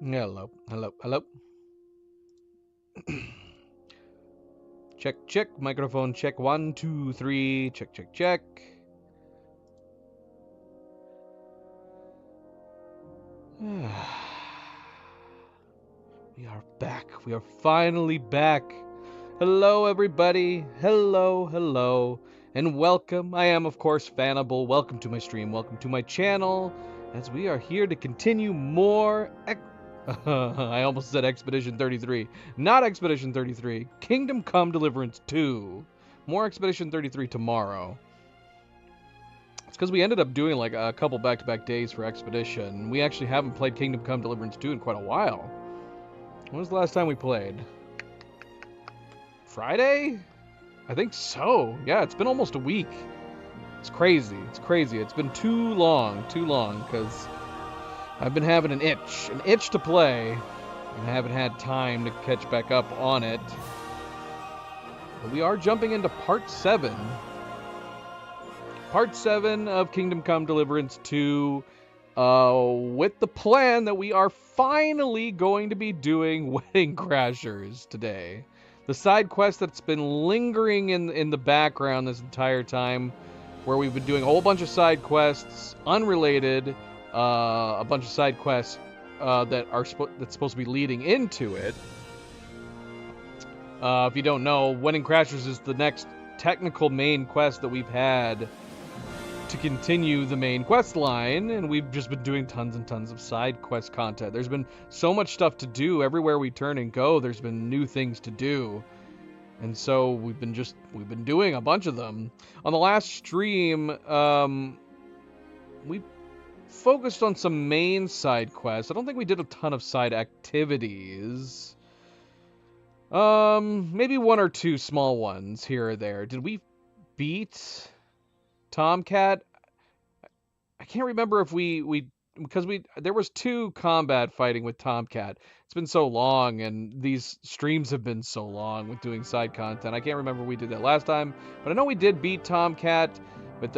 Hello, hello, hello. Check, check. Microphone check. 1, 2, 3. Check, check, check. We are back. We are finally back. Hello, everybody. Hello, hello, and welcome. I am, of course, Fanable. Welcome to my stream. Welcome to my channel, as we are here to continue more. I almost said Expedition 33. Not Expedition 33. Kingdom Come Deliverance 2. More Expedition 33 tomorrow. It's because we ended up doing like a couple back-to-back days for Expedition. We actually haven't played Kingdom Come Deliverance 2 in quite a while. When was the last time we played? Friday? I think so. Yeah, it's been almost a week. It's crazy. It's crazy. It's been too long, because I've been having an itch to play, and I haven't had time to catch back up on it. But we are jumping into Part 7. Part 7 of Kingdom Come Deliverance 2, with the plan that we are finally going to be doing Wedding Crashers today. The side quest that's been lingering in the background this entire time, where we've been doing a whole bunch of side quests, unrelated, a bunch of side quests that's supposed to be leading into it. If you don't know, Wedding Crashers is the next technical main quest that we've had to continue the main quest line, and we've just been doing tons and tons of side quest content. There's been so much stuff to do everywhere we turn and go. There's been new things to do, and so we've been doing a bunch of them. On the last stream, we focused on some main side quests. I don't think we did a ton of side activities. Maybe one or two small ones here or there. Did we beat Tomcat? I can't remember if because there was 2 combat fighting with Tomcat. It's been so long, and these streams have been so long with doing side content. I can't remember if we did that last time, but I know we did beat Tomcat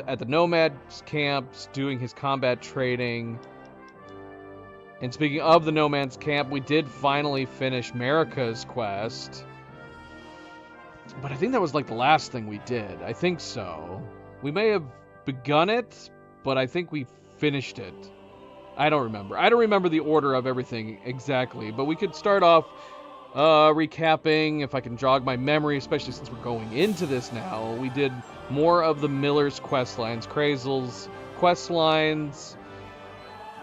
at the Nomad's camps doing his combat training. And speaking of the Nomad's camp, we did finally finish Marika's quest. But I think that was like the last thing we did. I think so. We may have begun it, but I think we finished it. I don't remember. I don't remember the order of everything exactly, but we could start off recapping, if I can jog my memory, especially since we're going into this now. We did more of the Miller's quest lines, Krazel's quest lines.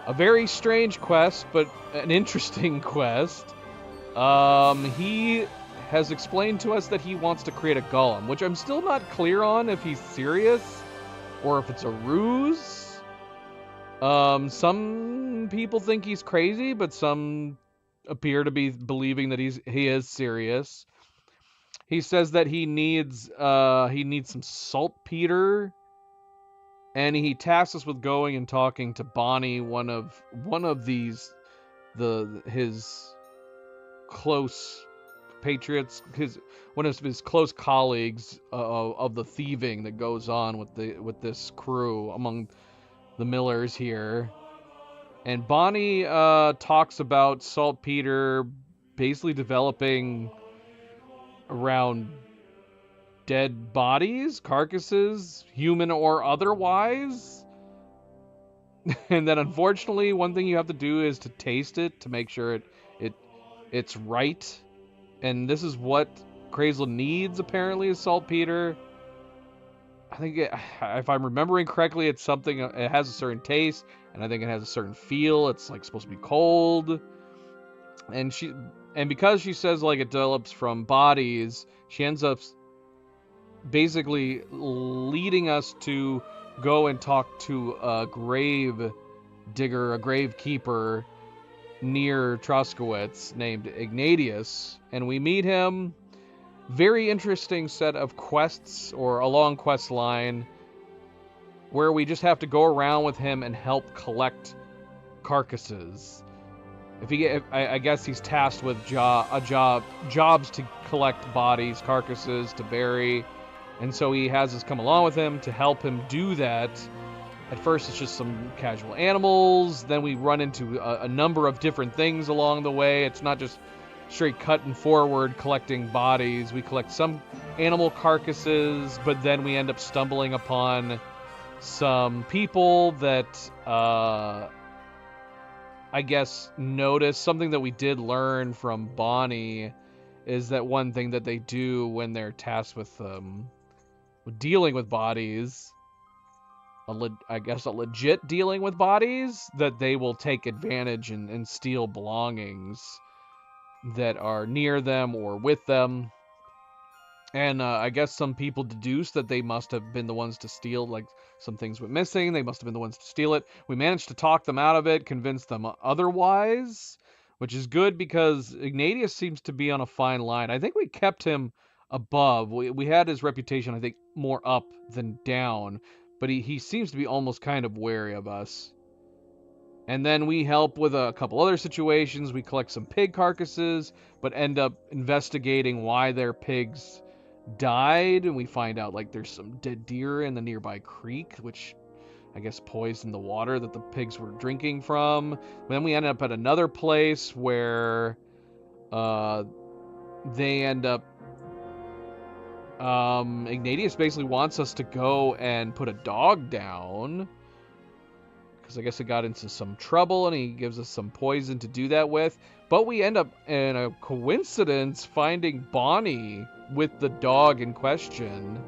A very strange quest, but an interesting quest. He has explained to us that he wants to create a golem, which I'm still not clear on if he's serious or if it's a ruse. Some people think he's crazy, but some appear to be believing that he is serious. He says that he needs some saltpeter, and he tasks us with going and talking to Bonnie, one of his close patriots, one of his close colleagues of the thieving that goes on with this crew among the Millers here. And Bonnie talks about saltpeter basically developing around dead bodies, carcasses, human or otherwise. And then unfortunately, one thing you have to do is to taste it to make sure it's right. And this is what Krazel needs, apparently, is saltpeter. I think if I'm remembering correctly, it's something, it has a certain taste, and I think it has a certain feel. It's like supposed to be cold. And because she says like it develops from bodies, she ends up basically leading us to go and talk to a grave digger, a grave keeper near Troskowitz named Ignatius, and we meet him. Very interesting set of quests, or a long quest line, where we just have to go around with him and help collect carcasses. I guess he's tasked with jobs to collect bodies, carcasses to bury, and so he has us come along with him to help him do that. At first, it's just some casual animals. Then we run into a number of different things along the way. It's not just straight cut and forward collecting bodies. We collect some animal carcasses, but then we end up stumbling upon some people that I guess notice. Something that we did learn from Bonnie is that one thing that they do when they're tasked with dealing with bodies, I guess a legit dealing with bodies, that they will take advantage and steal belongings that are near them or with them. And I guess some people deduce that they must have been the ones to steal, like some things went missing. They must have been the ones to steal it. We managed to talk them out of it, convince them otherwise, which is good because Ignatius seems to be on a fine line. I think we kept him above. We had his reputation, I think, more up than down, but he seems to be almost kind of wary of us. And then we help with a couple other situations. We collect some pig carcasses, but end up investigating why their pigs died. And we find out, like, there's some dead deer in the nearby creek, which I guess poisoned the water that the pigs were drinking from. Then we end up at another place where they end up... Ignatius basically wants us to go and put a dog down, because I guess it got into some trouble, and he gives us some poison to do that with. But we end up, in a coincidence, finding Bonnie with the dog in question,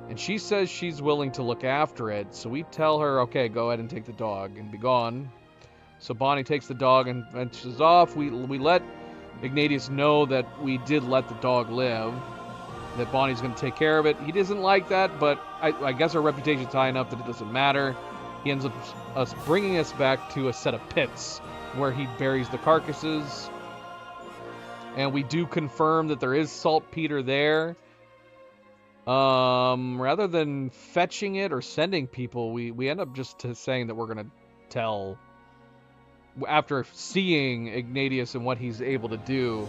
and she says she's willing to look after it. So we tell her, okay, go ahead and take the dog and be gone. So Bonnie takes the dog and ventures off. We let Ignatius know that we did let the dog live, that Bonnie's going to take care of it. He doesn't like that, but I guess our reputation's high enough that it doesn't matter. He ends up bringing us back to a set of pits where he buries the carcasses. And we do confirm that there is saltpeter there. Rather than fetching it or sending people, we end up just saying that we're going to tell, after seeing Ignatius and what he's able to do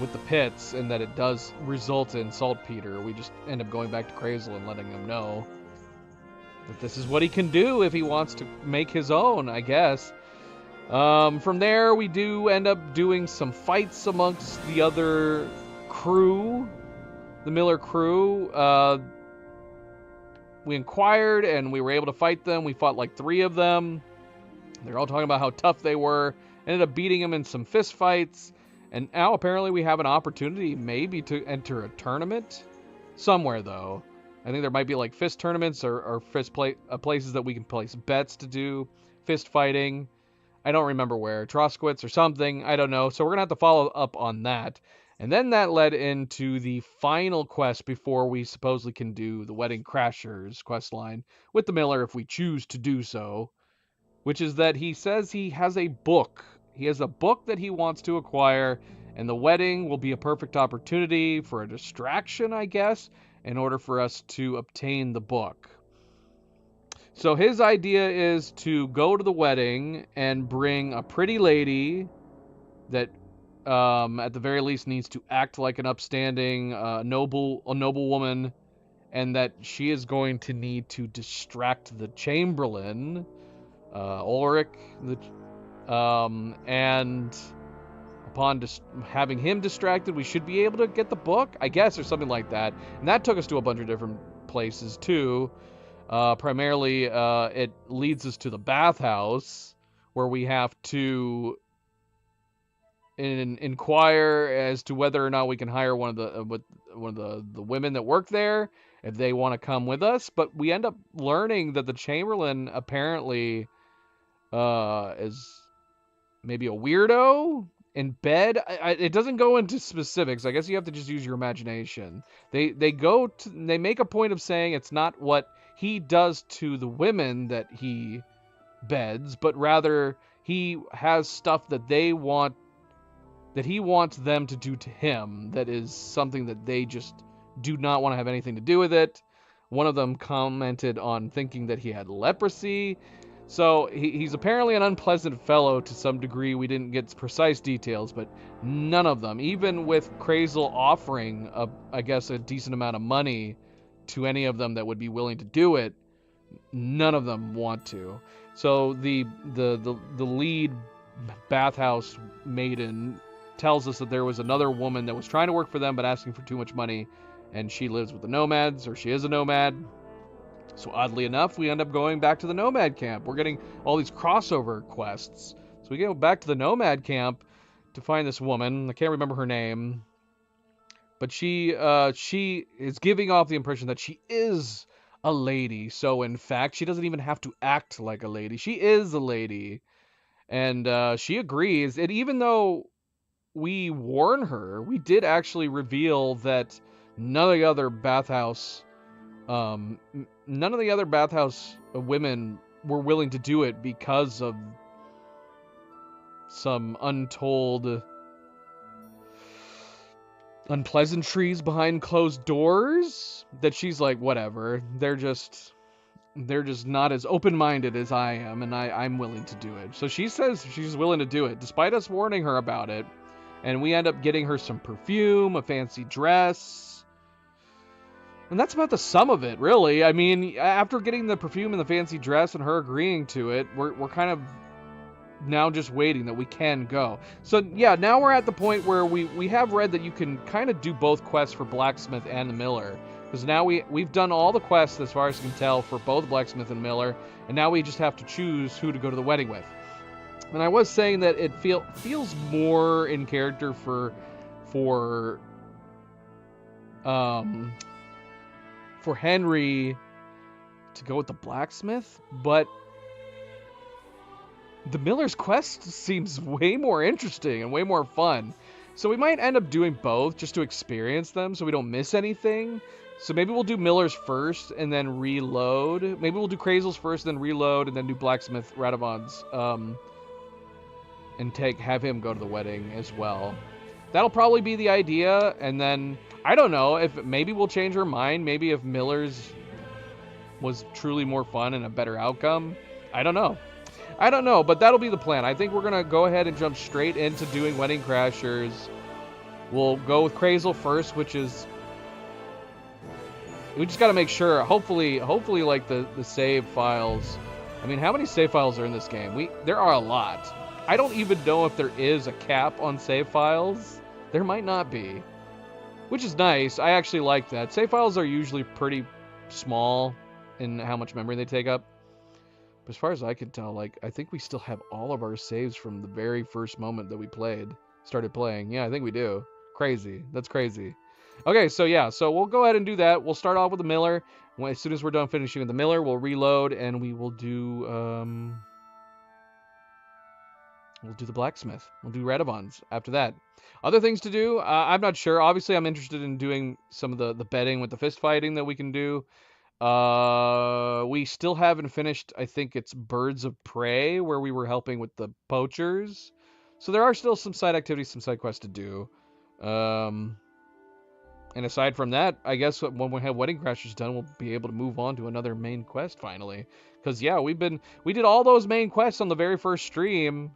with the pits, and that it does result in saltpeter, we just end up going back to Krazel and letting him know that this is what he can do if he wants to make his own, I guess. From there, we do end up doing some fights amongst the other crew, the Miller crew. We inquired, and we were able to fight them. We fought like 3 of them. They're all talking about how tough they were. Ended up beating them in some fist fights. And now, apparently, we have an opportunity maybe to enter a tournament somewhere, though. I think there might be like fist tournaments or places that we can place bets to do fist fighting. I don't remember where. Troskowitz or something. I don't know. So we're going to have to follow up on that. And then that led into the final quest before we supposedly can do the Wedding Crashers quest line with the Miller if we choose to do so, which is that he says he has a book. He has a book that he wants to acquire, and the wedding will be a perfect opportunity for a distraction, I guess, in order for us to obtain the book. So his idea is to go to the wedding and bring a pretty lady that at the very least needs to act like an upstanding noble woman, and that she is going to need to distract the Chamberlain, Ulrich, and upon having him distracted, we should be able to get the book, I guess, or something like that. And that took us to a bunch of different places, too. Primarily, it leads us to the bathhouse, where we have to inquire as to whether or not we can hire one of the women that work there, if they want to come with us. But we end up learning that the Chamberlain apparently is maybe a weirdo in bed. It doesn't go into specifics. I guess you have to just use your imagination. They make a point of saying it's not what he does to the women that he beds, but rather he has stuff that he wants them to do to him that is something that they just do not want to have anything to do with it. One of them commented on thinking that he had leprosy. So he's apparently an unpleasant fellow to some degree. We didn't get precise details, but none of them, even with Krazel offering, I guess, a decent amount of money to any of them that would be willing to do it, None of them want to. So the lead bathhouse maiden tells us that there was another woman that was trying to work for them but asking for too much money, and she lives with the nomads, or she is a nomad. So oddly enough, we end up going back to the nomad camp. We're getting all these crossover quests. So we go back to the nomad camp to find this woman. I can't remember her name, but she is giving off the impression that she is a lady. So in fact, she doesn't even have to act like a lady. She is a lady, and she agrees. And even though we warn her, we did actually reveal that none of the other bathhouse women were willing to do it because of some untold unpleasantries behind closed doors, that she's like, whatever, they're just not as open-minded as I am, and I'm willing to do it. So she says she's willing to do it despite us warning her about it, and we end up getting her some perfume, a fancy dress, and that's about the sum of it, really. I mean, after getting the perfume and the fancy dress and her agreeing to it, we're kind of now just waiting that we can go. So yeah, now we're at the point where we have read that you can kind of do both quests for Blacksmith and the Miller, because now we've done all the quests as far as I can tell for both Blacksmith and Miller, and now we just have to choose who to go to the wedding with. And I was saying that it feels more in character for Henry to go with the Blacksmith, but the Miller's quest seems way more interesting and way more fun. So we might end up doing both just to experience them so we don't miss anything. So maybe we'll do Miller's first and then reload. Maybe we'll do Krazel's first and then reload, and then do Blacksmith Radovon's and have him go to the wedding as well. That'll probably be the idea, and then I don't know if maybe we'll change our mind. Maybe if Miller's was truly more fun and a better outcome. I don't know, but that'll be the plan. I think we're going to go ahead and jump straight into doing Wedding Crashers. We'll go with Krazel first, which is... we just got to make sure, hopefully like the save files... I mean, how many save files are in this game? There are a lot. I don't even know if there is a cap on save files. There might not be. Which is nice. I actually like that. Save files are usually pretty small in how much memory they take up. But as far as I can tell, like, I think we still have all of our saves from the very first moment that we started playing. Yeah, I think we do. Crazy. That's crazy. Okay, so yeah, so we'll go ahead and do that. We'll start off with the Miller. As soon as we're done finishing with the Miller, we'll reload, and we will do, we'll do the Blacksmith. We'll do Radovon's after that. Other things to do, I'm not sure. Obviously, I'm interested in doing some of the betting with the fist fighting that we can do. We still haven't finished, I think it's Birds of Prey, where we were helping with the poachers. So there are still some side activities, some side quests to do. And aside from that, I guess when we have Wedding Crashers done, we'll be able to move on to another main quest finally. Because yeah, we did all those main quests on the very first stream,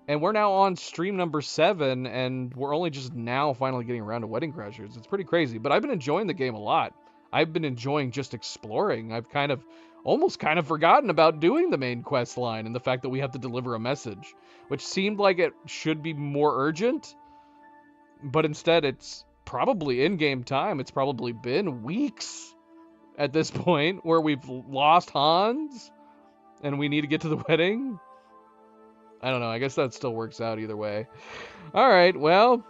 and we're now on stream number 7, and we're only just now finally getting around to Wedding Crashers. It's pretty crazy, but I've been enjoying the game a lot. I've been enjoying just exploring. I've almost forgotten about doing the main quest line and the fact that we have to deliver a message, which seemed like it should be more urgent, but instead it's probably in-game time. It's probably been weeks at this point where we've lost Hans and we need to get to the wedding. I don't know. I guess that still works out either way. All right, well...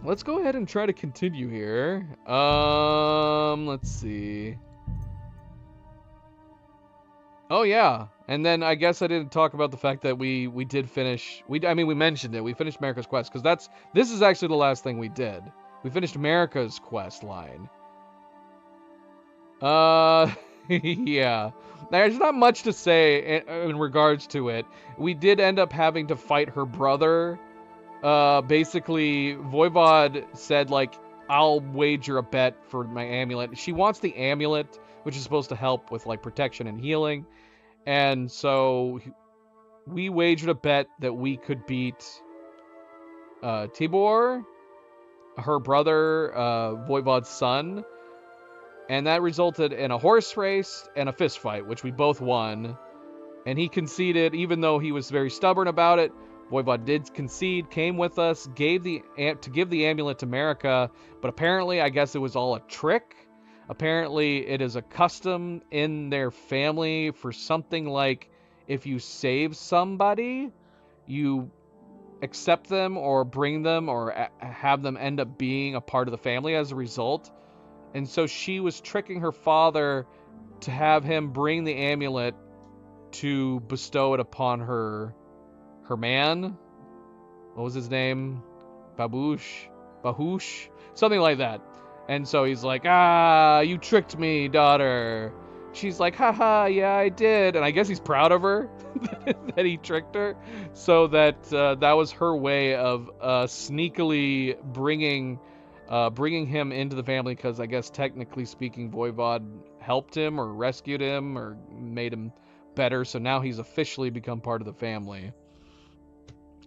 let's go ahead and try to continue here. Let's see. Oh yeah, and then I guess I didn't talk about the fact that we did finish. We mentioned it. We finished America's Quest because this is actually the last thing we did. We finished America's Quest line. Yeah. There's not much to say in regards to it. We did end up having to fight her brother. Basically, Voivod said, like, I'll wager a bet for my amulet. She wants the amulet, which is supposed to help with, like, protection and healing. And so we wagered a bet that we could beat Tibor, her brother, Voivod's son. And that resulted in a horse race and a fist fight, which we both won. And he conceded, even though he was very stubborn about it. Voivod did concede, came with us, to give the amulet to Marika, but apparently, I guess it was all a trick. Apparently, it is a custom in their family for something like if you save somebody, you accept them or bring them or have them end up being a part of the family as a result. And so she was tricking her father to have him bring the amulet to bestow it upon her man. What was his name? Bahush? Something like that. And so he's like, you tricked me, daughter. She's like, haha, yeah, I did. And I guess he's proud of her that he tricked her. So that was her way of sneakily bringing him into the family, because I guess technically speaking, Voivod helped him or rescued him or made him better. So now he's officially become part of the family.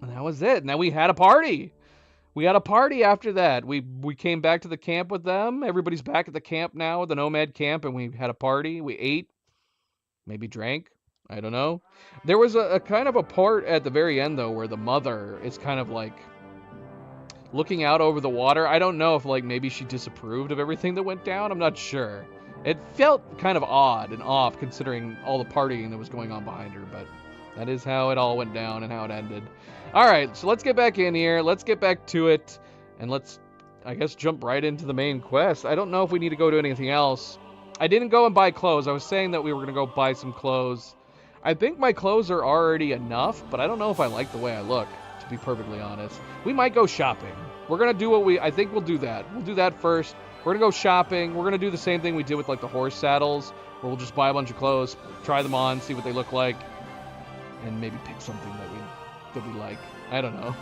And that was it. Now we had a party. We had a party after that. We came back to the camp with them. Everybody's back at the camp now, the Nomad camp, and we had a party. We ate, maybe drank. I don't know. There was a kind of a part at the very end, though, where the mother is kind of like looking out over the water. I don't know if like maybe she disapproved of everything that went down. I'm not sure. It felt kind of odd and off considering all the partying that was going on behind her, but that is how it all went down and how it ended. All right, so let's get back in here. Let's get back to it, and let's, I guess, jump right into the main quest. I don't know if we need to go do anything else. I didn't go and buy clothes. I was saying that we were going to go buy some clothes. I think my clothes are already enough, but I don't know if I like the way I look, to be perfectly honest. We might go shopping. We're going to do I think we'll do that. We'll do that first. We're going to go shopping. We're going to do the same thing we did with, like, the horse saddles, where we'll just buy a bunch of clothes, try them on, see what they look like, and maybe pick something that we like. I don't know.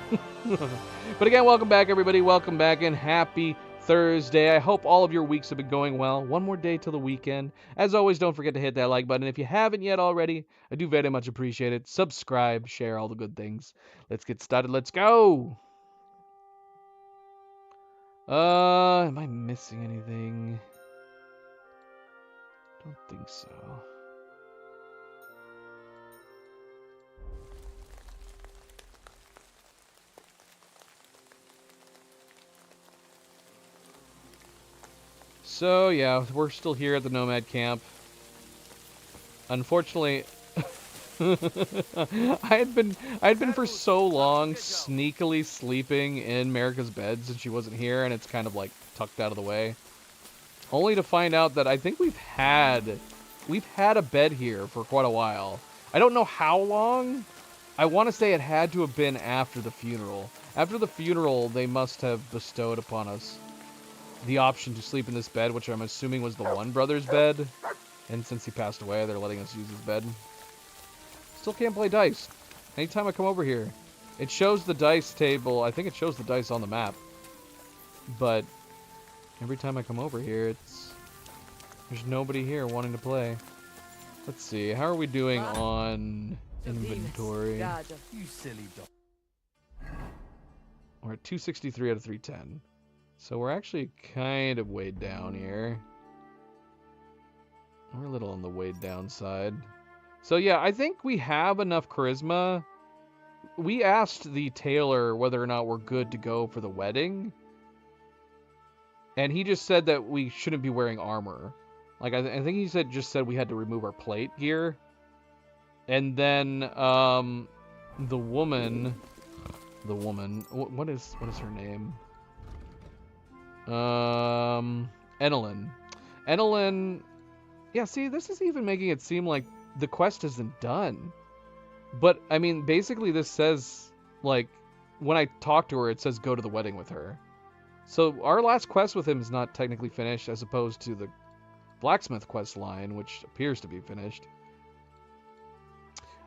But again, welcome back, everybody. Welcome back, and happy Thursday. I hope all of your weeks have been going well. One more day till the weekend. As always, don't forget to hit that like button. If you haven't yet already, I do very much appreciate it. Subscribe, share, all the good things. Let's get started. Let's go. Am I missing anything? Don't think so. So yeah, we're still here at the Nomad camp. Unfortunately, I had been for so long sneakily sleeping in Marika's bed since she wasn't here, and it's kind of like tucked out of the way. Only to find out that I think we've had a bed here for quite a while. I don't know how long. I want to say it had to have been after the funeral. After the funeral, they must have bestowed upon us the option to sleep in this bed, which I'm assuming was the one brother's bed. And since he passed away, they're letting us use his bed. Still can't play dice. Anytime I come over here, it shows the dice table. I think it shows the dice on the map. But every time I come over here, there's nobody here wanting to play. Let's see. How are we doing on inventory? You silly dog. We're at 263 out of 310. So we're actually kind of weighed down here. We're a little on the weighed down side. So yeah, I think we have enough charisma. We asked the tailor whether or not we're good to go for the wedding. And he just said that we shouldn't be wearing armor. Like, I think he just said we had to remove our plate gear. And then, the woman, what is her name? Enelin, yeah, see, this is even making it seem like the quest isn't done. But, I mean, basically this says, like, when I talk to her, it says go to the wedding with her. So our last quest with him is not technically finished, as opposed to the blacksmith quest line, which appears to be finished.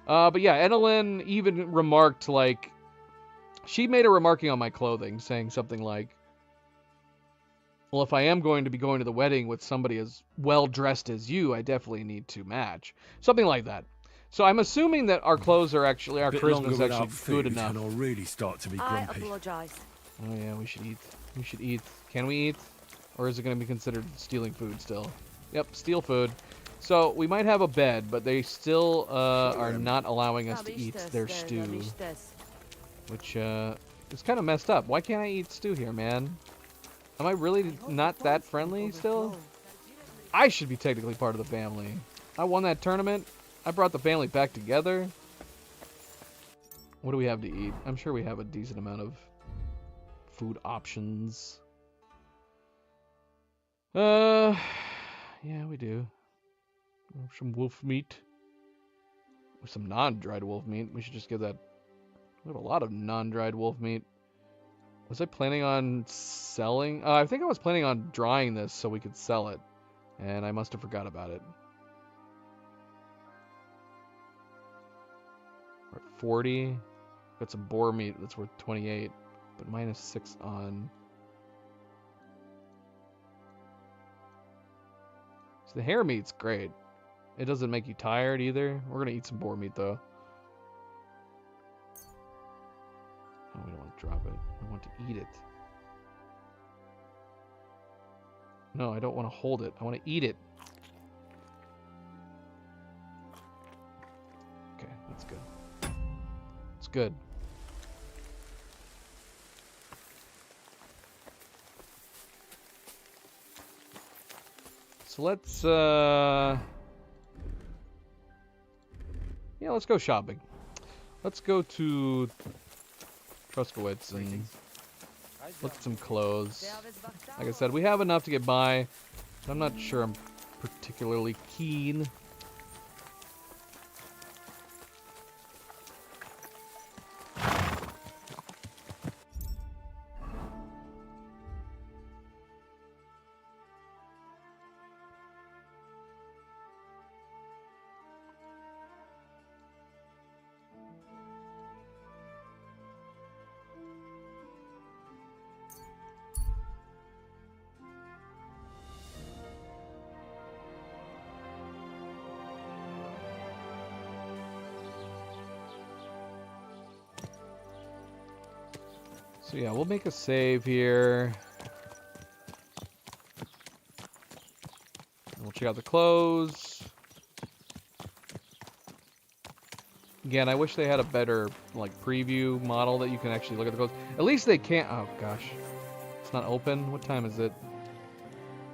But yeah, Enelin even remarked, like, she made a remarking on my clothing, saying something like, well, if I am going to be going to the wedding with somebody as well-dressed as you, I definitely need to match. Something like that. So I'm assuming that our clothes are actually, our charisma is actually good enough. And I'll really start to be grumpy. I apologize. Oh yeah, we should eat. We should eat. Can we eat? Or is it going to be considered stealing food still? Yep, steal food. So we might have a bed, but they still are not allowing us to eat their stew, which is kind of messed up. Why can't I eat stew here, man? Am I really not that friendly still? I should be technically part of the family. I won that tournament. I brought the family back together. What do we have to eat? I'm sure we have a decent amount of food options. Yeah, we do. Some wolf meat. Or some non-dried wolf meat. We should just get that. We have a lot of non-dried wolf meat. Was I planning on selling? I think I was planning on drying this so we could sell it. And I must have forgot about it. We're at 40. Got some boar meat that's worth 28. But minus 6 on... So the hare meat's great. It doesn't make you tired either. We're going to eat some boar meat though. Oh, we don't want to drop it. I want to eat it. No, I don't want to hold it. I want to eat it. Okay, that's good. It's good. So let's, yeah, let's go shopping. Let's go to Truskowitz and look at some clothes. Like I said, we have enough to get by, but I'm not sure I'm particularly keen. So yeah, we'll make a save here. We'll check out the clothes. Again, I wish they had a better like preview model that you can actually look at the clothes. At least they can't. Oh gosh, it's not open. What time is it?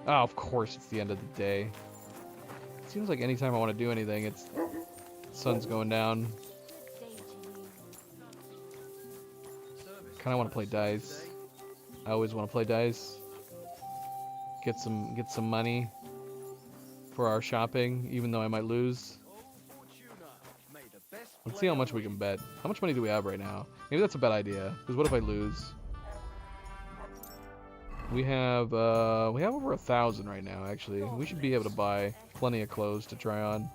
Oh, of course it's the end of the day. It seems like anytime I want to do anything, it's the sun's going down. Kind of want to play dice. I always want to play dice. Get some money for our shopping, even though I might lose. Let's see how much we can bet. How much money do we have right now? Maybe that's a bad idea. Because what if I lose? We have over 1,000 right now. Actually, we should be able to buy plenty of clothes to try on.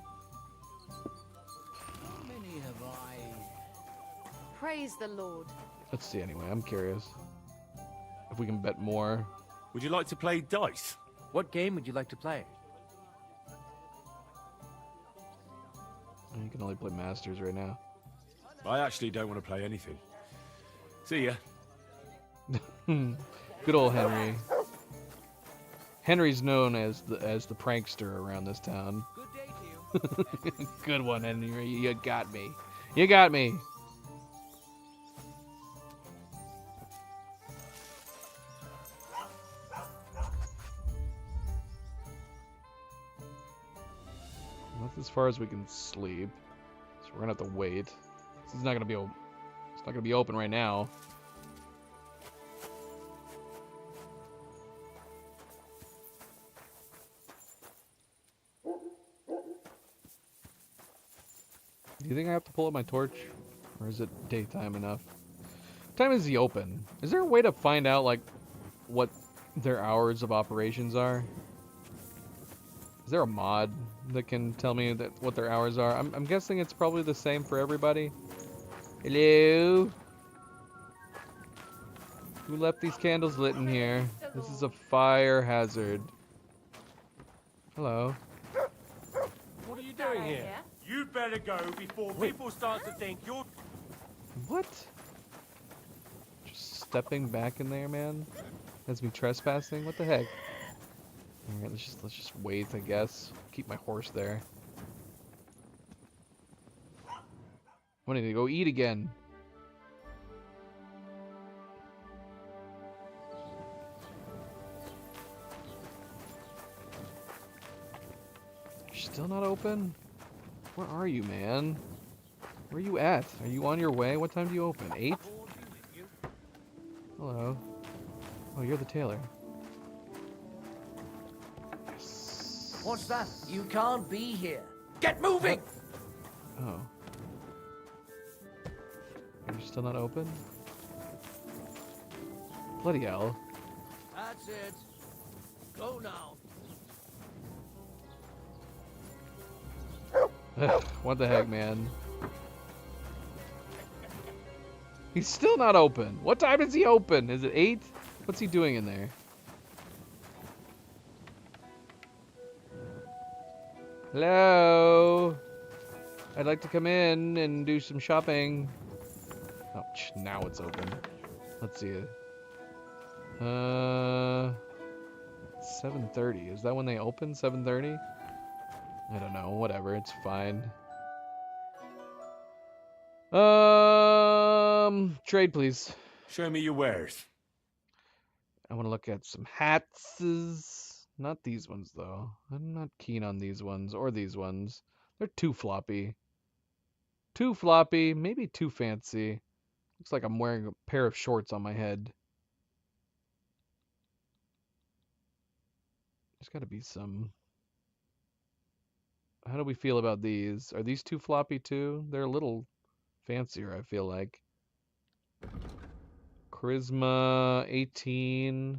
How many have I? Praise the Lord. Let's see anyway. I'm curious if we can bet more. Would you like to play dice? What game would you like to play? You can only play Masters right now. I actually don't want to play anything. See ya. Good old Henry. Henry's known as the prankster around this town. Good day to you. Good one, Henry. You got me. You got me. That's as far as we can sleep. So we're gonna have to wait. This is not gonna be it's not gonna be open right now. Do you think I have to pull up my torch? Or is it daytime enough? What time is he open? Is there a way to find out, like, what their hours of operations are? Is there a mod that can tell me what their hours are? I'm guessing it's probably the same for everybody. Hello? Who left these candles lit in here? This is a fire hazard. Hello. What are you doing here? You'd better go before people start to think you're... What? Just stepping back in there, man? That's me trespassing? What the heck? Alright, let's just wait, I guess. Keep my horse there. I need to go eat again. You're still not open? Where are you, man? Where are you at? Are you on your way? What time do you open? 8? Hello. Oh, you're the tailor. Yes. What's that? You can't be here. Get moving! Oh. Are you still not open? Bloody hell. That's it. Go now. What the heck, man? He's still not open. What time is he open? Is it 8? What's he doing in there? Hello? I'd like to come in and do some shopping. Oh, now it's open. Let's see it. 7:30. Is that when they open? 7:30? I don't know. Whatever. It's fine. Trade, please. Show me your wares. I want to look at some hats. Not these ones, though. I'm not keen on these ones or these ones. They're too floppy. Too floppy, maybe too fancy. Looks like I'm wearing a pair of shorts on my head. There's got to be some. How do we feel about these? Are these too floppy, too? They're a little fancier, I feel like. Charisma 18.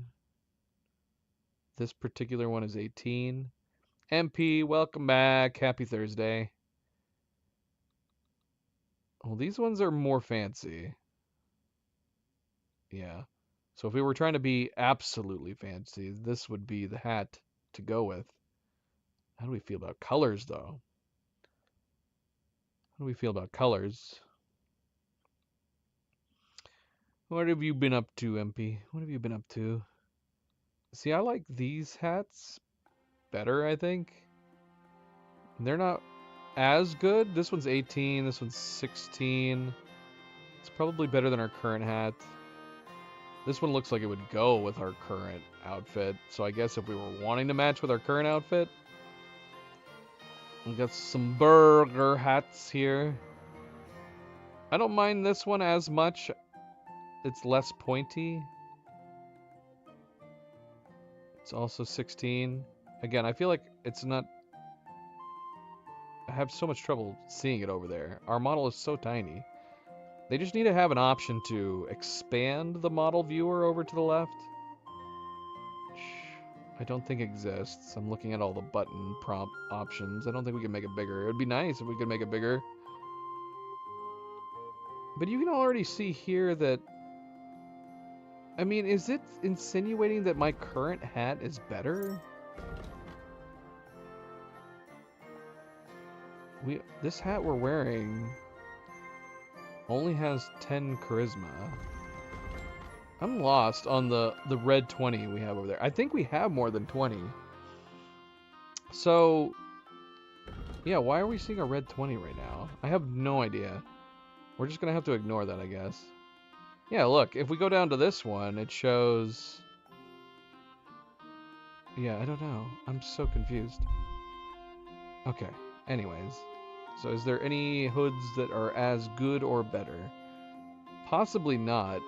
This particular one is 18. MP, welcome back. Happy Thursday. Well, these ones are more fancy. Yeah. So if we were trying to be absolutely fancy, this would be the hat to go with. How do we feel about colors, though? How do we feel about colors? What have you been up to, MP? What have you been up to? See, I like these hats better, I think. They're not as good. This one's 18, this one's 16. It's probably better than our current hat. This one looks like it would go with our current outfit. So I guess if we were wanting to match with our current outfit, we got some burger hats here. I don't mind this one as much. It's less pointy. It's also 16. Again, I feel like it's not... I have so much trouble seeing it over there. Our model is so tiny. They just need to have an option to expand the model viewer over to the left. Which I don't think exists. I'm looking at all the button prompt options. I don't think we can make it bigger. It would be nice if we could make it bigger. But you can already see here that... I mean, is it insinuating that my current hat is better? This hat we're wearing only has 10 charisma. I'm lost on the red 20 we have over there. I think we have more than 20. So, yeah, why are we seeing a red 20 right now? I have no idea. We're just going to have to ignore that, I guess. Yeah, look, if we go down to this one, it shows... Yeah, I don't know. I'm so confused. Okay, anyways. So is there any hoods that are as good or better? Possibly not.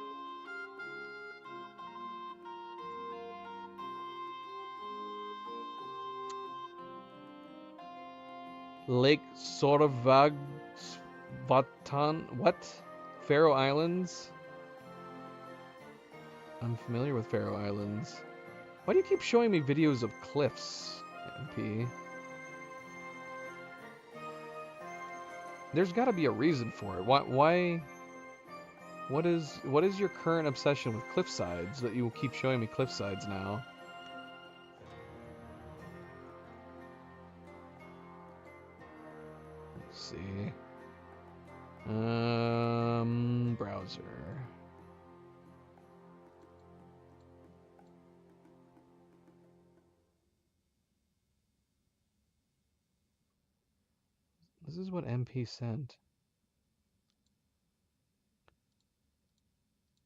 Lake Sorvagvatan... What? Faroe Islands? I'm familiar with Faroe Islands. Why do you keep showing me videos of cliffs, MP? There's got to be a reason for it. Why? What is your current obsession with cliff sides that you will keep showing me cliff sides now? Let's see. Browser. This is what MP sent.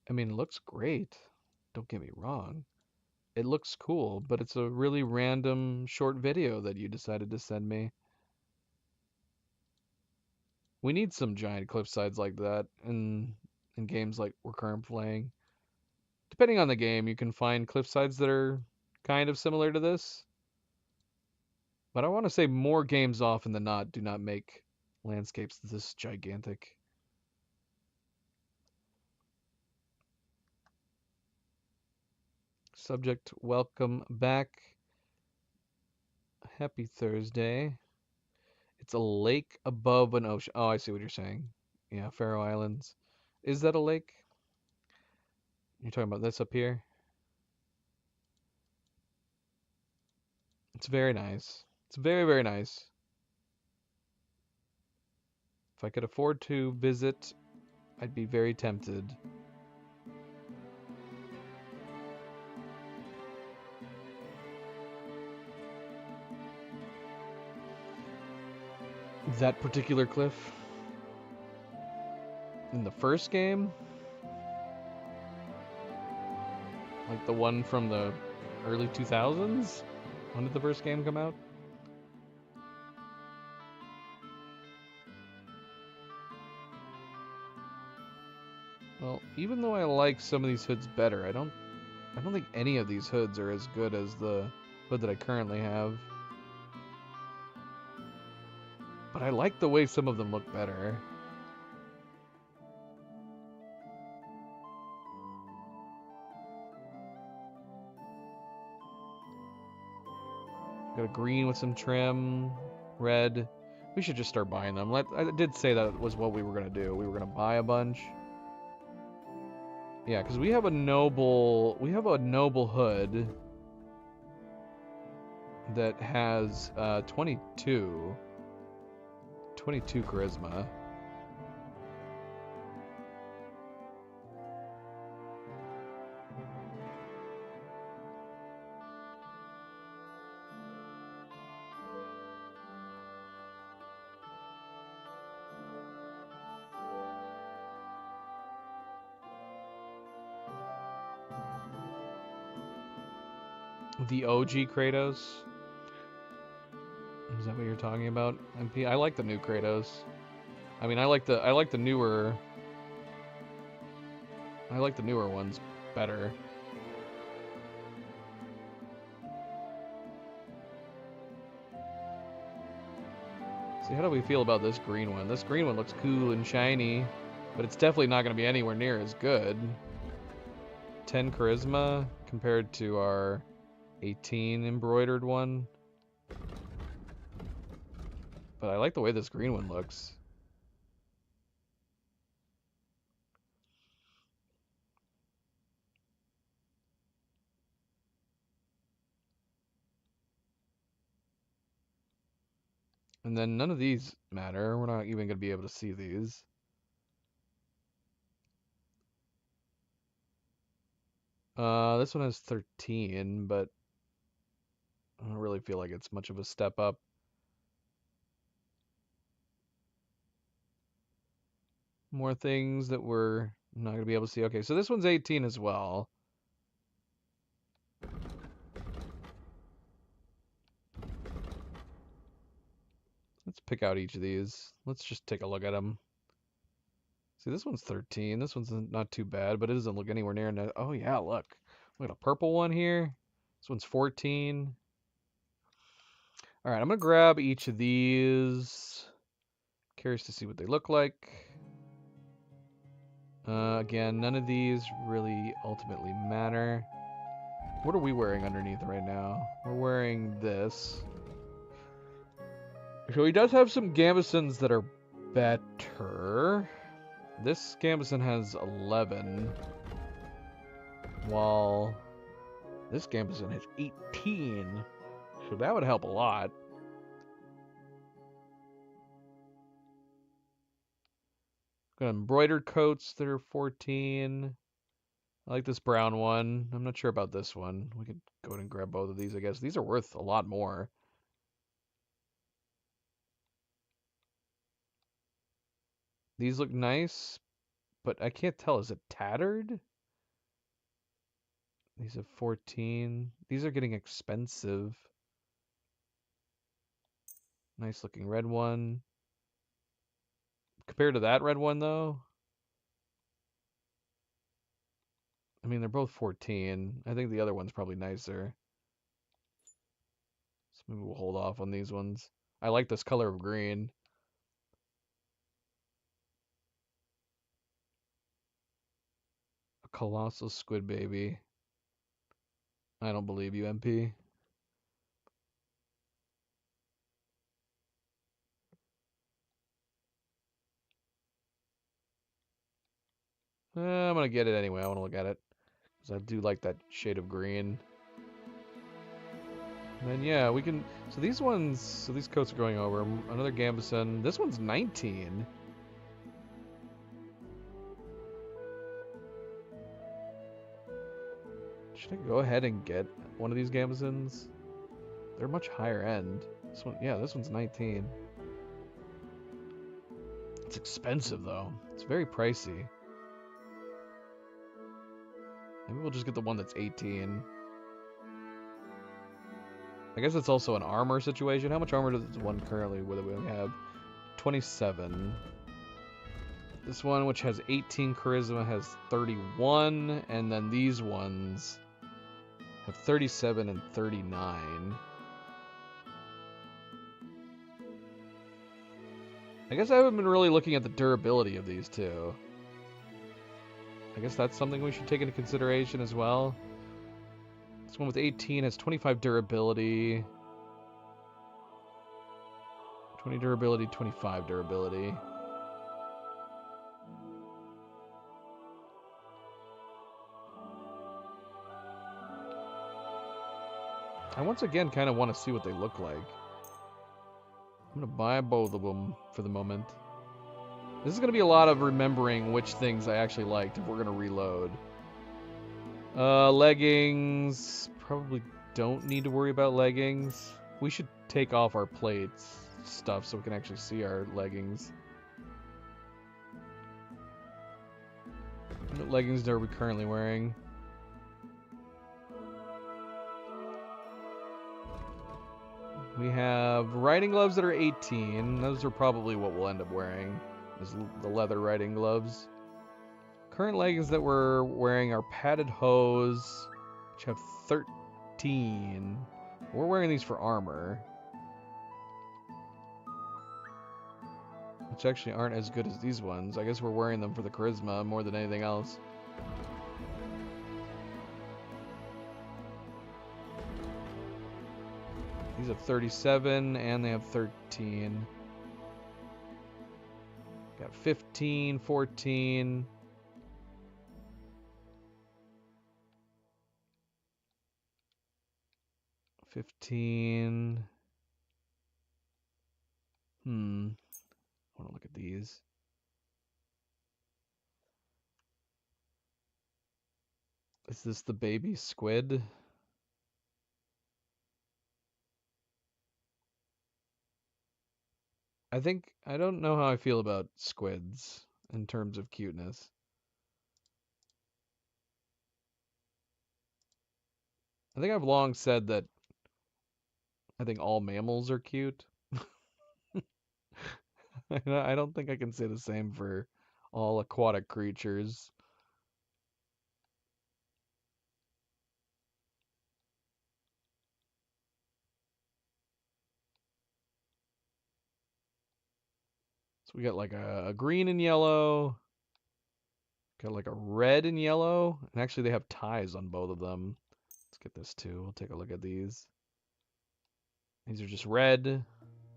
I mean, it looks great. Don't get me wrong. It looks cool, but it's a really random short video that you decided to send me. We need some giant cliffsides like that in games like we're currently playing. Depending on the game, you can find cliffsides that are kind of similar to this. But I want to say more games often than not do not make landscapes this gigantic. Subject, welcome back. Happy Thursday. It's a lake above an ocean. Oh, I see what you're saying. Yeah, Faroe Islands. Is that a lake? You're talking about this up here? It's very nice. It's very, very nice. If I could afford to visit, I'd be very tempted. That particular cliff? In the first game? Like the one from the early 2000s? When did the first game come out? Well, even though I like some of these hoods better, I don't think any of these hoods are as good as the hood that I currently have. But I like the way some of them look better. Got a green with some trim, red. We should just start buying them. I did say that was what we were going to do. We were going to buy a bunch. Yeah, because we have a noble hood that has 22 charisma. The OG Kratos? Is that what you're talking about, MP? I like the new Kratos. I mean, I like the newer ones better. See, how do we feel about this green one? This green one looks cool and shiny, but it's definitely not going to be anywhere near as good. 10 charisma compared to our 18 embroidered one. But I like the way this green one looks. And then none of these matter. We're not even going to be able to see these. This one has 13, but I don't really feel like it's much of a step up. More things that we're not going to be able to see. Okay, so this one's 18 as well. Let's pick out each of these. Let's just take a look at them. See, this one's 13. This one's not too bad, but it doesn't look anywhere near enough. Oh, yeah, look. Look at a purple one here. This one's 14. All right, I'm going to grab each of these. Curious to see what they look like. Again, none of these really ultimately matter. What are we wearing underneath right now? We're wearing this. So he does have some gambesons that are better. This gambeson has 11. While this gambeson has 18. So that would help a lot. Got embroidered coats that are 14. I like this brown one. I'm not sure about this one. We could go ahead and grab both of these, I guess. These are worth a lot more. These look nice, but I can't tell. Is it tattered? These have 14. These are getting expensive. Nice looking red one. Compared to that red one, though, I mean, they're both 14. I think the other one's probably nicer. So maybe we'll hold off on these ones. I like this color of green. A colossal squid baby. I don't believe you, MP. I'm gonna get it anyway. I want to look at it. Because I do like that shade of green. And then, yeah, we can... So these ones... So these coats are going over. Another Gambeson. This one's 19. Should I go ahead and get one of these Gambesons? They're much higher end. This one... Yeah, this one's 19. It's expensive, though. It's very pricey. Maybe we'll just get the one that's 18. I guess it's also an armor situation. How much armor does this one currently we only have? 27. This one, which has 18 charisma, has 31. And then these ones have 37 and 39. I guess I haven't been really looking at the durability of these two. I guess that's something we should take into consideration as well. This one with 18 has 25 durability. 20 durability, 25 durability. I once again kind of want to see what they look like. I'm going to buy both of them for the moment. This is going to be a lot of remembering which things I actually liked if we're going to reload. Leggings. Probably don't need to worry about leggings. We should take off our plates stuff so we can actually see our leggings. What leggings are we currently wearing? We have riding gloves that are 18. Those are probably what we'll end up wearing, is the leather riding gloves. Current leggings that we're wearing are padded hose, which have 13. We're wearing these for armor, which actually aren't as good as these ones. I guess we're wearing them for the charisma more than anything else. These have 37 and they have 13. Got 15, 14. I want to look at these. Is this the baby squid? I don't know how I feel about squids in terms of cuteness. I think I've long said that I think all mammals are cute. I don't think I can say the same for all aquatic creatures. So we got like a green and yellow. Got like a red and yellow. And actually they have ties on both of them. Let's get this too. We'll take a look at these. These are just red,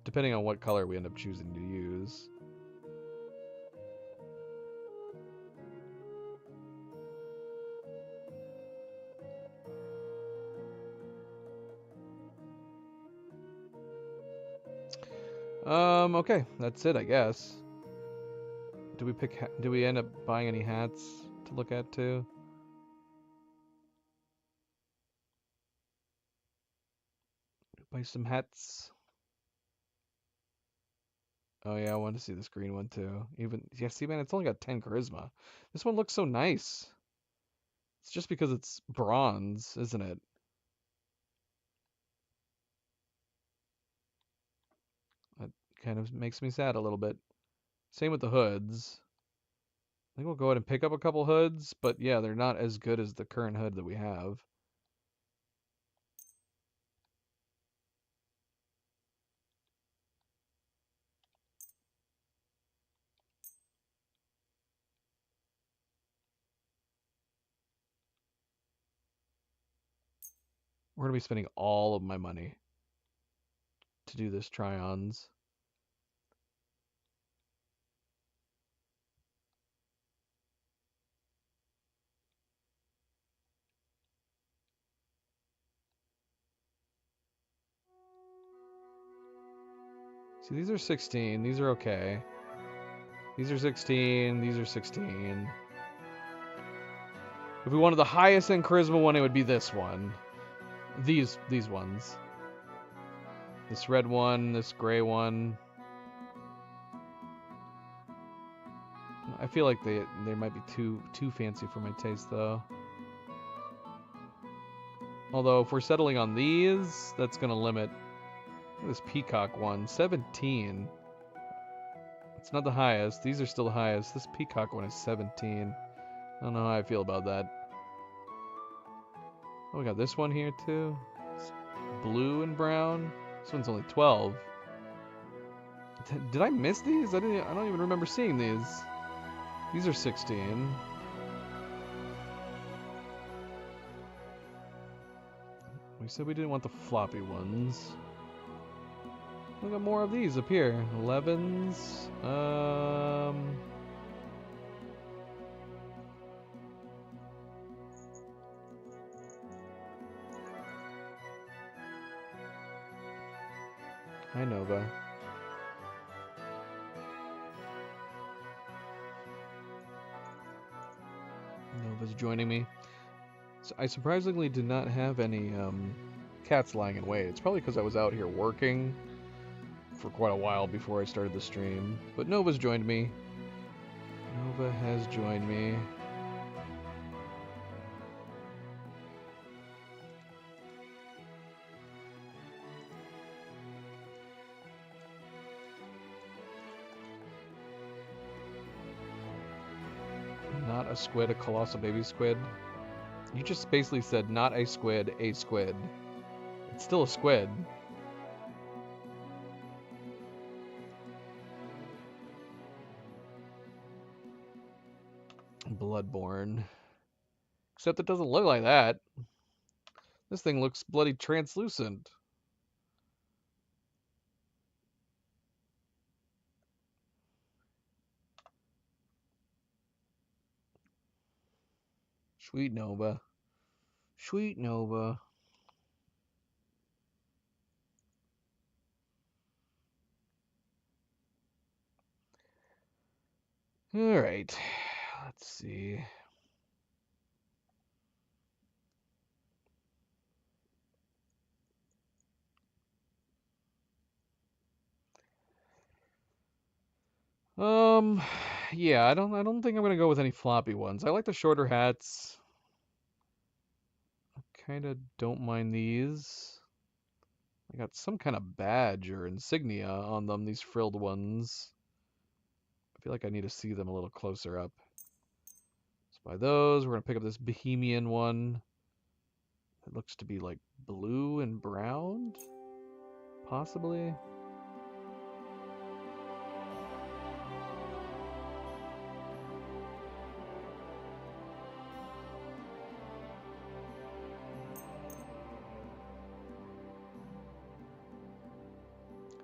depending on what color we end up choosing to use. Okay, that's it, I guess. Do we end up buying any hats to look at too? Buy some hats. Oh yeah, I want to see this green one too. Even yeah, see man, it's only got 10 charisma. This one looks so nice. It's just because it's bronze, isn't it? That kind of makes me sad a little bit. Same with the hoods. I think we'll go ahead and pick up a couple hoods, but yeah, they're not as good as the current hood that we have. We're going to be spending all of my money to do this try-ons. See, these are 16. These are okay. These are 16. These are 16. If we wanted the highest end charisma one, it would be this one. These ones. This red one, this gray one. I feel like they might be too fancy for my taste though. Although if we're settling on these, that's gonna limit. Look at this peacock one, 17. It's not the highest. These are still the highest. This peacock one is 17. I don't know how I feel about that. Oh, we got this one here too. It's blue and brown. This one's only 12. Did I miss these? I don't even remember seeing these. These are 16. We said we didn't want the floppy ones. We got more of these up here. 11s. Hi, Nova. Nova's joining me. So I surprisingly did not have any cats lying in wait. It's probably because I was out here working for quite a while before I started the stream. But Nova's joined me. Nova has joined me. Not a squid, a colossal baby squid. You just basically said not a squid, a squid. It's still a squid. Bloodborne. Except it doesn't look like that. This thing looks bloody translucent. Sweet Nova. Sweet Nova. All right. Let's see. Yeah, I don't think I'm gonna go with any floppy ones. I like the shorter hats. I kinda don't mind these. I got some kind of badge or insignia on them, these frilled ones. I feel like I need to see them a little closer up. Let's buy those. We're gonna pick up this Bohemian one. It looks to be like blue and brown, possibly.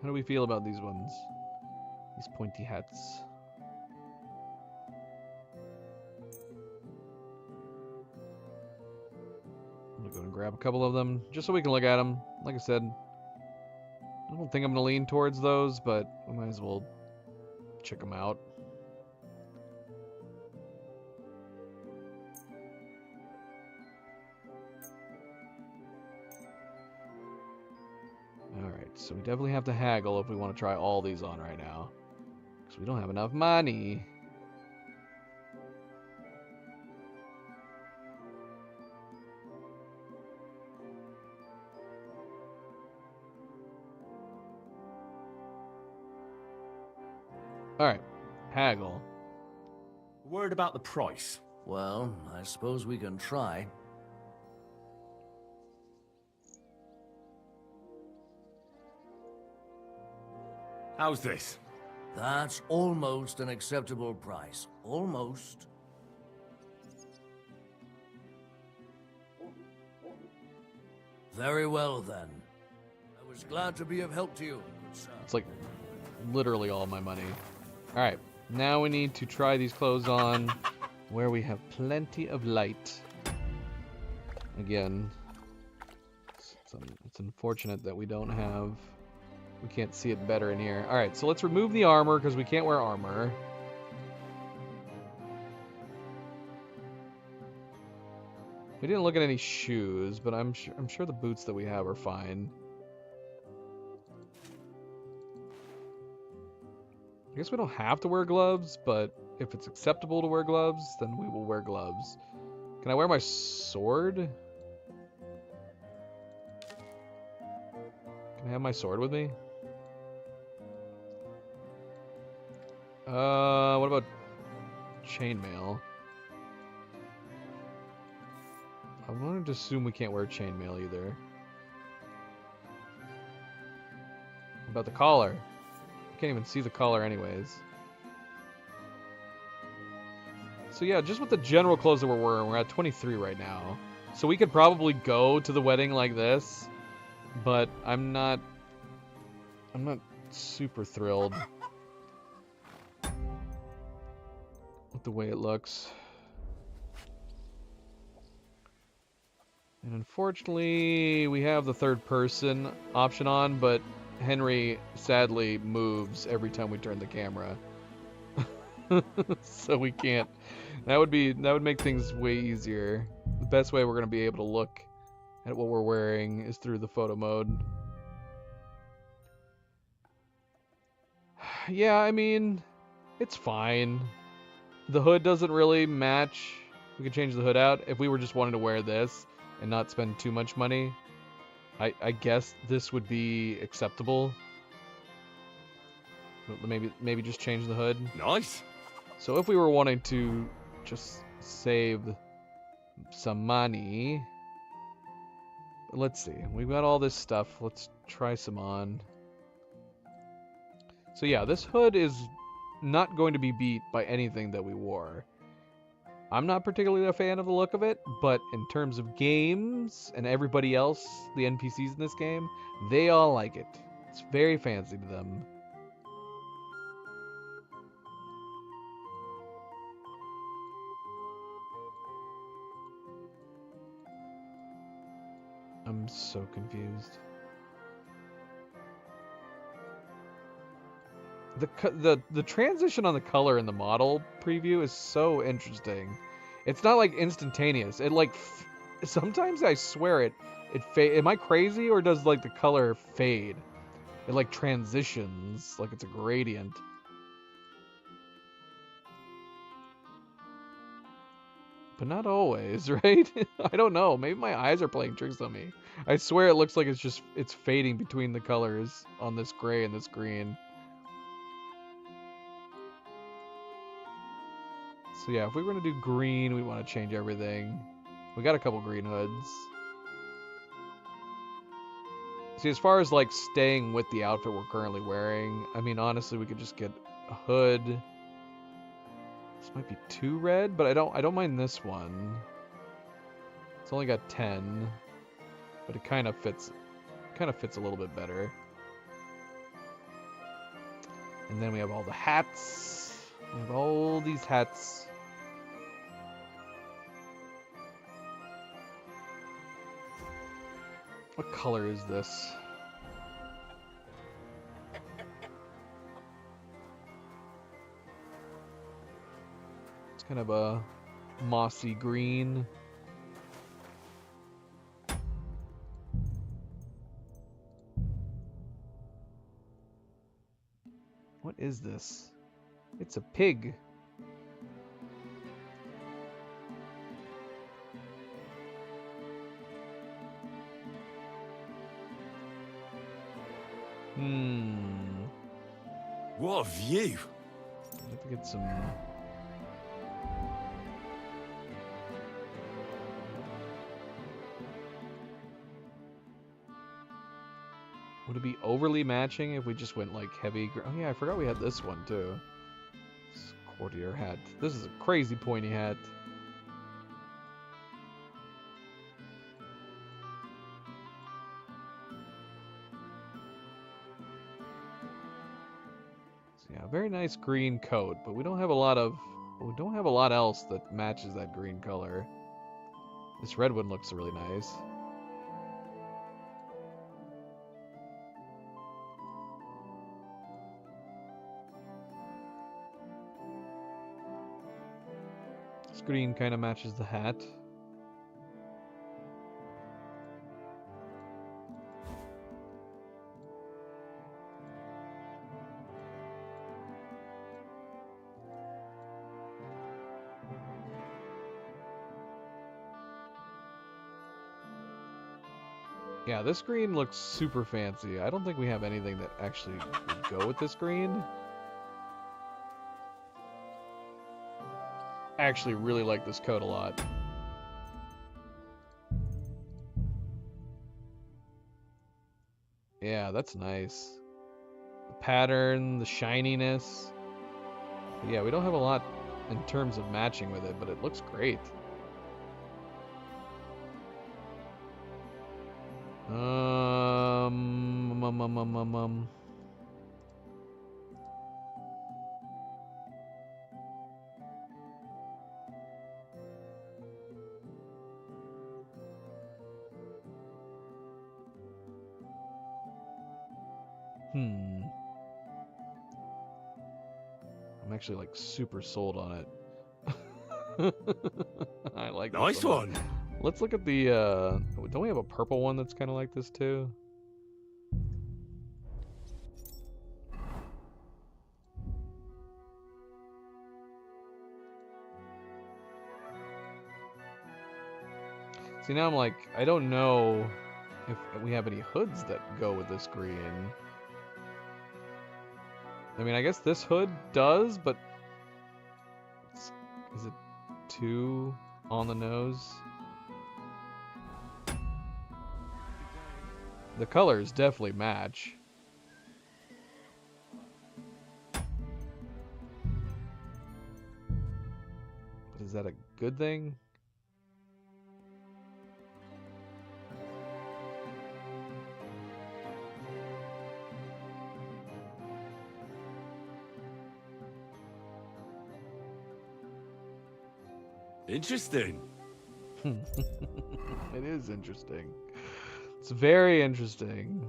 How do we feel about these ones? These pointy hats. I'm gonna go and grab a couple of them, just so we can look at them. Like I said, I don't think I'm gonna lean towards those, but we might as well check them out. Alright, so we definitely have to haggle if we want to try all these on right now. Because we don't have enough money. Alright. Haggle. Worried about the price? Well, I suppose we can try. How's this? That's almost an acceptable price. Almost. Very well, then. I was glad to be of help to you, good sir. It's like literally all my money. Alright. Now we need to try these clothes on where we have plenty of light. Again, it's unfortunate that we can't see it better in here. Alright, so let's remove the armor because we can't wear armor. We didn't look at any shoes, but I'm sure the boots that we have are fine. I guess we don't have to wear gloves, but if it's acceptable to wear gloves, then we will wear gloves. Can I wear my sword? Can I have my sword with me? What about chainmail? I wanted to assume we can't wear chainmail either. What about the collar? I can't even see the collar anyways. So yeah, just with the general clothes that we're wearing, we're at 23 right now. So we could probably go to the wedding like this, but I'm not super thrilled with the way it looks. And unfortunately, we have the third person option on, but Henry sadly moves every time we turn the camera. So we can't. That would make things way easier. The best way we're going to be able to look at what we're wearing is through the photo mode. Yeah, I mean, it's fine. The hood doesn't really match. We could change the hood out if we were just wanting to wear this and not spend too much money. I guess this would be acceptable. But maybe just change the hood. Nice. So if we were wanting to just save some money, let's see. We've got all this stuff. Let's try some on. So yeah, this hood is not going to be beat by anything that we wore. I'm not particularly a fan of the look of it, but in terms of games and everybody else, the NPCs in this game, they all like it. It's very fancy to them. I'm so confused. The transition on the color in the model preview is so interesting. It's not like instantaneous. It like sometimes I swear it am I crazy, or does like the color fade? It like transitions like it's a gradient. But not always, right? I don't know. Maybe my eyes are playing tricks on me. I swear it looks like it's fading between the colors on this gray and this green. So yeah, if we were going to do green, we want to change everything. We got a couple green hoods. See, as far as like staying with the outfit we're currently wearing, I mean, honestly, we could just get a hood. This might be too red, but I don't mind this one. It's only got 10, but it kind of fits a little bit better. And then we have all the hats. We have all these hats. What color is this? It's kind of a mossy green. What is this? It's a pig. What a view! I have to get some. Would it be overly matching if we just went like heavy? Oh yeah, I forgot we had this one too. This courtier hat. This is a crazy pointy hat. So yeah, very nice green coat, but we don't have a lot else that matches that green color. This red one looks really nice. Green kind of matches the hat. Yeah, this green looks super fancy. I don't think we have anything that actually would go with this green. I actually really like this coat a lot. Yeah, that's nice. The pattern, the shininess. But yeah, we don't have a lot in terms of matching with it, but it looks great. I'm actually like super sold on it. I like this Nice one. Let's look at the don't we have a purple one that's kind of like this too? See, now I'm like, I don't know if we have any hoods that go with this green. I mean, I guess this hood does, but is it too on the nose? The colors definitely match. But is that a good thing? Interesting. It is interesting. It's very interesting.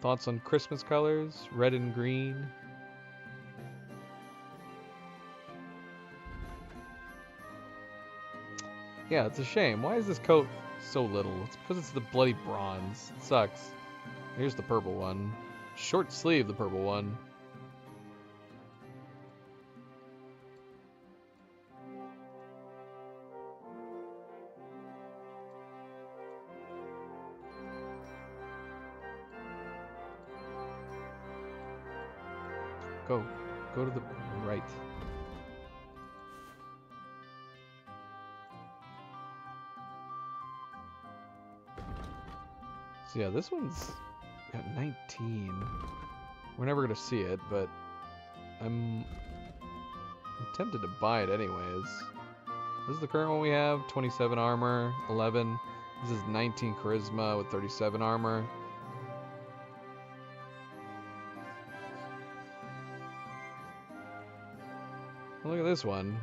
Thoughts on Christmas colors? Red and green. Yeah, it's a shame. Why is this coat so little? It's because it's the bloody bronze. It sucks. Here's the purple one. Short sleeve, the purple one. Go to the right. So yeah, this one's got 19. We're never gonna see it, but I'm tempted to buy it anyways. This is the current one we have, 27 armor, 11. This is 19 charisma with 37 armor. Look at this one.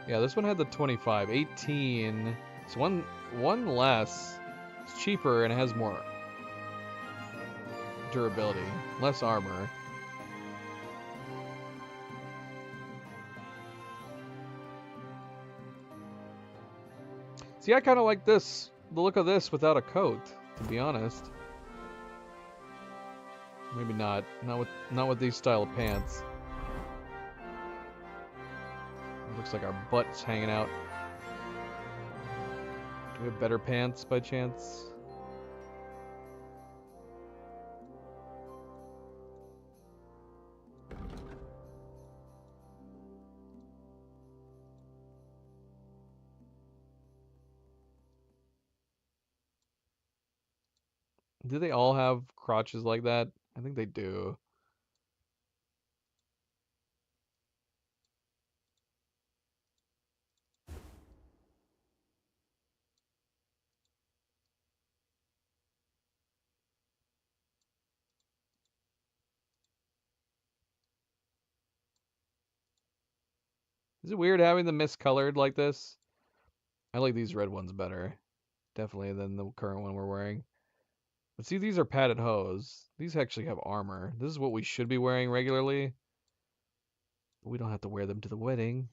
Yeah, this one had the 25. 18 So one less. It's cheaper and it has more durability, less armor. See, I kind of like the look of this without a coat, to be honest. Maybe not. Not with these style of pants. It looks like our butt's hanging out. Do we have better pants by chance? Do they all have crotches like that? I think they do. Is it weird having them miscolored like this? I like these red ones better, definitely, than the current one we're wearing. But see, these are padded hose. These actually have armor. This is what we should be wearing regularly. But we don't have to wear them to the wedding.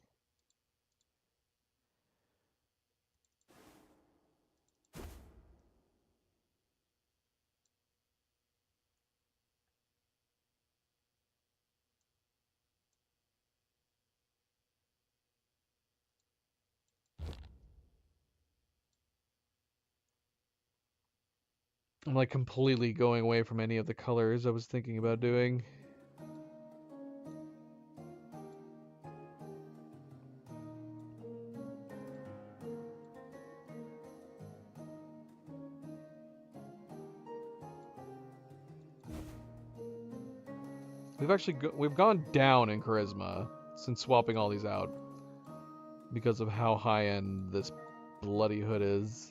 I'm like completely going away from any of the colors I was thinking about doing. We've gone down in charisma since swapping all these out because of how high end this bloody hood is.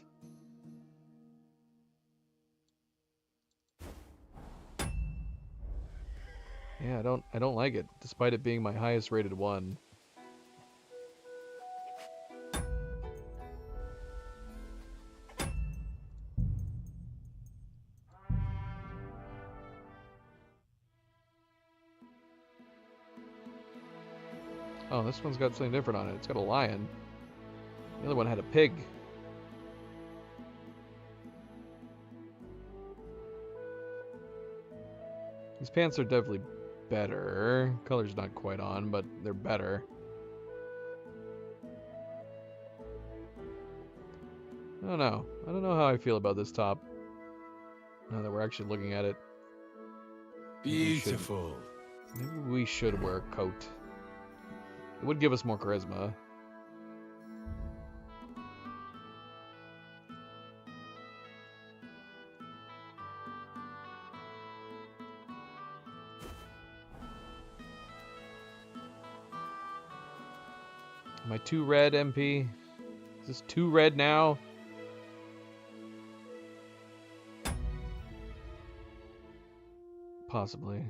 Yeah, I don't like it, despite it being my highest rated one. Oh, this one's got something different on it. It's got a lion. The other one had a pig. These pants are definitely better. Color's not quite on, but they're better. I don't know. I don't know how I feel about this top. Now that we're actually looking at it. Beautiful. Maybe we should wear a coat. It would give us more charisma. Am I too red, MP? Is this too red now? Possibly.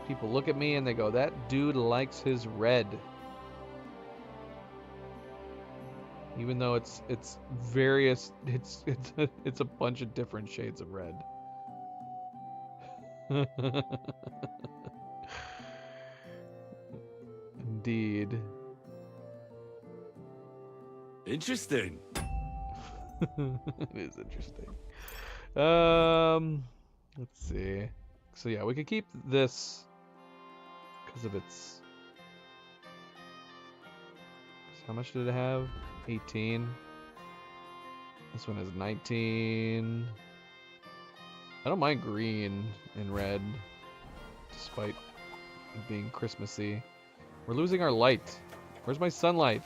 People look at me and they go, that dude likes his red. Even though it's various, it's a bunch of different shades of red. Indeed. Interesting. It is interesting. Let's see. So yeah, we could keep this because of its. How much did it have? 18. This one has 19. I don't mind green and red, despite it being Christmassy. We're losing our light. Where's my sunlight?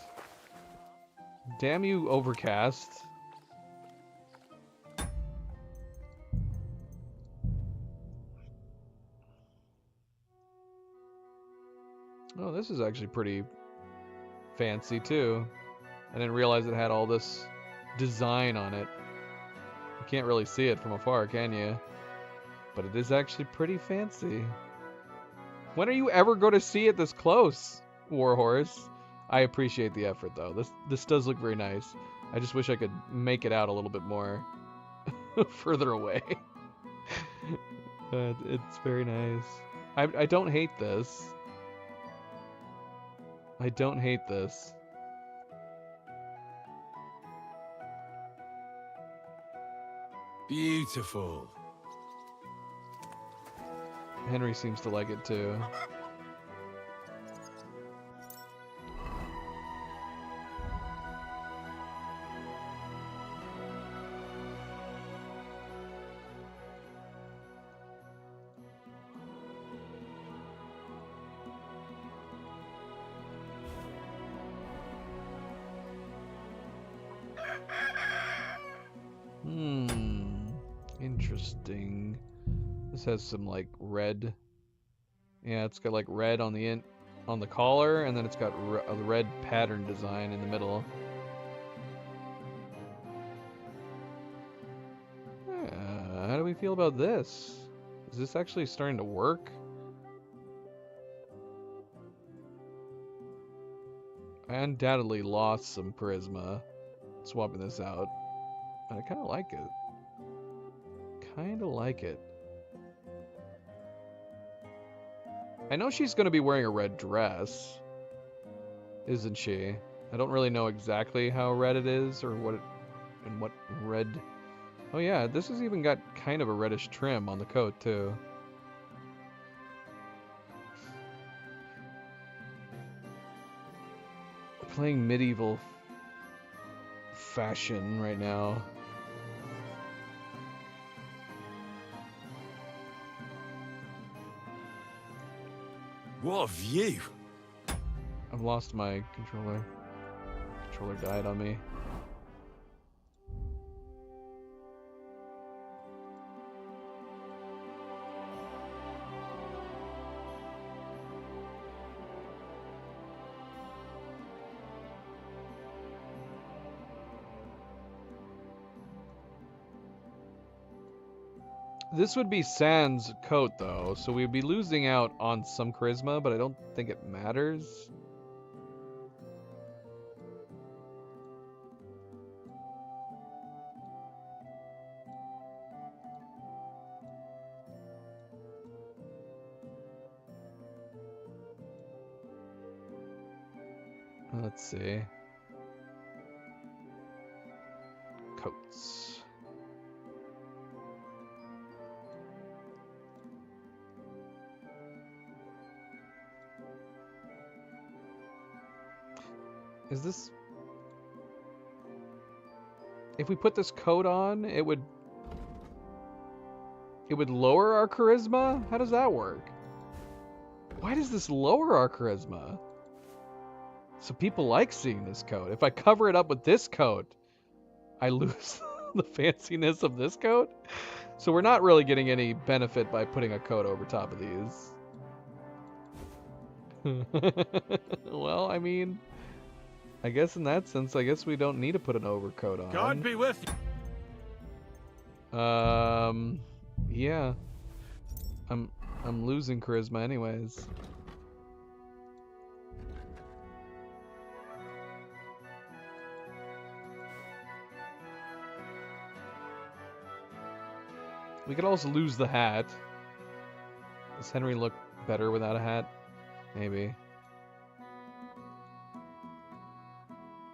Damn you, Overcast. Oh, this is actually pretty fancy too. I didn't realize it had all this design on it. You can't really see it from afar, can you? But it is actually pretty fancy. When are you ever going to see it this close, Warhorse? I appreciate the effort, though. This does look very nice. I just wish I could make it out a little bit more further away. But it's very nice. I don't hate this. I don't hate this. Beautiful. Henry seems to like it too. Interesting. This has some like red. Yeah, it's got like red on the collar, and then it's got a red pattern design in the middle. How do we feel about this? Is this actually starting to work? I undoubtedly lost some charisma swapping this out, but I kind of like it. Kind of like it. I know she's going to be wearing a red dress, isn't she? I don't really know exactly how red it is or what red. Oh yeah, this has even got kind of a reddish trim on the coat too. Playing medieval fashion right now. What a view! I've lost my controller. Controller died on me. This would be Sans' coat, though, so we'd be losing out on some charisma, but I don't think it matters. Let's see. Coats. Is this... If we put this coat on, it would lower our charisma? How does that work? Why does this lower our charisma? So people like seeing this coat. If I cover it up with this coat, I lose the fanciness of this coat? So we're not really getting any benefit by putting a coat over top of these. Well, I mean... I guess in that sense, I guess we don't need to put an overcoat on. God be with you. Yeah. I'm losing charisma anyways. We could also lose the hat. Does Henry look better without a hat? Maybe.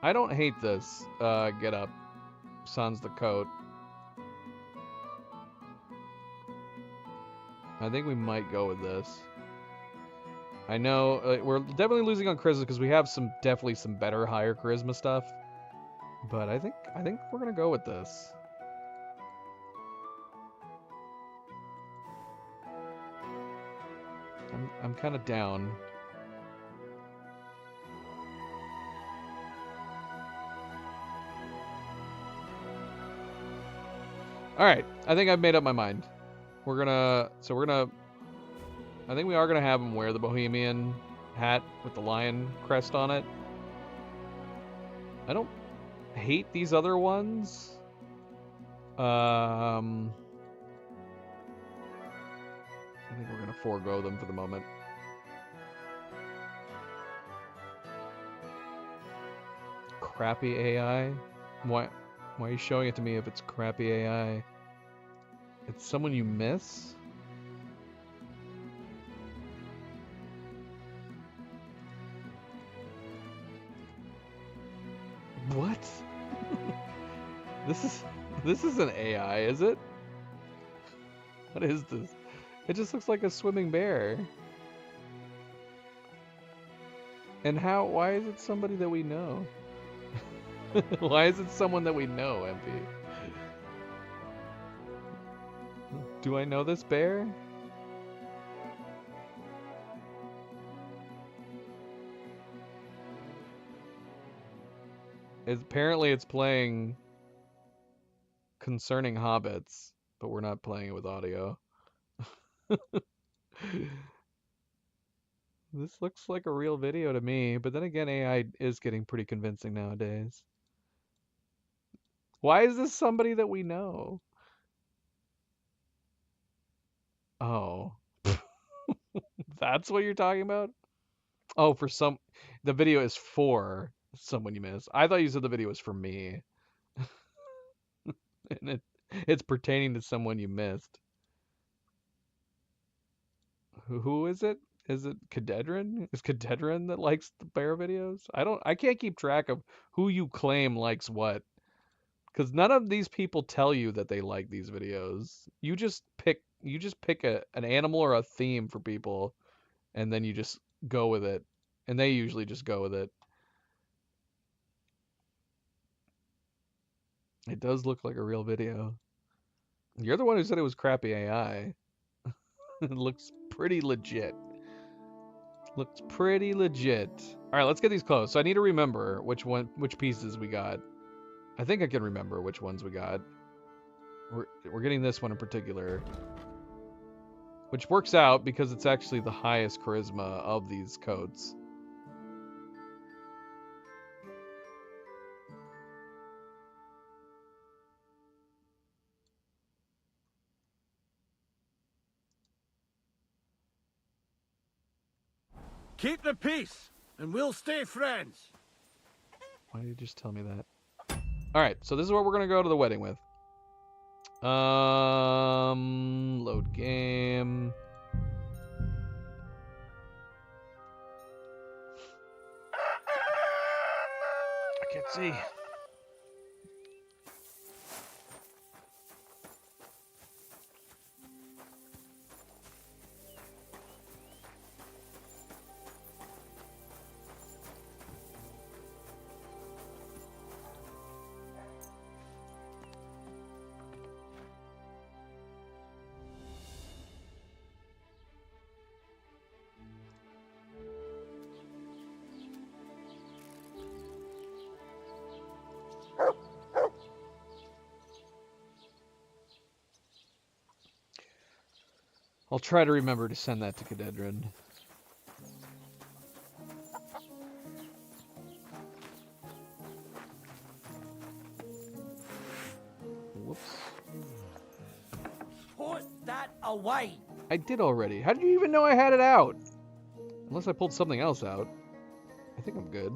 I don't hate this get up. Sans the coat. I think we might go with this. I know we're definitely losing on charisma because we have definitely some better higher charisma stuff. But I think we're gonna go with this. I'm kind of down. Alright, I think I've made up my mind. I think we are gonna have him wear the Bohemian hat with the lion crest on it. I don't hate these other ones. I think we're gonna forego them for the moment. Crappy AI? Why are you showing it to me if it's crappy AI? It's someone you miss? What? This is an AI, is it? What is this? It just looks like a swimming bear. And why is it somebody that we know? Why is it someone that we know, MP? Do I know this bear? Apparently it's playing Concerning Hobbits, but we're not playing it with audio. This looks like a real video to me, but then again, AI is getting pretty convincing nowadays. Why is this somebody that we know? Oh. That's what you're talking about? Oh, the video is for someone you miss. I thought you said the video was for me. And it's pertaining to someone you missed. Who is it? Is it Cadedrin? Is Cadedrin that likes the bear videos? I can't keep track of who you claim likes what. Because none of these people tell you that they like these videos. You just pick an animal or a theme for people, and then you just go with it. And they usually just go with it. It does look like a real video. You're the one who said it was crappy AI. It looks pretty legit. Looks pretty legit. All right, let's get these close. So I need to remember which pieces we got. I think I can remember which ones we got. We're getting this one in particular, which works out because it's actually the highest charisma of these coats. Keep the peace, and we'll stay friends. Why did you just tell me that? All right, so this is what we're gonna go to the wedding with. Load game. I can't see. I'll try to remember to send that to Cadedrin. Whoops. Put that away. I did already. How did you even know I had it out? Unless I pulled something else out. I think I'm good.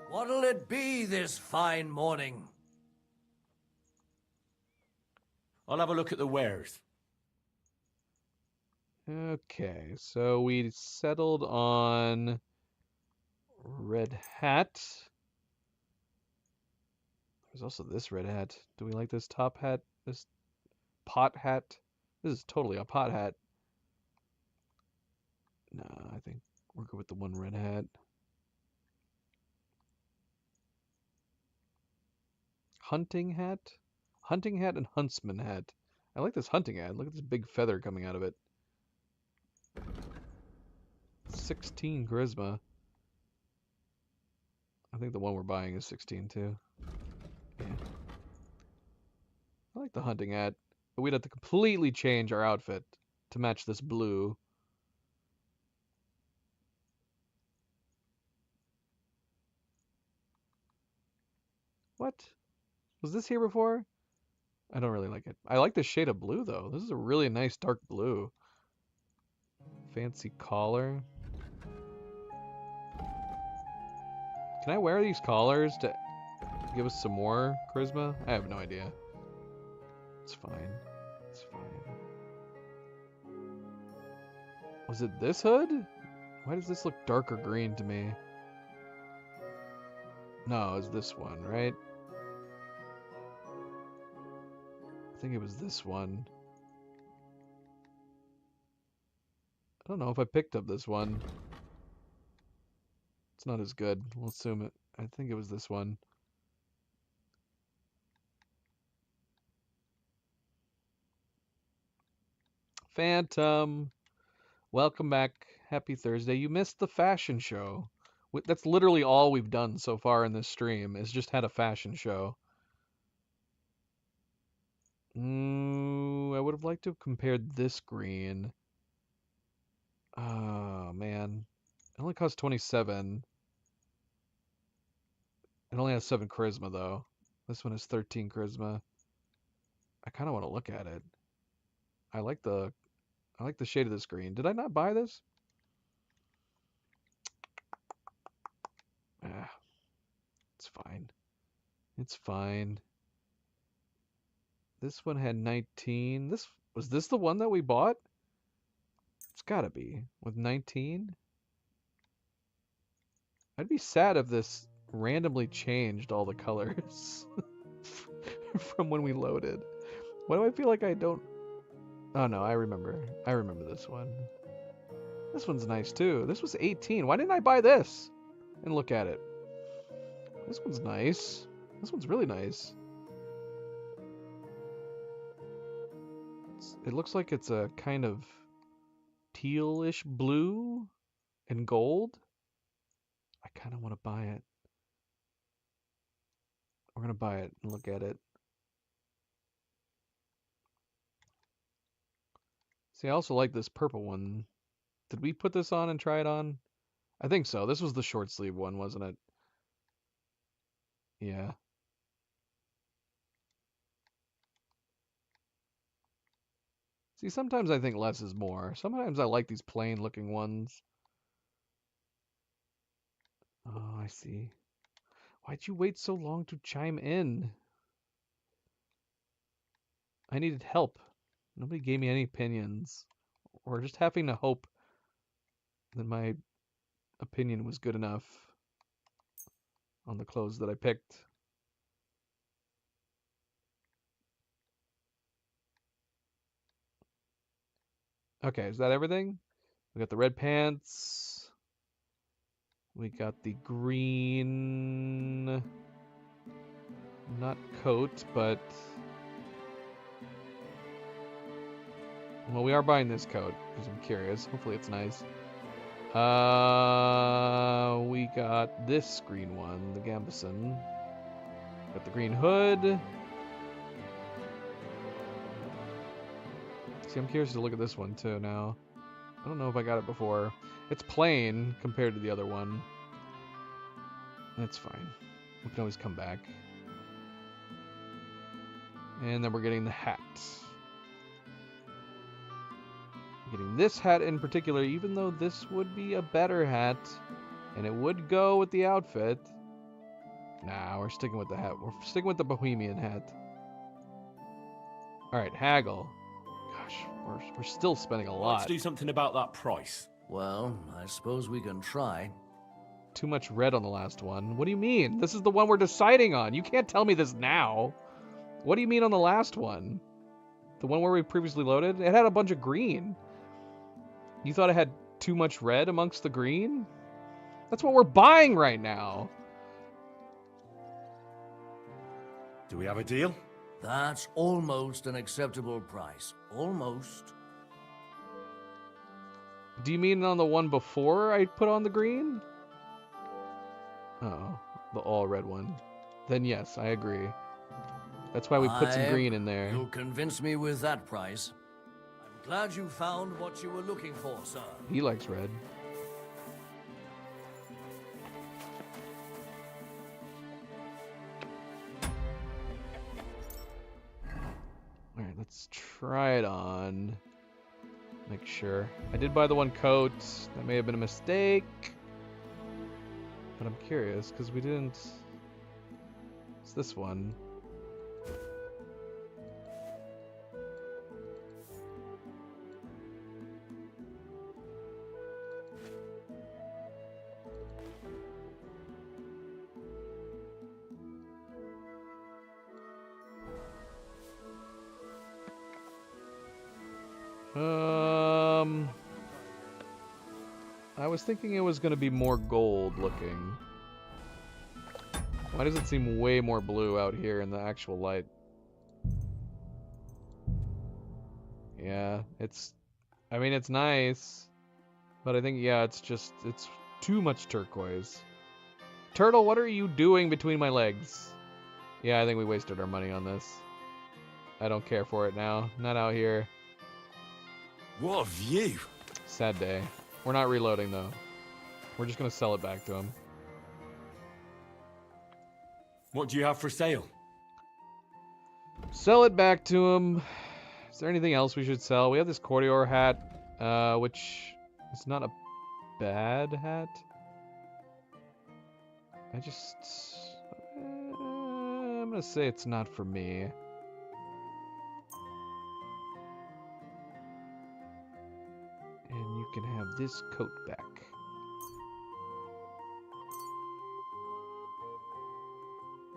What'll it be this fine morning? I'll have a look at the wares. Okay, so we settled on red hat. There's also this red hat. Do we like this top hat? This pot hat? This is totally a pot hat. No, I think we're good with the one red hat. Hunting hat? Hunting hat and huntsman hat. I like this hunting hat. Look at this big feather coming out of it. 16 charisma. I think the one we're buying is 16 too. Yeah. I like the hunting hat. But we'd have to completely change our outfit to match this blue. What? Was this here before? I don't really like it. I like the shade of blue, though. This is a really nice dark blue. Fancy collar. Can I wear these collars to give us some more charisma? I have no idea. It's fine. It's fine. Was it this hood? Why does this look darker green to me? No, it's this one, right? I think it was this one. I don't know if I picked up this one. It's not as good. We'll assume it. I think it was this one. Phantom. Welcome back. Happy Thursday. You missed the fashion show. That's literally all we've done so far in this stream, is just had a fashion show. I would have liked to have compared this green. Oh, man. It only costs 27. It only has 7 charisma, though. This one has 13 charisma. I kind of want to look at it. I like the shade of this green. Did I not buy this? Ah, it's fine. It's fine. This one had 19. Was this the one that we bought? It's gotta be. With 19? I'd be sad if this randomly changed all the colors from when we loaded. Why do I feel like I don't... Oh no, I remember. I remember this one. This one's nice too. This was 18. Why didn't I buy this? And look at it. This one's nice. This one's really nice. It looks like it's a kind of tealish blue and gold. I kind of want to buy it. We're going to buy it and look at it. See, I also like this purple one. Did we put this on and try it on? I think so. This was the short sleeve one, wasn't it? Yeah. See, sometimes I think less is more. Sometimes I like these plain looking ones. Oh, I see. Why'd you wait so long to chime in? I needed help. Nobody gave me any opinions. Or just having to hope that my opinion was good enough on the clothes that I picked. Okay, is that everything? We got the red pants. We got the green... Not coat, but... Well, we are buying this coat, because I'm curious. Hopefully it's nice. We got this green one, the Gambison. Got the green hood. See, I'm curious to look at this one too now. I don't know if I got it before. It's plain compared to the other one. That's fine. We can always come back. And then we're getting the hat. Getting this hat in particular, even though this would be a better hat, and it would go with the outfit. Nah, we're sticking with the hat. We're sticking with the Bohemian hat. Alright, haggle. Gosh, we're still spending a lot. Let's do something about that price. Well, I suppose we can try. Too much red on the last one. What do you mean? This is the one we're deciding on. You can't tell me this now. What do you mean on the last one? The one where we previously loaded? It had a bunch of green. You thought it had too much red amongst the green? That's what we're buying right now. Do we have a deal? That's almost an acceptable price. Almost. Do you mean on the one before I put on the green? Oh, the all red one. Then yes, I agree. That's why we put some green in there. You convinced me with that price. I'm glad you found what you were looking for, sir. He likes red. Let's try it on. Make sure. I did buy the one coat. That may have been a mistake. But I'm curious, because we didn't... It's this one. I was thinking it was going to be more gold looking. Why does it seem way more blue out here in the actual light? Yeah, I mean, it's nice, but I think, yeah, it's too much turquoise. Turtle, what are you doing between my legs? Yeah, I think we wasted our money on this. I don't care for it now. Not out here. What a view! Sad day. We're not reloading, though. We're just going to sell it back to him. What do you have for sale? Sell it back to him. Is there anything else we should sell? We have this courtier hat, which is not a bad hat. I'm going to say it's not for me. And you can have this coat back.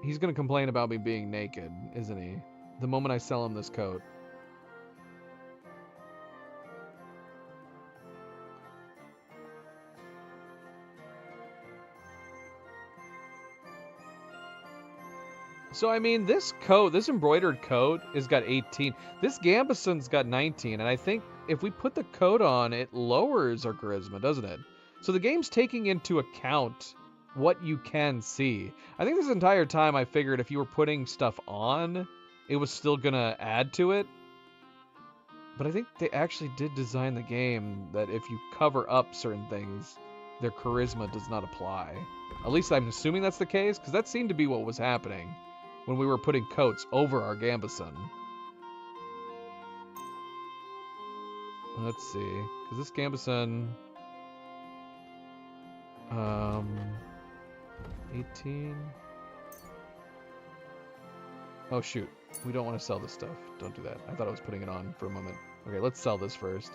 He's gonna complain about me being naked, isn't he? The moment I sell him this coat. So, I mean, this coat, this embroidered coat, has got 18. This gambeson's got 19, and I think if we put the coat on, it lowers our charisma, doesn't it? So the game's taking into account what you can see. I think this entire time I figured if you were putting stuff on, it was still gonna add to it. But I think they actually did design the game that if you cover up certain things, their charisma does not apply. At least I'm assuming that's the case, because that seemed to be what was happening when we were putting coats over our gambeson. Let's see, because this gambeson... 18... Oh shoot, we don't want to sell this stuff. Don't do that. I thought I was putting it on for a moment. Okay, let's sell this first.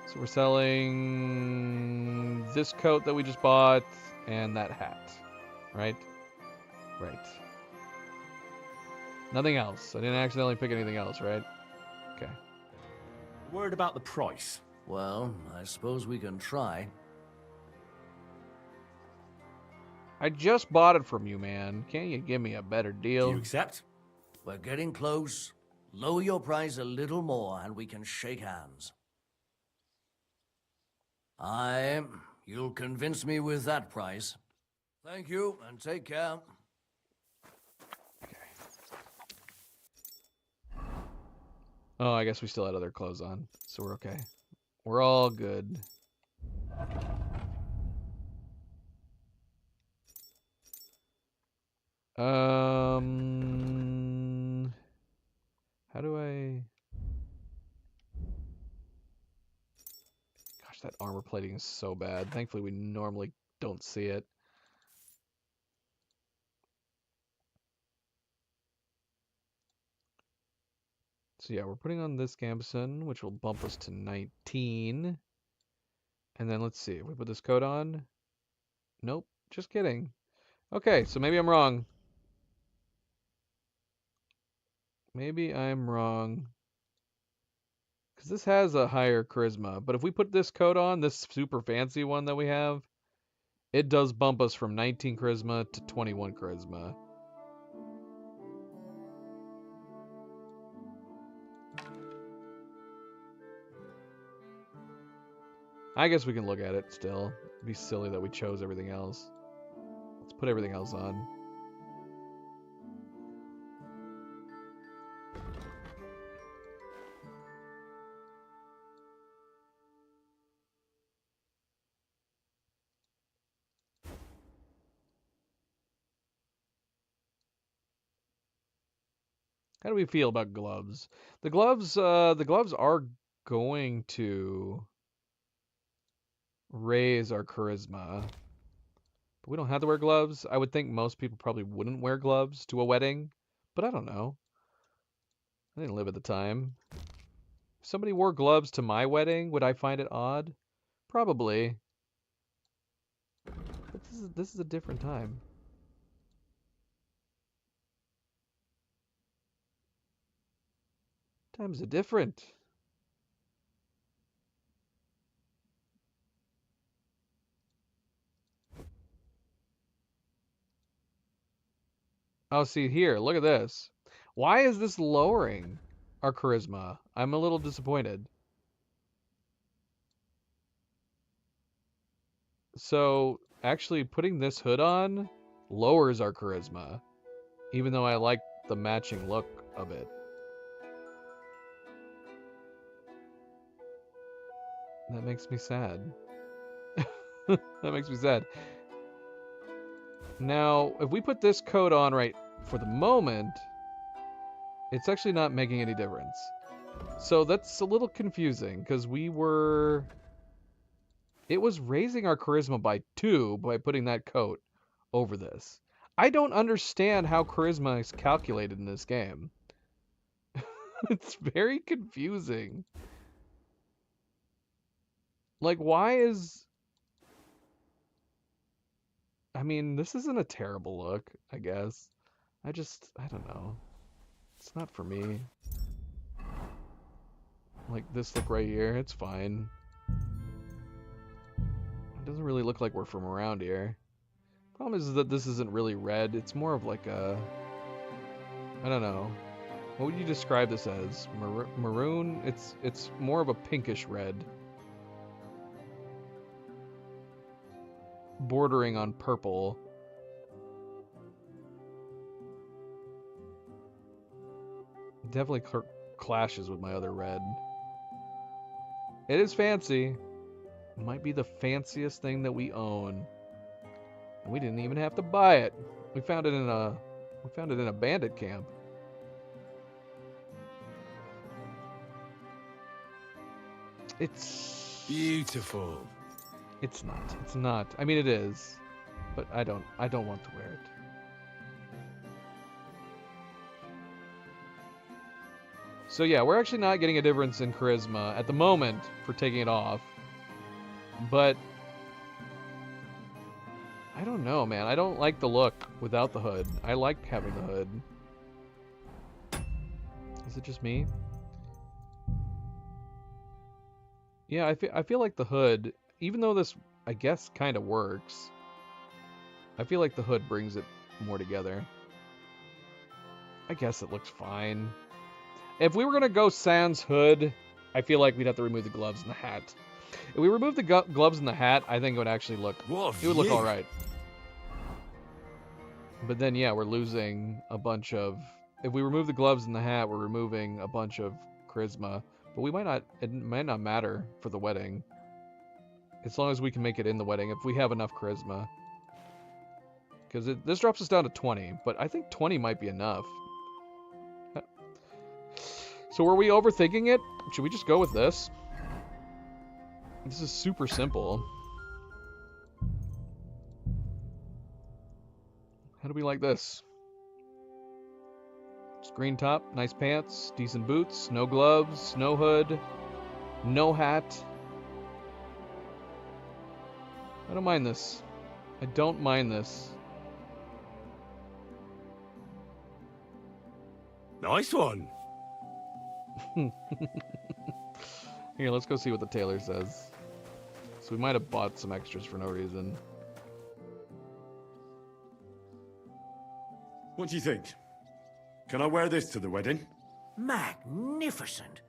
So we're selling this coat that we just bought and that hat, right? Right. Nothing else. I didn't accidentally pick anything else, right? Okay. Word about the price. Well, I suppose we can try. I just bought it from you, man. Can't you give me a better Do deal? you accept? We're getting close. Lower your price a little more and we can shake hands. You'll convince me with that price. Thank you, and take care. Oh, I guess we still had other clothes on, so we're okay. We're all good. How do I... Gosh, that armor plating is so bad. Thankfully, we normally don't see it. So yeah, we're putting on this gambeson, which will bump us to 19. And then let's see, if we put this coat on. Nope, just kidding. Okay, so maybe I'm wrong. Maybe I'm wrong. Because this has a higher charisma. But if we put this coat on, this super fancy one that we have, it does bump us from 19 charisma to 21 charisma. I guess we can look at it still. It'd be silly that we chose everything else. Let's put everything else on. How do we feel about gloves? The gloves are going to raise our charisma. But we don't have to wear gloves. I would think most people probably wouldn't wear gloves to a wedding, but I don't know. I didn't live at the time. If somebody wore gloves to my wedding, would I find it odd? Probably. But this is a different time. Times are different. Oh, see here, look at this. Why is this lowering our charisma? I'm a little disappointed. So, actually putting this hood on lowers our charisma, even though I like the matching look of it. That makes me sad. That makes me sad. Now, if we put this coat on right for the moment, it's actually not making any difference. So that's a little confusing, because it was raising our charisma by 2 by putting that coat over this. I don't understand how charisma is calculated in this game. It's very confusing. Like, why is... I mean, this isn't a terrible look, I guess. I don't know. It's not for me. Like, this look right here, it's fine. It doesn't really look like we're from around here. Problem is that this isn't really red. It's more of like a... I don't know. What would you describe this as? Maroon? It's more of a pinkish red. Bordering on purple. Definitely clashes with my other red. It is fancy. It might be the fanciest thing that we own. And we didn't even have to buy it. We found it in a bandit camp. It's beautiful. It's not. It's not. I mean, it is, but I don't want to wear it. So yeah, we're actually not getting a difference in charisma at the moment for taking it off. But I don't know, man. I don't like the look without the hood. I like having the hood. Is it just me? Yeah, I feel like the hood, even though this, I guess, kind of works, I feel like the hood brings it more together. I guess it looks fine. If we were going to go sans hood, I feel like we'd have to remove the gloves and the hat. If we remove the gloves and the hat, I think it would actually look... It would look alright. But then, yeah, we're losing a bunch of... If we remove the gloves and the hat, we're removing a bunch of charisma. But we might not... It might not matter for the wedding. As long as we can make it in the wedding, if we have enough charisma. Because this drops us down to 20. But I think 20 might be enough. So were we overthinking it? Should we just go with this? This is super simple. How do we like this? Screen top, nice pants, decent boots, no gloves, no hood, no hat. I don't mind this. I don't mind this. Nice one. Here, let's go see what the tailor says. So we might have bought some extras for no reason. What do you think? Can I wear this to the wedding? Magnificent.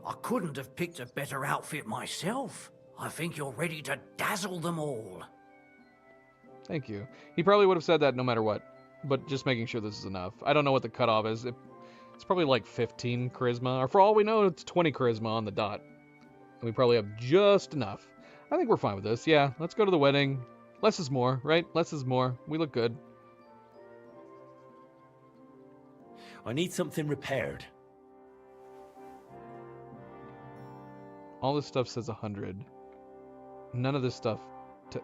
I couldn't have picked a better outfit myself. I think you're ready to dazzle them all. Thank you. He probably would have said that no matter what, but just making sure this is enough. I don't know what the cutoff is. It's probably like 15 charisma, or for all we know, it's 20 charisma on the dot. And we probably have just enough. I think we're fine with this. Yeah, let's go to the wedding. Less is more, right? Less is more. We look good. I need something repaired. All this stuff says 100. None of this stuff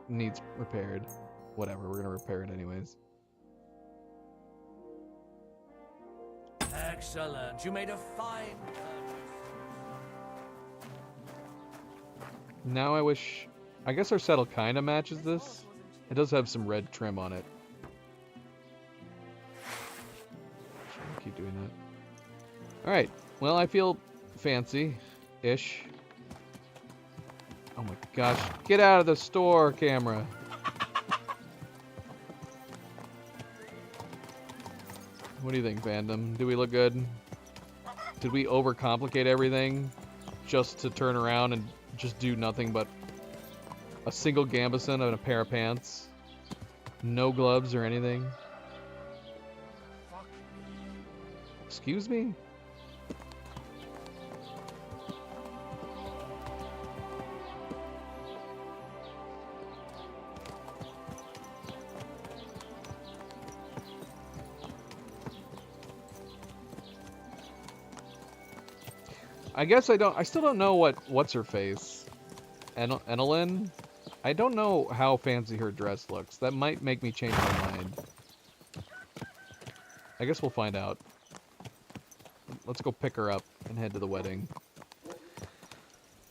needs repaired. Whatever, we're gonna repair it anyways. Excellent. You made a fine purchase. Now I guess our saddle kind of matches this. It does have some red trim on it. I'll keep doing that. Alright, well, I feel fancy-ish. Oh my gosh, get out of the store, camera. What do you think, fandom? Do we look good? Did we overcomplicate everything just to turn around and just do nothing but a single gambeson and a pair of pants? No gloves or anything? Excuse me? I guess I still don't know what's her face. Enelin? I don't know how fancy her dress looks. That might make me change my mind. I guess we'll find out. Let's go pick her up and head to the wedding.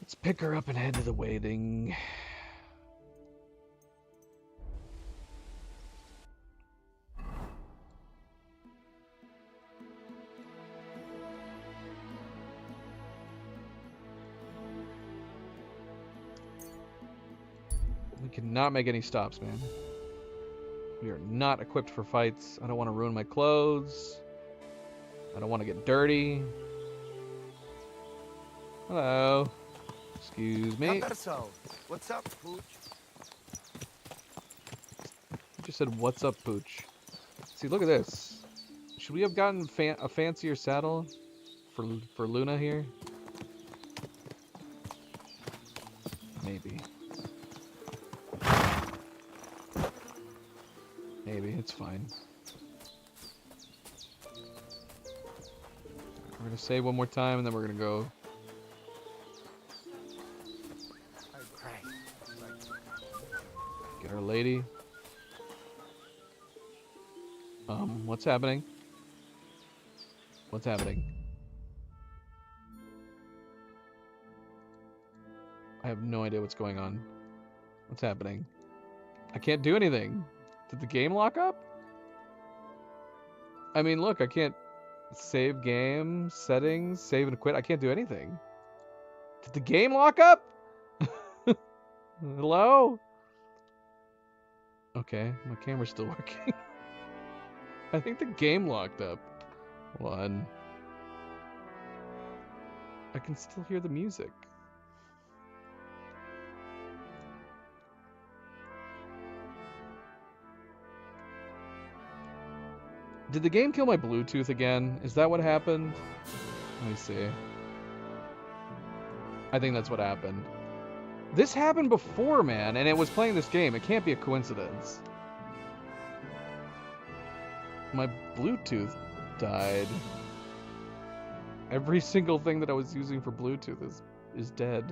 Let's pick her up and head to the wedding. We cannot make any stops, man. We are not equipped for fights. I don't want to ruin my clothes. I don't want to get dirty. Hello. Excuse me. What's up, Pooch? You just said, what's up, Pooch? See, look at this. Should we have gotten a fancier saddle for Luna here? Maybe. Maybe, it's fine. We're gonna save one more time and then we're gonna go. Get our lady. What's happening? What's happening? I have no idea what's going on. What's happening? I can't do anything. Did the game lock up? I mean, look, I can't save game, settings, save and quit. I can't do anything. Did the game lock up? Hello? Okay, my camera's still working. I think the game locked up. Hold on. I can still hear the music. Did the game kill my Bluetooth again? Is that what happened? Let me see. I think that's what happened. This happened before, man, and it was playing this game. It can't be a coincidence. My Bluetooth died. Every single thing that I was using for Bluetooth is dead.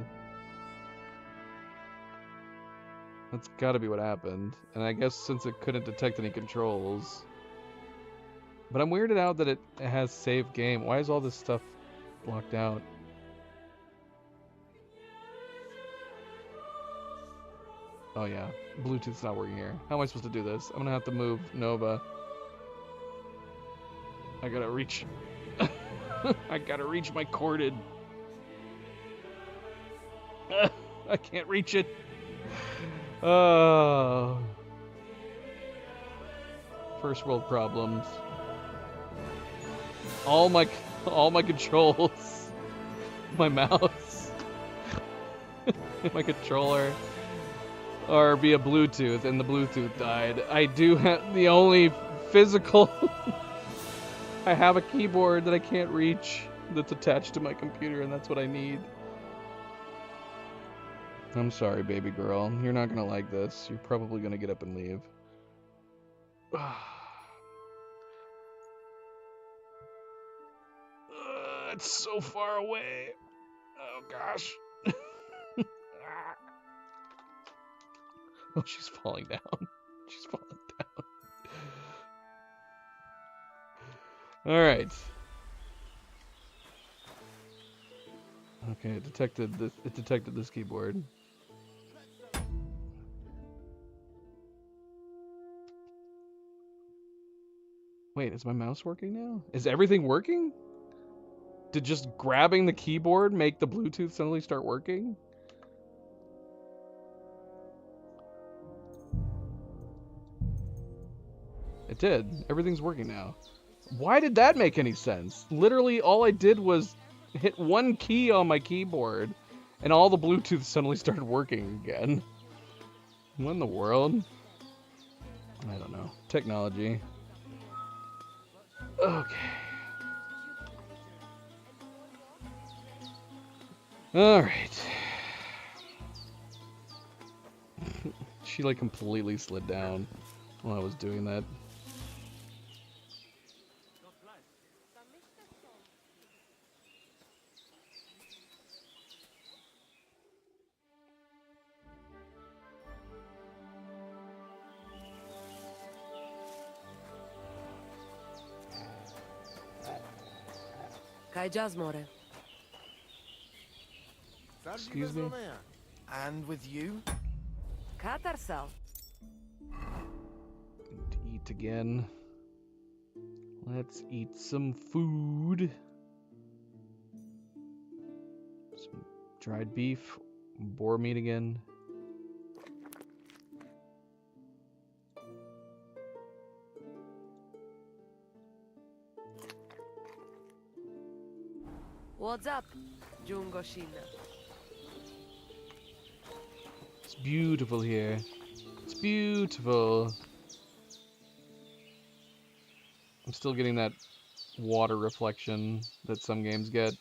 That's gotta be what happened. And I guess since it couldn't detect any controls. But I'm weirded out that it has save game. Why is all this stuff blocked out? Oh yeah, Bluetooth's not working here. How am I supposed to do this? I'm gonna have to move Nova. I gotta reach... I gotta reach my corded. I can't reach it. Oh. First world problems. All my controls. My mouse. My controller are via Bluetooth, and the Bluetooth died. I do have the only physical... I have a keyboard that I can't reach that's attached to my computer, and that's what I need. I'm sorry, baby girl. You're not gonna like this. You're probably gonna get up and leave. It's so far away. Oh gosh. Oh, she's falling down. She's falling down. All right. Okay, it detected this. It detected this keyboard. Wait, is my mouse working now? Is everything working? Did just grabbing the keyboard make the Bluetooth suddenly start working? It did. Everything's working now. Why did that make any sense? Literally, all I did was hit one key on my keyboard, and all the Bluetooth suddenly started working again. What in the world? I don't know. Technology. Okay. Alright. She like completely slid down while I was doing that. Kaj Jasmore. Excuse me? And with you? Katarsal. To eat again. Let's eat some food. Some dried beef, boar meat again. What's up, Jungoshina? It's beautiful here. It's beautiful. I'm still getting that water reflection that some games get,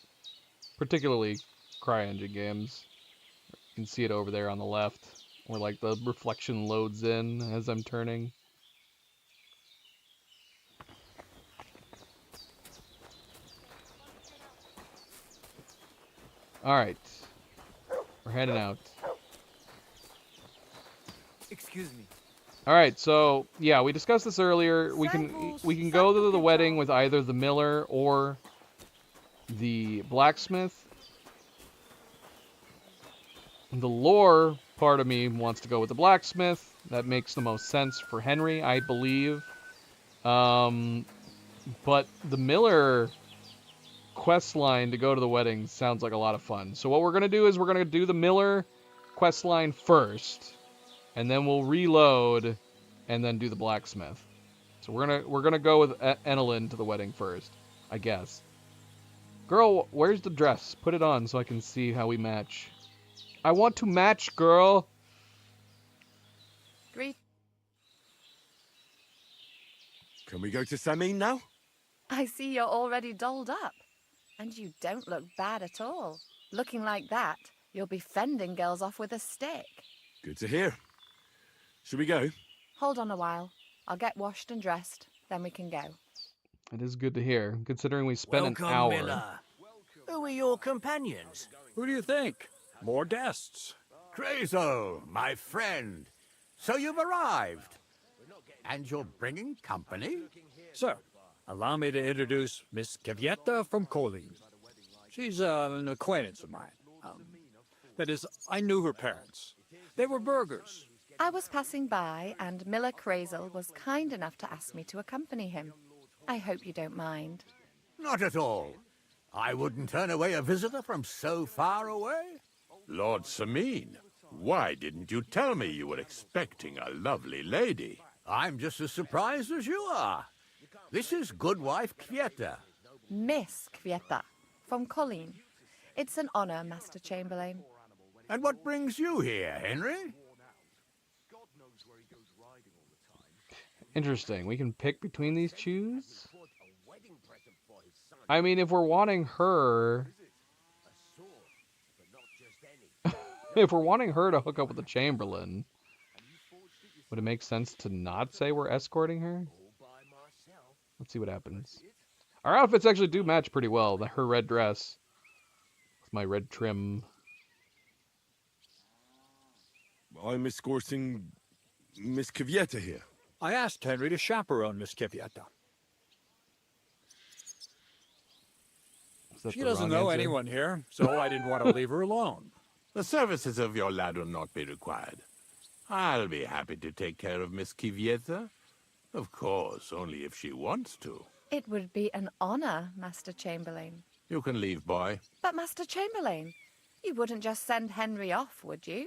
particularly CryEngine games. You can see it over there on the left, where like the reflection loads in as I'm turning. Alright. We're heading out. Excuse me. Alright, so yeah, we discussed this earlier. We can go to the wedding with either the miller or the blacksmith. The lore part of me wants to go with the blacksmith. That makes the most sense for Henry, I believe. But the miller quest line to go to the wedding sounds like a lot of fun. So what we're gonna do is we're gonna do the miller quest line first, and then we'll reload, and then do the blacksmith. So we're gonna go with Enelin to the wedding first, I guess. Girl, where's the dress? Put it on so I can see how we match. I want to match, girl. Greet. Can we go to Samin now? I see you're already dolled up. And you don't look bad at all. Looking like that, you'll be fending girls off with a stick. Good to hear. Should we go? Hold on a while. I'll get washed and dressed, then we can go. It is good to hear, considering we spent Welcome, an hour. Miller. Who are your companions? Who do you think? More guests. Crazo, my friend. So you've arrived. And you're bringing company? Sir, allow me to introduce Miss Kvietta from Kolin. She's an acquaintance of mine. That is, I knew her parents. They were burghers. I was passing by, and Miller Crazel was kind enough to ask me to accompany him. I hope you don't mind. Not at all. I wouldn't turn away a visitor from so far away. Lord Samin, why didn't you tell me you were expecting a lovely lady? I'm just as surprised as you are. This is Goodwife Kvietta. Miss Kvietta, from Colleen. It's an honor, Master Chamberlain. And what brings you here, Henry? Interesting. We can pick between these choose? I mean, if we're wanting her... if we're wanting her to hook up with the Chamberlain, would it make sense to not say we're escorting her? Let's see what happens. Our outfits actually do match pretty well. Her red dress with my red trim. I'm escorting Miss Kvyetta here. I asked Henry to chaperone Miss Kvyetta. Is that She the doesn't wrong know answer? anyone here, so I didn't want to leave her alone. The services of your lad will not be required. I'll be happy to take care of Miss Kvyetta. Of course, only if she wants to. It would be an honor, Master Chamberlain. You can leave, boy. But, Master Chamberlain, you wouldn't just send Henry off, would you?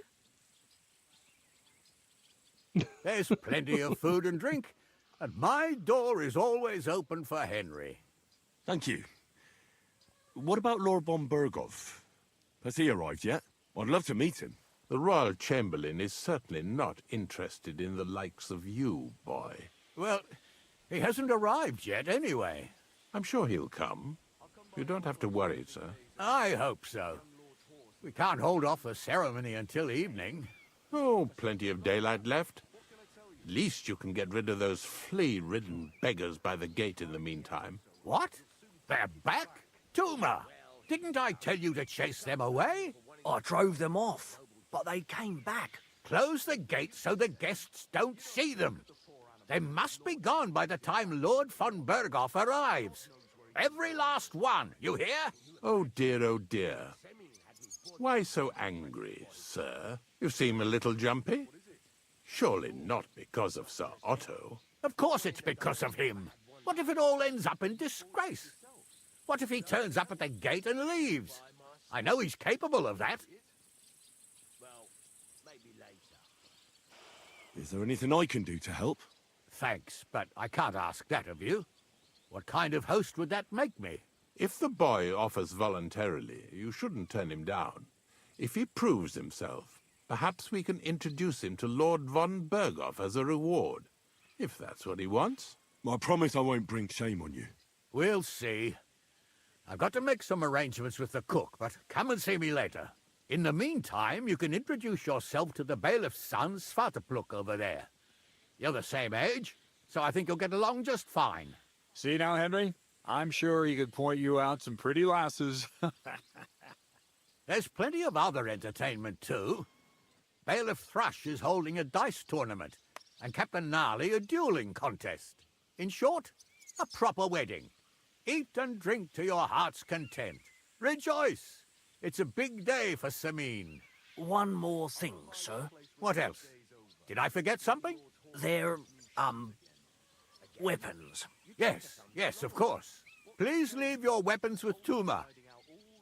There's plenty of food and drink, and my door is always open for Henry. Thank you. What about Lord von Berghoff? Has he arrived yet? I'd love to meet him. The Royal Chamberlain is certainly not interested in the likes of you, boy. Well, he hasn't arrived yet anyway. I'm sure he'll come. You don't have to worry, sir. I hope so. We can't hold off the ceremony until evening. Oh, plenty of daylight left. At least you can get rid of those flea-ridden beggars by the gate in the meantime. What? They're back? Tuma, didn't I tell you to chase them away? I drove them off, but they came back. Close the gate so the guests don't see them. They must be gone by the time Lord von Berghoff arrives. Every last one, you hear? Oh dear, oh dear. Why so angry, sir? You seem a little jumpy. Surely not because of Sir Otto. Of course it's because of him. What if it all ends up in disgrace? What if he turns up at the gate and leaves? I know he's capable of that. Is there anything I can do to help? Thanks, but I can't ask that of you. What kind of host would that make me? If the boy offers voluntarily, you shouldn't turn him down. If he proves himself, perhaps we can introduce him to Lord von Berghoff as a reward, if that's what he wants. I promise I won't bring shame on you. We'll see. I've got to make some arrangements with the cook, but come and see me later. In the meantime, you can introduce yourself to the bailiff's son, Svatopluk, over there. You're the same age, so I think you'll get along just fine. See now, Henry? I'm sure he could point you out some pretty lasses. There's plenty of other entertainment, too. Bailiff Thrush is holding a dice tournament, and Captain Gnarly a dueling contest. In short, a proper wedding. Eat and drink to your heart's content. Rejoice! It's a big day for Sameen. One more thing, sir. What else? Did I forget something? They're, weapons. Yes, of course. Please leave your weapons with Tuma.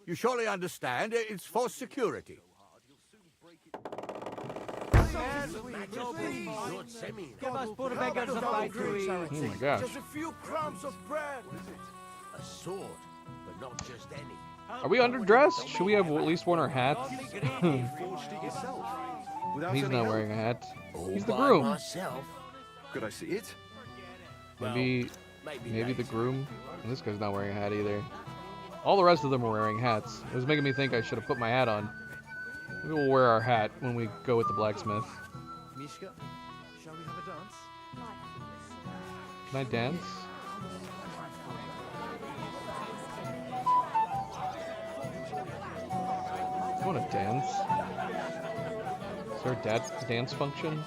You surely understand it's for security. Oh my gosh. Just a few crumbs of bread. A sword, but not just any. Are we underdressed? Should we have at least worn our hats? He's not wearing a hat. He's the By groom. myself. Could I see it? Maybe the groom. And this guy's not wearing a hat either. All the rest of them are wearing hats. It was making me think I should have put my hat on. Maybe we'll wear our hat when we go with the blacksmith. Mishka, shall we have a dance? Can I dance? I want to dance. Is there a dance function?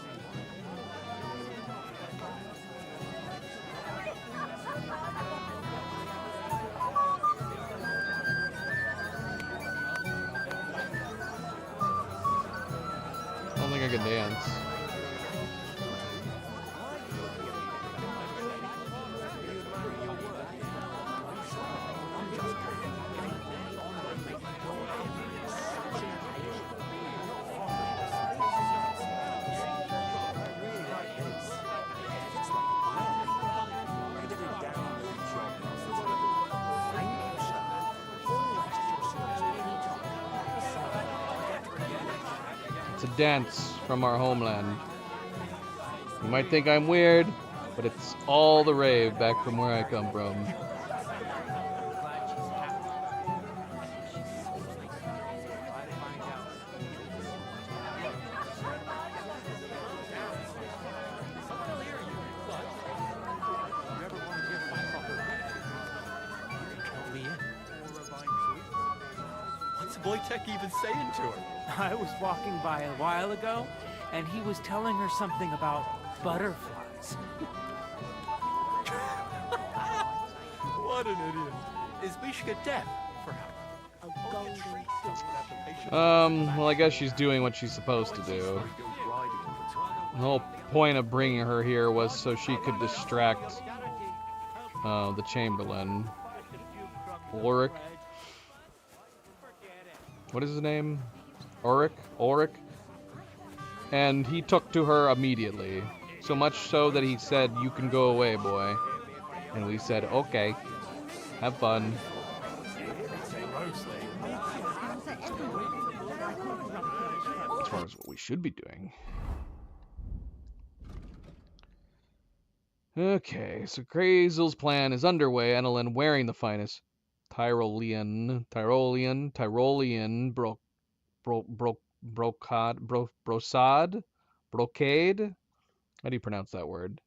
I don't think I can dance. It's a dance from our homeland. You might think I'm weird, but it's all the rave back from where I come from. Wojtek even saying to her? I was walking by a while ago, and he was telling her something about butterflies. What an idiot. Is Mishka deaf, perhaps? Well, I guess she's doing what she's supposed to do. The whole point of bringing her here was so she could distract the Chamberlain. Ulrich? What is his name? Ulrich? And he took to her immediately. So much so that he said, "You can go away, boy." And we said, "Okay. Have fun." As far as what we should be doing. Okay, so Grazel's plan is underway. Annalyn wearing the finest Tyrolean brocade. How do you pronounce that word?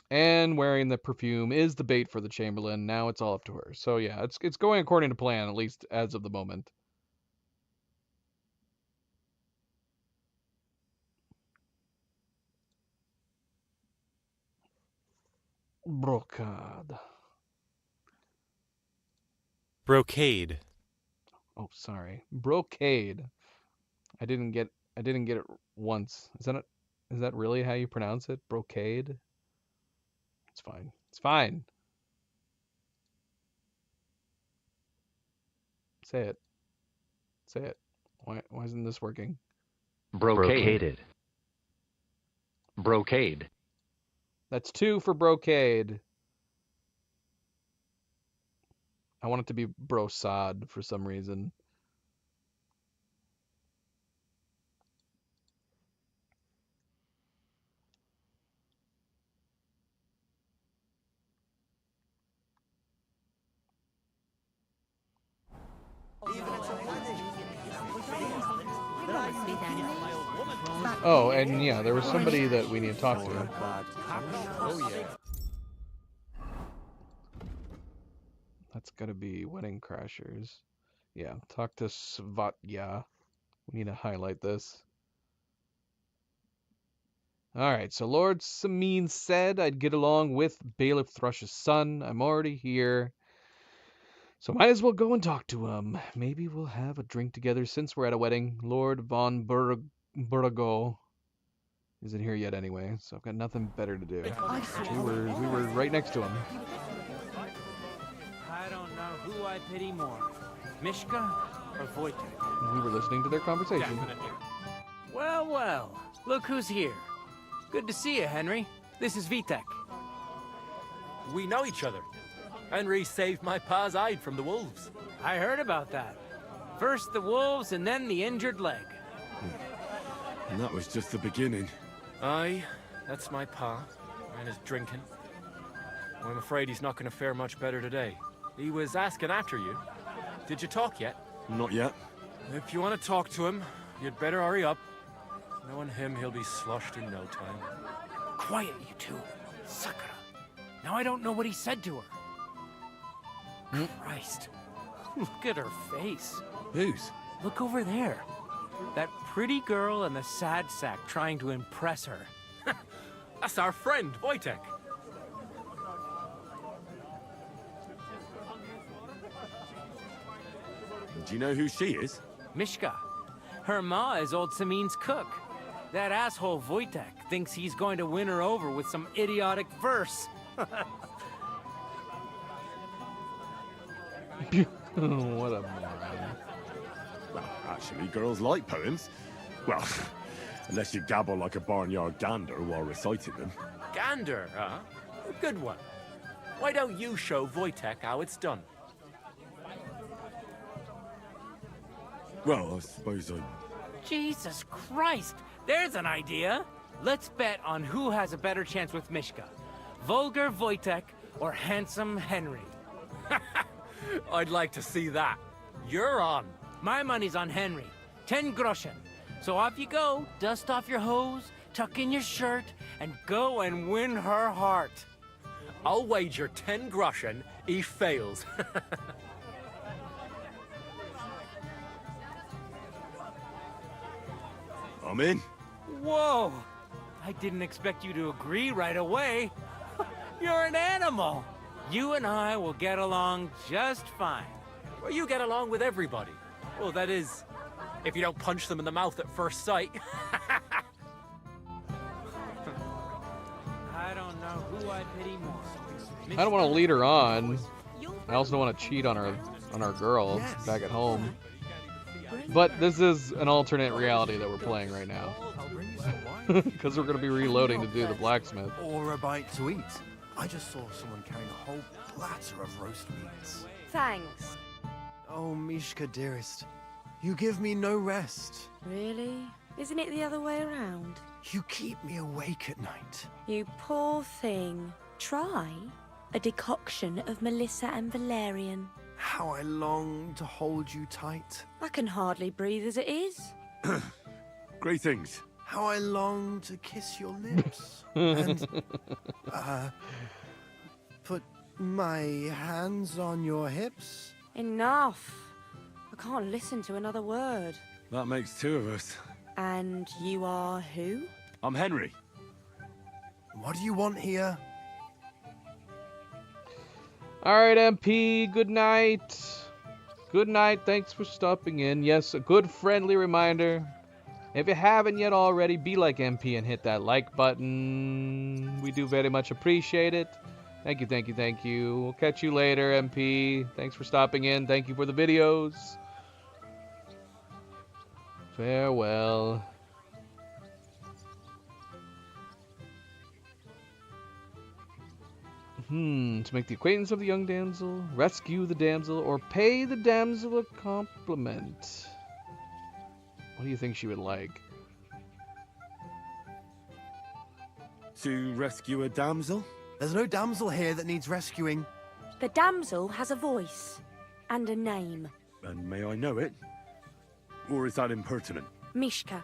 And wearing the perfume is the bait for the Chamberlain. Now it's all up to her. So yeah, it's going according to plan, at least as of the moment. Brocade. Brocade. Oh, sorry. Brocade. I didn't get it once. Is that really how you pronounce it? Brocade? It's fine. It's fine. Say it. Say it. Why isn't this working? Brocaded. Brocade. That's 2 for brocade. I want it to be brosad for some reason. Oh, and yeah, there was somebody that we need to talk to. Oh, yeah. That's gotta be Wedding Crashers. Yeah, talk to Svatya. We need to highlight this. Alright, so Lord Samin said I'd get along with Bailiff Thrush's son. I'm already here. So might as well go and talk to him. Maybe we'll have a drink together since we're at a wedding. Lord von Burgo isn't here yet anyway, so I've got nothing better to do. We were right next to him. I don't know who I pity more, Mishka or Wojtek. We were listening to their conversation. Well, well, look who's here. Good to see you, Henry. This is Vitek. We know each other. Henry saved my pa's hide from the wolves. I heard about that. First the wolves and then the injured leg. And that was just the beginning. Aye, that's my pa, and his drinking. I'm afraid he's not going to fare much better today. He was asking after you. Did you talk yet? Not yet. If you want to talk to him, you'd better hurry up. Knowing him, he'll be sloshed in no time. Quiet, you two. Sakura. Now I don't know what he said to her. Christ. Look at her face. Whose? Look over there. That pretty girl and the sad sack trying to impress her. That's our friend, Wojtek. Do you know who she is? Mishka. Her ma is old Samin's cook. That asshole Wojtek thinks he's going to win her over with some idiotic verse. What a moron. Well, actually, girls like poems. Well, unless you gabble like a barnyard gander while reciting them. Gander, huh? A good one. Why don't you show Wojtek how it's done? Well, I suppose I... Jesus Christ! There's an idea! Let's bet on who has a better chance with Mishka. Vulgar Wojtek or handsome Henry. I'd like to see that. You're on. My money's on Henry. 10 groschen. So off you go, dust off your hose, tuck in your shirt, and go and win her heart. I'll wager 10 groschen he fails. I'm in. Whoa! I didn't expect you to agree right away. You're an animal. You and I will get along just fine. Well, you get along with everybody. Well, that is, if you don't punch them in the mouth at first sight. I don't know who I pity more. I don't want to lead her on. I also don't want to cheat on our girl back at home. But this is an alternate reality that we're playing right now. Because we're going to be reloading to do the blacksmith. Or a bite to eat. I just saw someone carrying a whole platter of roast meats. Thanks. Oh, Mishka, dearest. You give me no rest. Really? Isn't it the other way around? You keep me awake at night. You poor thing. Try a decoction of Melissa and Valerian. How I long to hold you tight. I can hardly breathe as it is. Greetings. How I long to kiss your lips. And, put my hands on your hips. Enough. I can't listen to another word. That makes two of us. And you are who? I'm Henry. What do you want here? Alright, MP, good night. Good night, thanks for stopping in. Yes, a good friendly reminder. If you haven't yet already, be like MP and hit that like button. We do very much appreciate it. Thank you, thank you, thank you. We'll catch you later, MP. Thanks for stopping in. Thank you for the videos. Farewell. To make the acquaintance of the young damsel, rescue the damsel, or pay the damsel a compliment. What do you think she would like? To rescue a damsel? There's no damsel here that needs rescuing. The damsel has a voice and a name. And may I know it? Or is that impertinent? Mishka.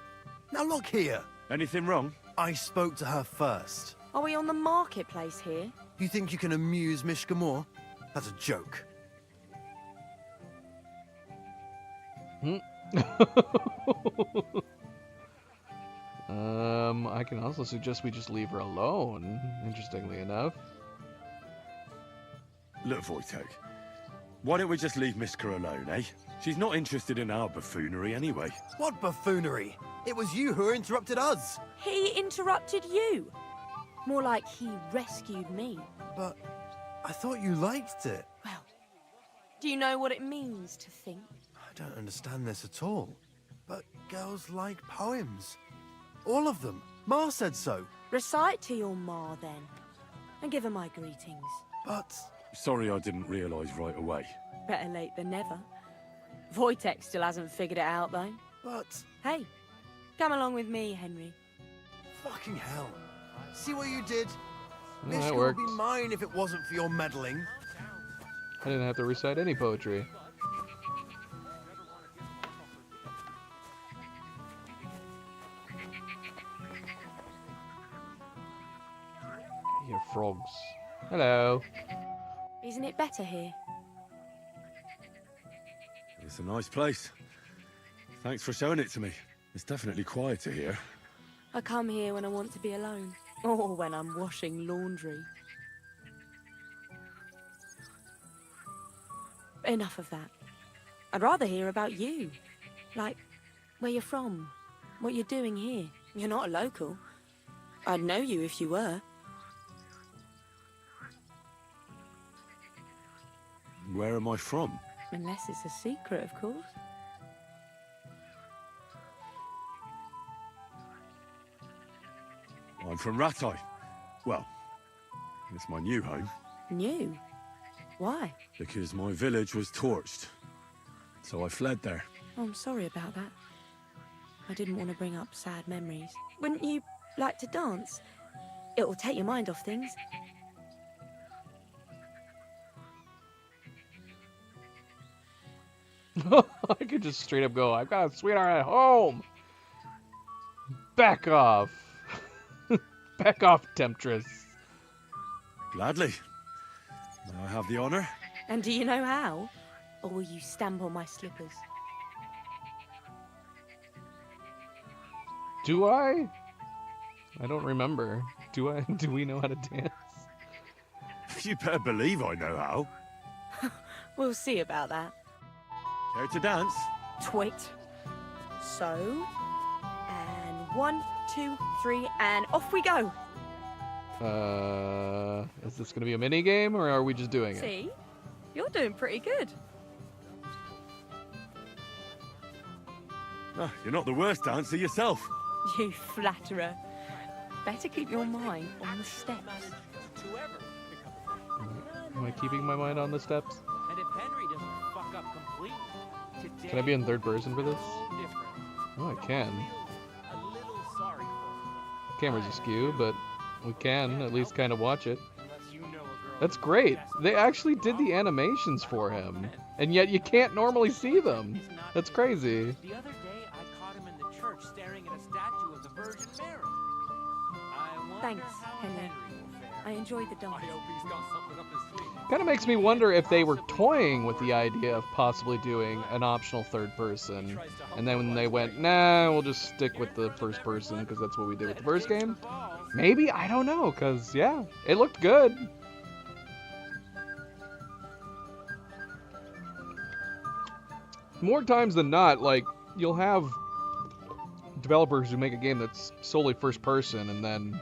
Now look here. Anything wrong? I spoke to her first. Are we on the marketplace here? You think you can amuse Mishka more? That's a joke. I can also suggest we just leave her alone, interestingly enough. Look, Wojtek, why don't we just leave Mishka alone, eh? She's not interested in our buffoonery anyway. What buffoonery? It was you who interrupted us. He interrupted you. More like he rescued me. But I thought you liked it. Well, do you know what it means to think? I don't understand this at all. But girls like poems. All of them. Ma said so. Recite to your ma, then. And give her my greetings. But... Sorry I didn't realise right away. Better late than never. Wojtek still hasn't figured it out, though. But... Hey, come along with me, Henry. Fucking hell. See what you did? Well, Mishka that would worked. be mine if it wasn't for your meddling. I didn't have to recite any poetry. Here, frogs. Hello. Isn't it better here? It's a nice place. Thanks for showing it to me. It's definitely quieter here. I come here when I want to be alone. Or when I'm washing laundry. Enough of that. I'd rather hear about you. Like, where you're from. What you're doing here. You're not a local. I'd know you if you were. Where am I from? Unless it's a secret, of course. I'm from Rattay. Well, it's my new home. New? Why? Because my village was torched. So I fled there. Oh, I'm sorry about that. I didn't want to bring up sad memories. Wouldn't you like to dance? It will take your mind off things. I could just straight up go, I've got a sweetheart at home. Back off. Back off, Temptress. Gladly. May I have the honor? And do you know how? Or will you stamp on my slippers? Do I? I don't remember. Do I? Do we know how to dance? You better believe I know how. We'll see about that. Care to dance? Twit. So, and 1, 2, 3, and off we go. Is this gonna be a mini game or are we just doing it? See? You're doing pretty good. Ah, you're not the worst dancer yourself. You flatterer. Better keep your mind on the steps. Am I keeping my mind on the steps? And if Henry doesn't fuck up completely, today Can I be in third person for this? different. Oh, I can. A little sorry for Camera's askew, but we can at least kind of watch it. unless you know a girl. That's great. They actually did the animations for him, and yet you can't normally see them. That's crazy. The other day, I caught him in the church staring at a statue of the Virgin Mary. I wonder Thanks, how Henry. will fare. I enjoyed the dance. I hope he's got something up his sleeve. Kind of makes me wonder if they were toying with the idea of possibly doing an optional third person, and then when they went, nah, we'll just stick with the first person because that's what we did with the first game. Maybe, I don't know, because yeah, it looked good. More times than not, like, you'll have developers who make a game that's solely first person and then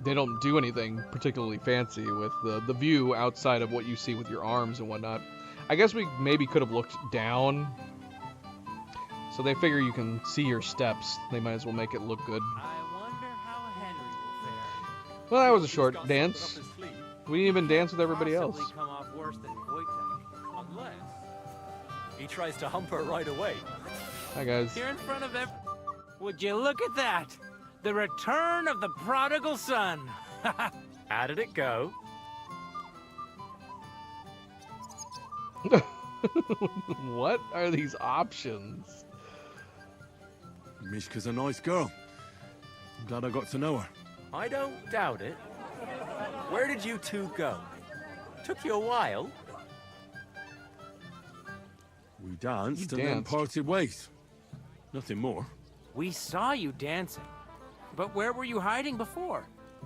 they don't do anything particularly fancy with the view outside of what you see with your arms and whatnot. I guess we maybe could have looked down. So they figure you can see your steps. They might as well make it look good. I wonder how Henry will fare. Well, that was a short dance. We didn't even dance with everybody else. Possibly come off worse than Wojtek. Unless He tries to hump her right away. Hi, guys. here in front of every... Would you look at that? The return of the prodigal son. How did it go? What are these options? Mishka's a nice girl. I'm glad I got to know her. I don't doubt it. Where did you two go? Took you a while. We danced You and then danced. parted ways. Nothing more. We saw you dancing. But where were you hiding before?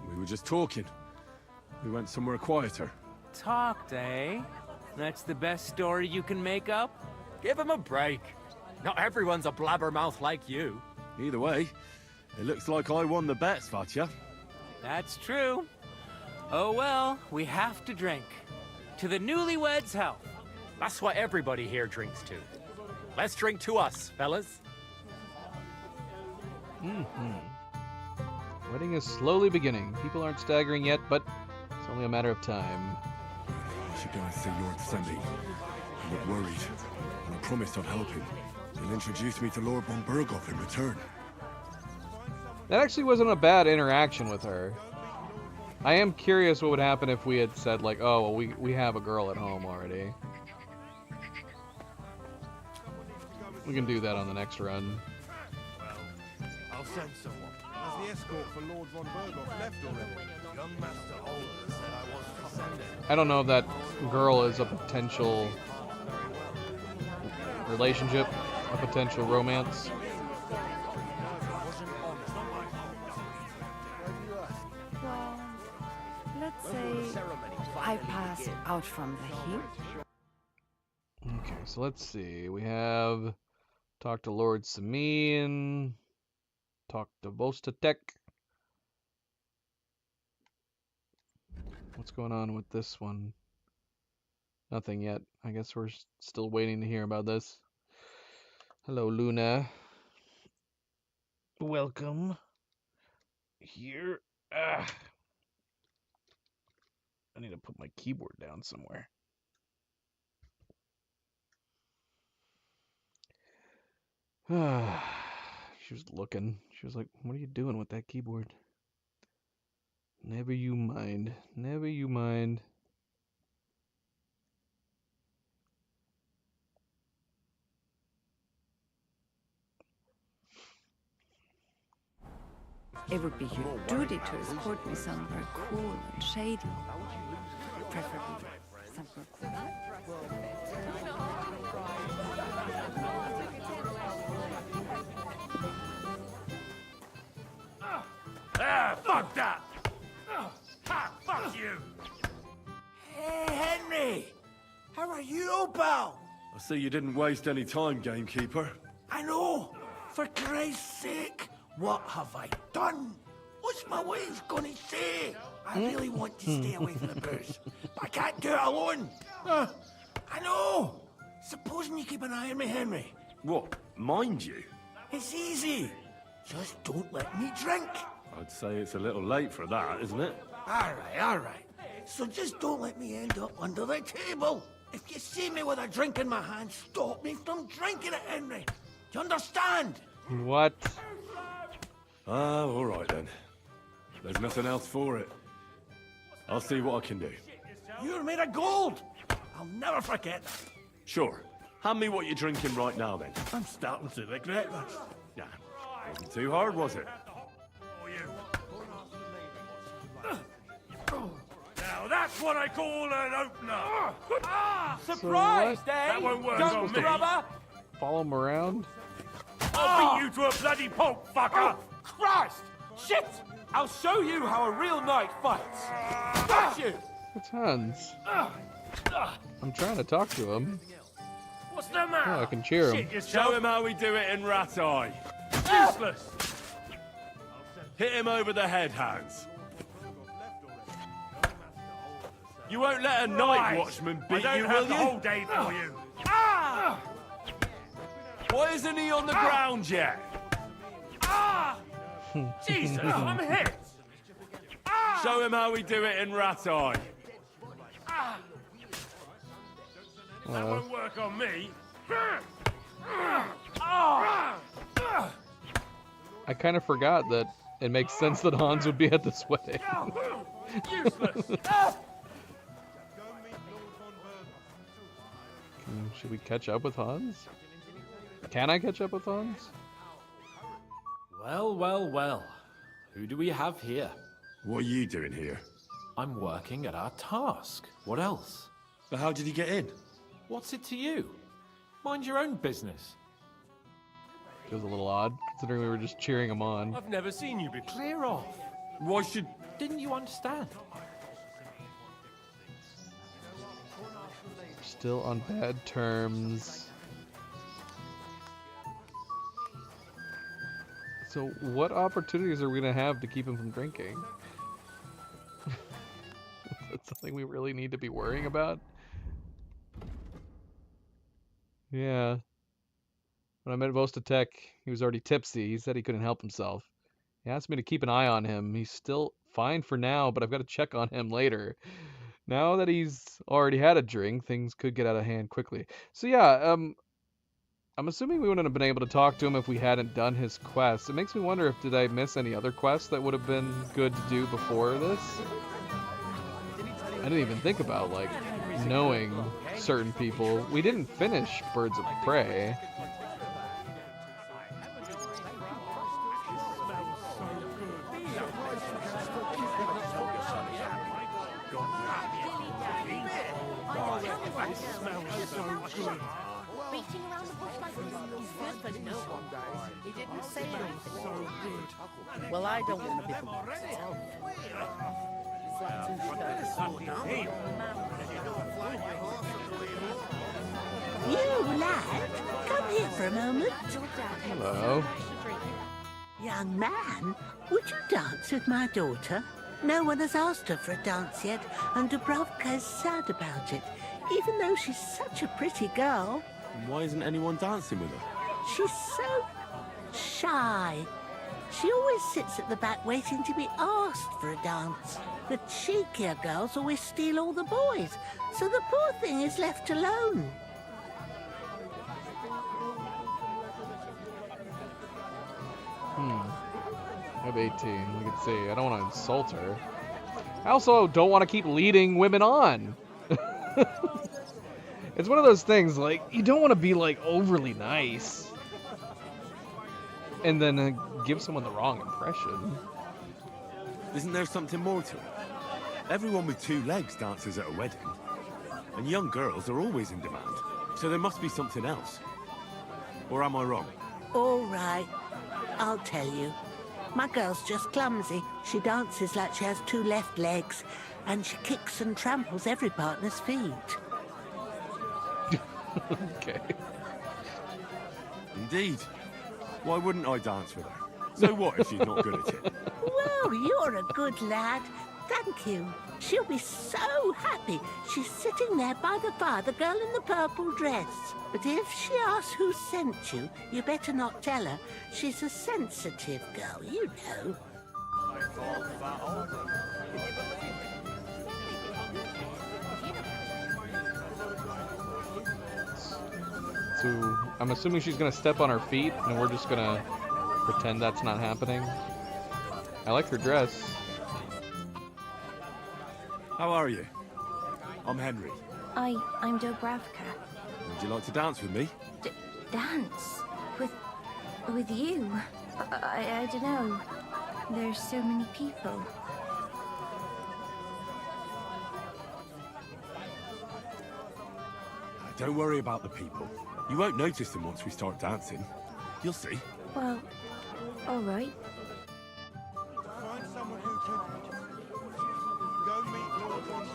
We were just talking. We went somewhere quieter. Talked, eh? That's the best story you can make up? Give him a break. Not everyone's a blabbermouth like you. Either way, it looks like I won the bet, Svatya. That's true. Oh well, we have to drink. To the newlyweds' health. That's what everybody here drinks to. Let's drink to us, fellas. Wedding is slowly beginning. People aren't staggering yet, but it's only a matter of time. I should go and see Lord Semi. I look worried, and I promised I'd help him. He'll introduce me to Lord von Berghoff in return. That actually wasn't a bad interaction with her. I am curious what would happen if we had said, like, oh, well, we have a girl at home already. We can do that on the next run. I'll send someone. Has the escort for Lord von Berghoff left already? Young Master Holder said I was to send it. I don't know if that girl is a potential relationship, a potential romance. Well, let's say I pass out from the heat. Okay, so let's see. We have talk to Lord Samin, talk to Vostatek. What's going on with this one? Nothing yet. I guess we're still waiting to hear about this. Hello, Luna. Welcome. Here. I need to put my keyboard down somewhere. She was looking. She was like, what are you doing with that keyboard? Never you mind. Never you mind. It would be your duty to escort me somewhere cool and shady. Preferably somewhere cool. Ah, fuck that! Ha, fuck you! Hey, Henry! How are you, pal? I see you didn't waste any time, gamekeeper. I know! For Christ's sake! What have I done? What's my wife gonna say? I really want to stay away from the booze, but I can't do it alone. I know! Supposing you keep an eye on me, Henry. What, mind you? It's easy. Just don't let me drink. I'd say it's a little late for that, isn't it? All right. So just don't let me end up under the table. If you see me with a drink in my hand, stop me from drinking it, Henry. Do you understand? What? Ah, all right then. There's nothing else for it. I'll see what I can do. You're made of gold. I'll never forget that. Sure. Hand me what you're drinking right now, then. I'm starting to regret this. Yeah. Wasn't too hard, was it? Now that's what I call an opener! Surprised, So eh? That won't work Don't on me. rubber. Follow him around? I'll beat you to a bloody pulp, fucker! Christ! Shit! I'll show you how a real knight fights. Got you! It's Hans. I'm trying to talk to him. What's the matter? Oh, I can cheer him. Shit yourself. Show him how we do it in Rat Eye. Useless! Hit him over the head, Hans. You won't let a night Right. watchman I beat don't you, have will the you? whole day for you. Why isn't he on the ground yet? Jesus, I'm hit! Show him how we do it in Rat Eye. That won't work on me. I kind of forgot that it makes sense that Hans would be at this wedding. Useless! Should we catch up with Hans? Can I catch up with Hans? Well, well, well. Who do we have here? What are you doing here? I'm working at our task. What else? But how did he get in? What's it to you? Mind your own business. Feels a little odd, considering we were just cheering him on. I've never seen you before. Clear off. Why should... Didn't you understand? Still on bad terms. So what opportunities are we gonna have to keep him from drinking? That's something we really need to be worrying about? Yeah. When I met Vostatek, he was already tipsy. He said he couldn't help himself. He asked me to keep an eye on him. He's still fine for now, but I've got to check on him later. Now that he's already had a drink, things could get out of hand quickly. So yeah, I'm assuming we wouldn't have been able to talk to him if we hadn't done his quest. It makes me wonder if did I miss any other quests that would have been good to do before this? I didn't even think about, like, knowing certain people. We didn't finish Birds of Prey. Beating around the bush like this is good for no one. He didn't say anything. Well, I don't want to be the one to tell you. You lad, come here for a moment. Hello. Young man, would you dance with my daughter? No one has asked her for a dance yet, and Dubrovka is sad about it, even though she's such a pretty girl. Why isn't anyone dancing with her? She's so shy. She always sits at the back waiting to be asked for a dance. The cheekier girls always steal all the boys, so the poor thing is left alone. I have 18. We can see. I don't want to insult her. I also don't want to keep leading women on. It's one of those things, like, you don't want to be, like, overly nice. and then give someone the wrong impression. Isn't there something more to it? Everyone with two legs dances at a wedding. And young girls are always in demand. So there must be something else. Or am I wrong? All right, I'll tell you. My girl's just clumsy. She dances like she has two left legs, and she kicks and tramples every partner's feet. Okay. Indeed. Why wouldn't I dance with her? So what if she's not good at it? Well, you're a good lad. Thank you. She'll be so happy. She's sitting there by the fire, the girl in the purple dress. But if she asks who sent you, you better not tell her. She's a sensitive girl, you know. So I'm assuming she's gonna step on her feet, and we're just gonna pretend that's not happening. I like her dress. How are you? I'm Henry. I'm Dobravka. Would you like to dance with me? Dance? With you? I don't know. There's so many people. Don't worry about the people. You won't notice them once we start dancing. You'll see. Well, all right. Find someone who could go meet Lord Von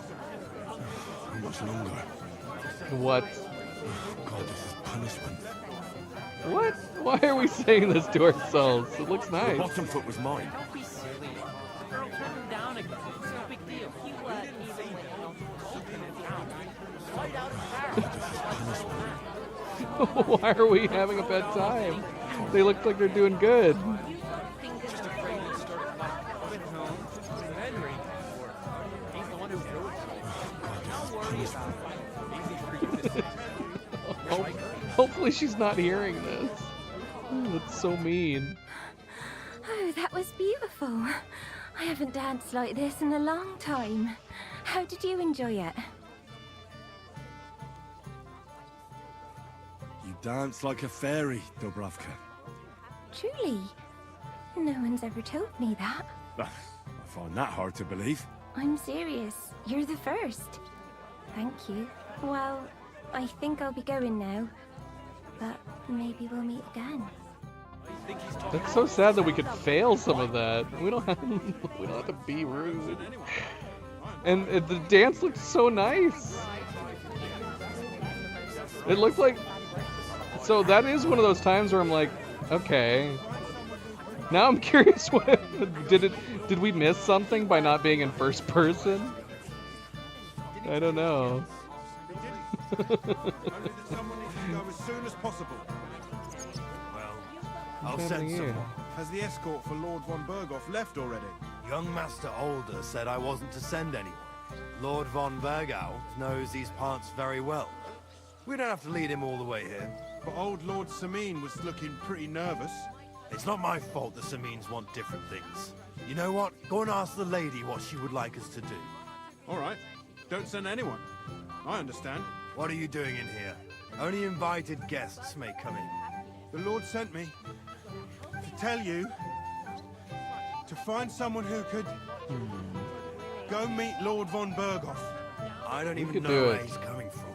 How much longer? What? Oh, God, this is punishment. What? Why are we saying this to ourselves? It looks nice. The bottom foot was mine. Don't be silly. Girl, turn him down again. It's no big deal. You even keeping it down. Right out of the Why are we having a bad time? They look like they're doing good. Just afraid to start a fight. Went home. Henry. He's the one who wrote it. Don't worry about it. Easy for you to say. Hopefully she's not hearing this. That's so mean. Oh, that was beautiful. I haven't danced like this in a long time. How did you enjoy it? You dance like a fairy, Dobravka. Truly? No one's ever told me that. I find that hard to believe. I'm serious. You're the first. Thank you. Well, I think I'll be going now. But maybe we'll meet again. That's so sad that we could fail some of that. We don't have to be rude. And the dance looked so nice. It looked like. So that is one of those times where I'm like, okay. Now I'm curious. Did we miss something by not being in first person? I don't know. Only that someone needs to go as soon as possible. Well, What's I'll send happening here? someone. Has the escort for Lord Von Berghoff left already? Young Master Older said I wasn't to send anyone. Lord Von Bergau knows these parts very well. We don't have to lead him all the way here. But old Lord Sameen was looking pretty nervous. It's not my fault the Sameens want different things. You know what? Go and ask the lady what she would like us to do. All right. Don't send anyone. I understand. What are you doing in here? Only invited guests may come in. The Lord sent me to tell you to find someone who could go meet Lord Von Berghoff. I don't You even could know do where it. he's coming from.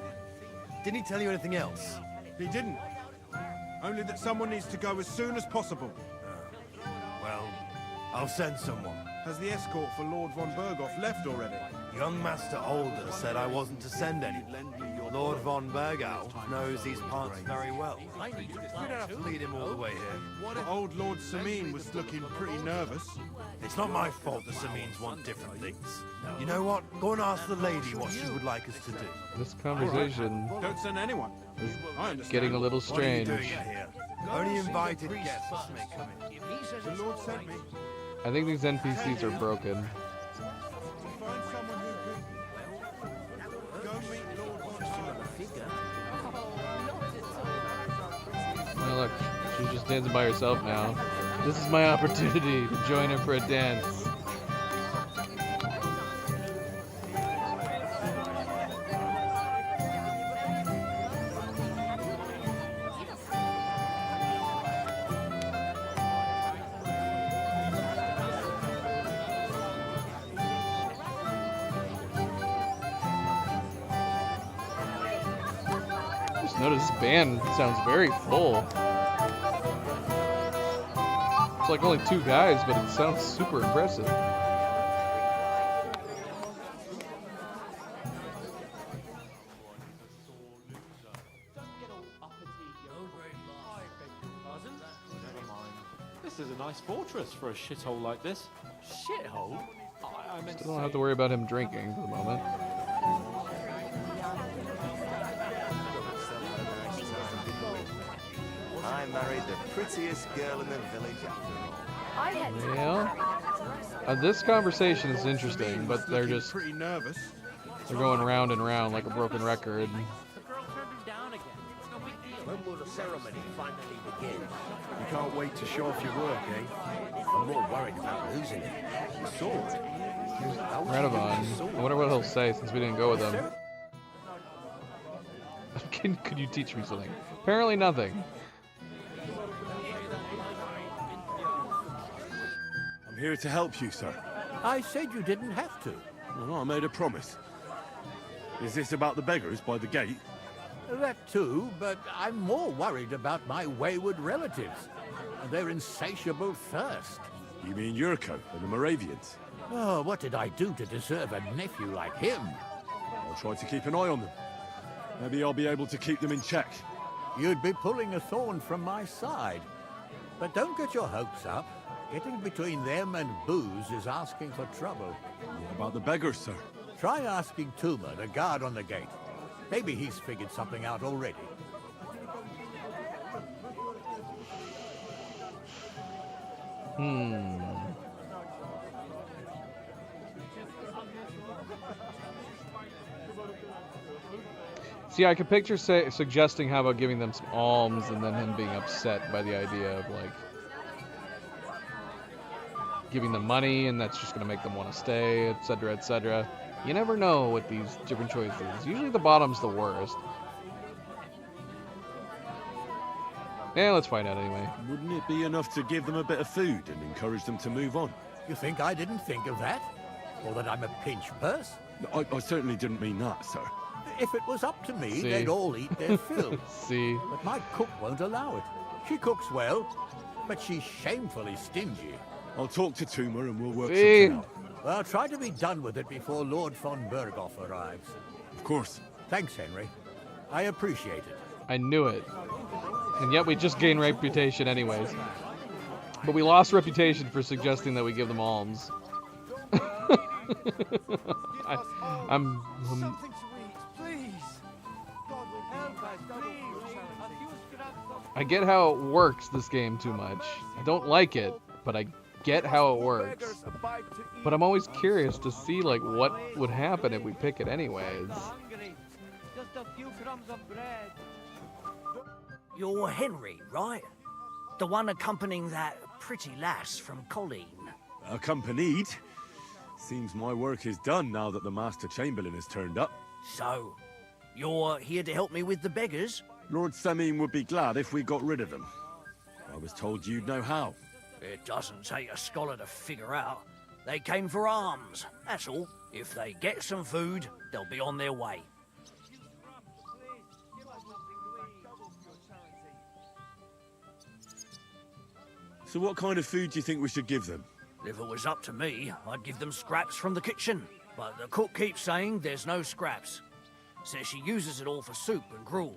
Didn't he tell you anything else? He didn't. Only that someone needs to go as soon as possible. Well, I'll send someone. Has the escort for Lord Von Berghoff left already? Young Master Older said I wasn't to send anyone. Lord Von Bergau knows these parts very well. We don't have to lead him all the way here. But old Lord Sameen was looking pretty nervous. It's not my fault the Sameens want different things. You know what? Go and ask the lady what she would like us to do. This conversation Don't send anyone. is I understand. getting a little What are you strange. doing in here? Only invited guests may come in. The Lord sent me I think these NPCs are broken. to find someone who could go meet Lord Von Berghoff. Oh, look, she's just dancing by herself now. This is my opportunity to join her for a dance. Notice this band sounds very full. It's like only 2 guys, but it sounds super impressive. This is a nice fortress for a shithole like this. Shithole? I meant Still don't have to worry about him drinking for the moment. I married the prettiest girl in the village after all. Yeah. This conversation is interesting, but they're just pretty nervous. they're going round and round like a broken record. When will the ceremony finally begin? You can't wait to show off your work, eh? I'm more worried about losing it. The sword. Radovan. I wonder what he'll say since we didn't go with him. Could you teach me something? Apparently nothing. I'm here to help you, sir. I said you didn't have to. Well, I made a promise. Is this about the beggars by the gate? That too, but I'm more worried about my wayward relatives and their insatiable thirst. You mean Yurko and the Moravians? Oh, what did I do to deserve a nephew like him? I'll try to keep an eye on them. Maybe I'll be able to keep them in check. You'd be pulling a thorn from my side. But don't get your hopes up. Getting between them and booze is asking for trouble. What about the beggars, sir? Try asking Tuma, the guard on the gate. Maybe he's figured something out already. See, I could picture suggesting how about giving them some alms and then him being upset by the idea of like giving them money and that's just going to make them want to stay, etc., etc. You never know with these different choices. Usually the bottom's the worst. Yeah, let's find out anyway. Wouldn't it be enough to give them a bit of food and encourage them to move on? You think I didn't think of that? Or that I'm a pinch purse? I certainly didn't mean that, sir. If it was up to me, See? they'd all eat their fill. See? But my cook won't allow it. She cooks well, but she's shamefully stingy. I'll talk to Tuma and we'll work See? something out. Well, try to be done with it before Lord von Berghoff arrives. Of course. Thanks, Henry. I appreciate it. I knew it. And yet we just gained reputation anyways. But we lost reputation for suggesting that we give them alms. I'm I get how it works, this game, too much. I don't like it, but I get how it works. But I'm always curious to see, like, what would happen if we pick it anyways. You're Henry, right? The one accompanying that pretty lass from Colleen. Accompanied? Seems my work is done now that the Master Chamberlain has turned up. So, you're here to help me with the beggars? Lord Sameen would be glad if we got rid of them. I was told you'd know how. It doesn't take a scholar to figure out. They came for alms, that's all. If they get some food, they'll be on their way. So what kind of food do you think we should give them? If it was up to me, I'd give them scraps from the kitchen. But the cook keeps saying there's no scraps. Says she uses it all for soup and gruel.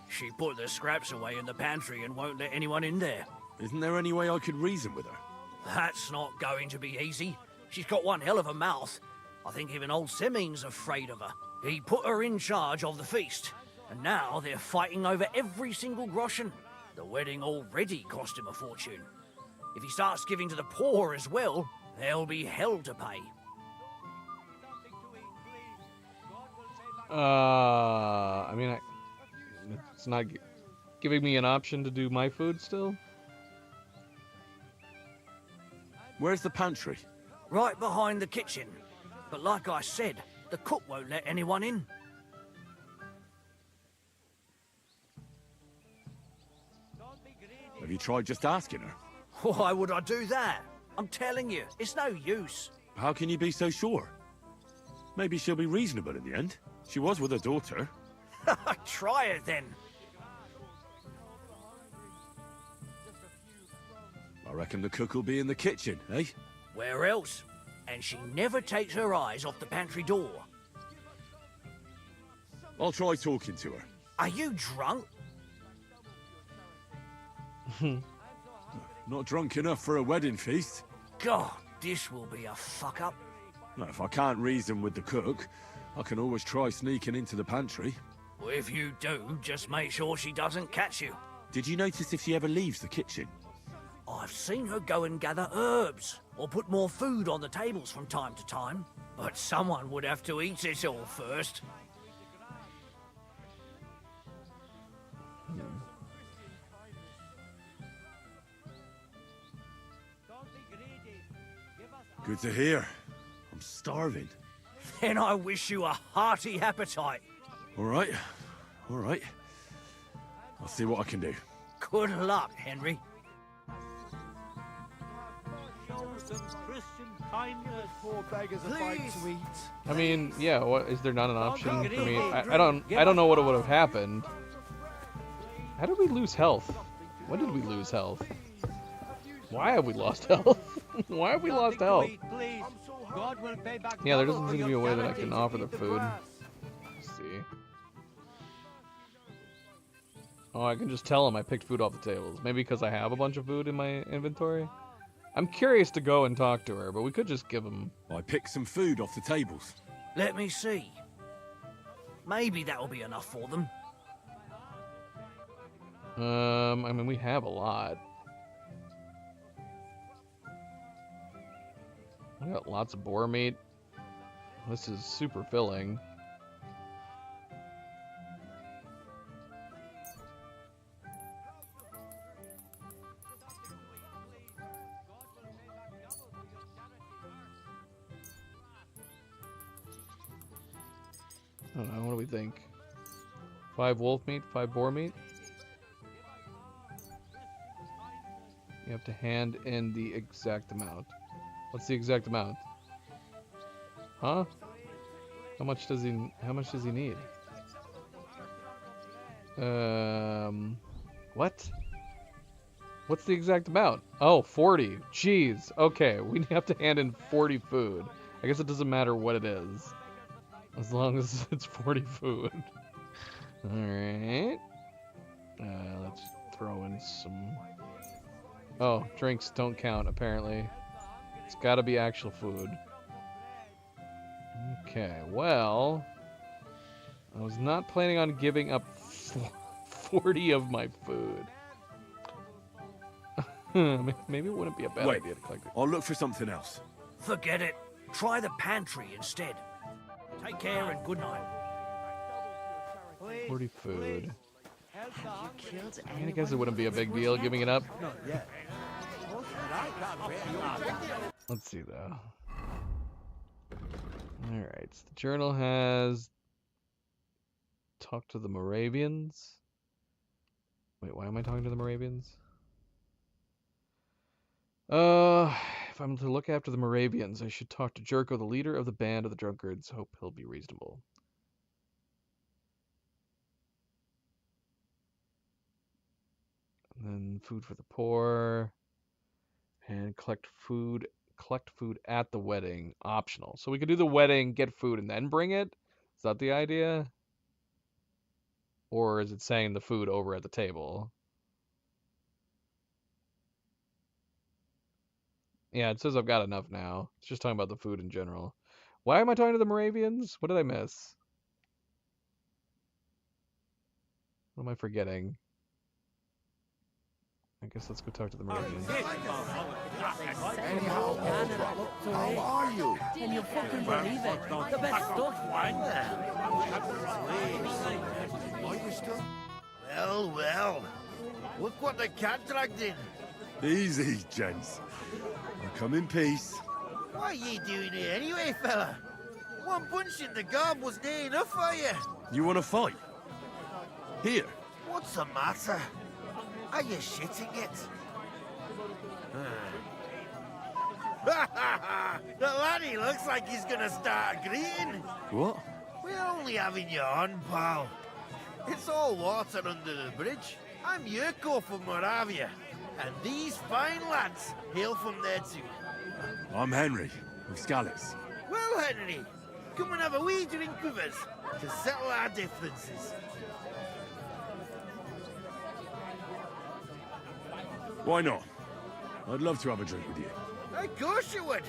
She put the scraps away in the pantry and won't let anyone in there. Isn't there any way I could reason with her? That's not going to be easy. She's got one hell of a mouth. I think even old Seming's afraid of her. He put her in charge of the feast, and now they're fighting over every single groschen. The wedding already cost him a fortune. If he starts giving to the poor as well, there'll be hell to pay. I mean, it's not giving me an option to do my food still? Where's the pantry? Right behind the kitchen. But like I said, the cook won't let anyone in. Have you tried just asking her? Why would I do that? I'm telling you, it's no use. How can you be so sure? Maybe she'll be reasonable in the end. She was with her daughter. Try it then. reckon the cook will be in the kitchen, eh? Where else? And she never takes her eyes off the pantry door. I'll try talking to her. Are you drunk? Not drunk enough for a wedding feast. God, this will be a fuck-up. Now, if I can't reason with the cook, I can always try sneaking into the pantry. Well, if you do, just make sure she doesn't catch you. Did you notice if she ever leaves the kitchen? I've seen her go and gather herbs, or put more food on the tables from time to time. But someone would have to eat it all first. Good to hear. I'm starving. Then I wish you a hearty appetite. All right. All right. I'll see what I can do. Good luck, Henry. I mean, yeah. What is there not an option? I mean, I don't know what would have happened. How did we lose health? When did we lose health? Why have we lost health? Why have we lost health? Yeah, there doesn't seem to be a way that I can offer the food. Let's see. Oh, I can just tell him I picked food off the tables. Maybe because I have a bunch of food in my inventory? I'm curious to go and talk to her, but we could just give him... I picked some food off the tables. Let me see. Maybe that'll be enough for them. I mean, we have a lot. We got lots of boar meat. This is super filling. I don't know, what do we think? 5 wolf meat, 5 boar meat? You have to hand in the exact amount. What's the exact amount? Huh? How much does he need? What? What's the exact amount? Oh, 40. Jeez. Okay, we have to hand in 40 food. I guess it doesn't matter what it is. As long as it's 40 food. Alright. Let's throw in some... Oh, drinks don't count, apparently. It's gotta be actual food. Okay, well... I was not planning on giving up 40 of my food. Maybe it wouldn't be a bad idea to collect it. I'll look for something else. Forget it. Try the pantry instead. Take care and good night. 40 food. I mean, I guess it wouldn't be a big deal giving it up. Not yet. Let's see though. Alright, so the journal has talked to the Moravians. Wait, why am I talking to the Moravians? If I'm to look after the Moravians, I should talk to Jerko, the leader of the band of the drunkards. Hope he'll be reasonable. And then food for the poor. And collect food at the wedding. Optional. So we could do the wedding, get food, and then bring it? Is that the idea? Or is it saying the food over at the table? Yeah, it says I've got enough now. It's just talking about the food in general. Why am I talking to the Moravians? What did I miss? What am I forgetting? I guess let's go talk to the Moravians. How are you? Can you fucking believe it? The best stuff. Well, well. Look what the cat dragged in. Easy, gents. I'll come in peace. What are you doing here anyway, fella? One punch in the gob was near enough for you. You want to fight? Here. What's the matter? Are you shitting it? The laddie looks like he's gonna start greeting. What? We're only having you on, pal. It's all water under the bridge. I'm Yurko from Moravia. And these fine lads hail from there too. I'm Henry, of Scallis. Well, Henry, come and have a wee drink with us to settle our differences. Why not? I'd love to have a drink with you. Of course you would.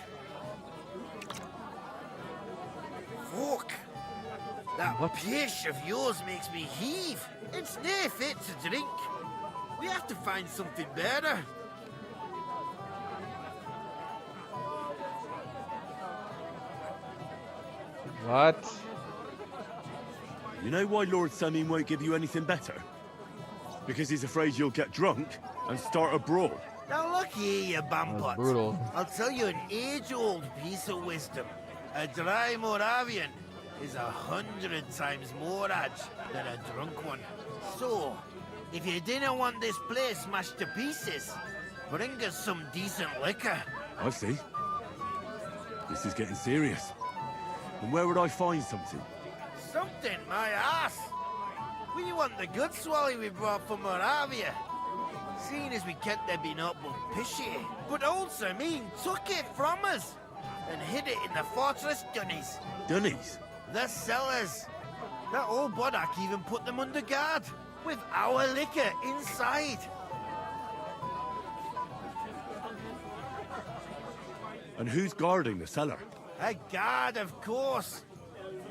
Fuck. That pish of yours makes me heave. It's nae fit to drink. We have to find something better. What? You know why Lord Samin won't give you anything better? Because he's afraid you'll get drunk and start a brawl. Now look here, you bambots. brutal. I'll tell you an age-old piece of wisdom. A dry Moravian is 100 times more edge than a drunk one. So, if you didn't want this place smashed to pieces, bring us some decent liquor. I see. This is getting serious. And where would I find something? Something, my ass. We want the good swally we brought from Moravia. Seeing as we can't there be not but pishy, but also mean took it from us and hid it in the fortress dunnies. Dunnies? The cellars. That old Boddock even put them under guard with our liquor inside. And who's guarding the cellar? A guard, of course.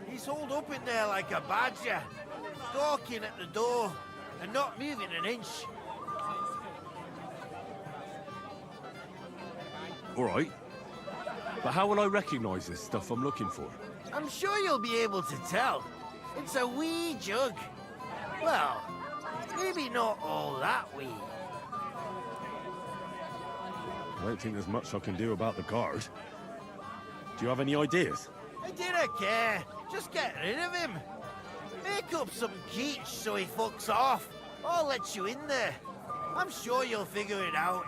He's holed up in there like a badger, stalking at the door and not moving an inch. All right. But how will I recognize this stuff I'm looking for? I'm sure you'll be able to tell. It's a wee jug. Well, maybe not all that wee. I don't think there's much I can do about the guard. Do you have any ideas? I didn't care. Just get rid of him. Make up some quiche so he fucks off. I'll let you in there. I'm sure you'll figure it out.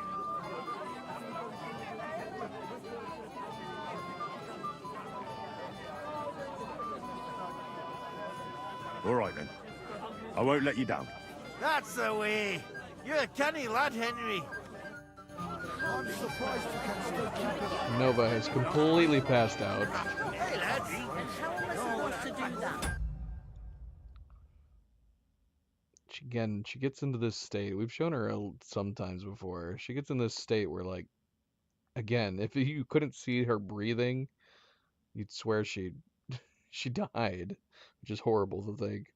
All right, then. I won't let you down. That's the way. You're a canny lad, Henry. I'm surprised you can still keep it. Nova has completely passed out. Hey, lads. How am I supposed to do that? She gets into this state. We've shown her sometimes before. She gets in this state where, like, again, if you couldn't see her breathing, you'd swear she died, which is horrible to think.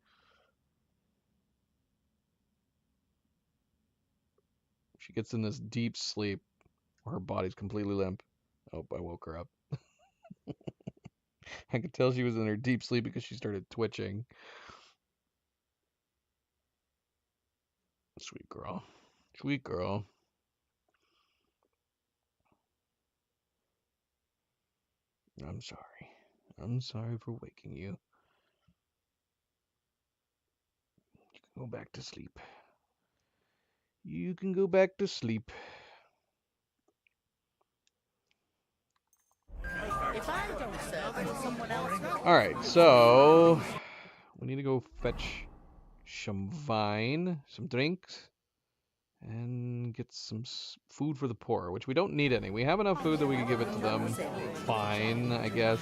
She gets in this deep sleep where her body's completely limp. Oh, I woke her up. I could tell she was in her deep sleep because she started twitching. Sweet girl. Sweet girl. I'm sorry. I'm sorry for waking you. You can go back to sleep. You can go back to sleep. If I don't serve, will someone else help? Alright, so we need to go fetch some wine, some drinks, and get some food for the poor, which we don't need any. We have enough food that we can give it to them. Fine, I guess.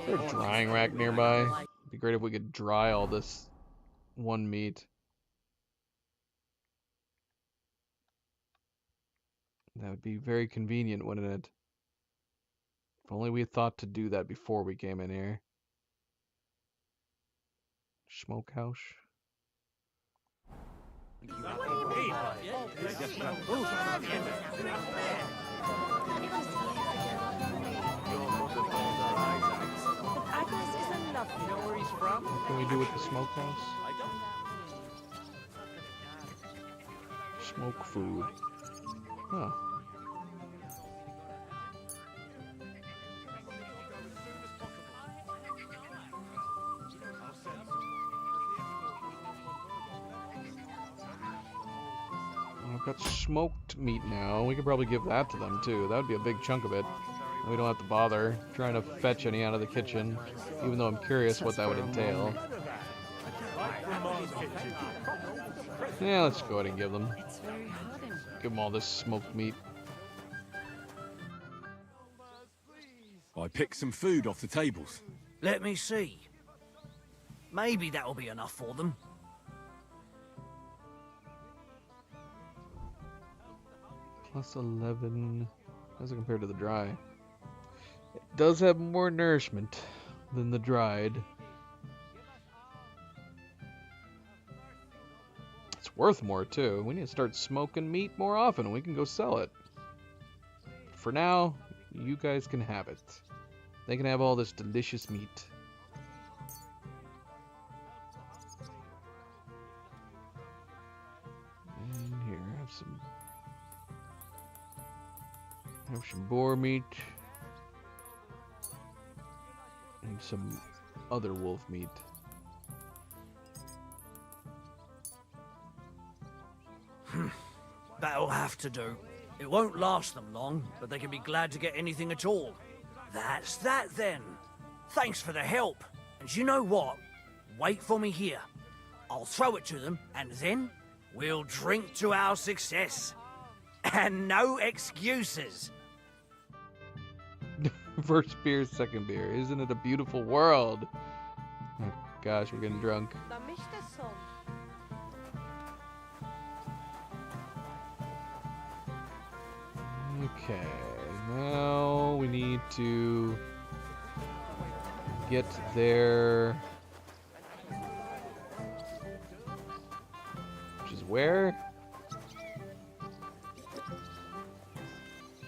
Is there a drying rack nearby? It'd be great if we could dry all this one meat. That would be very convenient, wouldn't it? If only we had thought to do that before we came in here. Smokehouse. Agnes is a lovely. You know where he's from? What can we do with the smokehouse? Smoke food. Huh. I've got smoked meat now. We could probably give that to them too. That would be a big chunk of it. We don't have to bother trying to fetch any out of the kitchen, even though I'm curious what that would entail. Yeah, let's go ahead and give them. It's very hot in here. Give them all this smoked meat. I picked some food off the tables. Let me see. Maybe that'll be enough for them. Plus 11. How's it compared to the dry? It does have more nourishment than the dried. It's worth more too. We need to start smoking meat more often and we can go sell it. For now, you guys can have it. They can have all this delicious meat. And here, have some boar meat. And some other wolf meat. That'll have to do. It won't last them long, but they can be glad to get anything at all. That's that then. Thanks for the help. And you know what? Wait for me here. I'll throw it to them, and then we'll drink to our success. And no excuses. First beer, second beer. Isn't it a beautiful world? Oh gosh, we're getting drunk. Okay, now we need to get there. Which is where?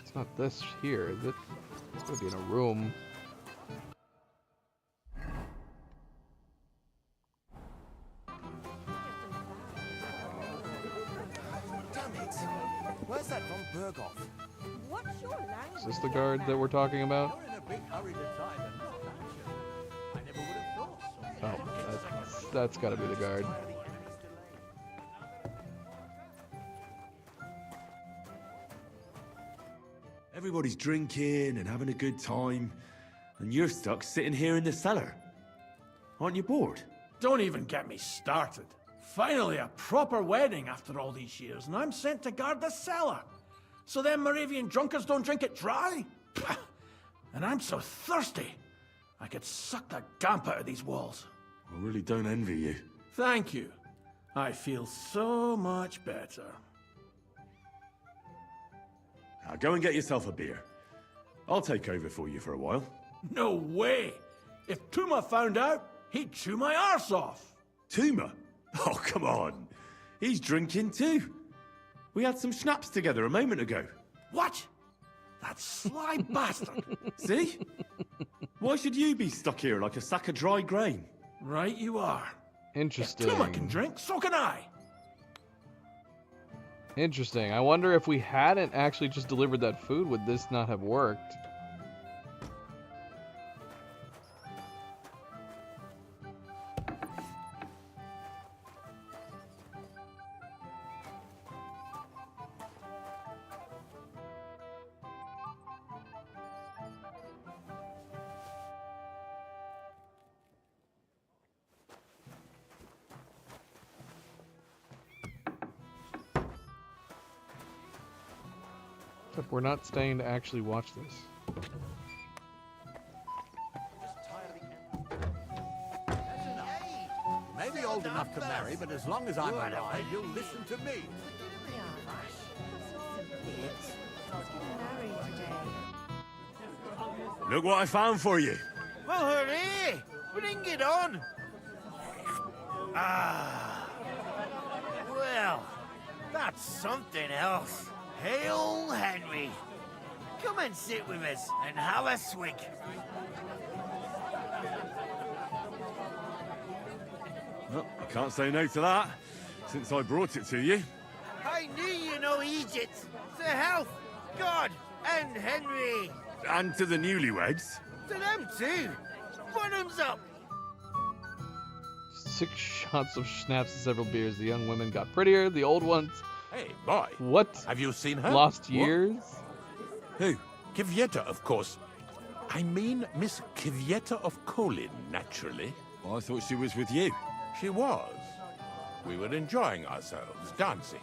It's not this here, is it? It's gonna be in a room. Damn it! Where's that von Berghoff? What's your language? Is this the guard that we're talking about? You're in a big hurry to tie the knot, aren't you? I never would have thought so. Oh, that's gotta be the guard. Everybody's drinking and having a good time, and you're stuck sitting here in the cellar. Aren't you bored? Don't even get me started. Finally, a proper wedding after all these years, and I'm sent to guard the cellar. So them Moravian drunkards don't drink it dry? Pah! And I'm so thirsty, I could suck the damp out of these walls. I really don't envy you. Thank you. I feel so much better. Now go and get yourself a beer. I'll take over for you for a while. No way! If Tuma found out, he'd chew my arse off. Tuma? Oh, come on. He's drinking too. We had some schnapps together a moment ago. What? That sly bastard. See? Why should you be stuck here like a sack of dry grain? Right you are. Interesting. If Tuma can drink, so can I. Interesting. I wonder if we hadn't actually just delivered that food, would this not have worked? Except we're not staying to actually watch this. Maybe old enough to marry, but as long as I'm alive, you'll listen to me. Look what I found for you. Well, hooray! Bring it on! Ah. Well, that's something else. Hail, Henry. Come and sit with us and have a swig. Well, I can't say no to that, since I brought it to you. I knew you know Egypt. To health, God, and Henry. And to the newlyweds. To them too. Bottoms up. 6 shots of schnapps and several beers. The young women got prettier. The old ones... Hey, boy. What? Have you seen her? Lost What? years? Who? Kvyetta, of course. I mean Miss Kvyetta of Kolin, naturally. I thought she was with you. She was. We were enjoying ourselves, dancing.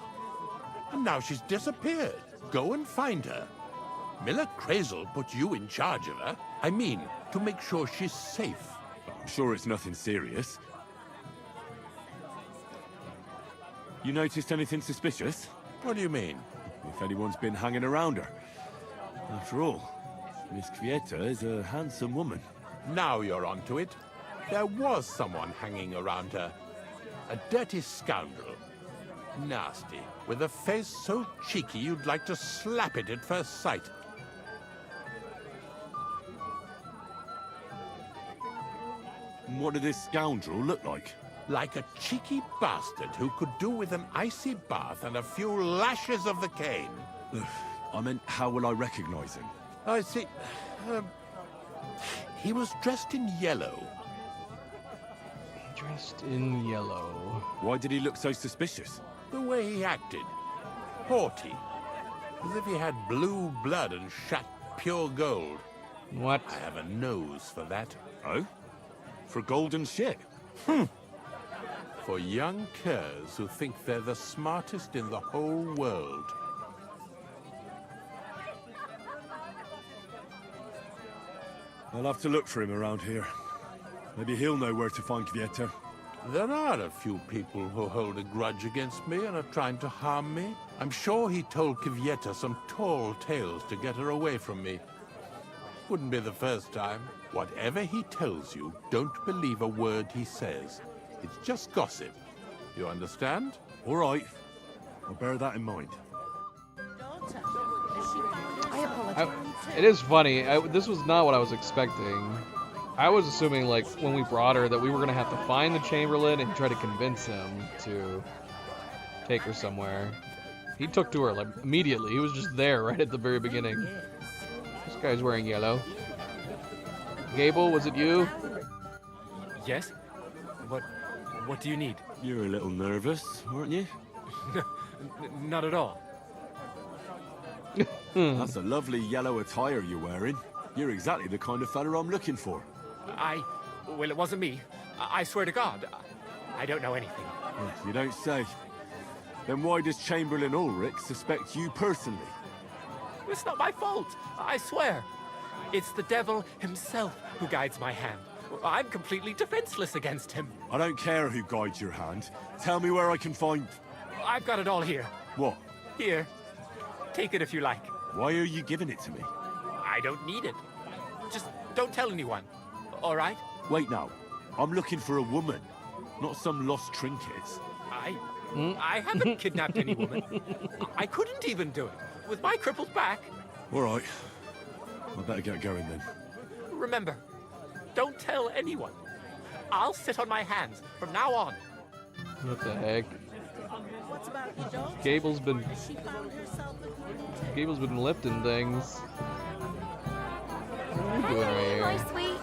And now she's disappeared. Go and find her. Miller Crazel put you in charge of her. I mean, to make sure she's safe. I'm sure it's nothing serious. You noticed anything suspicious? What do you mean? If anyone's been hanging around her. After all, Miss Kvieta is a handsome woman. Now you're onto it. There was someone hanging around her. A dirty scoundrel. Nasty. With a face so cheeky you'd like to slap it at first sight. What did this scoundrel look like? Like a cheeky bastard who could do with an icy bath and a few lashes of the cane. I meant, how will I recognize him? I see. He was dressed in yellow. Dressed in yellow. Why did he look so suspicious? The way he acted. Haughty. As if he had blue blood and shat pure gold. What? I have a nose for that. Oh? For golden shit? For young curs who think they're the smartest in the whole world. I'll have to look for him around here. Maybe he'll know where to find Kvieta. There are a few people who hold a grudge against me and are trying to harm me. I'm sure he told Kvieta some tall tales to get her away from me. Wouldn't be the first time. Whatever he tells you, don't believe a word he says. It's just gossip. You understand? All right. I'll bear that in mind. I apologize. It is funny. This was not what I was expecting. I was assuming, like, when we brought her, that we were going to have to find the Chamberlain and try to convince him to take her somewhere. He took to her, like, immediately. He was just there right at the very beginning. This guy's wearing yellow. Gable, was it you? Yes? What do you need? You're a little nervous, aren't you? Not at all. That's a lovely yellow attire you're wearing. You're exactly the kind of fella I'm looking for. Well, it wasn't me. I swear to God, I don't know anything. You don't say. Then why does Chamberlain Ulrich suspect you personally? It's not my fault, I swear. It's the devil himself who guides my hand. I'm completely defenseless against him. I don't care who guides your hand. Tell me where I can find... I've got it all here. What? Here. Take it if you like. Why are you giving it to me? I don't need it. Just don't tell anyone. All right? Wait now. I'm looking for a woman, not some lost trinkets. I haven't kidnapped any woman. I couldn't even do it with my crippled back. All right. I better get going then. Remember, don't tell anyone. I'll sit on my hands from now on. What the heck? Gable's been lifting things. What are you doing right here? My sweet.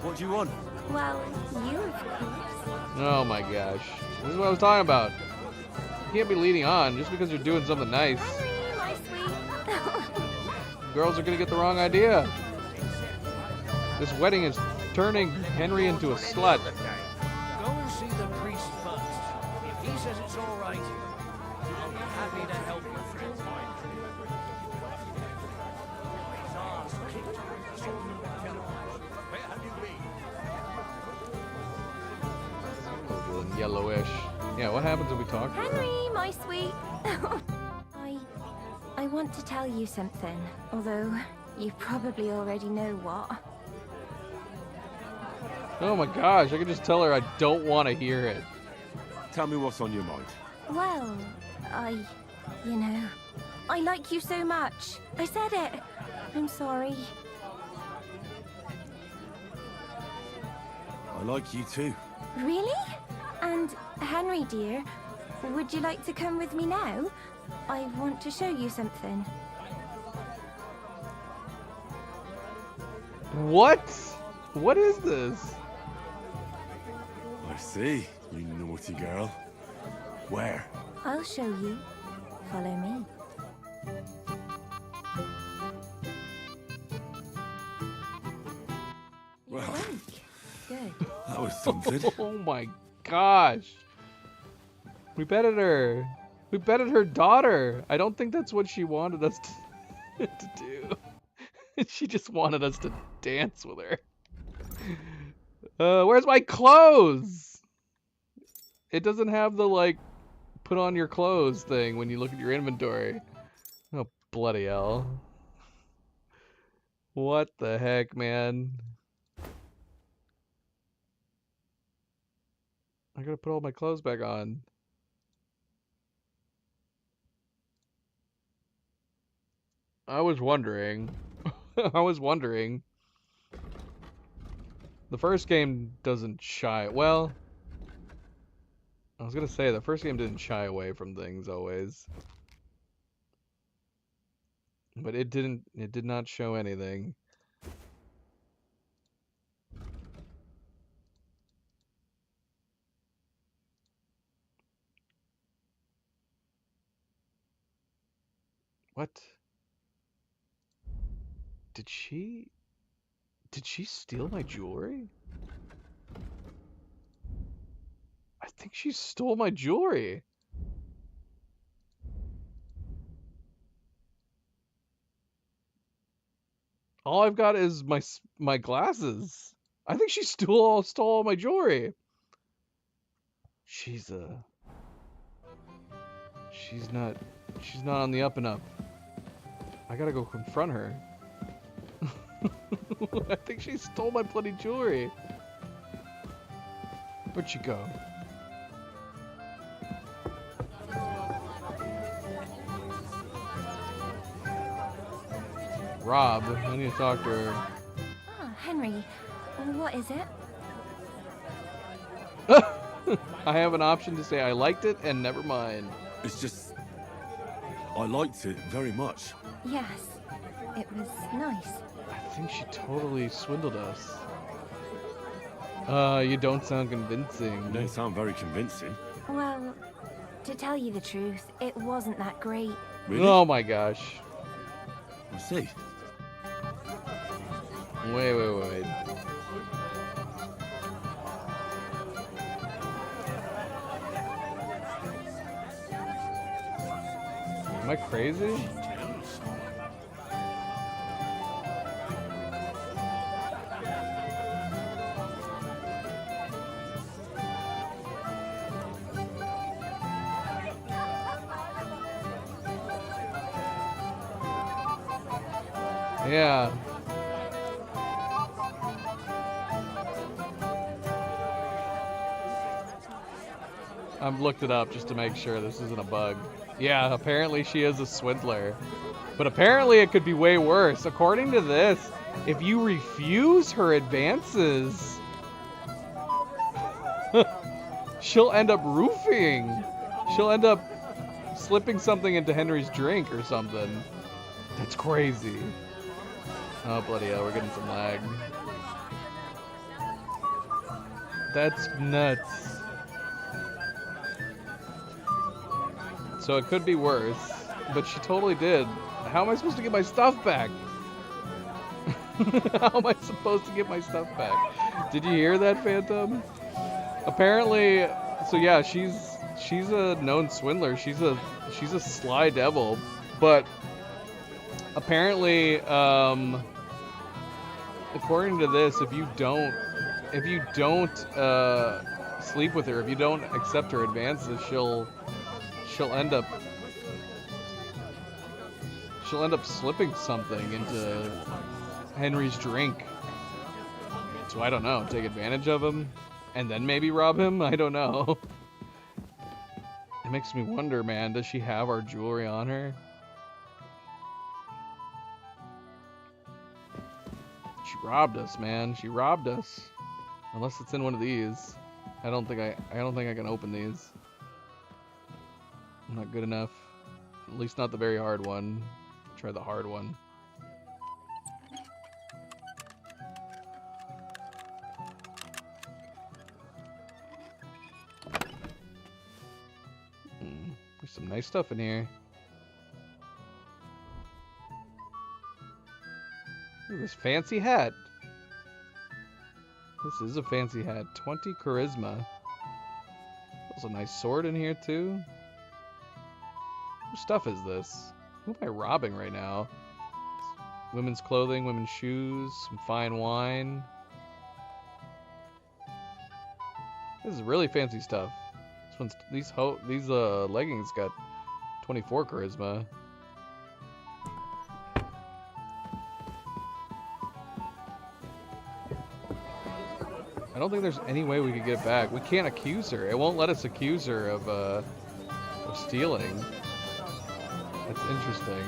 What do you want? Well, you of course. Oh my gosh. This is what I was talking about. You can't be leading on just because you're doing something nice. Henry, my sweet. Girls are gonna get the wrong idea. This wedding is turning Henry into a slut. Go and see the priest first. If he says it's all right, I'll be happy to help you. Yellowish. Yeah, what happens when we talk? Henry, my sweet. I want to tell you something, although you probably already know what. Oh my gosh, I can just tell her I don't want to hear it. Tell me what's on your mind. Well, I like you so much. I said it. I'm sorry. I like you too. Really? And Henry, dear, would you like to come with me now? I want to show you something. What? What is this? I see, you naughty girl. Where? I'll show you. Follow me. Well, Good. that was something. Oh my gosh. We betted her. We betted her daughter. I don't think that's what she wanted us to do. She just wanted us to dance with her. Where's my clothes? It doesn't have the, like, put on your clothes thing when you look at your inventory. Oh, bloody hell. What the heck, man? I gotta put all my clothes back on. I was wondering. I was wondering. The first game doesn't shy. Well, I was gonna say the first game didn't shy away from things always, but it didn't. It did not show anything. What? Did she steal my jewelry? I think she stole my jewelry. All I've got is my glasses. I think she stole all my jewelry. She's not on the up and up. I gotta go confront her. I think she stole my bloody jewelry. Where'd she go? Rob, I need to talk to her. Oh, Henry, what is it? I have an option to say I liked it and never mind. It's just... I liked it very much. Yes, it was nice. I think she totally swindled us. You don't sound convincing. You don't sound very convincing. Well, to tell you the truth, it wasn't that great. Really? Oh my gosh. I see. Wait. Am I crazy? Yeah. I've looked it up just to make sure this isn't a bug. Yeah, apparently she is a swindler. But apparently it could be way worse. According to this, if you refuse her advances, she'll end up roofing. She'll end up slipping something into Henry's drink or something. That's crazy. Oh, bloody hell, we're getting some lag. That's nuts. So it could be worse, but she totally did. How am I supposed to get my stuff back? How am I supposed to get my stuff back? Did you hear that, Phantom? Apparently, so yeah, she's a known swindler. She's a sly devil, but apparently, according to this, if you don't sleep with her, if you don't accept her advances, she'll end up slipping something into Henry's drink. So I don't know, take advantage of him and then maybe rob him? I don't know. It makes me wonder, man, does she have our jewelry on her? She robbed us, man. She robbed us. Unless it's in one of these. I don't think I can open these. I'm not good enough. At least not the very hard one. Try the hard one. There's some nice stuff in here. Look at this fancy hat. This is a fancy hat. 20 charisma. There's a nice sword in here too. Whose stuff is this? Who am I robbing right now? Women's clothing, women's shoes, some fine wine. This is really fancy stuff. These leggings got 24 charisma. I don't think there's any way we could get it back. We can't accuse her. It won't let us accuse her of stealing. That's interesting.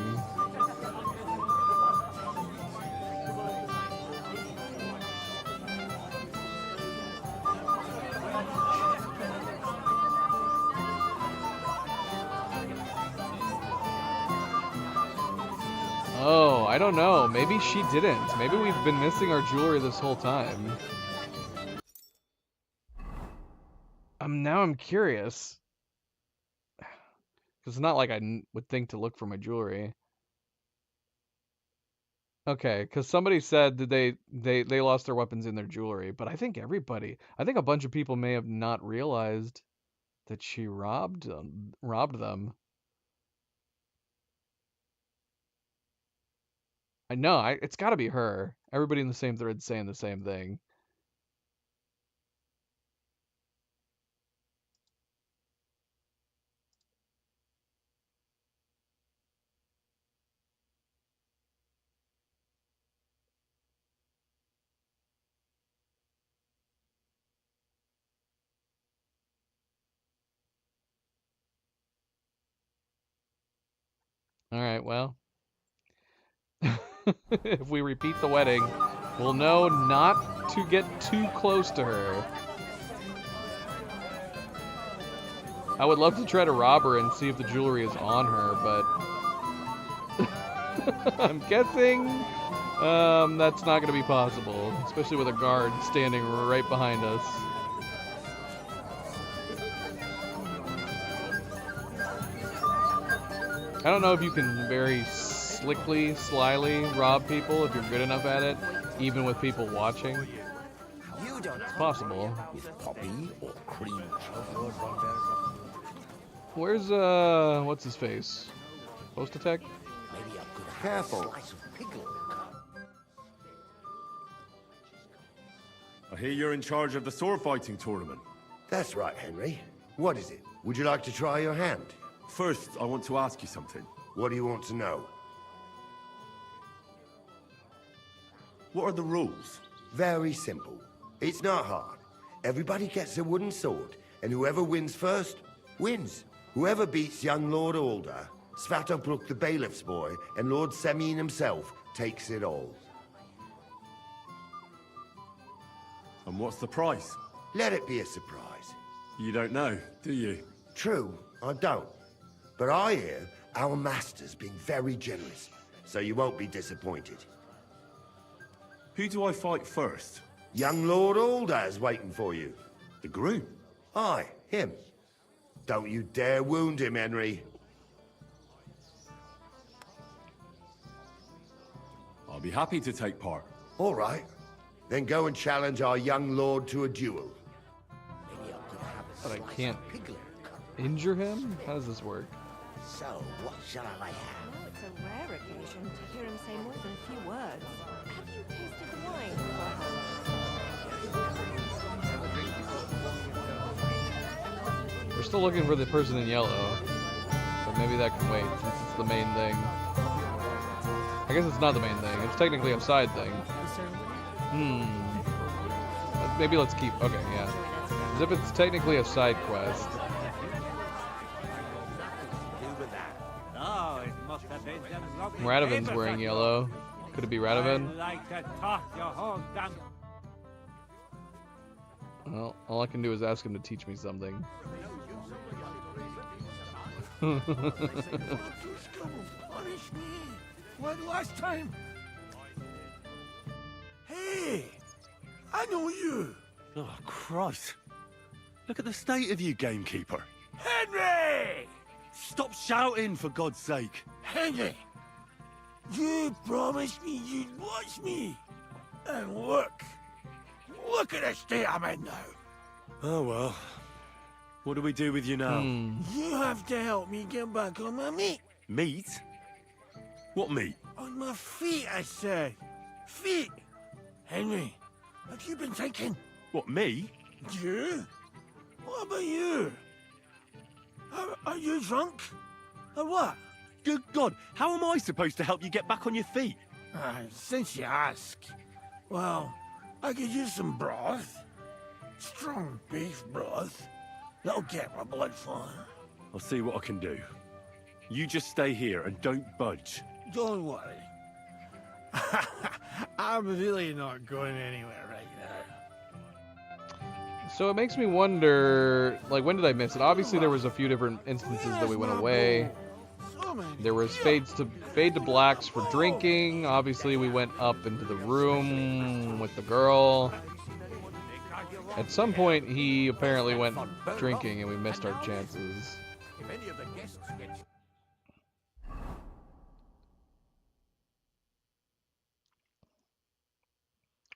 Oh, I don't know. Maybe she didn't. Maybe we've been missing our jewelry this whole time. Now I'm curious. It's not like I would think to look for my jewelry. Okay, because somebody said that they lost their weapons in their jewelry, but I think a bunch of people may have not realized that she robbed them. I know, it's got to be her. Everybody in the same thread saying the same thing. All right, well. If we repeat the wedding, we'll know not to get too close to her. I would love to try to rob her and see if the jewelry is on her, but I'm guessing that's not going to be possible, especially with a guard standing right behind us. I don't know if you can very slyly rob people if you're good enough at it, even with people watching. It's possible. Where's what's his face? Post attack? Careful. I hear you're in charge of the sword fighting tournament. That's right, Henry. What is it? Would you like to try your hand? First, I want to ask you something. What do you want to know? What are the rules? Very simple. It's not hard. Everybody gets a wooden sword, and whoever wins first, wins. Whoever beats young Lord Alder, Svatopluk the bailiff's boy, and Lord Semyon himself, takes it all. And what's the price? Let it be a surprise. You don't know, do you? True, I don't. But I hear our master's being very generous, so you won't be disappointed. Who do I fight first? Young Lord Alder is waiting for you. The groom? Aye, him. Don't you dare wound him, Henry. I'll be happy to take part. All right. Then go and challenge our young lord to a duel. But I can't injure him? How does this work? So, what shall I have? Well, it's a rare occasion to hear him say more than a few words. Have you tasted the wine? We're still looking for the person in yellow, but maybe that can wait since it's the main thing. I guess it's not the main thing. It's technically a side thing. Maybe let's keep... Okay, yeah. As if it's technically a side quest. Radovin's wearing yellow. Could it be Radovan? Well, all I can do is ask him to teach me something. Like last time. Hey, I know you. Oh, Christ. Look at the state of you, gamekeeper. Henry! Stop shouting, for God's sake. Henry, you promised me you'd watch me. And look Look at the state I'm in now. Oh well. What do we do with you now? You have to help me get back on my meat. Meat? What meat? On my feet, I said. Feet. Henry, have you been thinking? What, me? You? What about you? Are you drunk? Or what? Good God, how am I supposed to help you get back on your feet? Since you ask. Well, I could use some broth. Strong beef broth. That'll get my blood flowing. I'll see what I can do. You just stay here and don't budge. Don't worry. I'm really not going anywhere right now. So it makes me wonder, like, when did I miss it? Obviously, there was a few different instances that we went away. There was fade to blacks for drinking. Obviously, we went up into the room with the girl. At some point, he apparently went drinking, and we missed our chances. If any of the guests get...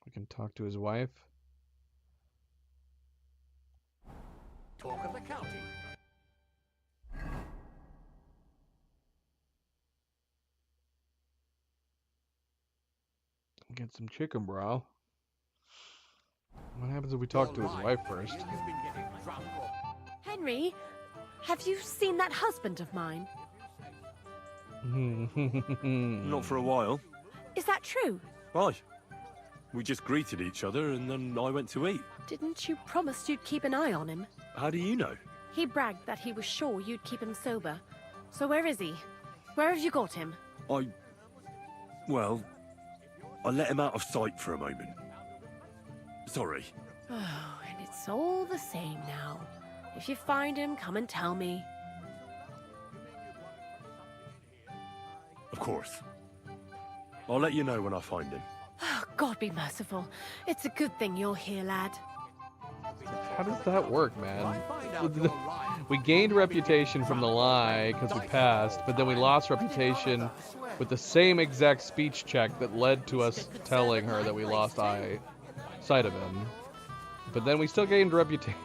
We can talk to his wife. Talk of the county. Get some chicken broth. What happens if we talk to his wife first? Henry, have you seen that husband of mine? Not for a while. Is that true? Why? We just greeted each other and then I went to eat. Didn't you promise you'd keep an eye on him? How do you know? He bragged that he was sure you'd keep him sober. So where is he? Where have you got him? Well, I let him out of sight for a moment. Sorry. Oh, and it's all the same now. If you find him, come and tell me. Of course. I'll let you know when I find him. Oh, God be merciful. It's a good thing you're here, lad. How does that work, man? We gained reputation from the lie because we passed, but then we lost reputation with the same exact speech check that led to us telling her that we lost sight of him. But then we still gained reputation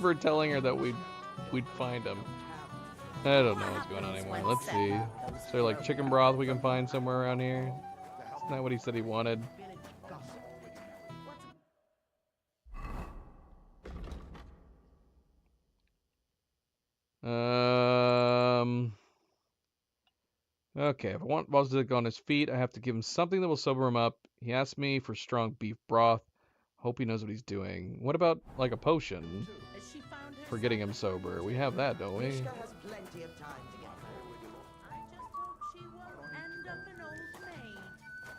for telling her that we'd find him. I don't know what's going on anymore. Let's see. Is there like chicken broth we can find somewhere around here? Isn't that what he said he wanted? Okay, if I want Bosdick on his feet, I have to give him something that will sober him up. He asked me for strong beef broth. Hope he knows what he's doing. What about, like, a potion for getting him sober? We have that, don't we?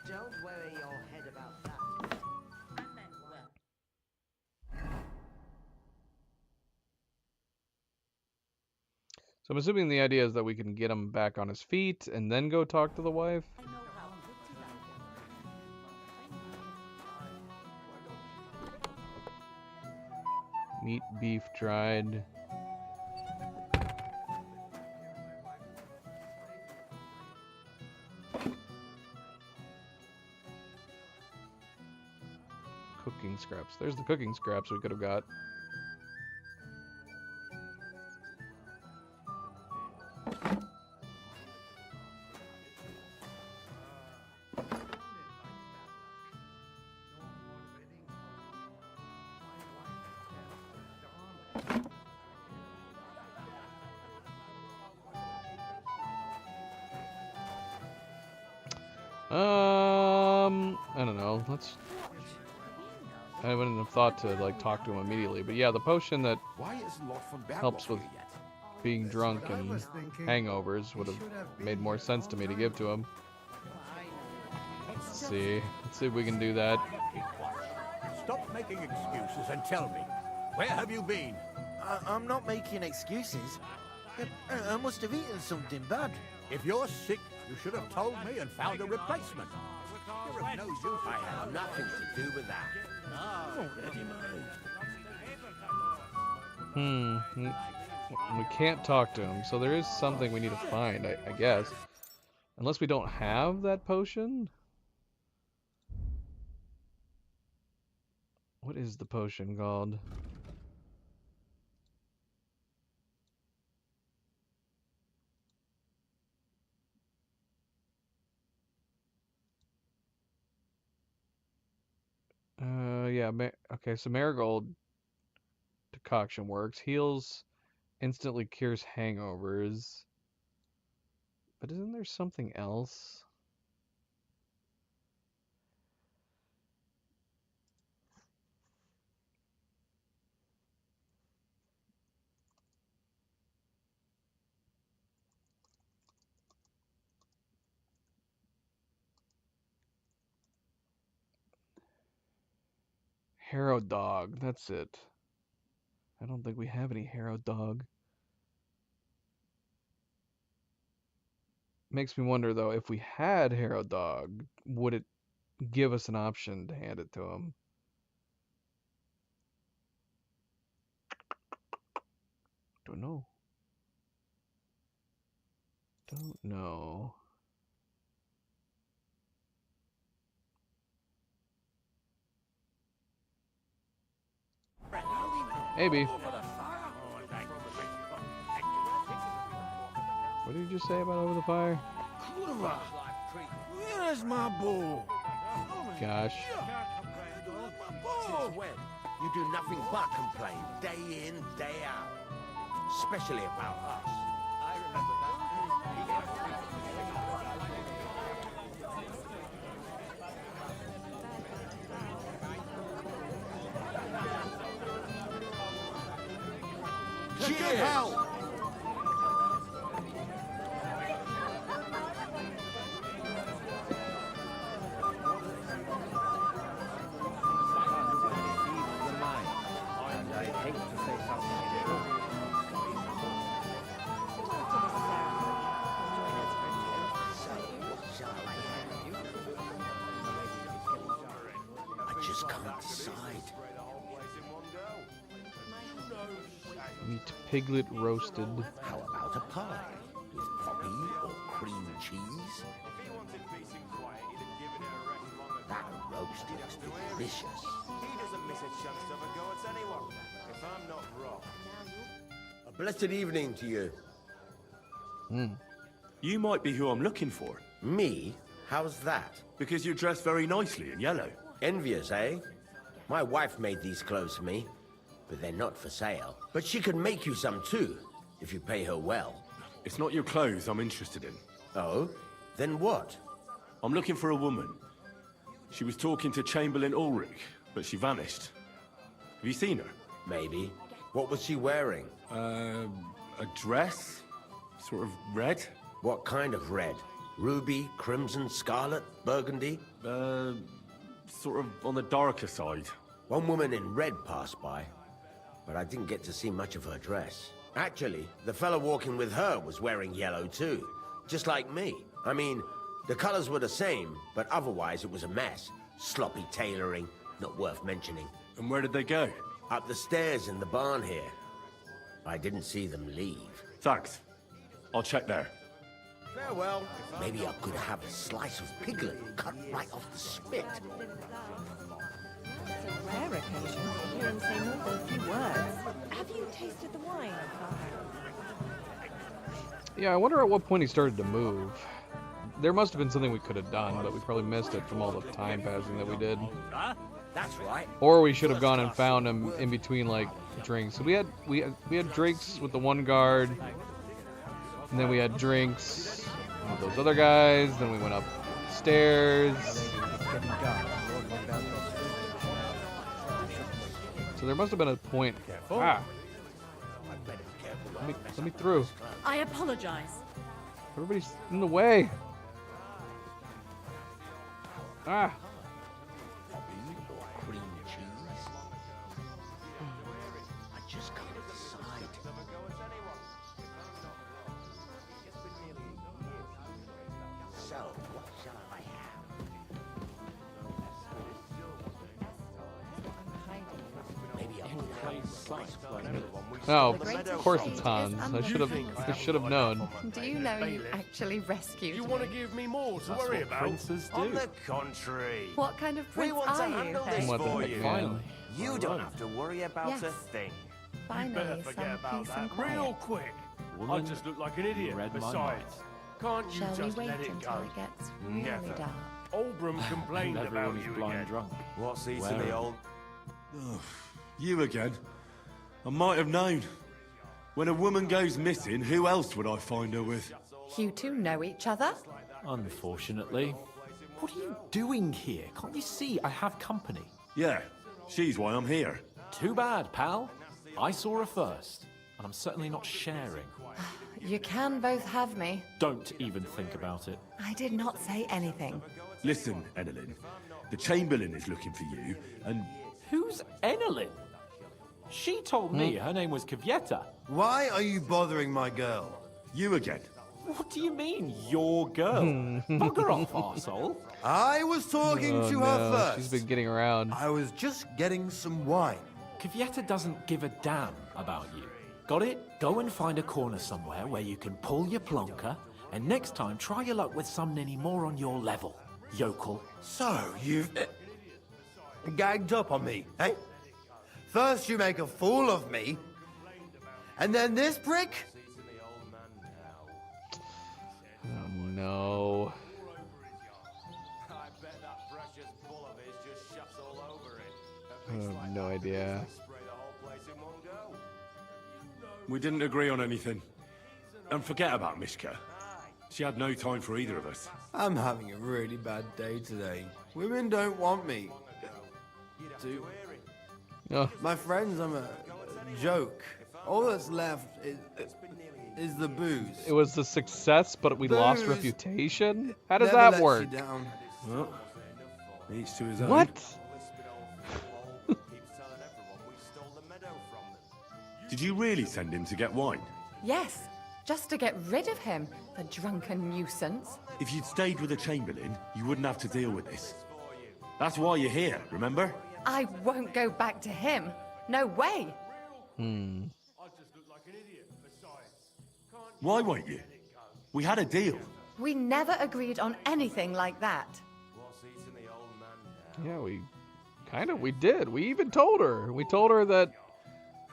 Don't worry your head about that. So I'm assuming the idea is that we can get him back on his feet and then go talk to the wife. Meat, beef, dried. Cooking scraps. There's the cooking scraps we could have got. I don't know. I wouldn't have thought to like talk to him immediately, but yeah, the potion that helps with being drunk and hangovers would have made more sense to me to give to him. Let's see if we can do that. Stop making excuses and tell me, where have you been? I'm not making excuses. I must have eaten something bad. If you're sick, you should have told me and found a replacement. You're of no use. I have nothing to do with that. We can't talk to him, so there is something we need to find, I guess. Unless we don't have that potion? What is the potion called? Yeah, okay, so Marigold decoction works. Heals, instantly cures hangovers. But isn't there something else? Harrow Dog, that's it. I don't think we have any Harrow Dog. Makes me wonder though, if we had Harrow Dog, would it give us an option to hand it to him? Don't know. Don't know. Maybe. What did you just say about over the fire? Kurva! Where's my bow? Gosh. Since when? You do nothing but complain, day in, day out. Especially about us. I remember that. Cheers! Meat piglet roasted. How about a pie? With poppy or cream cheese? That roast looks delicious. He doesn't miss a chance to have a go at anyone, if I'm not wrong. A blessed evening to you. You might be who I'm looking for. Me? How's that? Because you're dressed very nicely in yellow. Envious, eh? My wife made these clothes for me, but they're not for sale. But she could make you some too, if you pay her well. It's not your clothes I'm interested in. Oh? Then what? I'm looking for a woman. She was talking to Chamberlain Ulrich, but she vanished. Have you seen her? Maybe. What was she wearing? A dress? Sort of red? What kind of red? Ruby, crimson, scarlet, burgundy? Sort of on the darker side. One woman in red passed by, but I didn't get to see much of her dress. Actually, the fellow walking with her was wearing yellow too, just like me. I mean, the colors were the same, but otherwise it was a mess. Sloppy tailoring, not worth mentioning. And where did they go? Up the stairs in the barn here. I didn't see them leave. Thanks. I'll check there. Farewell. Maybe I could have a slice of piglet cut right off the spit. It's a rare occasion to hear him say more than a few words. Have you tasted the wine? Yeah, I wonder at what point he started to move. There must have been something we could have done, but we probably missed it from all the time passing that we did. That's right. Or we should have gone and found him in between like drinks. So we had drinks with the one guard, and then we had drinks with those other guys. Then we went upstairs. So there must have been a point. Ah. Let me through. I apologize. Everybody's in the way. Ah. Cream cheese. I just can't decide. So, what shall I have? Maybe I will have a slice of lemon. Oh, of course it's Hans. I should have known. Do you know you actually rescued You me? want to give me more to worry about? princes On do. the contrary. What kind of We prince want to are you? handle Hey? this What the for heck, you. man? You don't have to worry about Yes. a thing. Finally, some peace and quiet. Real quick. I just look like an idiot. read my Besides, can't you Shall we just wait let it until go? it gets really Never. dark? Oldbrum complained And about everyone is you blind again. drunk. What's eating Where? the old... You again? I might have known. When a woman goes missing, who else would I find her with? You two know each other? Unfortunately. What are you doing here? Can't you see I have company? Yeah, she's why I'm here. Too bad, pal. I saw her first, and I'm certainly not sharing. You can both have me. Don't even think about it. I did not say anything. Listen, Enelin, the Chamberlain is looking for you, and... Who's Enelin? She told me her name was Kvieta. Why are you bothering my girl? You again. What do you mean, your girl? Bugger off, arsehole. I was talking Oh, to her no, first. she's been getting around. I was just getting some wine. Kvieta doesn't give a damn about you. Got it? Go and find a corner somewhere where you can pull your plonker, and next time try your luck with some ninny more on your level, yokel. So, you've gagged up on me, eh? First you make a fool of me, and then this prick? Oh no. I have no idea. We didn't agree on anything. And forget about Mishka. She had no time for either of us. I'm having a really bad day today. Women don't want me. Oh. My friends, I'm a joke. All that's left is the booze. It was a success, but we lost Booze reputation? How does never that lets work? you down. Well, each to his own. What? Did you really send him to get wine? Yes, just to get rid of him, the drunken nuisance. If you'd stayed with the Chamberlain, you wouldn't have to deal with this. That's why you're here, remember? I won't go back to him. No way. Why won't you? We had a deal. We never agreed on anything like that. Yeah, we did. We even told her. We told her that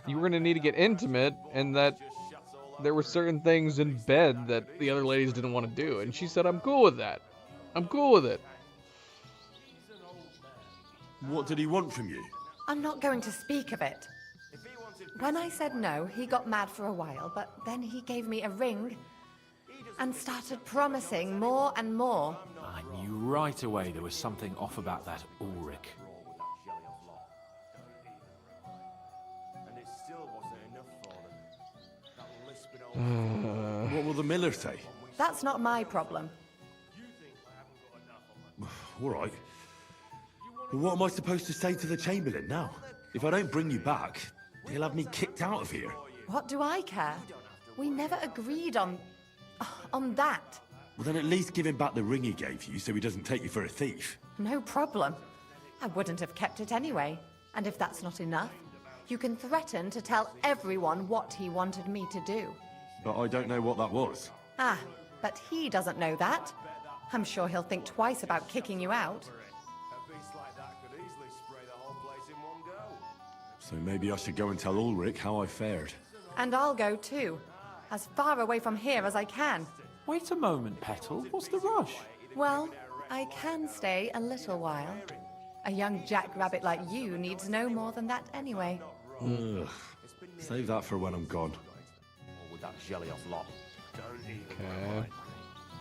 you were going to need to get intimate and that there were certain things in bed that the other ladies didn't want to do. And she said, I'm cool with that. I'm cool with it. What did he want from you? I'm not going to speak of it. When I said no, he got mad for a while, but then he gave me a ring and started promising more and more. I knew right away there was something off about that Ulrich. What will the miller say? That's not my problem. All right. But what am I supposed to say to the Chamberlain now? If I don't bring you back, he'll have me kicked out of here. What do I care? We never agreed on that. Well, then at least give him back the ring he gave you so he doesn't take you for a thief. No problem. I wouldn't have kept it anyway. And if that's not enough, you can threaten to tell everyone what he wanted me to do. But I don't know what that was. Ah, but he doesn't know that. I'm sure he'll think twice about kicking you out. So maybe I should go and tell Ulrich how I fared. And I'll go too. As far away from here as I can. Wait a moment, Petal. What's the rush? Well, I can stay a little while. A young jackrabbit like you needs no more than that anyway. Ugh. Save that for when I'm gone. With that jelly off lot. Okay.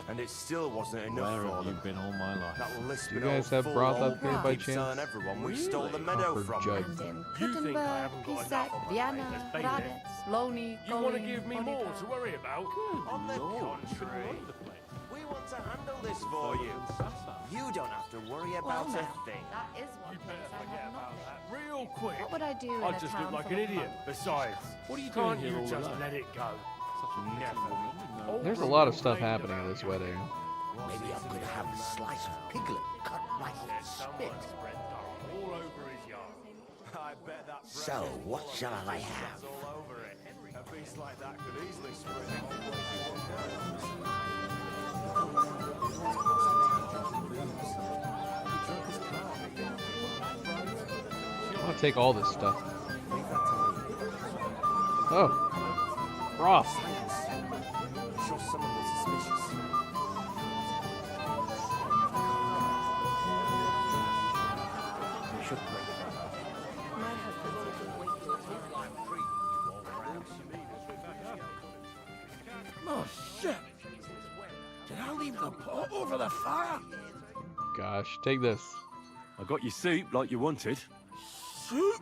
And it still wasn't enough Where for have you them. been all my life? That lisping You guys old have fool broth old up here by keeps telling chance? everyone we stole the meadow Copper from jug. them. And in You think I Kuttenberg, haven't got Pisak, enough of my Vienna, mate as bailiff? Raditz, Loni, You want to Golin, give me more Boniface. to worry about? On the contrary, we want to handle this for you. You don't have to worry about Well, a now, thing. that is one place I have not been. Real quick. What would I do in I a just town look like full an of idiot. monks? Besides, What are you doing can't here you all just alone? let it go? Never. There's a lot of stuff happening at this wedding. Maybe I could have a slice of piglet cut right off the spit. All over his yard. I bet that So, what shall I have? all over it. A beast like that could easily spread the whole place in one go. What take all this stuff. Oh. Ross. I'm sure someone was suspicious. We should wait. Oh, shit! Did I leave the pot over the fire? Gosh, take this. I got your soup like you wanted. Soup?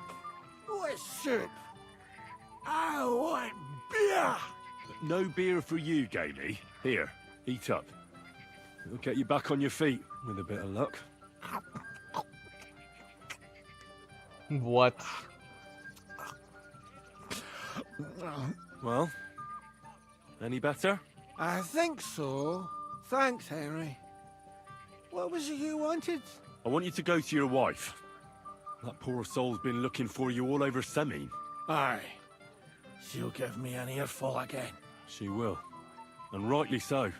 What soup? I want beer! No beer for you, Gailey. Here, eat up. It'll get you back on your feet, with a bit of luck. What? Well, any better? I think so. Thanks, Henry. What was it you wanted? I want you to go to your wife. That poor soul's been looking for you all over Semine. Aye. She'll give me an earful again. She will. And rightly so.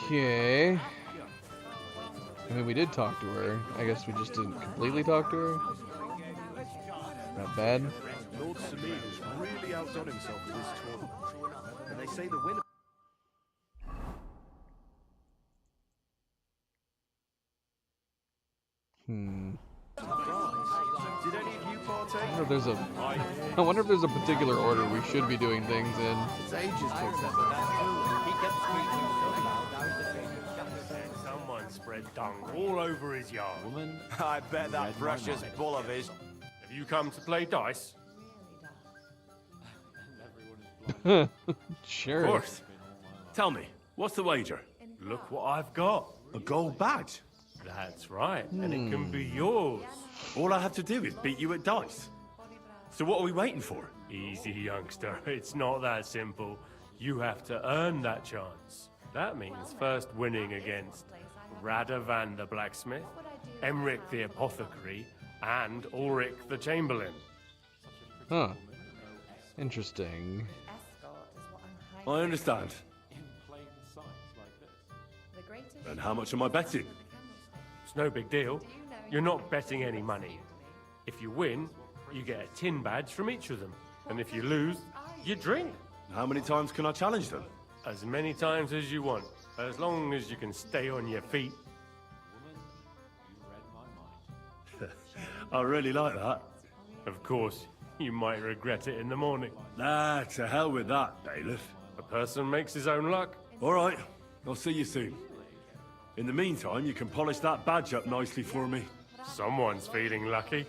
Okay. I mean, we did talk to her. I guess we just didn't completely talk to her. Not bad. Lord Semine has really outdone himself with this tournament. And they say the winner... Did any of you partake? I wonder if there's a particular order we should be doing things in. It's ages till Someone spread dung all over his yard. Woman, I bet that precious bull of his... have you come to play dice? Sure. Of course. Tell me, what's the wager? Look what I've got. A gold badge. That's right, and it can be yours. All I have to do is beat you at dice. So what are we waiting for? Easy, youngster. It's not that simple. You have to earn that chance. That means first winning against Radovan the blacksmith, Emric the apothecary, and Ulrich the chamberlain. Huh. Interesting. I understand. And how much am I betting? It's no big deal. You're not betting any money. If you win, you get a tin badge from each of them. And if you lose, you drink. How many times can I challenge them? As many times as you want, as long as you can stay on your feet. I really like that. Of course, you might regret it in the morning. Nah, to hell with that, bailiff. A person makes his own luck. All right, I'll see you soon. In the meantime, you can polish that badge up nicely for me. Someone's feeling lucky.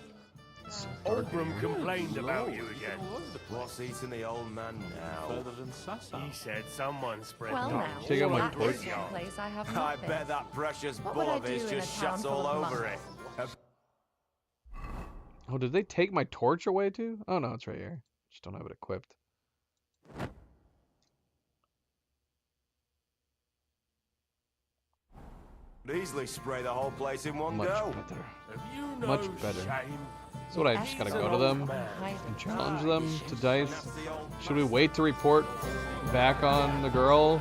Oldbrum complained about you again. What's eating the old man now? He said someone spread Well, dung now, Take out my that torch. is one place I have I not bet been. that precious What bull would I of his do in a just town shuts full all of over monks? it. Oh, did they take my torch away too? Oh no, it's right here. Just don't have it equipped. Easily spray the whole place in one Much go. better. Have you no Much better. shame? So what, I just gotta go to them and challenge them to dice? Should we wait to report back on the girl?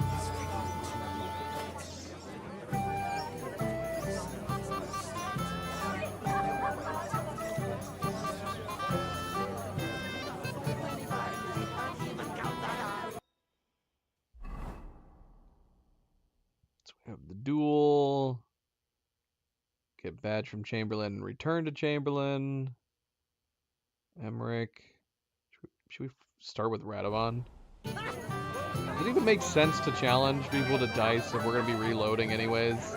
So we have the duel. Get badge from Chamberlain and return to Chamberlain. Emric. Should we start with Radovan? Does it even make sense to challenge people to dice if we're going to be reloading anyways?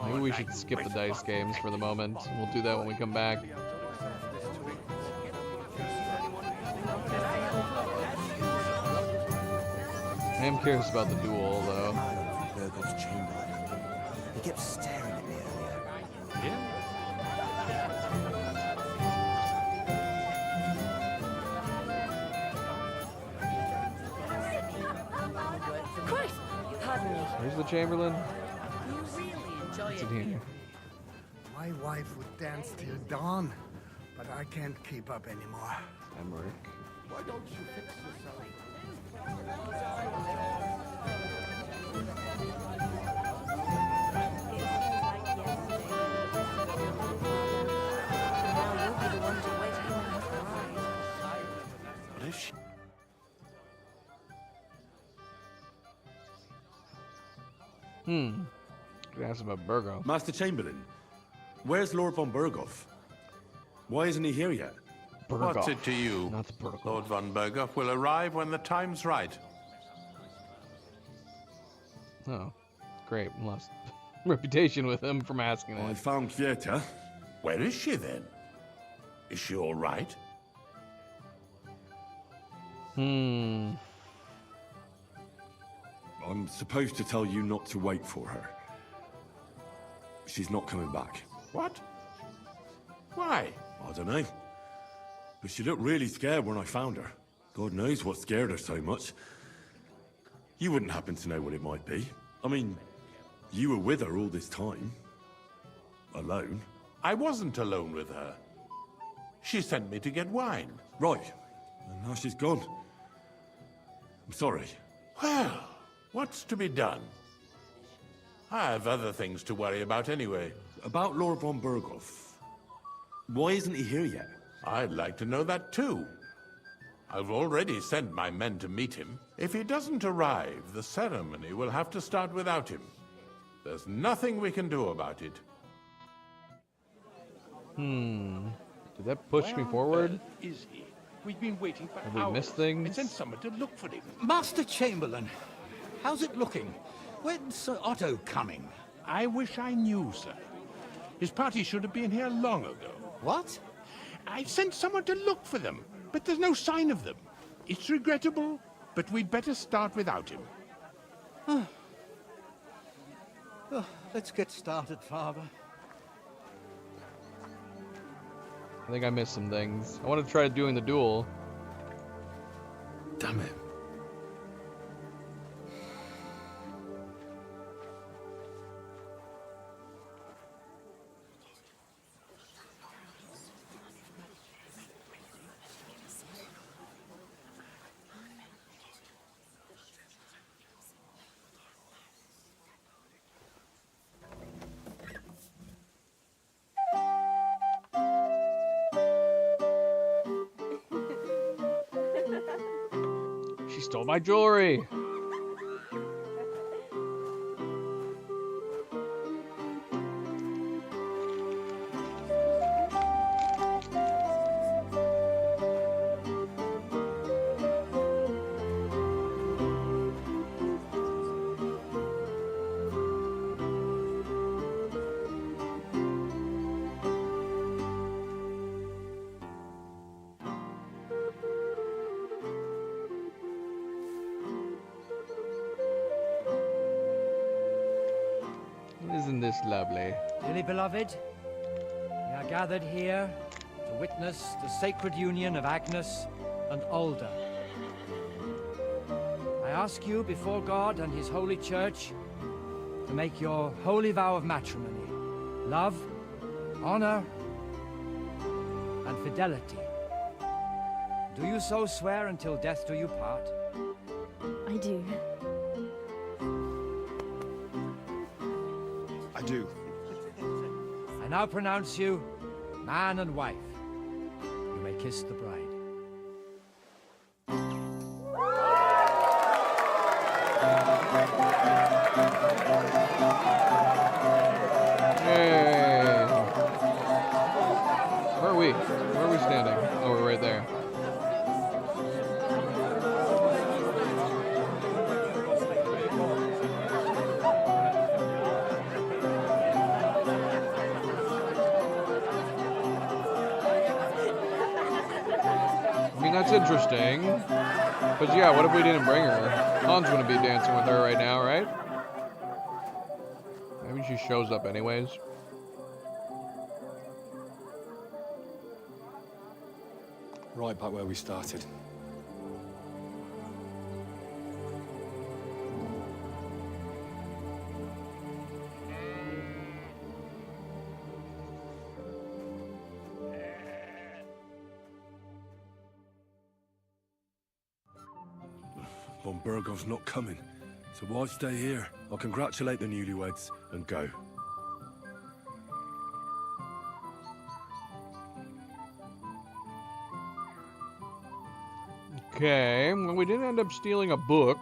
Maybe we should skip the dice games for the moment. We'll do that when we come back. I am curious about the duel, though. Burgo's chamberlain. He kept staring at me earlier. Christ! Pardon me. Where's the Chamberlain? You really enjoy What's it in here? here. My wife would dance till dawn, but I can't keep up anymore. Emric. Why don't you fix yourself? Ask about Burgos. Master Chamberlain, where's Lord von Berghoff? Why isn't he here yet? What's it to you? Lord von Berghoff will arrive when the time's right. Oh, great. Lost reputation with him from asking that. I found Fieta. Where is she then? Is she all right? I'm supposed to tell you not to wait for her. She's not coming back. What? Why? I don't know. But she looked really scared when I found her. God knows what scared her so much. You wouldn't happen to know what it might be. I mean, you were with her all this time. Alone. I wasn't alone with her. She sent me to get wine. Right. And now she's gone. I'm sorry. Well, what's to be done? I have other things to worry about anyway. About Lord von Berghoff. Why isn't he here yet? I'd like to know that too. I've already sent my men to meet him. If he doesn't arrive, the ceremony will have to start without him. There's nothing we can do about it. Did that push me forward? Is he? We've been waiting for Have we hours. missed things? I sent someone to look for him. Master Chamberlain, how's it looking? When's Sir Otto coming? I wish I knew, sir. His party should have been here long ago. What? I've sent someone to look for them, but there's no sign of them. It's regrettable, but we'd better start without him. Let's get started, Father. I think I missed some things. I want to try doing the duel. Damn it. She stole my jewelry. Isn't this lovely? Dearly beloved, we are gathered here to witness the sacred union of Agnes and Alda. I ask you before God and His holy church to make your holy vow of matrimony, love, honor, and fidelity. Do you so swear until death do you part? I do. I do. I now pronounce you man and wife. You may kiss the bride. Yay! Where are we? Where are we standing? Oh, we're right there. I mean, that's interesting. But yeah, what if we didn't bring her? Hans wouldn't be dancing with her right now, right? Maybe she shows up anyways. Right back where we started. Von Berghoff's not coming, so why stay here? I'll congratulate the newlyweds and go. Okay, well, we did end up stealing a book.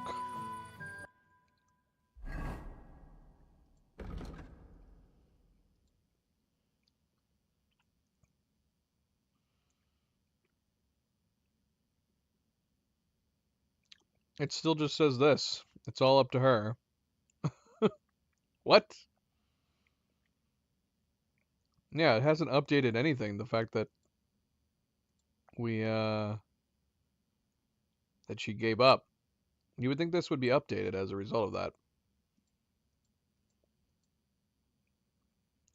It still just says this. It's all up to her. What? Yeah, it hasn't updated anything. The fact that that she gave up. You would think this would be updated as a result of that.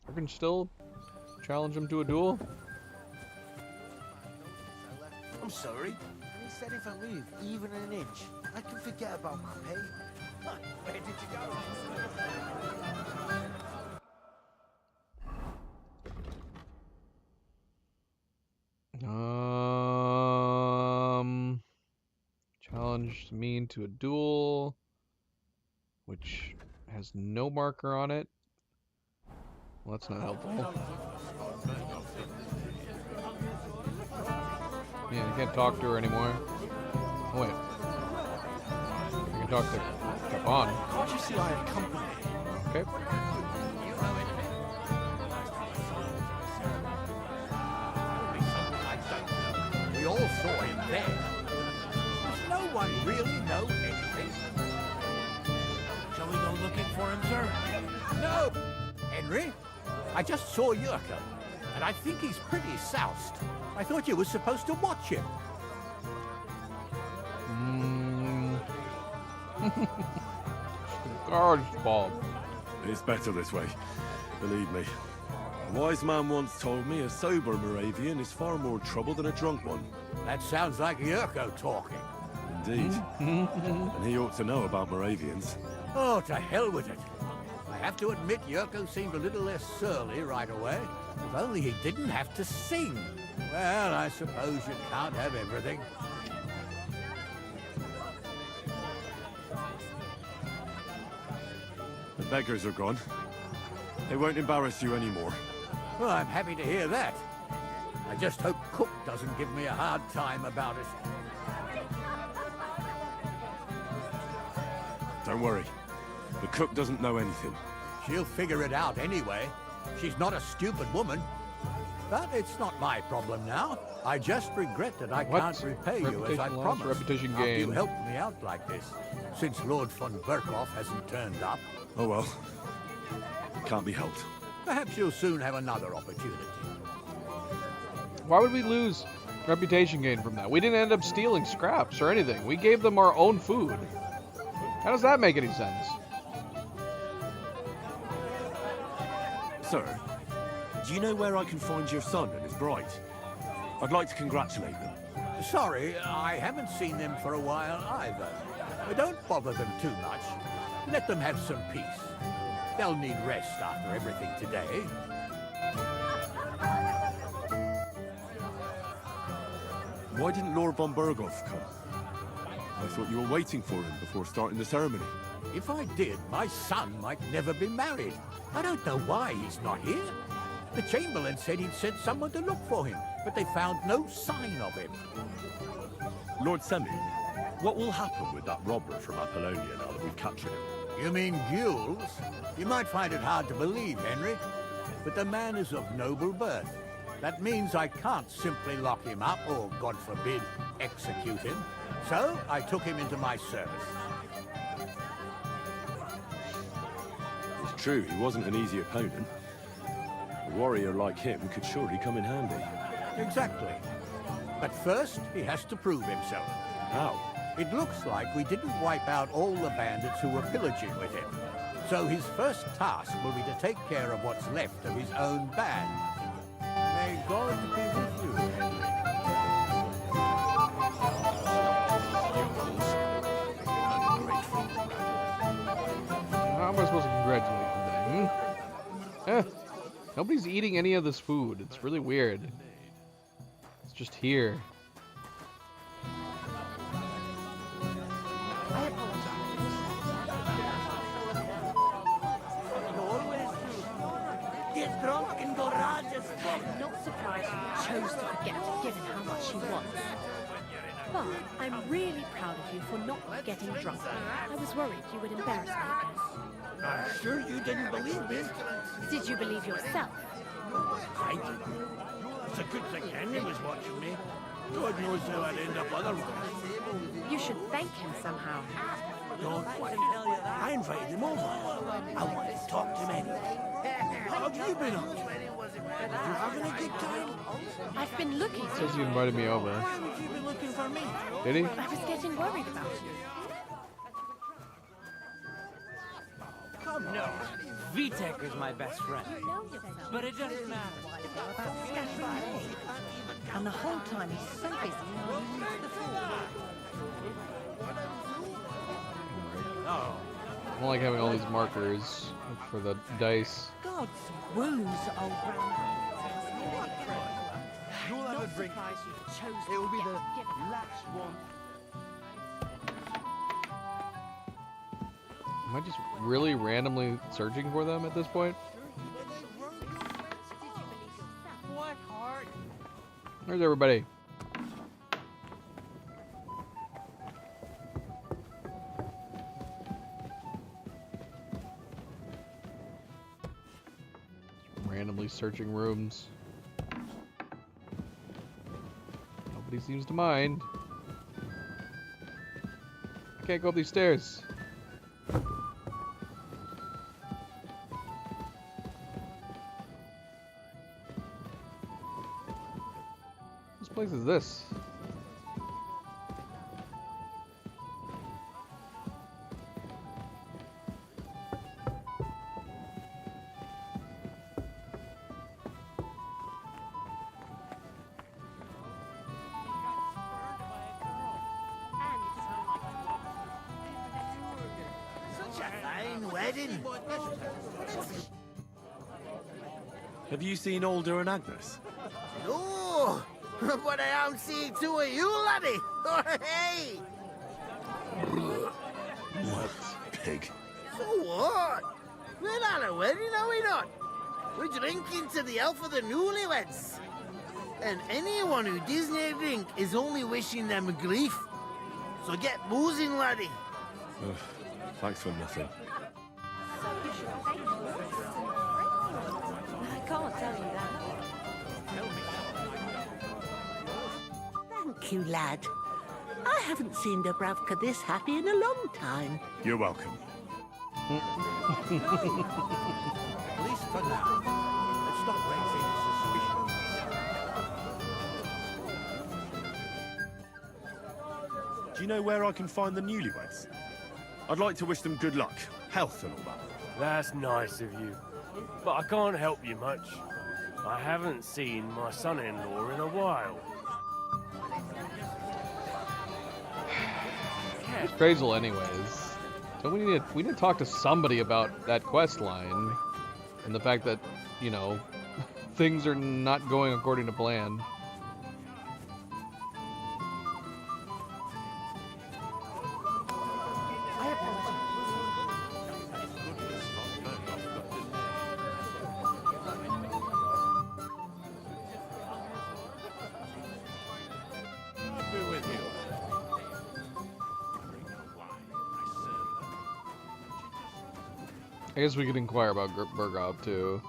I can still challenge him to a duel. I'm sorry. And he said if I move even an inch, I can forget about my pay. Where did you go? Challenged me to a duel, which has no marker on it. Well, that's not helpful. Yeah, I can't talk to her anymore. Oh, wait. I can talk to Capon. Can't you see I have company? Okay. We all saw him there. Does no one really know anything? Shall we go looking for him, sir? No! Henry, I just saw Yurko, and I think he's pretty soused. I thought you were supposed to watch him. Guards, Bob. It's better this way. Believe me. A wise man once told me a sober Moravian is far more trouble than a drunk one. That sounds like Yurko talking. Indeed. And he ought to know about Moravians. Oh, to hell with it. I have to admit Yurko seemed a little less surly right away. If only he didn't have to sing. Well, I suppose you can't have everything. The beggars are gone. They won't embarrass you anymore. Well, I'm happy to hear that. I just hope Cook doesn't give me a hard time about it. Don't worry. The cook doesn't know anything. She'll figure it out anyway. She's not a stupid woman. But it's not my problem now. I just regret that I can't repay you as I promised. Reputation after you gain. helped me out like this, since Lord von Berkhoff hasn't turned up. Oh well. Can't be helped. Perhaps you'll soon have another opportunity. Why would we lose reputation gain from that? We didn't end up stealing scraps or anything. We gave them our own food. How does that make any sense? Sir, do you know where I can find your son and his bride? I'd like to congratulate them. Sorry, I haven't seen them for a while either. Don't bother them too much. Let them have some peace. They'll need rest after everything today. Why didn't Lord von Berghoff come? I thought you were waiting for him before starting the ceremony. If I did, my son might never be married. I don't know why he's not here. The Chamberlain said he'd sent someone to look for him, but they found no sign of him. Lord Semi, what will happen with that robber from Apollonia now that we've captured him? You mean Gules? You might find it hard to believe, Henry, but the man is of noble birth. That means I can't simply lock him up, or, God forbid, execute him. So I took him into my service. It's true, he wasn't an easy opponent. A warrior like him could surely come in handy. Exactly. But first, he has to prove himself. How? It looks like we didn't wipe out all the bandits who were pillaging with him. So his first task will be to take care of what's left of his own band. May God be with you, Henry. How am I supposed to congratulate them? Nobody's eating any of this food. It's really weird. It's just here. Get drunk and go Raja's. I'm not surprised you chose to forget, given how much she wants. But I'm really proud of you for not getting drunk. I was worried you would embarrass me again. I'm sure you didn't believe me. Did you believe yourself? I didn't. It's a good thing Henry was watching me. God knows how I'd end up otherwise. You should thank him somehow. Don't worry. I invited him over. I wanted to talk to him anyway. How have you been up to? You having a good time? I've been looking for Says he you. invited me over. Why would you be looking for me? Did he? I was getting worried about you. Come No, Vitek is my best friend. But it doesn't matter. And the whole time he's so busy. I don't like having all these markers for the dice. God's wounds, old You'll have a drink. It will be the last one. Am I just really randomly searching for them at this point? Where's everybody? Randomly searching rooms. Nobody seems to mind. I can't go up these stairs. Whose place is this? Such a fine wedding. Have you seen Alder and Agnes? No, but I am seeing two of you, laddie. Hey! What pig? So what? We're not a wedding, are we not? We're drinking to the health of the newlyweds. And anyone who doesn't drink is only wishing them grief. So get boozing, laddie. Ugh, thanks for nothing. I can't tell you that. Thank you, lad. I haven't seen Dubravka this happy in a long time. You're welcome. At least for now. Let's stop raising suspicion. Do you know where I can find the newlyweds? I'd like to wish them good luck, health and all that. That's nice of you. But I can't help you much. I haven't seen my son-in-law in a while. Where's Basil anyways? So we need to talk to somebody about that quest line and the fact that, you know, things are not going according to plan. I apologize. I'll be with you. I guess we could inquire about Bergov too.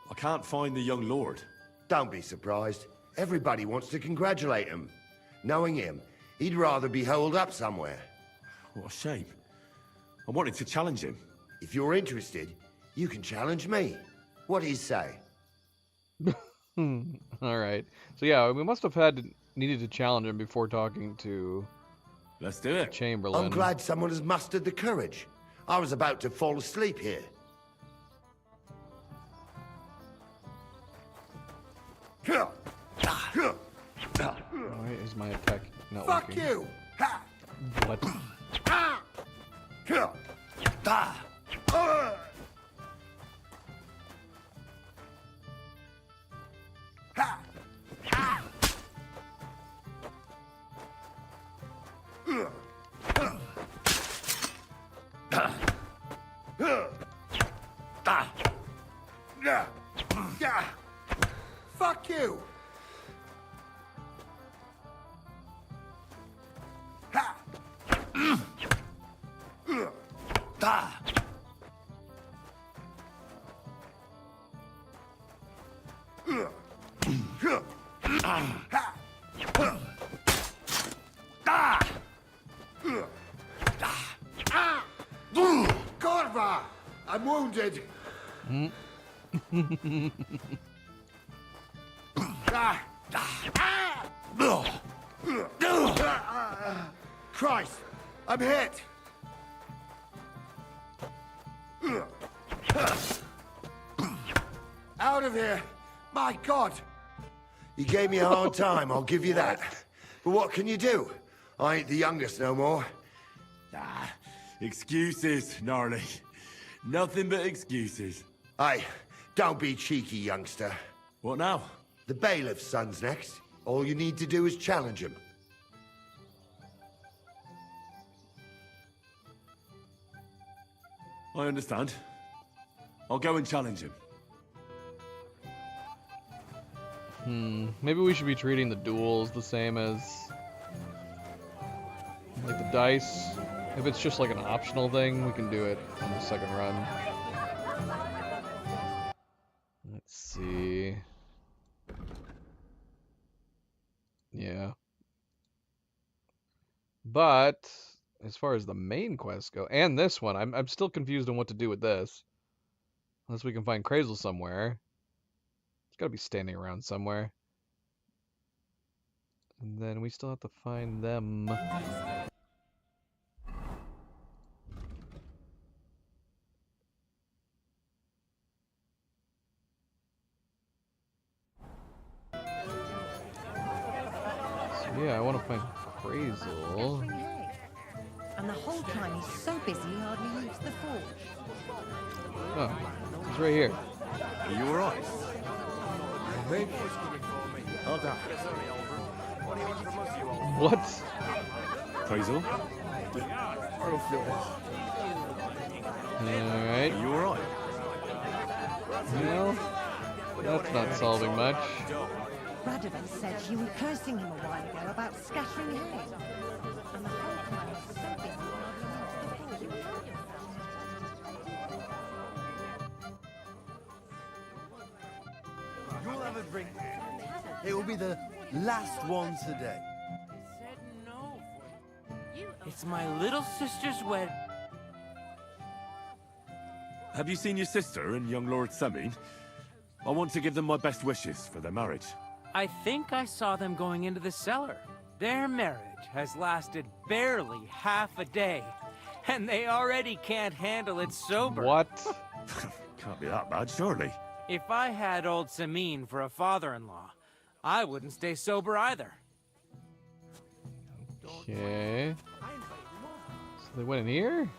I can't find the young lord. Don't be surprised. Everybody wants to congratulate him. Knowing him, he'd rather be holed up somewhere. What a shame. I wanted to challenge him. If you're interested, you can challenge me. What do you say? All right. So yeah, we must have needed to challenge him before talking to. Let's do it. Chamberlain. I'm glad someone has mustered the courage. I was about to fall asleep here. Why is my attack not Fuck working? you! Ha! What? Ah! Ah! Ha! Ah! Fuck you! Ha! Ah! Cover! I'm wounded. Christ! I'm hit! Out of here! My God! You gave me a hard time, I'll give you that. But what can you do? I ain't the youngest no more. Excuses, Gnarly. Nothing but excuses. Aye, don't be cheeky, youngster. What now? The bailiff's son's next. All you need to do is challenge him. I understand. I'll go and challenge him. Maybe we should be treating the duels the same as like the dice. If it's just like an optional thing, we can do it on the second run. Let's see. Yeah. But as far as the main quests go, and this one, I'm still confused on what to do with this. Unless we can find Krazel somewhere. It's gotta be standing around somewhere. And then we still have to find them. So yeah, I want to find Krazel. And the whole time he's so busy he hardly leaves the forge. Oh, he's right here. Are you alright? Hold on. What? Krazel? Alright. Are you alright? Well, that's not solving much. Radovan said you were cursing him a while ago about scattering hay. And the whole time he's so busy he hardly leaves the forge. You'll have a drink. It will be the last one today. It's my little sister's wedding. Have you seen your sister and young Lord Semin? I want to give them my best wishes for their marriage. I think I saw them going into the cellar. Their marriage has lasted barely half a day, and they already can't handle it sober. What? Can't be that bad, surely. If I had old Samin for a father-in-law, I wouldn't stay sober either. Okay. So they went in here?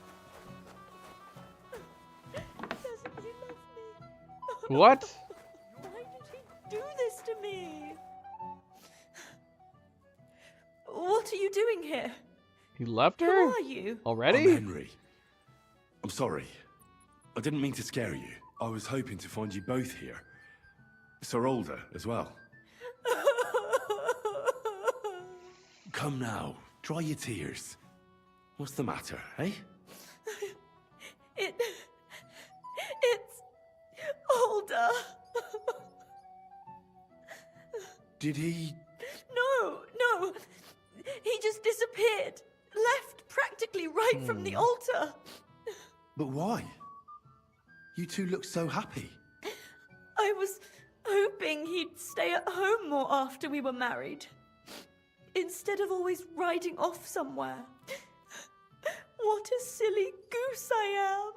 What? Why did he do this to me? What are you doing here? He left her? Who are you? Already? I'm Henry. I'm sorry. I didn't mean to scare you. I was hoping to find you both here. Sir Alder as well. Come now, dry your tears. What's the matter, eh? It's Alder. Did he... No. He just disappeared. Left practically right from the altar. But why? You two look so happy. I was hoping he'd stay at home more after we were married. Instead of always riding off somewhere. What a silly goose I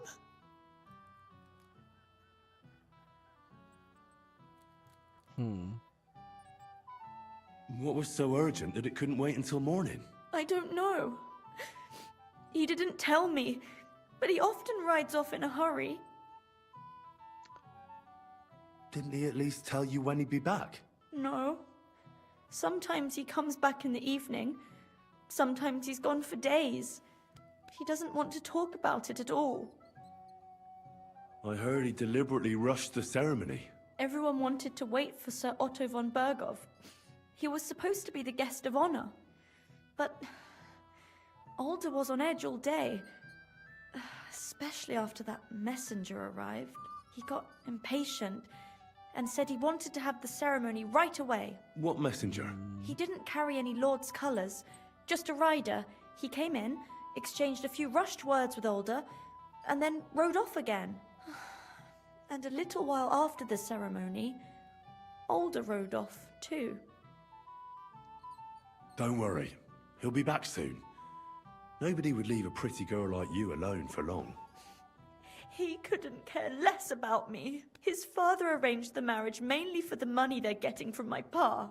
am. What was so urgent that it couldn't wait until morning? I don't know. He didn't tell me, but he often rides off in a hurry. Didn't he at least tell you when he'd be back? No. Sometimes he comes back in the evening. Sometimes he's gone for days. He doesn't want to talk about it at all. I heard he deliberately rushed the ceremony. Everyone wanted to wait for Sir Otto von Bergov. He was supposed to be the guest of honor. But Alder was on edge all day. Especially after that messenger arrived. He got impatient and said he wanted to have the ceremony right away. What messenger? He didn't carry any lord's colours, just a rider. He came in, exchanged a few rushed words with Alder, and then rode off again. And a little while after the ceremony, Alder rode off too. Don't worry. He'll be back soon. Nobody would leave a pretty girl like you alone for long. He couldn't care less about me. His father arranged the marriage mainly for the money they're getting from my pa.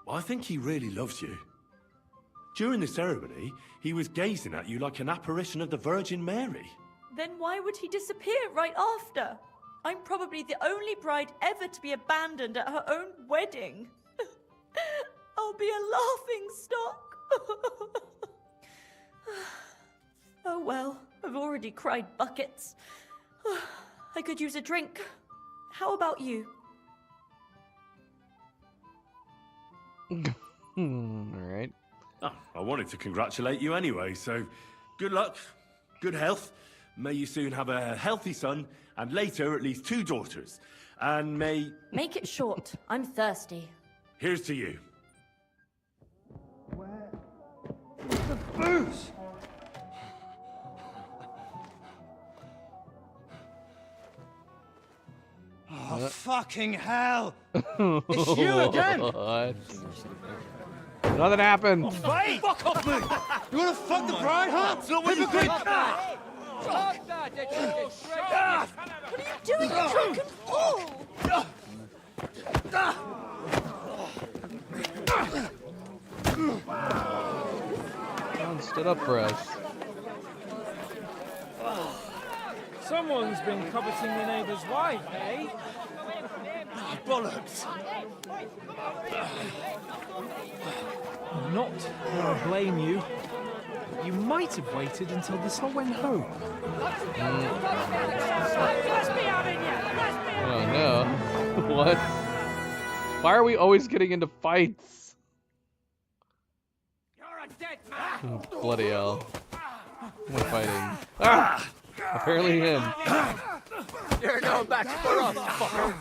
I think he really loves you. During the ceremony, he was gazing at you like an apparition of the Virgin Mary. Then why would he disappear right after? I'm probably the only bride ever to be abandoned at her own wedding. I'll be a laughing stock. Oh well, I've already cried buckets. I could use a drink. How about you? Alright. Oh, I wanted to congratulate you anyway, so good luck, good health. May you soon have a healthy son, and later at least 2 daughters. And may... Make it short. I'm thirsty. Here's to you. The booze! Oh, fucking hell! It's you again! What? Nothing happened. Wait! Fuck off me! You wanna fuck the bride, huh? It's not what you think! What are you doing, you drunken fool? Someone stood up for us. Someone's been coveting your neighbour's wife, eh? Bollocks! Not that I blame you. You might have waited until this all went home. Oh no. What? Why are we always getting into fights? Oh, bloody hell. We're fighting. Ah! Apparently him. You're no match for us, fucker.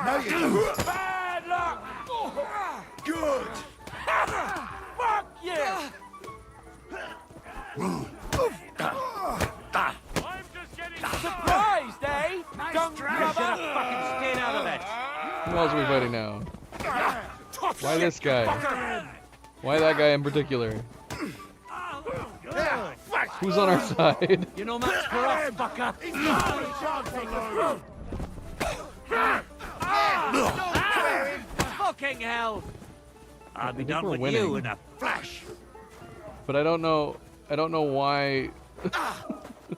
Now you do. Bad luck. Good. Fuck you! I'm just getting surprised, eh? Don't grab that fucking skin out of it. Who else are we fighting now? Why this guy? Why that guy in particular? Who's on our side? You're no match for us, fucker. Fucking hell! I'll be done with you in a flash. But I don't know why.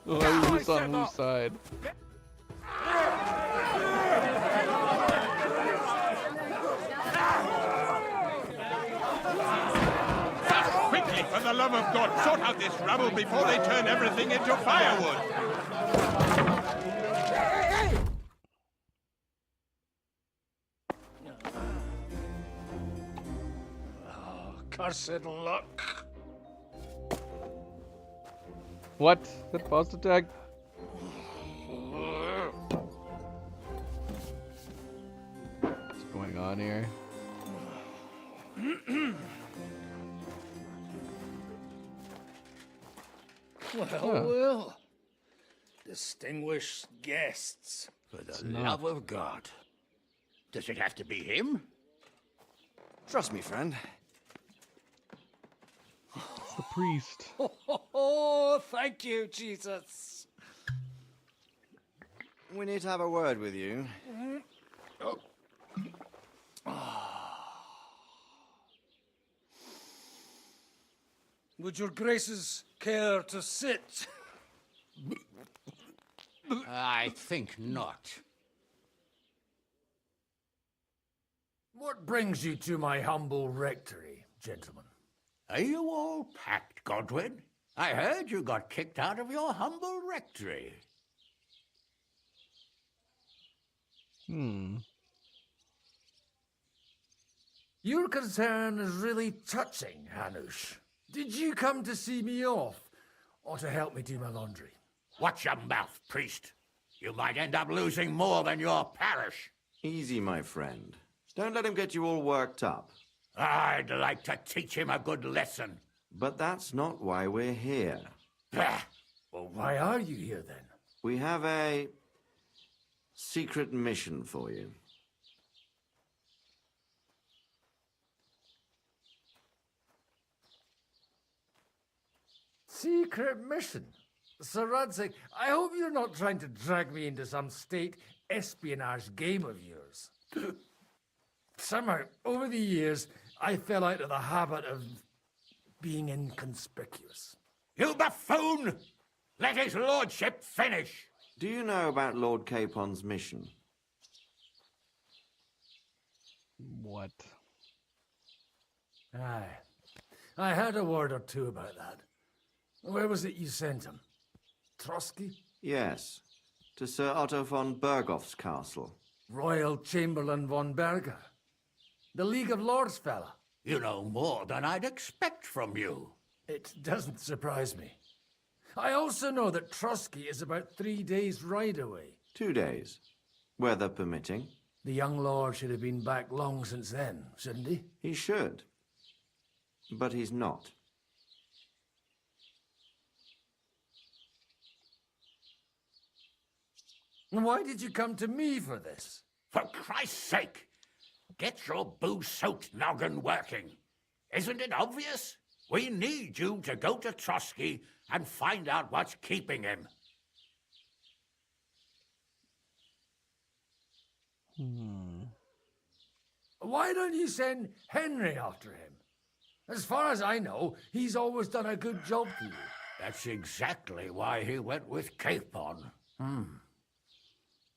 Who's on whose side? Quickly, for the love of God, sort out this rubble before they turn everything into firewood. Cursed luck. What? Is that boss attack? What's going on here? Well. Distinguished guests. For the love of God. Does it have to be him? Trust me, friend. It's the priest. Oh, thank you, Jesus. We need to have a word with you. Would your graces care to sit? I think not. What brings you to my humble rectory, gentlemen? Are you all packed, Godwin? I heard you got kicked out of your humble rectory. Your concern is really touching, Hanush. Did you come to see me off, or to help me do my laundry? Watch your mouth, priest. You might end up losing more than your parish. Easy, my friend. Don't let him get you all worked up. I'd like to teach him a good lesson. But that's not why we're here. Well, why are you here, then? We have a secret mission for you. Secret mission? Sir Radzig, I hope you're not trying to drag me into some state espionage game of yours. Somehow, over the years, I fell out of the habit of being inconspicuous. You buffoon! Let his lordship finish! Do you know about Lord Capon's mission? What? Aye. I heard a word or two about that. Where was it you sent him? Trotsky? Yes, to Sir Otto von Bergoff's castle. Royal Chamberlain von Berger. The League of Lords fella. You know more than I'd expect from you. It doesn't surprise me. I also know that Trotsky is about 3 days' ride away. 2 days, weather permitting. The young lord should have been back long since then, shouldn't he? He should. But he's not. Why did you come to me for this? For Christ's sake! Get your booze-soaked noggin working. Isn't it obvious? We need you to go to Trotsky and find out what's keeping him. Why don't you send Henry after him? As far as I know, he's always done a good job for you. That's exactly why he went with Capon.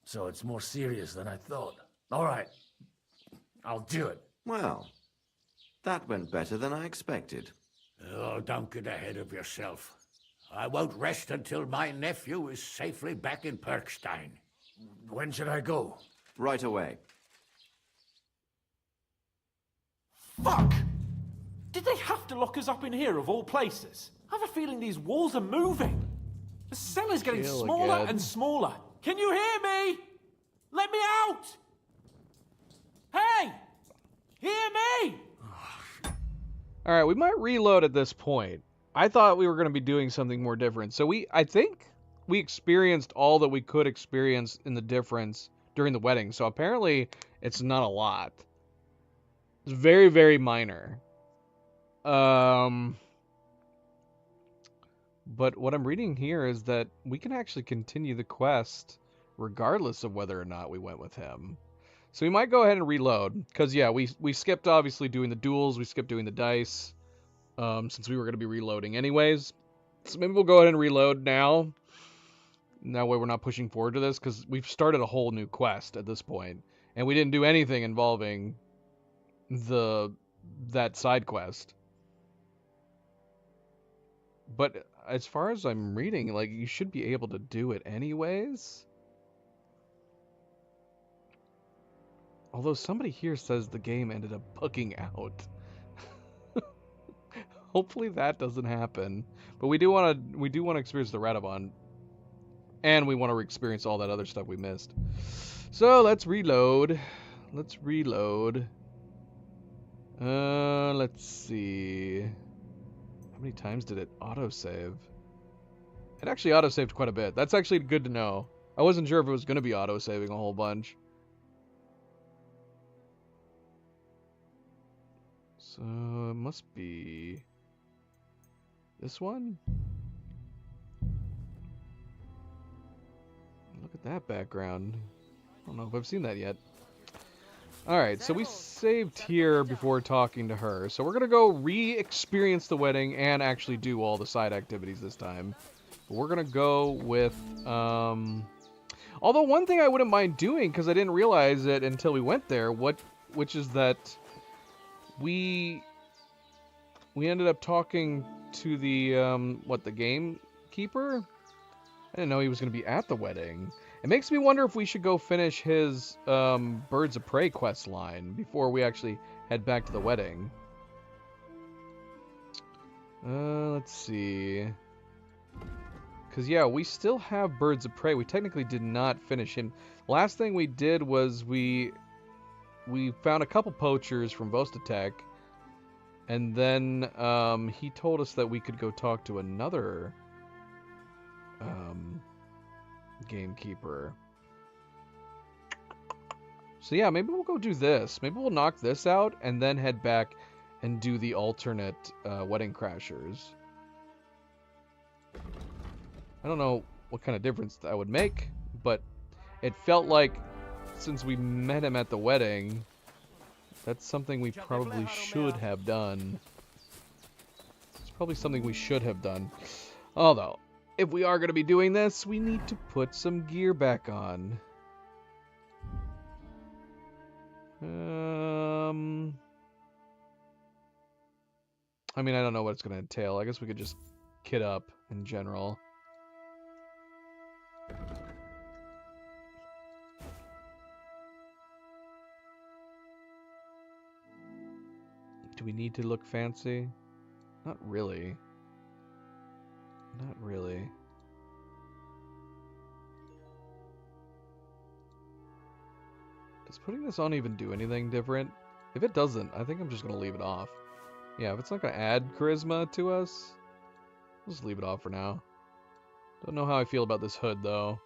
So it's more serious than I thought. All right. I'll do it. Well, that went better than I expected. Oh, don't get ahead of yourself. I won't rest until my nephew is safely back in Perkstein. When should I go? Right away. Fuck! Did they have to lock us up in here of all places? I have a feeling these walls are moving. The cell is getting smaller and smaller. Can you hear me? Let me out! Hey! Hear me! All right, we might reload at this point. I thought we were going to be doing something more different. So I think we experienced all that we could experience in the difference during the wedding. So apparently it's not a lot. It's very, very minor. But what I'm reading here is that we can actually continue the quest regardless of whether or not we went with him. So we might go ahead and reload, because yeah, we skipped obviously doing the duels, we skipped doing the dice, since we were going to be reloading anyways. So maybe we'll go ahead and reload now. That way we're not pushing forward to this, because we've started a whole new quest at this point, and we didn't do anything involving that side quest. But as far as I'm reading, like, you should be able to do it anyways. Although somebody here says the game ended up bugging out. Hopefully that doesn't happen. But we do want to experience the Radovon, and we want to experience all that other stuff we missed. So let's reload. Let's see. How many times did it autosave? It actually autosaved quite a bit. That's actually good to know. I wasn't sure if it was going to be autosaving a whole bunch. So it must be this one. Look at that background. I don't know if I've seen that yet. Alright, so we saved here before talking to her. So we're going to go re-experience the wedding and actually do all the side activities this time. But we're going to go with... Although one thing I wouldn't mind doing, because I didn't realize it until we went there, which is that we ended up talking to the, the gamekeeper? I didn't know he was going to be at the wedding. It makes me wonder if we should go finish his Birds of Prey quest line before we actually head back to the wedding. Let's see. Because, yeah, we still have Birds of Prey. We technically did not finish him. Last thing we did was we found a couple poachers from Vostatek. And then he told us that we could go talk to another gamekeeper. So, yeah, maybe we'll go do this. Maybe we'll knock this out and then head back and do the alternate Wedding Crashers. I don't know what kind of difference that would make, but it felt like since we met him at the wedding, that's something we probably should have done. It's probably something we should have done. Although, if we are going to be doing this, we need to put some gear back on. I mean, I don't know what it's going to entail. I guess we could just kit up in general. Do we need to look fancy? Not really. Not really. Does putting this on even do anything different? If it doesn't, I think I'm just going to leave it off. Yeah, if it's not going to add charisma to us, we'll just leave it off for now. Don't know how I feel about this hood, though.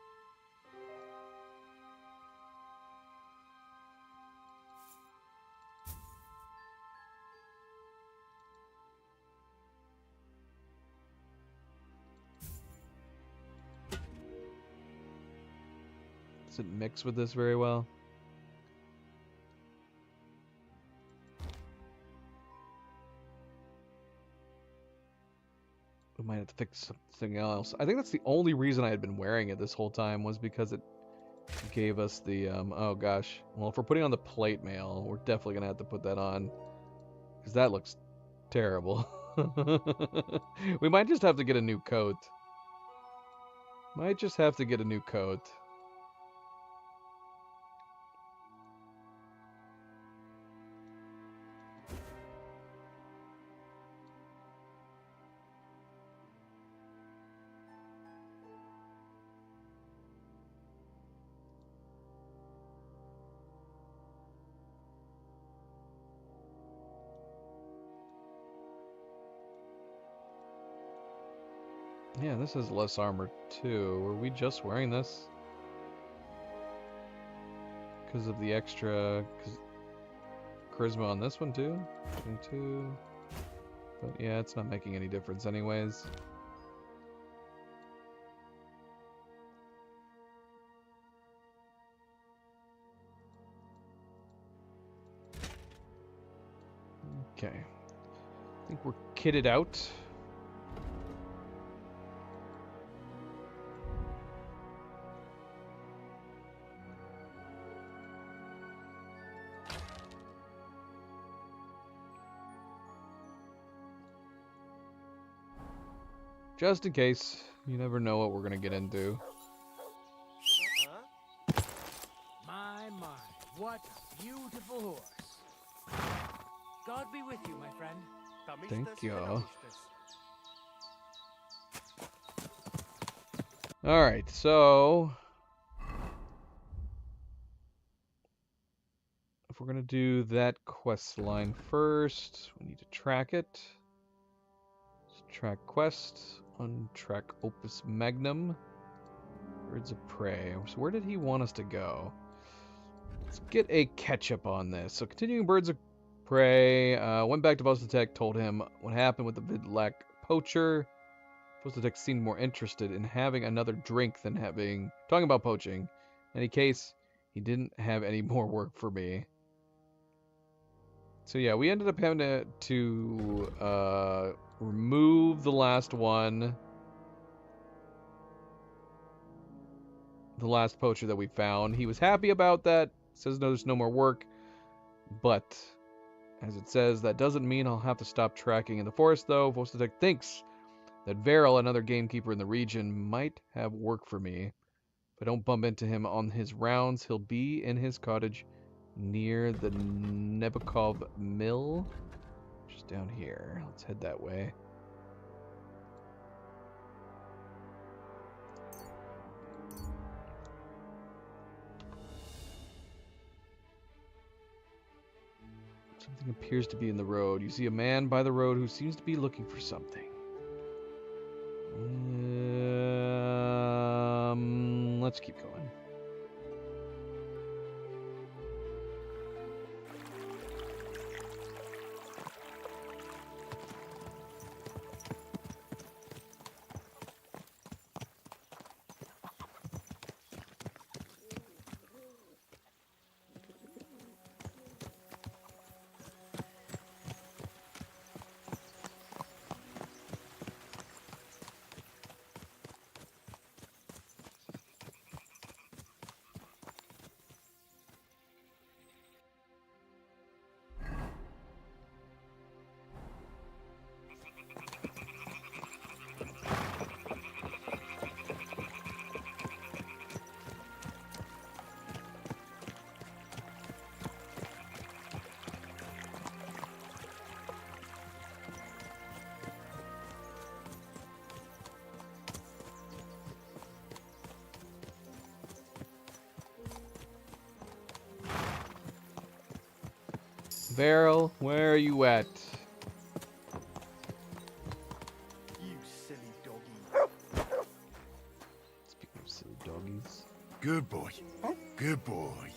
Does it mix with this very well? We might have to fix something else. I think that's the only reason I had been wearing it this whole time, was because it gave us the, oh gosh. Well, if we're putting on the plate mail, we're definitely going to have to put that on. Because that looks terrible. We might just have to get a new coat. Might just have to get a new coat. Yeah, this has less armor too. Were we just wearing this? Because of the extra charisma on this one too? 22. But yeah, it's not making any difference anyways. Okay. I think we're kitted out. Just in case. You never know what we're going to get into. My, what a beautiful horse. God be with you, my friend. Thank you. Alright, so... if we're going to do that quest line first, we need to track it. Track quest. Untrack Opus Magnum. Birds of Prey. So where did he want us to go? Let's get a catch-up on this. So continuing Birds of Prey. Went back to Vostatek, told him what happened with the Vidlac poacher. Vostatek seemed more interested in having another drink than talking about poaching. In any case, he didn't have any more work for me. So yeah, we ended up having to remove the last one. The last poacher that we found. He was happy about that. Says no, there's no more work. But, as it says, that doesn't mean I'll have to stop tracking in the forest, though. Vostatek thinks that Varel, another gamekeeper in the region, might have work for me. If I don't bump into him on his rounds, he'll be in his cottage near the Nebukov Mill. Just down here. Let's head that way. Something appears to be in the road. You see a man by the road who seems to be looking for something. Let's keep going. Varel, where are you at? You silly doggy. Speaking of silly doggies. Good boy. Good boy.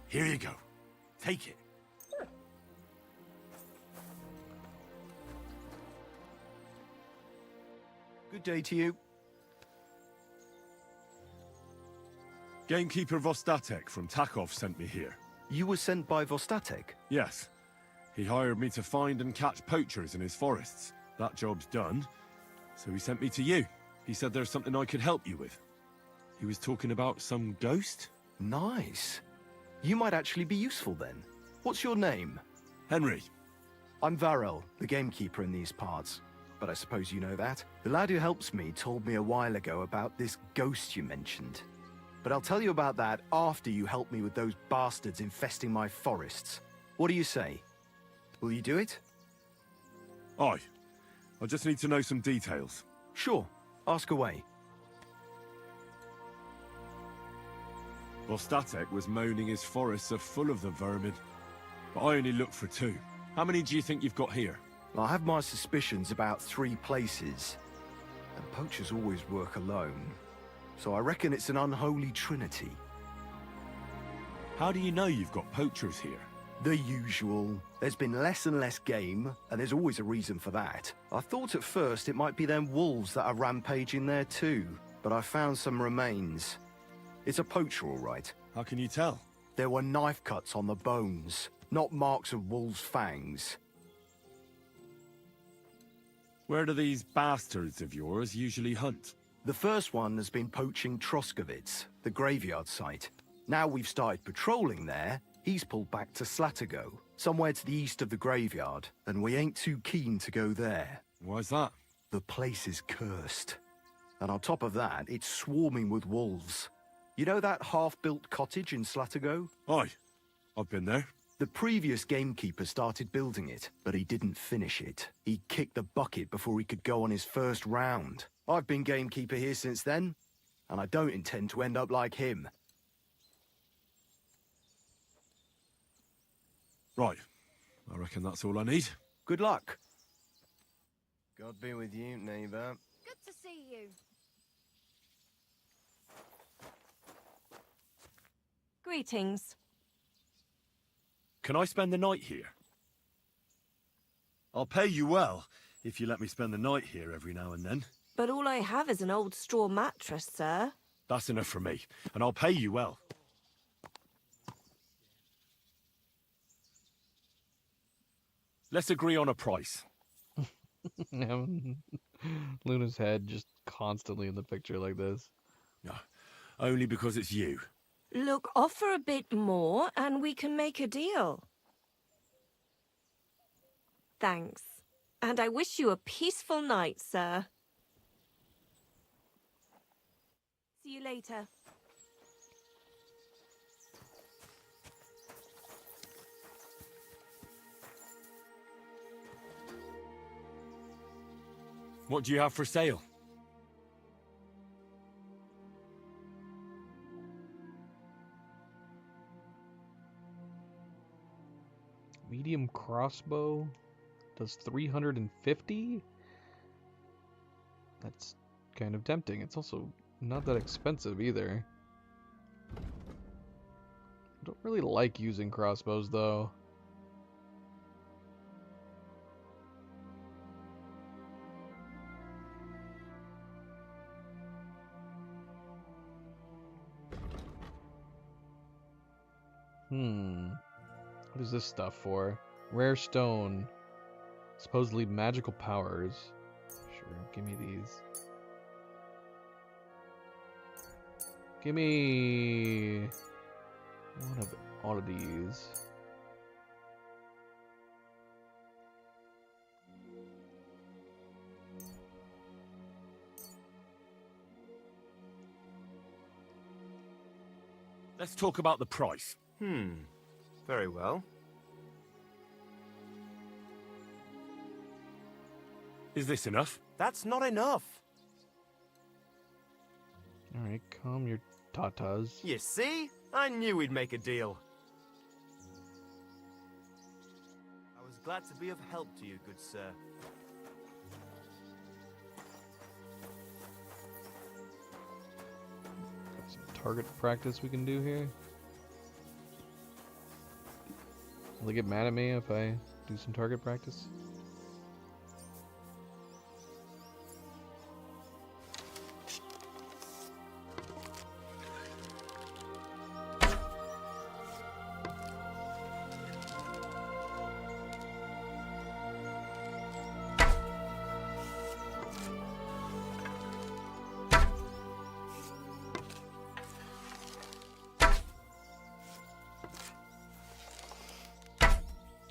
Here you go. Take it. Good day to you. Gamekeeper Vostatek from Takov sent me here. You were sent by Vostatek? Yes. He hired me to find and catch poachers in his forests. That job's done, so he sent me to you. He said there's something I could help you with. He was talking about some ghost? Nice. You might actually be useful then. What's your name? Henry. I'm Varel, the gamekeeper in these parts. But I suppose you know that. The lad who helps me told me a while ago about this ghost you mentioned. But I'll tell you about that after you help me with those bastards infesting my forests. What do you say? Will you do it? Aye. I just need to know some details. Sure. Ask away. Vostatek was moaning his forests are full of the vermin. But I only looked for 2. How many do you think you've got here? I have my suspicions about 3 places. And poachers always work alone. So I reckon it's an unholy trinity. How do you know you've got poachers here? The usual. There's been less and less game, and there's always a reason for that. I thought at first it might be them wolves that are rampaging there too, but I found some remains. It's a poacher, all right. How can you tell? There were knife cuts on the bones, not marks of wolves' fangs. Where do these bastards of yours usually hunt? The first one has been poaching Troskovitz, the graveyard site. Now we've started patrolling there, he's pulled back to Slatigo, somewhere to the east of the graveyard, and we ain't too keen to go there. Why's that? The place is cursed. And on top of that, it's swarming with wolves. You know that half-built cottage in Slatigo? Aye, I've been there. The previous gamekeeper started building it, but he didn't finish it. He kicked the bucket before he could go on his first round. I've been gamekeeper here since then, and I don't intend to end up like him. Right. I reckon that's all I need. Good luck. God be with you, neighbor. Good to see you. Greetings. Can I spend the night here? I'll pay you well, if you let me spend the night here every now and then. But all I have is an old straw mattress, sir. That's enough for me, and I'll pay you well. Let's agree on a price. Luna's head just constantly in the picture like this. No, only because it's you. Look, offer a bit more and we can make a deal. Thanks. And I wish you a peaceful night, sir. See you later. What do you have for sale? crossbow does 350. That's kind of tempting. It's also not that expensive either. I don't really like using crossbows though. What is this stuff for? Rare stone. Supposedly magical powers. Sure, give me these. Give me one of all of these. Let's talk about the price. Very well. Is this enough? That's not enough. Alright, calm your tatas. You see? I knew we'd make a deal. I was glad to be of help to you, good sir. Got some target practice we can do here. Will they get mad at me if I do some target practice?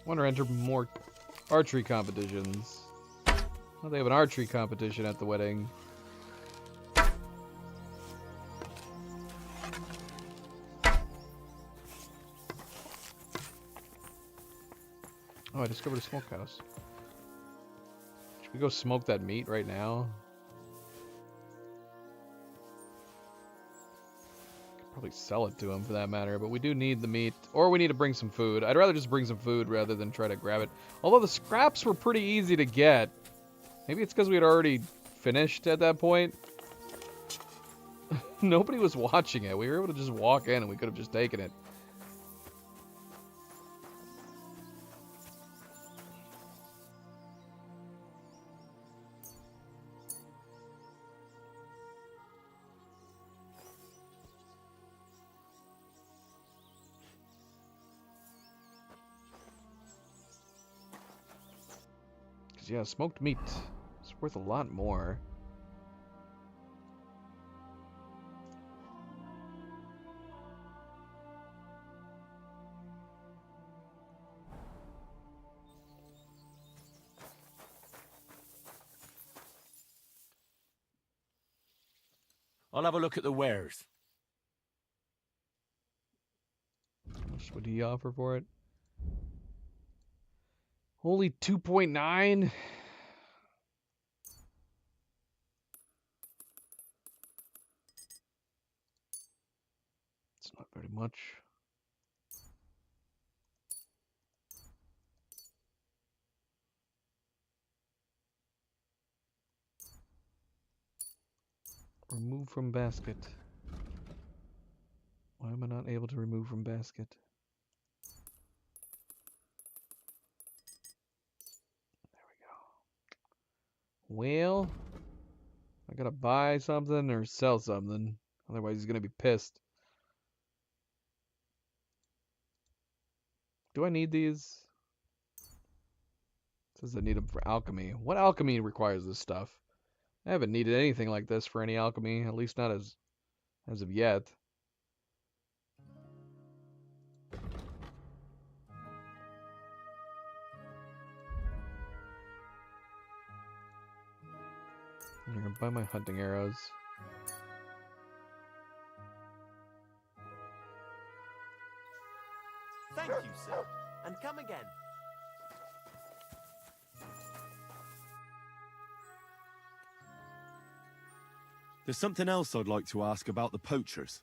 I want to enter more archery competitions. Well, they have an archery competition at the wedding. Oh, I discovered a smokehouse. Should we go smoke that meat right now? Probably sell it to him for that matter, but we do need the meat, or we need to bring some food. I'd rather just bring some food rather than try to grab it. Although the scraps were pretty easy to get. Maybe it's because we had already finished at that point. Nobody was watching it. We were able to just walk in and we could have just taken it. Yeah, smoked meat. It's worth a lot more. I'll have a look at the wares. How much would he offer for it? Only 2.9? It's not very much. Remove from basket. Why am I not able to remove from basket? Well, I gotta buy something or sell something. Otherwise, he's gonna be pissed. Do I need these? It says I need them for alchemy. What alchemy requires this stuff? I haven't needed anything like this for any alchemy, at least not as of yet. I'm gonna buy my hunting arrows. Thank you, sir. And come again. There's something else I'd like to ask about the poachers.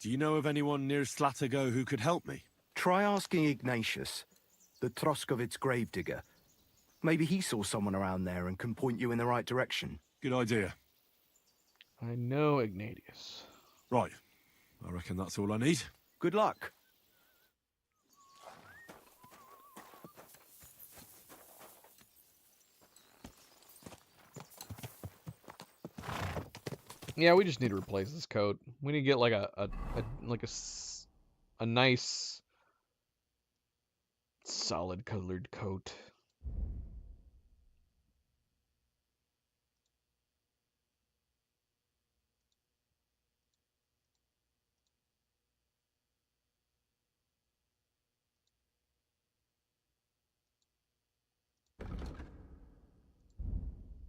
Do you know of anyone near Slatago who could help me? try asking Ignatius, the Troskovitz gravedigger. Maybe he saw someone around there and can point you in the right direction. Good idea. I know Ignatius. Right. I reckon that's all I need. Good luck. Yeah, we just need to replace this coat. We need to get like a nice solid colored coat.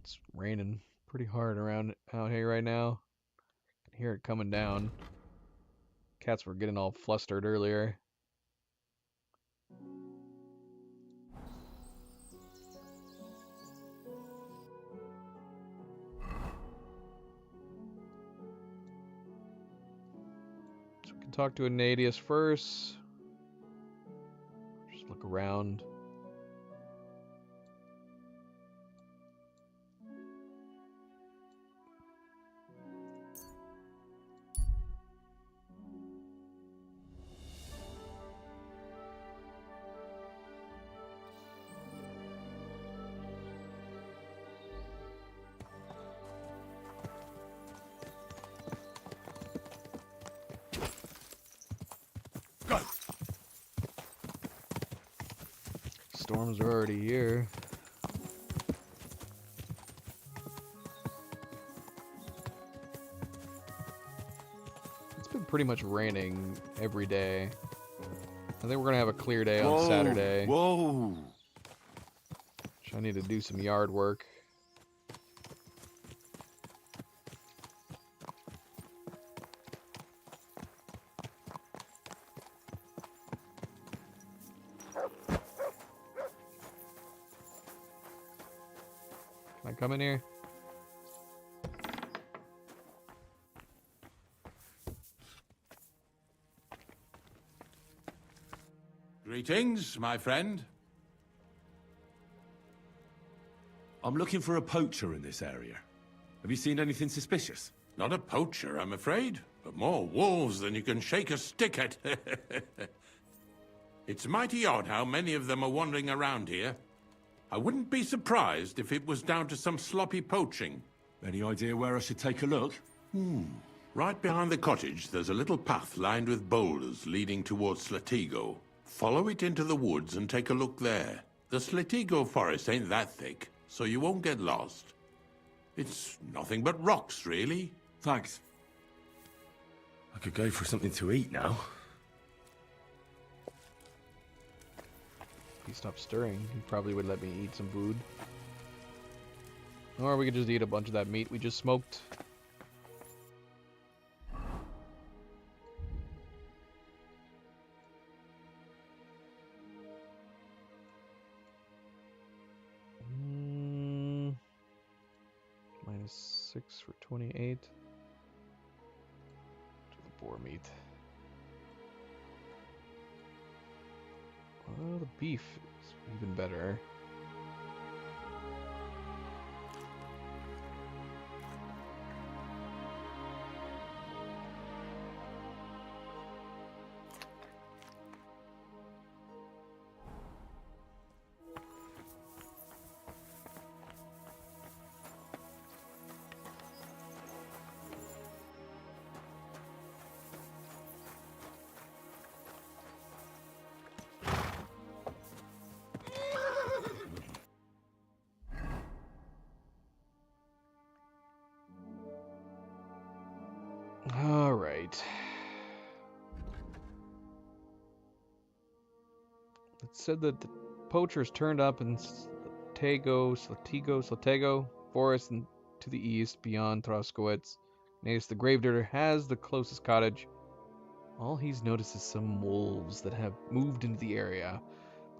It's raining pretty hard around out here right now. I can hear it coming down. Cats were getting all flustered earlier. So we can talk to Ignatius first. Just look around. Storms are already here. It's been pretty much raining every day. I think we're gonna have a clear day on Saturday. Whoa! So I need to do some yard work. Can I come in here? Greetings, my friend. I'm looking for a poacher in this area. Have you seen anything suspicious? Not a poacher, I'm afraid, but more wolves than you can shake a stick at. It's mighty odd how many of them are wandering around here. I wouldn't be surprised if it was down to some sloppy poaching. Any idea where I should take a look? Right behind the cottage, there's a little path lined with boulders leading towards Slatigo. Follow it into the woods and take a look there. The Slatigo forest ain't that thick, so you won't get lost. It's nothing but rocks, really. Thanks. I could go for something to eat now. If he stopped stirring, he probably would let me eat some food. Or we could just eat a bunch of that meat we just smoked. -6 for 28. To the boar meat. Well, the beef is even better. All right. It said that the poachers turned up in Slatigo forest and to the east beyond Troskowitz. Ignatius the gravedigger has the closest cottage. All he's noticed is some wolves that have moved into the area.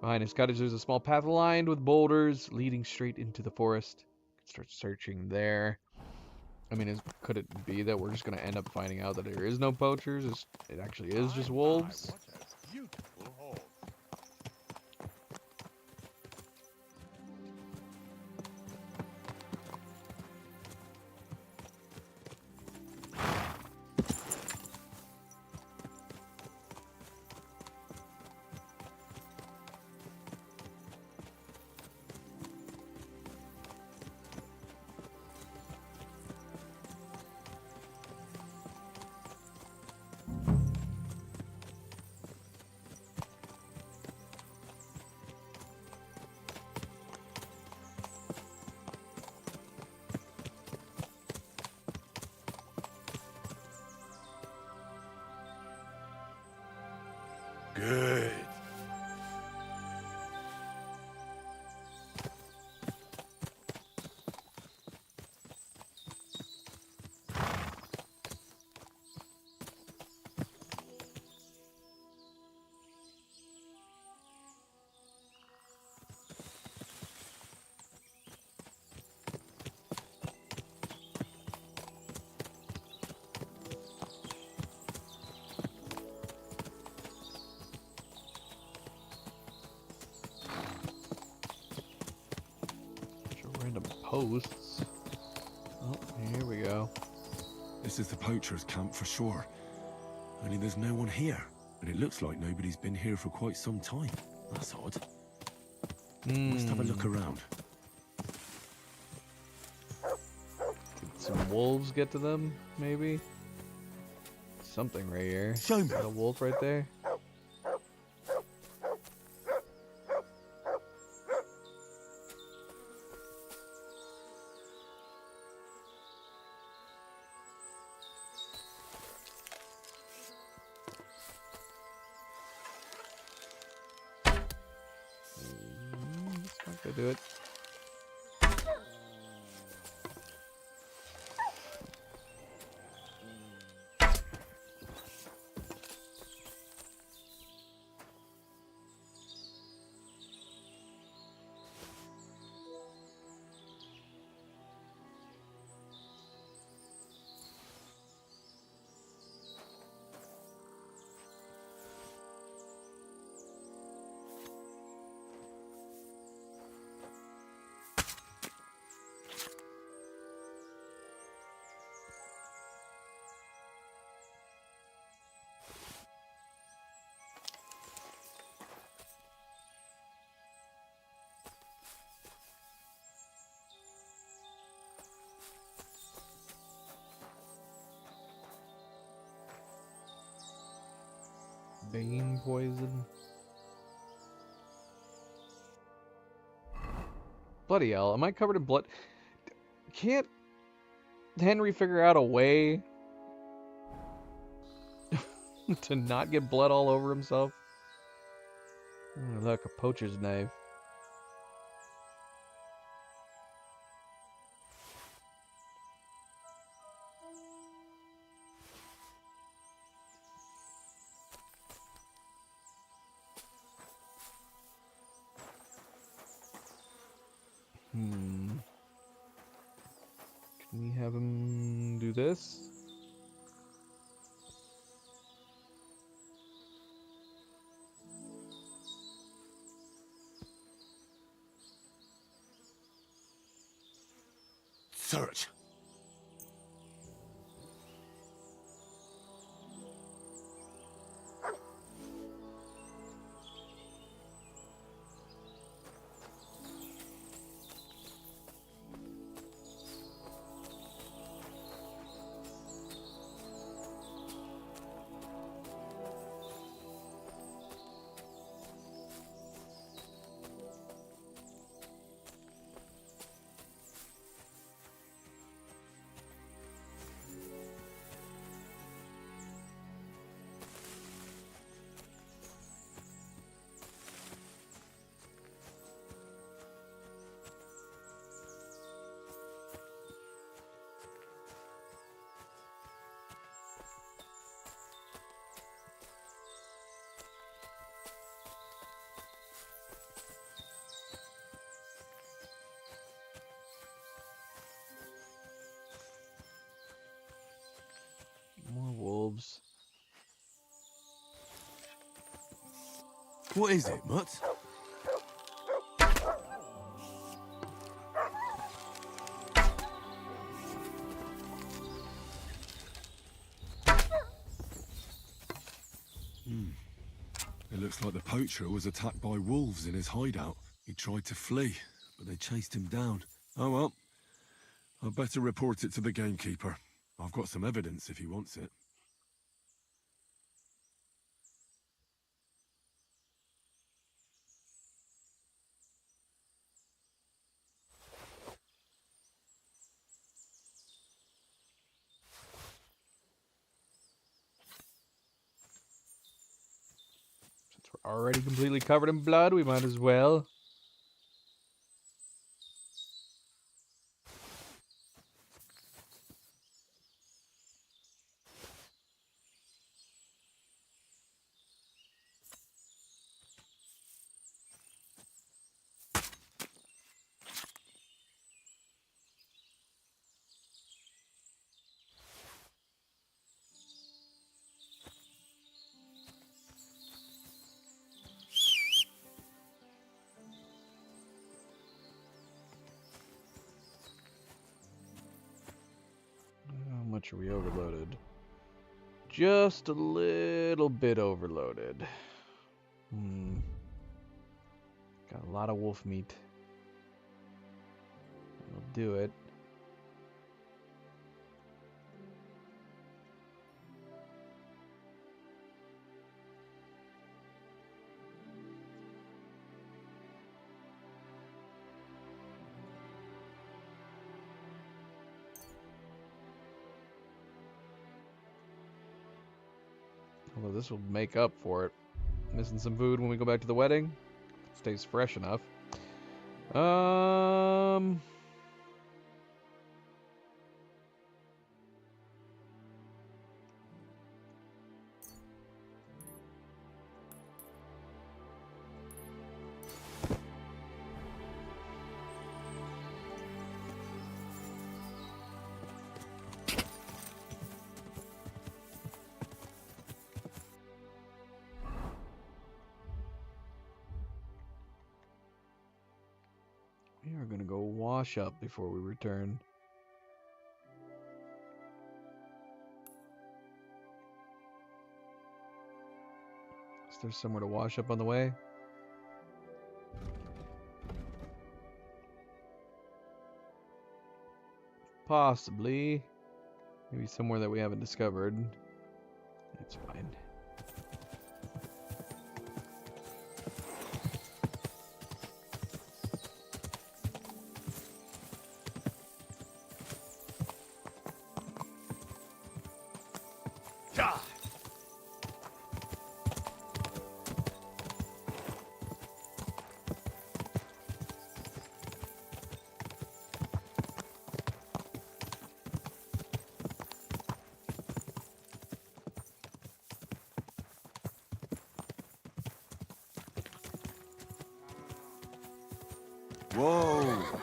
Behind his cottage there's a small path lined with boulders leading straight into the forest. Start searching there. I mean, could it be that we're just going to end up finding out that there is no poachers? It actually is just wolves? Beautiful hall. posts. Oh, here we go. This is the poacher's camp for sure. Only there's no one here. And it looks like nobody's been here for quite some time. That's odd. Let's have a look around. Did some wolves get to them, maybe? Something right here. Show me. Got a wolf right there. That's not gonna do it. Bane poison. Bloody hell, am I covered in blood? Can't Henry figure out a way to not get blood all over himself? Oh, look, a poacher's knife. Can we have him do this? Search. More wolves. What is it, Mutt? It looks like the poacher was attacked by wolves in his hideout. He tried to flee, but they chased him down. Oh well. I'd better report it to the gamekeeper. I've got some evidence if he wants it. Since we're already completely covered in blood, we might as well. much are we overloaded? Just a little bit overloaded. Got a lot of wolf meat. We'll do it. Although this will make up for it. Missing some food when we go back to the wedding. It stays fresh enough. We are gonna go wash up before we return. Is there somewhere to wash up on the way? Possibly. Maybe somewhere that we haven't discovered. That's fine. Whoa!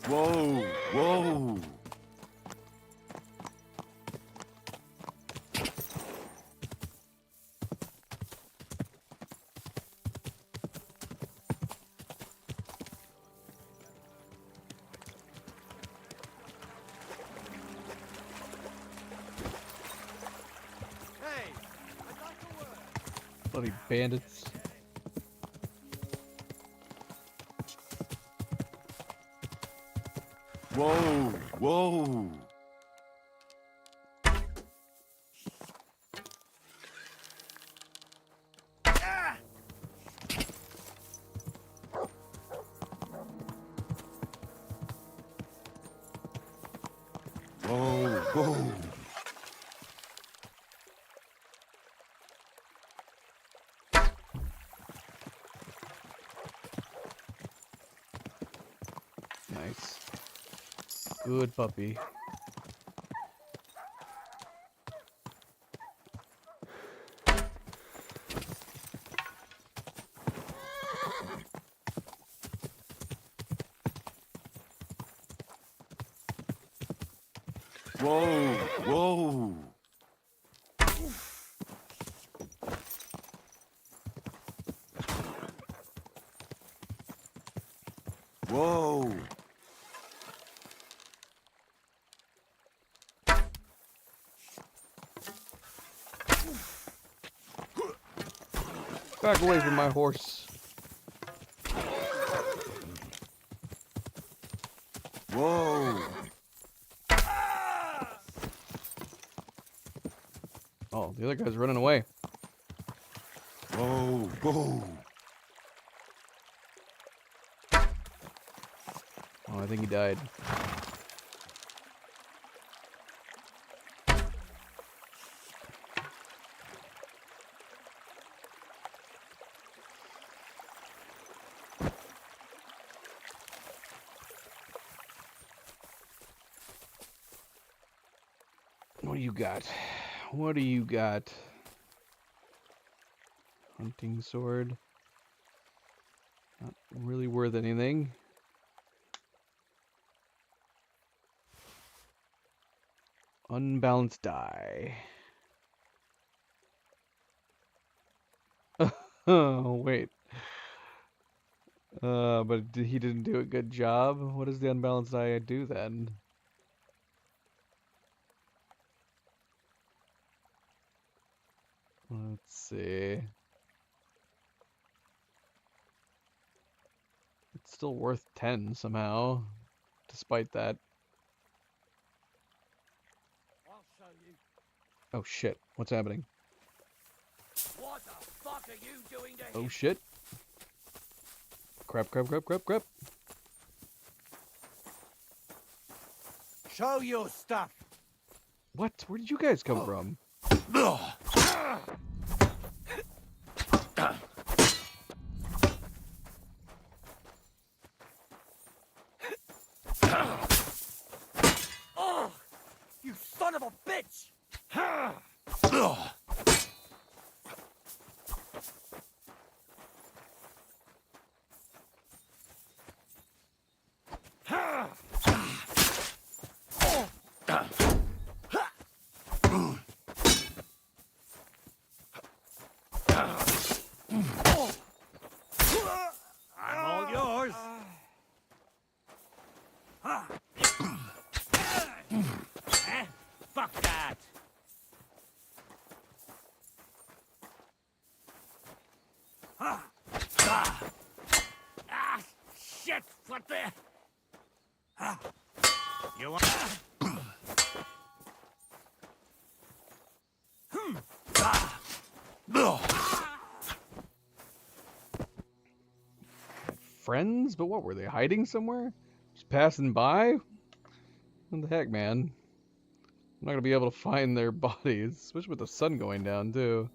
Whoa! Whoa! Bloody bandits. Whoa! Whoa! Whoa! Whoa! Nice. Good puppy. Whoa! Whoa! Whoa! Back away from my horse. Whoa! Oh, the other guy's running away. Whoa, whoa! Oh, I think he died. What do you got? What do you got? Hunting sword. Not really worth anything. Unbalanced die. Oh, wait. But he didn't do a good job. What does the unbalanced die do then? Let's see. It's still worth 10 somehow, despite that. Oh shit, what's happening? What the fuck are you doing to Oh shit. Crap, crap, crap, crap, crap. Show your stuff. What? Where did you guys come from? Oh, you son of a bitch! I'm all yours. Fuck that. Shit! What the? You want? Friends? But what, were they hiding somewhere? Just passing by? What the heck, man? I'm not gonna be able to find their bodies, especially with the sun going down, too.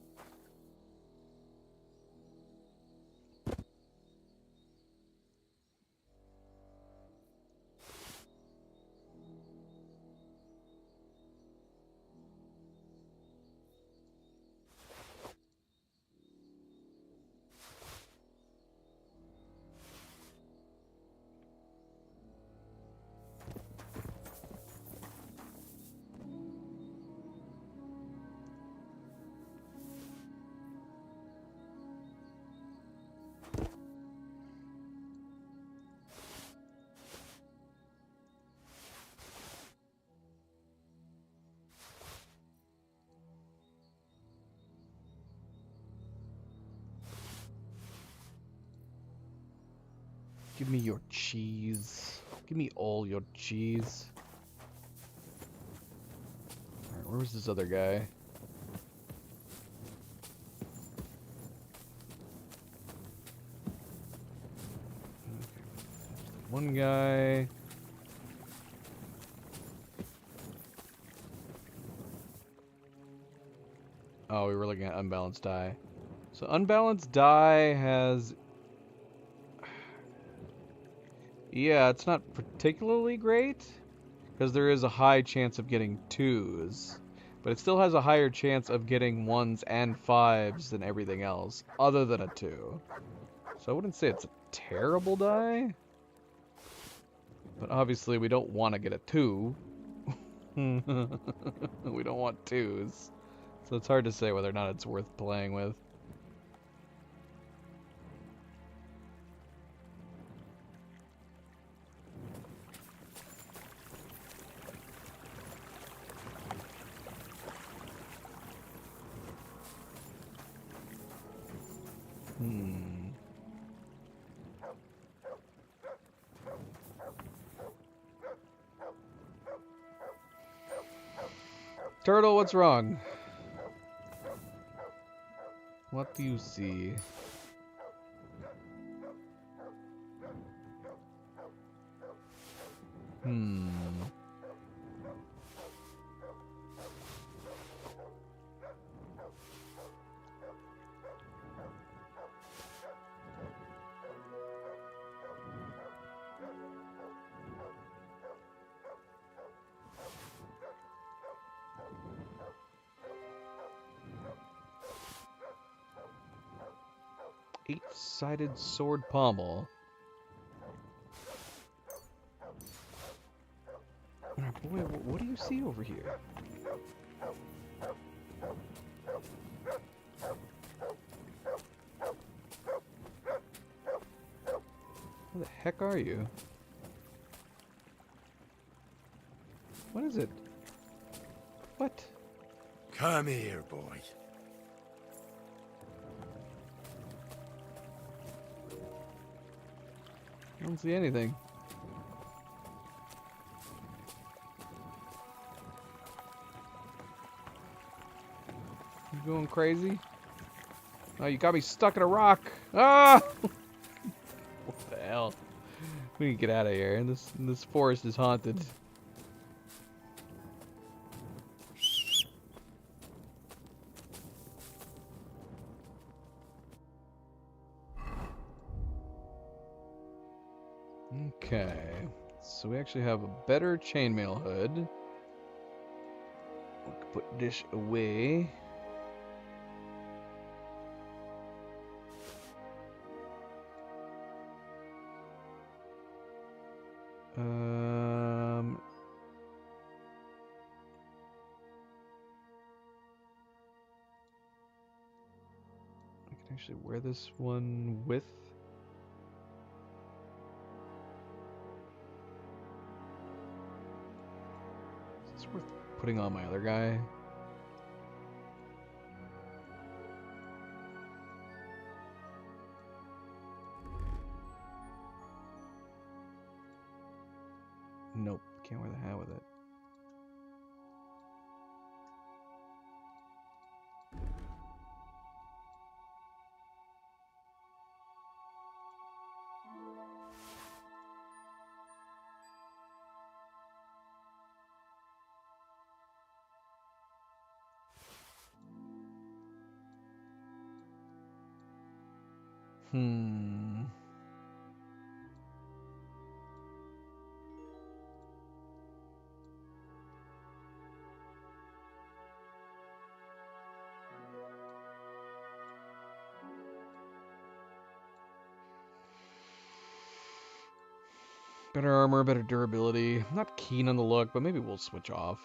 Give me your cheese. Give me all your cheese. Alright, where was this other guy? One guy. Oh, we were looking at unbalanced die. So unbalanced die has... Yeah, it's not particularly great, because there is a high chance of getting 2s. But it still has a higher chance of getting 1s and 5s than everything else, other than a 2. So I wouldn't say it's a terrible die. But obviously we don't want to get a 2. We don't want 2s. So it's hard to say whether or not it's worth playing with. Turtle, what's wrong? What do you see? Hmm. Eight-sided sword pommel. Oh, boy, what do you see over here? Who the heck are you? What is it? What? Come here, boy. I don't see anything. You going crazy? Oh, you got me stuck in a rock. Ah! What the hell? We need to get out of here. This forest is haunted. Okay, so we actually have a better chainmail hood. We can put this away. I can actually wear this one with. It's worth putting on my other guy. Nope, can't wear the hat with it. Better armor, better durability. I'm not keen on the look, but maybe we'll switch off.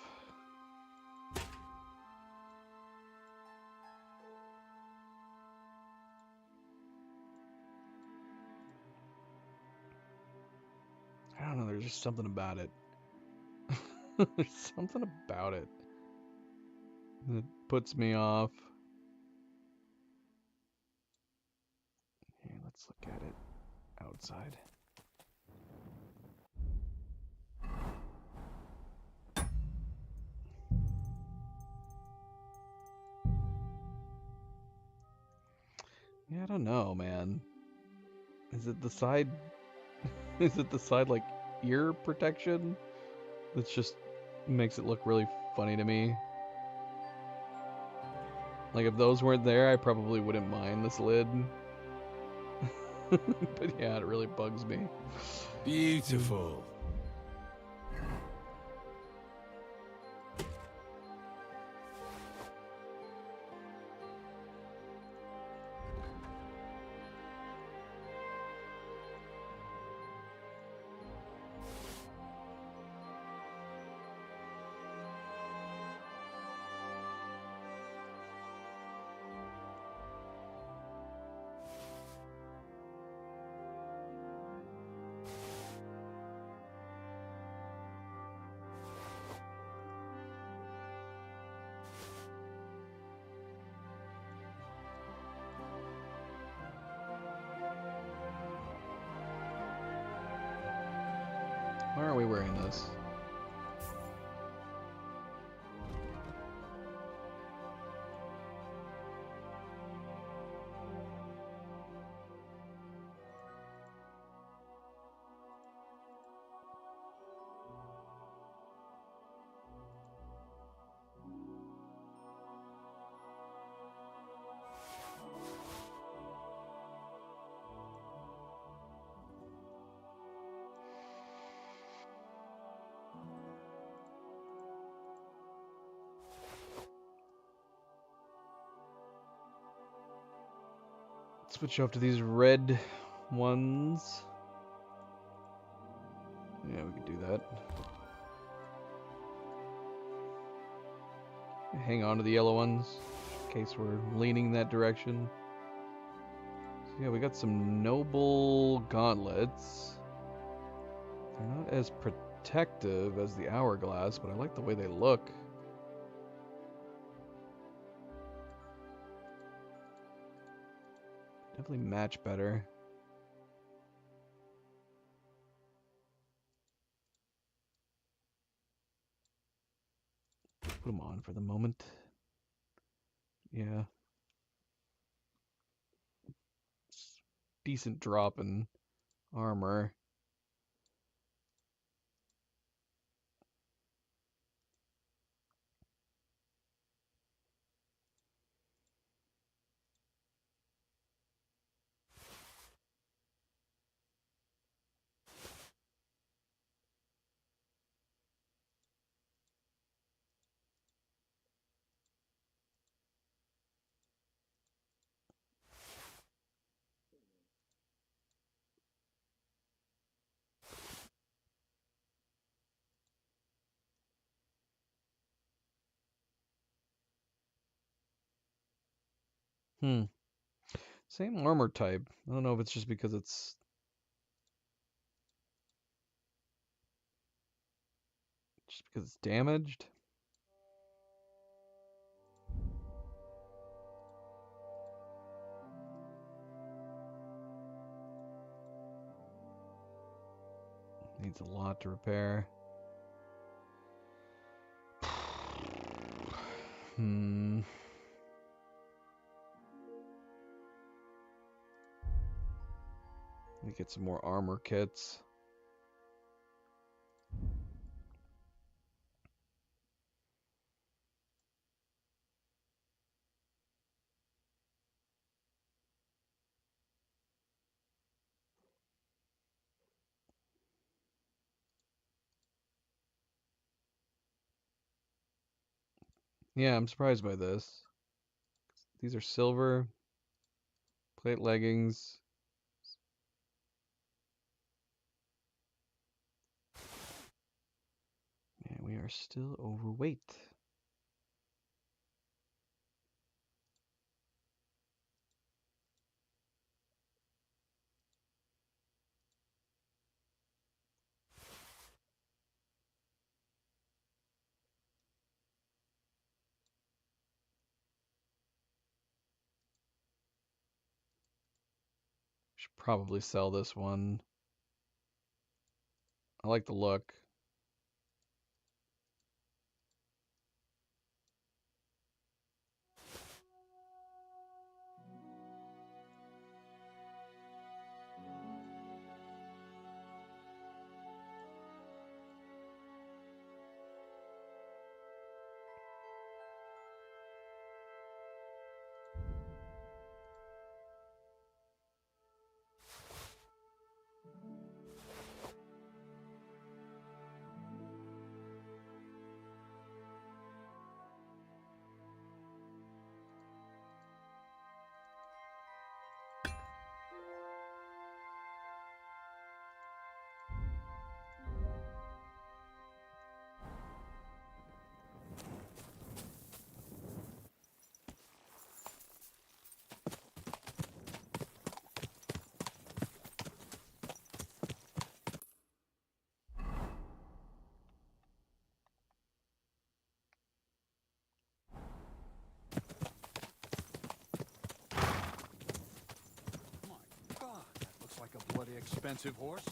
I don't know, there's just something about it. There's something about it that puts me off. Here, let's look at it outside. Yeah, I don't know, man. Is it the side... Is it the side, like, ear protection? That just makes it look really funny to me. Like, if those weren't there, I probably wouldn't mind this lid. But yeah, it really bugs me. Beautiful. Why aren't we wearing this? Switch off to these red ones. Yeah, we could do that. Hang on to the yellow ones in case we're leaning that direction. So yeah, we got some noble gauntlets. They're not as protective as the hourglass, but I like the way they look. Definitely match better. Put them on for the moment. Yeah. Decent drop in armor. Same armor type. I don't know if it's just because it's damaged. Needs a lot to repair. Let me get some more armor kits. Yeah, I'm surprised by this. These are silver. Plate leggings. And we are still overweight. Should probably sell this one. I like the look. Like a bloody expensive horse.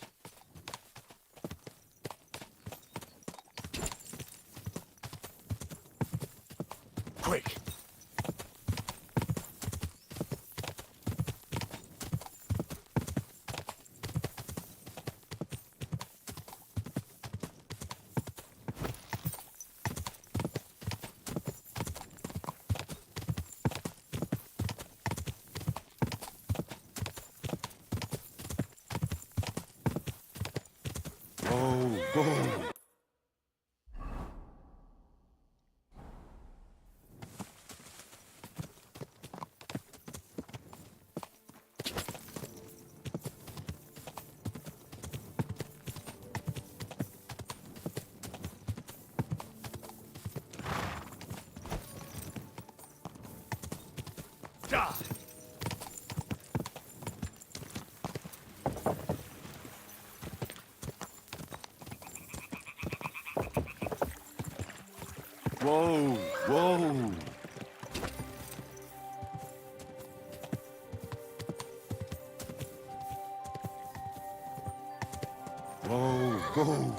Quick! Die! Whoa, whoa. Whoa, whoa.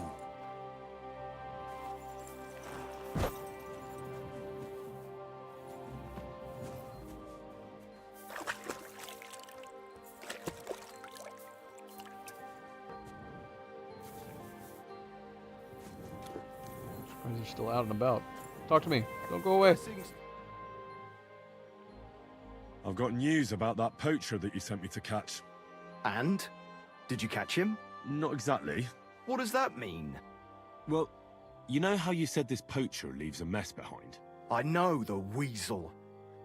Surprised you're still out and about. Talk to me. Don't go away. I've got news about that poacher that you sent me to catch. And? Did you catch him? Not exactly. What does that mean? Well, you know how you said this poacher leaves a mess behind? I know, the weasel.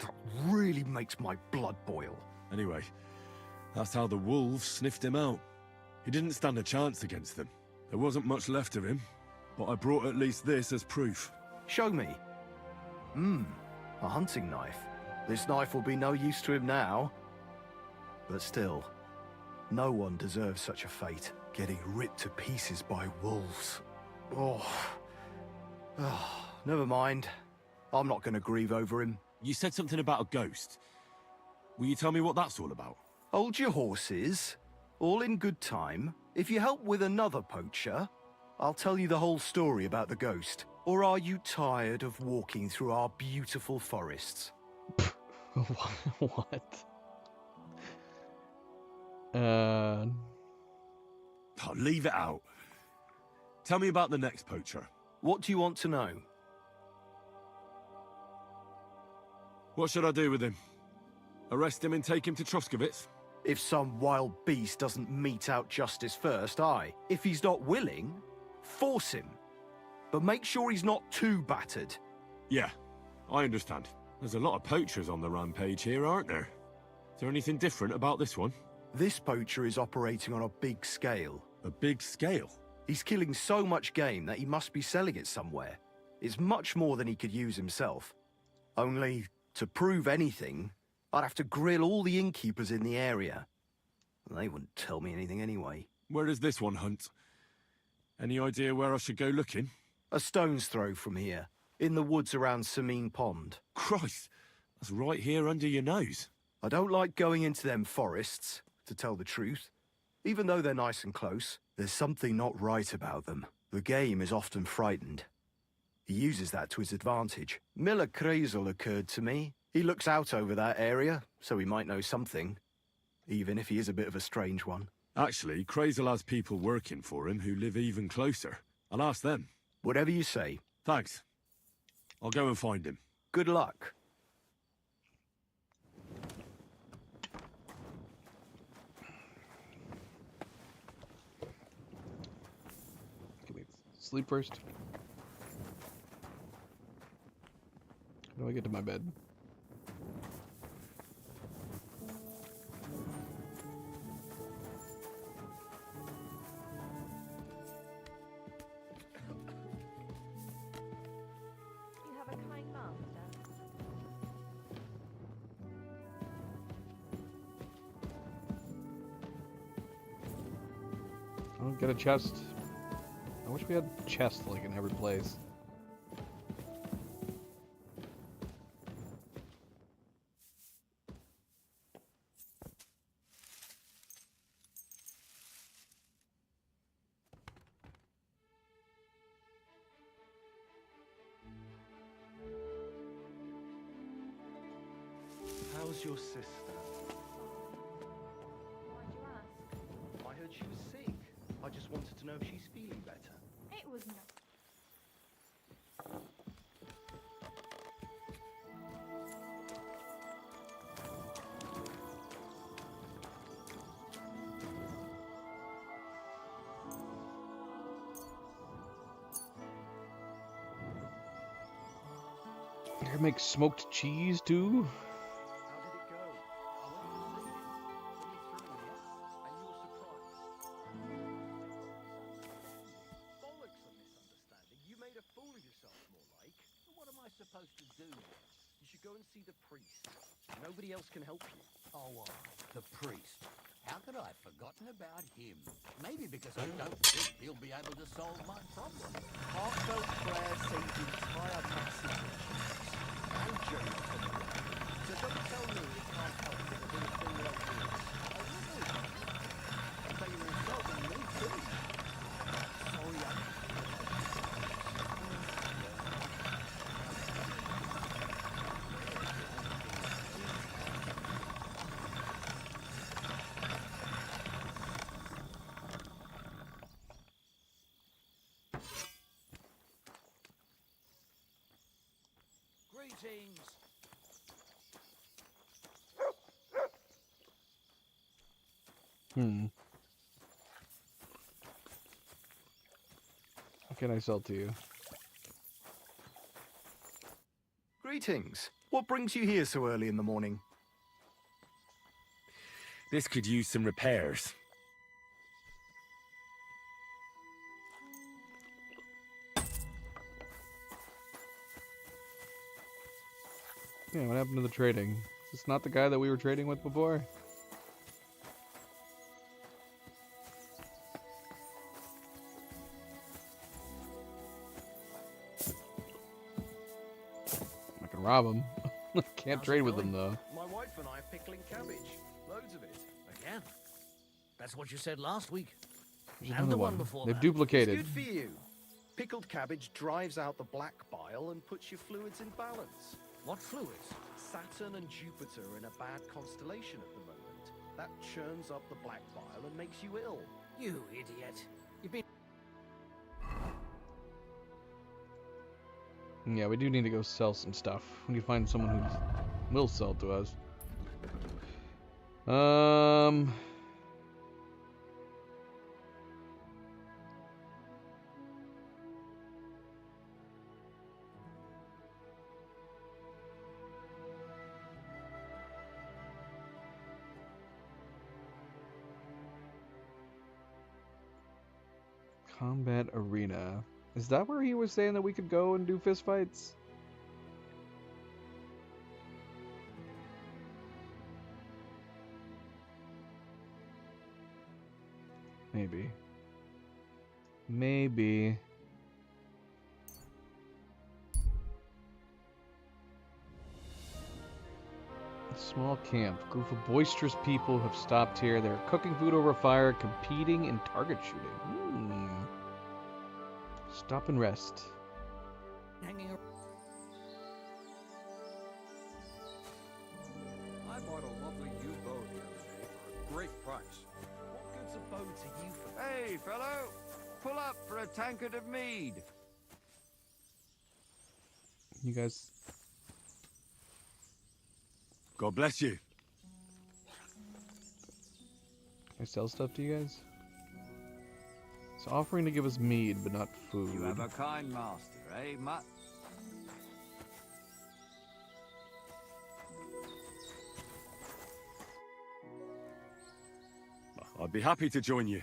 That really makes my blood boil. Anyway, that's how the wolves sniffed him out. He didn't stand a chance against them. There wasn't much left of him, but I brought at least this as proof. Show me. A hunting knife. This knife will be no use to him now. But still, no one deserves such a fate. Getting ripped to pieces by wolves. Oh, never mind. I'm not going to grieve over him. You said something about a ghost. Will you tell me what that's all about? Hold your horses. All in good time. If you help with another poacher, I'll tell you the whole story about the ghost. Or are you tired of walking through our beautiful forests? What? Oh, leave it out. Tell me about the next poacher. What do you want to know? What should I do with him? Arrest him and take him to Troskovitz? If some wild beast doesn't mete out justice first, aye. If he's not willing, force him. But make sure he's not too battered. Yeah, I understand. There's a lot of poachers on the rampage here, aren't there? Is there anything different about this one? This poacher is operating on a big scale. A big scale? He's killing so much game that he must be selling it somewhere. It's much more than he could use himself. Only, to prove anything, I'd have to grill all the innkeepers in the area. They wouldn't tell me anything anyway. Where does this one hunt? Any idea where I should go looking? A stone's throw from here, in the woods around Samine Pond. Christ, that's right here under your nose. I don't like going into them forests, to tell the truth. Even though they're nice and close, there's something not right about them. The game is often frightened. He uses that to his advantage. Miller Kreisel occurred to me. He looks out over that area, so he might know something. Even if he is a bit of a strange one. Actually, Kreisel has people working for him who live even closer. I'll ask them. Whatever you say. Thanks. I'll go and find him. Good luck. Can we sleep first? How do I get to my bed? You have a kind master. I don't get a chest. I wish we had chests like in every place. How's your sister? Why'd you ask? I heard she was sick. I just wanted to know if she's feeling better. It was not. You can make smoked cheese too? Supposed to do. You should go and see the priest. Nobody else can help you. Oh, the priest. How could I have forgotten about him? Maybe because I don't think he'll be able to solve my problem. Heartfelt prayer saved entire masses of ships. And Jones from the wreck. So don't tell me it can't help with a little thing like this. I will. And they were insulting me too. Sorry, Greetings. What can I sell to you? Greetings. What brings you here so early in the morning? This could use some repairs. Yeah, what happened to the trading? Is this not the guy that we were trading with before? I can rob him. Can't trade with him though. My wife and I are pickling cabbage. Loads of it. Again? That's what you said last week. There's And another the one before They've that. duplicated. It's good for you. Pickled cabbage drives out the black bile and puts your fluids in balance. What fluids? Saturn and Jupiter are in a bad constellation at the moment. That churns up the black bile and makes you ill. You idiot. You've been... Yeah, we do need to go sell some stuff. We need to find someone who will sell to us. Combat Arena. Is that where he was saying that we could go and do fistfights? Maybe. Maybe. A small camp. A group of boisterous people have stopped here. They're cooking food over fire, competing in target shooting. Stop and rest. Hanging around. I bought a lovely new bow the other day for a great price. What good's a bow to you for? Hey, fellow! Pull up for a tankard of mead. You guys. God bless you. Can I sell stuff to you guys? It's offering to give us mead, but not food. You have a kind master, eh, Mutt? I'd be happy to join you,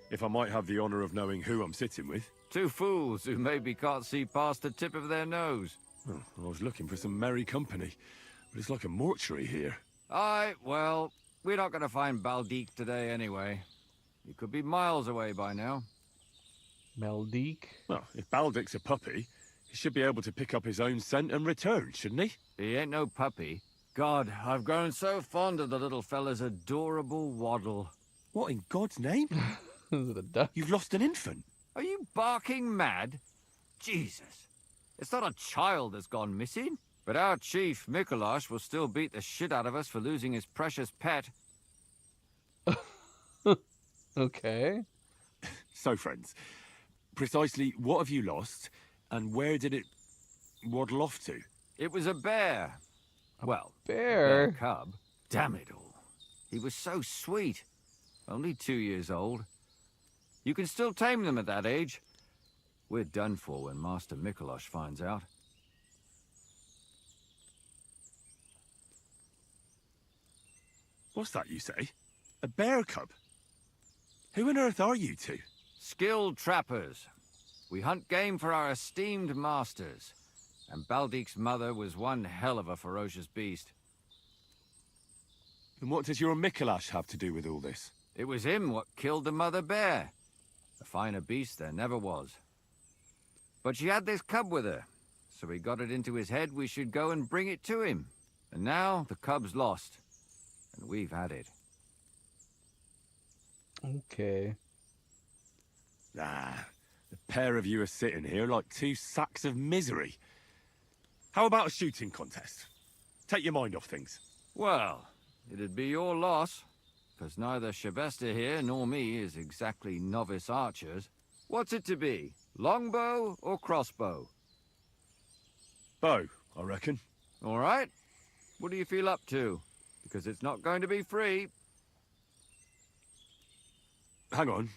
if I might have the honor of knowing who I'm sitting with. Two fools who maybe can't see past the tip of their nose. Oh, I was looking for some merry company, but it's like a mortuary here. Aye, well, we're not going to find Baldique today anyway. He could be miles away by now. Baldique? Well, if Baldick's a puppy, he should be able to pick up his own scent and return, shouldn't he? He ain't no puppy. God, I've grown so fond of the little fella's adorable waddle. What in God's name? Is it a duck? You've lost an infant. Are you barking mad? Jesus. It's not a child that's gone missing. But our chief, Mikolash, will still beat the shit out of us for losing his precious pet. Okay. So, friends, precisely what have you lost, and where did it waddle off to? It was a bear. Well, bear? A bear cub. Damn it all. He was so sweet. Only 2 years old. You can still tame them at that age. We're done for when Master Mikolash finds out. What's that you say? A bear cub? Who on earth are you two? Skilled trappers. We hunt game for our esteemed masters. And Baldique's mother was one hell of a ferocious beast. And what does your Mikolash have to do with all this? It was him what killed the mother bear. A finer beast there never was. But she had this cub with her, so he got it into his head we should go and bring it to him. And now the cub's lost, and we've had it. Okay. Ah, the pair of you are sitting here like two sacks of misery. How about a shooting contest? Take your mind off things. Well, it'd be your loss, because neither Shabesta here nor me is exactly novice archers. What's it to be? Longbow or crossbow? Bow, I reckon. All right. What do you feel up to? Because it's not going to be free. Hang on.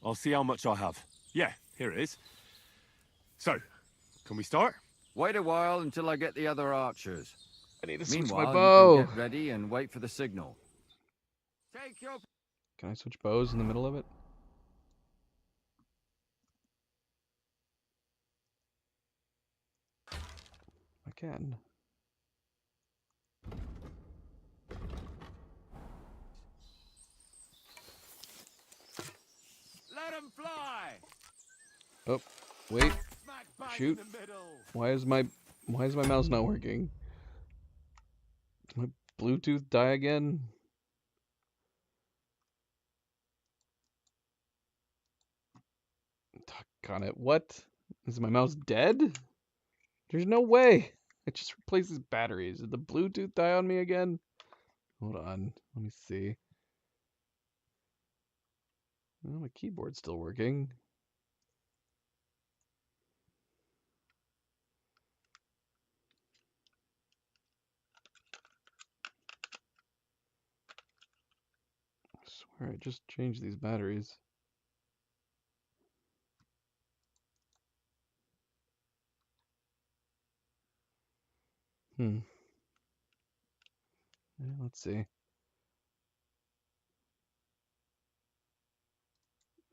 I'll see how much I have. Yeah, here it is. So, can we start? Wait a while until I get the other archers. I need to switch Meanwhile, my bow. you can get ready and wait for the signal. Take your... Can I switch bows in the middle of it? I can. Let 'em fly! Oh, wait. Shoot. Why is my mouse not working? Did my Bluetooth die again? Doggone it. What? Is my mouse dead? There's no way. It just replaces batteries. Did the Bluetooth die on me again? Hold on. Let me see. Well, my keyboard's still working. I swear I just changed these batteries. Yeah, let's see.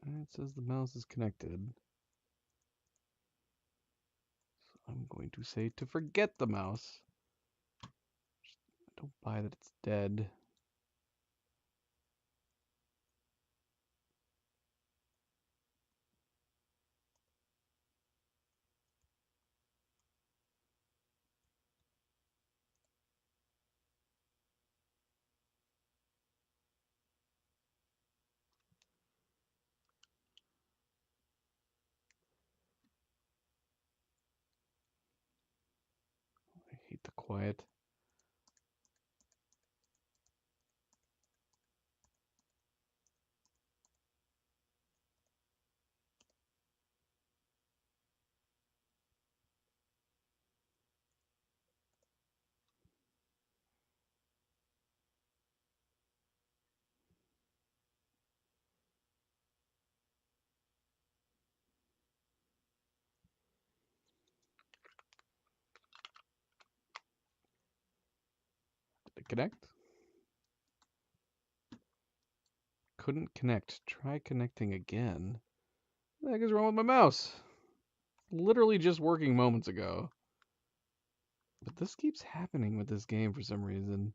It says the mouse is connected. So I'm going to say to forget the mouse. Don't buy that it's dead. I hate the quiet. Did it connect? Couldn't connect. Try connecting again. What the heck is wrong with my mouse? Literally just working moments ago. But this keeps happening with this game for some reason.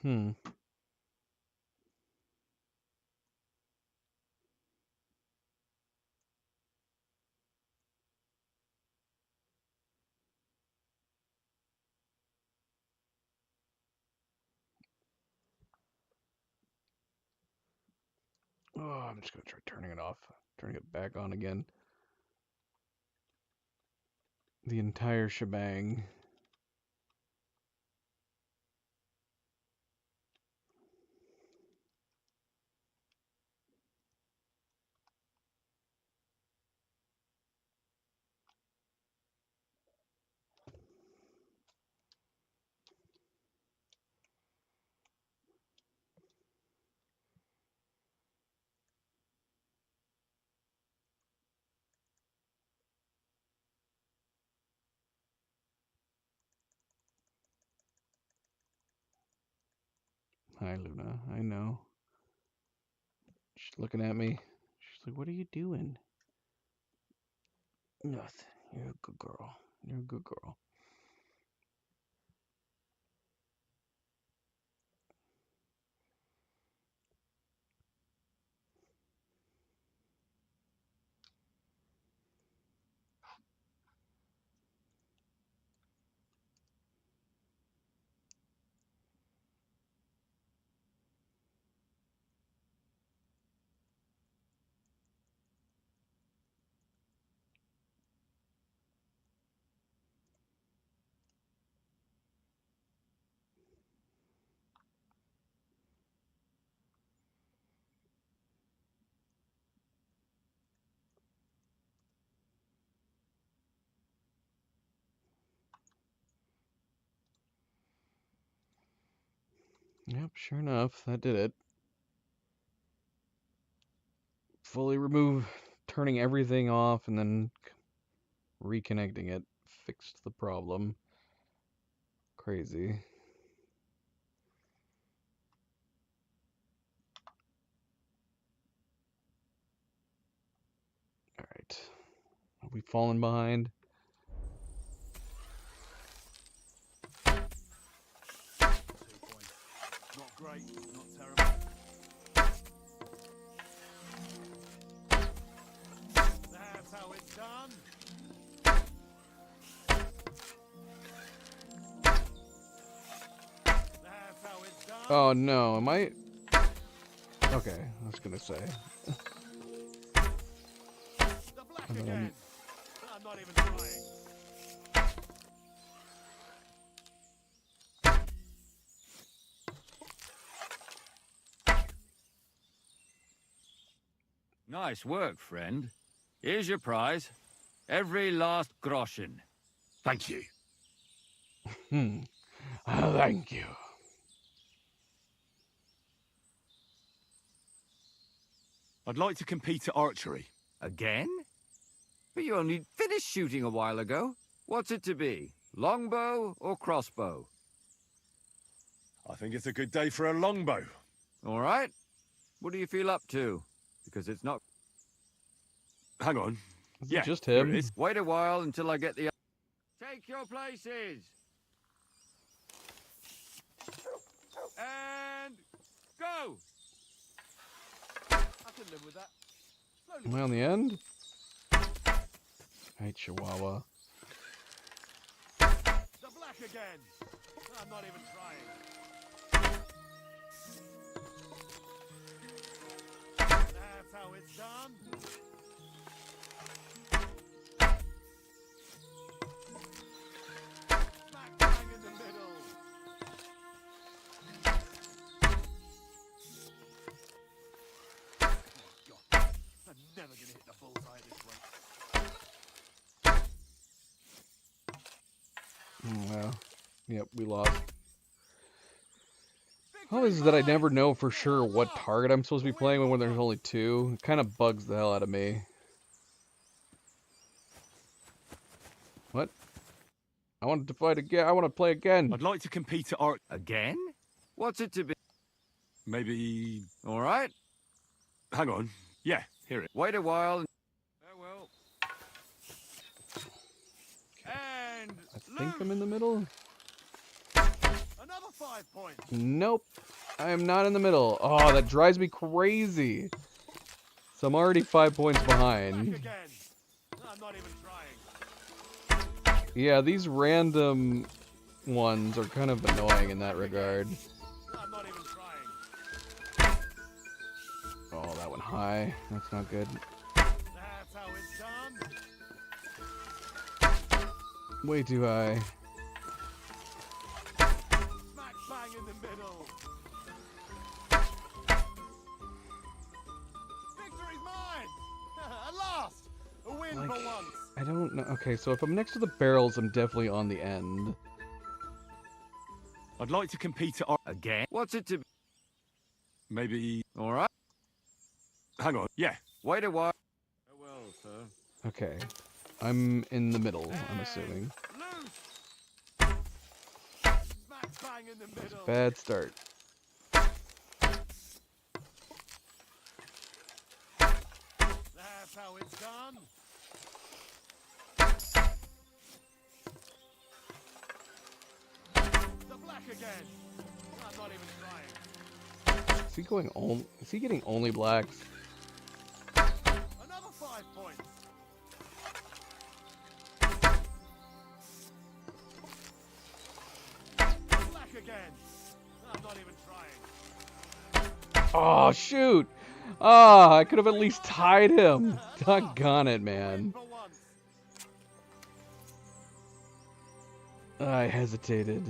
Hmm. Oh, I'm just gonna try turning it off. Turning it back on again. The entire shebang. Hi, Luna. I know. She's looking at me. She's like, what are you doing? Nothing. You're a good girl. You're a good girl. Yep, sure enough, that did it. Fully remove, turning everything off, and then reconnecting it fixed the problem. Crazy. Alright. Are we falling behind? Not great, not terrible. That's how it's done. That's how it's done. Oh no, am I? Okay, I was gonna say. The black again. I'm not even trying. Nice work, friend. Here's your prize. Every last groschen. Thank you. Thank you. I'd like to compete at archery. Again? But you only finished shooting a while ago. What's it to be? Longbow or crossbow? I think it's a good day for a longbow. All right. What do you feel up to? Because it's not... Hang on. Yeah, just him. Here it is. Wait a while until I get the... Take your places! And... go! I can live with that. Am I on the end? I hate Chihuahua. The black again. I'm not even trying. That's how it's done. Smack bang in the middle. Oh, God. I'm never going to hit the bullseye at this rate. Well, yep, we lost. How is it that I never know for sure what target I'm supposed to be playing when there's only two? It kind of bugs the hell out of me. What? I wanted to fight again. I want to play again. I'd like to compete at art. Again? What's it to be? Maybe... All right. Hang on. Yeah, here it. Wait a while. And... Farewell. And... I think I'm in the middle. Another 5 points. Nope. I am not in the middle. Oh, that drives me crazy. So I'm already 5 points behind. I'm not even trying. Yeah, these random ones are kind of annoying in that regard. I'm not even trying. Oh, that went high. That's not good. That's how it's done. Way too high. Smack bang in the middle. Victory's mine! At last! A win Like, for once! I don't know. Okay, so if I'm next to the barrels, I'm definitely on the end. I'd like to compete at art. Again? What's it to be? Maybe... All right. Hang on. Yeah. Wait a while. Farewell, sir. Okay. I'm in the middle, I'm assuming. Smack bang in the middle. Bad start. That's how it's done. The black again. I'm not even trying. Is he going on? Is he getting only blacks? Another 5 points. Black again. I'm not even trying. Oh shoot! Ah, I could have at least tied him. Doggone it, man. I hesitated.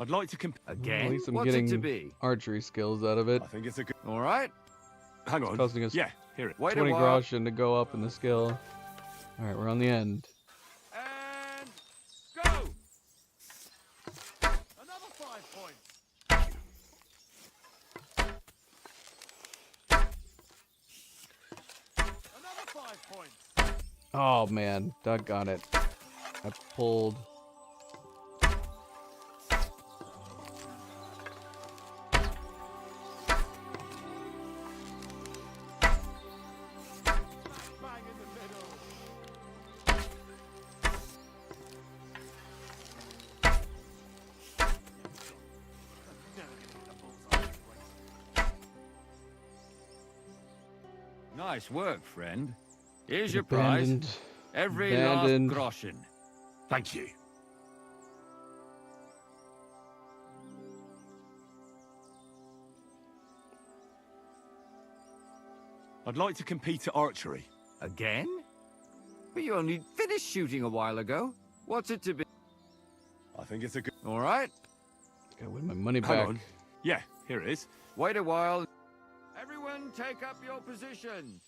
I'd like to Again? At least I'm What's it to getting be? archery skills out of it. I think it's a good. All right. Hang on. It's costing us Yeah, here it. Wait 20 a while. groschen to go up in the skill. All right, we're on the end. And go. Another 5 points. Another 5 points. Oh man, doggone it. I pulled. Bang in the middle. Nice work, friend. Here's your prize. Abandoned. Every Abandoned. last groschen. Thank you. I'd like to compete at archery. Again? But you only finished shooting a while ago. What's it to be? I think it's a good. All right. Gotta win my money Hang back. on. Yeah, here it is. Wait a while. Everyone take up your positions.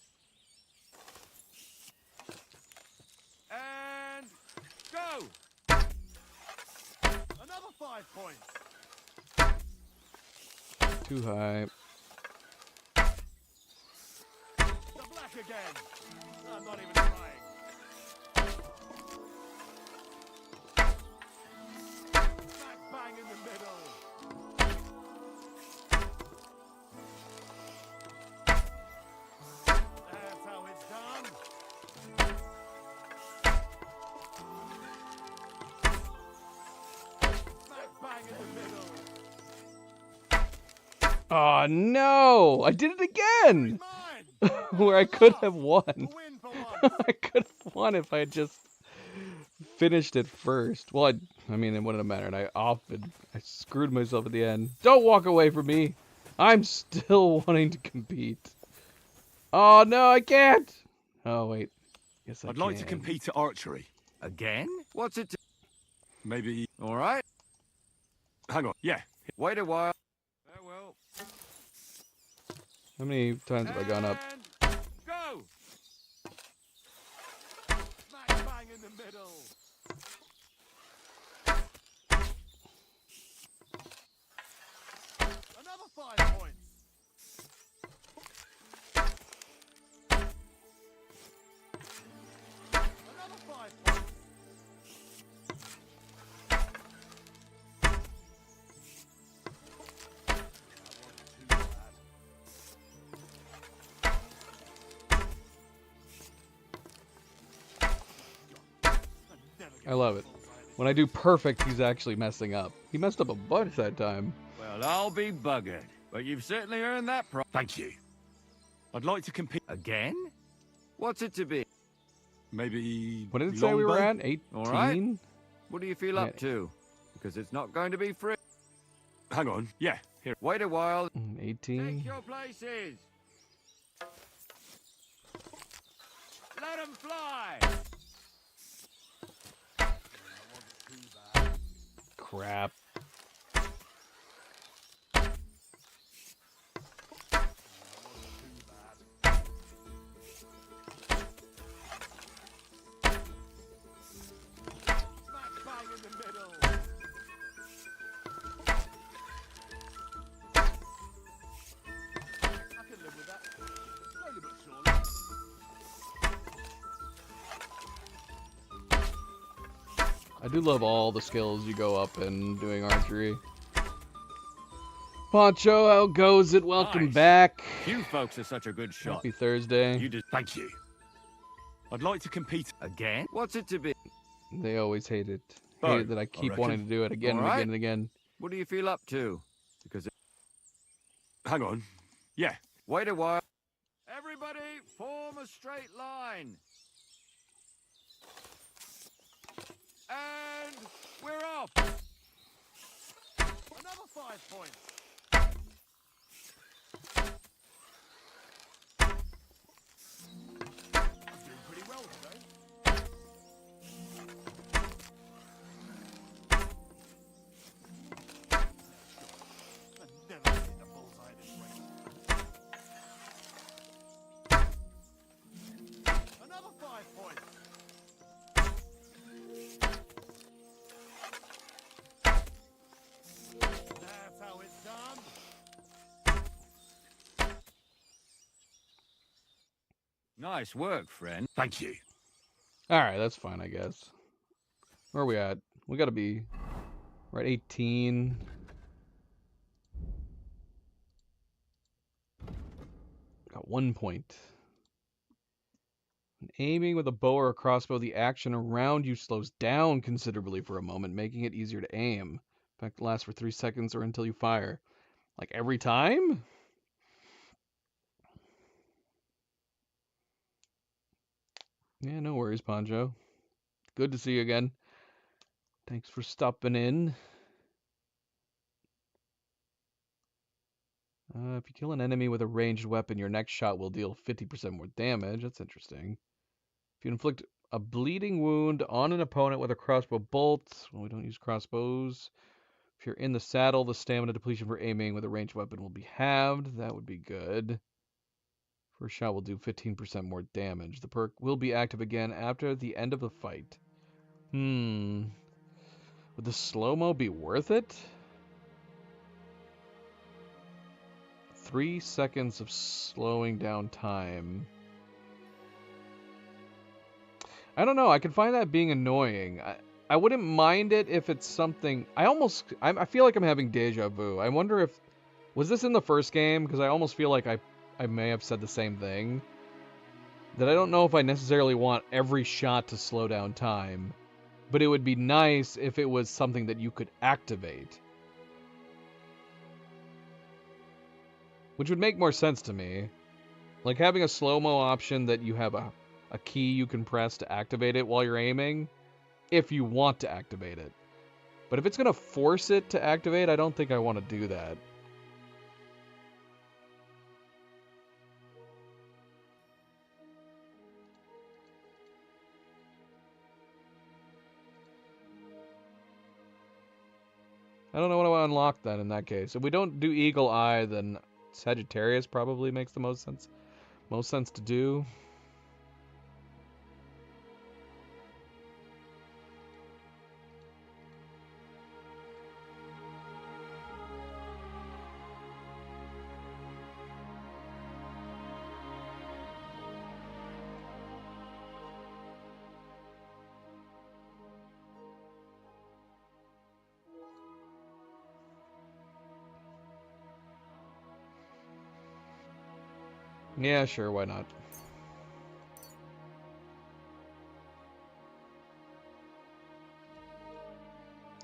And go. Another 5 points. Too high. The black again. I'm not even trying. Smack bang in the middle. That's how it's done. Smack bang in the middle. Oh no! I did it again! Where I could have won. I could have won if I had just finished it first. Well, I mean, it wouldn't have mattered. I screwed myself at the end. Don't walk away from me! I'm still wanting to compete. Oh no, I can't! Oh wait. Yes, I'd like to compete at archery. Again? What's it to... Maybe. All right. Hang on. Yeah. Wait a while. Farewell. How many times have I gone up? Go. Smack bang in the middle. Another 5 points. Another 5 points. I love it. When I do perfect, he's actually messing up. He messed up a bunch that time. Well, I'll be buggered. But you've certainly earned that prize. Thank you. I'd like to compete. Again? What's it to be? Maybe. What did it say we were at? 18? All right. What do you feel Yeah. up to? Because it's not going to be free. Hang on. Yeah. Here. Wait a while. 18. Take your places. Let 'em fly. Crap. Smack bang in the middle. I can live with that. Slowly but surely. I do love all the skills you go up in doing archery. Poncho, how goes it? Welcome Nice. back. You folks are such a good shot. Happy Thursday. You did. Thank you. I'd like to compete again. What's it to be? They always hate it. Oh, Hate it that I keep reckon. wanting to do it again and All right. again and again. What do you feel up to? Because Hang on. Yeah. wait a while. Everybody, form a straight line. And we're off. Another 5 points. I'm doing pretty well today. I've never hit the bullseye this way. Another 5 points. That's how it's done. Nice work, friend. Thank you. Alright, that's fine, I guess. Where are we at? We gotta be... We're at 18. Got 1 point. When aiming with a bow or a crossbow, the action around you slows down considerably for a moment, making it easier to aim. In fact, it lasts for 3 seconds or until you fire. Like every time? Yeah, no worries, Poncho. Good to see you again. Thanks for stopping in. If you kill an enemy with a ranged weapon, your next shot will deal 50% more damage. That's interesting. If you inflict a bleeding wound on an opponent with a crossbow bolt, well, we don't use crossbows. If you're in the saddle, the stamina depletion for aiming with a ranged weapon will be halved. That would be good. First shot will do 15% more damage. The perk will be active again after the end of the fight. Would the slow-mo be worth it? 3 seconds of slowing down time. I don't know. I can find that being annoying. I wouldn't mind it if it's something... I feel like I'm having deja vu. I wonder if... Was this in the first game? Because I almost feel like I may have said the same thing. That I don't know if I necessarily want every shot to slow down time. But it would be nice if it was something that you could activate. Which would make more sense to me. Like having a slow-mo option that you have a key you can press to activate it while you're aiming. If you want to activate it. But if it's going to force it to activate, I don't think I want to do that. I don't know what I want to unlock then in that case. If we don't do Eagle Eye, then Sagittarius probably makes the most sense. Most sense to do. Yeah, sure, why not?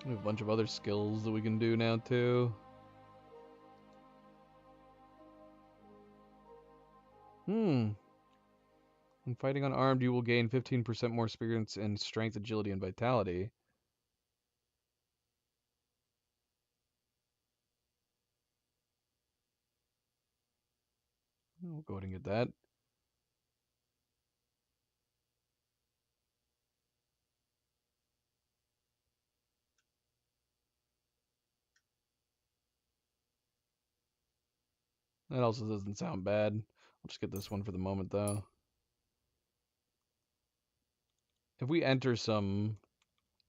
We have a bunch of other skills that we can do now, too. When fighting unarmed, you will gain 15% more experience in strength, agility, and vitality. We'll go ahead and get that. That also doesn't sound bad. I'll just get this one for the moment, though. If we enter some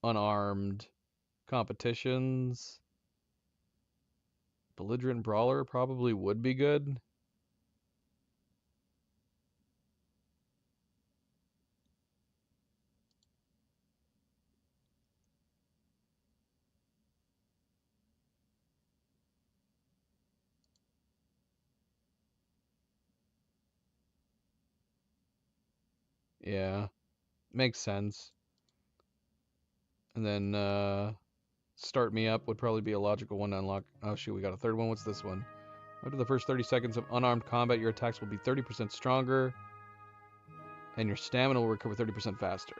unarmed competitions, Belligerent Brawler probably would be good. Yeah, makes sense. And then start me up would probably be a logical one to unlock. Oh shoot, we got a third one. What's this one? After the first 30 seconds of unarmed combat, your attacks will be 30% stronger, and your stamina will recover 30% faster.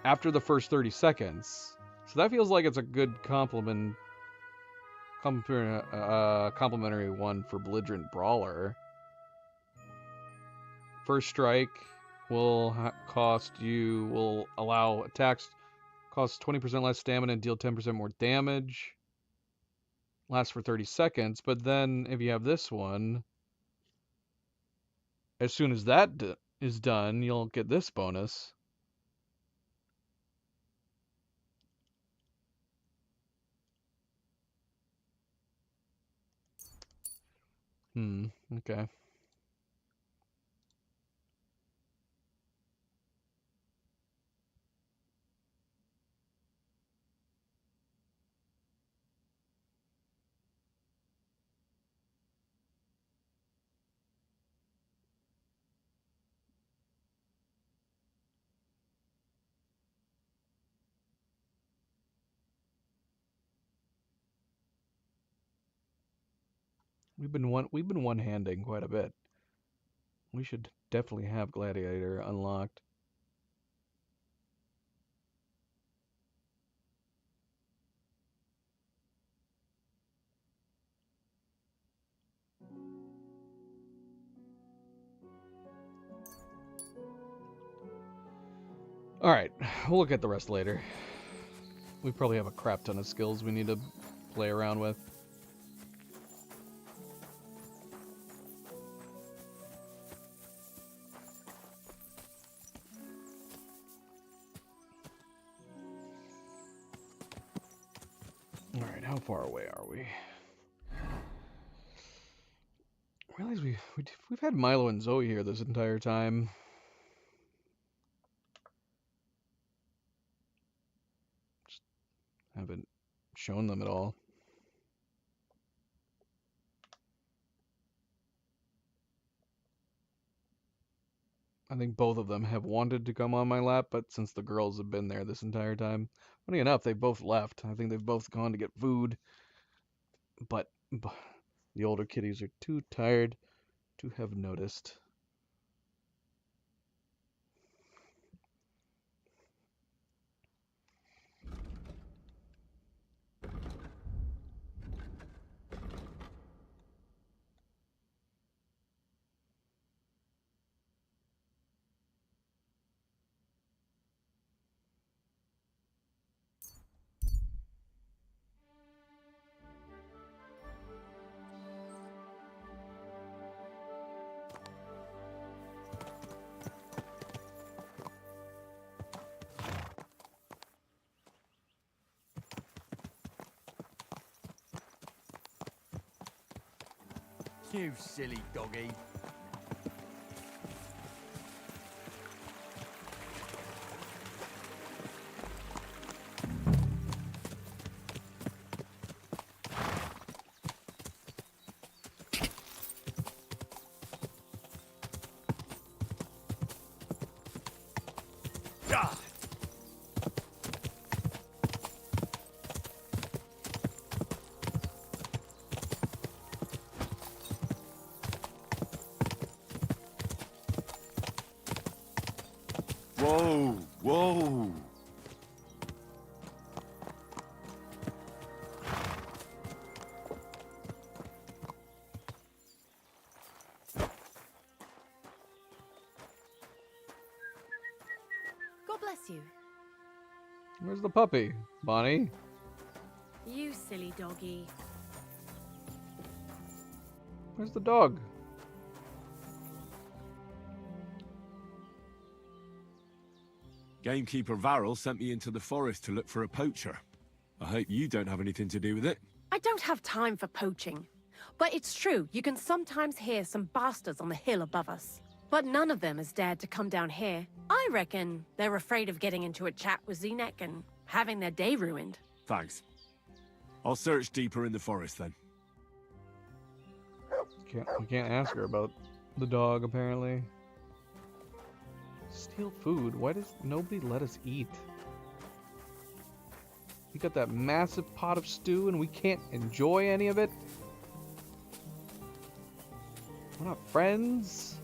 After the first 30 seconds. So that feels like it's a good complementary one for Belligerent Brawler. First strike will allow attacks cost 20% less stamina and deal 10% more damage. Lasts for 30 seconds, but then if you have this one, as soon as that is done, you'll get this bonus. Okay. We've been one-handing quite a bit. We should definitely have Gladiator unlocked. Alright, we'll look at the rest later. We probably have a crap ton of skills we need to play around with. Alright, how far away are we? I realize we've had Milo and Zoe here this entire time. Just haven't shown them at all. I think both of them have wanted to come on my lap, but since the girls have been there this entire time, funny enough, they both left. I think they've both gone to get food, but the older kitties are too tired to have noticed. You silly doggy. Whoa, whoa. God bless you. Where's the puppy, Bonnie? You silly doggy. Where's the dog? Gamekeeper Varrel sent me into the forest to look for a poacher. I hope you don't have anything to do with it. I don't have time for poaching. But it's true, you can sometimes hear some bastards on the hill above us. But none of them has dared to come down here. I reckon they're afraid of getting into a chat with Zenek and having their day ruined. Thanks. I'll search deeper in the forest then. We can't ask her about the dog, apparently. Steal food? Why does nobody let us eat? We got that massive pot of stew and we can't enjoy any of it? We're not friends?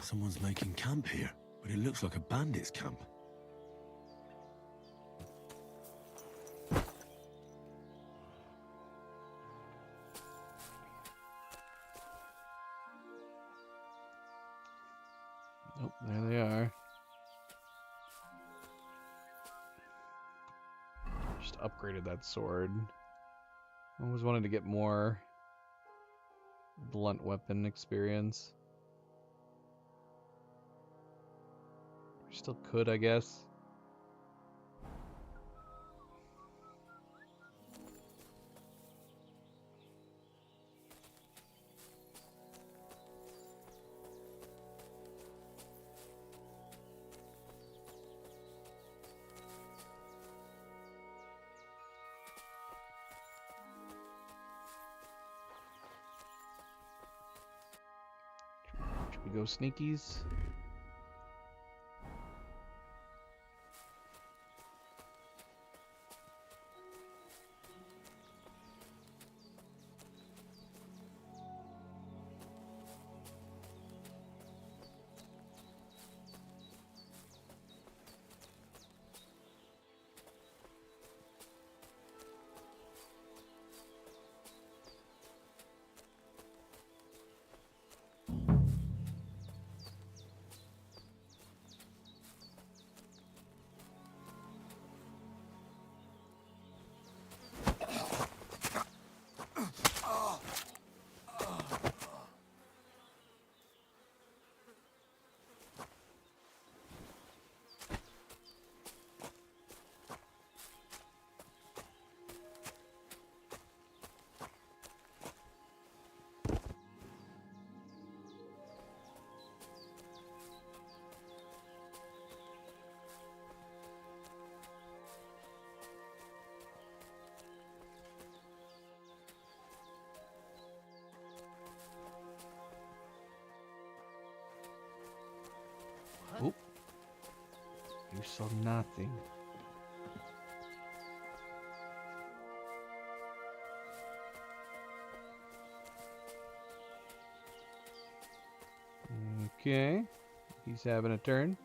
Someone's making camp here, but it looks like a bandit's camp. Nope, there they are. Just upgraded that sword. I always wanted to get more blunt weapon experience. Still could, I guess. Should we go sneakies? Oop. You saw nothing. Okay. He's having a turn.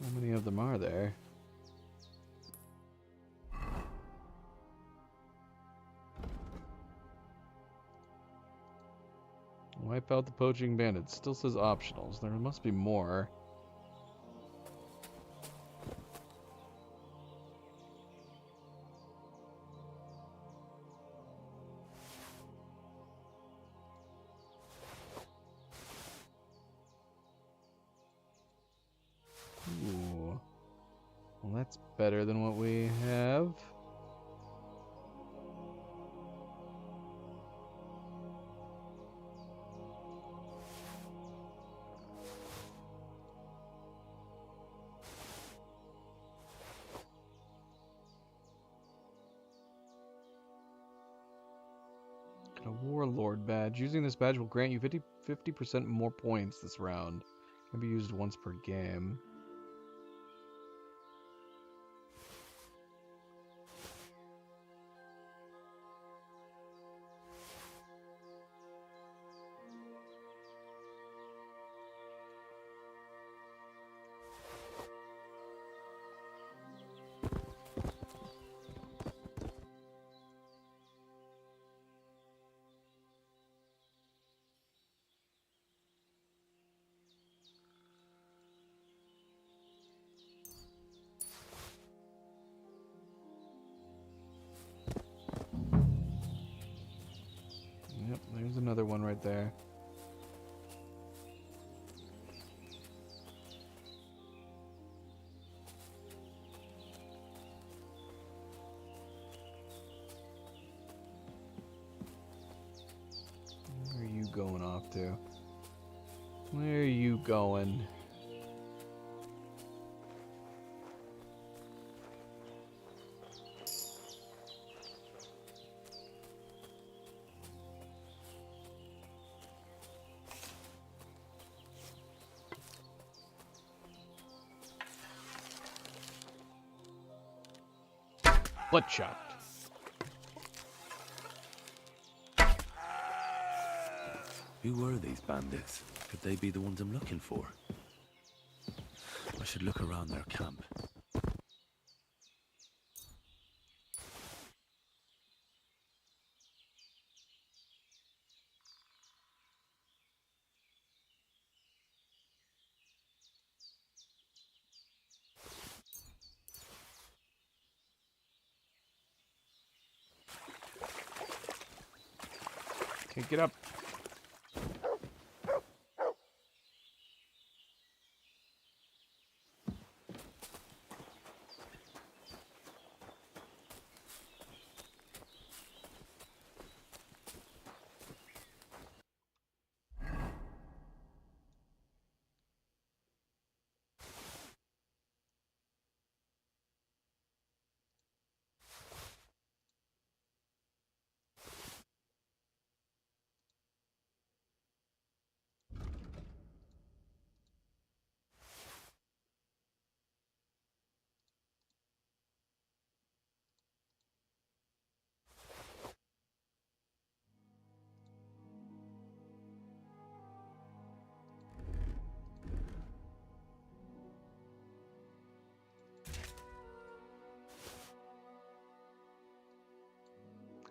How many of them are there? Wipe out the poaching bandits. Still says optionals. There must be more. Ooh. Well, that's better than what we have. Got a Warlord badge. Using this badge will grant you 50% more points this round. Can be used once per game. Yep, there's another one right there. Where are you going off to? Where are you going? Bloodshot. Who were these bandits? Could they be the ones I'm looking for? I should look around their camp. Okay, get up.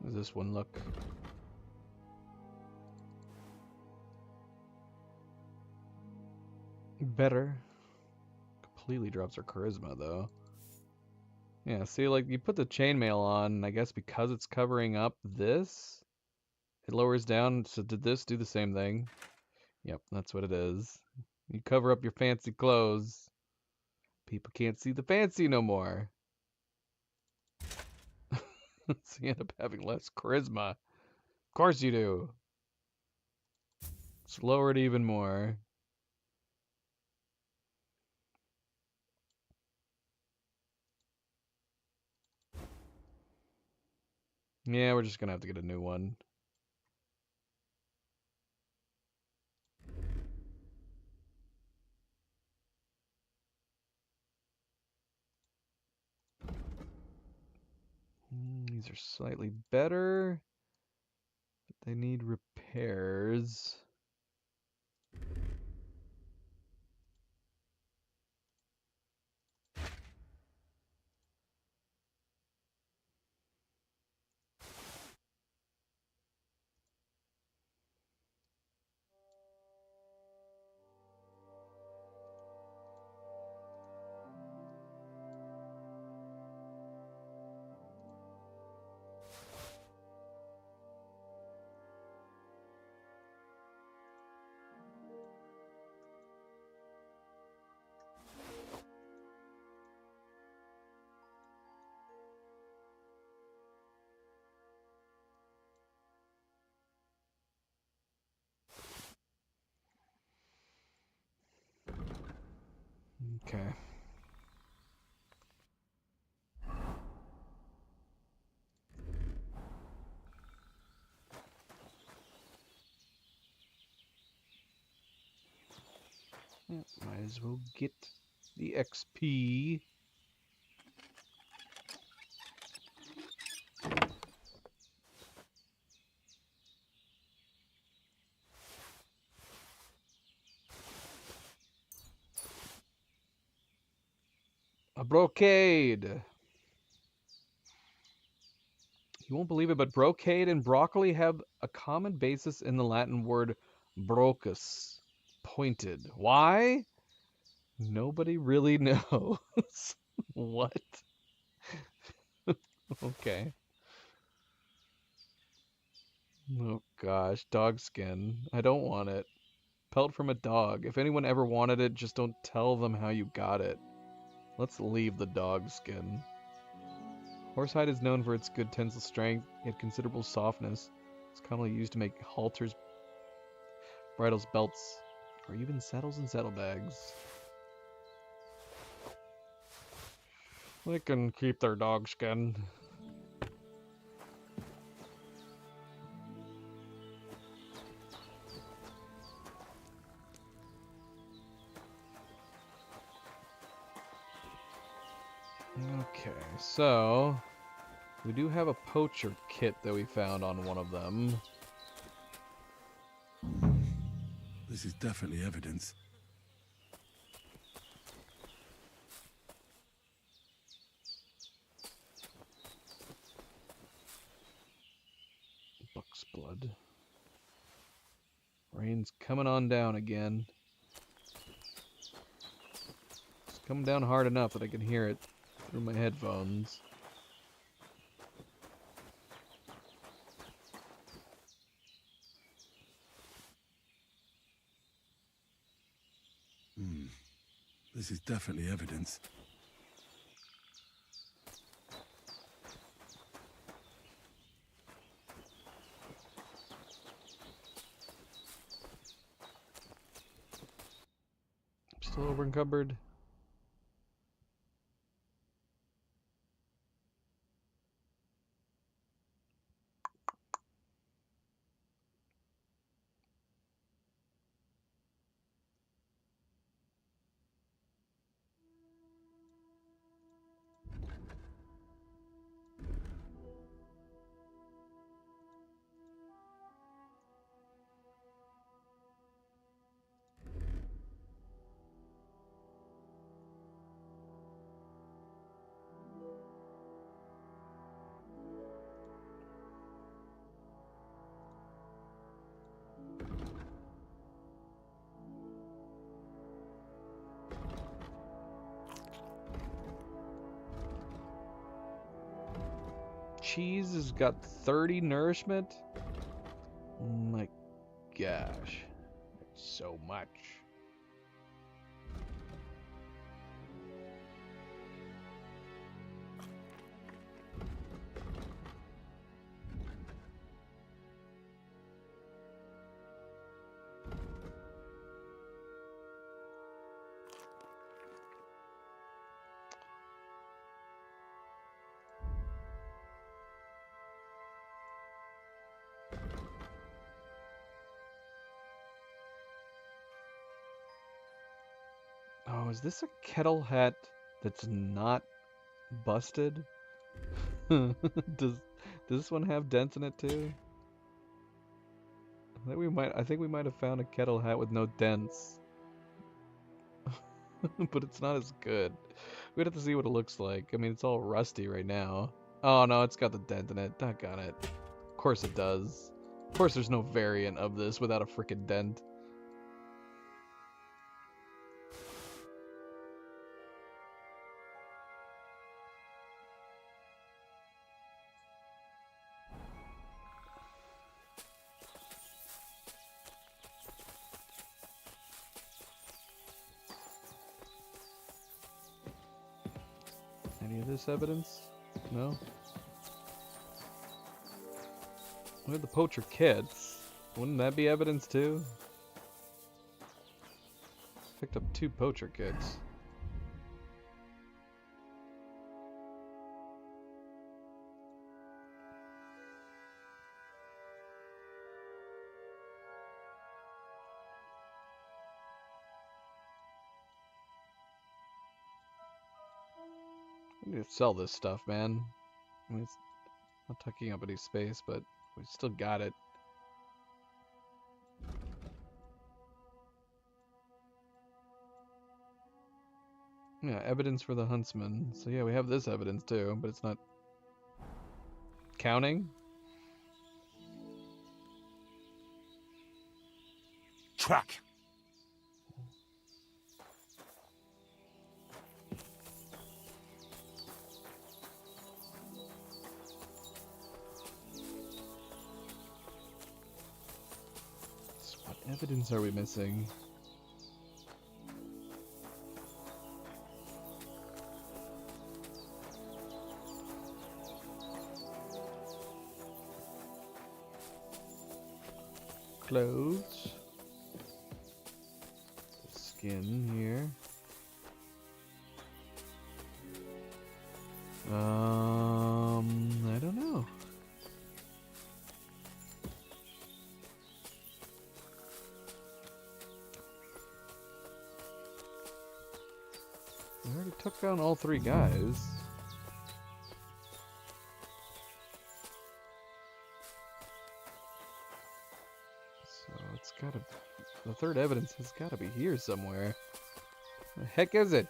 How does this one look? Better. Completely drops her charisma though. Yeah, see, like you put the chainmail on, I guess because it's covering up this, it lowers down. So did this do the same thing? Yep, that's what it is. You cover up your fancy clothes, people can't see the fancy no more. So you end up having less charisma. Of course you do. Let's lower it even more. Yeah, we're just gonna have to get a new one. These are slightly better, but they need repairs. Okay. Yeah, might as well get the XP. A brocade. You won't believe it, but brocade and broccoli have a common basis in the Latin word brocus, pointed. Why? Nobody really knows. What? Okay. Oh gosh, dog skin. I don't want it. Pelt from a dog. If anyone ever wanted it, just don't tell them how you got it. Let's leave the dog skin. Horsehide is known for its good tensile strength, yet considerable softness. It's commonly used to make halters, bridles, belts, or even saddles and saddlebags. They can keep their dog skin. Okay, so we do have a poacher kit that we found on one of them. This is definitely evidence. Buck's blood. Rain's coming on down again. It's coming down hard enough that I can hear it through my headphones. This is definitely evidence. Still over encumbered. Cheese has got 30 nourishment. Oh my gosh. That's so much. Oh, is this a kettle hat that's not busted? Does this one have dents in it too? I think we might have found a kettle hat with no dents. But it's not as good. We'd have to see what it looks like. I mean, it's all rusty right now. Oh no, it's got the dent in it. Doggone it. Of course it does. Of course there's no variant of this without a freaking dent. Any of this evidence? No? We have the poacher kits. Wouldn't that be evidence too? Picked up 2 poacher kits. I need to sell this stuff, man. I mean, it's not taking up any space, but we still got it. Yeah, evidence for the huntsman. So yeah, we have this evidence too, but it's not counting. Track. So what evidence are we missing? Clothes. Skin here. I don't know. We already took down all three guys. So it's gotta... The third evidence has gotta be here somewhere. The heck is it?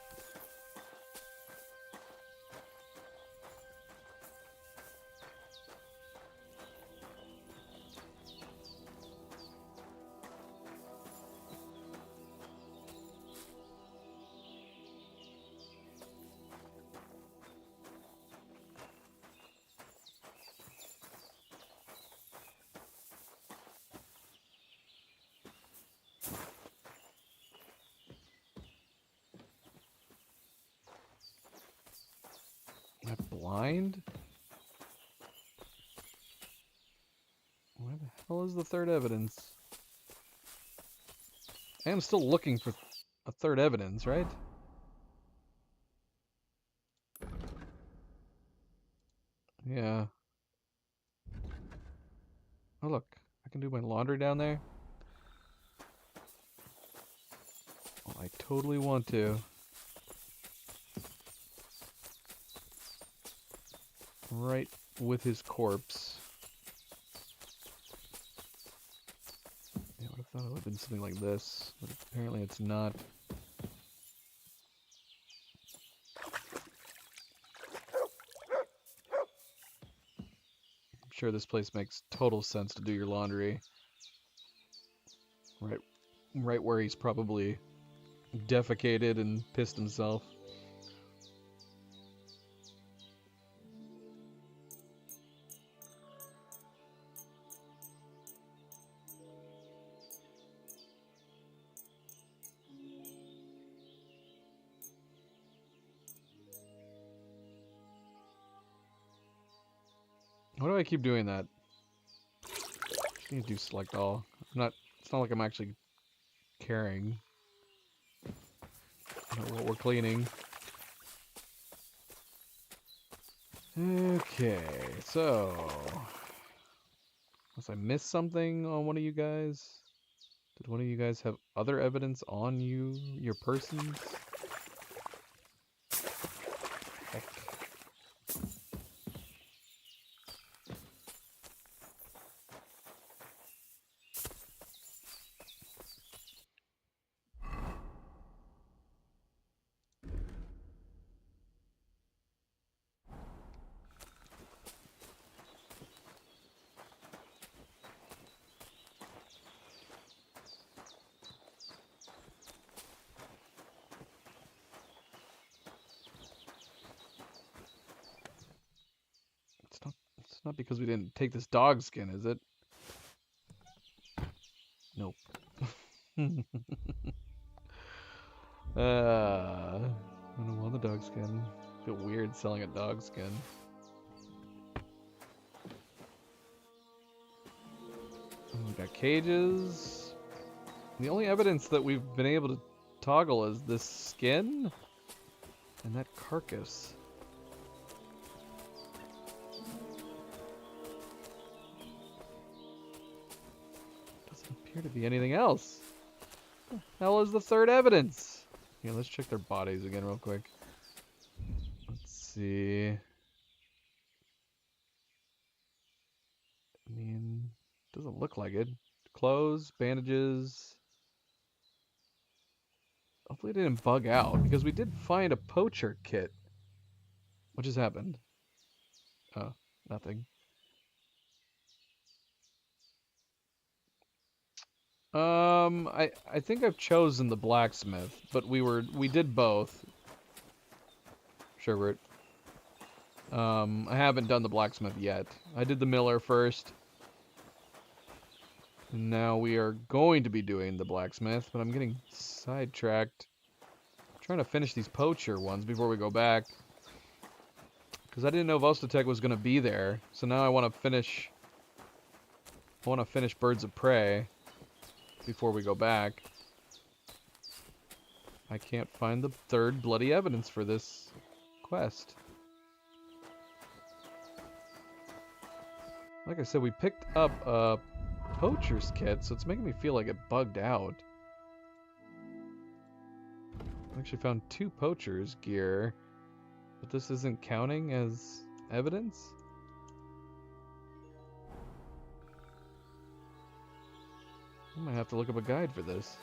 Am I blind? Where the hell is the third evidence? I am still looking for a third evidence, right? Yeah. Oh look, I can do my laundry down there. Oh, I totally want to. Right with his corpse. Yeah, I would have thought it would have been something like this, but apparently it's not. I'm sure this place makes total sense to do your laundry. Right where he's probably defecated and pissed himself. Why do I keep doing that? Just need to do select all. It's not like I'm actually caring about what we're cleaning. Okay, so unless I missed something on one of you guys. Did one of you guys have other evidence on you, your persons? Heck. It's not because we didn't take this dog skin, is it? Nope. I don't want the dog skin. Feel weird selling a dog skin. We got cages. The only evidence that we've been able to toggle is this skin and that carcass. Appear to be anything else. What the hell is the third evidence? Here, let's check their bodies again real quick. Let's see. I mean, doesn't look like it. Clothes, bandages. Hopefully it didn't bug out, because we did find a poacher kit. What just happened? Oh, nothing. I think I've chosen the blacksmith, but we did both. Sherbert. I haven't done the blacksmith yet. I did the miller first. And now we are going to be doing the blacksmith, but I'm getting sidetracked. I'm trying to finish these poacher ones before we go back. Because I didn't know Vostatek was going to be there. So now I want to finish Birds of Prey before we go back. I can't find the third bloody evidence for this quest. Like I said, we picked up a poacher's kit, so it's making me feel like it bugged out. I actually found 2 poacher's gear, but this isn't counting as evidence? I might have to look up a guide for this.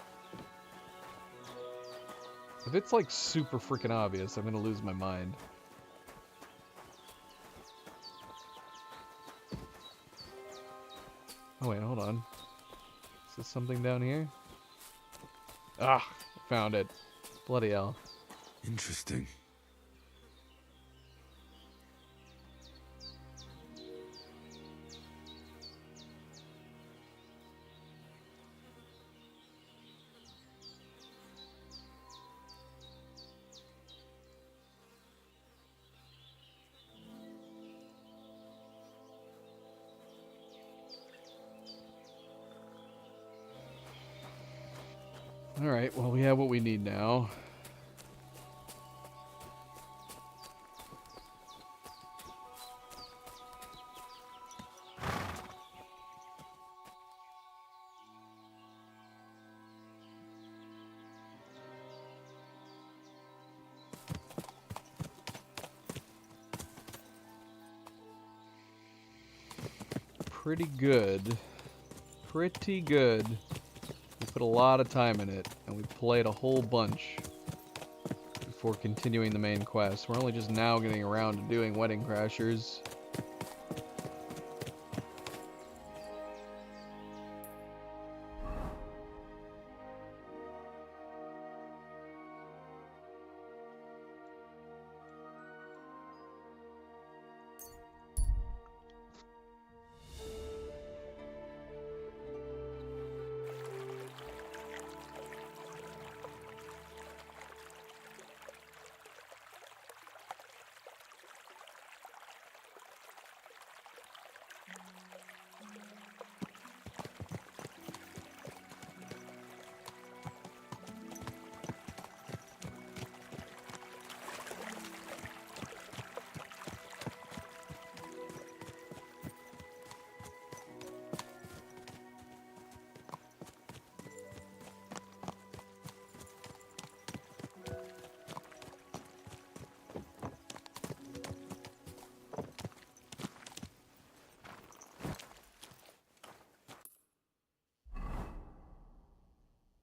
If it's like super freaking obvious, I'm gonna lose my mind. Oh wait, hold on. Is this something down here? Ah, found it. Bloody hell. Interesting. Alright, well we have what we need now. Pretty good. Pretty good. We put a lot of time in it, and we played a whole bunch before continuing the main quest. We're only just now getting around to doing Wedding Crashers.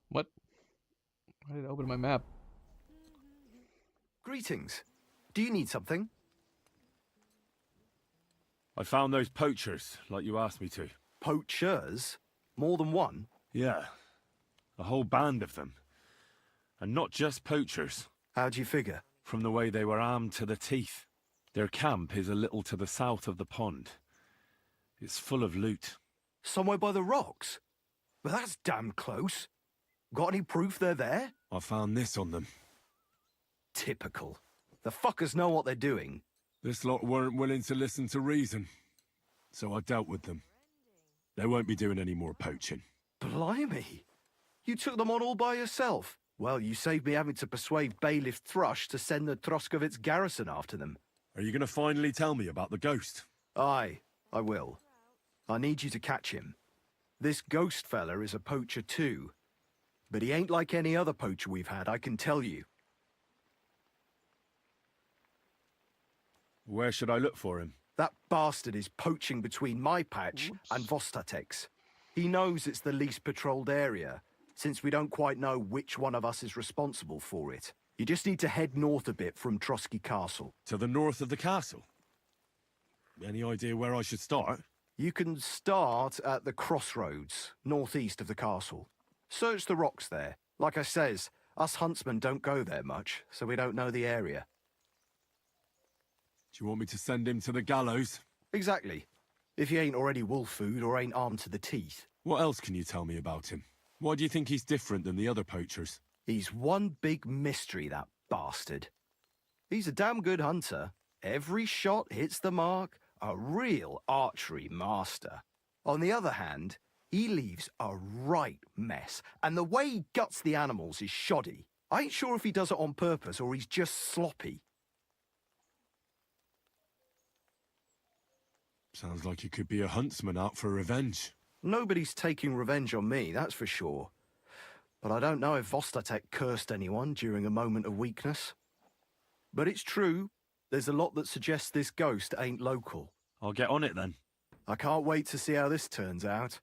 What? Why did it open my map? Greetings. Do you need something? I found those poachers, like you asked me to. Poachers? More than one? Yeah. A whole band of them. And not just poachers. How'd you figure? From the way they were armed to the teeth. Their camp is a little to the south of the pond. It's full of loot. Somewhere by the rocks? But that's damn close. Got any proof they're there? I found this on them. Typical. The fuckers know what they're doing. This lot weren't willing to listen to reason. So I dealt with them. They won't be doing any more poaching. Blimey. You took them on all by yourself. Well, you saved me having to persuade Bailiff Thrush to send the Troskovitz garrison after them. Are you going to finally tell me about the ghost? Aye, I will. I need you to catch him. This ghost fella is a poacher too. But he ain't like any other poacher we've had, I can tell you. Where should I look for him? That bastard is poaching between my patch and Vostatek's. He knows it's the least patrolled area, since we don't quite know which one of us is responsible for it. You just need to head north a bit from Trotsky Castle. To the north of the castle? Any idea where I should start? You can start at the crossroads, northeast of the castle. Search the rocks there. Like I says, us huntsmen don't go there much, so we don't know the area. Do you want me to send him to the gallows? Exactly. If he ain't already wolf food or ain't armed to the teeth. What else can you tell me about him? Why do you think he's different than the other poachers? He's one big mystery, that bastard. He's a damn good hunter. Every shot hits the mark. A real archery master. On the other hand, he leaves a right mess, and the way he guts the animals is shoddy. I ain't sure if he does it on purpose or he's just sloppy. Sounds like he could be a huntsman out for revenge. Nobody's taking revenge on me, that's for sure. But I don't know if Vostatek cursed anyone during a moment of weakness. But it's true, there's a lot that suggests this ghost ain't local. I'll get on it then. I can't wait to see how this turns out.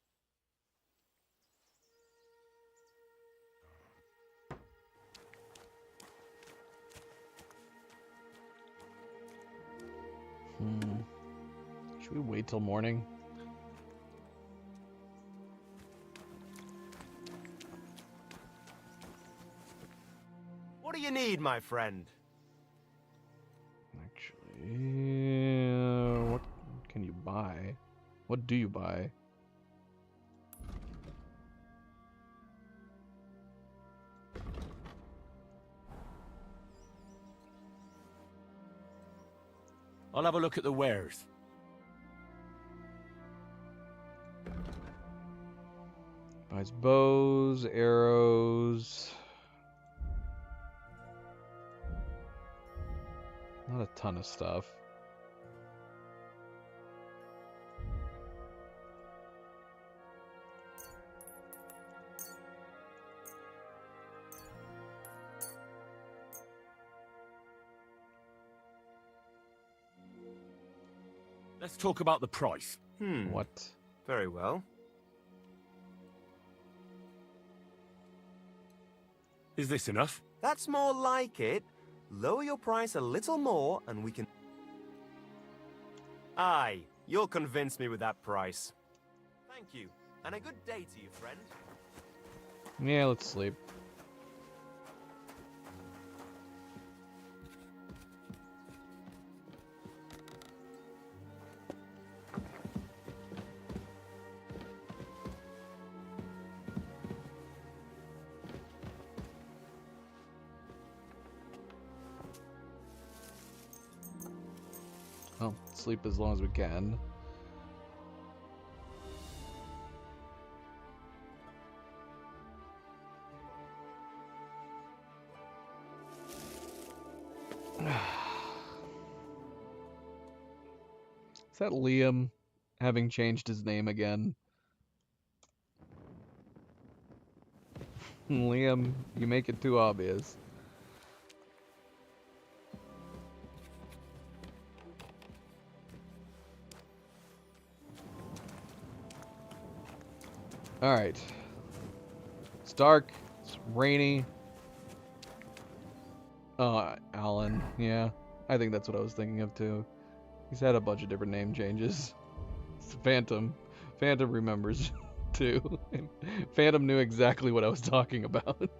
Should we wait till morning? What do you need, my friend? Actually, what can you buy? What do you buy? I'll have a look at the wares. Buys bows, arrows. Not a ton of stuff. Let's talk about the price. What? Very well. Is this enough? That's more like it. Lower your price a little more and we can... Aye, you'll convince me with that price. Thank you, and a good day to you, friend. Yeah, let's sleep. Well, sleep as long as we can. Is that Liam having changed his name again? Liam, you make it too obvious. Alright. It's dark. It's rainy. Oh, Alan. Yeah. I think that's what I was thinking of too. He's had a bunch of different name changes. It's Phantom. Phantom remembers too. Phantom knew exactly what I was talking about.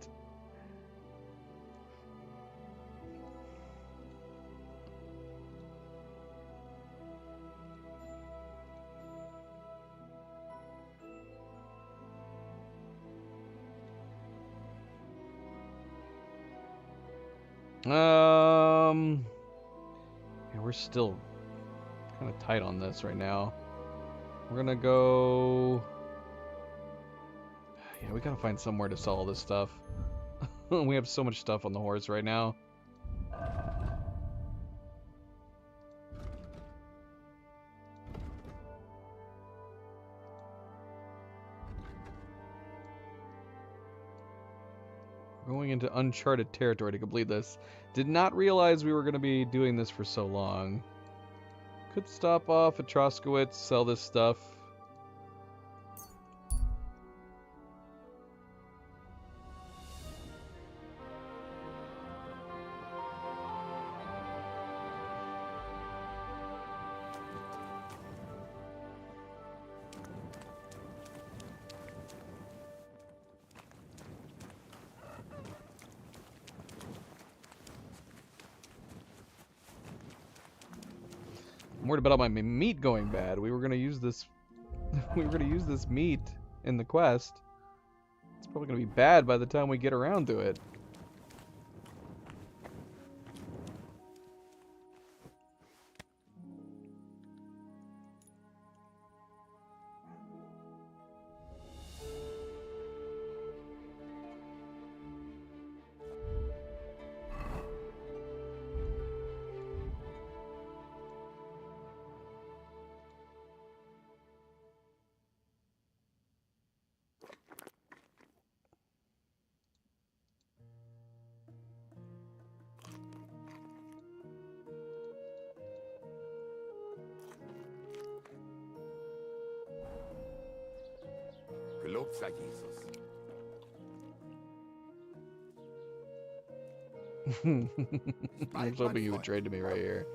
Yeah, we're still kind of tight on this right now. We're gonna go... Yeah, we gotta find somewhere to sell all this stuff. We have so much stuff on the horse right now. Going into uncharted territory to complete this. Did not realize we were going to be doing this for so long. Could stop off at Troskowitz, sell this stuff. I'm worried about my meat going bad. We were gonna use this. We were gonna use this meat in the quest. It's probably gonna be bad by the time we get around to it. Gelobt sei Jesus. I was hoping you would trade to me right here.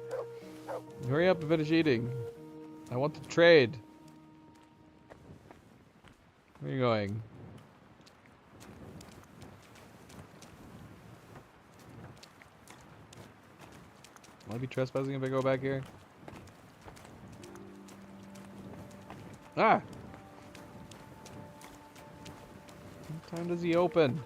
Hurry up and finish eating. I want to trade. Where are you going? Will I be trespassing if I go back here? Ah! What time does he open?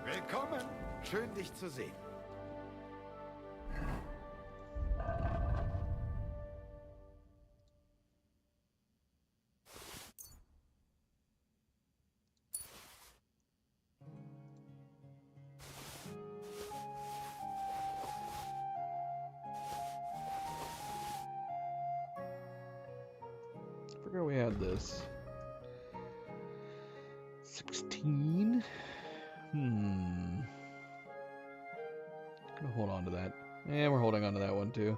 Willkommen. Schön, dich zu sehen. I forgot we had this. 16? Gonna hold on to that. And we're holding on to that one too.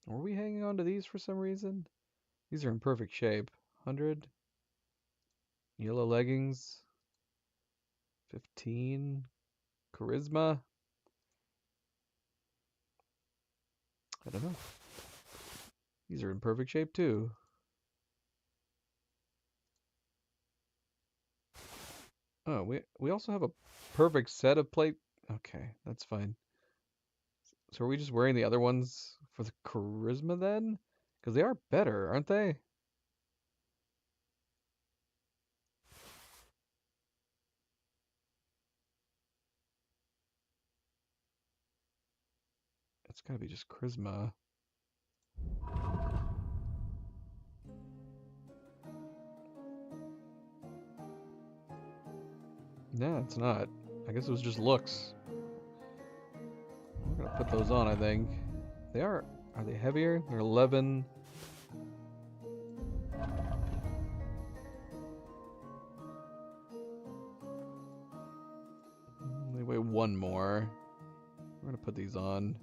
Were we hanging on to these for some reason? These are in perfect shape. 100. Yellow leggings. 15. Charisma. I don't know. These are in perfect shape too. Oh, we also have a perfect set of plate. Okay, that's fine. So are we just wearing the other ones for the charisma then? Because they are better, aren't they? It's gotta be just charisma. No, it's not. I guess it was just looks. I'm gonna put those on, I think. They are they heavier? They're 11. They weigh one more. We're gonna put these on.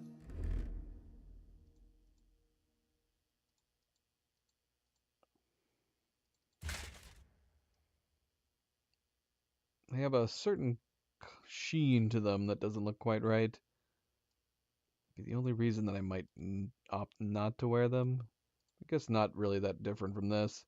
They have a certain sheen to them that doesn't look quite right. The only reason that I might opt not to wear them. I guess not really that different from this.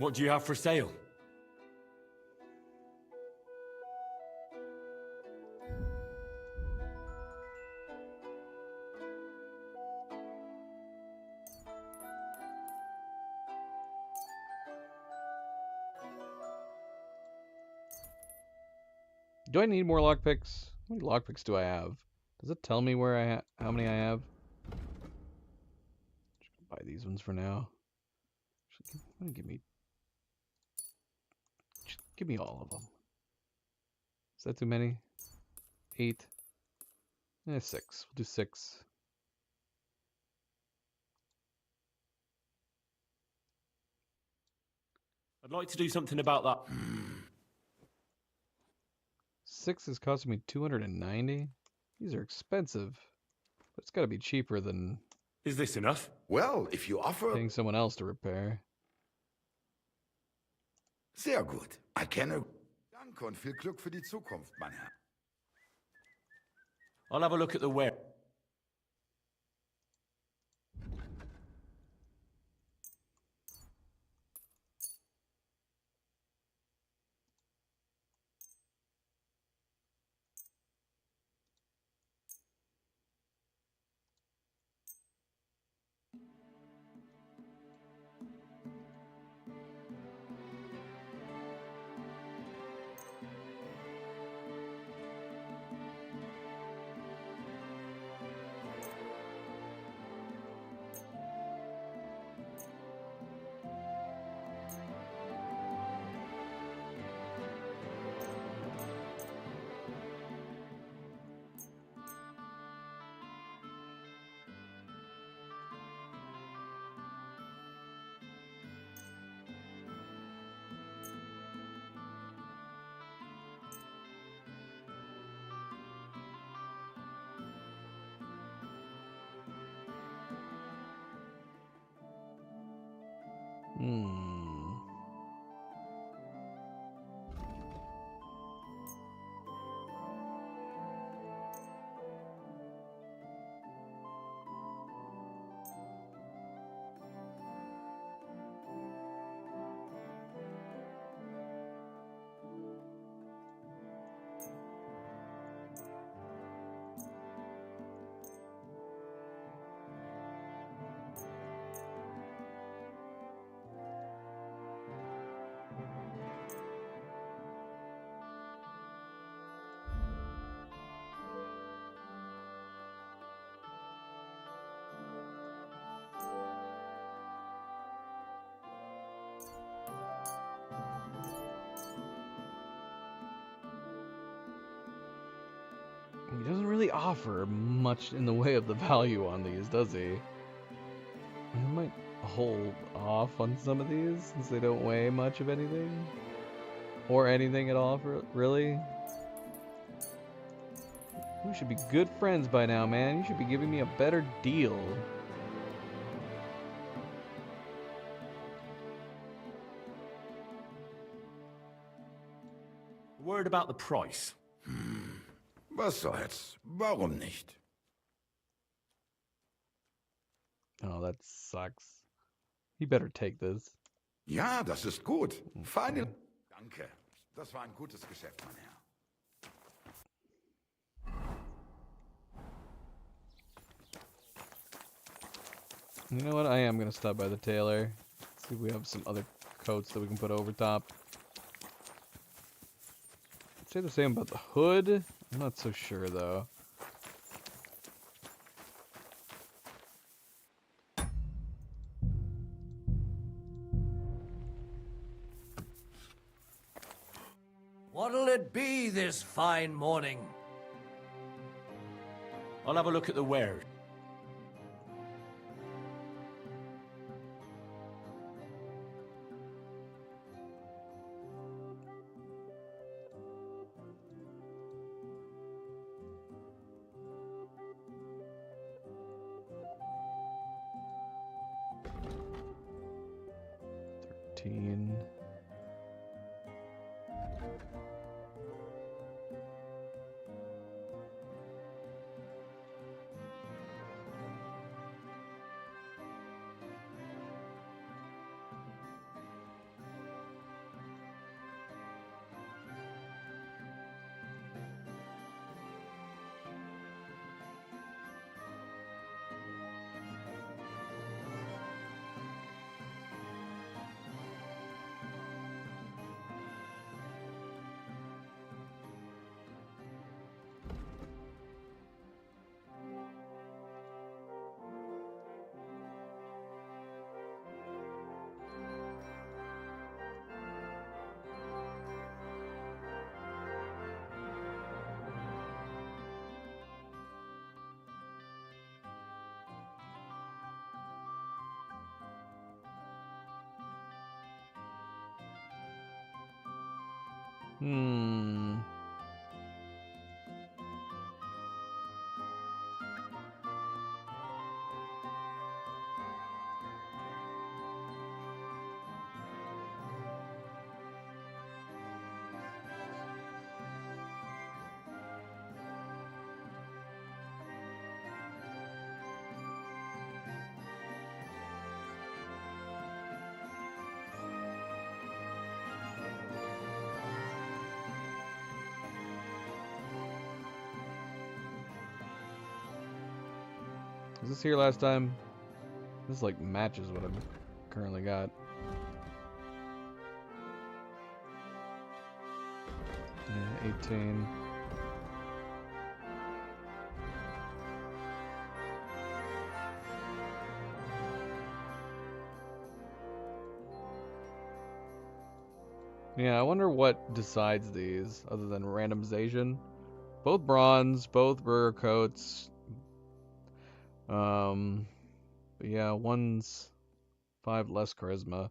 What do you have for sale? Do I need more lockpicks? How many lockpicks do I have? Does it tell me where how many I have? Just gonna buy these ones for now. Just give me all of them. Is that too many? 8. 6. We'll do 6. I'd like to do something about that. 6 is costing me 290. These are expensive. But it's got to be cheaper than. Is this enough? Well, if you offer. Paying someone else to repair. Sehr gut. I can. Danke und viel Glück für die Zukunft, mein Herr. I'll have a look at the ware. He doesn't really offer much in the way of the value on these, does he? I might hold off on some of these since they don't weigh much of anything. Or anything at all, really. We should be good friends by now, man. You should be giving me a better deal. A word about the price. Was soll's? Warum nicht? Oh, that sucks. You better take this. Ja, das ist gut. Feine. Danke. Das war ein gutes Geschäft, mein Herr. You know what? I am gonna stop by the tailor. See if we have some other coats that we can put over top. I'd say the same about the hood. I'm not so sure though. What'll it be this fine morning? I'll have a look at the wares. Hmm. Was this here last time? This like matches what I've currently got. Yeah, 18. Yeah, I wonder what decides these other than randomization. Both bronze, both rare coats. But yeah, one's 5 less charisma.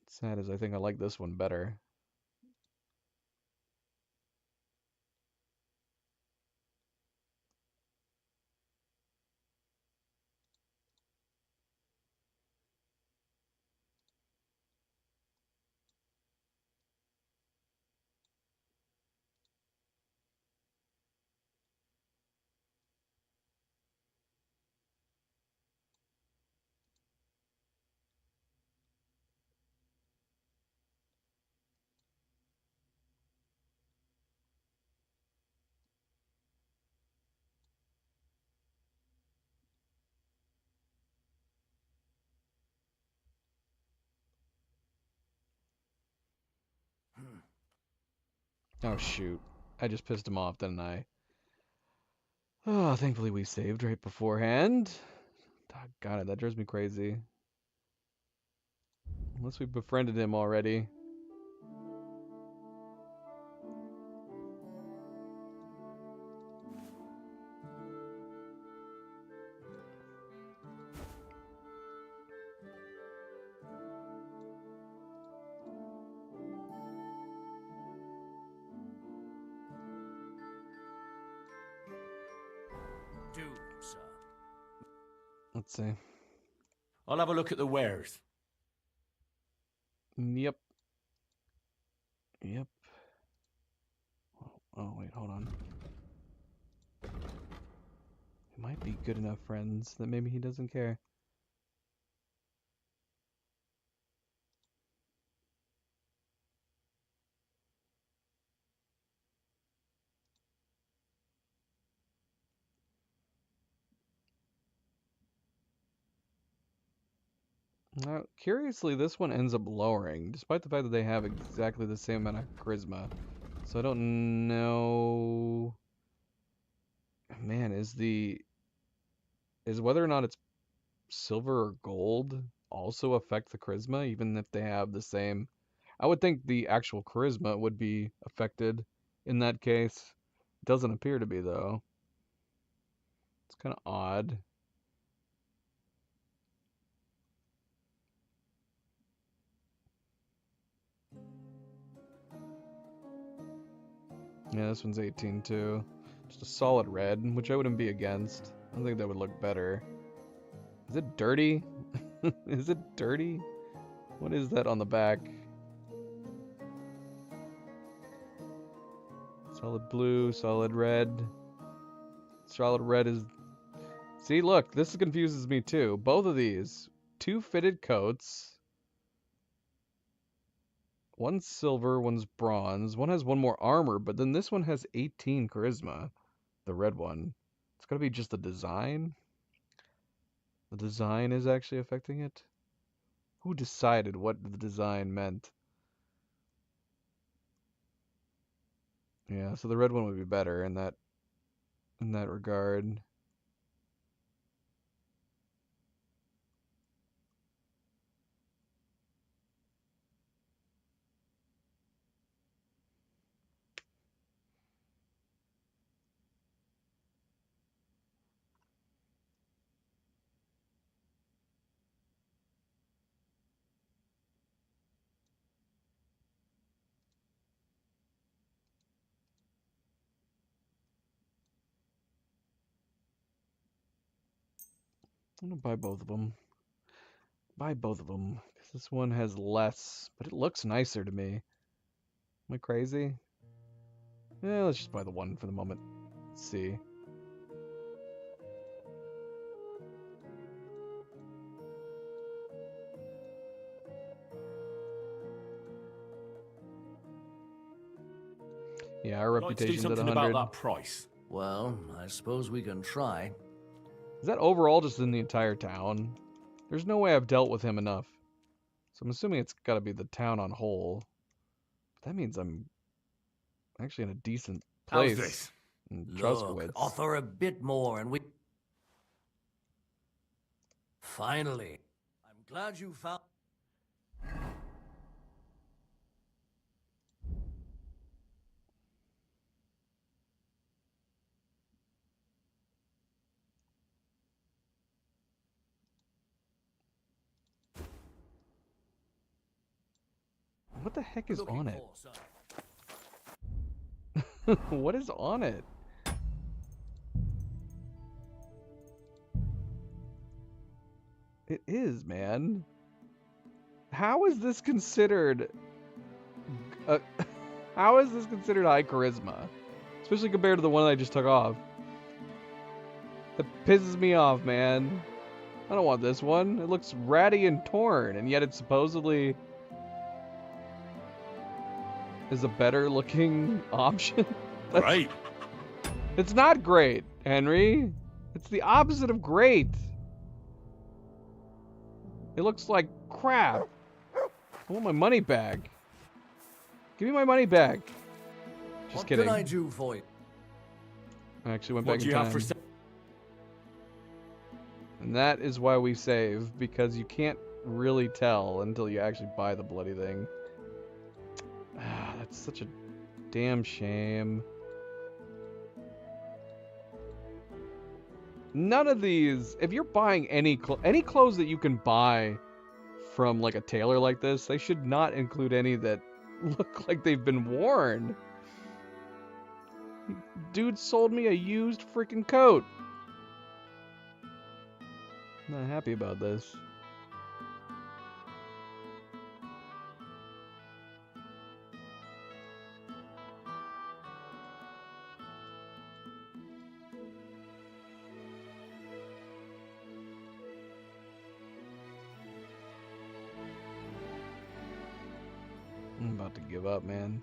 Sad is I think I like this one better. Oh shoot. I just pissed him off, didn't I? Oh, thankfully we saved right beforehand. Got it, that drives me crazy. Unless we befriended him already. Do, sir. Let's see. I'll have a look at the wares. Yep. Yep. Oh, wait, hold on. We might be good enough friends that maybe he doesn't care. Now, curiously, this one ends up lowering, despite the fact that they have exactly the same amount of charisma. So I don't know. Man, is whether or not it's silver or gold also affect the charisma, even if they have the same? I would think the actual charisma would be affected in that case. Doesn't appear to be, though. It's kind of odd. Yeah, this one's 18 too. Just a solid red, which I wouldn't be against. I think that would look better. Is it dirty? Is it dirty? What is that on the back? Solid blue, solid red. Solid red is... See, look, this confuses me too. Both of these. 2 fitted coats. One's silver, one's bronze. One has 1 more armor, but then this one has 18 charisma. The red one. It's gotta be just the design. The design is actually affecting it. Who decided what the design meant? Yeah, so the red one would be better in that regard. I'm gonna buy both of them. Buy both of them. 'Cause this one has less, but it looks nicer to me. Am I crazy? Yeah, let's just buy the one for the moment. Let's see. Yeah, our I'd like to do reputation's at something 100. about that price. Well, I suppose we can try. Is that overall just in the entire town? There's no way I've dealt with him enough. So I'm assuming it's got to be the town on whole. But that means I'm actually in a decent place. How's this? In Look, Truskowitz. offer a bit more and we... Finally. I'm glad you found... What the heck is Looking on it? for, son. What is on it? It is, man. How is this considered... how is this considered high charisma? Especially compared to the one I just took off. That pisses me off, man. I don't want this one. It looks ratty and torn, and yet it supposedly is a better looking option. Right. It's not great, Henry. It's the opposite of great. It looks like crap. I want my money back. Give me my money back. Just What kidding. can I do for you? I actually went What back do in you time. have for sale? And that is why we save, because you can't really tell until you actually buy the bloody thing. Ah, that's such a damn shame. None of these, if you're buying any clothes that you can buy from like a tailor like this, they should not include any that look like they've been worn. Dude sold me a used freaking coat. Not happy about this. I'm about to give up, man.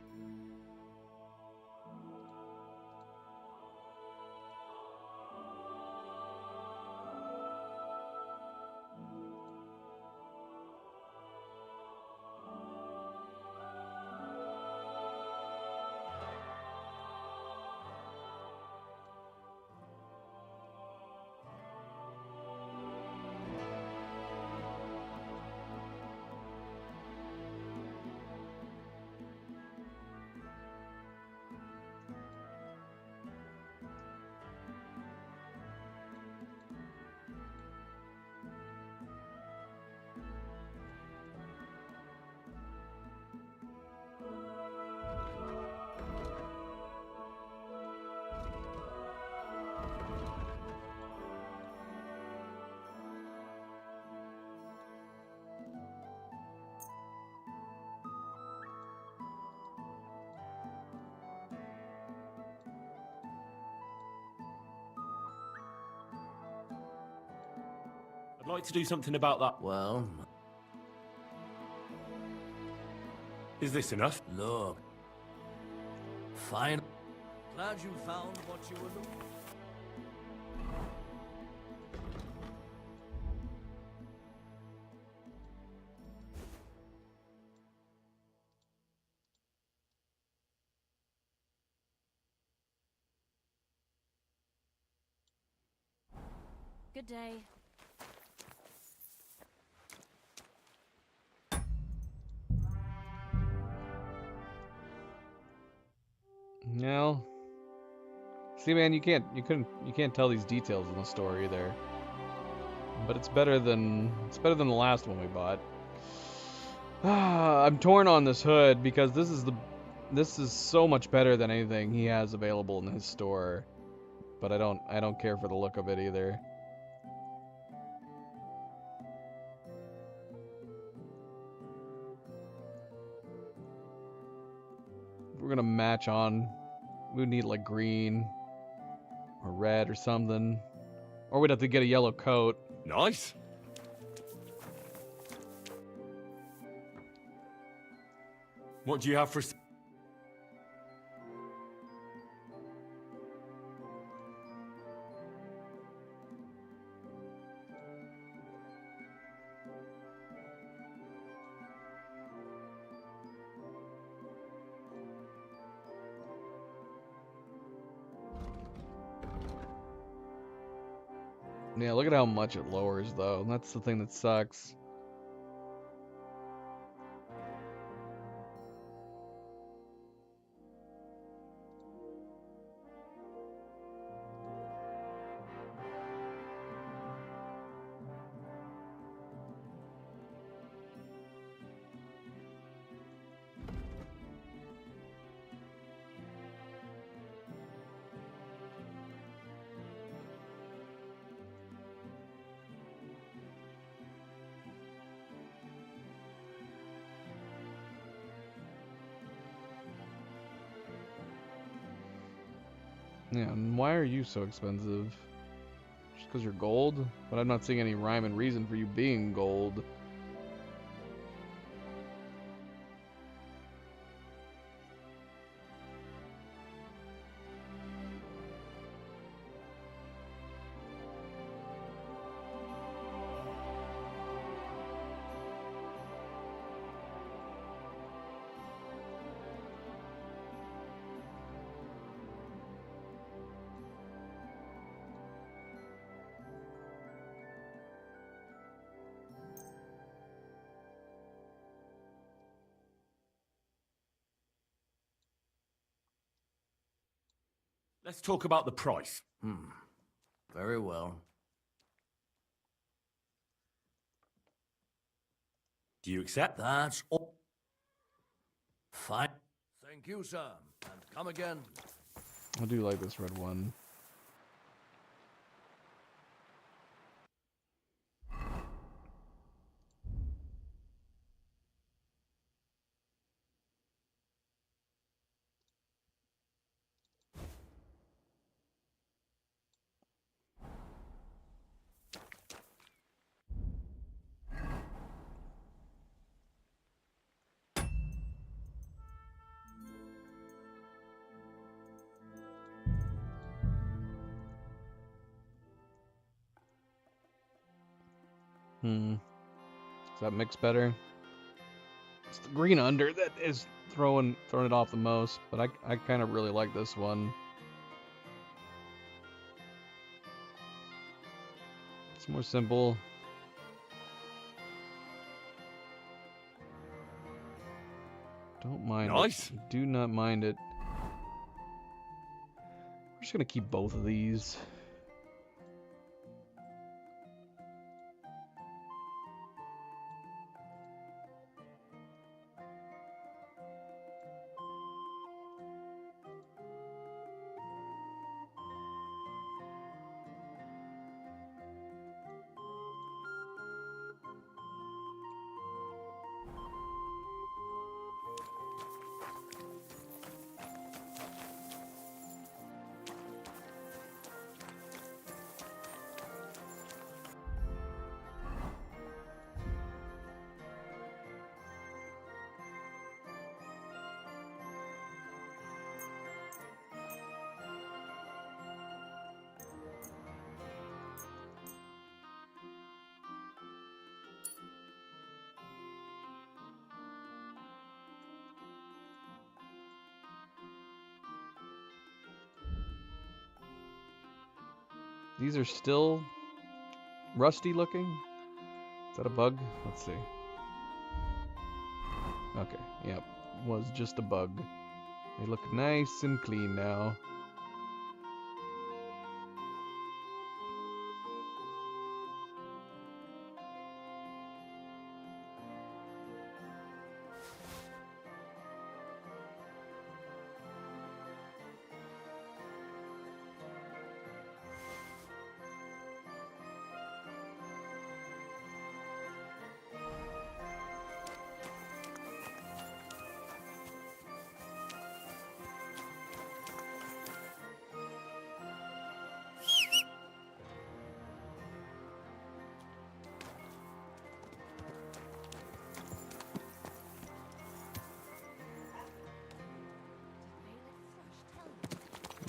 I'd like to do something about that. Well, Is this enough? look. Fine. Glad you found what you were looking for. Good day. No. See, man, you can't tell these details in the story either. But it's better than the last one we bought. I'm torn on this hood because this is so much better than anything he has available in his store. But I don't care for the look of it either. we're gonna match on. We would need like green or red or something, or we'd have to get a yellow coat. Nice. What do you have for... Yeah, look at how much it lowers, though. That's the thing that sucks. Yeah, and why are you so expensive? Just because you're gold? But I'm not seeing any rhyme and reason for you being gold. Let's talk about the price. Very well. Do you accept? That's all. Fine. Thank you, sir. And come again. I do like this red one. Does that mix better? It's the green under that is throwing it off the most, but I kind of really like this one. It's more simple. Don't mind Nice. it. Do not mind it. We're just gonna keep both of these. These are still rusty looking. Is that a bug? Let's see. Okay, yep. Was just a bug. They look nice and clean now.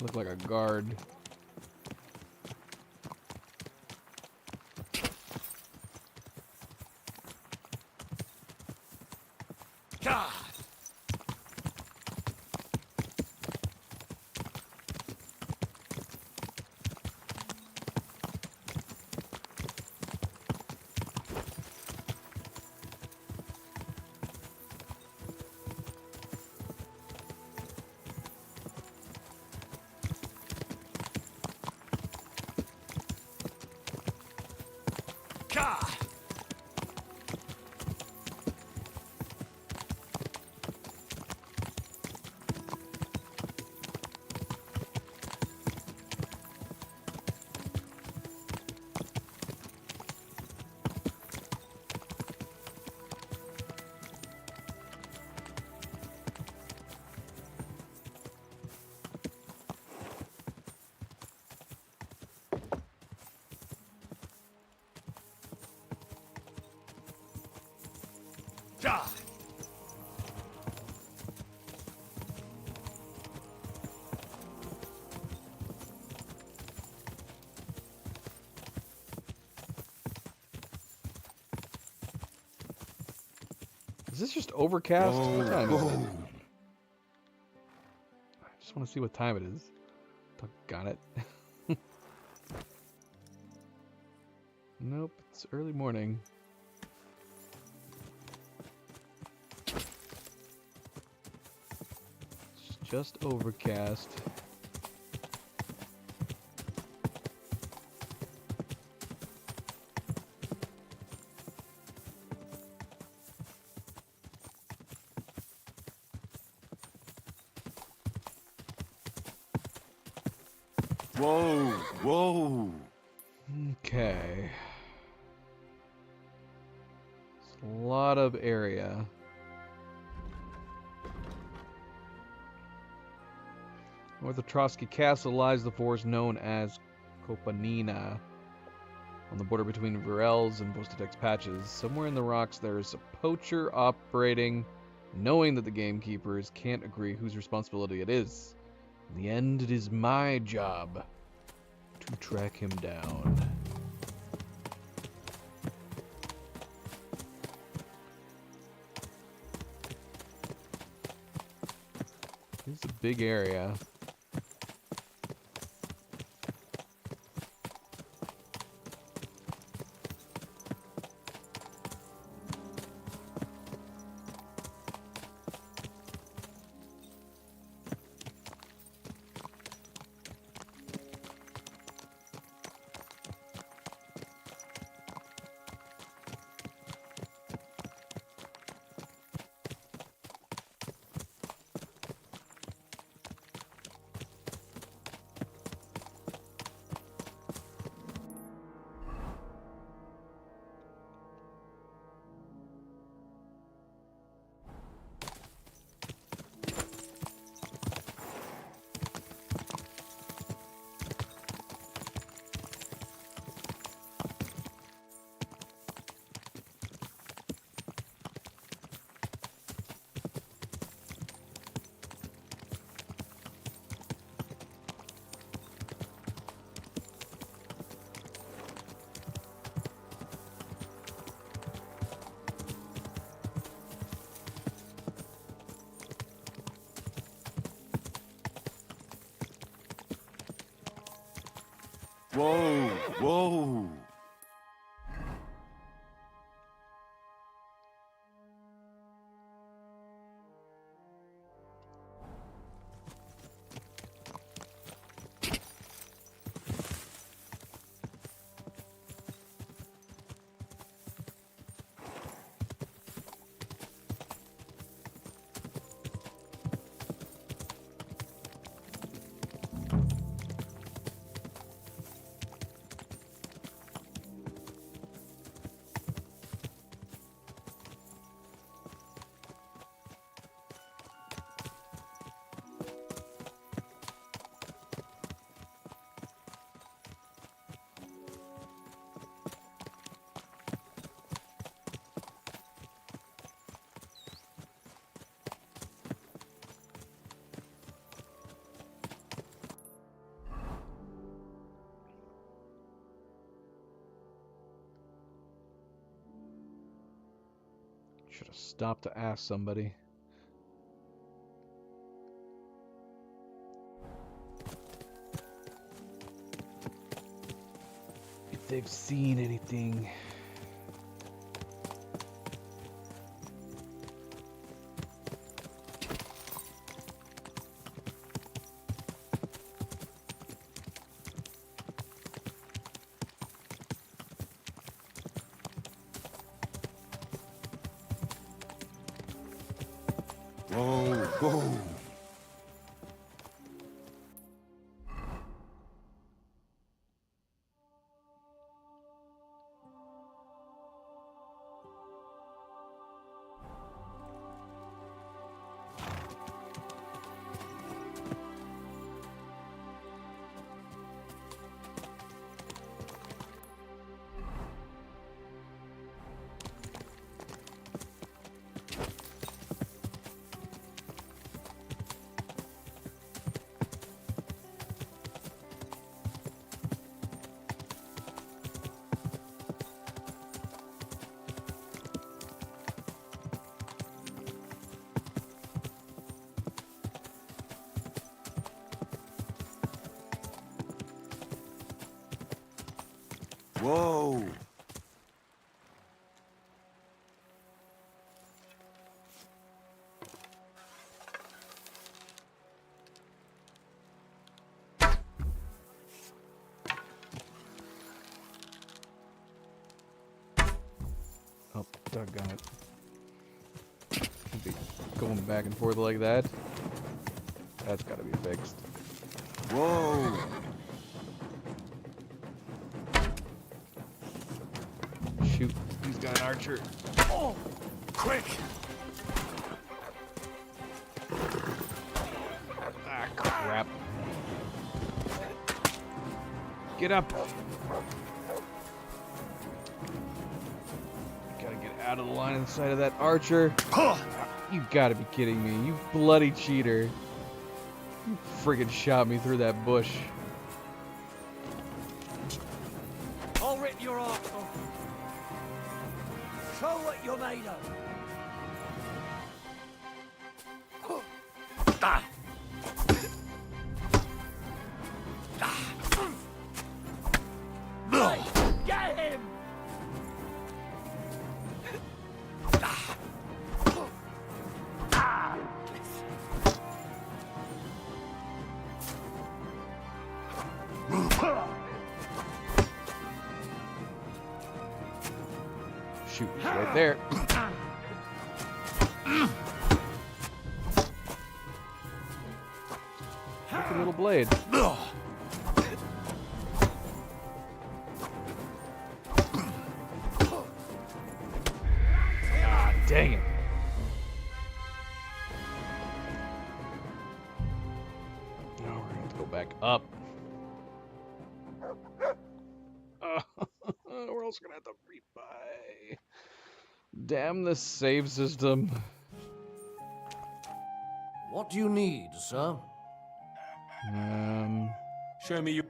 Look like a guard. God! God! God! Is this just overcast? What time is it? Whoa. I just want to see what time it is. Got it. Nope, it's early morning. It's just overcast. Whoa, whoa. Okay. It's a lot of area. North of Trotsky Castle lies the forest known as Kopanina, on the border between Virels and Bostadex patches. Somewhere in the rocks there is a poacher operating, knowing that the gamekeepers can't agree whose responsibility it is. In the end, it is my job to track him down. This is a big area. Whoa, whoa. Should have stopped to ask somebody. If they've seen anything. Whoa, whoa. Whoa! Oh, doggone it. Can't be going back and forth like that. That's gotta be fixed. Whoa! Shoot, he's got an archer. Oh, quick! Ah, crap. Get up! Gotta get out of the line of sight of that archer. You gotta be kidding me, you bloody cheater. You friggin' shot me through that bush. I'll rip your arse off. Show what you're made of. Ah. Hey, get him! Shoot, he's right there. Look at little blade. Ah, dang it. Now we're gonna have to go back up. We're also gonna have to rebuy. Damn this save system. What do you need, sir? Show me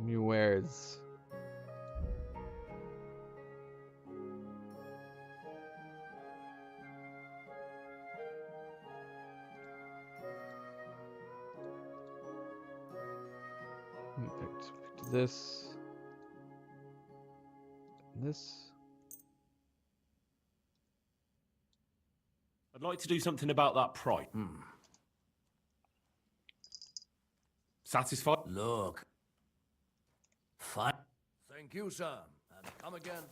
your wares. Let me pick this. This. I'd like to do something about that price. Satisfied? Look. Fine. Thank you, sir. And come again.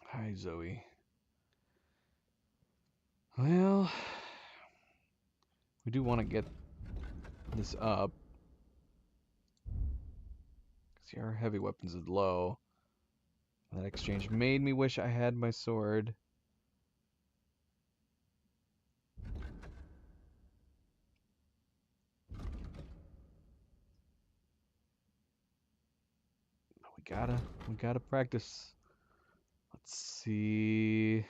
Hi, Zoe. Well, we do want to get this up. See, our heavy weapons is low. That exchange made me wish I had my sword. But we gotta practice. Let's see.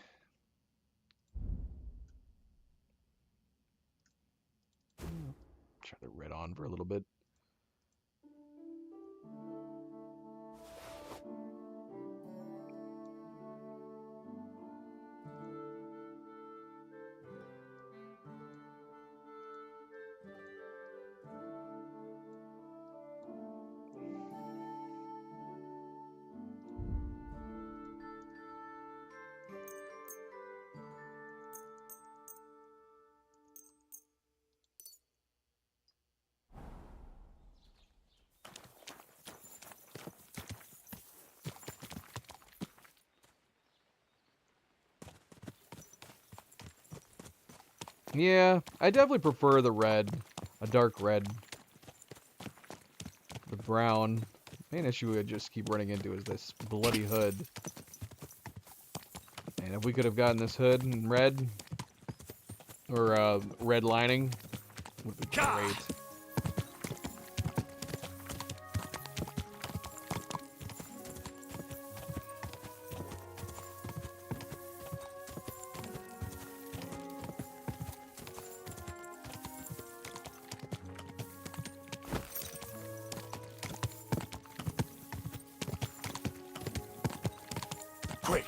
try the red on for a little bit. Yeah, I definitely prefer the red, a dark red. The brown. Main issue I just keep running into is this bloody hood. And if we could have gotten this hood in red, or red lining, would be great. Quick!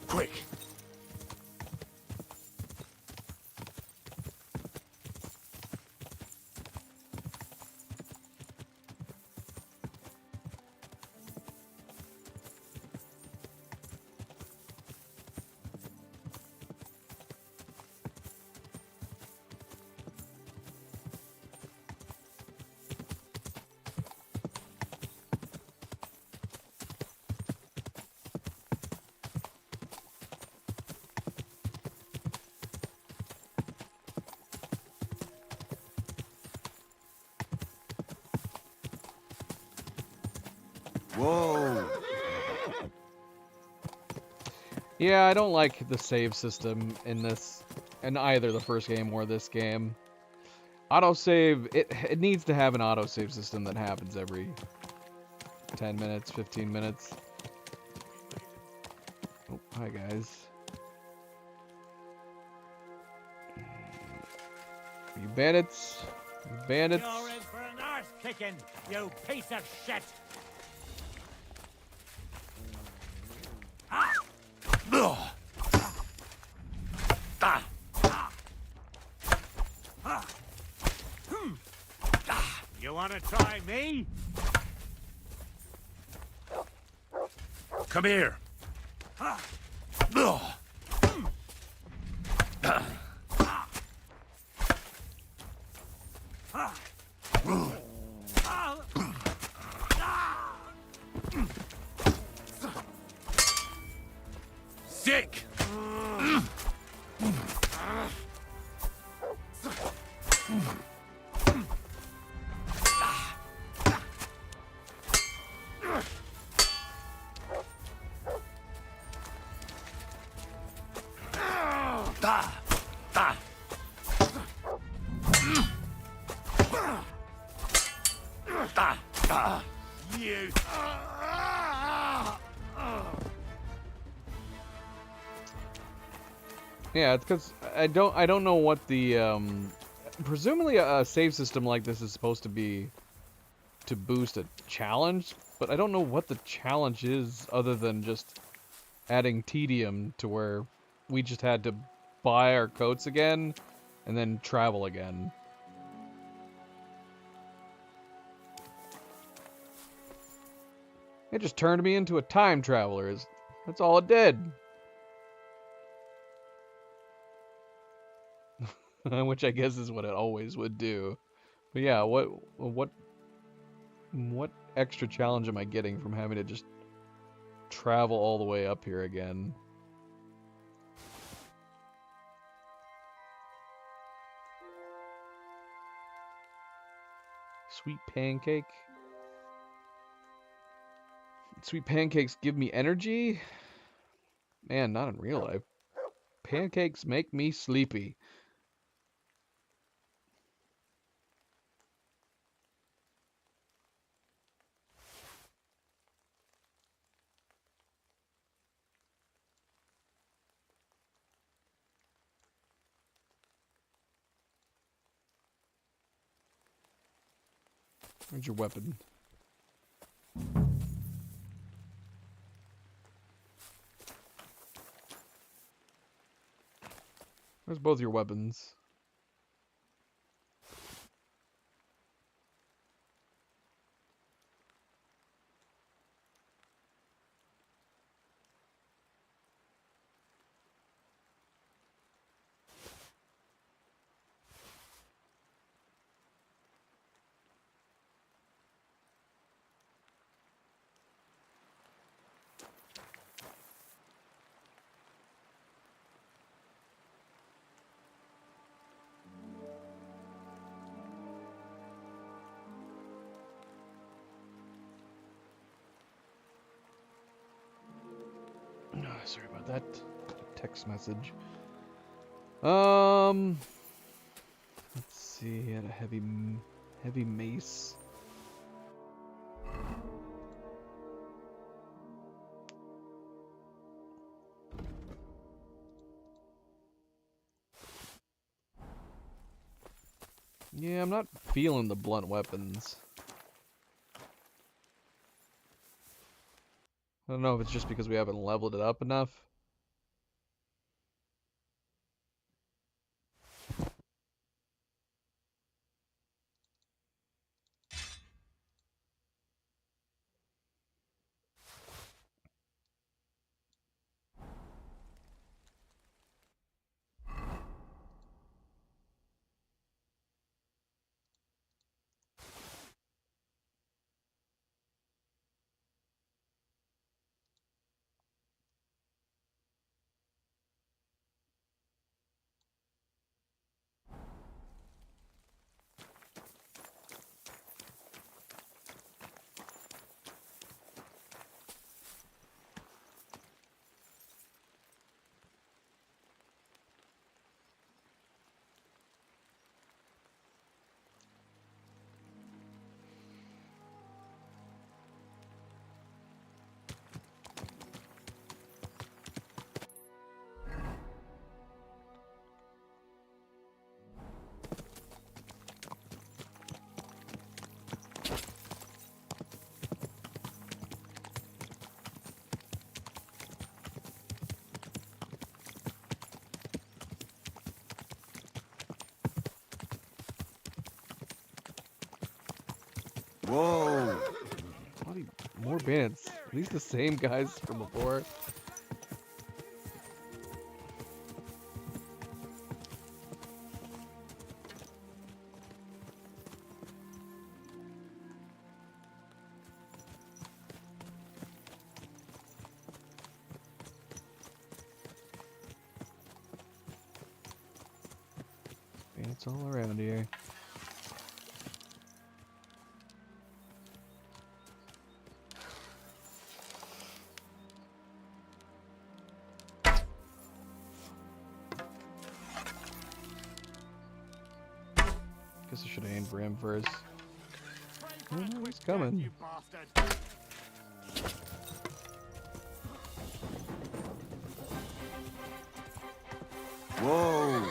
Quick! Whoa! Yeah, I don't like the save system in this, in either the first game or this game. Autosave, it needs to have an autosave system that happens every 10 minutes, 15 minutes. Oh, hi guys. You bandits. You bandits. You're in for an arse kicking, you piece of shit! You wanna try me? Come here. Sick! You. Yeah, it's because I don't know what the presumably a save system like this is supposed to be to boost a challenge, but I don't know what the challenge is other than just adding tedium to where we just had to buy our coats again and then travel again. It just turned me into a time traveler. That's all it did. Which I guess is what it always would do. But yeah, what extra challenge am I getting from having to just travel all the way up here again? Sweet pancake. Sweet pancakes give me energy? Man, not in real life. Pancakes make me sleepy. Where's your weapon? Where's both your weapons? Sorry about that. Text message. Let's see. He had a heavy mace. Yeah, I'm not feeling the blunt weapons. I don't know if it's just because we haven't leveled it up enough. Whoa! Bloody more bandits. Are these the same guys from before? Bandits all around here. Guess I should have aimed for him first. Oh, no, he's coming. Whoa!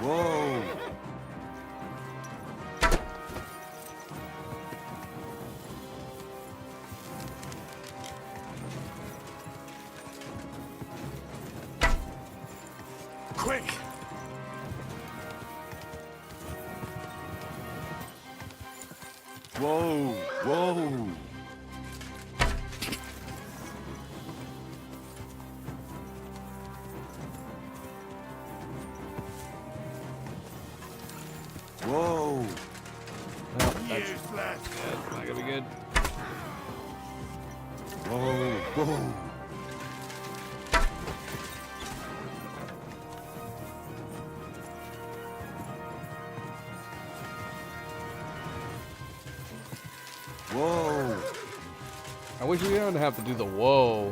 Whoa! Quick! Whoa! Whoa! Whoa! Oh, that's not gonna be good. Whoa! Whoa! wish we didn't have to do the whoa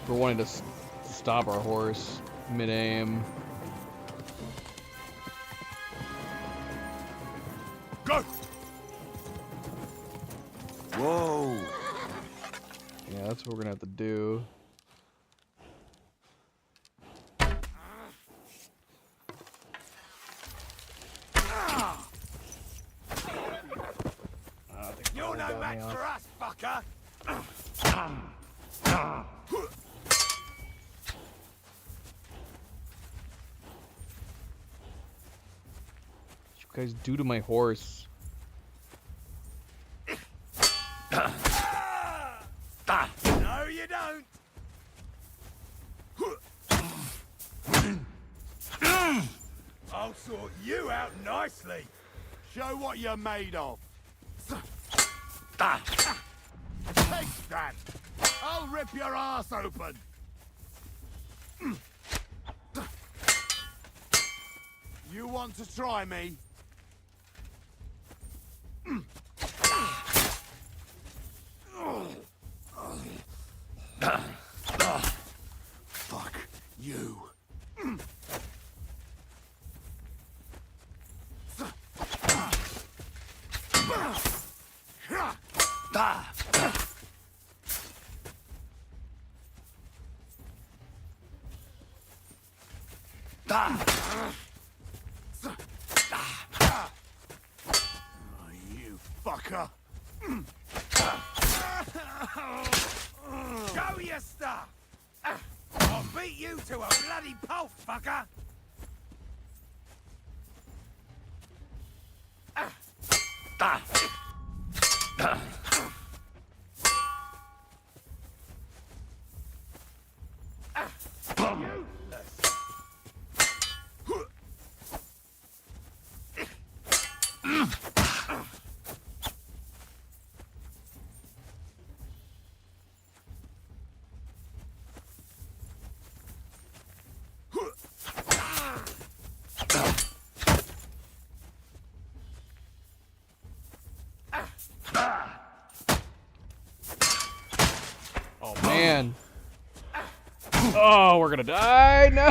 for wanting to stop our horse mid-aim. Go! Whoa! Yeah, that's what we're gonna have to do. You're no match for us, fucker! What you guys do to my horse? No, you don't! I'll sort you out nicely. Show what you're made of. Take that! I'll rip your ass open! You want to try me? Fuck you. You fucker! Show your stuff! I'll beat you to a bloody pulp, fucker! Oh man. Oh, we're gonna die. No.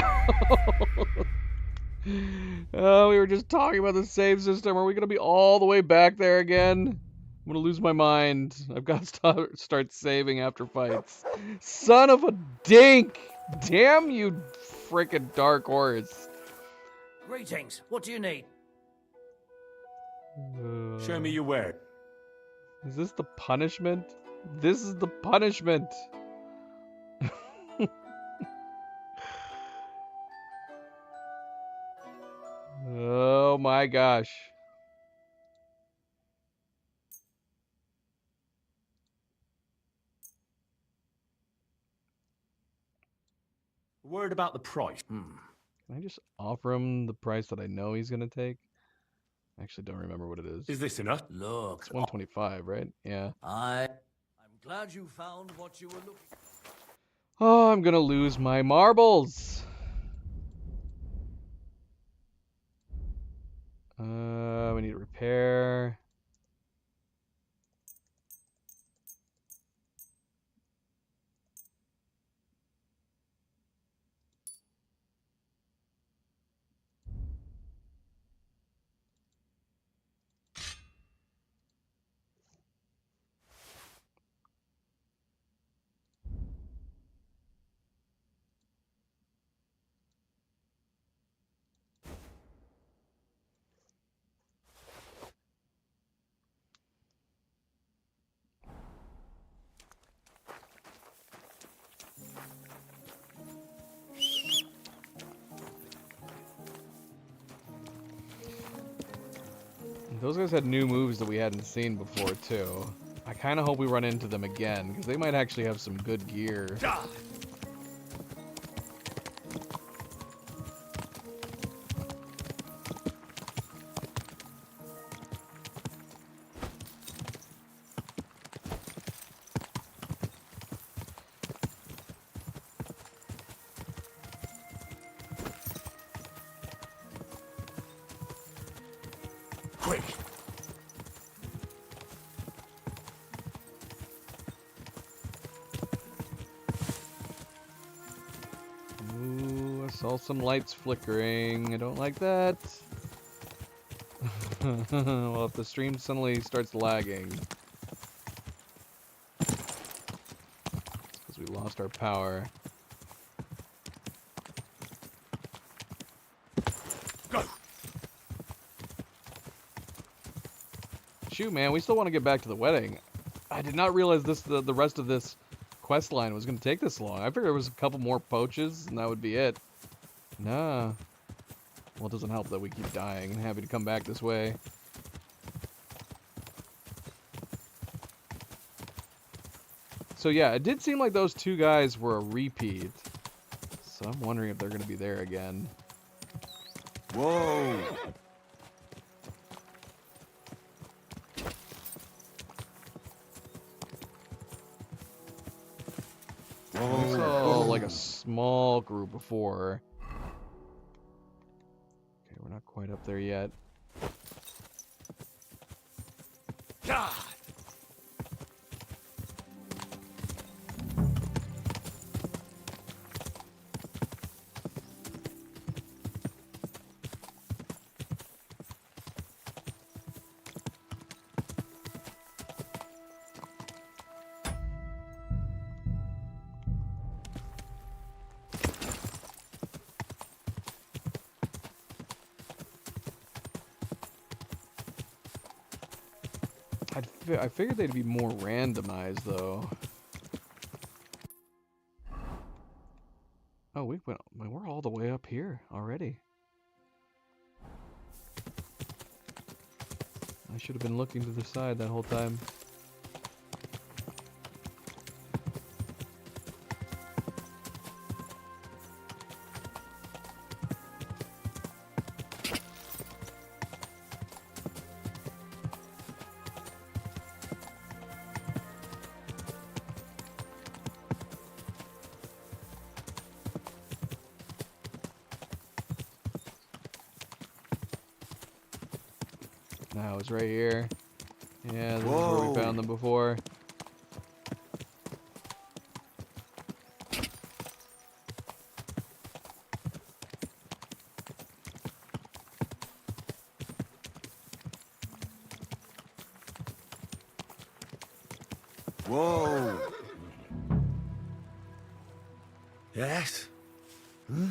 Oh, we were just talking about the save system. Are we gonna be all the way back there again? I'm gonna lose my mind. I've got to start saving after fights. Son of a dink! Damn you, frickin' dark horse. Greetings. What do you need? Show me your word. Is this the punishment? This is the punishment. Oh my gosh. Word about the price. Can I just offer him the price that I know he's gonna take? I actually don't remember what it is. Is this enough? Look. It's 125, right? Yeah. I'm glad you found what you were looking for. Oh, I'm gonna lose my marbles. We need to repair. Those guys had new moves that we hadn't seen before, too. I kind of hope we run into them again, because they might actually have some good gear. Quick! Saw some lights flickering. I don't like that. Well, if the stream suddenly starts lagging, it's because we lost our power. Go. Shoot, man, we still want to get back to the wedding. I did not realize the rest of this quest line was going to take this long. I figured there was a couple more poaches and that would be it. Nah. Well, it doesn't help that we keep dying and having to come back this way. So yeah, it did seem like those two guys were a repeat. So I'm wondering if they're going to be there again. Whoa! I saw like a small group before. Okay, we're not quite up there yet. God! I figured they'd be more randomized, though. Oh, we're all the way up here already. I should have been looking to the side that whole time. Now it's right here. Yeah, this is where we found them before. Whoa! Yes? Hmm?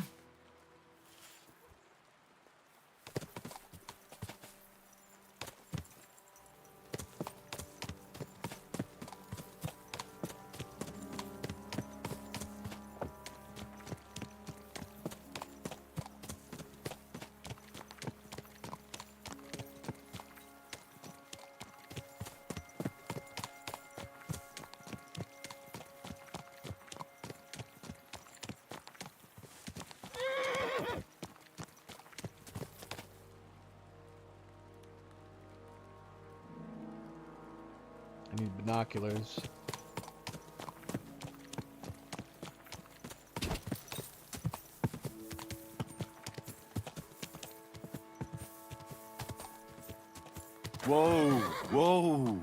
I need binoculars. Whoa! Whoa!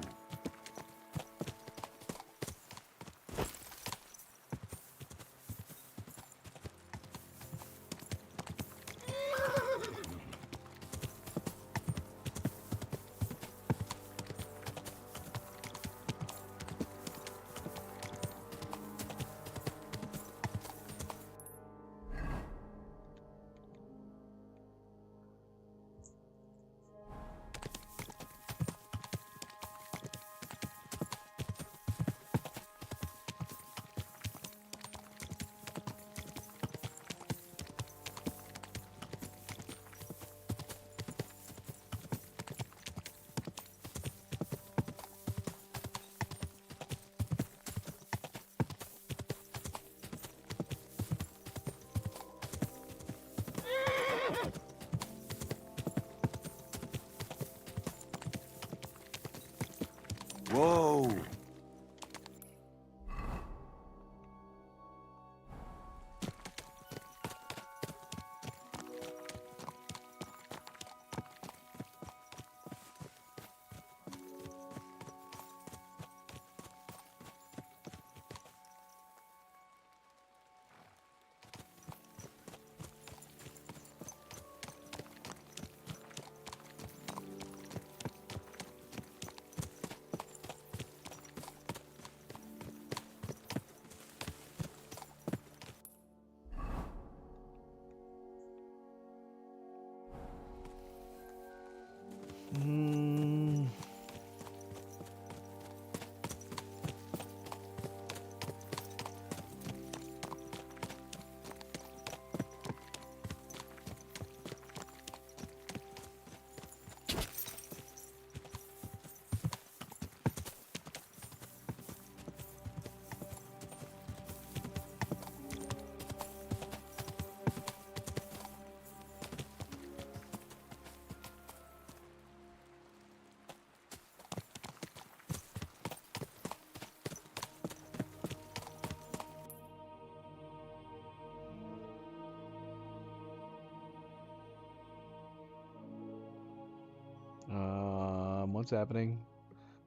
What's happening?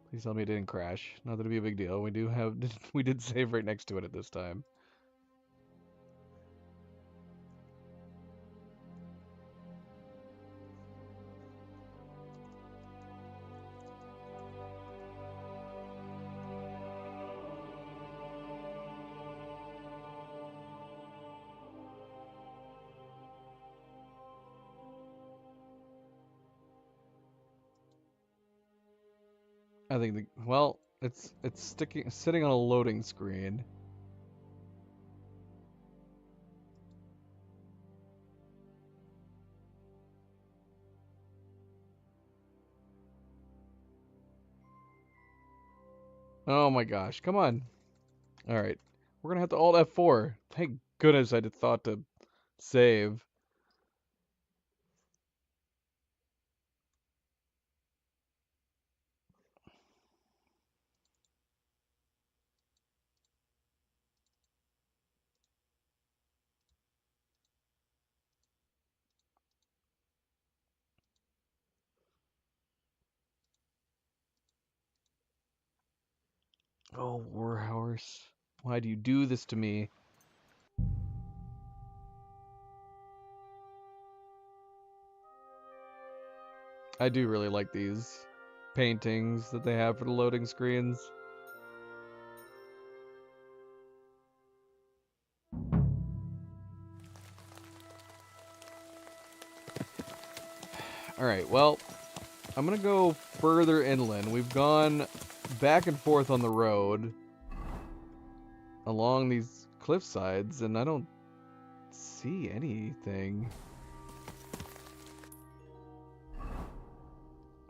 Please tell me it didn't crash. Not that it'd be a big deal. We do have we did save right next to it at this time. I think well, it's sitting on a loading screen. Oh my gosh, come on. All right. We're going to have to Alt F4. Thank goodness I thought to save. Oh, Warhorse. Why do you do this to me? I do really like these paintings that they have for the loading screens. Alright, well, I'm gonna go further inland. We've gone back and forth on the road along these cliff sides, and I don't see anything.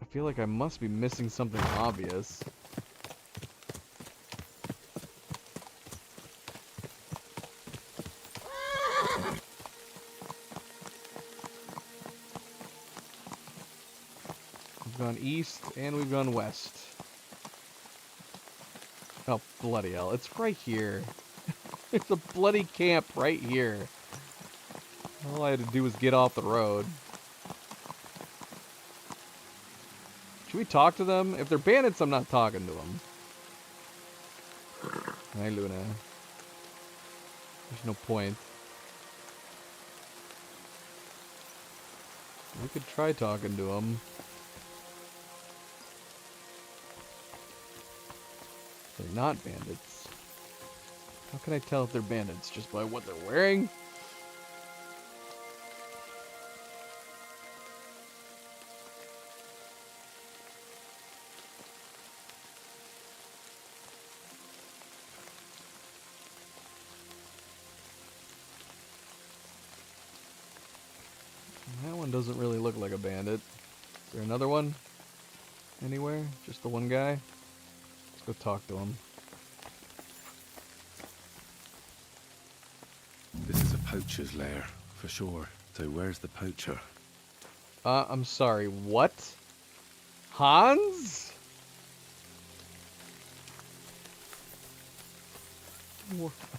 I feel like I must be missing something obvious. We've gone east and we've gone west. Oh, bloody hell. It's right here. It's a bloody camp right here. All I had to do was get off the road. Should we talk to them? If they're bandits, I'm not talking to them. Hi, Luna. There's no point. We could try talking to them. They're not bandits. How can I tell if they're bandits? Just by what they're wearing? That one doesn't really look like a bandit. Is there another one? Anywhere? Just the one guy? Let's go talk to him. This is a poacher's lair, for sure. So where's the poacher? I'm sorry, what? Hans?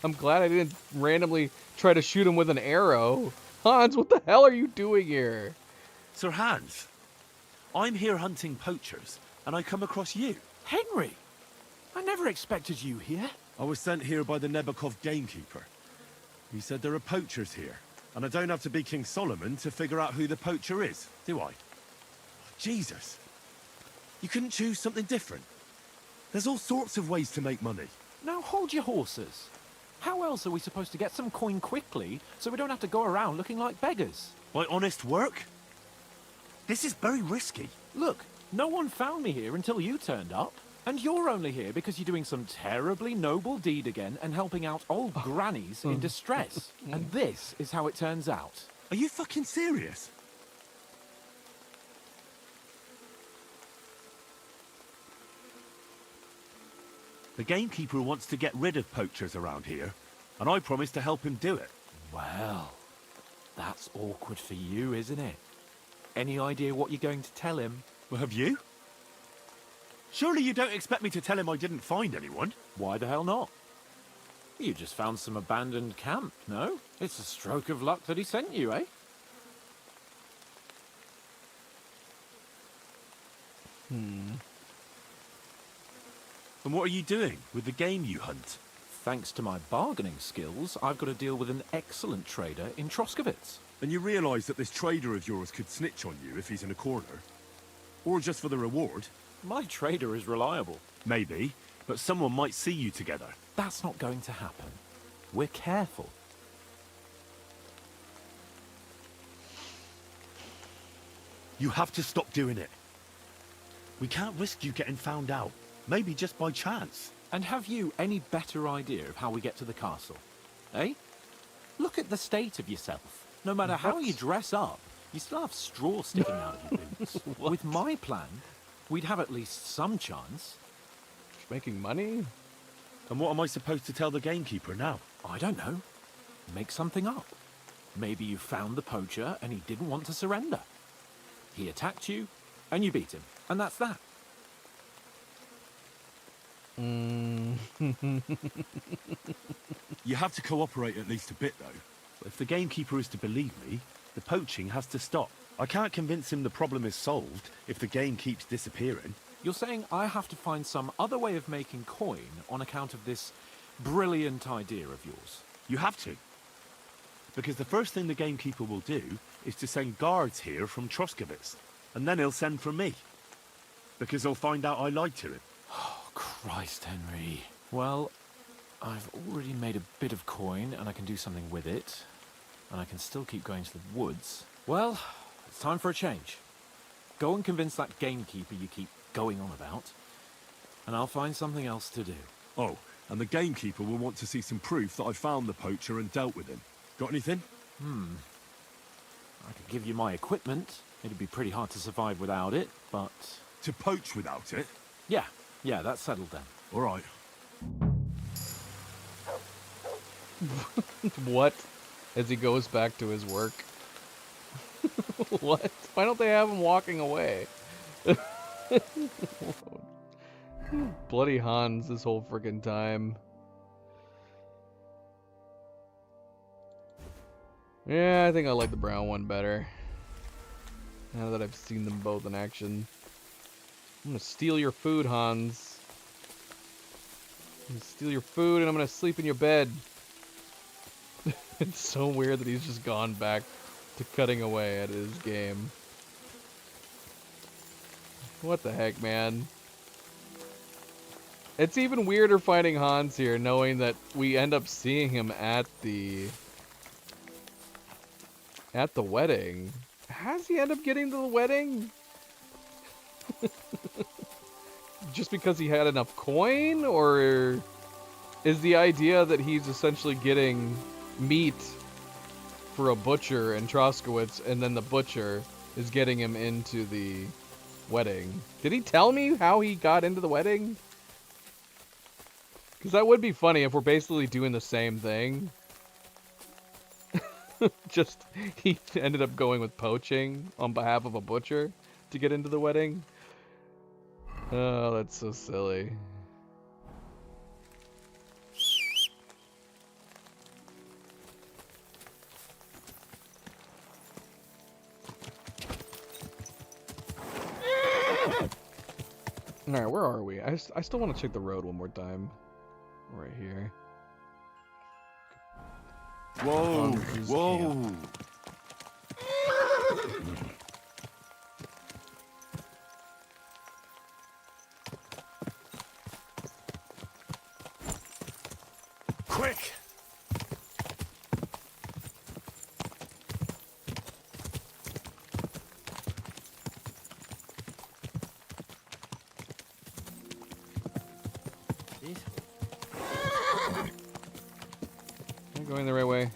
I'm glad I didn't randomly try to shoot him with an arrow. Hans, what the hell are you doing here? Sir Hans, I'm here hunting poachers, and I come across you. Henry! I never expected you here. I was sent here by the Nebakov gamekeeper. He said there are poachers here, and I don't have to be King Solomon to figure out who the poacher is, do I? Jesus! You couldn't choose something different? There's all sorts of ways to make money. Now hold your horses. How else are we supposed to get some coin quickly so we don't have to go around looking like beggars? By honest work? This is very risky. Look, no one found me here until you turned up. And you're only here because you're doing some terribly noble deed again and helping out old grannies in distress. And this is how it turns out. Are you fucking serious? The gamekeeper wants to get rid of poachers around here, and I promised to help him do it. Well, that's awkward for you, isn't it? Any idea what you're going to tell him? Well, have you? Surely you don't expect me to tell him I didn't find anyone? Why the hell not? You just found some abandoned camp, no? It's a stroke of luck that he sent you, eh? And what are you doing with the game you hunt? Thanks to my bargaining skills, I've got to deal with an excellent trader in Troskowitz. And you realise that this trader of yours could snitch on you if he's in a corner? Or just for the reward? My trader is reliable. Maybe, but someone might see you together. That's not going to happen. We're careful. You have to stop doing it. We can't risk you getting found out. Maybe just by chance. And have you any better idea of how we get to the castle? Eh? Look at the state of yourself. No matter how you dress up, you still have straw sticking out of your boots. With my plan, we'd have at least some chance. Making money? And what am I supposed to tell the gamekeeper now? I don't know. Make something up. Maybe you found the poacher and he didn't want to surrender. He attacked you, and you beat him. And that's that. You have to cooperate at least a bit, though. If the gamekeeper is to believe me, the poaching has to stop. I can't convince him the problem is solved if the game keeps disappearing. You're saying I have to find some other way of making coin on account of this brilliant idea of yours? You have to. Because the first thing the gamekeeper will do is to send guards here from Troskowitz. And then he'll send for me. Because he'll find out I lied to him. Oh, Christ, Henry. Well, I've already made a bit of coin, and I can do something with it. And I can still keep going to the woods. Well, it's time for a change. Go and convince that gamekeeper you keep going on about. And I'll find something else to do. Oh, and the gamekeeper will want to see some proof that I found the poacher and dealt with him. Got anything? I could give you my equipment. It'd be pretty hard to survive without it, but... To poach without it? Yeah, that's settled then. All right. What? As he goes back to his work. What? Why don't they have him walking away? Bloody Hans this whole freaking time. Yeah, I think I like the brown one better. Now that I've seen them both in action. I'm gonna steal your food, Hans. I'm gonna steal your food and I'm gonna sleep in your bed. It's so weird that he's just gone back to cutting away at his game. What the heck, man? It's even weirder finding Hans here, knowing that we end up seeing him at the wedding. Has he end up getting to the wedding? Just because he had enough coin? Or is the idea that he's essentially getting meat for a butcher in Troskowitz, and then the butcher is getting him into the wedding? Did he tell me how he got into the wedding? Because that would be funny if we're basically doing the same thing. Just, he ended up going with poaching on behalf of a butcher to get into the wedding. Oh, that's so silly. Alright, where are we? I still want to check the road one more time. Right here. Whoa! Whoa! Quick! Am I going the right way?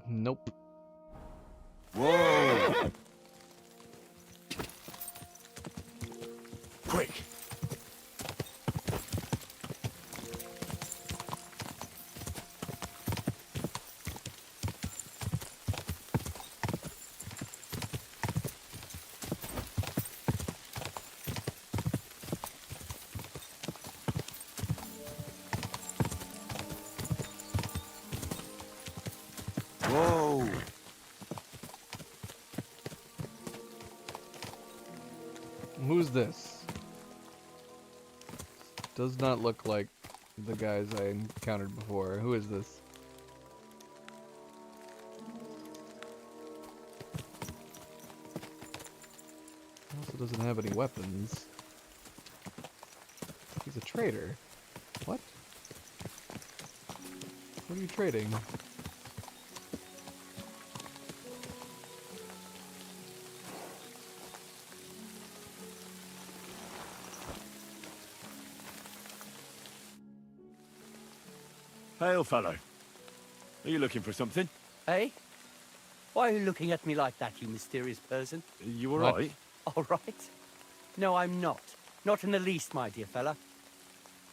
Nope. Whoa! Quick! Whoa! this? Does not look like the guys I encountered before. Who is this? Also doesn't have any weapons. He's a trader. What? What are you trading? Hail, fellow. Are you looking for something? Eh? Why are you looking at me like that, you mysterious person? You alright? All right? No, I'm not. Not in the least, my dear fella.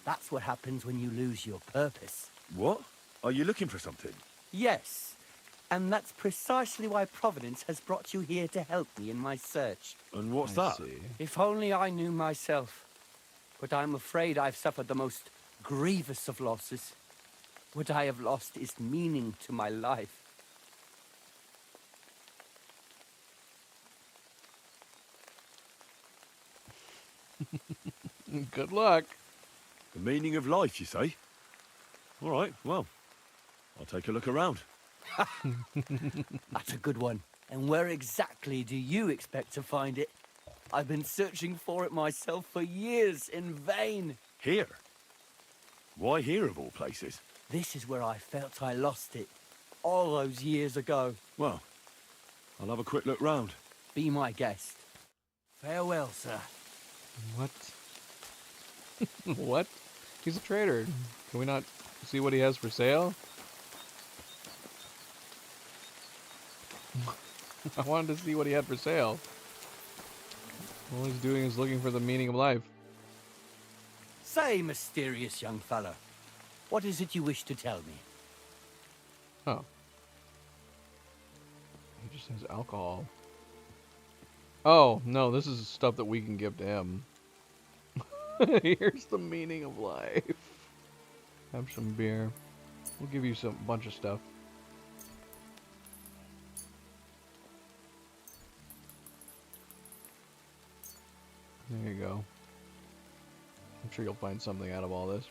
That's what happens when you lose your purpose. What? Are you looking for something? Yes. And that's precisely why Providence has brought you here to help me in my search. And what's that? If only I knew myself. But I'm afraid I've suffered the most grievous of losses. What I have lost is meaning to my life. Good luck. The meaning of life, you say? All right, well, I'll take a look around. That's a good one. And where exactly do you expect to find it? I've been searching for it myself for years in vain. Here? Why here, of all places? This is where I felt I lost it, all those years ago. Well, I'll have a quick look round. Be my guest. Farewell, sir. What? What? He's a trader. Can we not see what he has for sale? I wanted to see what he had for sale. All he's doing is looking for the meaning of life. Say, mysterious young fellow, what is it you wish to tell me? Oh. He just has alcohol. Oh, no, this is stuff that we can give to him. Here's the meaning of life. Have some beer. We'll give you some bunch of stuff. There you go. I'm sure you'll find something out of all this.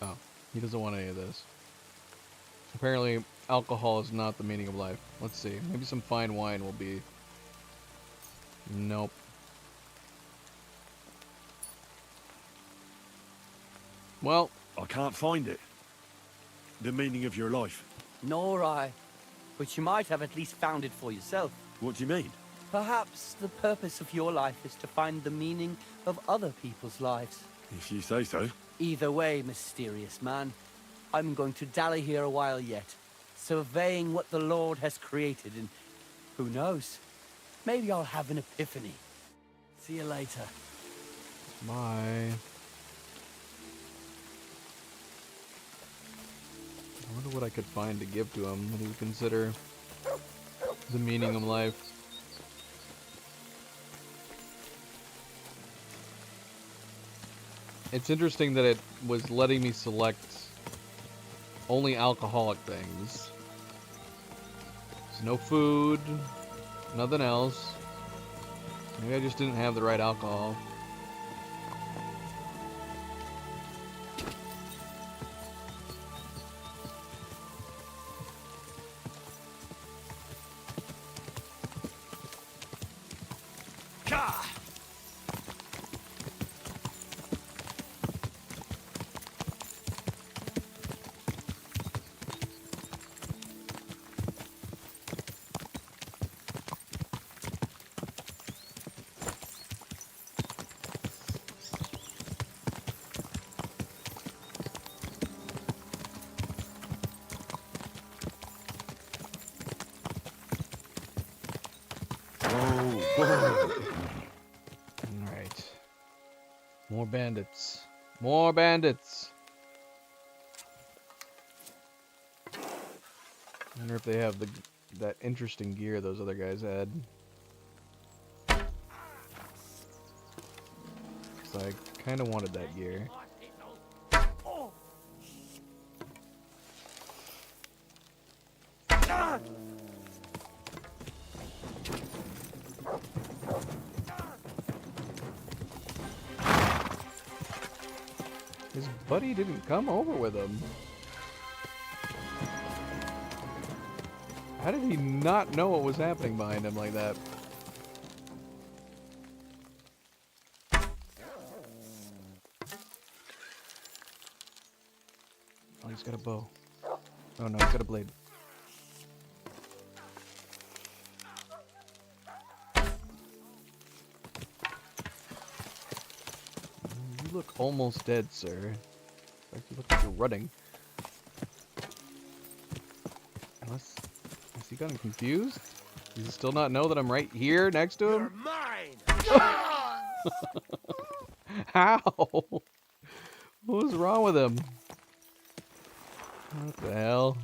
Oh, he doesn't want any of this. Apparently, alcohol is not the meaning of life. Let's see. Maybe some fine wine will be... Nope. Well, I can't find it. The meaning of your life. Nor I. But you might have at least found it for yourself. What do you mean? Perhaps the purpose of your life is to find the meaning of other people's lives. If you say so. Either way, mysterious man, I'm going to dally here a while yet, surveying what the Lord has created, and who knows, maybe I'll have an epiphany. See you later. Bye. I wonder what I could find to give to him. What do you consider the meaning of life? It's interesting that it was letting me select only alcoholic things. There's no food, nothing else. Maybe I just didn't have the right alcohol. Alright. More bandits. More bandits! I wonder if they have that interesting gear those other guys had. So I kind of wanted that gear. His buddy didn't come over with him. How did he not know what was happening behind him like that? Oh, he's got a bow. Oh no, he's got a blade. You look almost dead, sir. Like you look like you're running. Unless he gotten confused? Does he still not know that I'm right here next to him? Mine! How? What was wrong with him? What the hell?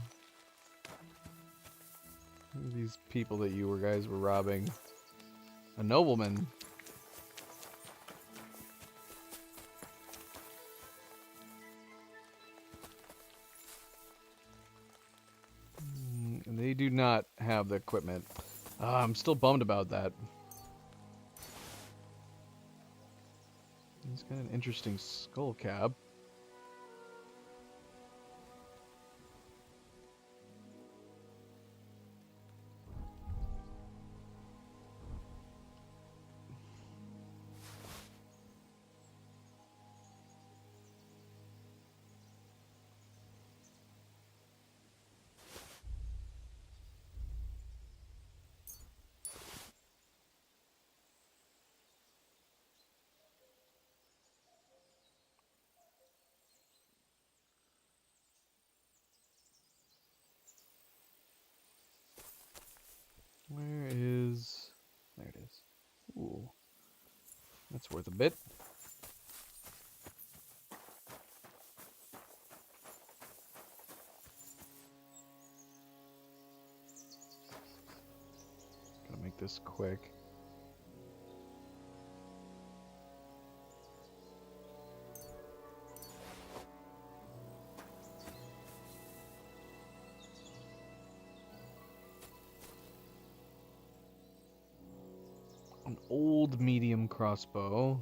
Who are these people that you guys were robbing? A nobleman. And they do not have the equipment. I'm still bummed about that. He's got an interesting skull cap. Where is... There it is. Ooh. That's worth a bit. Gotta make this quick. An old medium crossbow.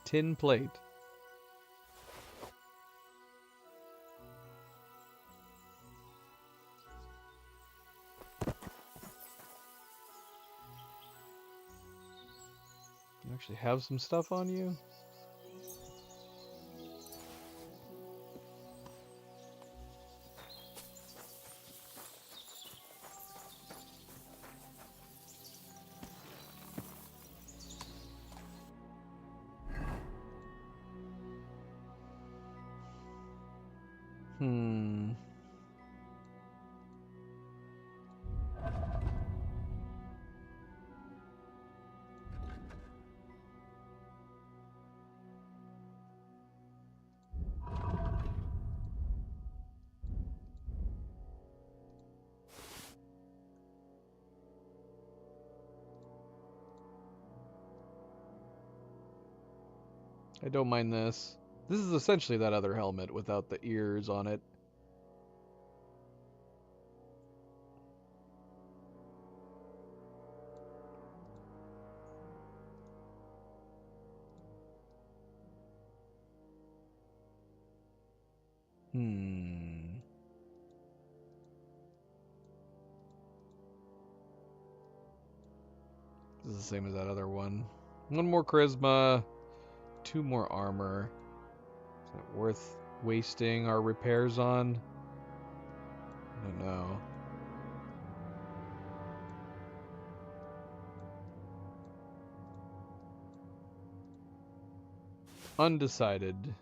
Tin plate. You actually have some stuff on you? I don't mind this. This is essentially that other helmet without the ears on it. This is the same as that other one. One more charisma. 2 more armor. Is that worth wasting our repairs on? I don't know. Undecided.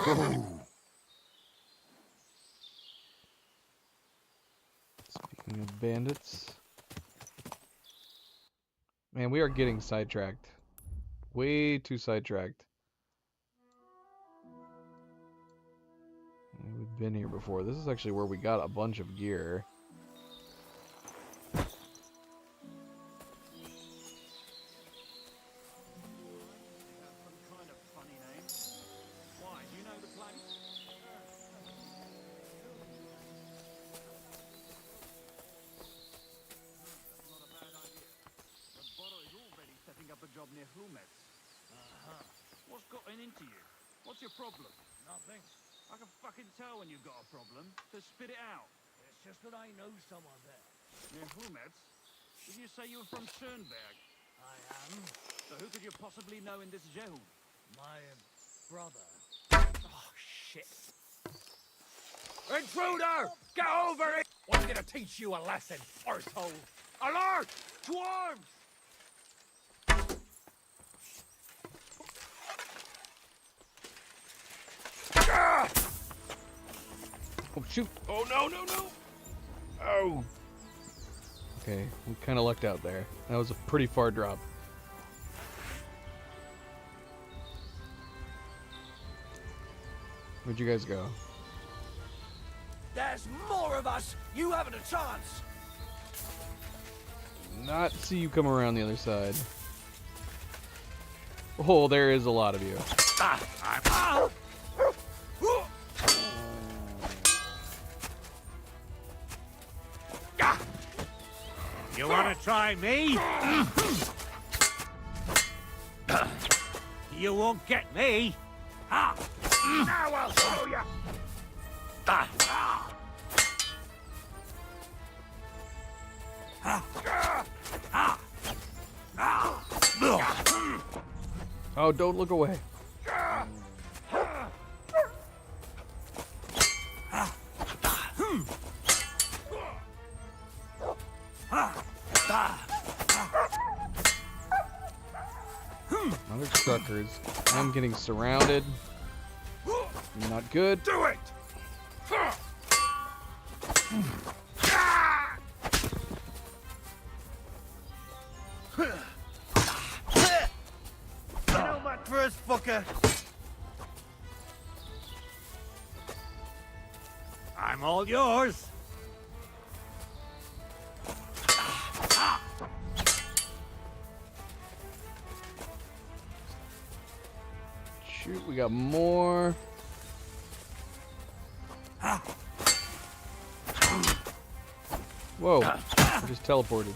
Speaking of bandits. Man, we are getting sidetracked. Way too sidetracked. We've been here before. This is actually where we got a bunch of gear. What's gotten into you? What's your problem? Nothing. I can fucking tell when you've got a problem. So spit it out. It's just that I know someone there. Near Humets? Did you say you were from Schönberg? I am. So who could you possibly know in this jail? My brother. Oh, shit. Intruder! Get over it! I'm gonna teach you a lesson, arsehole. Alert! To arms! Oh, shoot! Oh, no, no, no! Oh! Okay, we kind of lucked out there. That was a pretty far drop. Where'd you guys go? There's more of us! You haven't a chance! Not see you come around the other side. Oh, there is a lot of you. You want to try me? You won't get me. Now I'll show you! Oh, don't look away. Other truckers. I'm getting surrounded. Not good. Do it! No much for us, fucker. I'm all yours. Shoot, we got more. Whoa, I just teleported.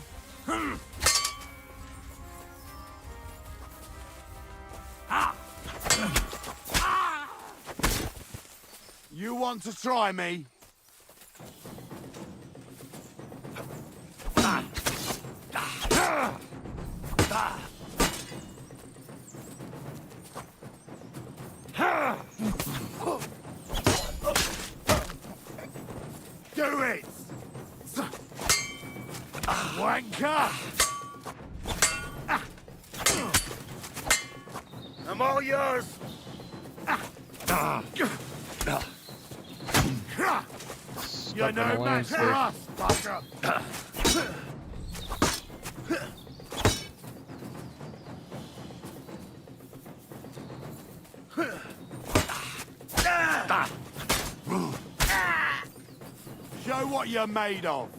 You want to try me? Do it! Wanker! I'm all yours! You're no match for us, fucker! Show what you're made of.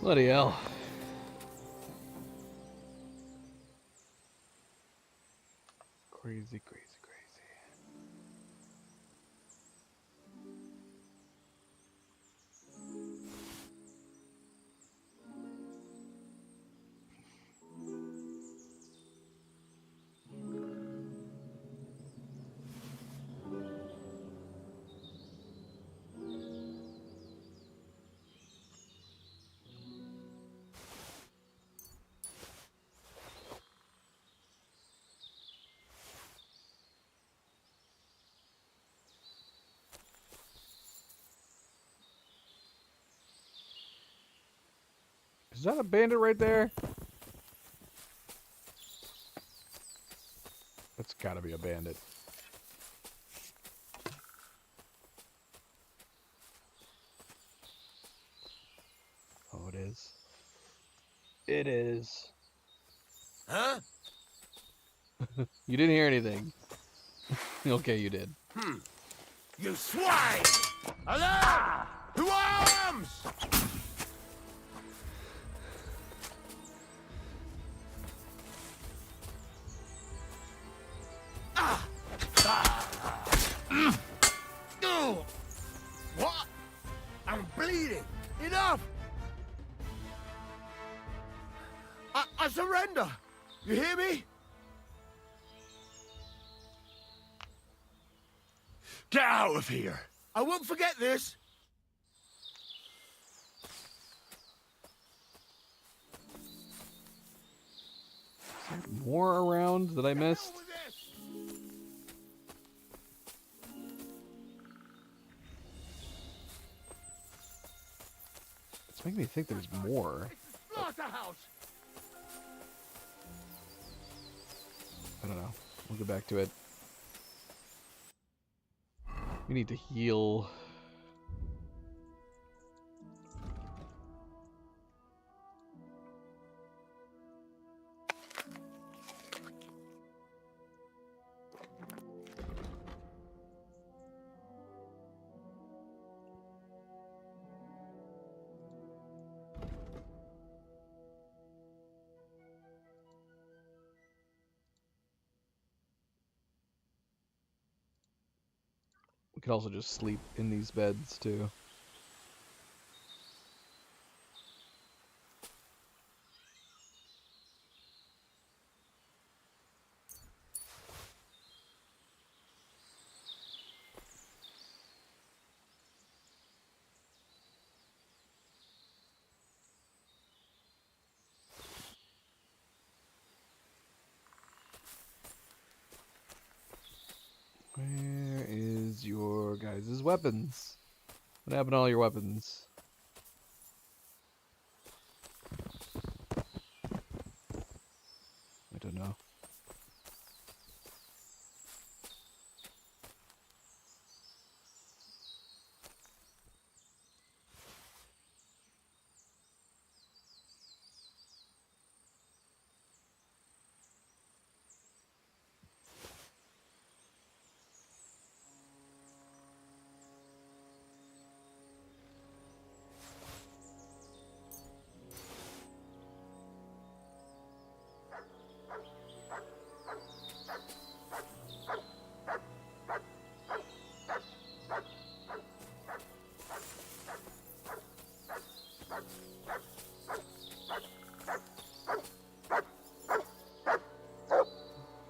Bloody hell. Crazy, crazy, crazy. Is that a bandit right there? That's gotta be a bandit. Oh, it is. It is. Huh? You didn't hear anything. Okay, you did. You swine! Hello! To arms! What? I'm bleeding. Enough! I surrender. You hear me? Get out of here. I won't forget this. Is there more around that I missed? It's making me think there's more. Slaughterhouse. I don't know. We'll get back to it. We need to heal. We could also just sleep in these beds too. Where is your guys' weapons? What happened to all your weapons? I don't know.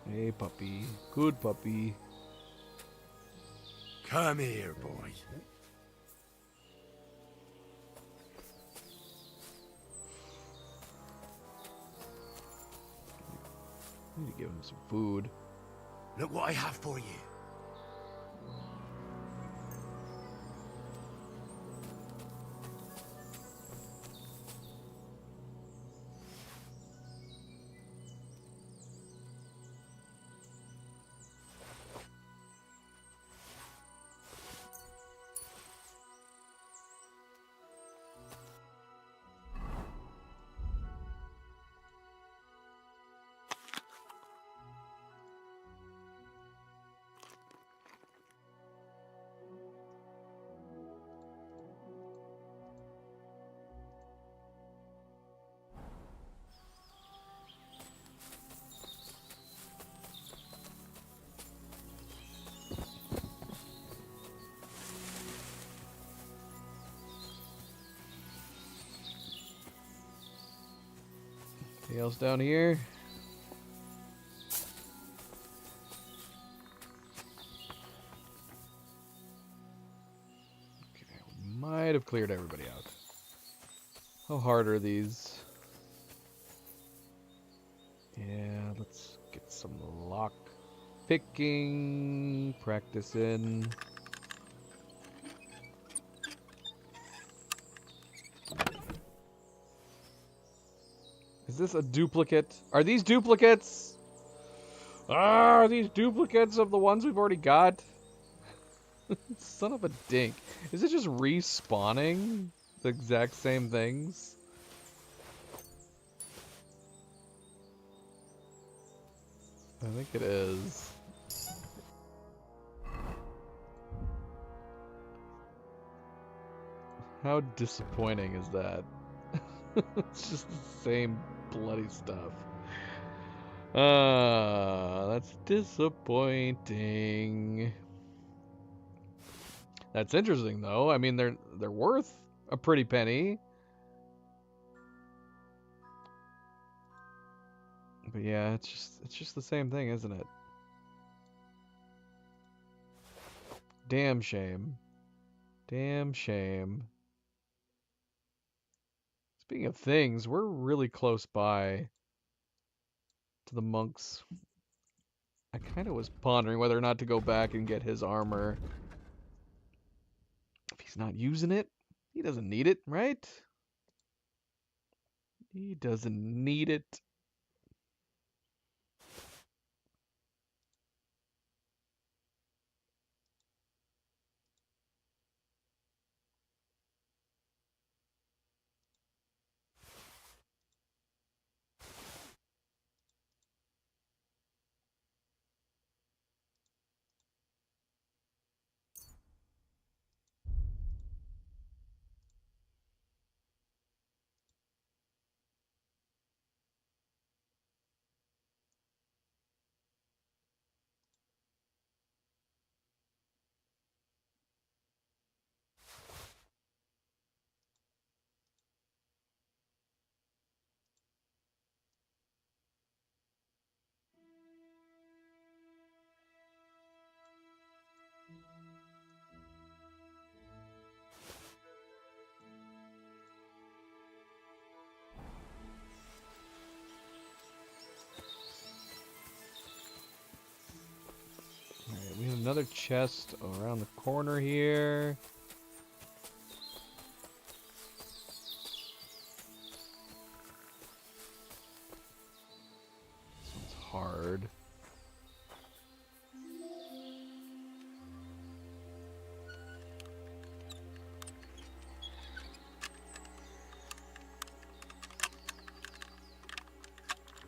Hey, puppy. Good puppy. Come here, boy. I need to give him some food. Look what I have for you. Anything else down here? Okay, we might have cleared everybody out. How hard are these? Yeah, let's get some lock picking, practicing. Is this a duplicate? Are these duplicates? Are these duplicates of the ones we've already got? Son of a dink. Is it just respawning the exact same things? I think it is. How disappointing is that? It's just the same bloody stuff. That's disappointing. That's interesting though. I mean, they're worth a pretty penny. But yeah, it's just the same thing, isn't it? Damn shame. Damn shame. Speaking of things, we're really close by to the monks. I kind of was pondering whether or not to go back and get his armor. If he's not using it, he doesn't need it, right? He doesn't need it. Alright, we have another chest around the corner here. This one's hard.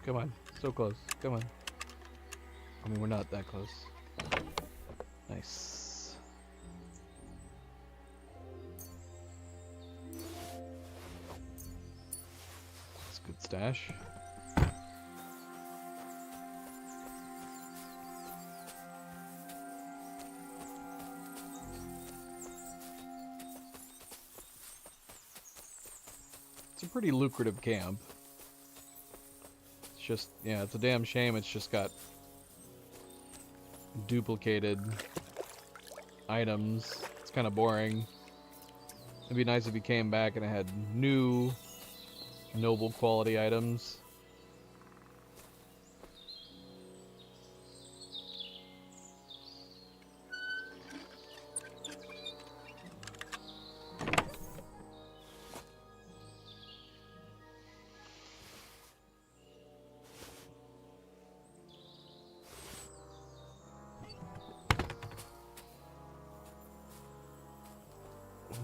Come on, so close. Come on. I mean, we're not that close. Nice. That's a good stash. It's a pretty lucrative camp. It's just, yeah, it's a damn shame it's just got duplicated items. It's kind of boring. It'd be nice if he came back and it had new noble quality items.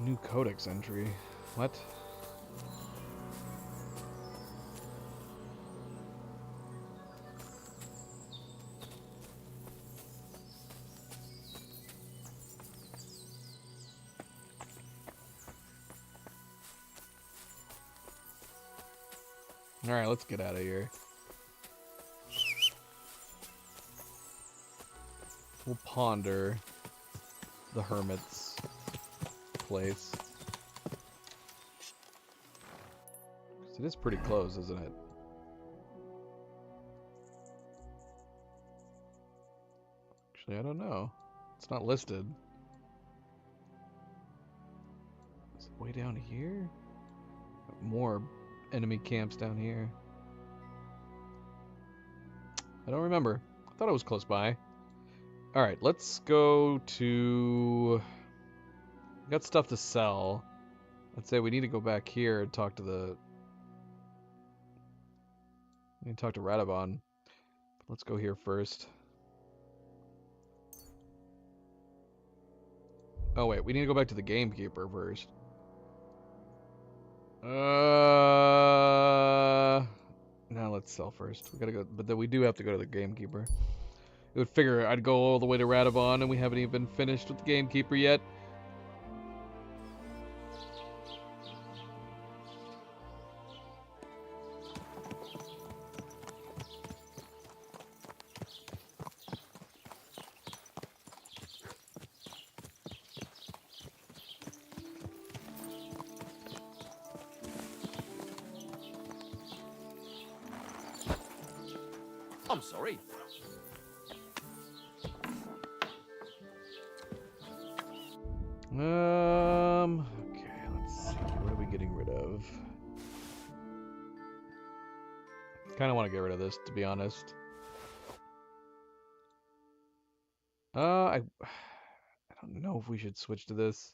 New codex entry. What? Alright, let's get out of here. We'll ponder the hermit's place. It is pretty close, isn't it? Actually, I don't know. It's not listed. Is it way down here? More enemy camps down here. I don't remember. I thought it was close by. Alright, let's go to... Got stuff to sell. I'd say we need to go back here and talk to the I need to talk to Radabon. Let's go here first. Oh wait, we need to go back to the gamekeeper first. Now let's sell first. We gotta go, but then we do have to go to the gamekeeper. It would figure I'd go all the way to Radabon, and we haven't even finished with the gamekeeper yet. I'm sorry. Okay, let's see. What are we getting rid of? Kind of want to get rid of this, to be honest. I don't know if we should switch to this.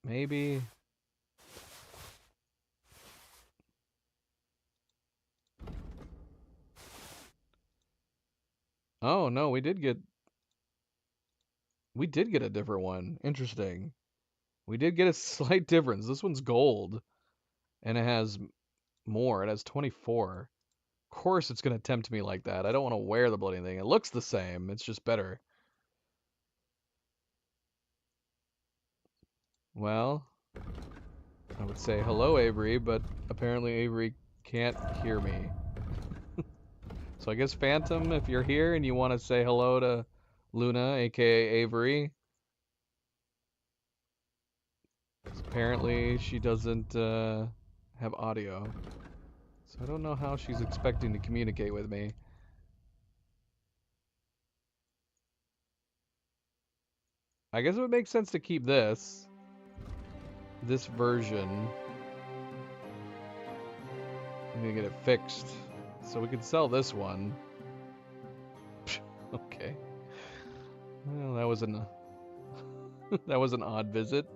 Maybe. Oh, no, we did get a different one. Interesting. We did get a slight difference. This one's gold. And it has more. It has 24. Of course it's going to tempt me like that. I don't want to wear the bloody thing. It looks the same. It's just better. Well, I would say hello, Avery, but apparently Avery can't hear me. So I guess Phantom, if you're here and you want to say hello to Luna, aka Avery. Apparently she doesn't have audio. So I don't know how she's expecting to communicate with me. I guess it would make sense to keep this version. I'm gonna get it fixed. So we could sell this one. Okay. Well, that was an that was an odd visit.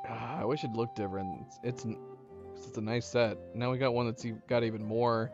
I wish it looked different. It's a nice set. Now we got one that's got even more.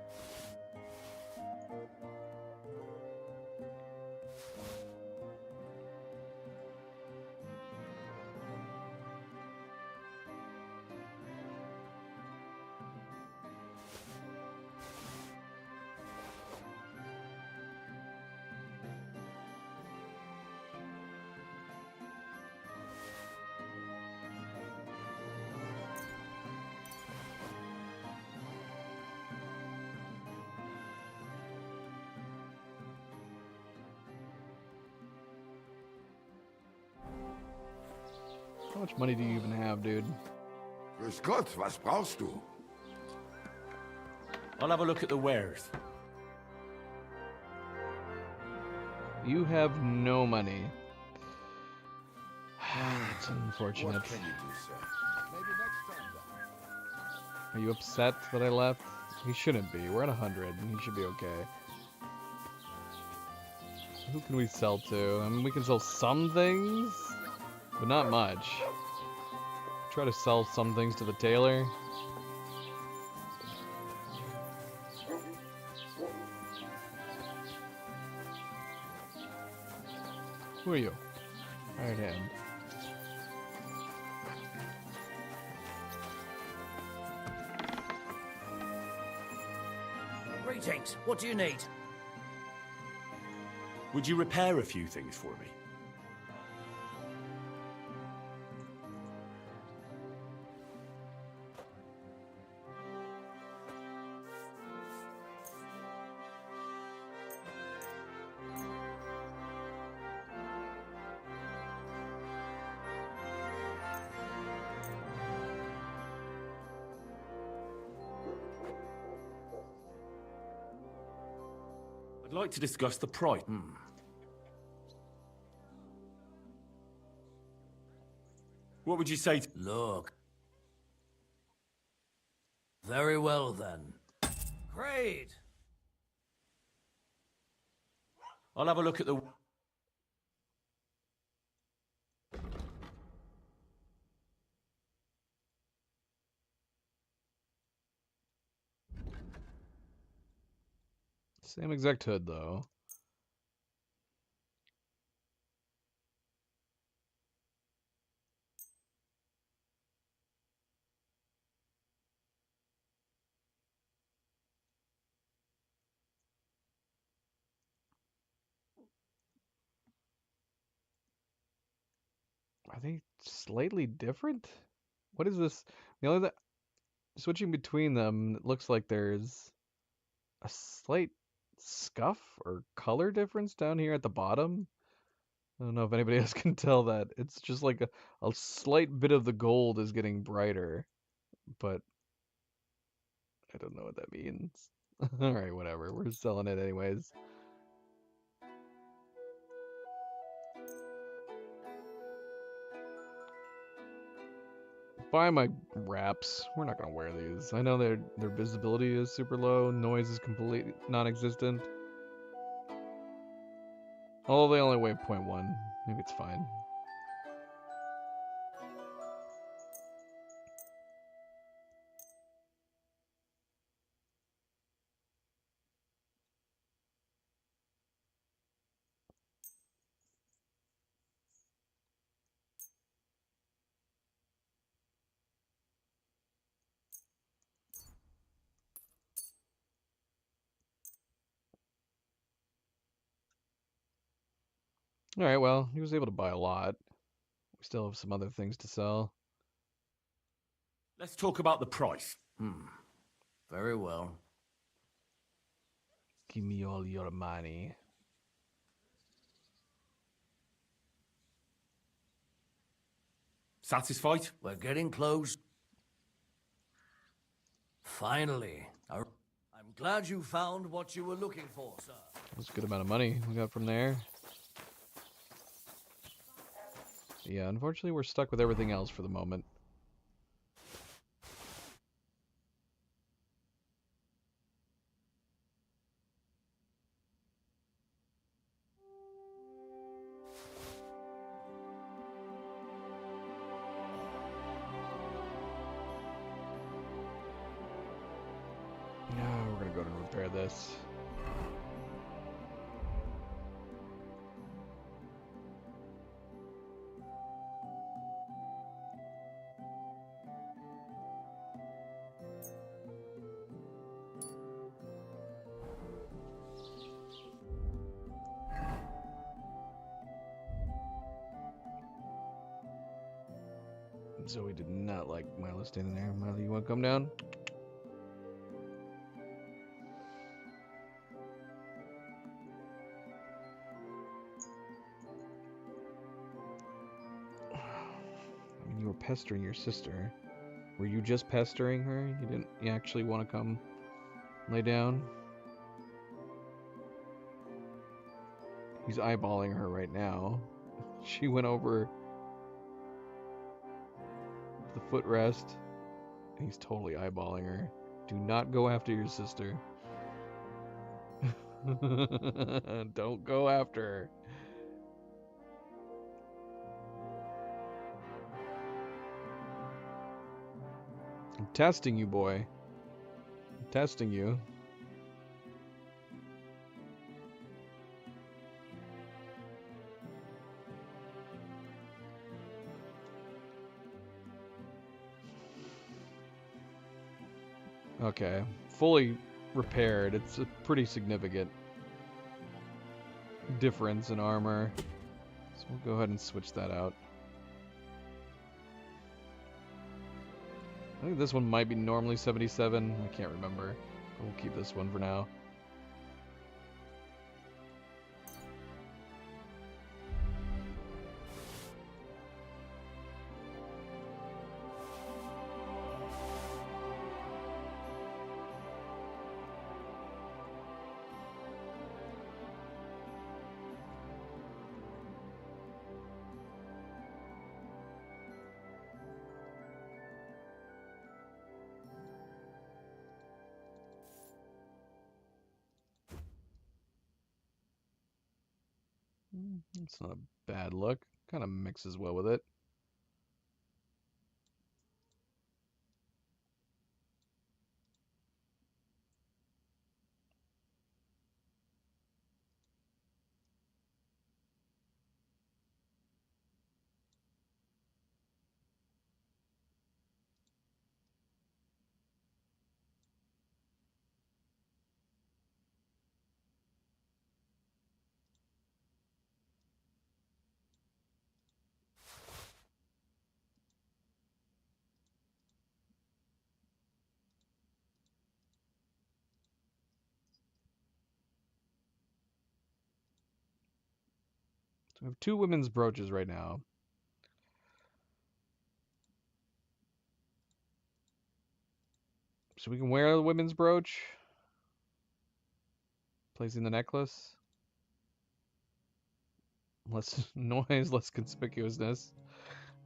How much money do you even have, dude? Grüß Gott, was brauchst du? I'll have a look at the wares. You have no money. That's unfortunate. What can you do, sir? Maybe next time, then. Are you upset that I left? He shouldn't be. We're at 100, and he should be okay. Who can we sell to? I mean, we can sell some things, but not much. Try to sell some things to the tailor. Who are you? Right hand. Greetings. What do you need? Would you repair a few things for me? I'd like to discuss the price. What would you say to... Look. Very well, then. Great! I'll have a look at the... Same exact hood, though. Are they slightly different? What is this? The only switching between them, it looks like there's a slight scuff or color difference down here at the bottom. I don't know if anybody else can tell that. It's just like a slight bit of the gold is getting brighter, but I don't know what that means. Alright, whatever. We're selling it anyways. Buy my wraps. We're not gonna wear these. I know their visibility is super low, noise is completely non-existent. Although they only weigh 0.1, maybe it's fine. Alright, well, he was able to buy a lot. We still have some other things to sell. Let's talk about the price. Very well. Give me all your money. Satisfied? We're getting close. Finally. I'm glad you found what you were looking for, sir. That's a good amount of money we got from there. Yeah, unfortunately we're stuck with everything else for the moment. No, we're gonna go to repair this. Zoe did not like Milo standing there. Milo, you want to come down? I mean, you were pestering your sister. Were you just pestering her? You actually want to come lay down? He's eyeballing her right now. She went over the footrest, and he's totally eyeballing her. Do not go after your sister. Don't go after her. I'm testing you, boy. I'm testing you. Okay, fully repaired. It's a pretty significant difference in armor. So we'll go ahead and switch that out. I think this one might be normally 77. I can't remember. We'll keep this one for now. It's not a bad look. Kind of mixes well with it. we have 2 women's brooches right now. So we can wear the women's brooch. Placing the necklace. Less noise, less conspicuousness.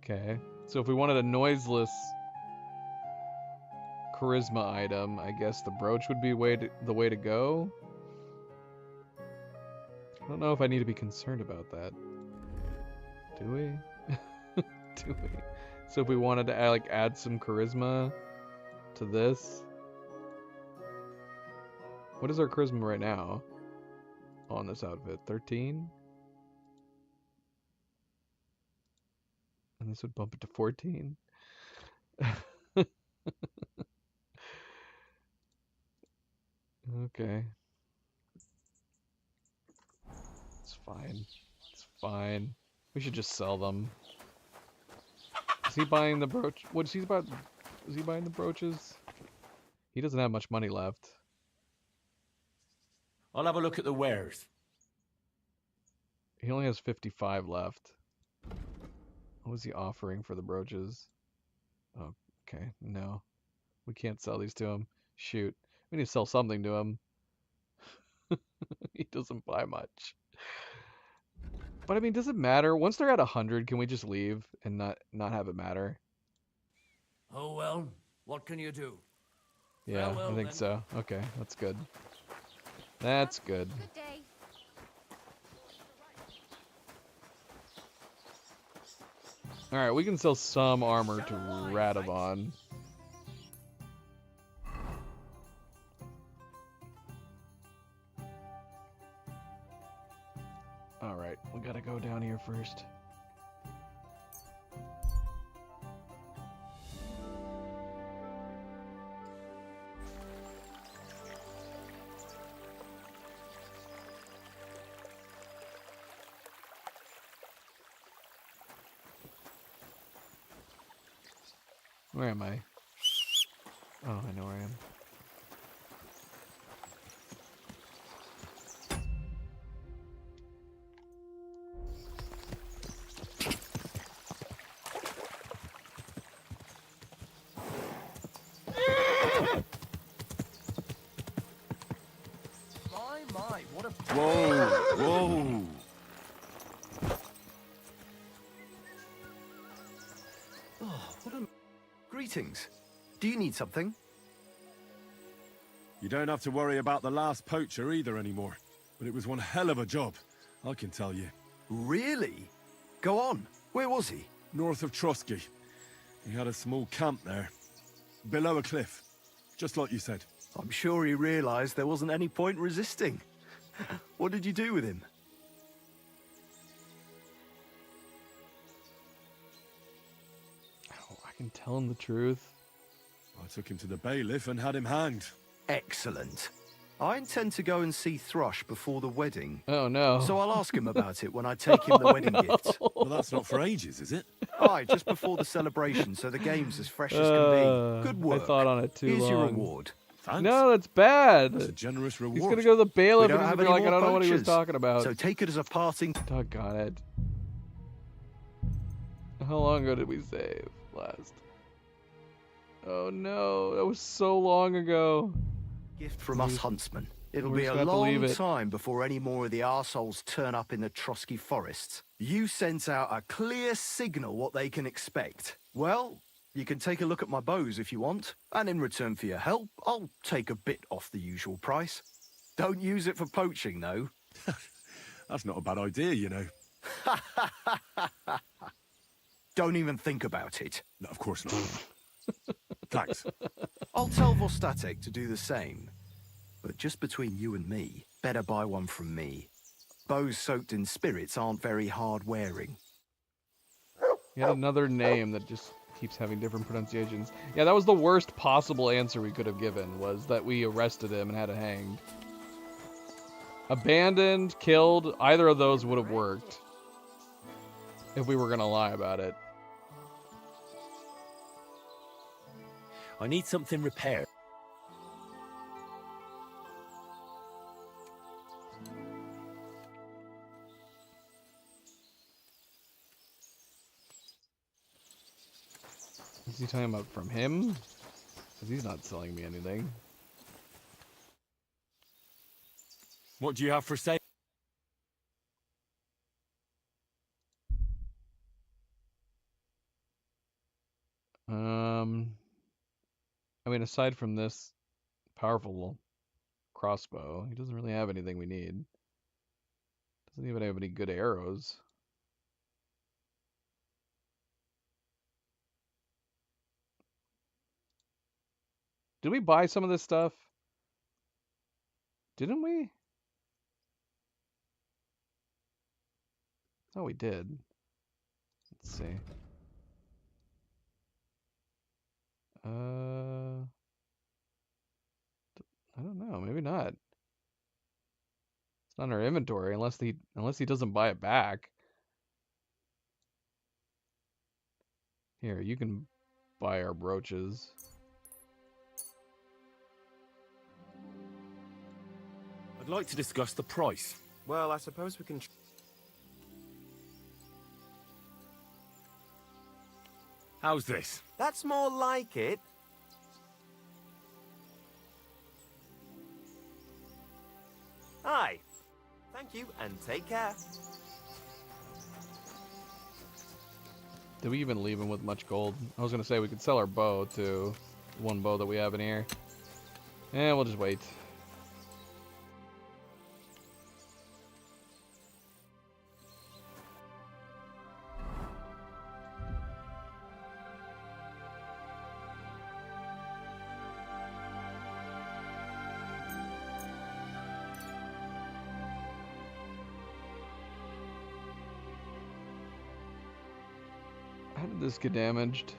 Okay. So if we wanted a noiseless charisma item, I guess the brooch would be the way to go. I don't know if I need to be concerned about that. Do we? Do we? So if we wanted to add some charisma to this. What is our charisma right now on this outfit? 13? And this would bump it to 14. Okay. It's fine. It's fine. We should just sell them. Is he buying the brooch? What is he about? Is he buying the brooches? He doesn't have much money left. I'll have a look at the wares. He only has 55 left. What was he offering for the brooches? Oh, okay, no. We can't sell these to him. Shoot. We need to sell something to him. He doesn't buy much. But I mean, does it matter? Once they're at 100, can we just leave and not have it matter? Oh well, what can you do? Yeah, Well, I think then. so. Okay, that's good. That's good. Good day. Alright, we can sell some armor to Radovan. Alright, we gotta go down here first. Where am I? Oh, I know where I am. My, what a... Whoa, whoa. Oh, what a... Greetings. Do you need something? You don't have to worry about the last poacher either anymore. But it was one hell of a job, I can tell you. Really? Go on. Where was he? North of Trosky. He had a small camp there. Below a cliff. Just like you said. I'm sure he realized there wasn't any point resisting. What did you do with him? Oh, I can tell him the truth. I took him to the bailiff and had him hanged. Excellent. I intend to go and see Thrush before the wedding. Oh no. So I'll ask him about it when I take him the wedding gift. Well, that's not for ages, is it? Aye, just before the celebration, so the game's as fresh as can be. Good work. I thought on it too Here's long. your reward. Thanks. No, that's bad. That's a generous reward. He's gonna go to the bailiff We and don't he's have gonna be any like, I more don't know what he was poachers, talking about. So take it as a parting. Doggone it. How long ago did we save last? Oh no, that was so long ago. Gift from us huntsmen. It'll We're be just a gonna have to leave long it. time before any more of the arseholes turn up in the Trosky forests. You sent out a clear signal what they can expect. Well, you can take a look at my bows if you want, and in return for your help, I'll take a bit off the usual price. Don't use it for poaching, though. That's not a bad idea, you know. Don't even think about it. No, of course not. Thanks. I'll tell Vostatek to do the same. But just between you and me, better buy one from me. Bows soaked in spirits aren't very hard wearing. He had another name that just keeps having different pronunciations. Yeah, that was the worst possible answer we could have given, was that we arrested him and had it hanged. Abandoned, killed, either of those would have worked. If we were gonna lie about it. I need something repaired. Is he talking about from him? Because he's not selling me anything. What do you have for sale? I mean, aside from this powerful crossbow, he doesn't really have anything we need. Doesn't even have any good arrows. Did we buy some of this stuff? Didn't we? Oh, we did. Let's see. I don't know. Maybe not. It's not in our inventory unless he doesn't buy it back. Here, you can buy our brooches. I'd like to discuss the price. Well, I suppose we can... How's this? That's more like it. Hi. Thank you, and take care. Did we even leave him with much gold? I was gonna say we could sell our bow too. One bow that we have in here. And we'll just wait. How did this get damaged?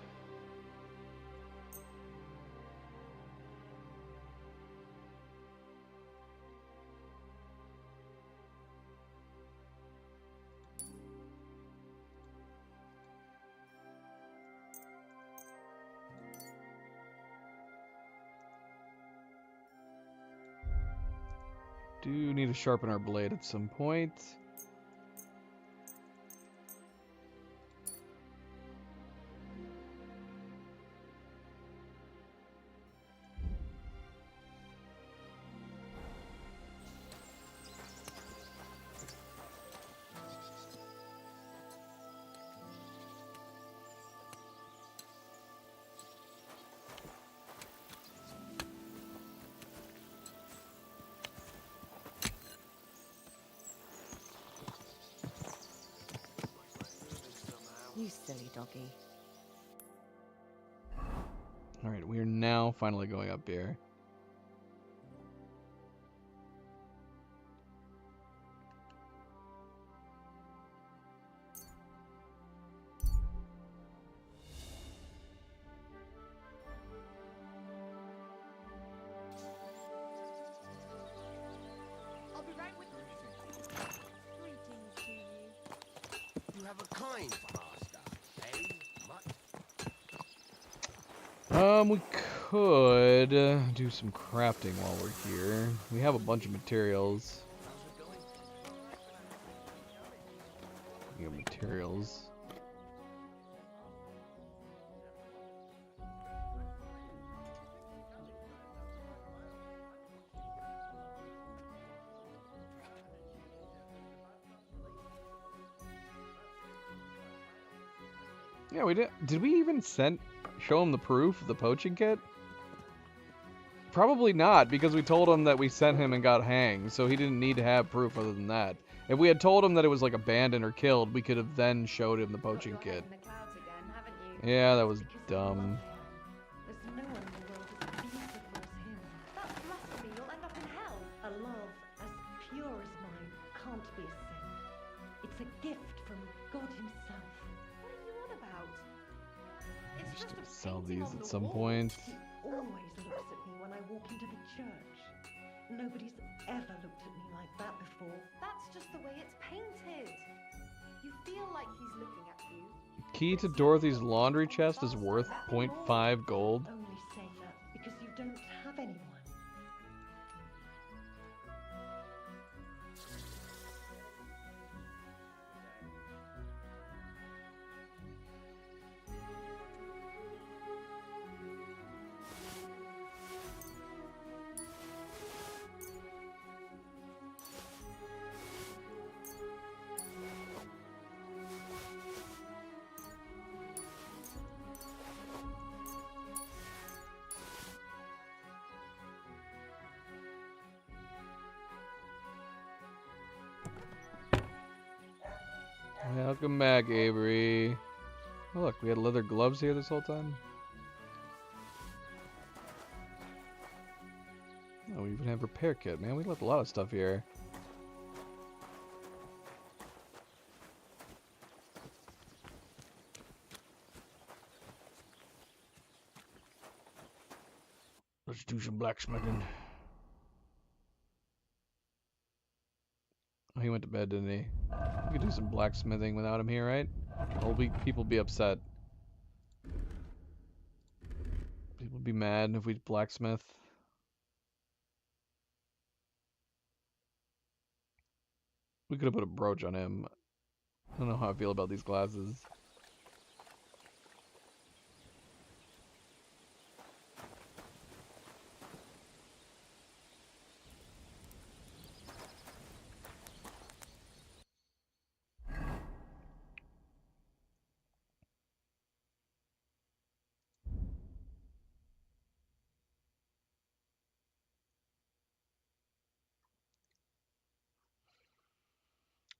Do need to sharpen our blade at some point. You silly doggy. Alright, we are now finally going up here. I'll be right with you. Greetings to you. You have a kind master, eh? Much? We could do some crafting while we're here. We have a bunch of materials. We have materials. Yeah, we did. Did we even show him the proof of the poaching kit? Probably not, because we told him that we sent him and got hanged, so he didn't need to have proof other than that. If we had told him that it was like abandoned or killed, we could have then showed him the poaching kit. Yeah, that was dumb. There's no one in the world as pure as him. That's blasphemy. You'll end up in hell. A love as pure as mine can't be a sin. It's a gift from God himself. What are you on about? It's just a Sell painting these on at the some wall. point. He always looks at me when I walk into the church. Nobody's ever looked at me like that before. That's just the way it's painted. You feel like he's looking at you. Key to Dorothy's laundry chest is worth 0.5 gold. Only say that because you don't have anyone. Welcome back, Avery. Oh, look, we had leather gloves here this whole time. Oh, we even have repair kit, man. We left a lot of stuff here. Let's do some blacksmithing. Oh, he went to bed, didn't he? We could do some blacksmithing without him here, right? People be upset. People be mad if we blacksmith. We could have put a brooch on him. I don't know how I feel about these glasses.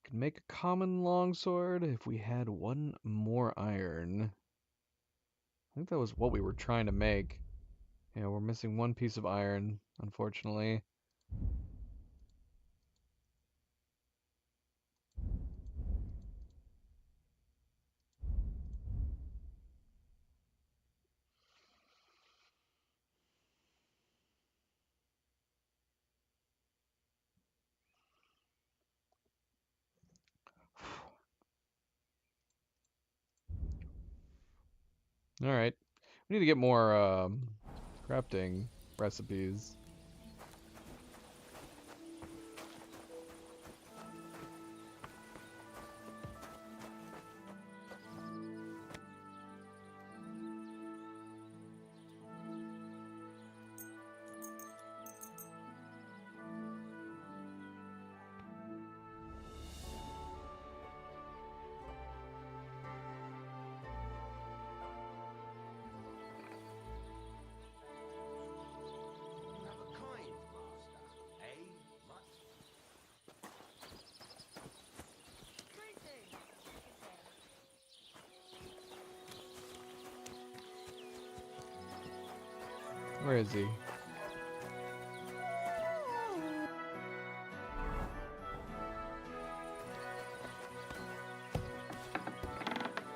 Could make a common longsword if we had one more iron. I think that was what we were trying to make. Yeah, we're missing one piece of iron, unfortunately. Alright. We need to get more crafting recipes. Where is he?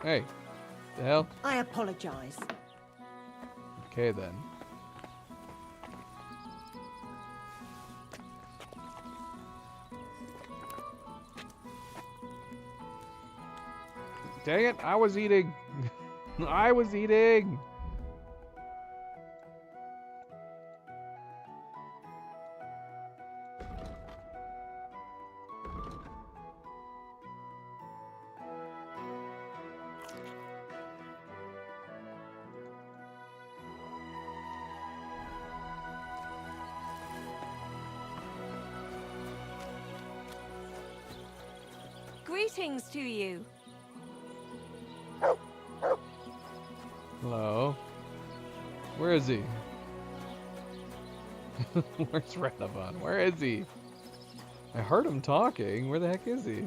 Hey, the hell? I apologize. Okay then. Dang it, I was eating. I was eating. Greetings to you. Hello. Where is he? Where's Renavan? Where is he? I heard him talking. Where the heck is he?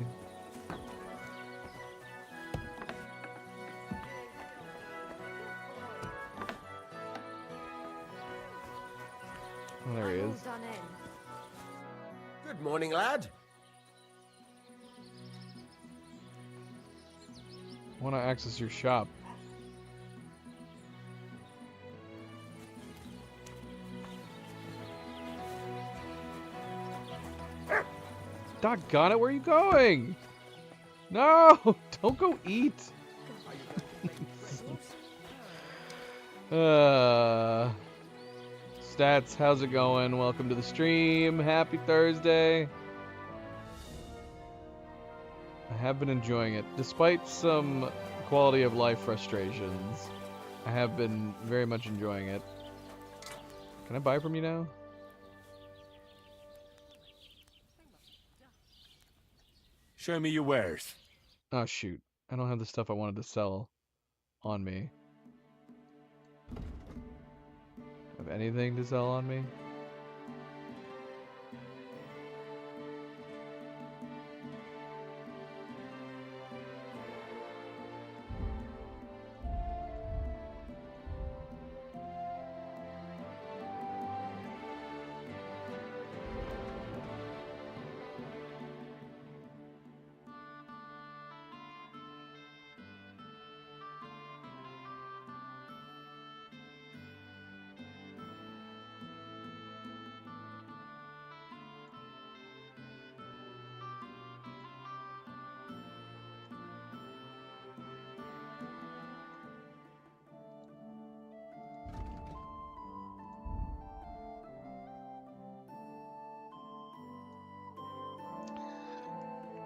Oh, there he is. Good morning, lad. I want to access your shop. Doggone it, where are you going? No! Don't go eat! Stats, how's it going? Welcome to the stream. Happy Thursday. I have been enjoying it. Despite some quality of life frustrations, I have been very much enjoying it. Can I buy from you now? Show me your wares. Oh shoot. I don't have the stuff I wanted to sell on me. Have anything to sell on me?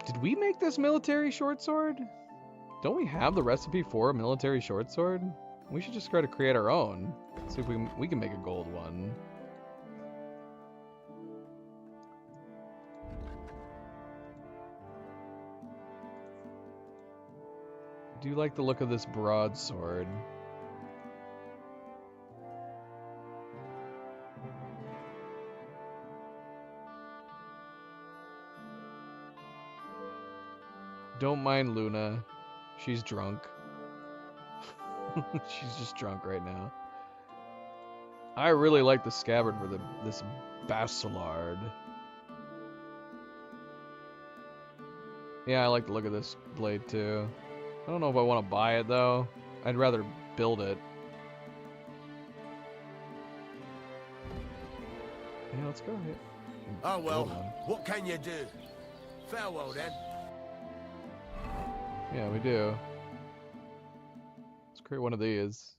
Did we make this military short sword? Don't we have the recipe for a military short sword? We should just try to create our own. See if we can make a gold one. I do like the look of this broadsword. Don't mind Luna. She's drunk. She's just drunk right now. I really like the scabbard for this Basilard. Yeah, I like the look of this blade too. I don't know if I want to buy it though. I'd rather build it. Yeah, let's go ahead. Oh well, what can you do? Farewell then. Yeah, we do. Let's create one of these.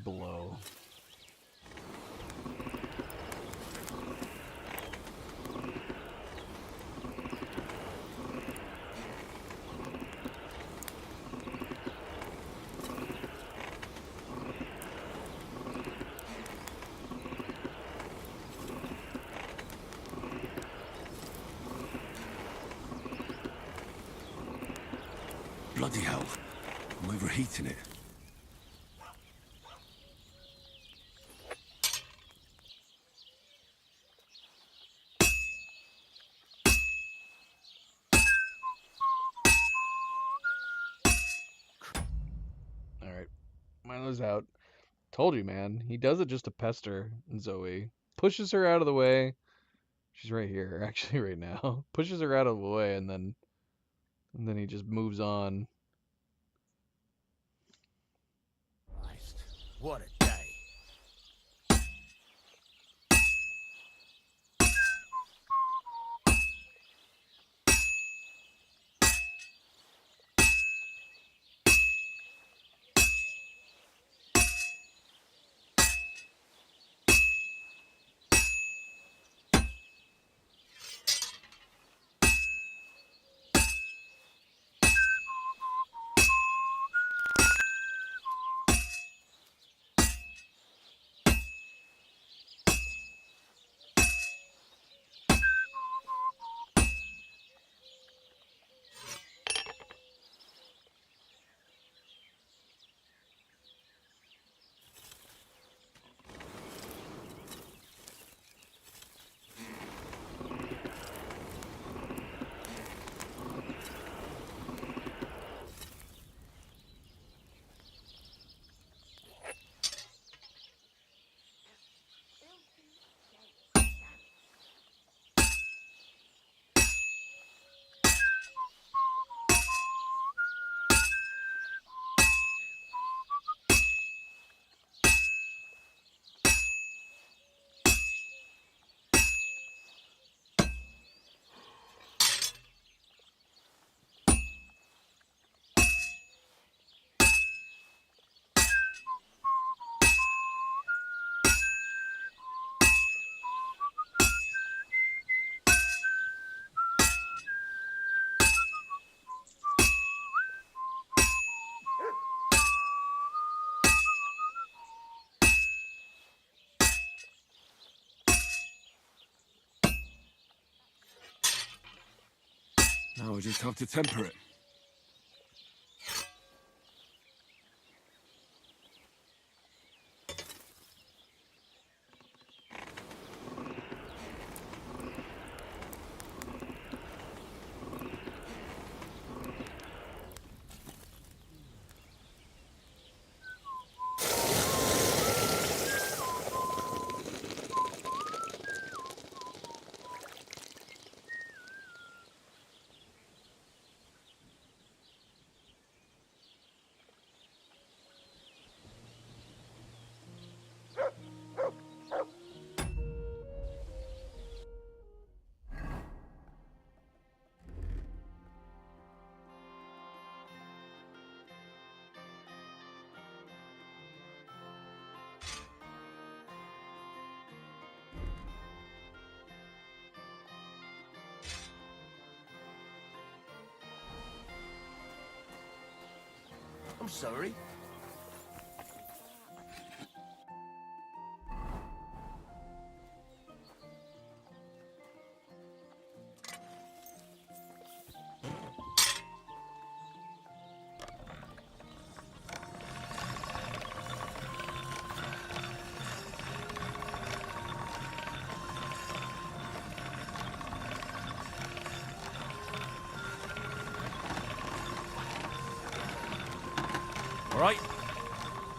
Blow. Bloody hell. I'm overheating it. Alright. Milo's out. Told you, man. He does it just to pester Zoe. Pushes her out of the way. She's right here, actually, right now. Pushes her out of the way, and then he just moves on. Christ, what a day. Now I just have to temper it. I'm sorry. All right,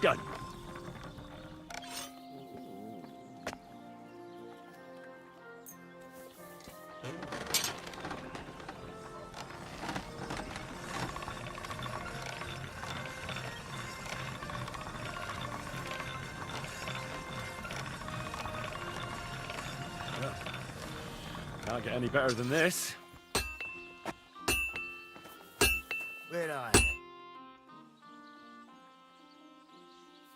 done. Well, can't get any better than this. Where are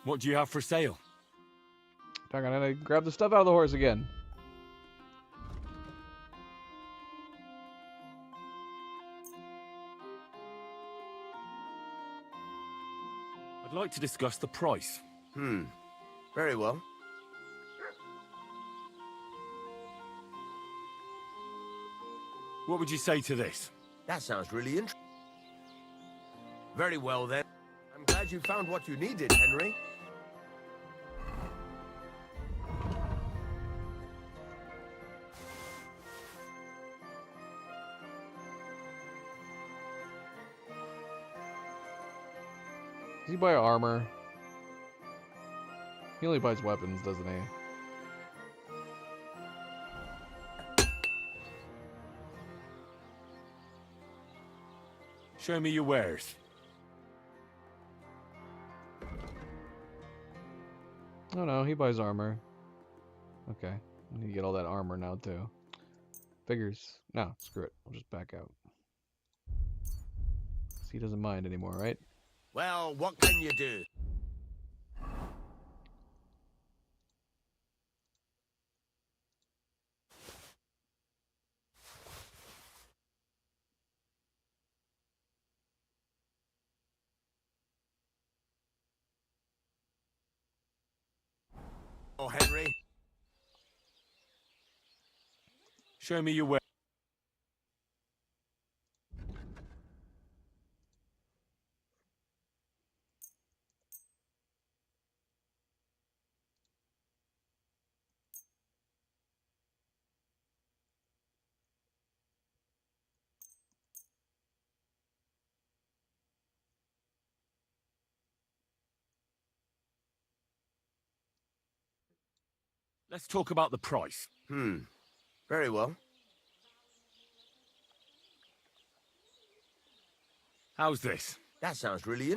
What do you have for sale? I'm gonna grab the stuff out of the horse again. I'd like to discuss the price. Very well. What would you say to this? That sounds really interesting. Very well, then. I'm glad you found what you needed, Henry. Does he buy armor? He only buys weapons, doesn't he? Show me your wares. Oh no, he buys armor. Okay, I need to get all that armor now too. Figures. No, screw it. I'll just back out. He doesn't mind anymore, right? Well, what can you do? Oh, Henry. Show me your wares. Let's talk about the price. Very well. How's this? That sounds really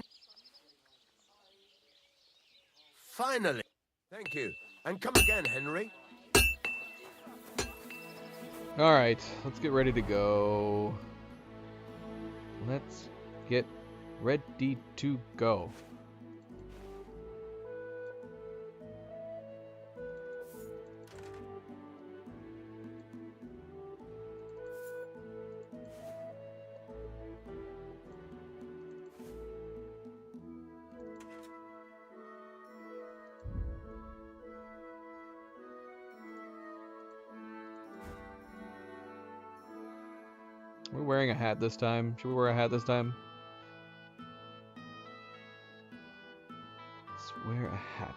Finally. Thank you. And come again, Henry. Alright, let's get ready to go. Let's get ready to go. Are we wearing a hat this time? Should we wear a hat this time? Let's wear a hat.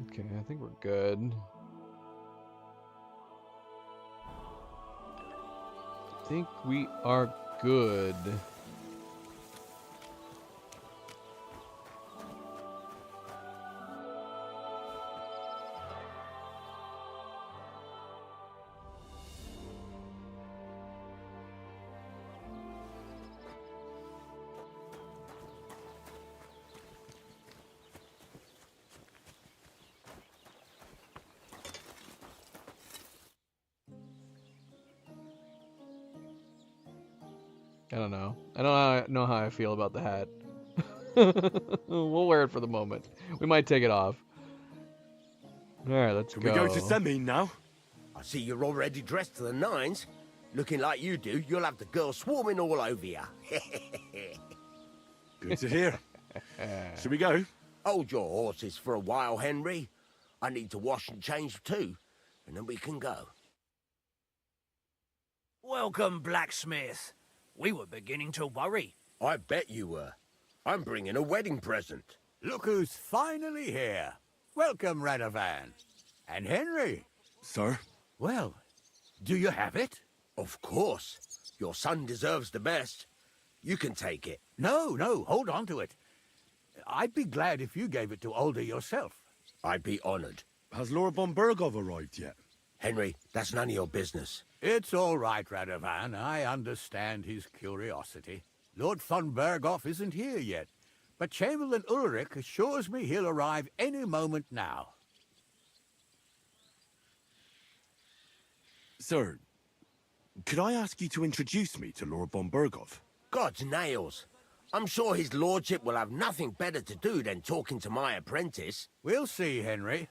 Okay, I think we're good. I think we are good. I don't know. I don't know how I feel about the hat. We'll wear it for the moment. We might take it off. All right, let's go. Can we go to Semine now? I see you're already dressed to the nines. Looking like you do, you'll have the girls swarming all over you. Good to hear. Shall we go? Hold your horses for a while, Henry. I need to wash and change too, and then we can go. Welcome, blacksmith. We were beginning to worry. I bet you were. I'm bringing a wedding present. Look who's finally here. Welcome, Radovan. And Henry. Sir? Well, do you have it? Of course. Your son deserves the best. You can take it. No, hold on to it. I'd be glad if you gave it to Older yourself. I'd be honored. Has Lord von Bergov arrived yet? Henry, that's none of your business. It's all right, Radovan. I understand his curiosity. Lord von Bergov isn't here yet, but Chamberlain Ulrich assures me he'll arrive any moment now. Sir, could I ask you to introduce me to Lord von Bergov? God's nails. I'm sure his lordship will have nothing better to do than talking to my apprentice. We'll see, Henry.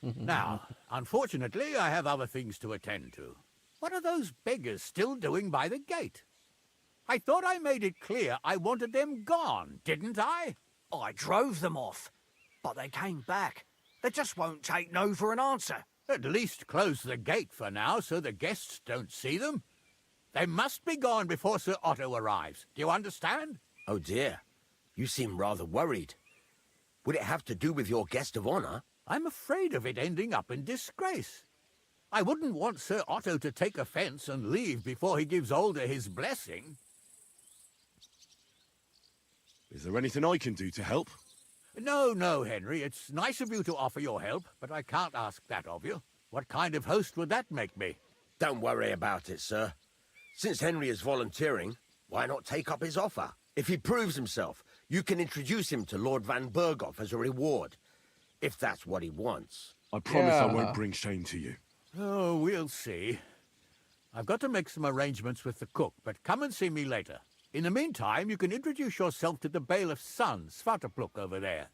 Now, unfortunately, I have other things to attend to. What are those beggars still doing by the gate? I thought I made it clear I wanted them gone, didn't I? I drove them off, but they came back. They just won't take no for an answer. At least close the gate for now so the guests don't see them. They must be gone before Sir Otto arrives. Do you understand? Oh dear, you seem rather worried. Would it have to do with your guest of honor? I'm afraid of it ending up in disgrace. I wouldn't want Sir Otto to take offense and leave before he gives Older his blessing. Is there anything I can do to help? No, Henry. It's nice of you to offer your help, but I can't ask that of you. What kind of host would that make me? Don't worry about it, sir. Since Henry is volunteering, why not take up his offer? If he proves himself, you can introduce him to Lord Van Bergov as a reward. If that's what he wants. I promise I won't bring shame to you. Oh, we'll see. I've got to make some arrangements with the cook, but come and see me later. In the meantime, you can introduce yourself to the bailiff's son, Svatopluk, over there.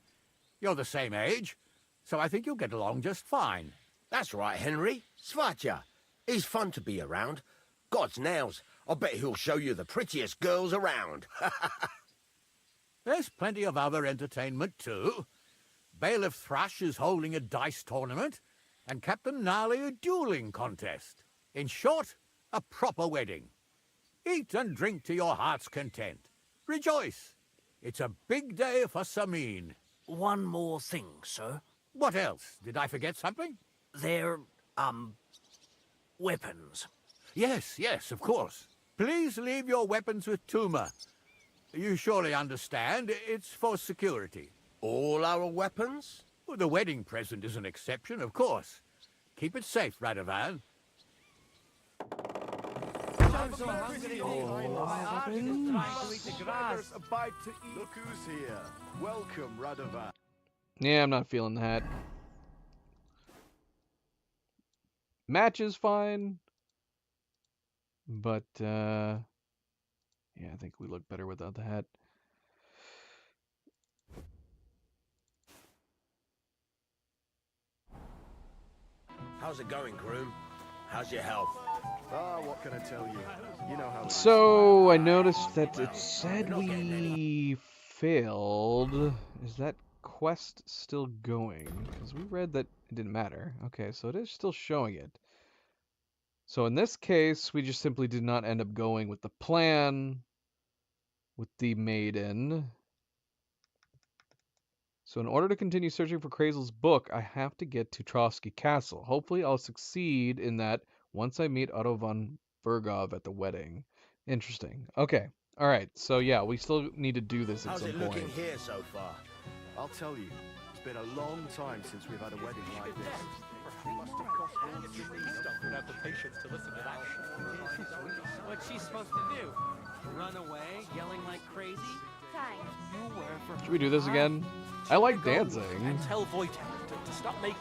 You're the same age, so I think you'll get along just fine. That's right, Henry. Svatja. He's fun to be around. God's nails, I bet he'll show you the prettiest girls around. There's plenty of other entertainment, too. Bailiff Thrush is holding a dice tournament, and Captain Gnarly a dueling contest. In short, a proper wedding. Eat and drink to your heart's content. Rejoice. It's a big day for Semine. One more thing, sir. What else? Did I forget something? They're, weapons. Yes, of course. Please leave your weapons with Tuma. You surely understand, it's for security. All our weapons? Well, the wedding present is an exception, of course. Keep it safe, Radovan. I'm so hungry. Look who's here. Welcome, Radovan. Yeah, I'm not feeling that. Match is fine. But, yeah, I think we look better without the hat. How's it going, groom? How's your health? What can I tell you? You know how it is. So, I noticed that it said we failed. Is that quest still going? Because we read that it didn't matter. Okay, so it is still showing it. So in this case, we just simply did not end up going with the plan with the maiden. So in order to continue searching for Krazel's book, I have to get to Trotsky Castle. Hopefully I'll succeed in that once I meet Otto von Bergov at the wedding. Interesting. Okay. All right. So yeah, we still need to do this at some point. How's it looking here so far? I'll tell you, it's been a long time since we've had a wedding like this. It must have cost Would have the patience to listen to that. What's she supposed to do? Run away, yelling like crazy? Should we do this again? I like dancing. And tell Wojtek to stop making...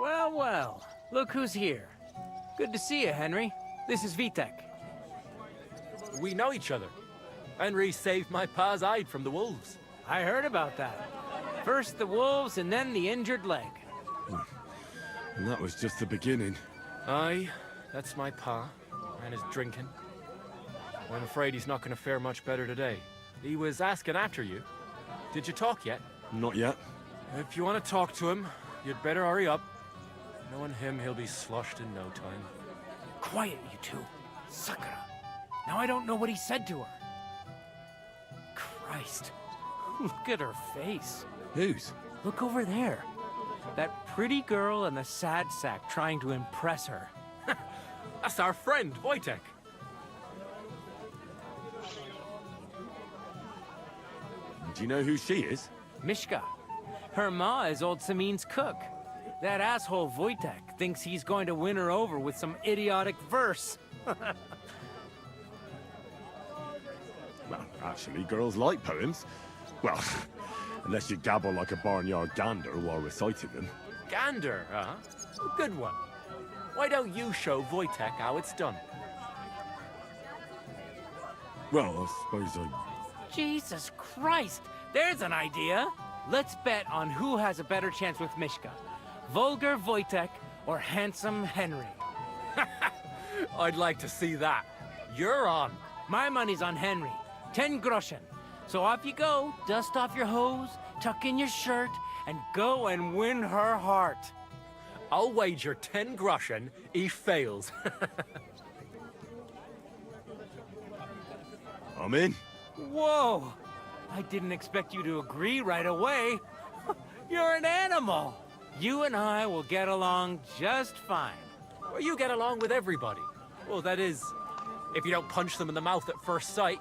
Well, look who's here. Good to see you, Henry. This is Vitek. We know each other. Henry saved my pa's hide from the wolves. I heard about that. First the wolves and then the injured leg. And that was just the beginning. Aye, that's my pa, and his drinking. I'm afraid he's not going to fare much better today. He was asking after you. Did you talk yet? Not yet. If you want to talk to him, you'd better hurry up. Knowing him, he'll be sloshed in no time. Quiet, you two. Sakura. Now I don't know what he said to her. Christ. Look at her face. Whose? Look over there. That pretty girl and the sad sack trying to impress her. That's our friend, Wojtek. Do you know who she is? Mishka. Her ma is old Samin's cook. That asshole Wojtek thinks he's going to win her over with some idiotic verse. Well, actually, girls like poems. Well, unless you gabble like a barnyard gander while reciting them. Gander, huh? Good one. Why don't you show Wojtek how it's done? Well, I suppose I... Jesus Christ! There's an idea! Let's bet on who has a better chance with Mishka. Vulgar Wojtek or handsome Henry. I'd like to see that. You're on. My money's on Henry. 10 groschen. So off you go, dust off your hose, tuck in your shirt, and go and win her heart. I'll wager 10 groschen he fails. I'm in. Whoa! I didn't expect you to agree right away. You're an animal. You and I will get along just fine. Well, you get along with everybody. Well, that is, if you don't punch them in the mouth at first sight.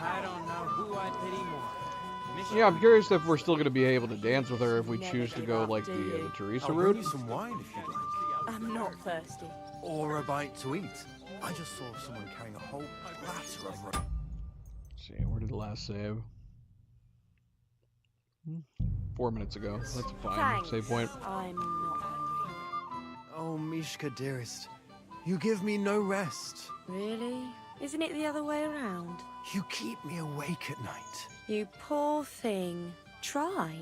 I don't know who I pity more. Yeah, I'm curious if we're still going to be able to dance with her if we choose to go like the Teresa I'll route. bring you some wine if you'd like. I'm not thirsty. Or a bite to eat. I just saw someone carrying a whole platter of... Let's see, where did the last save? 4 minutes ago. That's fine. Thanks. Save point. I'm not hungry. Oh, Mishka, dearest. You give me no rest. Really? Isn't it the other way around? You keep me awake at night. You poor thing. Try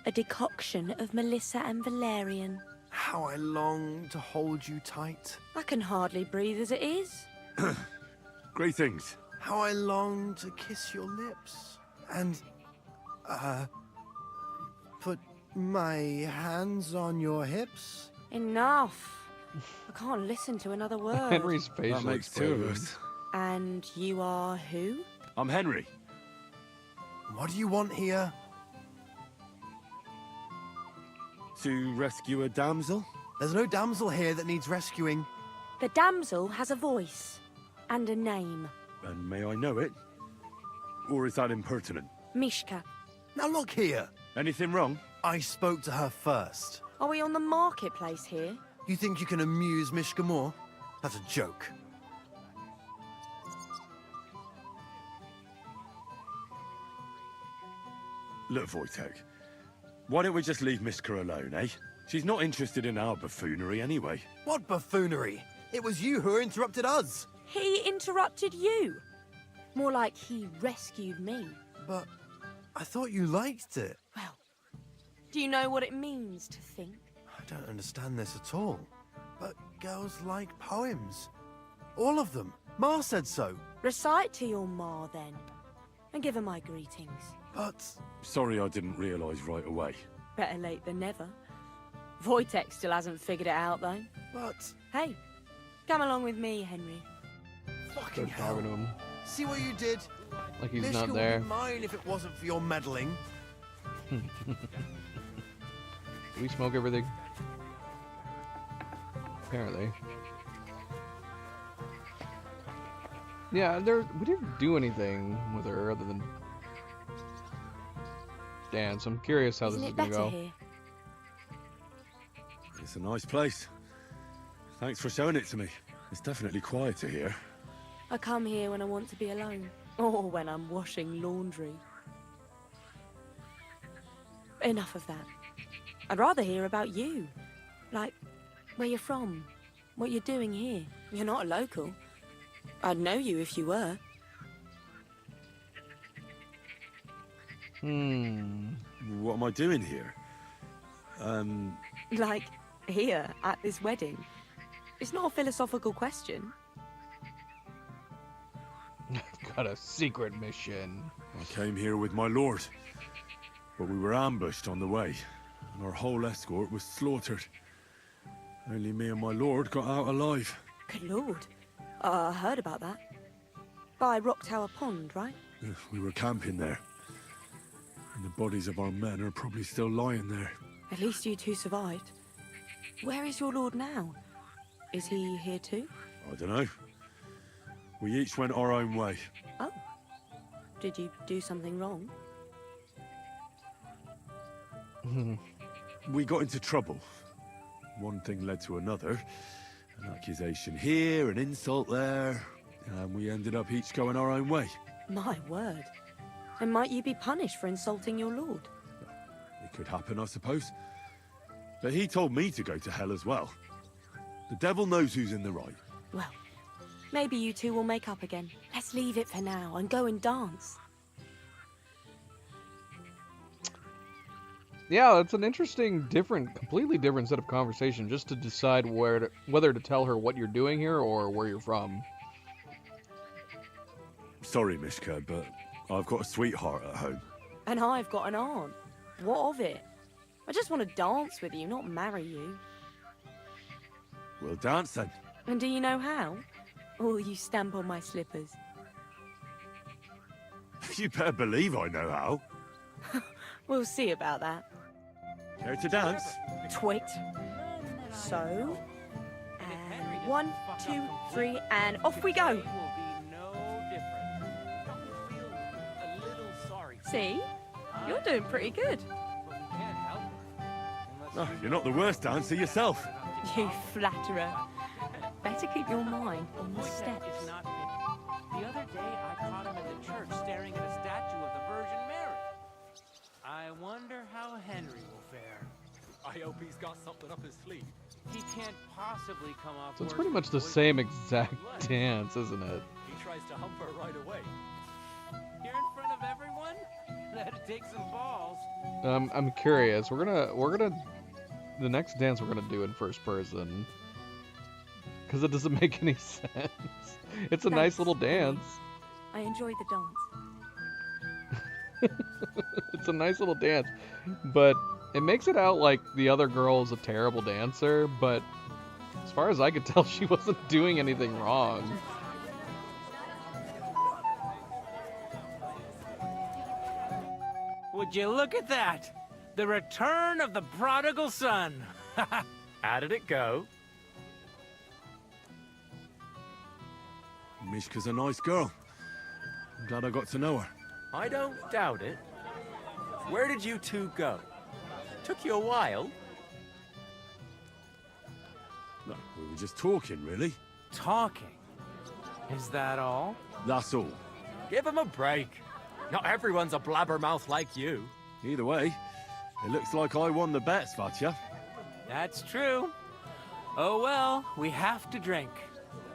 a decoction of Melissa and Valerian. How I long to hold you tight. I can hardly breathe as it is. Great things. How I long to kiss your lips. And, put my hands on your hips. Enough. I can't listen to another word. Henry's facial That makes two of expressions. us. And you are who? I'm Henry. What do you want here? To rescue a damsel? There's no damsel here that needs rescuing. The damsel has a voice and a name. And may I know it? Or is that impertinent? Mishka. Now look here. Anything wrong? I spoke to her first. Are we on the marketplace here? You think you can amuse Mishka more? That's a joke. Look, Wojtek. Why don't we just leave Mishka alone, eh? She's not interested in our buffoonery anyway. What buffoonery? It was you who interrupted us. He interrupted you. More like he rescued me. But I thought you liked it. Well, do you know what it means to think? I don't understand this at all. But girls like poems. All of them. Ma said so. Recite to your ma, then. And give her my greetings. But... Sorry I didn't realise right away. Better late than never. Wojtek still hasn't figured it out, though. But... Hey, come along with me, Henry. Fucking Start hell. talking to him See what you did? like he's Mishka not there. would be mine if it wasn't for your meddling. Do we smoke everything? Apparently. Yeah, we didn't do anything with her other than dance. I'm curious how Isn't this is it gonna better go. here? It's a nice place. Thanks for showing it to me. It's definitely quieter here. I come here when I want to be alone. Or when I'm washing laundry. Enough of that. I'd rather hear about you. Like, where you're from. what you're doing here. You're not a local. I'd know you if you were. What am I doing here? Like, here, at this wedding. It's not a philosophical question. I've got a secret mission. I came here with my lord, but we were ambushed on the way, and our whole escort was slaughtered. Only me and my lord got out alive. Good lord. I heard about that. By Rock Tower Pond, right? We were camping there, and the bodies of our men are probably still lying there. At least you two survived. Where is your lord now? Is he here too? I don't know. We each went our own way. Oh. Did you do something wrong? We got into trouble. One thing led to another. An accusation here, an insult there, and we ended up each going our own way. My word. And might you be punished for insulting your lord? It could happen, I suppose. But he told me to go to hell as well. The devil knows who's in the right. Well, maybe you two will make up again. Let's leave it for now and go and dance. Yeah, it's an interesting, completely different set of conversation just to decide whether to tell her what you're doing here or where you're from. Sorry, Mishka, but I've got a sweetheart at home. And I've got an aunt. What of it? I just want to dance with you, not marry you. We'll dance then. And do you know how? Or will you stamp on my slippers? You better believe I know how. We'll see about that. Care to dance? Twit. So, and 1, 2, 3, and off we go. See? You're doing pretty good. Oh, you're not the worst dancer yourself. You flatterer. Better keep your mind on the steps. The other day, I caught him in the church staring at a statue of the Virgin Mary. I wonder how Henry will fare. I hope he's got something up his sleeve. He can't possibly come off. So it's pretty much the same exact dance, isn't it? He tries to hump her right away. Here in front of everyone? That'd take some balls. I'm curious. We're gonna the next dance we're gonna do in first person because it doesn't make any sense. It's a nice little dance. I enjoy the dance. It's a nice little dance, but it makes it out like the other girl is a terrible dancer, but as far as I could tell, she wasn't doing anything wrong. Would you look at that? The return of the prodigal son. How did it go? Mishka's a nice girl. I'm glad I got to know her. I don't doubt it. Where did you two go? Took you a while. No, we were just talking, really. Talking? Is that all? That's all. Give him a break. Not everyone's a blabbermouth like you. Either way, it looks like I won the bet, Svatya. That's true. Oh well, we have to drink.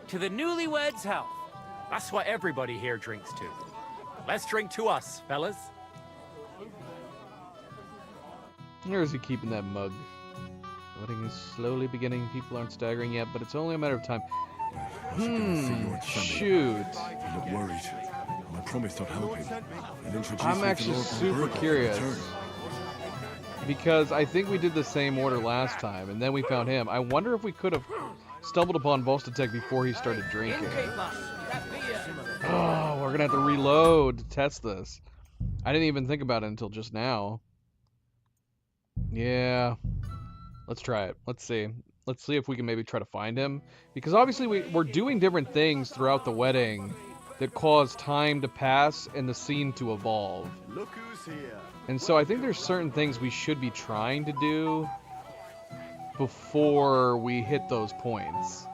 To the newlyweds' health. That's what everybody here drinks to. Let's drink to us, fellas. Where is he keeping that mug? The wedding is slowly beginning. People aren't staggering yet, but it's only a matter of time. Shoot. I look worried. And I promised I'd help him. And introduce I'm him to actually Lord super Vanberg curious. in return. Because I think we did the same order last time, and then we found him. I wonder if we could have stumbled upon Vostatek before he started drinking. Oh, we're gonna have to reload to test this. I didn't even think about it until just now. Yeah. Let's try it. Let's see. Let's see if we can maybe try to find him. Because obviously we're doing different things throughout the wedding that cause time to pass and the scene to evolve. Look who's here. And so I think there's certain things we should be trying to do before we hit those points.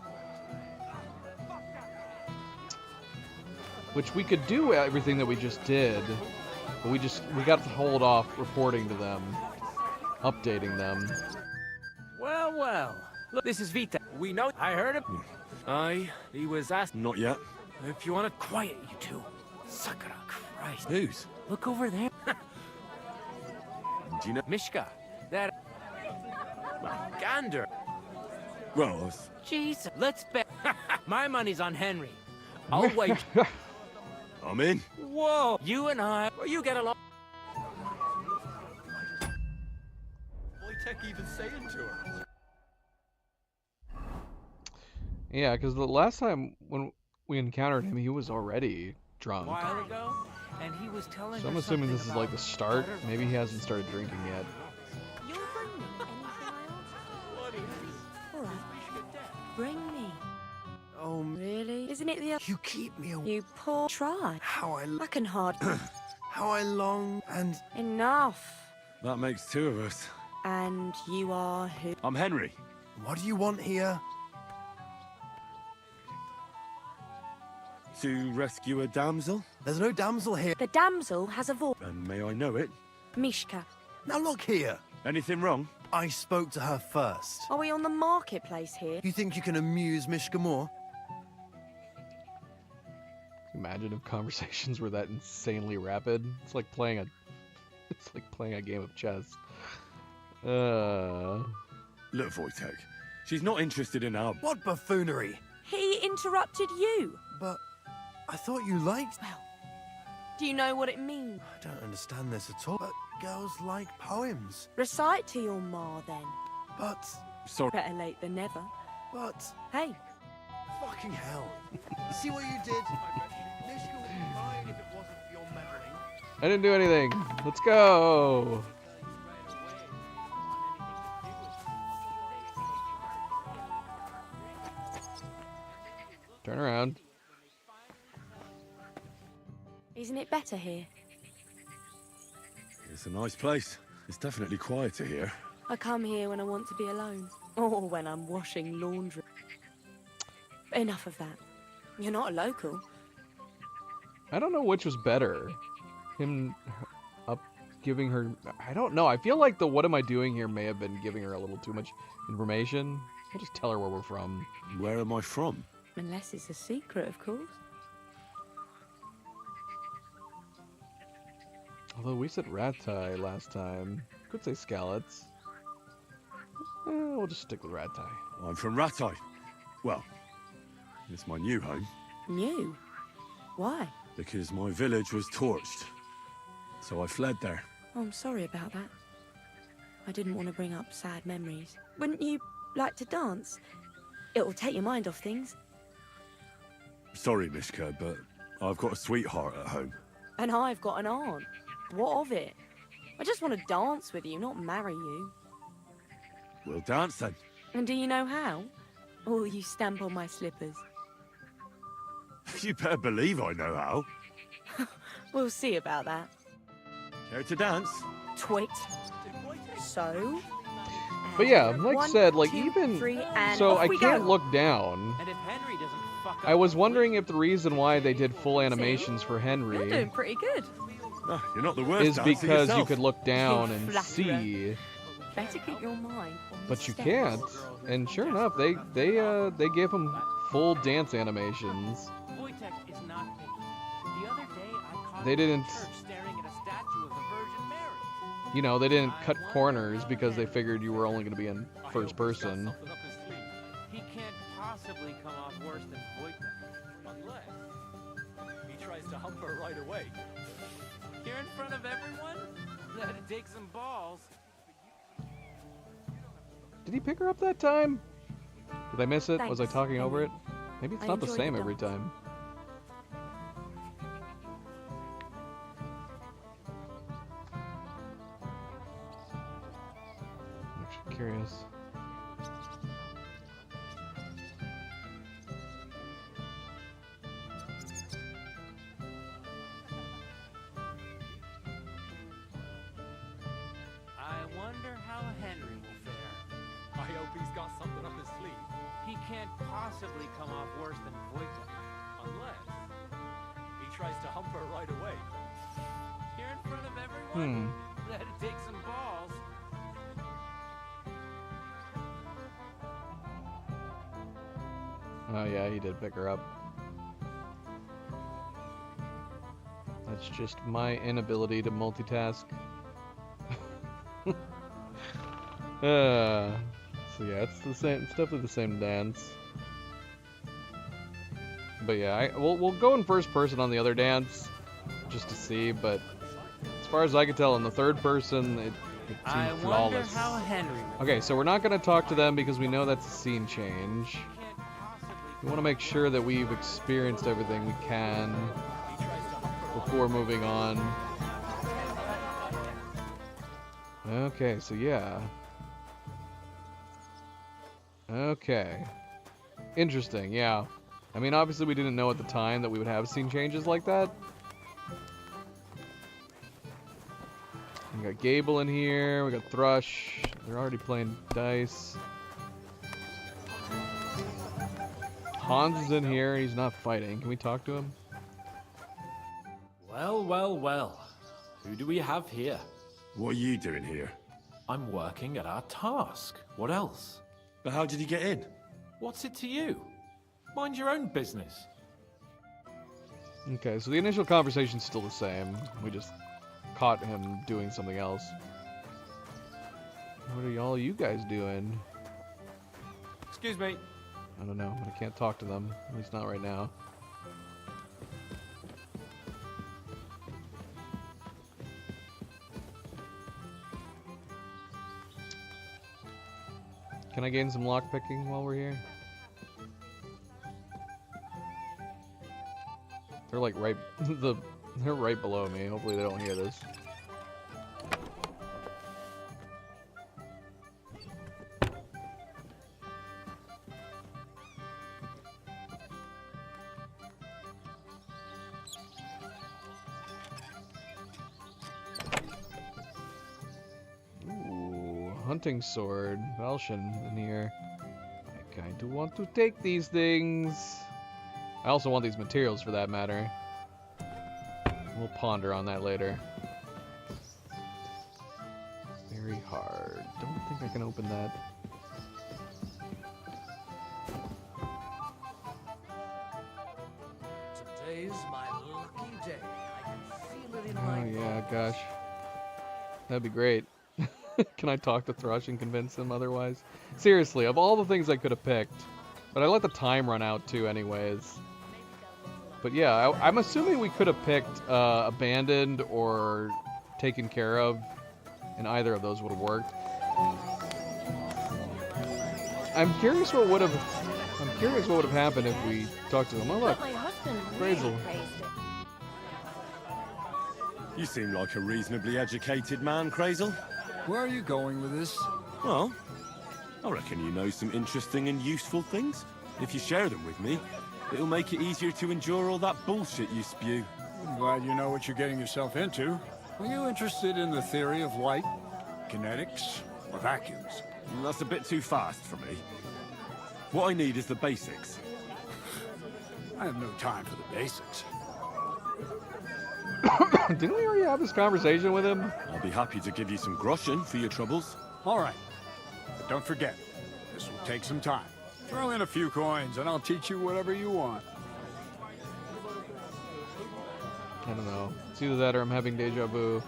Which we could do everything that we just did, but we got to hold off reporting to them, updating them. Well, well. Look, this is Vita. We know. I heard him. Aye, he was asked. Not yet. If you want to quiet, you two. Sucker of Christ. Whose? Look over there. Do you know? Mishka. That. Gander. Well, Jesus, let's bet. My money's on Henry. I'll wait. I'm in. Whoa, you and I. You get along. Wojtek even saying to her? Yeah, because the last time when we encountered him, he was already drunk. A while ago, and he was telling So I'm her assuming something this is about like the start. butter. Maybe he hasn't started drinking yet. You'll bring me anything I ask? All right. Bring me. Oh, Really? Isn't it the... you keep me away. You poor try. How I can hard... how I long and... Enough. That makes two of us. And you are who? I'm Henry. What do you want here? To rescue a damsel? There's no damsel here. The damsel has a voice. And may I know it? Mishka. Now look here. Anything wrong? I spoke to her first. Are we on the marketplace here? You think you can amuse Mishka more? Imagine if conversations were that insanely rapid. It's like playing a game of chess. Look, Wojtek, she's not interested in our... What buffoonery? He interrupted you. But I thought you liked... Well, do you know what it means? I don't understand this at all. But girls like poems. Recite to your ma then. But... Sorry. Better late than never. But... Hey. Fucking hell. See what you did? Mishka would be fine if it wasn't for your meddling. I didn't do anything. Let's go. Turn around. Isn't it better here? It's a nice place. It's definitely quieter here. I come here when I want to be alone. Or when I'm washing laundry. Enough of that. You're not a local. I don't know which was better. Him up giving her... I don't know. I feel like the what am I doing here may have been giving her a little too much information. I'll just tell her where we're from. Where am I from? Unless it's a secret, of course. Although we said Ratai last time. Could say Skalitz. We'll just stick with Ratai. I'm from Ratai. Well, it's my new home. New? Why? Because my village was torched. So I fled there. Oh, I'm sorry about that. I didn't want to bring up sad memories. Wouldn't you like to dance? It'll take your mind off things. Sorry, Mishka, but I've got a sweetheart at home. And I've got an aunt. What of it? I just want to dance with you, not marry you. We'll dance then. And do you know how? Or will you stamp on my slippers? You better believe I know how. We'll see about that. Care to dance? Twit. So? But yeah, like I 1, said, like 2, even 3, and so off I we can't go. look down. And if Henry doesn't fuck up, I was wondering if the reason why they did full animations for You're Henry doing pretty good. Ah, you're not the worst is dancer because you yourself. could look down You and flatterer. see, Better keep your mind on the but you steps. can't. And sure enough, they gave him full dance animations. Wojtek is not picky. The other day I caught They him in didn't- church staring at a statue of the Virgin Mary. You know, they didn't cut corners because they figured you were only going to be in first person. Something up his sleeve. He can't possibly come off worse than Wojtek. Unless he tries to hump her right away. Here in front of everyone? That'd take some balls. Did he pick her up that time? Did I miss it? Was I Thanks, talking over it? Henry. Maybe it's I not the enjoyed same the every dance. time. I'm actually curious. I wonder how Henry will fare. I hope he's got something up his sleeve. He can't possibly come off worse than Wojtek. Unless he tries to hump her right away. Here in front of everyone? Hmm. That'd take some balls. Oh yeah, he did pick her up. That's just my inability to multitask. So yeah, it's the same. It's definitely the same dance. But yeah, we'll go in first person on the other dance, just to see. But as far as I can tell, in the third person, it seemed flawless. How Henry. Okay, so we're not going to talk to them because we know that's a scene change. We want to make sure that we've experienced everything we can before moving on. Okay, so yeah. Okay. Interesting, yeah. I mean, obviously we didn't know at the time that we would have scene changes like that. We got Gable in here, we got Thrush. They're already playing dice. Hans is in here, he's not fighting. Can we talk to him? Well, well, well. Who do we have here? What are you doing here? I'm working at our task. What else? But how did he get in? What's it to you? Mind your own business. Okay, so the initial conversation's still the same. We just caught him doing something else. What are all you guys doing? Excuse me. I don't know, but I can't talk to them. At least not right now. Can I gain some lockpicking while we're here? They're like right they're right below me. Hopefully they don't hear this. Ooh, hunting sword. Valshin in here. I kinda want to take these things. I also want these materials for that matter. We'll ponder on that later. Very hard. Don't think I can open that. Today's my lucky day. I can feel it in Oh my yeah, gosh. That'd be great. Can I talk to Thrush and convince him otherwise? Seriously, of all the things I could have picked. But I let the time run out too anyways. But yeah, I'm assuming we could have picked Abandoned or Taken Care Of, and either of those would have worked. I'm curious what would have happened if we talked to them. Oh look, Grazel. You seem like a reasonably educated man, Krazel. Where are you going with this? Well, I reckon you know some interesting and useful things. If you share them with me, it'll make it easier to endure all that bullshit you spew. I'm glad you know what you're getting yourself into. Are you interested in the theory of light, kinetics, or vacuums? That's a bit too fast for me. What I need is the basics. I have no time for the basics. Didn't we already have this conversation with him? I'll be happy to give you some groschen for your troubles. All right. But don't forget, this will take some time. Throw in a few coins and I'll teach you whatever you want. I don't know. It's either that or I'm having deja vu.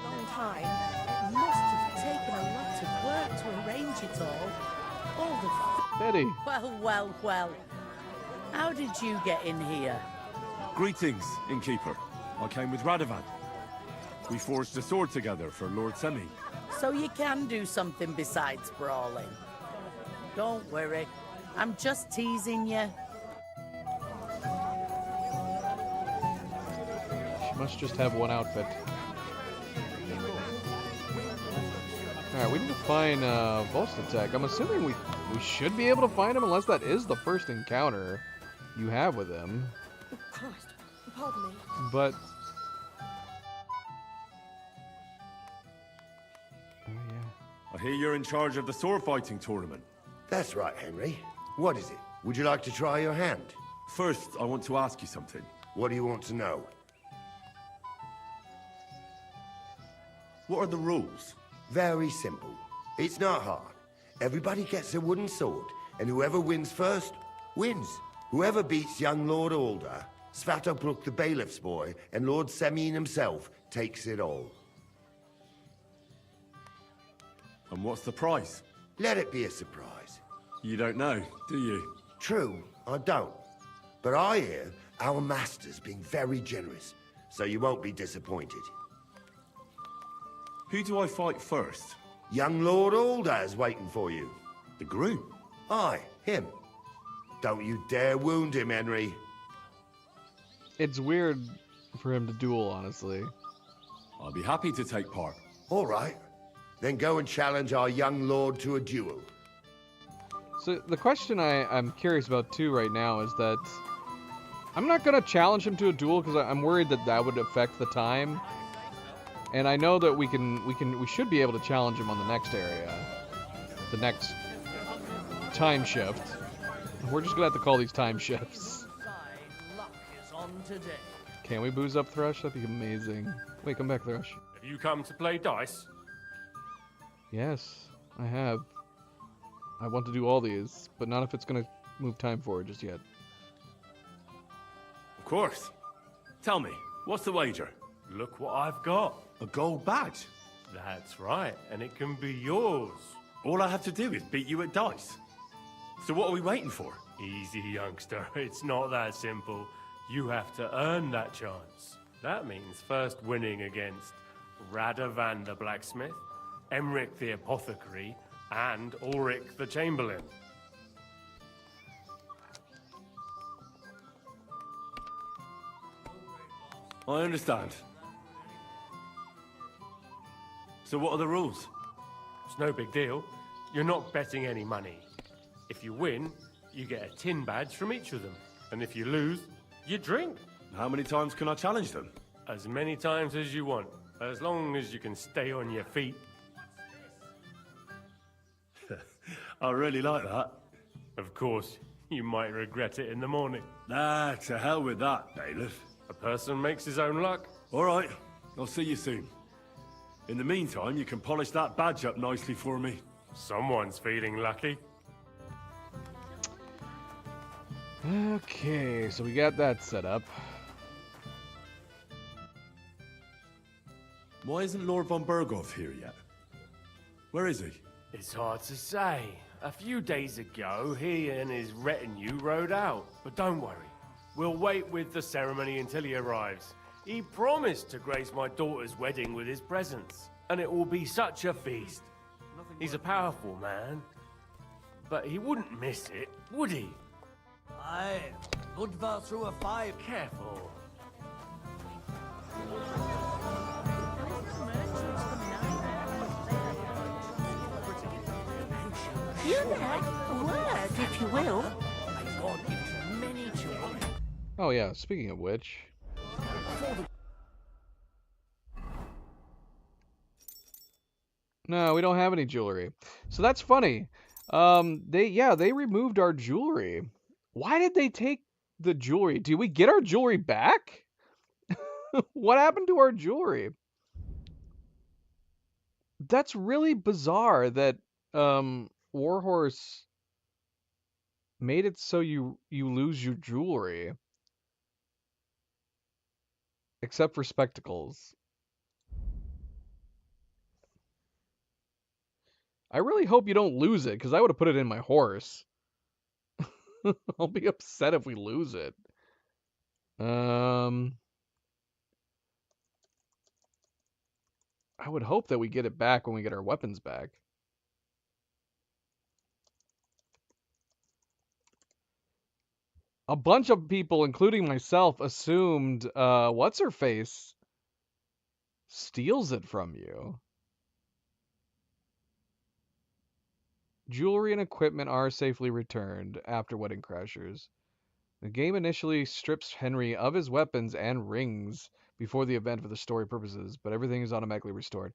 Long time. It must have taken a lot of work to arrange it all. All the Betty. Well. How did you get in here? Greetings, Innkeeper. I came with Radovan. We forged a sword together for Lord Semi. So you can do something besides brawling. Don't worry. I'm just teasing you. She must just have one outfit. Alright, we need to find Vostatek. I'm assuming we should be able to find him unless that is the first encounter you have with him. Oh, Christ. Pardon me. But... I hear you're in charge of the sword fighting tournament. That's right, Henry. What is it? Would you like to try your hand? First, I want to ask you something. What do you want to know? What are the rules? Very simple. It's not hard. Everybody gets a wooden sword, and whoever wins first, wins. Whoever beats young Lord Alder, Svatopluk the bailiff's boy, and Lord Semyon himself takes it all. And what's the price? Let it be a surprise. You don't know, do you? True, I don't. But I hear our master's being very generous, so you won't be disappointed. Who do I fight first? Young Lord Alder is waiting for you. The groom? Aye, him. Don't you dare wound him, Henry. It's weird for him to duel, honestly. I'll be happy to take part. All right. Then go and challenge our young lord to a duel. So the question I'm curious about too right now is that I'm not gonna challenge him to a duel because I'm worried that that would affect the time. And I know that we should be able to challenge him on the next area, the next time shift. We're just gonna have to call these time shifts. Can we booze up Thrush? That'd be amazing. Wait, come back, Thrush. Have you come to play dice? Yes, I have. I want to do all these, but not if it's gonna move time forward just yet. Of course. Tell me, what's the wager? Look what I've got. A gold badge? That's right, and it can be yours. All I have to do is beat you at dice. So what are we waiting for? Easy, youngster. It's not that simple. You have to earn that chance. That means first winning against Radovan the blacksmith, Emric the apothecary, and Ulrich the chamberlain. I understand. So what are the rules? It's no big deal. You're not betting any money. If you win, you get a tin badge from each of them. And if you lose, you drink. How many times can I challenge them? As many times as you want, as long as you can stay on your feet. I really like that. Of course, you might regret it in the morning. Nah, to hell with that, bailiff. A person makes his own luck. All right, I'll see you soon. In the meantime, you can polish that badge up nicely for me. Someone's feeling lucky. Okay, so we got that set up. Why isn't Lord von Berghoff here yet? Where is he? It's hard to say. A few days ago, he and his retinue rode out. But don't worry. We'll wait with the ceremony until he arrives. He promised to grace my daughter's wedding with his presence. And it will be such a feast. He's a powerful man. But he wouldn't miss it, would he? Aye, good vow through a five. Careful. You there? A word, if you will. God gives you many children. Oh yeah, speaking of which. No, we don't have any jewelry. So that's funny. They removed our jewelry. Why did they take the jewelry? Do we get our jewelry back? What happened to our jewelry? That's really bizarre that Warhorse made it so you lose your jewelry. Except for spectacles. I really hope you don't lose it, because I would have put it in my horse. I'll be upset if we lose it. I would hope that we get it back when we get our weapons back. A bunch of people, including myself, assumed what's-her-face steals it from you. Jewelry and equipment are safely returned after Wedding Crashers. The game initially strips Henry of his weapons and rings before the event for the story purposes, but everything is automatically restored.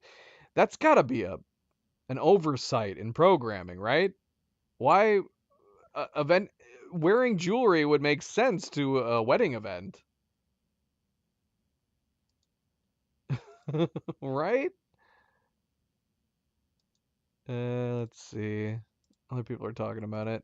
That's gotta be an oversight in programming, right? Why wearing jewelry would make sense to a wedding event. Right? Let's see. Other people are talking about it.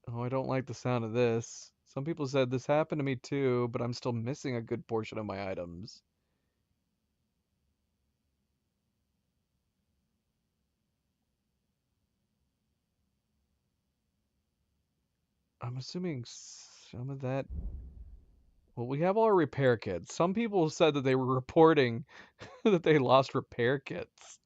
Oh, I don't like the sound of this. Some people said this happened to me too, but I'm still missing a good portion of my items. I'm assuming some of that... Well, we have all our repair kits. Some people said that they were reporting that they lost repair kits.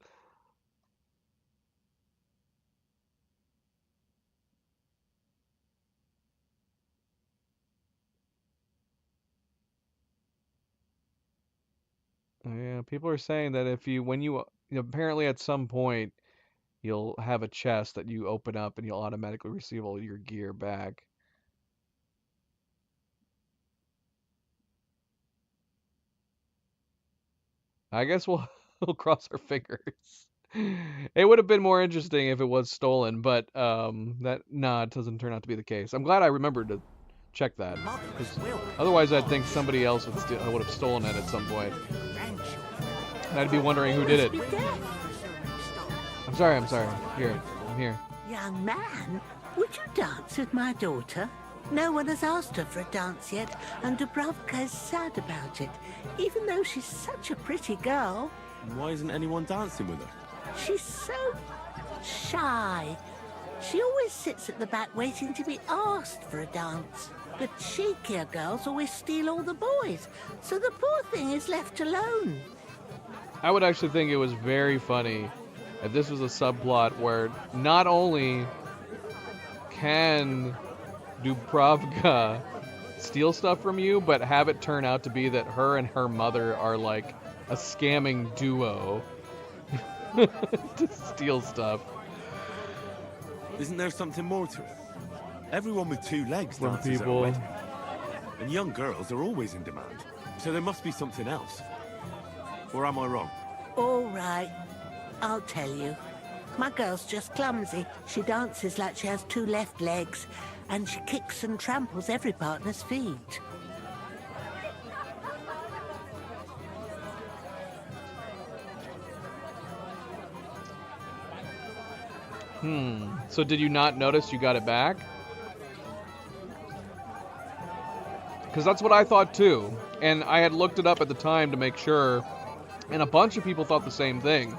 Yeah, people are saying that if you, when you apparently at some point, you'll have a chest that you open up and you'll automatically receive all your gear back. I guess we'll we'll cross our fingers. It would have been more interesting if it was stolen, but it doesn't turn out to be the case. I'm glad I remembered to check that, 'cause otherwise I'd think somebody else would have stolen it at some point. And I'd be wondering who did it. I'm sorry. Here, I'm here. Young man, would you dance with my daughter? No one has asked her for a dance yet, and Dubravka is sad about it, even though she's such a pretty girl. Why isn't anyone dancing with her? She's so shy. She always sits at the back waiting to be asked for a dance. The cheekier girls always steal all the boys, so the poor thing is left alone. I would actually think it was very funny if this was a subplot where not only can Dubravka steal stuff from you, but have it turn out to be that her and her mother are like a scamming duo to steal stuff. Isn't there something more to it? Everyone with two legs Some dances at a people. wedding. And young girls are always in demand. So there must be something else. Or am I wrong? All right, I'll tell you. My girl's just clumsy. She dances like she has two left legs, and she kicks and tramples every partner's feet. So did you not notice you got it back? Because that's what I thought too. And I had looked it up at the time to make sure. And a bunch of people thought the same thing.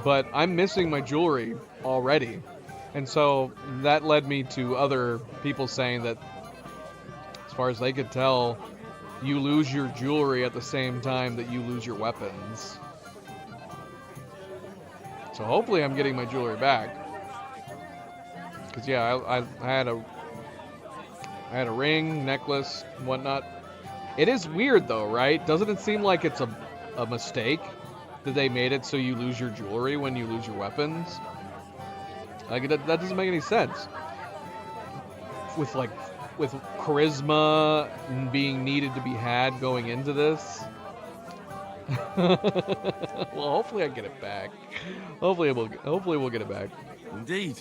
But I'm missing my jewelry already. And so that led me to other people saying that, as far as they could tell, you lose your jewelry at the same time that you lose your weapons. So hopefully I'm getting my jewelry back. Because yeah, I had a ring, necklace, whatnot. It is weird though, right? Doesn't it seem like it's a mistake that they made it so you lose your jewelry when you lose your weapons? Like that doesn't make any sense. With charisma being needed to be had going into this. Well, hopefully I get it back. Hopefully we'll get it back. Indeed.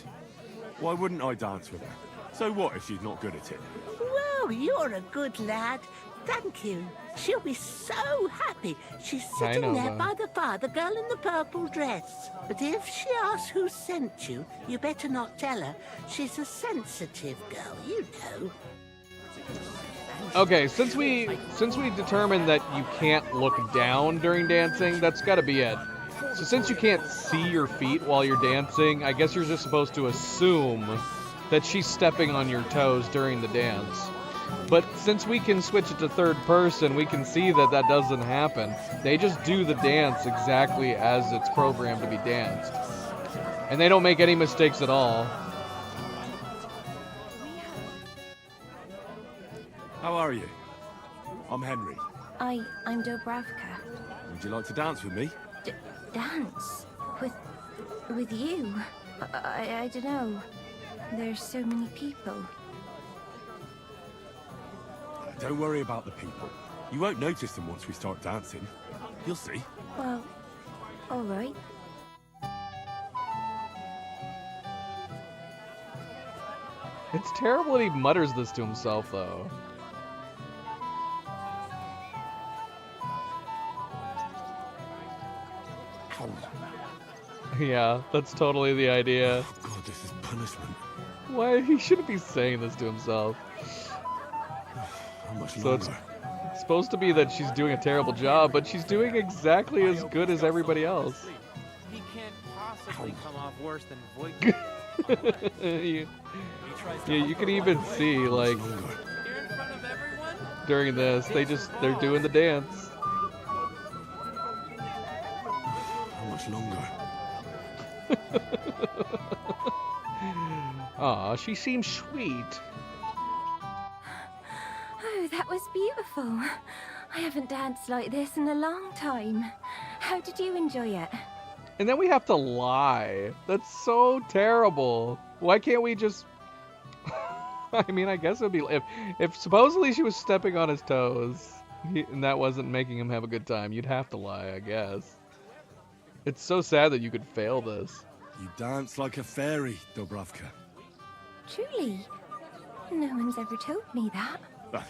Why wouldn't I dance with her? So what if she's not good at it? Well, you're a good lad. Thank you. She'll be so happy. She's sitting there by the fire, the girl in the purple dress. But if she asks who sent you, you better not tell her. She's a sensitive girl, you know. Okay, since we determined that you can't look down during dancing, that's got to be it. So since you can't see your feet while you're dancing, I guess you're just supposed to assume that she's stepping on your toes during the dance. But since we can switch it to third person, we can see that that doesn't happen. They just do the dance exactly as it's programmed to be danced. And they don't make any mistakes at all. How are you? I'm Henry. I'm Dubravka. Would you like to dance with me? Dance? With you? I don't know. There's so many people. Don't worry about the people. You won't notice them once we start dancing. You'll see. Well, all right. It's terrible that he mutters this to himself, though. Yeah, that's totally the idea. Oh God, this is punishment. Why he shouldn't be saying this to himself. How much So it's longer? supposed to be that she's doing a terrible job, but she's doing exactly as good as everybody else. He can't possibly come off worse than Voigt. You can even see, like, during this, they're doing the dance. How much longer? Aw, she seems sweet. Oh, that was beautiful. I haven't danced like this in a long time. How did you enjoy it? And then we have to lie. That's so terrible. Why can't we just... I mean, I guess it would be... If supposedly she was stepping on his toes, and that wasn't making him have a good time, you'd have to lie, I guess. It's so sad that you could fail this. You dance like a fairy, Dubravka. Truly? No one's ever told me that. I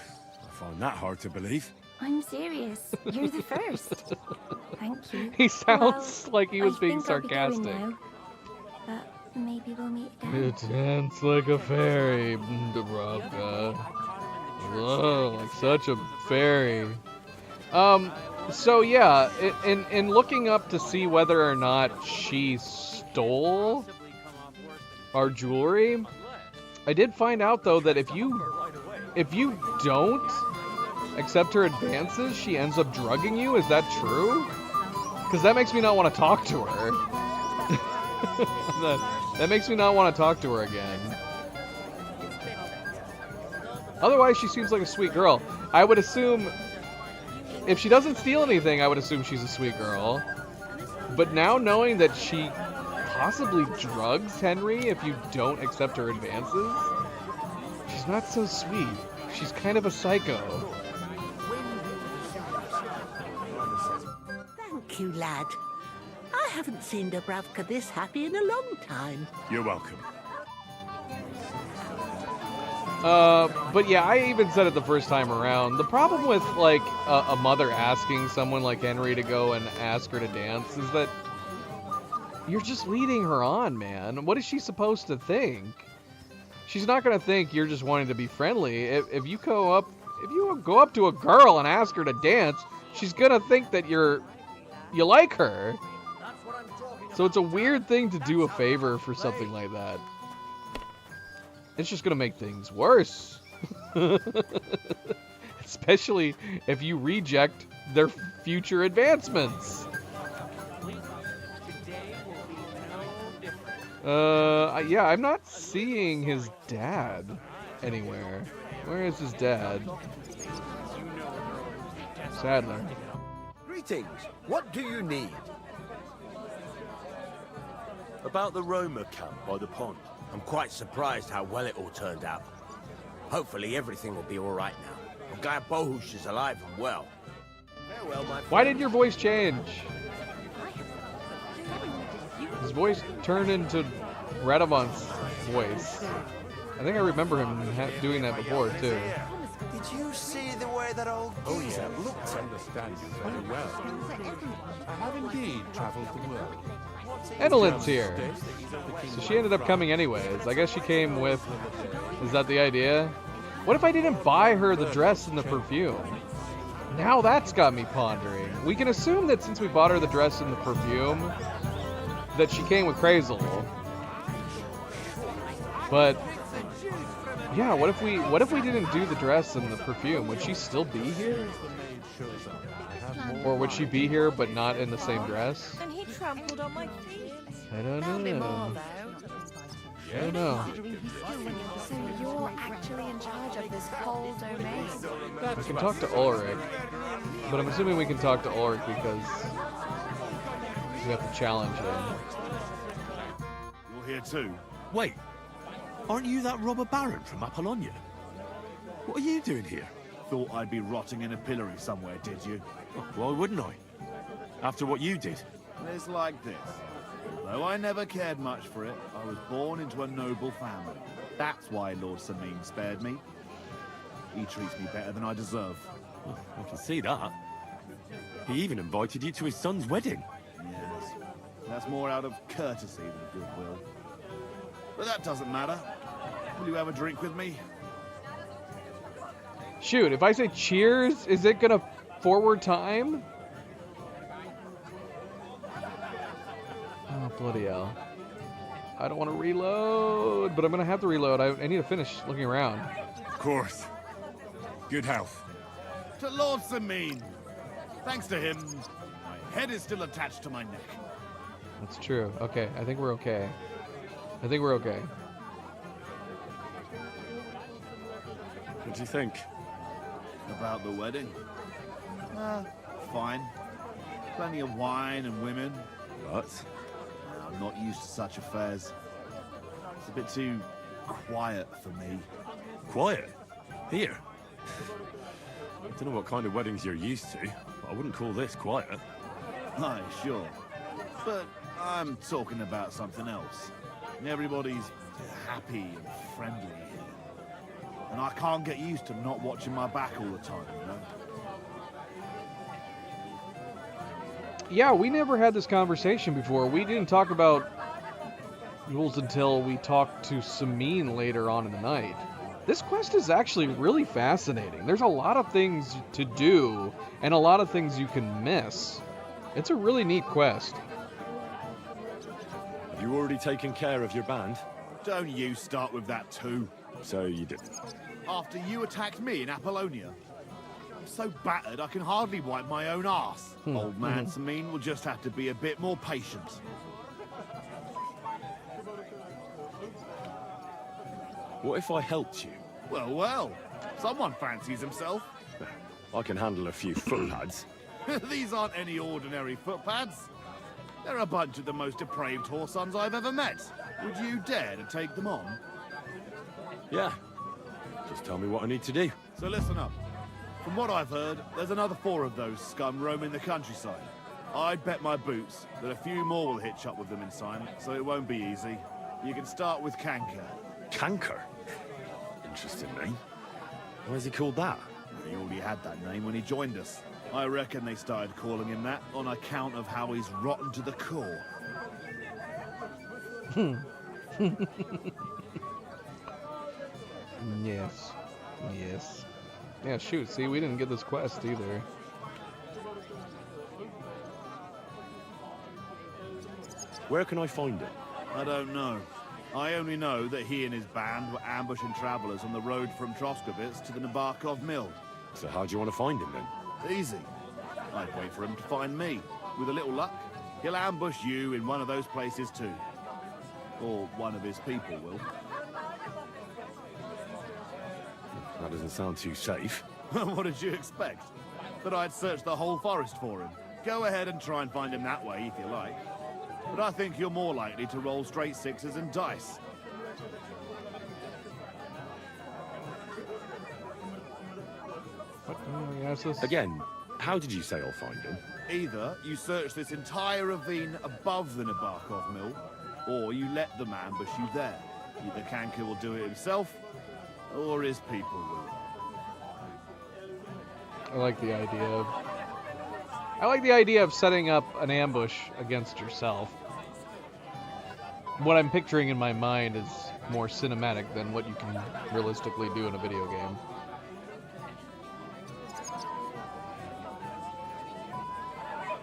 find that hard to believe. I'm serious. You're the first. Thank you. He sounds like he was I being think I'll be going sarcastic. now, but maybe we'll meet again. You dance like a fairy, Dubravka. Whoa, like such a fairy. So yeah, in looking up to see whether or not she stole our jewelry, I did find out though that if you don't accept her advances, she ends up drugging you. Is that true? Because that makes me not want to talk to her. that makes me not want to talk to her again. Otherwise, she seems like a sweet girl. I would assume, if she doesn't steal anything, I would assume she's a sweet girl. But now knowing that she possibly drugs Henry if you don't accept her advances, she's not so sweet. She's kind of a psycho. Thank you, lad. I haven't seen Dubravka this happy in a long time. You're welcome. But yeah, I even said it the first time around. The problem with, like, a mother asking someone like Henry to go and ask her to dance is that you're just leading her on, man. What is she supposed to think? She's not gonna think you're just wanting to be friendly. If you go up to a girl and ask her to dance, she's gonna think that you like her. So it's a weird thing to do a favor for something like that. It's just gonna make things worse. Especially if you reject their future advancements. Yeah, I'm not seeing his dad anywhere. Where is his dad? Sadler. Greetings. What do you need? About the Roma camp by the pond. I'm quite surprised how well it all turned out. Hopefully everything will be all right now. Guy Bohush is alive and well. Farewell, my Why did your voice change? His voice turned into Radovant's voice. I think I remember him doing that before, too. Did you see the way that old geezer looked? Understand you very well. I have indeed travelled the world. Edelin's here. So she ended up coming anyways. I guess she came with... Is that the idea? What if I didn't buy her the dress and the perfume? Now that's got me pondering. We can assume that since we bought her the dress and the perfume, that she came with Krazel. But yeah, what if we didn't do the dress and the perfume? Would she still be here? Or would she be here but not in the same dress? And he trampled on my feet. I don't know. I don't know. So you're actually in charge of this whole domain? I can talk to Ulrich, but I'm assuming we can talk to Ulrich because we have to challenge him. You're here too? Wait, aren't you that robber baron from Apollonia? What are you doing here? Thought I'd be rotting in a pillory somewhere, did you? Why wouldn't I? After what you did. It's like this. Though I never cared much for it, I was born into a noble family. That's why Lord Sameen spared me. He treats me better than I deserve. Well, I can see that. He even invited you to his son's wedding. Yes. That's more out of courtesy than goodwill. But that doesn't matter. Will you have a drink with me? Shoot, if I say cheers, is it gonna forward time? Oh, bloody hell. I don't want to reload, but I'm gonna have to reload. I need to finish looking around. Of course. Good health. To Lord Sameen. Thanks to him, my head is still attached to my neck. That's true. Okay, I think we're okay. I think we're okay. What do you think? About the wedding? Fine. Plenty of wine and women. But? I'm not used to such affairs. It's a bit too quiet for me. Quiet? Here? I don't know what kind of weddings you're used to, but I wouldn't call this quiet. Aye, sure. But I'm talking about something else. Everybody's happy and friendly here. And I can't get used to not watching my back all the time, you know? Yeah, we never had this conversation before. We didn't talk about rules until we talked to Sameen later on in the night. This quest is actually really fascinating. There's a lot of things to do and a lot of things you can miss. It's a really neat quest. Have you already taken care of your band? Don't you start with that too. So you didn't. After you attacked me in Apollonia? I'm so battered I can hardly wipe my own arse. Old man Sameen will just have to be a bit more patient. What if I helped you? Well, well. Someone fancies himself. I can handle a few footpads. These aren't any ordinary footpads. They're a bunch of the most depraved whoresons I've ever met. Would you dare to take them on? Yeah. Just tell me what I need to do. So listen up. From what I've heard, there's another 4 of those scum roaming the countryside. I'd bet my boots that a few more will hitch up with them in time, so it won't be easy. You can start with Canker. Canker? Interesting name. Why is he called that? He already had that name when he joined us. I reckon they started calling him that on account of how he's rotten to the core. Yes. Yes. Yeah, shoot, see, we didn't get this quest either. Where can I find him? I don't know. I only know that he and his band were ambushing travelers on the road from Troskovitz to the Nabokov Mill. So how do you want to find him then? Easy. I'd wait for him to find me. With a little luck, he'll ambush you in one of those places too. Or one of his people will. That doesn't sound too safe. What did you expect? That I'd search the whole forest for him? Go ahead and try and find him that way if you like. But I think you're more likely to roll straight 6s and dice. What? Yes, this... Again, how did you say I'll find him? Either you search this entire ravine above the Nabokov Mill, or you let them ambush you there. Either Canker will do it himself, or his people will. I like the idea of setting up an ambush against yourself. What I'm picturing in my mind is more cinematic than what you can realistically do in a video game.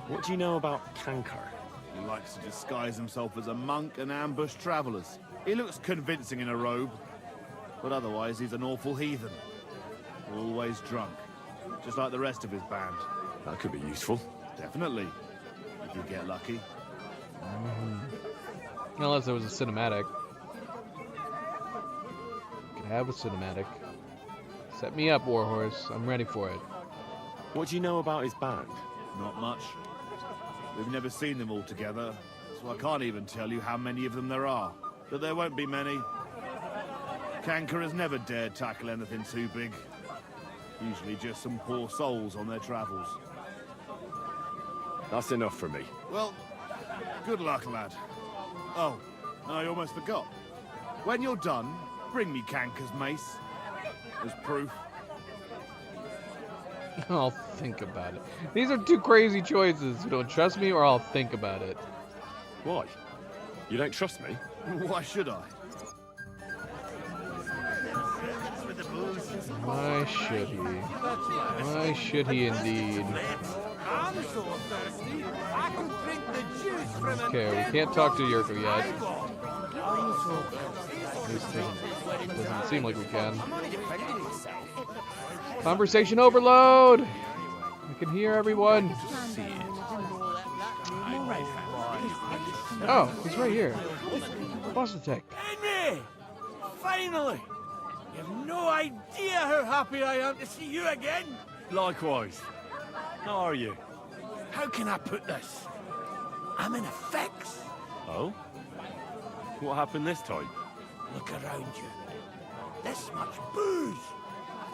What do you know about Canker? He likes to disguise himself as a monk and ambush travelers. He looks convincing in a robe, but otherwise he's an awful heathen. Always drunk, just like the rest of his band. That could be useful. Definitely, if you get lucky. Unless it was a cinematic. Could have a cinematic. Set me up, Warhorse. I'm ready for it. What do you know about his band? Not much. We've never seen them all together, so I can't even tell you how many of them there are. But there won't be many. Canker has never dared tackle anything too big. Usually just some poor souls on their travels. That's enough for me. Well, good luck, lad. Oh, and I almost forgot. When you're done, bring me Canker's mace. As proof. I'll think about it. These are two crazy choices. You don't trust me, or I'll think about it. Why? You don't trust me? Why should I? Why should he? Why should he indeed? I'm so thirsty, I could drink the juice from an Okay, we can't talk to Yurko yet. I'm so At least it doesn't seem like we can. Conversation overload! I can hear everyone. Oh, he's right here. Boss Detect. Henry! Finally! You have no idea how happy I am to see you again! Likewise. How are you? How can I put this? I'm in a fix. Oh? What happened this time? Look around you. This much booze.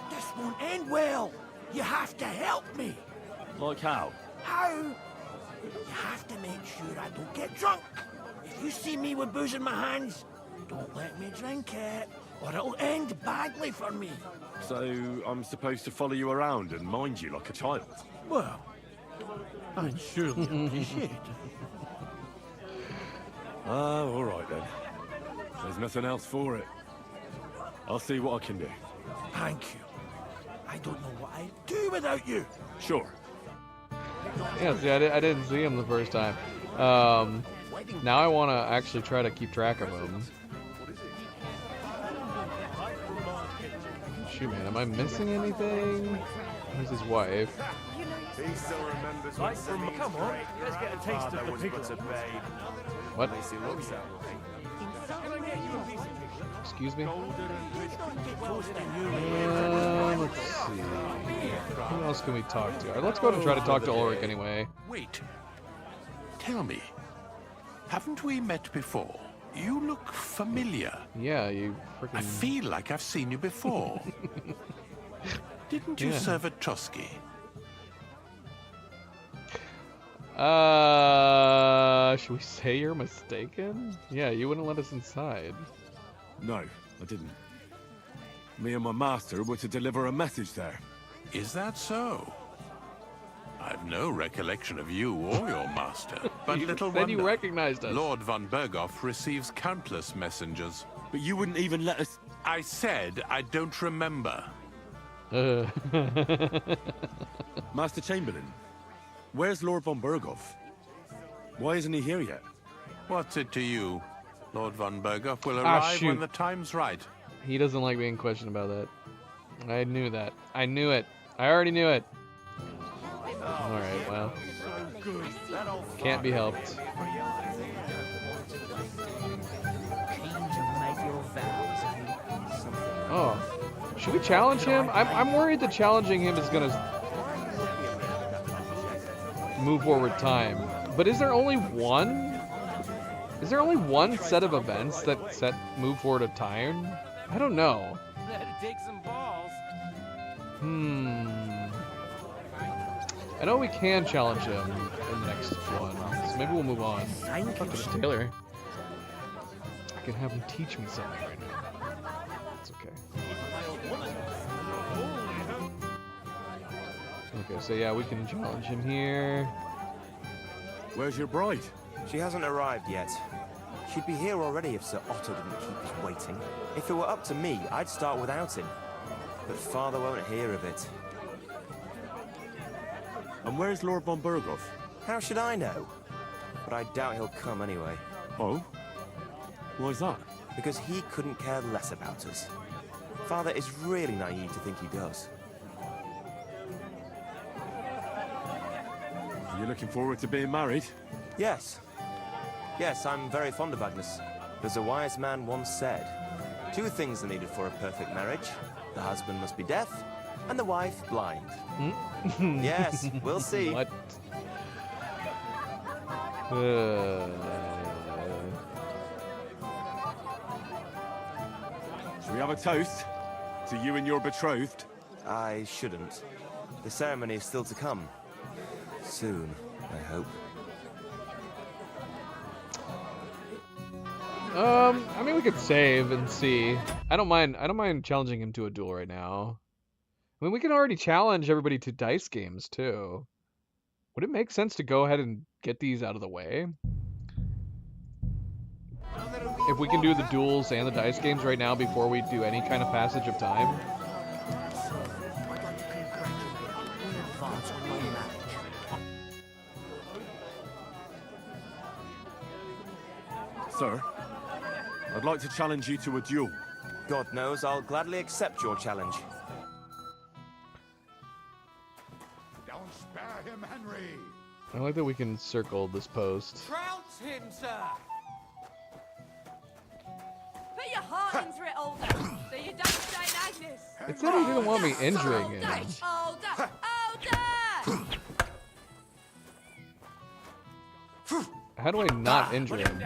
This won't end well. You have to help me. Like how? How? You have to make sure I don't get drunk. If you see me with booze in my hands, don't let me drink it, or it'll end badly for me. So I'm supposed to follow you around and mind you like a child? Well, I'd surely appreciate it. Oh, all right then. There's nothing else for it. I'll see what I can do. Thank you. I don't know what I'd do without you. Sure. Yeah, see, I didn't see him the first time. Now I want to actually try to keep track of him. Shoot, man, am I missing anything? Who's his wife? He still remembers Like from, come on, let's get a taste of the piglet. What? He looks at me. Excuse me? Let's see. Who else can we talk to? Alright, let's go and try to talk to Ulrich anyway. Wait. Tell me, haven't we met before? You look familiar. Yeah, you freaking... I feel like I've seen you before. Didn't you serve at Trotsky? Should we say you're mistaken? Yeah, you wouldn't let us inside. No, I didn't. Me and my master were to deliver a message there. Is that so? I've no recollection of you or your master. But little wonder. You recognized us. Lord von Berghoff receives countless messengers. But you wouldn't even let us... I said I don't remember. Master Chamberlain, where's Lord von Berghoff? Why isn't he here yet? What's it to you? Lord von Berghoff will arrive when the time's right. He doesn't like being questioned about that. I knew that. I knew it. I already knew it. Alright, well. Can't be helped. Oh. Should we challenge him? I'm worried that challenging him is gonna move forward time. But is there only one? Is there only one set of events that move forward a time? I don't know. That'd take some balls. I know we can challenge him in the next one, so maybe we'll move on. Talk to Taylor. I can have him teach me something right now. It's okay. Okay, so yeah, we can challenge him here. Where's your bride? She hasn't arrived yet. She'd be here already if Sir Otto didn't keep us waiting. If it were up to me, I'd start without him. But Father won't hear of it. And where's Lord von Berghoff? How should I know? But I doubt he'll come anyway. Oh? Why's that? Because he couldn't care less about us. Father is really naive to think he does. Are you looking forward to being married? Yes. Yes, I'm very fond of Agnes. As a wise man once said, 2 things are needed for a perfect marriage. The husband must be deaf, and the wife blind. Yes, we'll see. What? Should we have a toast to you and your betrothed? I shouldn't. The ceremony is still to come. Soon, I hope. I mean, we could save and see. I don't mind challenging him to a duel right now. I mean, we can already challenge everybody to dice games too. Would it make sense to go ahead and get these out of the way? if we can do the duels and the dice games right now before we do any kind of passage of time. Sir, I'd like to challenge you to a duel. God knows I'll gladly accept your challenge. Don't spare him, Henry. I like that we can circle this post. Trounce him, sir! Put your heart into it, Older, so you don't shame Agnes. It said he didn't want me injuring him. Older! How do I not injure him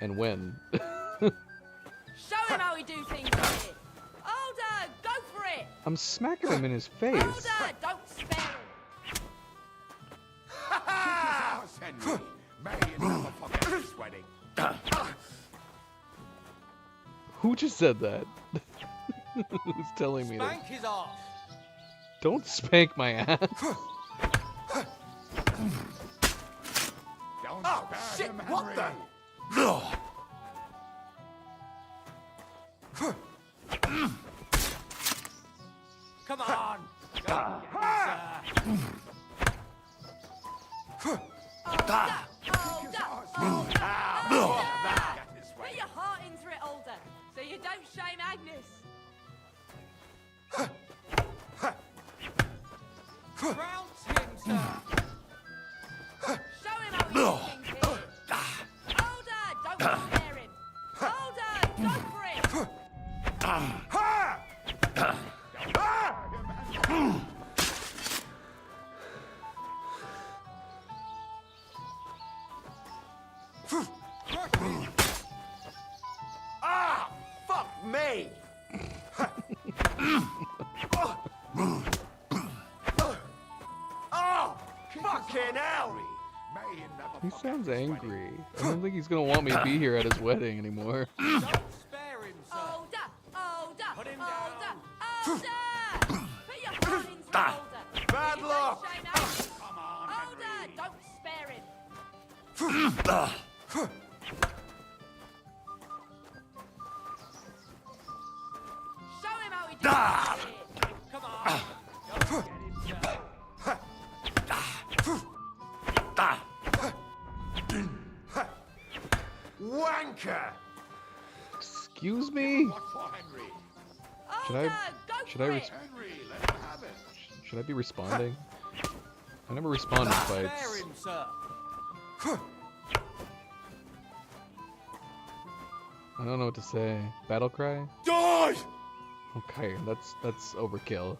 and win? Show him how we do things here. Older, go for it. I'm smacking him in his face. Older, don't spare him. Henry. May you never forget this wedding. Who just said that? Who's telling me that? Spank his ass. Don't spank my ass. Don't Oh, spare shit, him, Henry. what the? Come on. Go on, Put your heart into it, Older, so you don't shame Agnes. Trounce him, sir. Show him how we do things here. Older, don't spare him. Older, go for it. Ah! Fuck me! Oh! Fucking hell! He sounds angry. I don't think he's gonna want me to be here at his wedding anymore. Older, Older, Older. Put your heart into it, Older. Bad luck! Shame Agnes. Older, don't spare him. Show him how we do it. Come on. Wanker! Excuse me? Should I should I be responding? I never respond in fights. Spare him, sir. I don't know what to say. Battle cry? Die! Okay, that's overkill.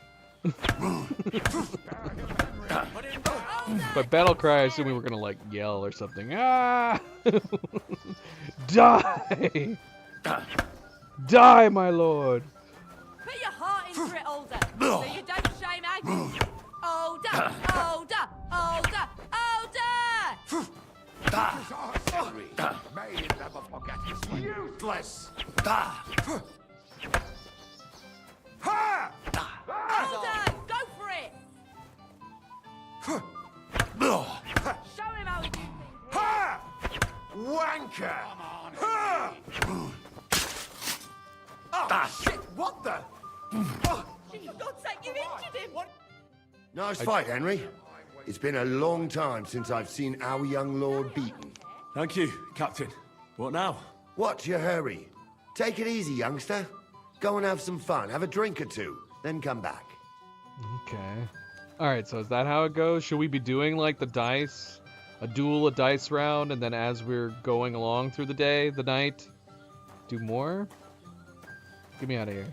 But battle cry, I assume we were gonna like yell or something. Ah! Die! Die, my lord! Put your heart into it, Older, so you don't shame Agnes. Older, Older, Older, Older! Henry. May you never forget this wedding. Useless! Older, go for it. Show him how we do things here. Wanker! Shit, what the? For God's sake, you injured him. Nice fight, Henry. It's been a long time since I've seen our young lord beaten. Thank you, Captain. What now? What's your hurry? Take it easy, youngster. Go and have some fun. Have a drink or two. Then come back. Okay. Alright, so is that how it goes? Should we be doing like the dice? A duel, a dice round, and then as we're going along through the day, the night, do more? Get me out of here.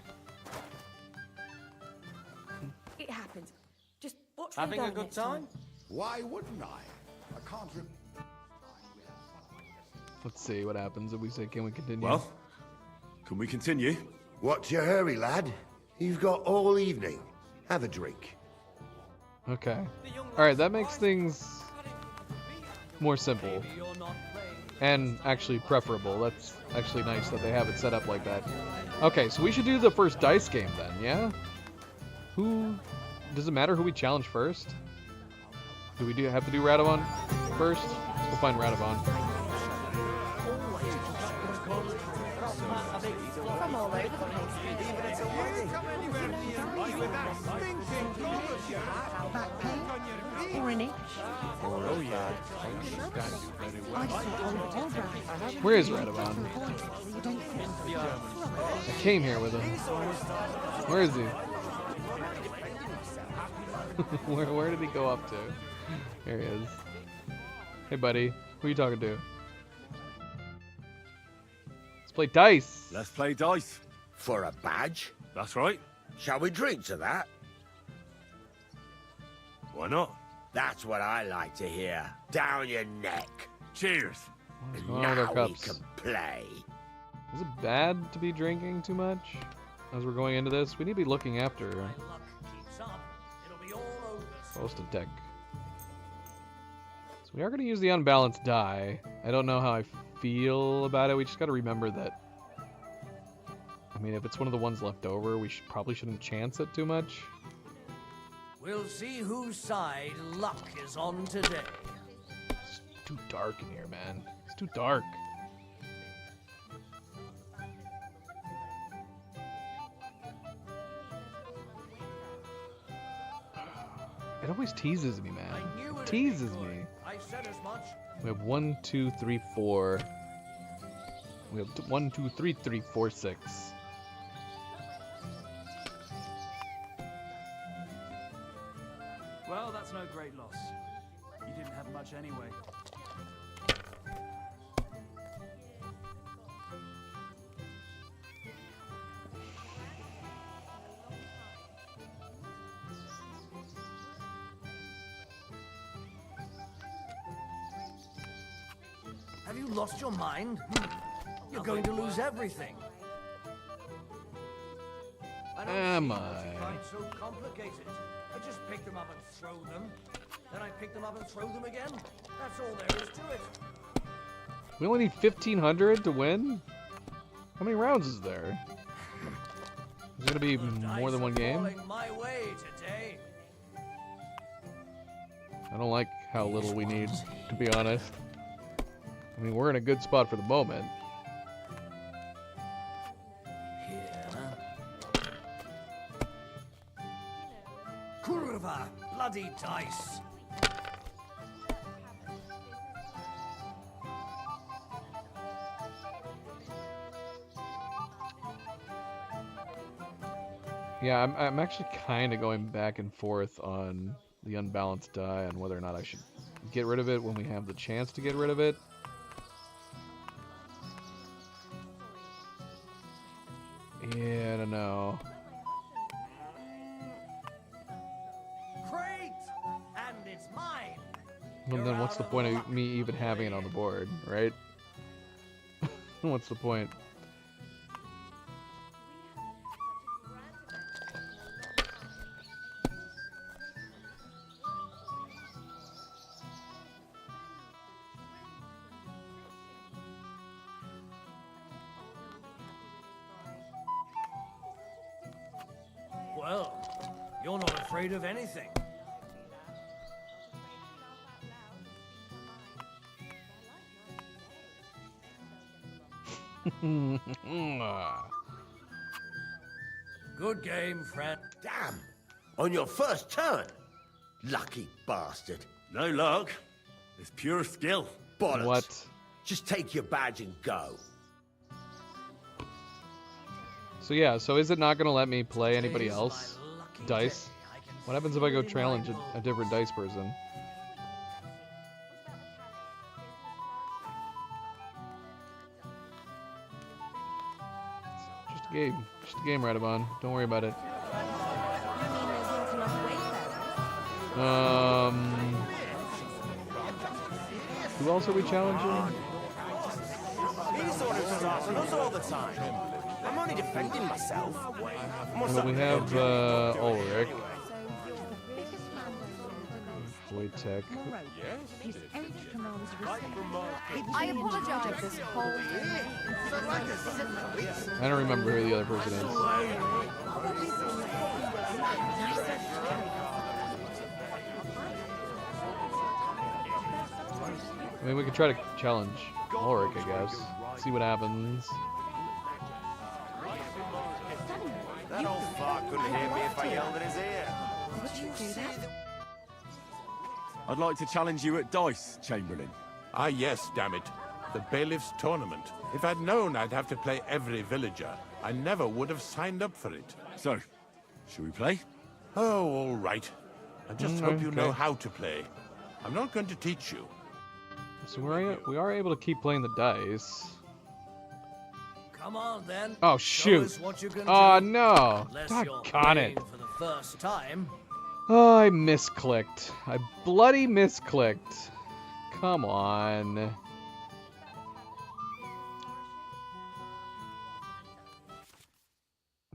It happened. Just watch Having a good time? Why wouldn't I? I can't Let's see what happens if we say, can we continue? Well, can we continue? What's your hurry, lad? You've got all evening. Have a drink. Okay. Alright, that makes things more simple. And actually preferable. That's actually nice that they have it set up like that. Okay, so we should do the first dice game then, yeah? Does it matter who we challenge first? Do we have to do Radovan first? Let's go find Radovan. Or an itch. Oh yeah. Where is Radovon? I came here with him. Where is he? where did he go up to? There he is. Hey buddy, who are you talking to? Let's play dice. Let's play dice. For a badge? That's right. Shall we drink to that? Why not? That's what I like to hear. Down your neck. Cheers. What's And going on with our now we cups? can play. Is it bad to be drinking too much as we're going into this? We need to be looking after most of tech. So we are going to use the unbalanced die. I don't know how I feel about it. We just got to remember that. I mean, if it's one of the ones left over, we probably shouldn't chance it too much. We'll see whose side luck is on today. It's too dark in here, man. It's too dark. It always teases me, man. It teases me. I said as much. We have 1, 2, 3, 4. We have 1, 2, 3, 3, 4, 6. Well, that's no great loss. You didn't have much anyway. Have you lost your mind? You're going to lose everything. Am I? Quite so complicated. I just pick them up and throw them. Then I pick them up and throw them again. That's all there is to it. We only need 1,500 to win? How many rounds is there? Is it gonna be more than one game? My way today. I don't like how little we need, to be honest. I mean, we're in a good spot for the moment. Kurva, bloody dice. Yeah, I'm actually kind of going back and forth on the unbalanced die on whether or not I should get rid of it when we have the chance to get rid of it. Yeah, I don't know. Great, and it's mine. Well, then what's the point of me even having it on the board, right? What's the point? Well, you're not afraid of anything. Good game, friend. Damn! On your first turn! Lucky bastard. No luck. It's pure skill. Bollocks. What? Just take your badge and go. So yeah, so is it not gonna let me play anybody else? Dice? What happens if I go challenge a different dice person? Just a game. Just a game, Radovon. Don't worry about it. Who else are we challenging? These sort of stuff happens all the time. I'm only defending myself. Well, we have Ulrich. Wojtek. I apologize. This whole I don't remember who the other person is. I mean, we could try to challenge Ulrich, I guess. See what happens. That old fart couldn't hear me if I yelled in his ear. Would you do that? I'd like to challenge you at dice, Chamberlain. Ah, yes, damn it. The Bailiff's Tournament. If I'd known I'd have to play every villager, I never would have signed up for it. So, shall we play? Oh, all right. I just hope you know Okay. how to play. I'm not going to teach you. So we are able to keep playing the dice. Come on, then. Oh, Show shoot. us what you can Oh, do. no. Unless you're Doggone it. playing for the first time. Oh, I misclicked. I bloody misclicked. Come on.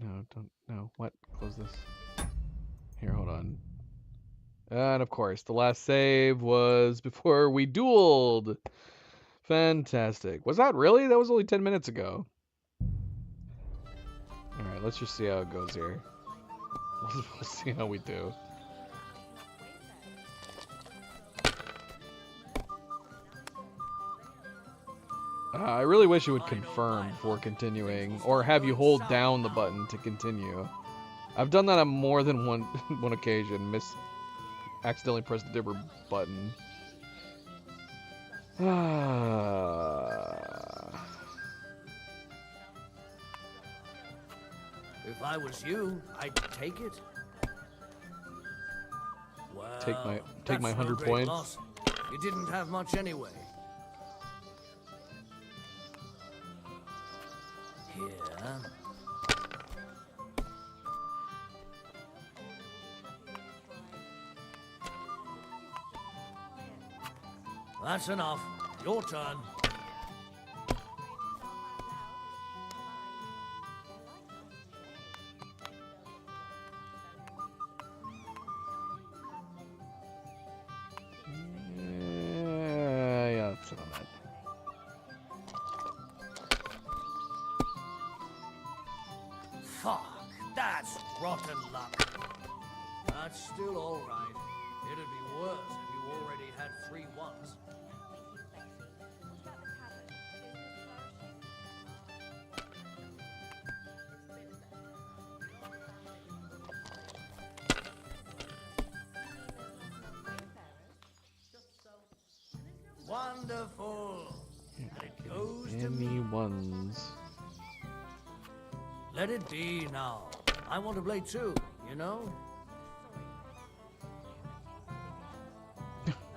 No, don't. No. What? Close this. Here, hold on. And of course, the last save was before we dueled. Fantastic. Was that really? That was only 10 minutes ago. Alright, let's just see how it goes here. We'll see how we do. I really wish it would confirm before continuing, or have you hold down the button to continue. I've done that on more than one occasion. Accidentally pressed a different button. If I was you, I'd take it. Well, Take my that's no 100 great points. loss. You didn't have much anyway. Here. That's enough. Your turn. Yeah, that's not bad. Fuck, that's rotten luck. That's still all right. It'd be worse if you already had 3 ones. Wonderful. And it goes to me. Any ones? Let it be now. I want to play too, you know?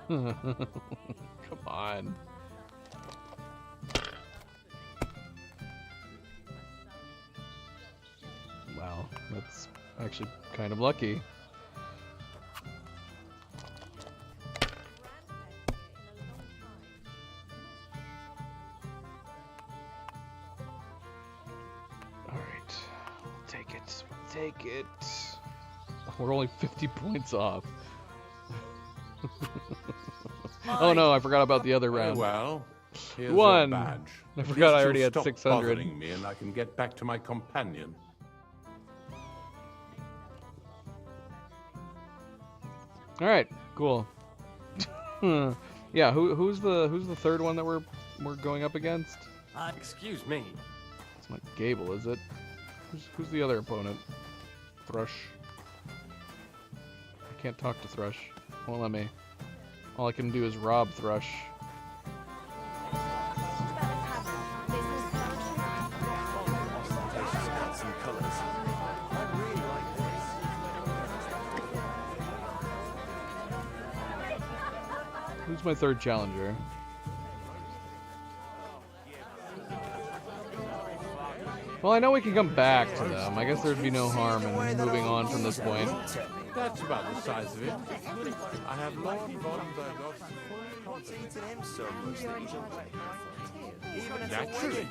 Come on. Wow, that's actually kind of lucky. Alright, we'll take it. We'll take it. We're only 50 points off. Oh no, I forgot about the other Very round. well. Here's One. your badge. I At forgot I least already you'll had stop 600. bothering me and I can get back to my companion. All right, cool. Yeah, who's the third one that we're going up against? Excuse me. It's not Gable, is it? Who's the other opponent? Thrush. I can't talk to Thrush. Won't let me. All I can do is rob Thrush. Who's my third challenger? Well, I know we can come back to them. I guess there'd be no harm in moving on from this point. That's about the size of it. I have Lord von Bergoff's full confidence. Naturally.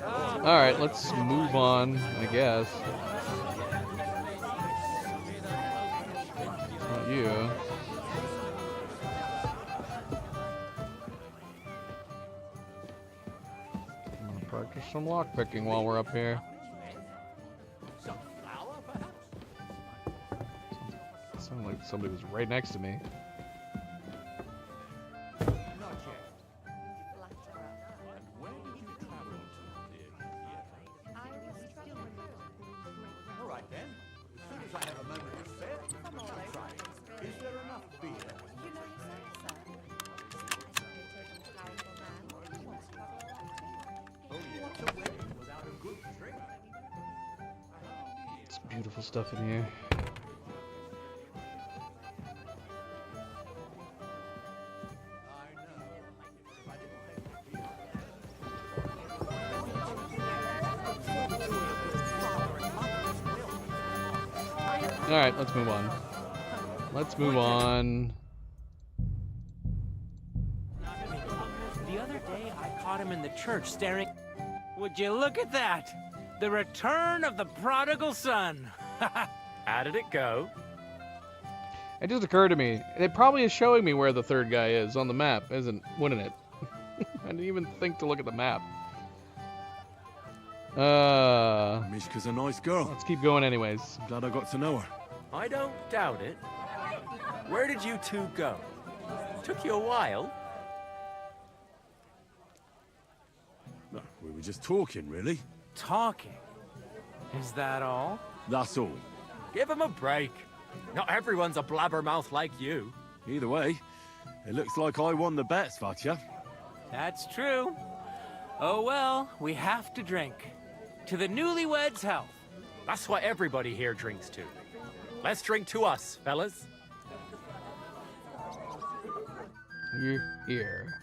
Alright, let's move on, I guess. Not you. I'm gonna practice some lockpicking while we're up here. Sounded like somebody was right next to me. All right then. It's beautiful stuff in here. Alright, let's move on. Let's move on. The other day, I caught him in the church staring. Would you look at that? The return of the prodigal son. How did it go? It just occurred to me, it probably is showing me where the third guy is on the map, wouldn't it? I didn't even think to look at the map. Mishka's a nice girl. Let's keep going anyways. Glad I got to know her. I don't doubt it. Where did you two go? Took you a while. No, we were just talking, really. Talking? Is that all? That's all. Give him a break. Not everyone's a blabbermouth like you. Either way, it looks like I won the bet, Svatya. That's true. Oh well, we have to drink. To the newlyweds' health. That's what everybody here drinks to. Let's drink to us, fellas. You're here.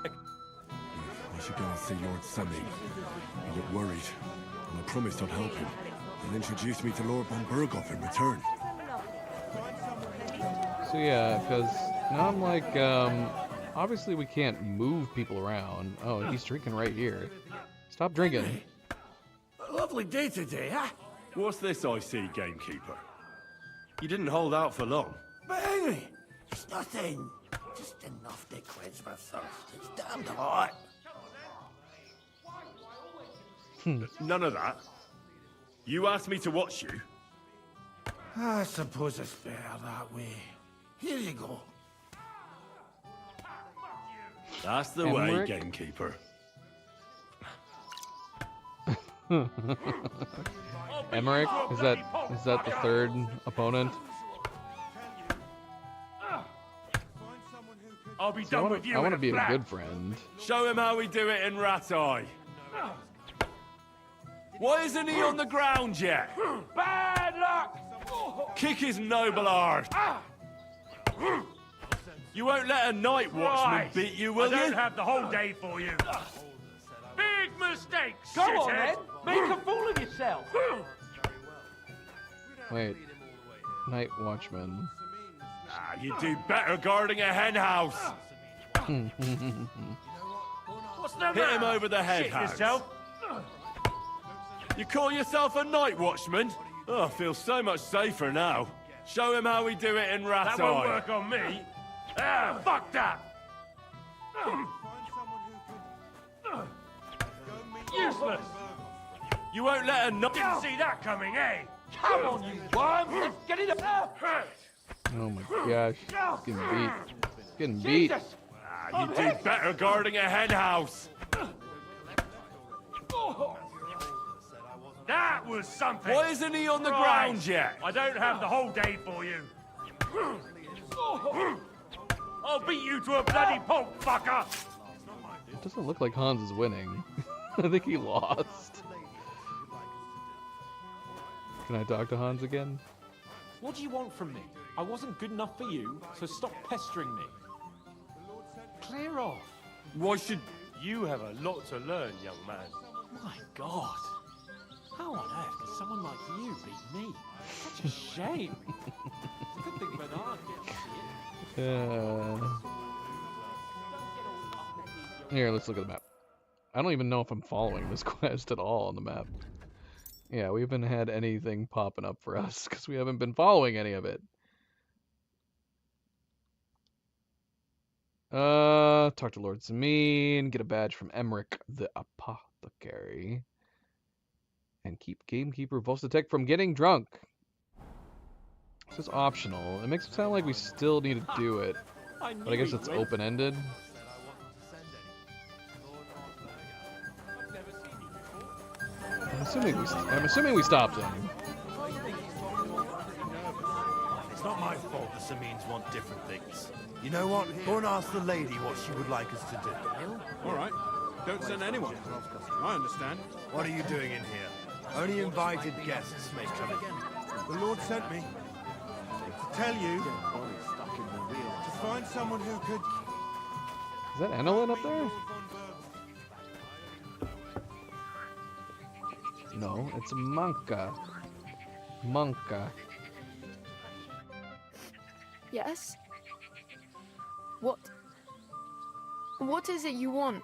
I should go and see Lord Sami. He looked worried, and I promised I'd help him. He'll introduce me to Lord von Berghoff in return. So yeah, because now I'm like, obviously we can't move people around. Oh, he's drinking right here. Stop drinking. A lovely day today, huh? What's this I see, gamekeeper? You didn't hold out for long. But Henry, it's nothing. Just enough to quench my thirst. It's damned hot. None of that. You asked me to watch you. I suppose it's better that way. Here you go. That's the way, gamekeeper. Emmerich? Is that the third opponent? I'll be See, done with you. I want to be a good friend. Show him how we do it in Rattay. Why isn't he on the ground yet? Bad luck! Kick his noble art. You won't let a night watchman beat you, will you? I don't have the whole day for you. Big mistake, Go on, shithead. then. Make a fool of yourself. Wait. Night Watchman. You do better guarding a hen house. What's the Hit him matter? over the head, Shit Hans. yourself. You call yourself a night watchman? Oh, I feel so much safer now. Show him how we do it in Rattay. That won't work on me. Ah, fuck that. Useless. You won't let a night... Didn't see that coming, eh? Come on, you worm. Let's get it up. Oh my gosh. He's getting beat. He's getting beat. You do better guarding a hen house. That was something. Why isn't he on the ground yet? I don't have the whole day for you. I'll beat you to a bloody pulp, fucker. It doesn't look like Hans is winning. I think he lost. Can I talk to Hans again? What do you want from me? I wasn't good enough for you, so stop pestering me. Clear off. Why should... You have a lot to learn, young man. My God. How on earth could someone like you beat me? Such a shame. Good thing Bernard didn't. Here, let's look at the map. I don't even know if I'm following this quest at all on the map. Yeah, we haven't had anything popping up for us because we haven't been following any of it. Talk to Lord Zameen, get a badge from Emmerich the Apothecary, and keep Gamekeeper Volstatek from getting drunk. This is optional. It makes it sound like we still need to do it, but I guess it's open-ended. I'm assuming we stopped him. It's not my fault the Samines want different things. You know what? Go and ask the lady what she would like us to do. All right. Don't send anyone. I understand. What are you doing in here? Only invited guests may come in. The Lord sent me to tell you to find someone who could... Is that Enelin up there? No, it's Monka. Monka. Yes? What is it you want?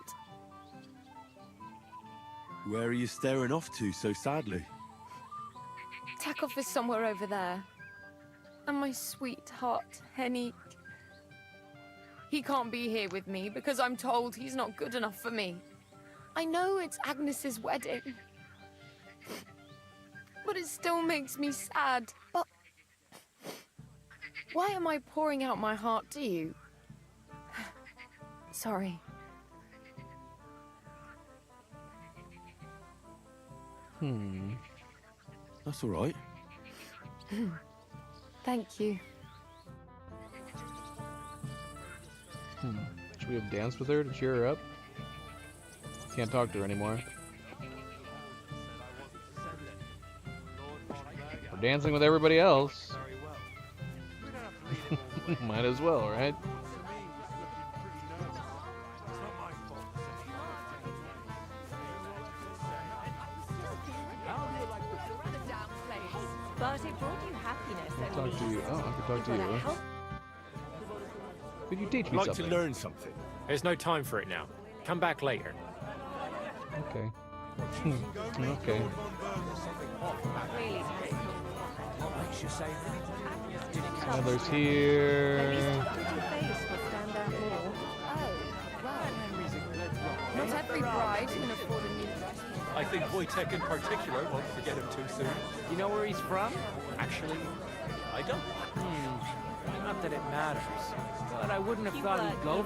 Where are you staring off to so sadly? Takov is somewhere over there. And my sweetheart, Henny. He can't be here with me because I'm told he's not good enough for me. I know it's Agnes's wedding. But it still makes me sad. But why am I pouring out my heart to you? Sorry. That's all right. Thank you. Should we have danced with her to cheer her up? Can't talk to her anymore. We're dancing with everybody else. Might as well, right? But it brought you happiness. I'll talk to you. Oh, I can talk to you. Could you teach I'd me like something? to learn something. There's no time for it now. Come back later. Okay. Okay. What makes you say that? Others here. Not every bride can afford a new dress. I think Wojtek in particular won't forget him too soon. You know where he's from? Actually, I don't. Not that it matters, but I wouldn't have thought he'd go.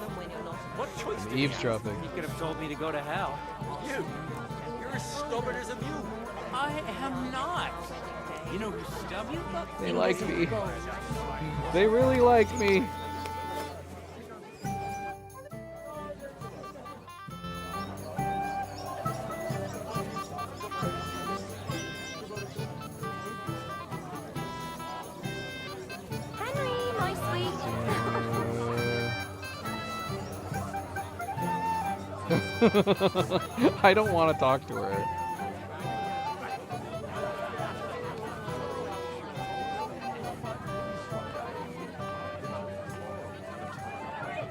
What choice did he have? Eavesdropping. He could have told me to go to hell. You're as stubborn as a mule. I am not. You know who's stubborn? They like me. They really like me. Henry, my sweet. I don't want to talk to her.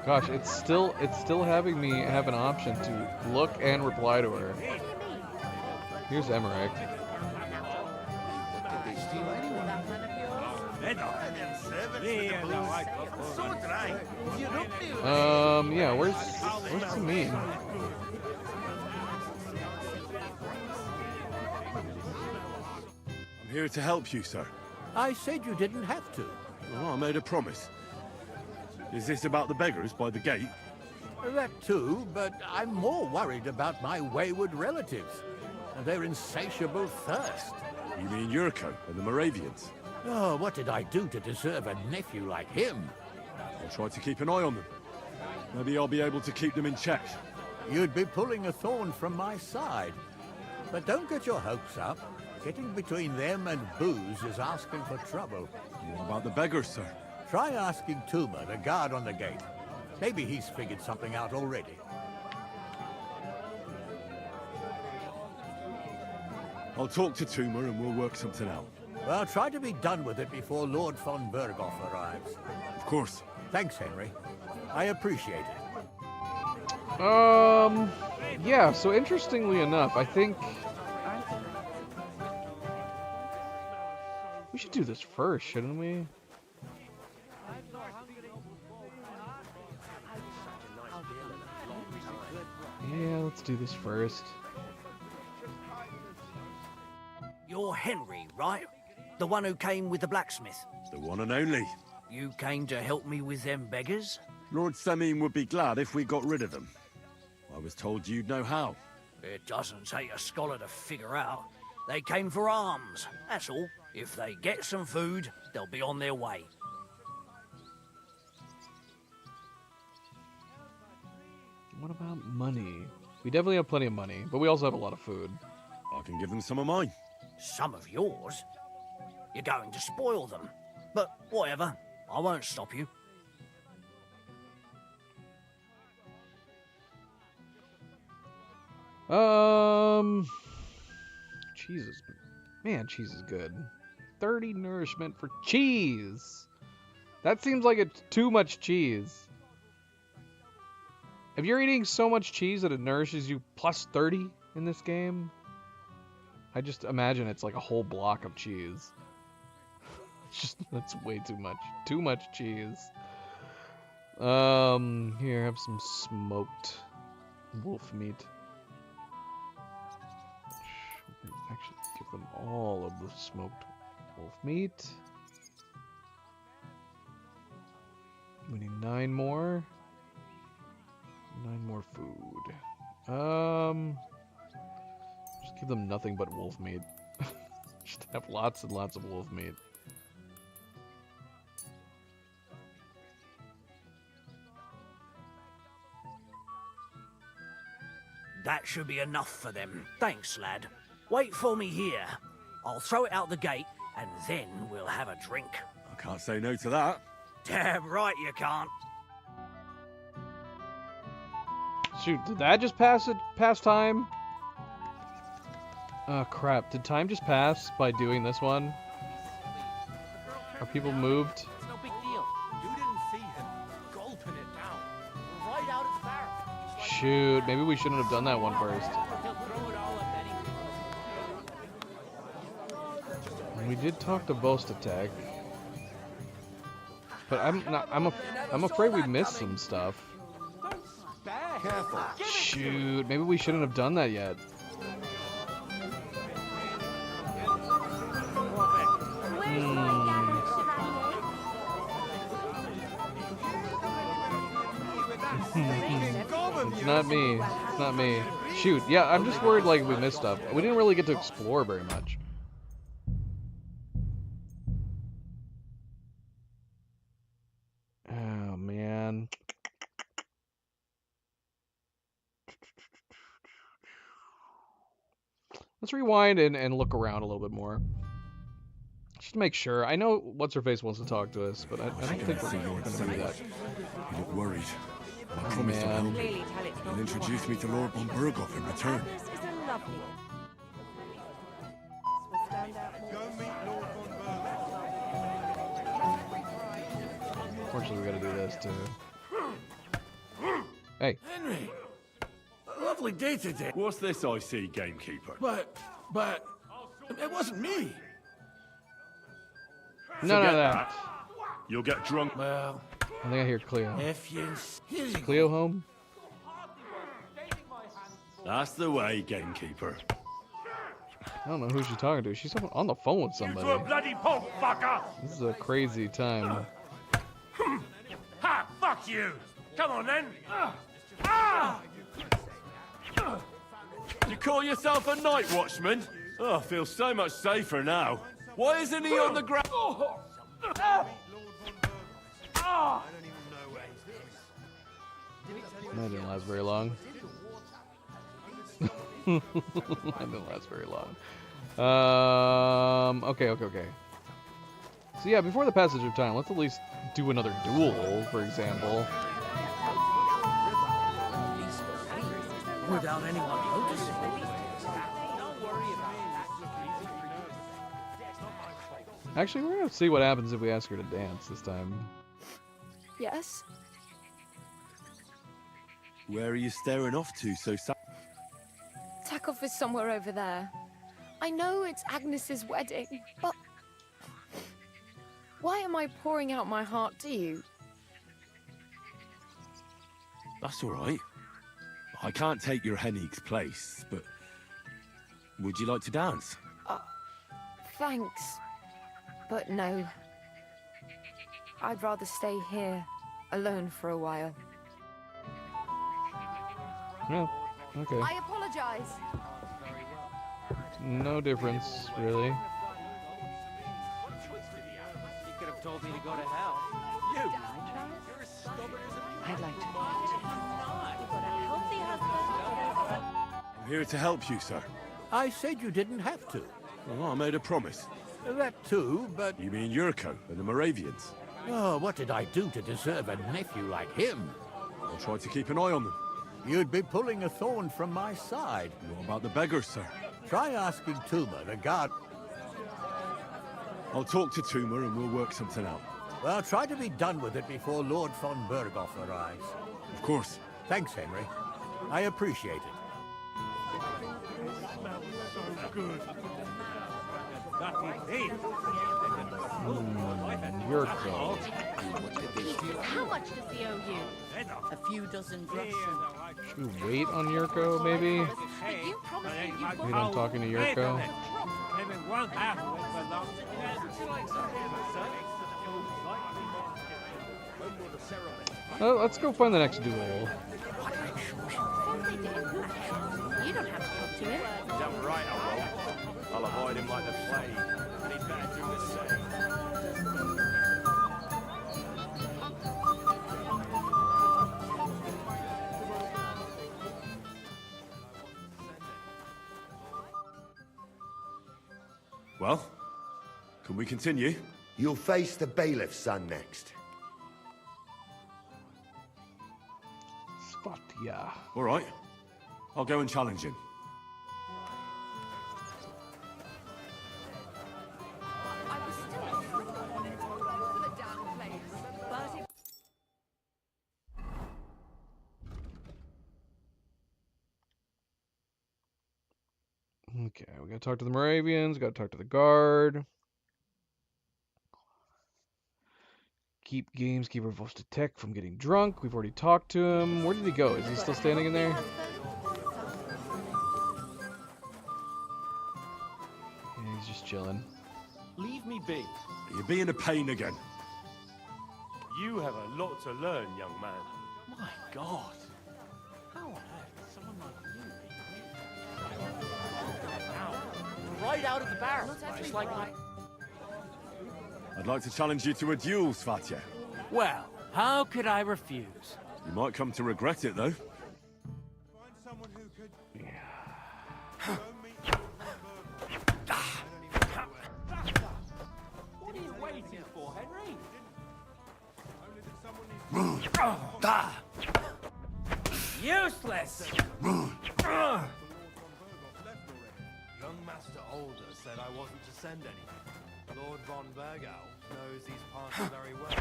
Gosh, it's still having me have an option to look and reply to her. Here's Emmerich. Yeah, where's Samin? I'm here to help you, sir. I said you didn't have to. Oh, I made a promise. Is this about the beggars by the gate? That too, but I'm more worried about my wayward relatives and their insatiable thirst. You mean Yurko and the Moravians? Oh, what did I do to deserve a nephew like him? I'll try to keep an eye on them. Maybe I'll be able to keep them in check. You'd be pulling a thorn from my side. But don't get your hopes up. Getting between them and booze is asking for trouble. What about the beggars, sir? Try asking Tuma, the guard on the gate. Maybe he's figured something out already. I'll talk to Tuma and we'll work something out. Well, try to be done with it before Lord von Berghoff arrives. Of course. Thanks, Henry. I appreciate it. Yeah, so interestingly enough, I think we should do this first, shouldn't we? Yeah, let's do this first. You're Henry, right? The one who came with the blacksmith. The one and only. You came to help me with them beggars? Lord Semin would be glad if we got rid of them. I was told you'd know how. It doesn't take a scholar to figure out. They came for alms, that's all. If they get some food, they'll be on their way. What about money? We definitely have plenty of money, but we also have a lot of food. I can give them some of mine. Some of yours? You're going to spoil them. But whatever, I won't stop you. Cheese is... Man, cheese is good. 30 nourishment for cheese! That seems like it's too much cheese. If you're eating so much cheese that it nourishes you plus 30 in this game, I just imagine it's like a whole block of cheese. That's way too much. Too much cheese. Here, have some smoked wolf meat. Actually, give them all of the smoked wolf meat. We need 9 more. 9 more food. Just give them nothing but wolf meat. Just have lots and lots of wolf meat. That should be enough for them. Thanks, lad. Wait for me here. I'll throw it out the gate, and then we'll have a drink. I can't say no to that. Damn right you can't. Shoot, did that just pass time? Oh crap, did time just pass by doing this one? Are people moved? It's no big deal. You didn't see him gulping it down. Right out its barrel. Shoot, maybe we shouldn't have done that one first. We did talk to Bostatek, but I'm afraid we missed some stuff. Careful. Shoot, maybe we shouldn't have done that yet. It's not me. It's not me. Shoot, yeah, I'm just worried like we missed stuff. We didn't really get to explore very much. Oh, man. Let's rewind and look around a little bit more. Just to make sure. I know What's-Her-Face wants to talk to us, but I don't think we're going to do that. You look worried. I Oh, promised to help man. you. You'll introduce me to Lord von Burghoff in return. Unfortunately, we gotta do this too. Hey. Henry! A lovely day today. What's this I see, gamekeeper? But, it wasn't me. None of Forget that. You'll get drunk. Well, I think I hear Cleo. if you... Is Cleo home? That's the way, gamekeeper. I don't know who she's talking to. She's on the phone with somebody. To a bloody pulp, fucker! This is a crazy time. Ha! Fuck you! Come on then! You call yourself a night watchman? Oh, I feel so much safer now. Why isn't he on the ground? That didn't last very long. That didn't last very long. Okay. So yeah, before the passage of time, let's at least do another duel, for example. Without anyone noticing. Actually, we're gonna see what happens if we ask her to dance this time. Yes? Where are you staring off to so sad? Takov is somewhere over there. I know it's Agnes's wedding, but... Why am I pouring out my heart to you? That's all right. I can't take your Henig's place, but would you like to dance? Thanks. But no. I'd rather stay here, alone for a while. Yeah, okay. I apologize. No difference, really. You could have told me to go to hell. You! You're as stubborn as a... I'd like to. You've got a healthy husband. I'm here to help you, sir. I said you didn't have to. Well, I made a promise. That too, but... You mean Yurko and the Moravians? Oh, what did I do to deserve a nephew like him? I'll try to keep an eye on them. You'd be pulling a thorn from my side. What about the beggars, sir? Try asking Tuma, the guard. I'll talk to Tuma and we'll work something out. Well, try to be done with it before Lord von Berghoff arrives. Of course. Thanks, Henry. I appreciate it. So good. Yurko. How much does he owe you? A few dozen groschen. Should we wait on Yurko, maybe? But you promised me you'd Maybe I'm talking to Yurko. Oh, let's go find the next duel. You don't have to talk to him. Damn right I won't. I'll avoid him like the plague. And he'd better do the same. Well, can we continue? You'll face the bailiff's son next. Svatya. All right. I'll go and challenge him. Okay, we gotta talk to the Moravians, gotta talk to the guard. Keep Gameskeeper Vostok from getting drunk. We've already talked to him. Where did he go? Is he still standing in there? Yeah, he's just chilling. Leave me be. You're being a pain again. You have a lot to learn, young man. My God. How on earth does someone like you be? Right out of the barrel. Just like my... I'd like to challenge you to a duel, Svatya. Well, how could I refuse? You might come to regret it, though. What are you waiting for, Henry? Useless! Young Master Older said I wasn't to send any. Lord von Bergau knows these parts very well.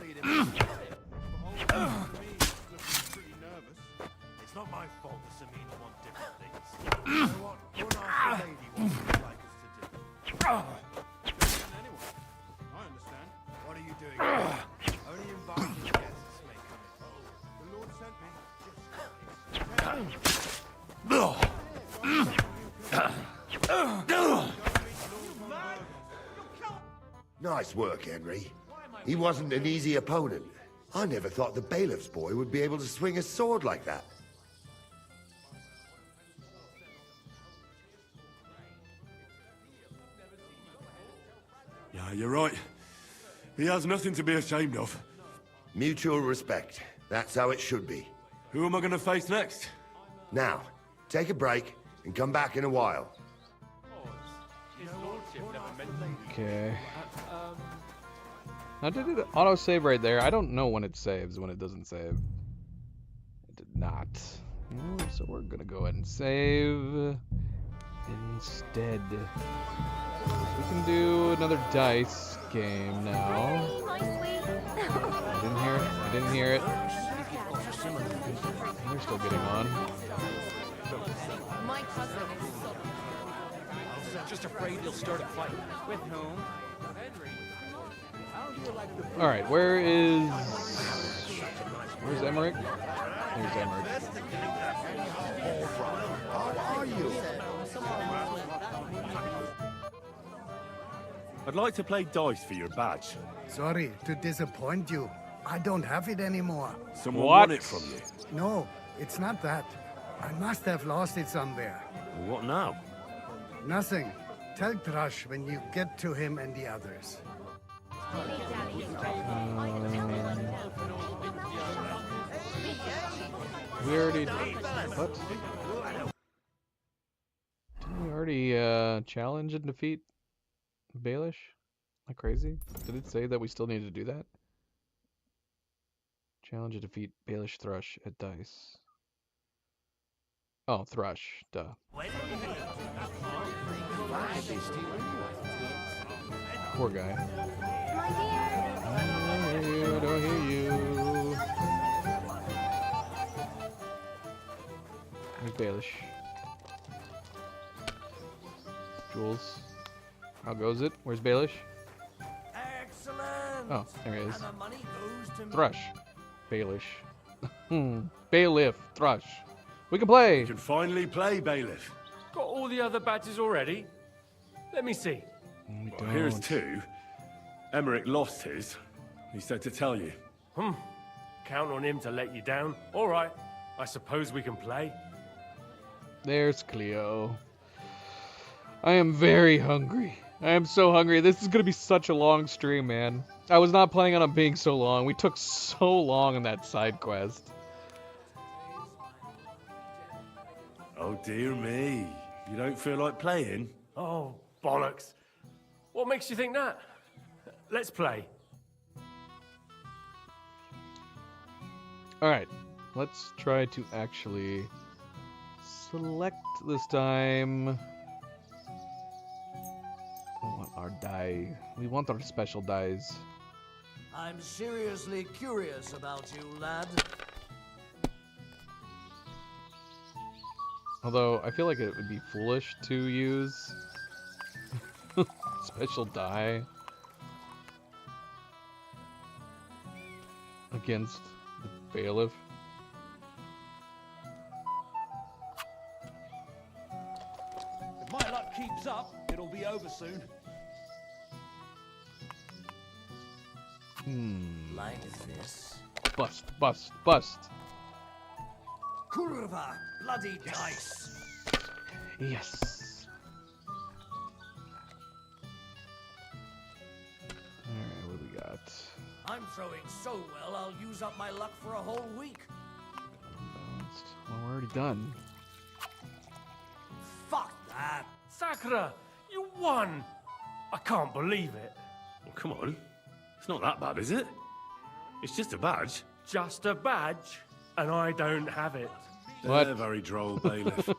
Lead him. It's not my fault the Samina want different things. You know what? Go and ask the lady what she would like us to do. Anyway, I understand. What are you doing here? Only invited guests may come in. The Lord sent me. Nice work, Henry. He wasn't an easy opponent. I never thought the bailiff's boy would be able to swing a sword like that. Yeah, you're right. He has nothing to be ashamed of. Mutual respect. That's how it should be. Who am I going to face next? Now, take a break and come back in a while. Okay. Now, did it auto-save right there? I don't know when it saves, when it doesn't save. It did not. So we're gonna go ahead and save instead. We can do another dice game now. I didn't hear it. I didn't hear it. They're still getting on. My cousin is so... Just afraid you'll start a fight. With whom? All right, where's Emmerich? There's Emmerich. How are you? I'd like to play dice for your badge. Sorry to disappoint you. I don't have it anymore. Someone won it from you. No, it's not that. I must have lost it somewhere. Well, what now? Nothing. Tell Thrush when you get to him and the others. We already... What? challenge and defeat Baelish? Am I crazy? Did it say that we still need to do that? Challenge and defeat Baelish Thrush at dice. Oh, Thrush. Duh. Poor guy. I don't hear you. I don't hear you. Where's Baelish? Jules. How goes it? Where's Baelish? Excellent. Oh, there he is. And the money goes to me. Thrush. Baelish. Bailiff. Thrush. We can play. You can finally play, Bailiff. Got all the other badges already? Let me see. Well, here's 2. Emmerich lost his. He said to tell you. Count on him to let you down. All right. I suppose we can play. There's Cleo. I am very hungry. I am so hungry. This is going to be such a long stream, man. I was not planning on it being so long. We took so long on that side quest. Oh, dear me. You don't feel like playing? Oh, bollocks. What makes you think that? Let's play. Alright. Let's try to actually select this time. We want our die. We want our special dies. I'm seriously curious about you, lad. Although, I feel like it would be foolish to use special die against the bailiff. If my luck keeps up, it'll be over soon. Like this. Bust, bust, bust. Kurva, bloody dice. Yes. Alright, what do we got? I'm throwing so well, I'll use up my luck for a whole week. Balanced. Well, we're already done. Fuck that. Sakura, you won! I can't believe it. Well, come on. It's not that bad, is it? It's just a badge. Just a badge, and I don't have it. What? They're very droll, Bailiff.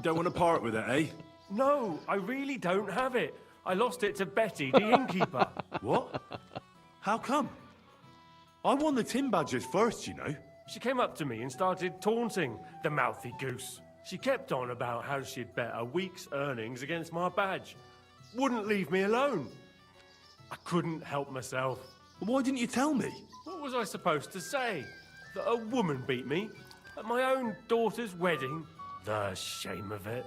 Don't want to part with it, eh? No, I really don't have it. I lost it to Betty, the innkeeper. What? How come? I won the tin badges first, you know. She came up to me and started taunting the mouthy goose. She kept on about how she'd bet a week's earnings against my badge. Wouldn't leave me alone. I couldn't help myself. Why didn't you tell me? What was I supposed to say? That a woman beat me? At my own daughter's wedding? The shame of it.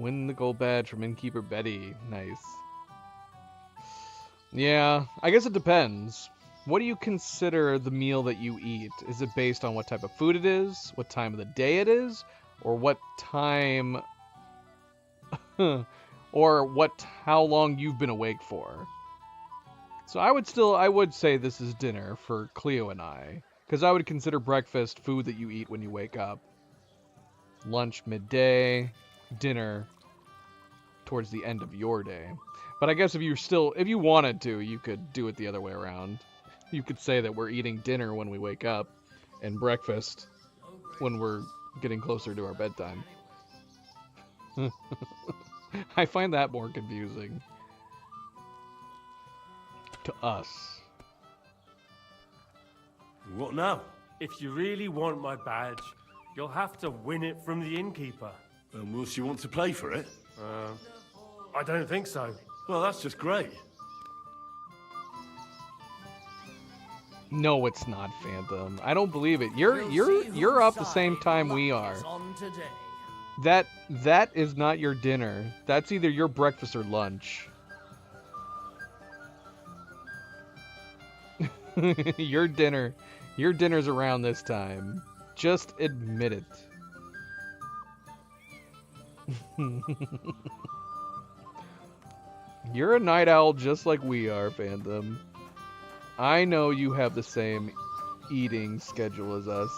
Win the gold badge from Innkeeper Betty. Nice. Yeah, I guess it depends. What do you consider the meal that you eat? Is it based on what type of food it is, what time of the day it is, or what time... or how long you've been awake for? So I would say this is dinner for Cleo and I, because I would consider breakfast food that you eat when you wake up. Lunch midday, dinner towards the end of your day. But I guess if you wanted to, you could do it the other way around. You could say that we're eating dinner when we wake up and breakfast when we're getting closer to our bedtime. I find that more confusing. To us. What now? If you really want my badge, you'll have to win it from the innkeeper. And will she want to play for it? I don't think so. Well, that's just great. No, it's not, Phantom. I don't believe it. You're up the same time we are. That is not your dinner. That's either your breakfast or lunch. Your dinner's around this time. Just admit it. You're a night owl just like we are, Phantom. I know you have the same eating schedule as us.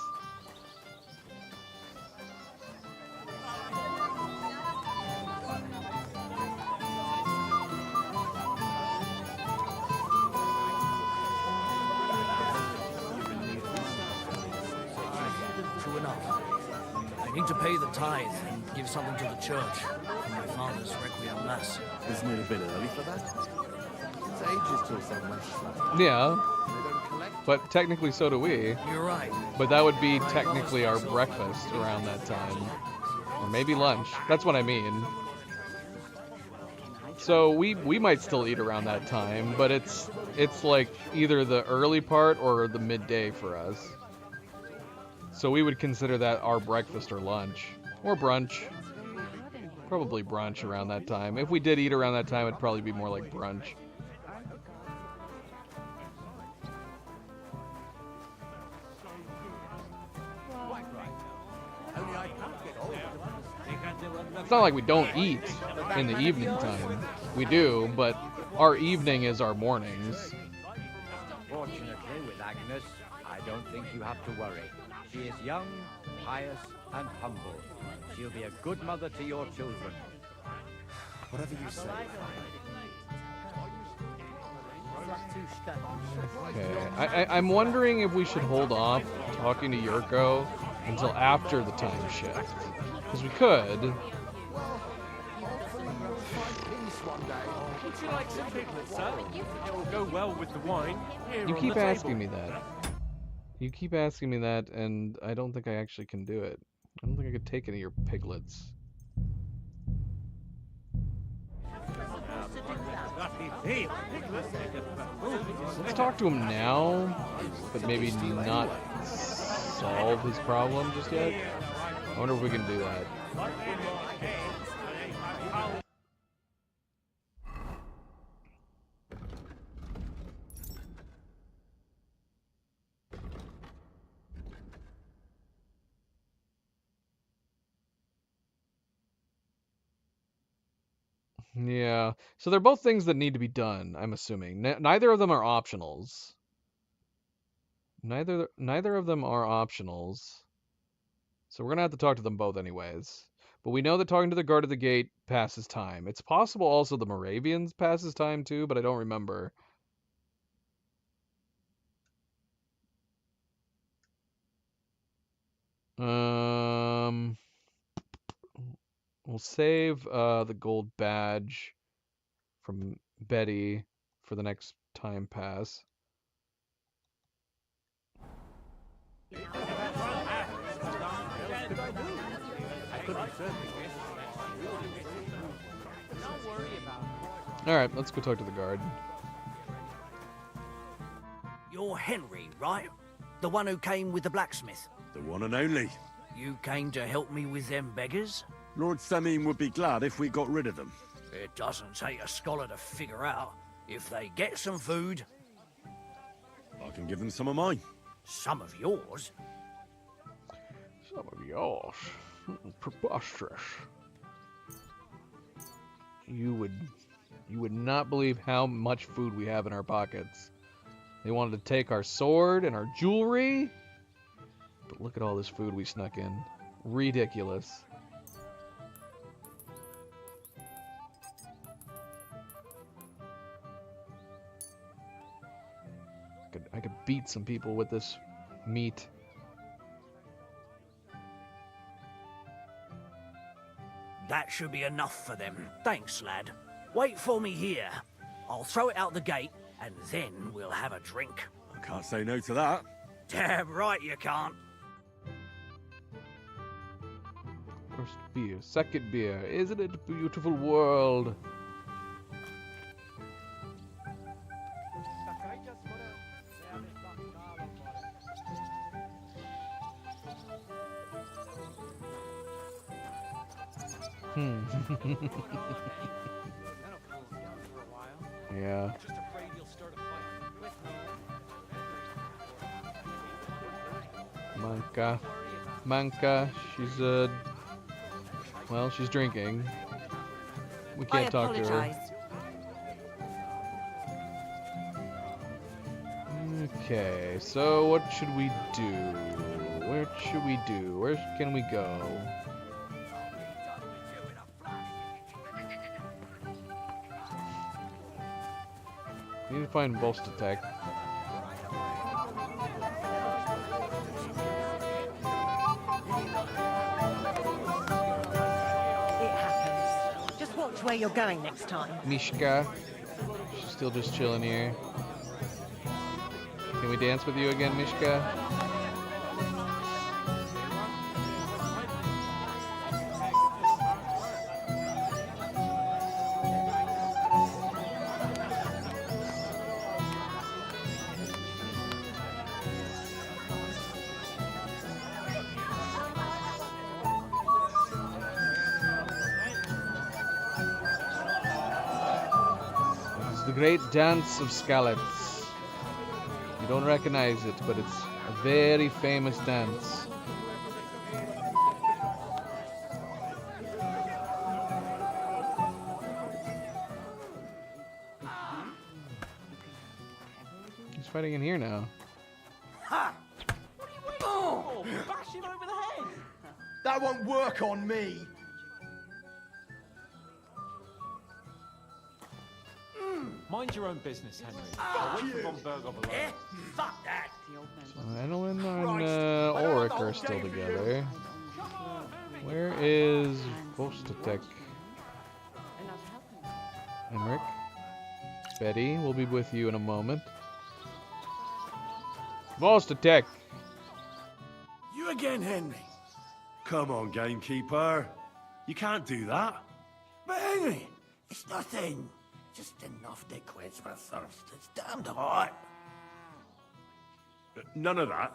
I need to pay the tithe and give something to the church for my father's requiem mass. Isn't it a bit early for that? It's ages till sunrise. Yeah. But technically so do we. You're right. But that would be technically our breakfast around that time. Or maybe lunch. That's what I mean. So we might still eat around that time, but it's like either the early part or the midday for us. So we would consider that our breakfast or lunch. Or brunch. Probably brunch around that time. If we did eat around that time, it'd probably be more like brunch. It's not like we don't eat in the evening time. We do, but our evening is our mornings. Fortunately, with Agnes, I don't think you have to worry. She is young, pious, and humble. She'll be a good mother to your children. Whatever you say. Okay, I'm wondering if we should hold off talking to Yurko until after the time shift. Because we could. Would you like some piglets, sir? It will go well with the wine. Here You on keep the asking table. me that. You keep asking me that, and I don't think I actually can do it. I don't think I could take any of your piglets. Let's talk to him now, but maybe not solve his problem just yet. I wonder if we can do that. Yeah, so they're both things that need to be done, I'm assuming. Neither of them are optionals. Neither of them are optionals. So we're gonna have to talk to them both anyways. But we know that talking to the guard at the gate passes time. It's possible also the Moravians passes time too, but I don't remember. We'll save the gold badge from Betty for the next time pass. Alright, let's go talk to the guard. You're Henry, right? The one who came with the blacksmith. The one and only. You came to help me with them beggars? Lord Sameen would be glad if we got rid of them. It doesn't take a scholar to figure out. If they get some food... I can give them some of mine. Some of yours? Some of yours? Preposterous. You would not believe how much food we have in our pockets. They wanted to take our sword and our jewelry. But look at all this food we snuck in. Ridiculous. I could beat some people with this meat. That should be enough for them. Thanks, lad. Wait for me here. I'll throw it out the gate, and then we'll have a drink. I can't say no to that. Damn right you can't. First beer, second beer. Isn't it a beautiful world? Yeah. Manka, she's well, she's drinking. We can't talk to her. Okay, so what should we do? Where should we do? Where can we go? We need to find Volstatek. which way you're going next time. Mishka. She's still just chilling here. Can we dance with you again, Mishka? The great dance of Skalitz. You don't recognize it, but it's a very famous dance. He's fighting in here now. Ha! Oh, bash him over the head. That won't work on me. Mind your own business, Henry. I'll wait for von Bergov alone. Fuck that! So Annalyn and Ulrich are still together. Where is Vostatek? Henrik? Betty, we'll be with you in a moment. Vostatek! You again, Henry. Come on, gamekeeper. You can't do that. But Henry, it's nothing. Just enough to quench my thirst. It's damned hot. None of that.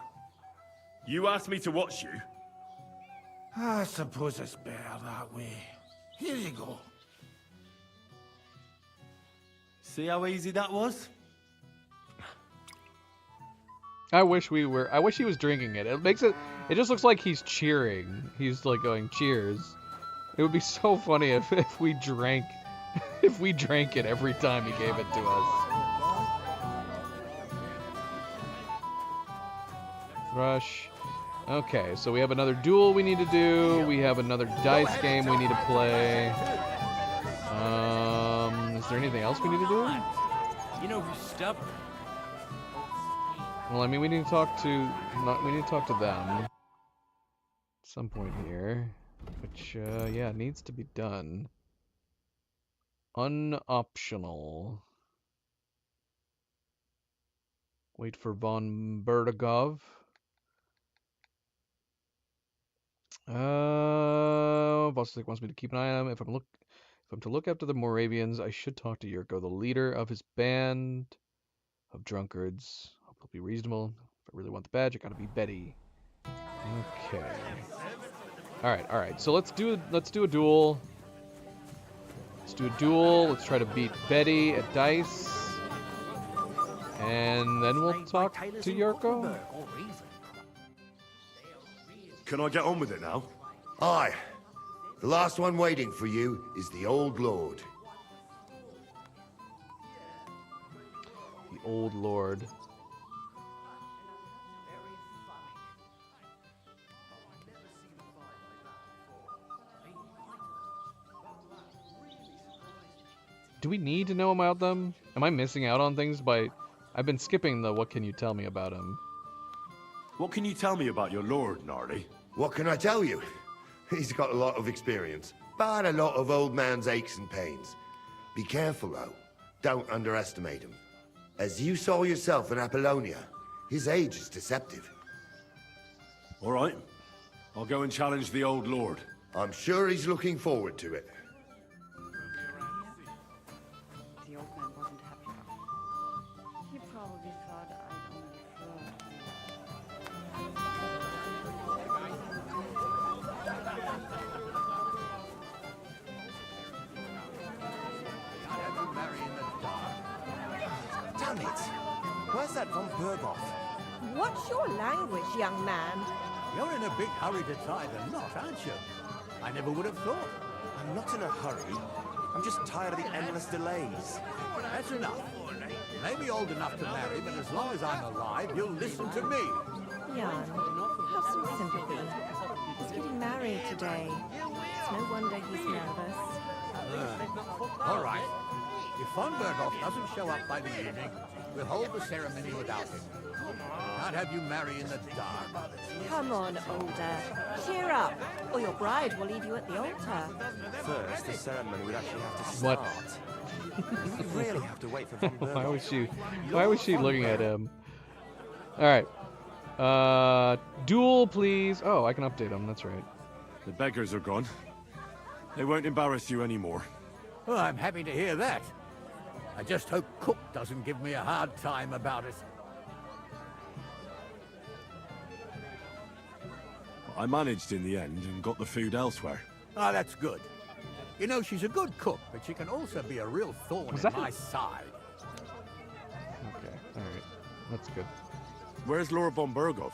You asked me to watch you. I suppose it's better that way. Here you go. See how easy that was? I wish he was drinking it. It just looks like he's cheering. He's like going, cheers. It would be so funny if we drank it every time he gave it to us. Thrush. Okay, so we have another duel we need to do. We have another dice game we need to play. Is there anything else we need to do? You know who's stubborn? Well, I mean, we need to talk to them at some point here, which yeah, needs to be done. Unoptional. Wait for von Bergov. Vostatek wants me to keep an eye on him. If I'm to look after the Moravians, I should talk to Yurko, the leader of his band of drunkards. Hope he'll be reasonable. If I really want the badge, I gotta be Betty. Okay. All right. So let's do a duel. Let's do a duel. Let's try to beat Betty at dice. And then we'll talk to Yurko. Can I get on with it now? Aye. The last one waiting for you is the Old Lord. The Old Lord. Do we need to know about them? Am I missing out on things by... I've been skipping the what can you tell me about him. What can you tell me about your lord, Gnarly? What can I tell you? He's got a lot of experience, but a lot of old man's aches and pains. Be careful, though. Don't underestimate him. As you saw yourself in Apollonia, his age is deceptive. All right. I'll go and challenge the Old Lord. I'm sure he's looking forward to it. The old man wasn't happy. He probably thought I'd only Damn it! Where's that von Bergov? What's your language, young man? You're in a big hurry to tie the knot, aren't you? I never would have thought. I'm not in a hurry. I'm just tired of the endless delays. That's enough. You may be old enough to marry, but as long as I'm alive, you'll listen to me. Jan, have some sympathy. He's getting married today. It's no wonder he's nervous. All right. If von Berghoff doesn't show up by the evening, we'll hold the ceremony without him. Can't have you marry in the dark. Come on, Older. Cheer up, or your bride will leave you at the altar. First, the ceremony would actually have to What? start. You really have to wait for Von Berghoff. Why was she looking at him? Alright. Duel, please. Oh, I can update them. That's right. The beggars are gone. They won't embarrass you anymore. Oh, I'm happy to hear that. I just hope Cook doesn't give me a hard time about it. I managed in the end and got the food elsewhere. Ah, that's good. You know, she's a good cook, but she can also be a real thorn in my side. Okay, alright. That's good. Where's Lord von Berghoff?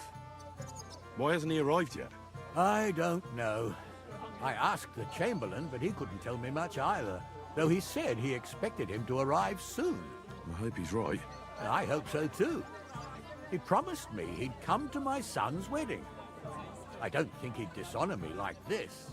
Why hasn't he arrived yet? I don't know. I asked the Chamberlain, but he couldn't tell me much either. Though he said he expected him to arrive soon. I hope he's right. I hope so too. He promised me he'd come to my son's wedding. I don't think he'd dishonor me like this.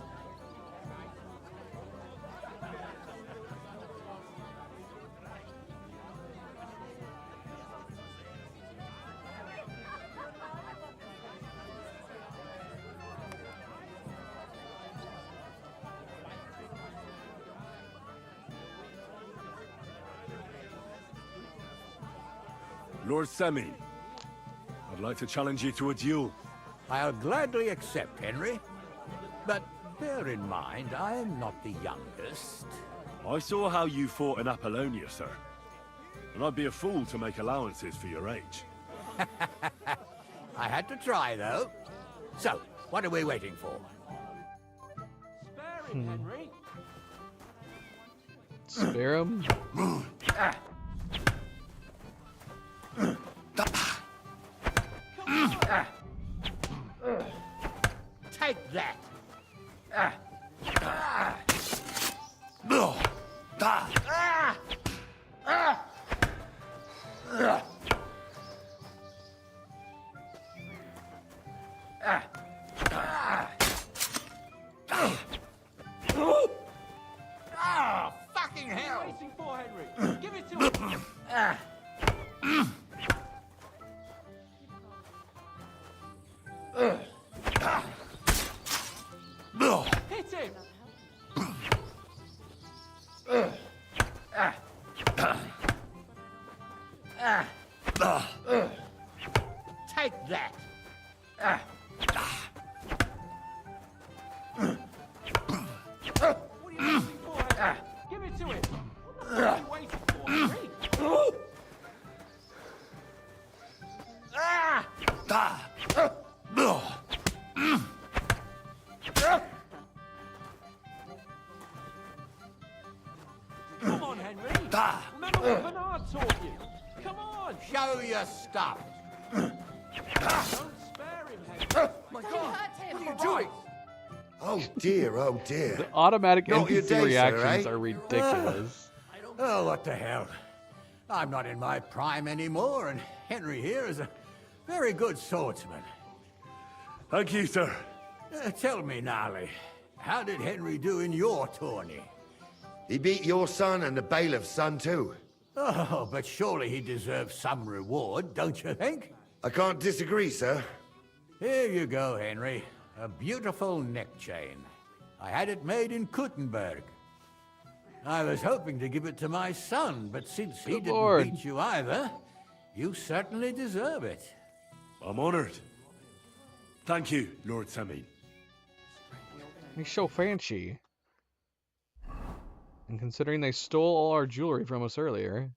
Lord Semmi, I'd like to challenge you to a duel. I'll gladly accept, Henry. But bear in mind, I am not the youngest. I saw how you fought in Apollonia, sir. And I'd be a fool to make allowances for your age. I had to try, though. So, what are we waiting for? Spare him, Henry. Spare him? Take that! Fucking hell! What are you waiting for, Henry? Give it to him! Hit him! Take that! What are you waiting for, Henry? Give it to him! What are you waiting for, Henry? Come on, Henry! Remember what Bernard taught you! Come on! Show your stuff! Don't spare him, Henry! My God! What are you doing? Oh dear, oh dear. The automatic Not your NPC day, sir, reactions eh? are ridiculous. Oh, what the hell? I'm not in my prime anymore, and Henry here is a very good swordsman. Thank you, sir. Tell me, Gnarly, how did Henry do in your tourney? He beat your son and the bailiff's son too. Oh, but surely he deserves some reward, don't you think? I can't disagree, sir. Here you go, Henry. A beautiful neck chain. I had it made in Kuttenberg. I was hoping to give it to my son, but since he didn't Lord. beat you either, you certainly deserve it. I'm honored. Thank you, Lord Semmi. He's so fancy. And considering they stole all our jewelry from us earlier.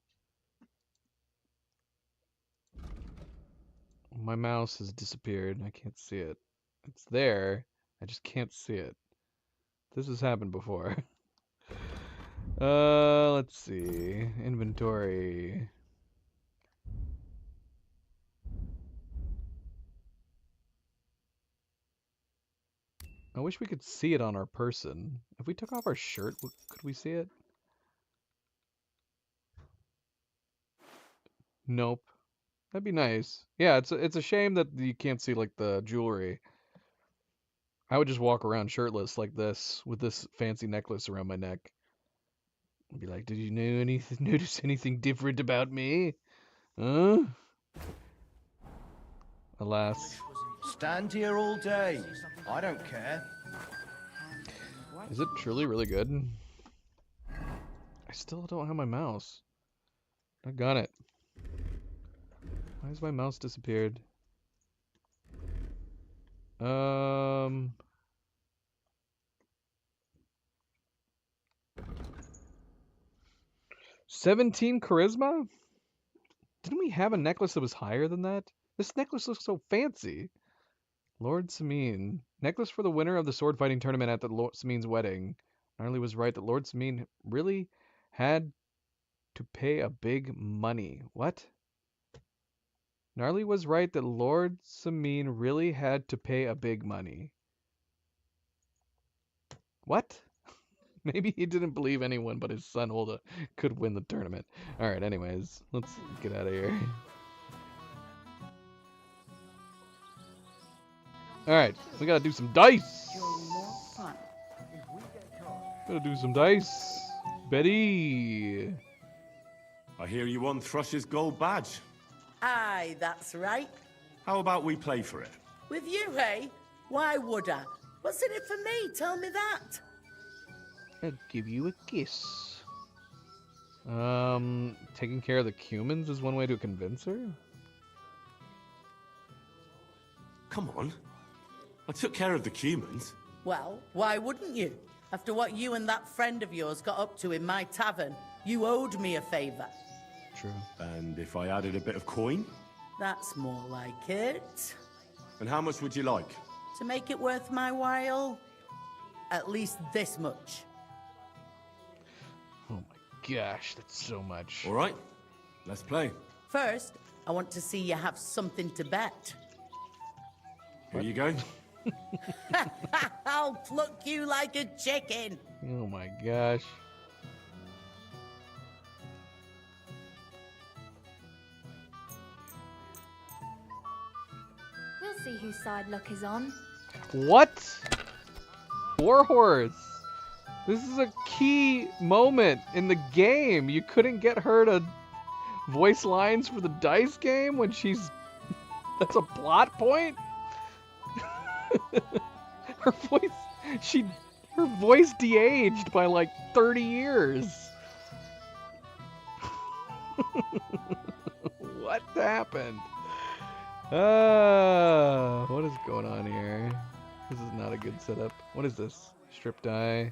My mouse has disappeared. I can't see it. It's there. I just can't see it. This has happened before. Let's see. Inventory. I wish we could see it on our person. If we took off our shirt, could we see it? Nope. That'd be nice. Yeah, it's a shame that you can't see like the jewelry. I would just walk around shirtless like this with this fancy necklace around my neck. Be like, did you notice anything different about me? Huh? Alas. Stand here all day. I don't care. Is it truly really good? I still don't have my mouse. I got it. Why has my mouse disappeared? 17 charisma? Didn't we have a necklace that was higher than that? This necklace looks so fancy. Lord Sameen. Necklace for the winner of the sword fighting tournament at the Lord Sameen's wedding. Gnarly was right that Lord Sameen really had to pay a big money. What? Gnarly was right that Lord Sameen really had to pay a big money. What? Maybe he didn't believe anyone but his son Olda could win the tournament. Alright, anyways, let's get out of here. Alright, we gotta do some dice! Gotta do some dice. Betty! I hear you won Thrush's gold badge. Aye, that's right. How about we play for it? With you, eh? Why would I? What's in it for me? Tell me that. I'll give you a kiss. Taking care of the Cumans is one way to convince her? Come on. I took care of the Cumans. Well, why wouldn't you? After what you and that friend of yours got up to in my tavern, you owed me a favour. True. And if I added a bit of coin? That's more like it. And how much would you like? To make it worth my while, at least this much. Oh my gosh, that's so much. All right, let's play. First, I want to see you have something to bet. Here you go. I'll pluck you like a chicken. Oh my gosh. We'll see whose side luck is on. What? Warhorse. This is a key moment in the game. You couldn't get her to voice lines for the dice game when she's... That's a plot point? Her voice de-aged by like 30 years. What happened? What is going on here? This is not a good setup. What is this? Strip die.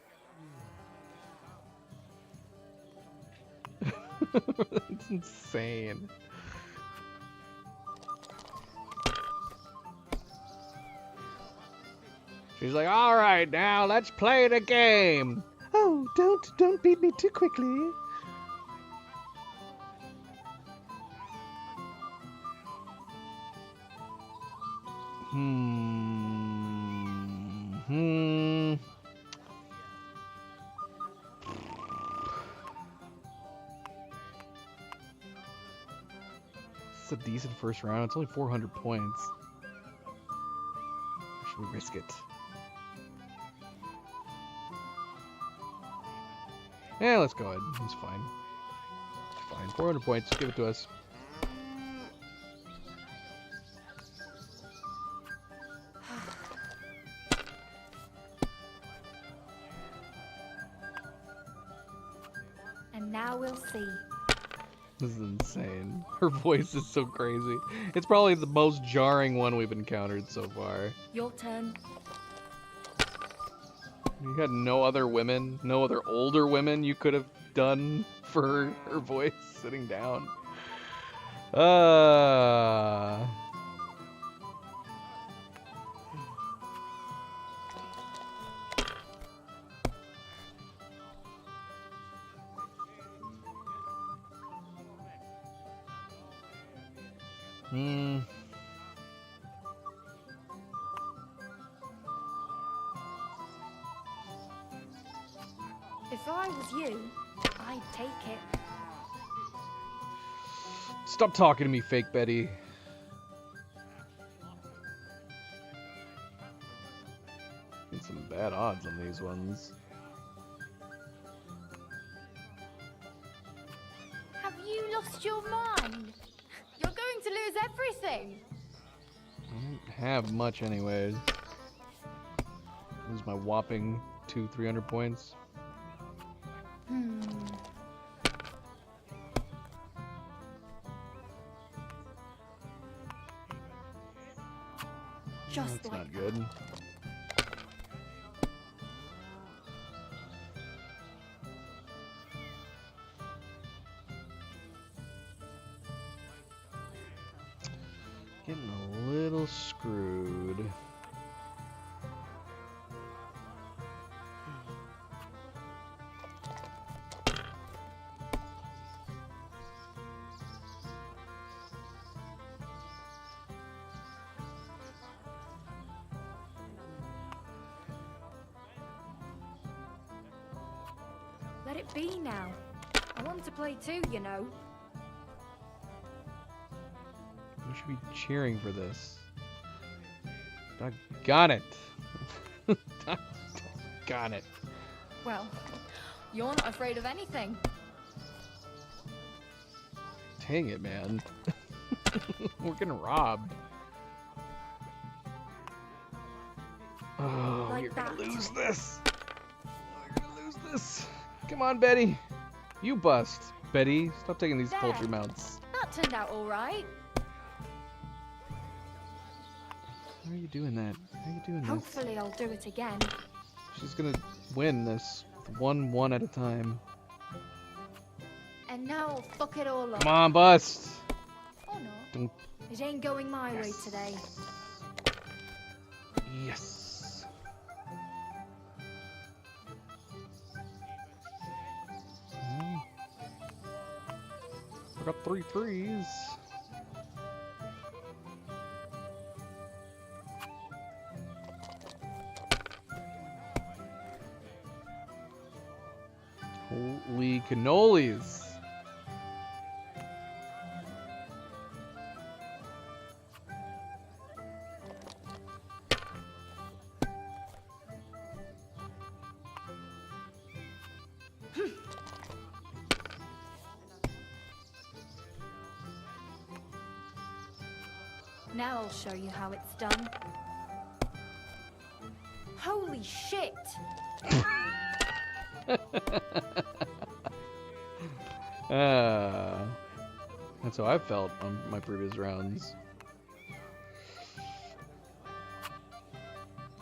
That's insane. She's like, all right, now let's play the game. Oh, don't beat me too quickly. It's a decent first round. It's only 400 points. Or should we risk it? Yeah, let's go ahead. It's fine. It's fine. 400 points. Give it to us. And now we'll see. This is insane. Her voice is so crazy. It's probably the most jarring one we've encountered so far. Your turn. You had no other women, no other older women you could have done for her voice sitting down. If I was you, I'd take it. Stop talking to me, fake Betty. Get some bad odds on these ones. lost your mind? You're going to lose everything. I don't have much anyways. Lose my whopping 300 points. Just That's like not good. Getting a little screwed. Let it be now. I want to play too, you know. We should be cheering for this. Got it. Got it. Well, you're not afraid of anything. Dang it, man. We're getting robbed. Oh, Like you're gonna that. lose this. You're gonna lose this. Come on, Betty. You bust. Betty, stop taking these poultry mounts. That turned out all right. How are you doing that? How are you doing this? Hopefully I'll do it again. She's gonna win this 1-1 at a time. And now I'll fuck it all up. Come on, bust. Oh no. Don't. It ain't going my way today. Yes. I got 3 threes. Holy cannolis. Now I'll show you how it's done. Holy shit! That's how I felt on my previous rounds.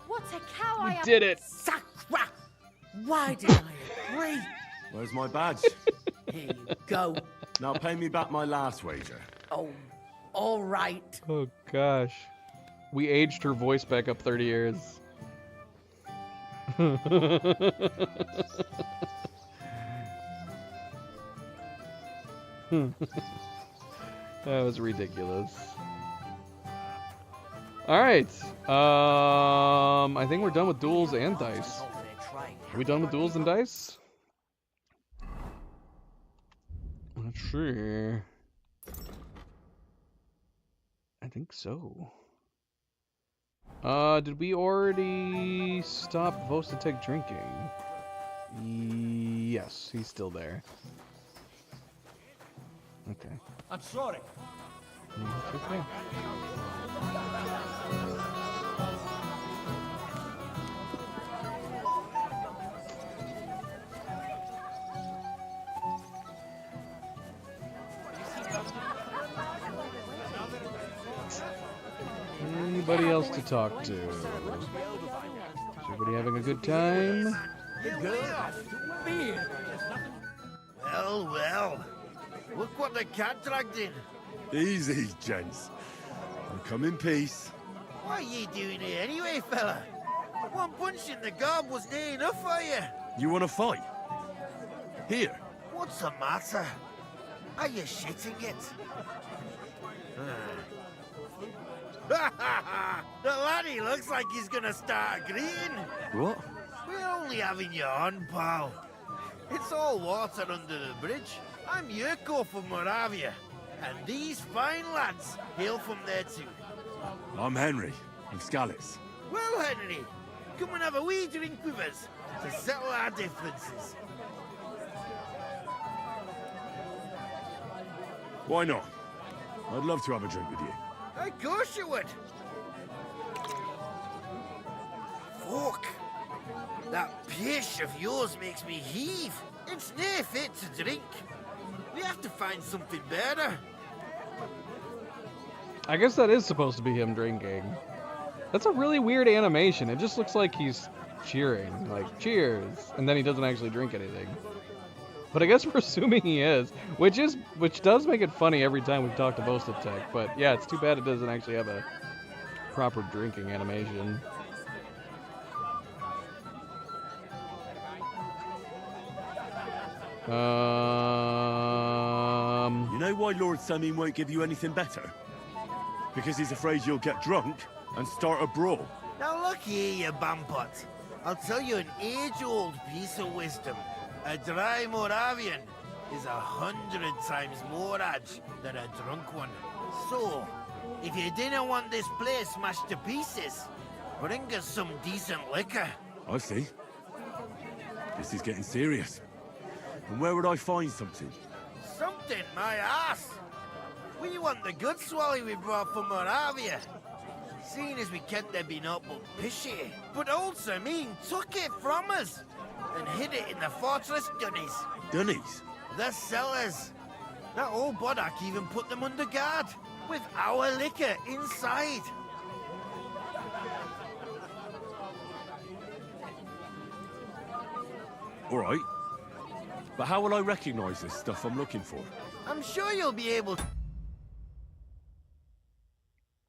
What a cow I am! Did it! Sacra! Why did I agree? Where's my badge? Here you go. Now pay me back my last wager. Oh, all right. Oh gosh. We aged her voice back up 30 years. That was ridiculous. Alright. I think we're done with duels and dice. Are we done with duels and dice? Not sure. I think so. Did we already stop Vostatek drinking? Yes, he's still there. Okay. I'm sorry. It's okay. Anybody else to talk to? Is everybody having a good time? Well, well. Look what the cat dragged in. Easy, gents. I'll come in peace. What are you doing here anyway, fella? One punch in the gob wasn't enough for you. You want to fight? Here. What's the matter? Are you shitting it? The laddie looks like he's gonna start agreeing. What? We're only having you on, pal. It's all water under the bridge. I'm Yurko from Moravia, and these fine lads hail from there too. I'm Henry, from Skalitz. Well, Henry, come and have a wee drink with us to settle our differences. Why not? I'd love to have a drink with you. Of course you would. Fuck. That pish of yours makes me heave. It's nae fit to drink. We have to find something better. I guess that is supposed to be him drinking. That's a really weird animation. It just looks like he's cheering, like cheers, and then he doesn't actually drink anything. But I guess we're assuming he is, which does make it funny every time we talk to Vostatek. But yeah, it's too bad it doesn't actually have a proper drinking animation. You know why Lord Samin won't give you anything better? Because he's afraid you'll get drunk and start a brawl. Now look here, you bampot. I'll tell you an age-old piece of wisdom. A dry Moravian is 100 times more edge than a drunk one. So, if you didn't want this place smashed to pieces, bring us some decent liquor. I see. This is getting serious. And where would I find something? Something, my ass! We want the good swally we brought from Moravia. Seeing as we can't there be naught but pishy. But old Samin took it from us and hid it in the fortress dunnies. Dunnies? The cellars. That old Bodak even put them under guard, with our liquor inside. All right. But how will I recognize this stuff I'm looking for? I'm sure you'll be able to.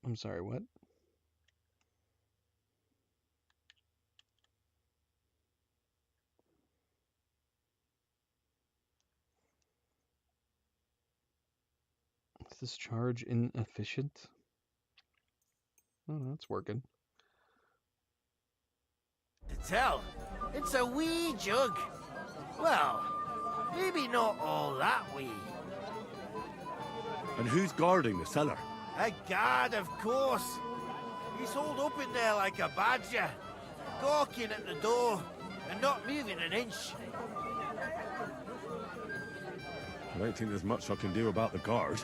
I'm sorry, what? Is this charge inefficient? Oh, no, it's working. To tell, it's a wee jug. Well, maybe not all that wee. And who's guarding the cellar? A guard, of course. He's holed up in there like a badger, gawking at the door and not moving an inch. I don't think there's much I can do about the guard.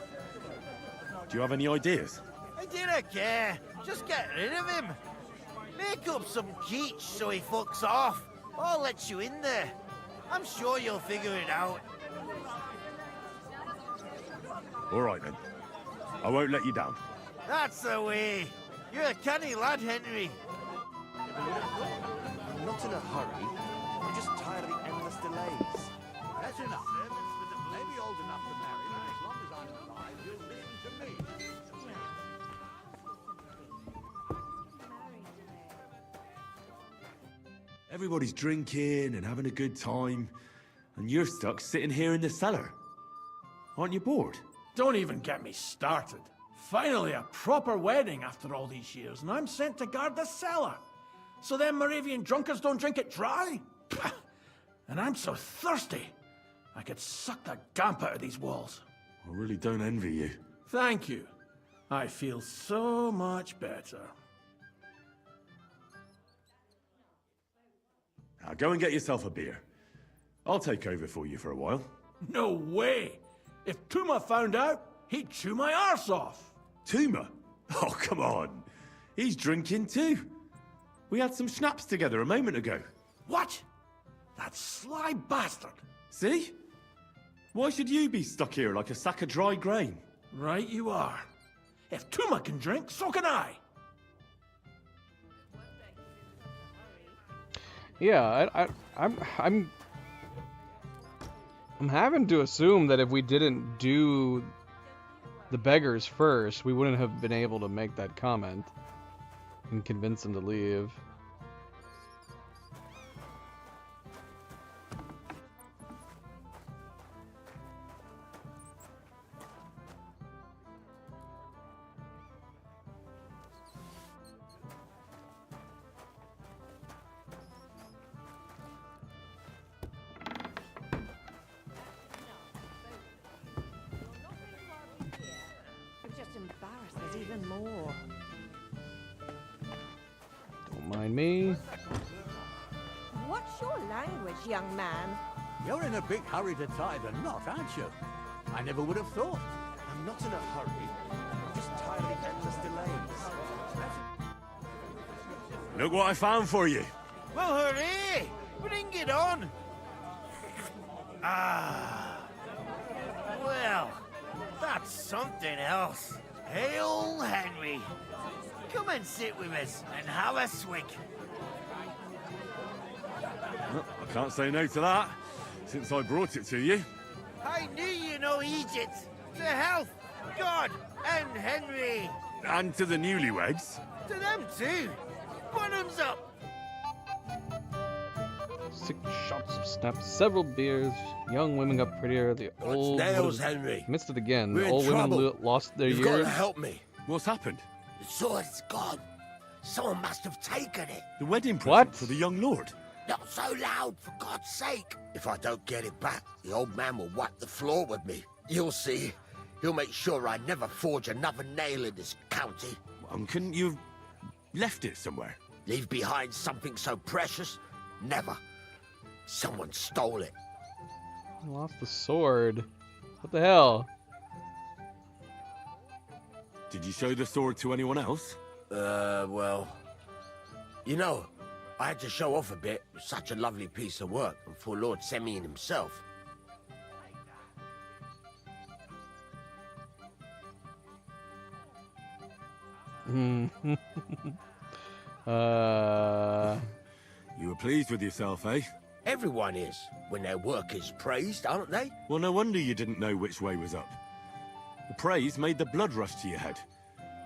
Do you have any ideas? I didn't care. Just get rid of him. Make up some keech so he fucks off. I'll let you in there. I'm sure you'll figure it out. All right, then. I won't let you down. That's the way. You're a canny lad, Henry. I'm not in a hurry. I'm just tired of the endless delays. That's enough. Maybe old enough to marry, but as long as I'm alive, you'll listen to me. Everybody's drinking and having a good time, and you're stuck sitting here in the cellar. Aren't you bored? Don't even get me started. Finally, a proper wedding after all these years, and I'm sent to guard the cellar. So them Moravian drunkards don't drink it dry? And I'm so thirsty, I could suck the gamp out of these walls. I really don't envy you. Thank you. I feel so much better. Now go and get yourself a beer. I'll take over for you for a while. No way! If Tuma found out, he'd chew my arse off. Tuma? Oh, come on. He's drinking too. We had some schnapps together a moment ago. What? That sly bastard. See? Why should you be stuck here like a sack of dry grain? Right you are. If Tuma can drink, so can I. Yeah, I'm having to assume that if we didn't do the beggars first, we wouldn't have been able to make that comment and convince them to leave. Me. What's your language, young man? You're in a big hurry to tie the knot, aren't you? I never would have thought. I'm not in a hurry. I'm just tired of the endless delays. Look what I found for you. Well, hooray! Bring it on! Ah. Well, that's something else. Hail, Henry. Come and sit with us and have a swig. Well, I can't say no to that, since I brought it to you. I knew you know Egypt. To health, God, and Henry. And to the newlyweds. To them too. Bottoms up. 6 shots of snaps, several beers. Young women got prettier. The old nails, Henry. Missed it again. We're The in old women trouble. lost their You've years. got to help me. What's happened? The sword's gone. Someone must have taken it. The wedding present for the young lord? Not so loud, for God's sake. If I don't get it back, the old man will wipe the floor with me. You'll see. He'll make sure I never forge another nail in this county. Couldn't you have left it somewhere? Leave behind something so precious? Never. Someone stole it. I lost the sword. What the hell? Did you show the sword to anyone else? Well... You know, I had to show off a bit. It was such a lovely piece of work, and for Lord Semyon himself. You were pleased with yourself, eh? Everyone is, when their work is praised, aren't they? Well, no wonder you didn't know which way was up. The praise made the blood rush to your head.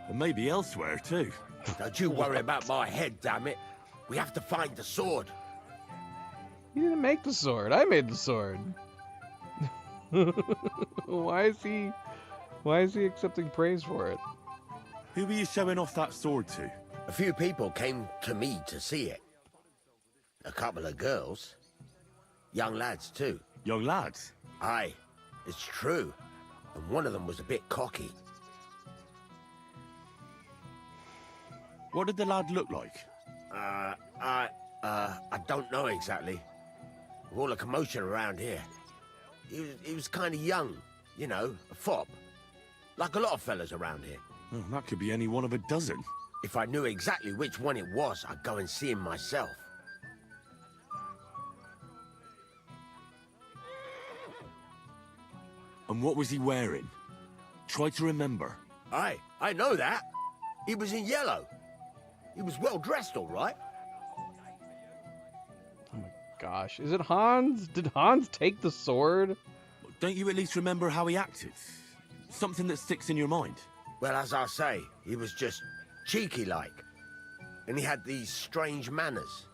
And maybe elsewhere, too. Don't you worry about my head, damn it. We have to find the sword. You didn't make the sword. I made the sword. Why is he accepting praise for it? Who were you showing off that sword to? A few people came to me to see it. A couple of girls. Young lads, too. Young lads? Aye, it's true. And one of them was a bit cocky. What did the lad look like? I don't know exactly. With all the commotion around here. He was kind of young, you know, a fob. Like a lot of fellas around here. Oh, that could be any one of a dozen. If I knew exactly which one it was, I'd go and see him myself. And what was he wearing? Try to remember. Aye, I know that. He was in yellow. He was well dressed, all right. Oh my gosh. Is it Hans? Did Hans take the sword? Don't you at least remember how he acted? Something that sticks in your mind. Well, as I say, he was just cheeky-like. And he had these strange manners.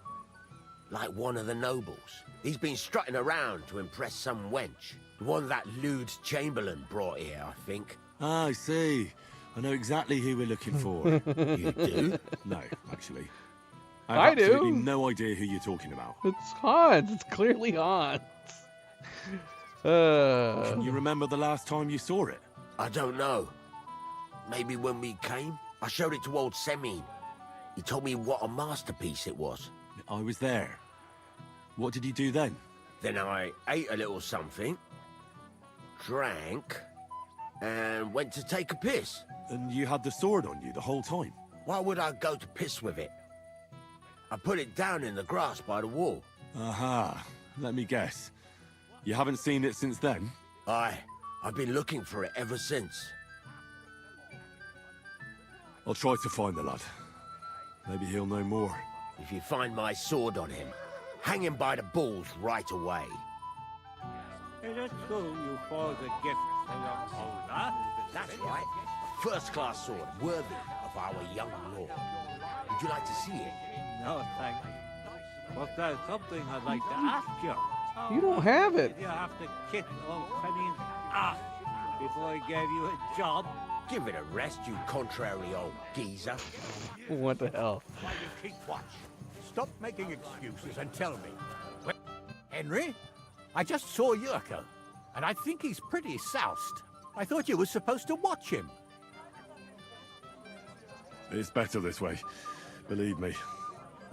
Like one of the nobles. He's been strutting around to impress some wench. The one that lewd Chamberlain brought here, I think. Ah, I see. I know exactly who we're looking for. You do? No, actually. I have absolutely do. no idea who you're talking about. It's Hans. It's clearly Hans. Can you remember the last time you saw it? I don't know. Maybe when we came? I showed it to old Semyon. He told me what a masterpiece it was. I was there. What did you do then? Then I ate a little something, drank, and went to take a piss. And you had the sword on you the whole time? Why would I go to piss with it? I put it down in the grass by the wall. Aha. Let me guess. You haven't seen it since then? Aye. I've been looking for it ever since. I'll try to find the lad. Maybe he'll know more. If you find my sword on him, hang him by the balls right away. Is it true you forged a gift to your older? That's right. A first-class sword, worthy of our young lord. Would you like to see it? No, thanks. But there's something I'd like to ask you. You don't have it. Did you have to kick old Semyon's ass before he gave you a job? Give it a rest, you contrary old geezer. What the hell? Why you keep watch? Stop making excuses and tell me. Well, Henry, I just saw Yurko, and I think he's pretty soused. I thought you were supposed to watch him. It's better this way. Believe me.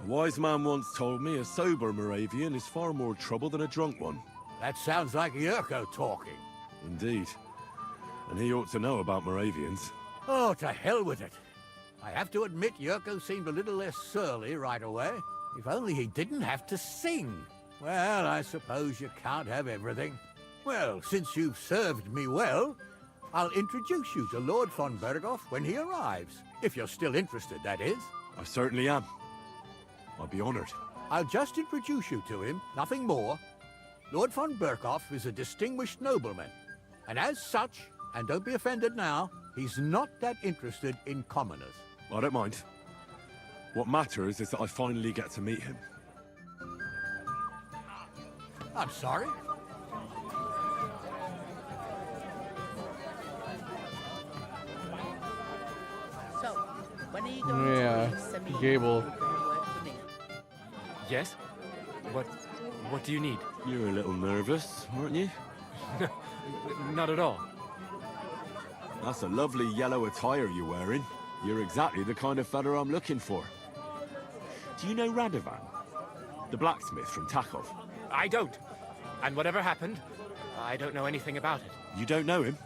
A wise man once told me a sober Moravian is far more trouble than a drunk one. That sounds like Yurko talking. Indeed. And he ought to know about Moravians. Oh, to hell with it. I have to admit Yurko seemed a little less surly right away. If only he didn't have to sing. Well, I suppose you can't have everything. Well, since you've served me well, I'll introduce you to Lord von Berghoff when he arrives. If you're still interested, that is. I certainly am. I'll be honored. I'll just introduce you to him, nothing more. Lord von Berghoff is a distinguished nobleman. And as such, and don't be offended now, he's not that interested in commoners. I don't mind. What matters is that I finally get to meet him. I'm sorry. So, when are you going Yeah, to send me Gable. Yes? What do you need? You're a little nervous, aren't you? Not at all. That's a lovely yellow attire you're wearing. You're exactly the kind of fella I'm looking for. Do you know Radovan? The blacksmith from Takov? I don't. And whatever happened, I don't know anything about it. You don't know him?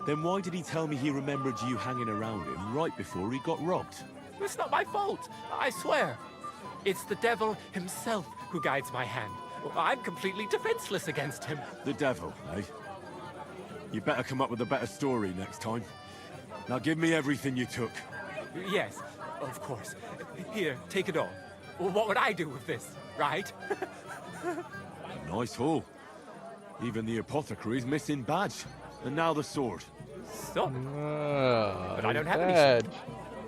Then why did he tell me he remembered you hanging around him right before he got robbed? It's not my fault, I swear. It's the devil himself who guides my hand. I'm completely defenseless against him. The devil, eh? You better come up with a better story next time. Now give me everything you took. Yes, of course. Here, take it all. What would I do with this, right? Nice haul. Even the apothecary's missing badge. And now the sword. Stop. But I don't have any badge. sword.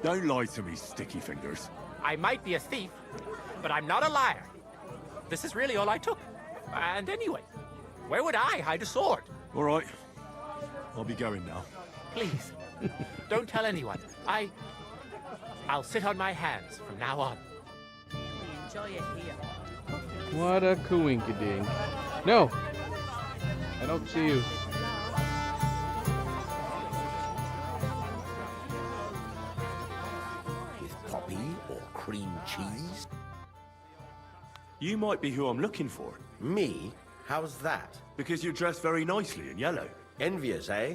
Don't lie to me, sticky fingers. I might be a thief, but I'm not a liar. This is really all I took. And anyway, where would I hide a sword? All right. I'll be going now. Please, don't tell anyone. I'll sit on my hands from now on. Enjoy it here. What a coinkydink. No! I don't see you. With poppy or cream cheese? You might be who I'm looking for. Me? How's that? Because you're dressed very nicely in yellow. Envious, eh?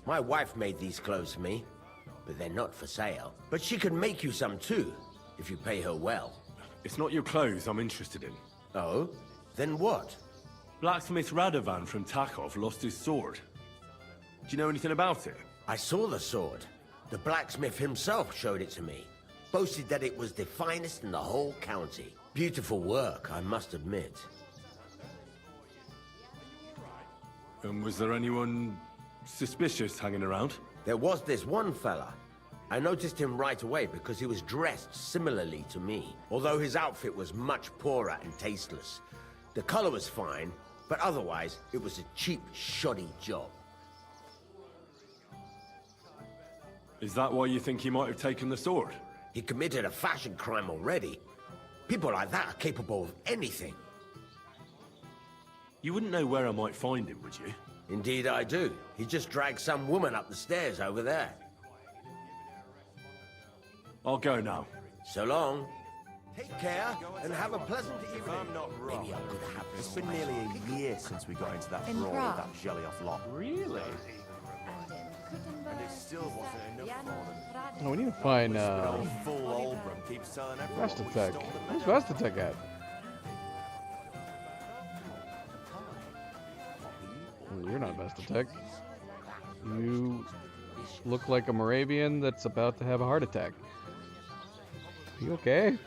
My wife made these clothes for me, but they're not for sale. But she can make you some too, if you pay her well. It's not your clothes I'm interested in. Oh? Then what? Blacksmith Radovan from Takov lost his sword. Do you know anything about it? I saw the sword. The blacksmith himself showed it to me. Boasted that it was the finest in the whole county. Beautiful work, I must admit. And was there anyone suspicious hanging around? There was this one fella. I noticed him right away because he was dressed similarly to me, although his outfit was much poorer and tasteless. The color was fine, but otherwise it was a cheap, shoddy job. Is that why you think he might have taken the sword? He committed a fashion crime already. People like that are capable of anything. You wouldn't know where I might find him, would you? Indeed I do. He just dragged some woman up the stairs over there. I'll go now. So long. Take care and have a pleasant evening. I'm not wrong. Maybe I could have It's been nearly a year since we got into that In brawl with Prague. that jelly-off lot. Really? And it still wasn't enough for them. Oh, we need to find, Old fool Olbram keeps telling everyone we Vastatech. stole the Where's medal. Vastatech at? Well, you're not Vastatech. You look like a Moravian that's about to have a heart attack. Are you okay?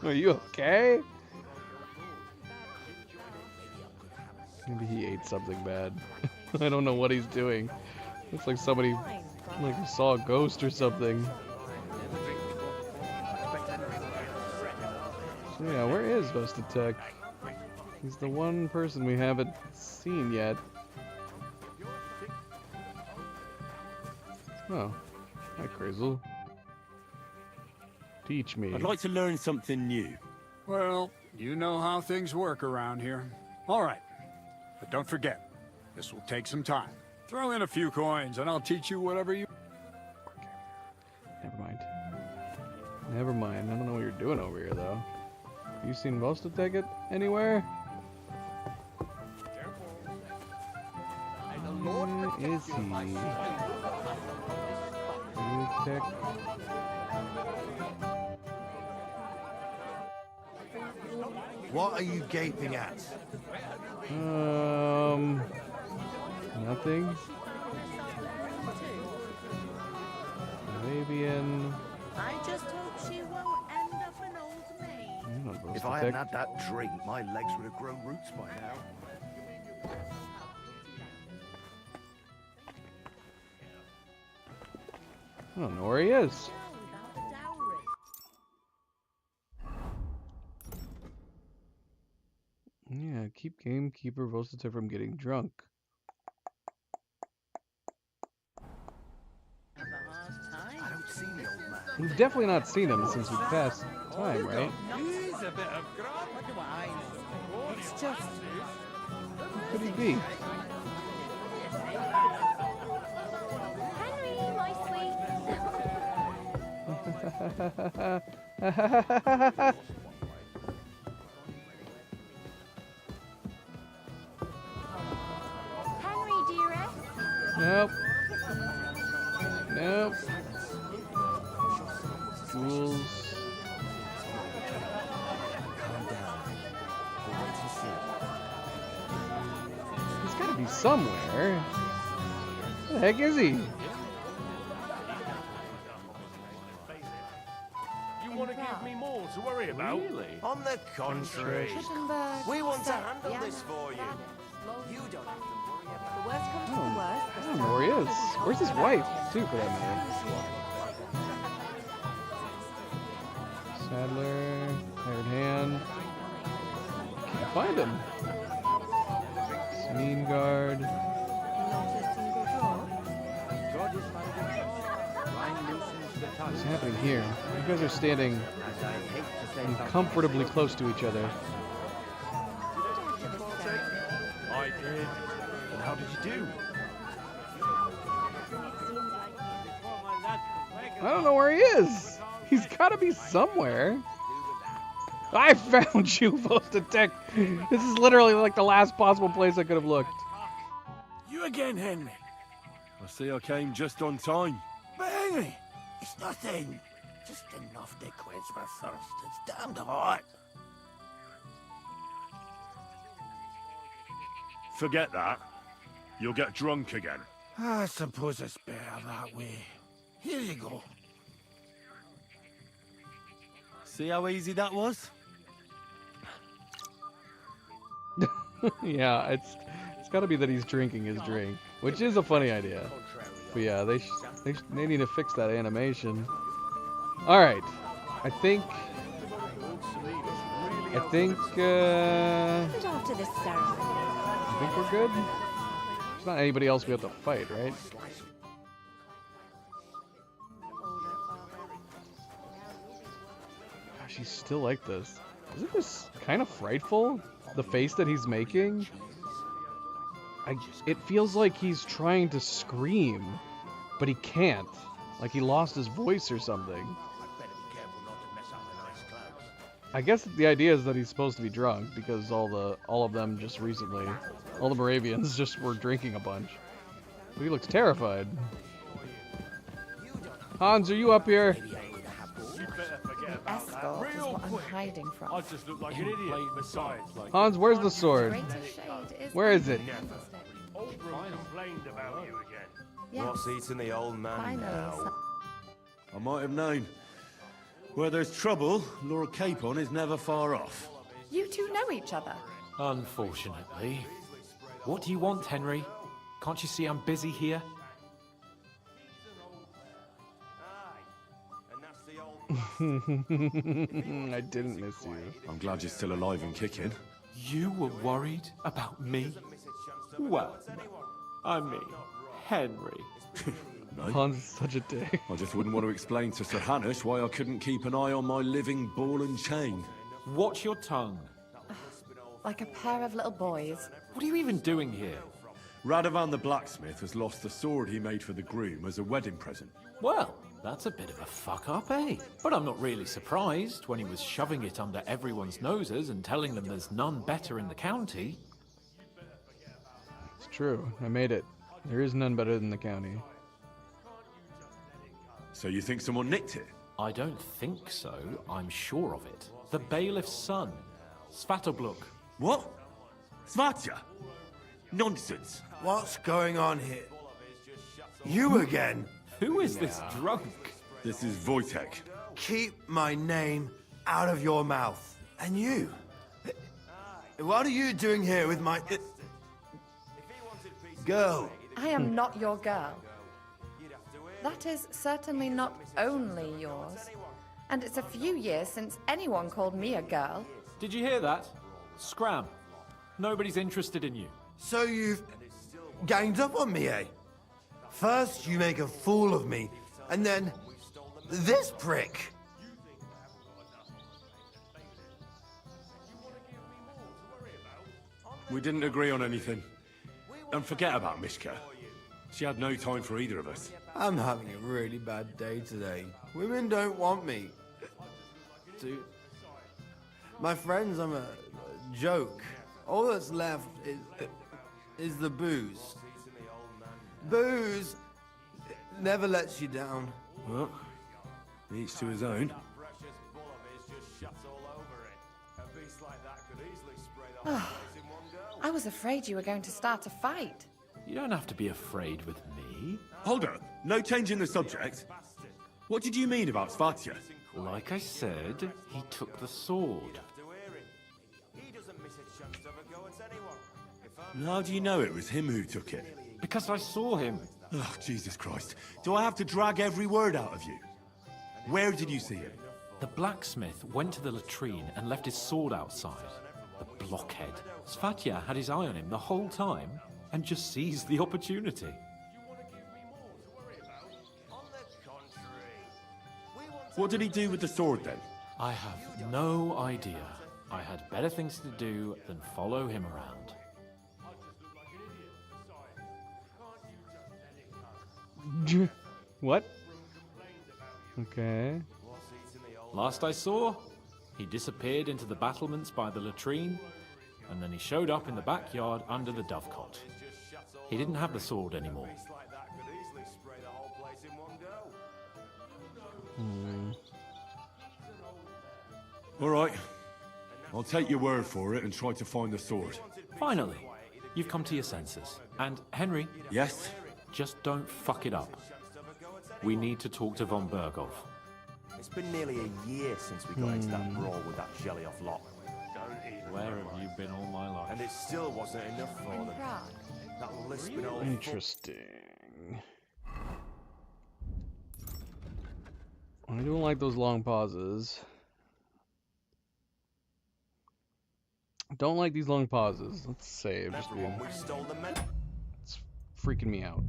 Are you okay? Maybe he ate something bad. I don't know what he's doing. Looks like somebody saw a ghost or something. So yeah, where is Vastatech? He's the one person we haven't seen yet. Oh, hi Crazel. Teach me. I'd like to learn something new. Well, you know how things work around here. All right, but don't forget, this will take some time. Throw in a few coins and I'll teach you whatever you... Never mind. Never mind. I don't know what you're doing over here, though. You seen Vastatech anywhere? is he? Tech. What are you gaping at? Nothing. Arabian. I just hope she won't end up an old maid. If I hadn't had that drink, my legs would have grown roots by now. I don't know where he is. Yeah, keep gamekeeper Vostita from getting drunk. I don't see the old man. We've definitely not seen him since we passed time, right? He's a bit of grub. What do I know? It's just... Who could he be? Henry, my sweet. Henry, dearest. Nope. Nope. Fools. He's gotta be somewhere. Where the heck is he? You want to give me more to worry about? Really? On the contrary, we want to handle this for you. You don't have to worry about the worst comes to the worst. I don't know where he is. Where's his wife, too, for that matter? Sadler, Hired Hand. Can't find him. Mean Guard. What's happening here? You guys are standing uncomfortably close to each other. I did. And how did you do? I don't know where he is. He's got to be somewhere. I found you, Vostitech. This is literally like the last possible place I could have looked. You again, Henry. I see I came just on time. But Henry, it's nothing. Just enough to quench my thirst. It's damned hot. Forget that. You'll get drunk again. I suppose it's better that way. Here you go. See how easy that was? Yeah, it's got to be that he's drinking his drink, which is a funny idea. But yeah, they need to fix that animation. All right, I think. After this ceremony. I think we're good. There's not anybody else we have to fight, right? Gosh, he's still like this. Isn't this kind of frightful? The face that he's making? It feels like he's trying to scream, but he can't. Like he lost his voice or something. I guess the idea is that he's supposed to be drunk because all of them just recently, all the Moravians just were drinking a bunch. But he looks terrified. Hans, are you up here? Escort is what I'm hiding from. I just look like an idiot besides. Like, Hans, where's the sword? Where is it? Oldroom complained about you again. What's eating the old man now? I might have known. Where there's trouble, Lord Capon is never far off. You two know each other? Unfortunately. What do you want, Henry? Can't you see I'm busy here? I didn't miss you. I'm glad you're still alive and kicking. You were worried about me? Well, I mean, Henry. No. Hans is such a dick. I just wouldn't want to explain to Sir Hanush why I couldn't keep an eye on my living ball and chain. Watch your tongue. Like a pair of little boys. What are you even doing here? Radovan the blacksmith has lost the sword he made for the groom as a wedding present. Well, that's a bit of a fuck-up, eh? But I'm not really surprised when he was shoving it under everyone's noses and telling them there's none better in the county. It's true. I made it There is none better than the county. So you think someone nicked it? I don't think so. I'm sure of it. The bailiff's son, Svatopluk. What? Svatya? Nonsense. What's going on here? You again? Who is this drunk? This is Wojtek. Keep my name out of your mouth. And you? What are you doing here with my... girl? I am not your girl. That is certainly not only yours. And it's a few years since anyone called me a girl. Did you hear that? Scram. Nobody's interested in you. So you've ganged up on me, eh? First you make a fool of me, and then this prick. We didn't agree on anything. And forget about Mishka. She had no time for either of us. I'm having a really bad day today. Women don't want me. My friends, I'm a joke. All that's left is the booze. Booze never lets you down. Well, each to his own. I was afraid you were going to start a fight. You don't have to be afraid with me. Hold up. No change in the subject. What did you mean about Svatya? Like I said, he took the sword. And how do you know it was him who took it? Because I saw him. Oh, Jesus Christ. Do I have to drag every word out of you? Where did you see him? The blacksmith went to the latrine and left his sword outside. The blockhead. Svatya had his eye on him the whole time and just seized the opportunity. What did he do with the sword then? I have no idea. I had better things to do than follow him around. What? Okay. Last I saw, he disappeared into the battlements by the latrine, and then he showed up in the backyard under the dovecot. He didn't have the sword anymore. All right. I'll take your word for it and try to find the sword. Finally, you've come to your senses. And Henry? Yes? Just don't fuck it up. We need to talk to von Berghoff. It's been nearly a year since we got into that brawl with that Shelly-off lot. Where have you been all my life? And it still wasn't enough for them. That lisping old... Interesting. I don't like those long pauses. Don't like these long pauses. Let's save. Just it's freaking me out.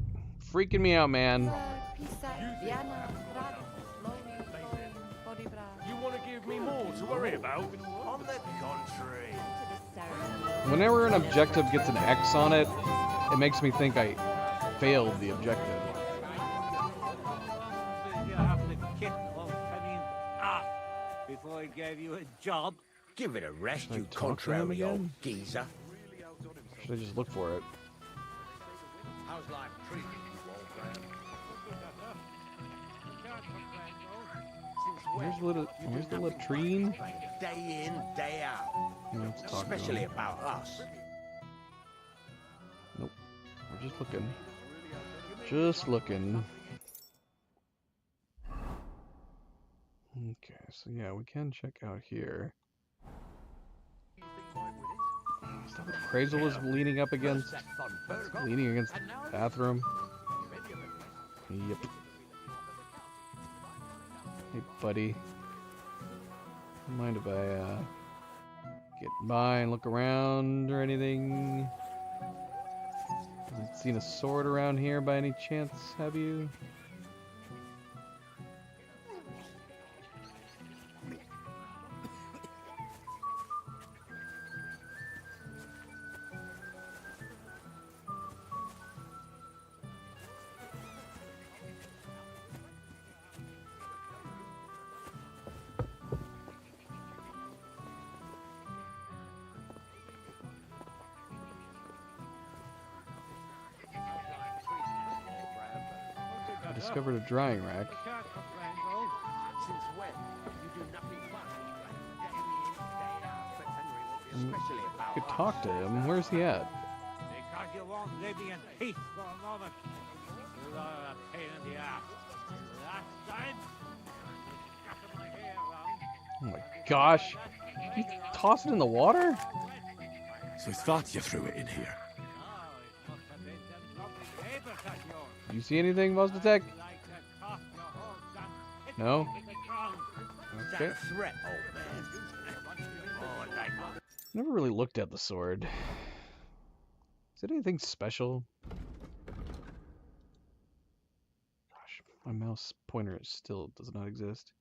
Freaking me out, man. You want to give me more to worry about? On the contrary. Whenever an objective gets an X on it, it makes me think I failed the objective. Before I gave you a job. Give it a rest, Should I you talk to him contrary old again? geezer. Should I just look for it? How's life treating you, old man? Where's the latrine? Day in, day out. Let's talk to Especially him. about us. Nope. We're just looking. Just looking. Okay, so yeah, we can check out here. Is that what Prazel is leaning up against? Leaning against the bathroom? Yep. Hey, buddy. Mind if I get by and look around or anything? Haven't seen a sword around here by any chance, have you? I discovered a drying rack. I could talk to him. Where's he at? Because you won't live in peace for a moment. You are a pain in the ass. Last time, scattered my hair around. Oh my gosh. Did you toss it in the water? So it's thought you threw it in here. You see anything, Vozdetech? No? Okay. Never really looked at the sword. Is it anything special? Gosh, my mouse pointer still does not exist.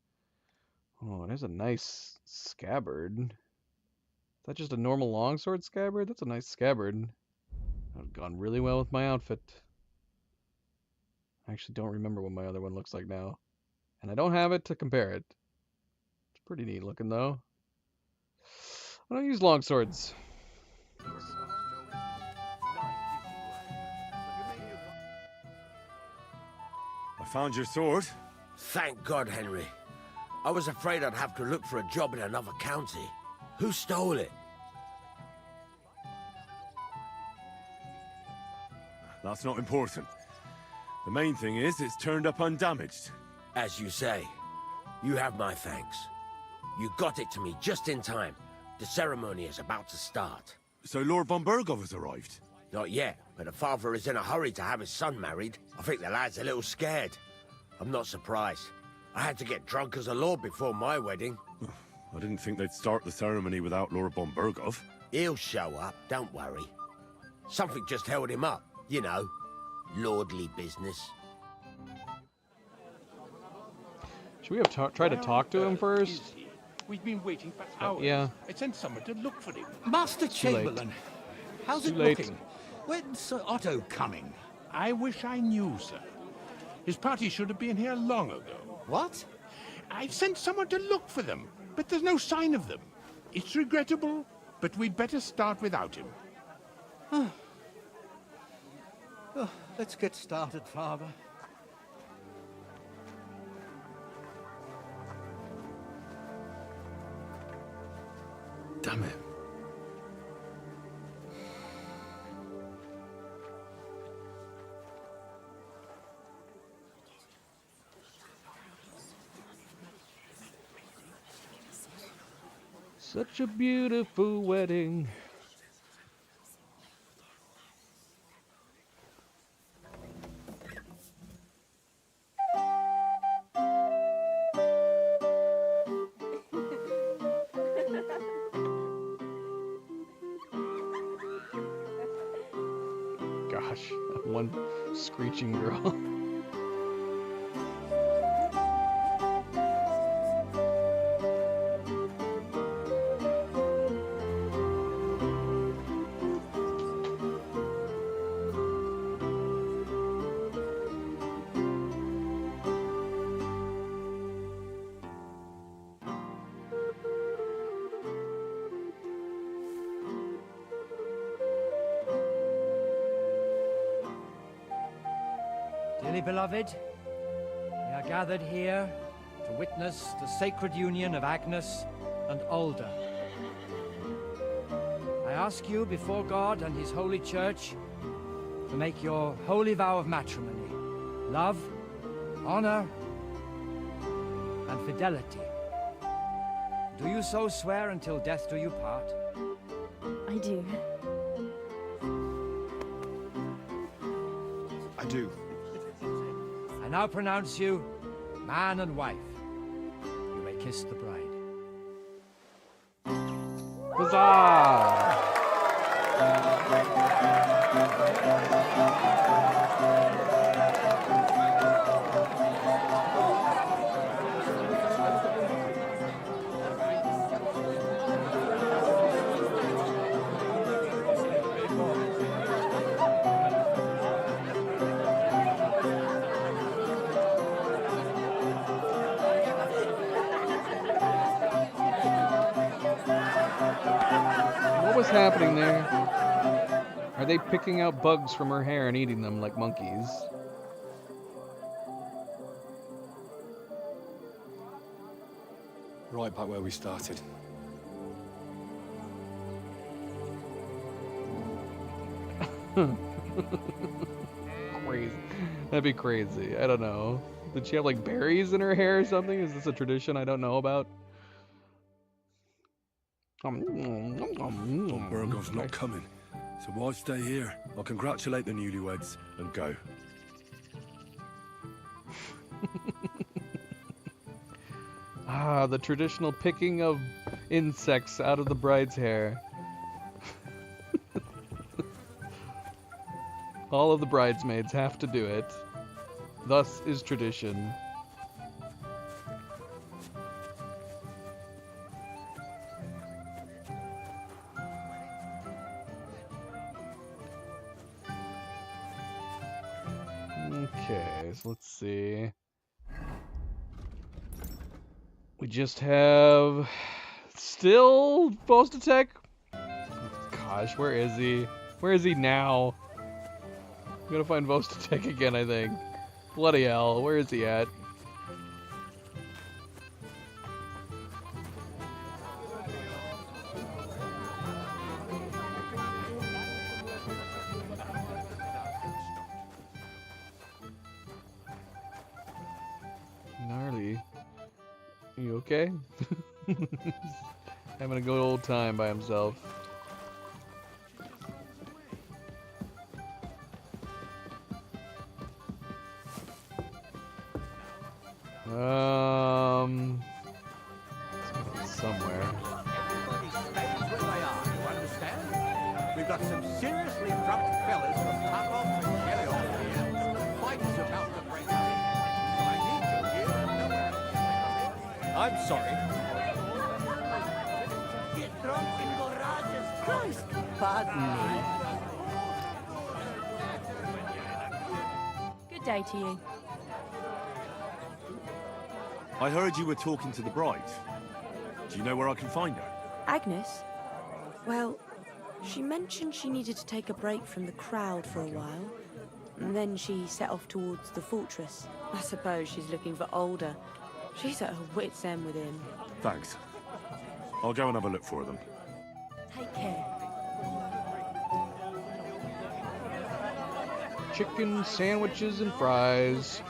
Oh, it has a nice scabbard. Is that just a normal longsword scabbard? That's a nice scabbard. That would have gone really well with my outfit. I actually don't remember what my other one looks like now. And I don't have it to compare it. It's pretty neat looking though. I don't use longswords. I found your sword. Thank God, Henry. I was afraid I'd have to look for a job in another county. Who stole it? That's not important. The main thing is it's turned up undamaged. As you say, you have my thanks. You got it to me just in time. The ceremony is about to start. So Lord von Burgov has arrived? Not yet, but the father is in a hurry to have his son married. I think the lad's a little scared. I'm not surprised. I had to get drunk as a lord before my wedding. I didn't think they'd start the ceremony without Lord von Burgov. He'll show up, don't worry. Something just held him up, you know. Lordly business. Should we have tried to talk to him first? We've been waiting for hours. Yeah. I sent someone to look for him. Master Too late. Chamberlain, how's Too it late. looking? When's Sir Otto coming? I wish I knew, sir. His party should have been here long ago. What? I've sent someone to look for them, but there's no sign of them. It's regrettable, but we'd better start without him. Oh, let's get started, Father. Damn it. Such a beautiful wedding. Gosh, that one screeching girl. Dearly beloved, we are gathered here to witness the sacred union of Agnes and Alda. I ask you before God and His holy church to make your holy vow of matrimony, love, honor, and fidelity. Do you so swear until death do you part? I do. I do. I now pronounce you man and wife. You may kiss the bride. Huzzah! What was happening there? Are they picking out bugs from her hair and eating them like monkeys? Right back where we started. Crazy. That'd be crazy. I don't know. Did she have like berries in her hair or something? Is this a tradition I don't know about? Burgo's not coming, so why stay here? I'll congratulate the newlyweds and go. Ah, the traditional picking of insects out of the bride's hair. All of the bridesmaids have to do it. Thus is tradition. Okay, so let's see. We just have still Vostatek. Gosh, where is he? Where is he now? I'm gonna find Vostatek again, I think. Bloody hell, where is he at? Gnarly. You okay? Having a good old time by himself. Somewhere. We've got some seriously drunk fellas from Takov and Helios here. The fight is about to break out. I need you here nowhere. I'm sorry. Get drunk in garages. Christ, pardon me. Good day to you. I heard you were talking to the bride. Do you know where I can find her? Agnes? Well, she mentioned she needed to take a break from the crowd for a while. And then she set off towards the fortress. I suppose she's looking for Older. She's at her wit's end with him. Thanks. I'll go and have a look for them. Take care. Chicken sandwiches and fries.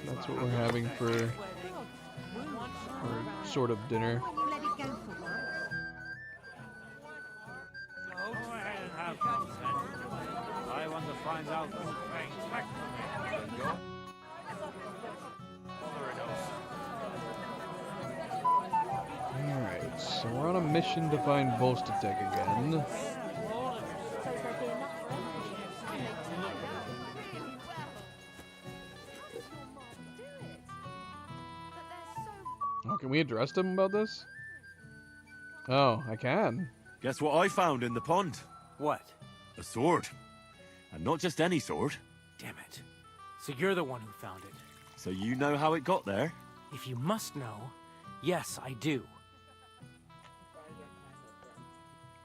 That's what we're having for sort of dinner. I want to find out. Alright, so we're on a mission to find Vostatek again. Oh, can we address him about this? Oh, I can. Guess what I found in the pond? What? A sword. And not just any sword. Damn it. So you're the one who found it. So you know how it got there? If you must know, yes, I do.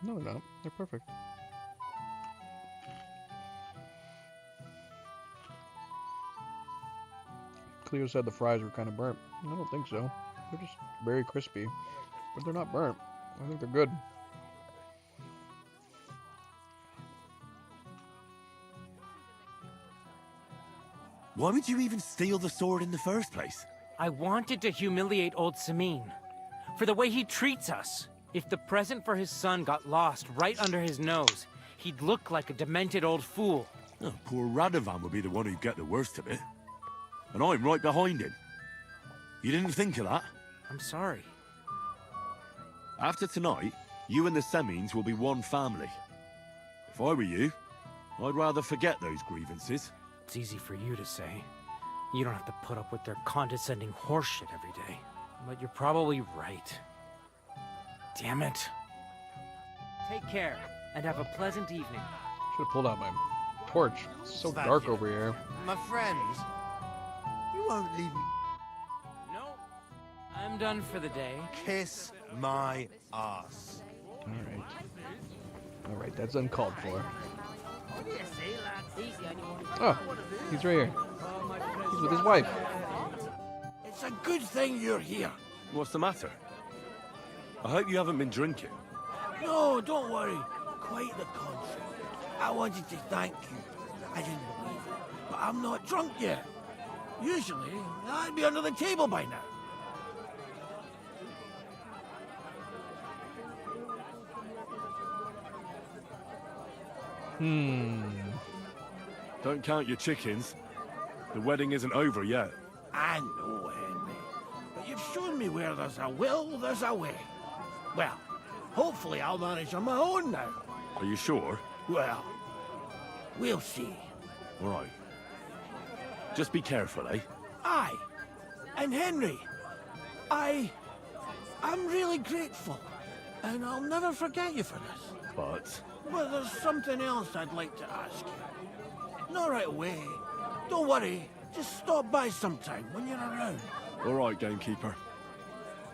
No, they're not. They're perfect. Cleo said the fries were kind of burnt. I don't think so. They're just very crispy. But they're not burnt. I think they're good. Why would you even steal the sword in the first place? I wanted to humiliate old Samin. For the way he treats us. If the present for his son got lost right under his nose, he'd look like a demented old fool. Oh, poor Radovan would be the one who'd get the worst of it. And I'm right behind him. You didn't think of that? I'm sorry. After tonight, you and the Semines will be one family. If I were you, I'd rather forget those grievances. It's easy for you to say. You don't have to put up with their condescending horseshit every day. But you're probably right. Damn it. Take care, and have a pleasant evening. Should have pulled out my torch. It's so dark over here. My friends, you won't leave me. No, I'm done for the day. Kiss my ass. Alright. Alright, that's uncalled for. Oh, he's right here. He's with his wife. It's a good thing you're here. What's the matter? I hope you haven't been drinking. No, don't worry. Quite the contrary. I wanted to thank you. I didn't believe it, but I'm not drunk yet. Usually, I'd be under the table by now. Don't count your chickens. The wedding isn't over yet. I know, Henry. But you've shown me where there's a will, there's a way. Well, hopefully I'll manage on my own now. Are you sure? Well, we'll see. All right. Just be careful, eh? Aye. And Henry, I'm really grateful. And I'll never forget you for this. But... But there's something else I'd like to ask you. Not right away. Don't worry. Just stop by sometime when you're around. All right, gamekeeper.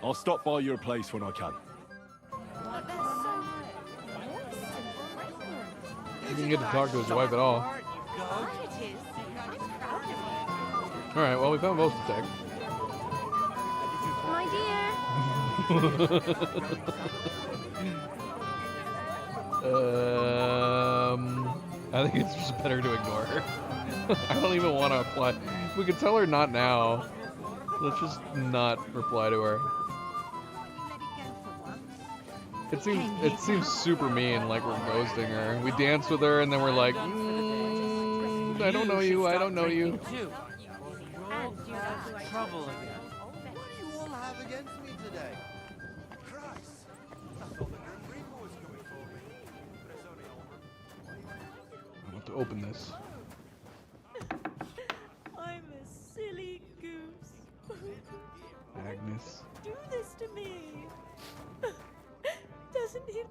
I'll stop by your place when I can. He didn't get to talk to his wife at all. Alright, well, we found most of the tech. My I think it's just better to ignore her. I don't even want to apply. We could tell her not now. Let's just not reply to her. It seems super mean, like we're ghosting her. We danced with her and then we're like, I don't know you, I don't know you. Trouble again. What do you all have against me today? Christ. I want to open this. I'm a silly goose. Agnes. Do this to me. Doesn't he?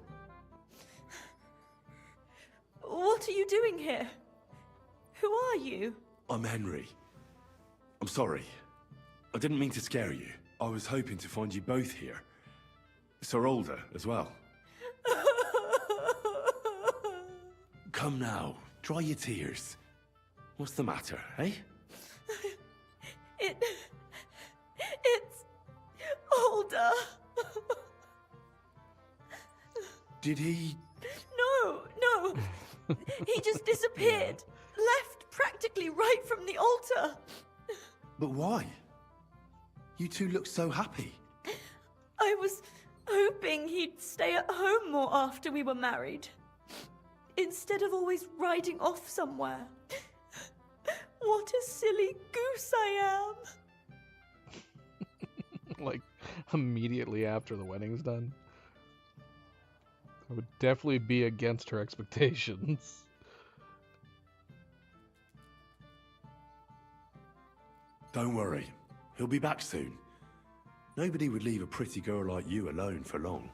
What are you doing here? Who are you? I'm Henry. I'm sorry. I didn't mean to scare you. I was hoping to find you both here. Sir Alder as well. Come now, dry your tears. What's the matter, eh? It's Alder. Did he... No. He just disappeared. Left practically right from the altar. But why? You two look so happy. I was hoping he'd stay at home more after we were married. Instead of always riding off somewhere. What a silly goose I am. Like, immediately after the wedding's done. I would definitely be against her expectations. Don't worry. He'll be back soon. Nobody would leave a pretty girl like you alone for long.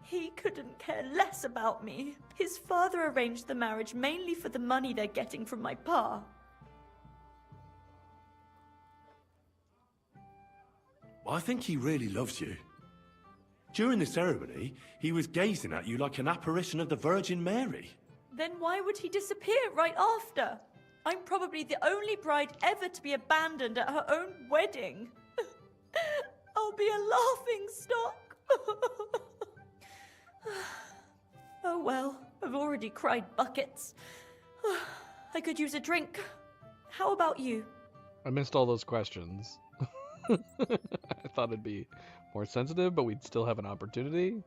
He couldn't care less about me. His father arranged the marriage mainly for the money they're getting from my pa. I think he really loves you. During the ceremony, he was gazing at you like an apparition of the Virgin Mary. Then why would he disappear right after? I'm probably the only bride ever to be abandoned at her own wedding. I'll be a laughing stock. Oh well, I've already cried buckets. I could use a drink. How about you? I missed all those questions. I thought it'd be more sensitive, but we'd still have an opportunity.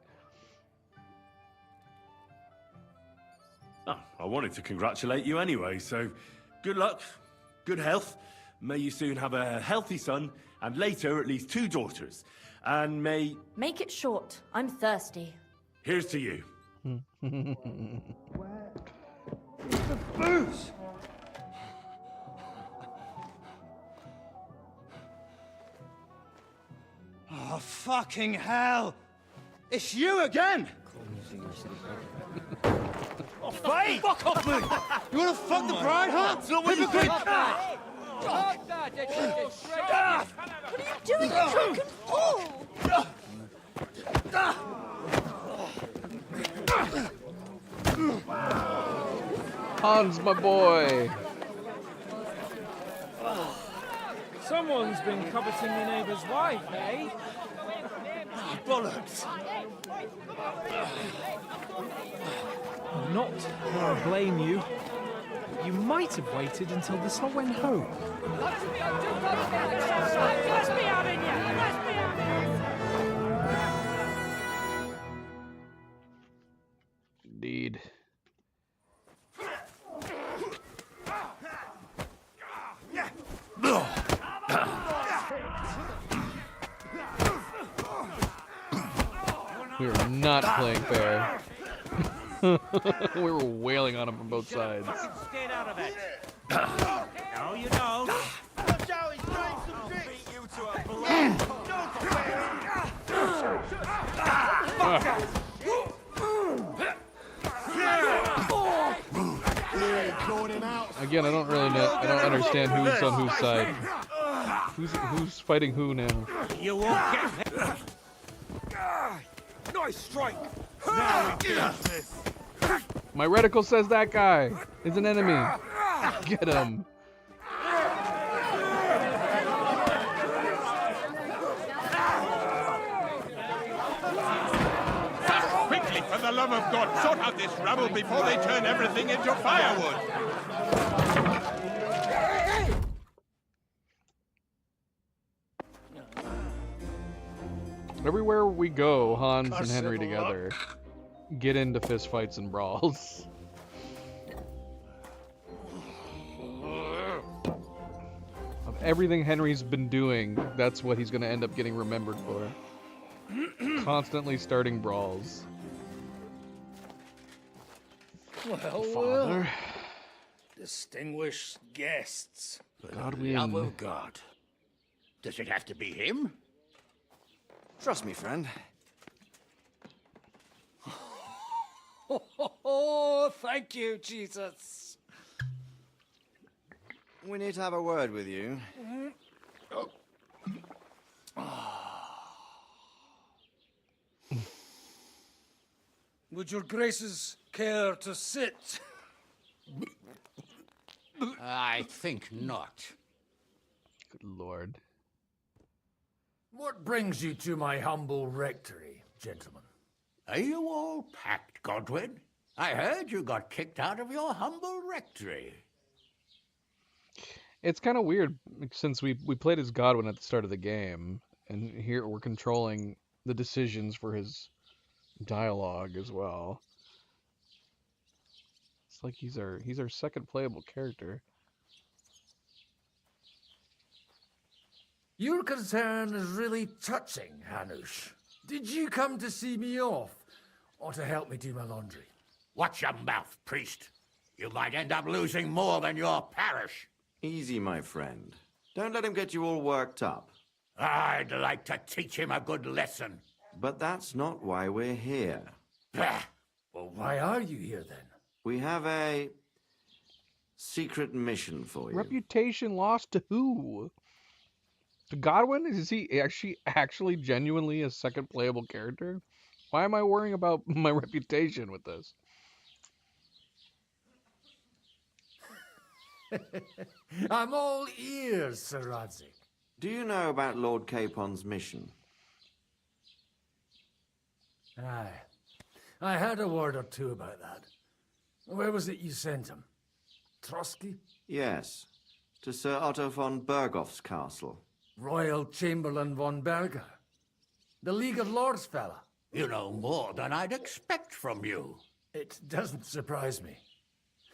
Oh, I wanted to congratulate you anyway, so good luck, good health. May you soon have a healthy son, and later at least 2 daughters. And may... Make it short. I'm thirsty. Here's to you. Booze! Oh, fucking hell! It's you again! Oh, Faye! Fuck off me! You wanna fuck the bride, huh? It's not what you think! What are you doing, you drunken fool? Hans, my boy! Someone's been coveting your neighbor's wife, eh? bollocks! Not that I blame you. You might have waited until the sun went home. Indeed. We were not playing fair. We were wailing on him from both sides. Get out of it! No, you don't! Watch out, he's trying some tricks! I'll beat you to a blood! Again, I don't really know. I don't understand who's on whose side. Who's fighting who now? You won't get nice strike! Now we get this! My reticle says that guy is an enemy. Get him. Quickly, for the love of God, sort out this rabble before they turn everything into firewood. Everywhere we go, Hans and Henry together get into fistfights and brawls. Of everything Henry's been doing, that's what he's going to end up getting remembered for. Constantly starting brawls. Well, Father. Distinguished guests. God, For the love of God. Does it have to be him? Trust me, friend. Oh, thank you, Jesus. We need to have a word with you. Would your graces care to sit? I think not. Good lord. What brings you to my humble rectory, gentlemen? Are you all packed, Godwin? I heard you got kicked out of your humble rectory. It's kind of weird since we played as Godwin at the start of the game, and here we're controlling the decisions for his dialogue as well. It's like he's our second playable character. Your concern is really touching, Hanush. Did you come to see me off, or to help me do my laundry? Watch your mouth, priest. You might end up losing more than your parish. Easy, my friend. Don't let him get you all worked up. I'd like to teach him a good lesson. But that's not why we're here. Well, why are you here then? We have a secret mission for you. Reputation lost to who? To Godwin? Is he actually genuinely a second playable character? Why am I worrying about my reputation with this? I'm all ears, Sir Radzik. Do you know about Lord Capon's mission? Aye. I heard a word or two about that. Where was it you sent him? Trotsky? Yes, to Sir Otto von Bergoff's castle. Royal Chamberlain von Berger. The League of Lords fella. You know more than I'd expect from you. It doesn't surprise me.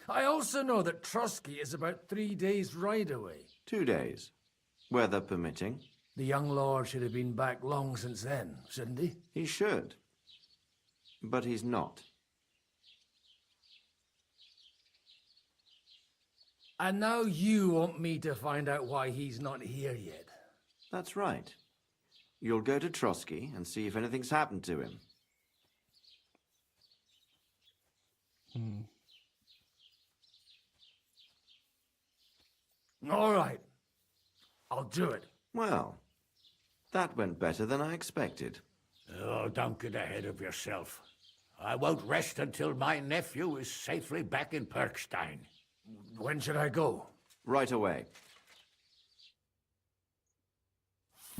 I also know that Trotsky is about 3 days' ride away. 2 days, weather permitting. The young lord should have been back long since then, shouldn't he? He should. But he's not. And now you want me to find out why he's not here yet. That's right. You'll go to Trotsky and see if anything's happened to him. All right. I'll do it. Well, that went better than I expected. Oh, don't get ahead of yourself. I won't rest until my nephew is safely back in Perkstein. When should I go? Right away.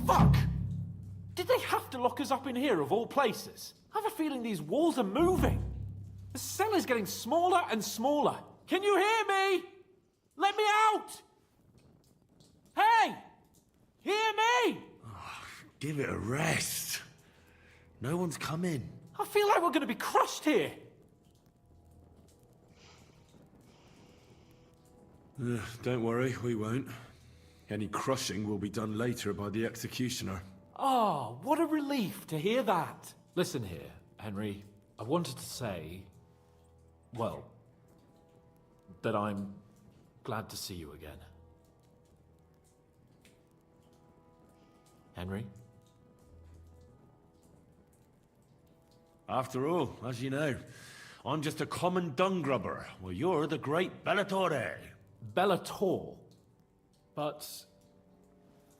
Fuck! Did they have to lock us up in here, of all places? I have a feeling these walls are moving. The cell is getting smaller and smaller. Can you hear me? Let me out! Hey! Hear me! Give it a rest. No one's come in. I feel like we're going to be crushed here. Don't worry, we won't. Any crushing will be done later by the executioner. Oh, what a relief to hear that. Listen here, Henry. I wanted to say, well, that I'm glad to see you again. Henry? After all, as you know, I'm just a common dung grubber, while you're the great Bellatore. Bellator? But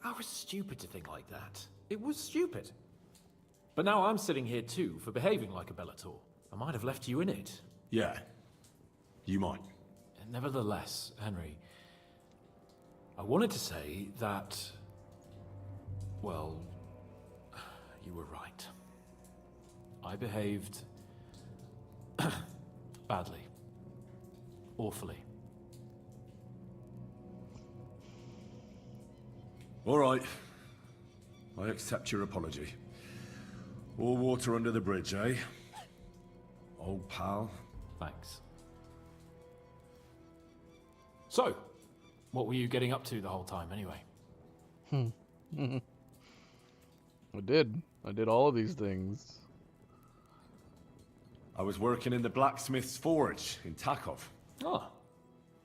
I was stupid to think like that. It was stupid. But now I'm sitting here too for behaving like a Bellator. I might have left you in it. Yeah, you might. Nevertheless, Henry, I wanted to say that, well, you were right. I behaved badly. Awfully. All right. I accept your apology. All water under the bridge, eh? Old pal. Thanks. So, what were you getting up to the whole time, anyway? I did all of these things. I was working in the blacksmith's forge in Takov. Oh.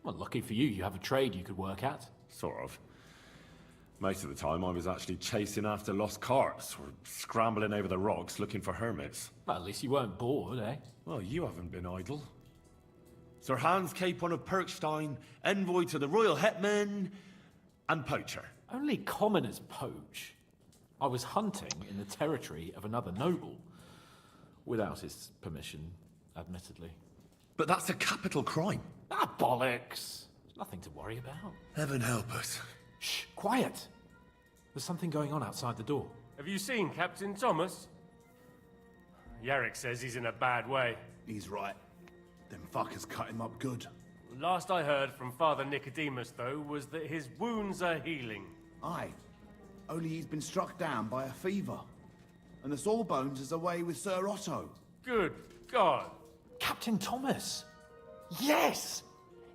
Well, lucky for you, you have a trade you could work at. Sort of. Most of the time I was actually chasing after lost carts, or scrambling over the rocks looking for hermits. Well, at least you weren't bored, eh? Well, you haven't been idle. Sir Hans Capon of Perkstein, envoy to the royal hetman, and poacher. Only commoners poach. I was hunting in the territory of another noble. Without his permission, admittedly. But that's a capital crime. Ah, bollocks! There's nothing to worry about. Heaven help us. Shh, quiet! There's something going on outside the door. Have you seen Captain Thomas? Yarrick says he's in a bad way. He's right. Them fuckers cut him up good. Last I heard from Father Nicodemus, though, was that his wounds are healing. Aye. Only he's been struck down by a fever. And the Sawbones is away with Sir Otto. Good God. Captain Thomas! Yes!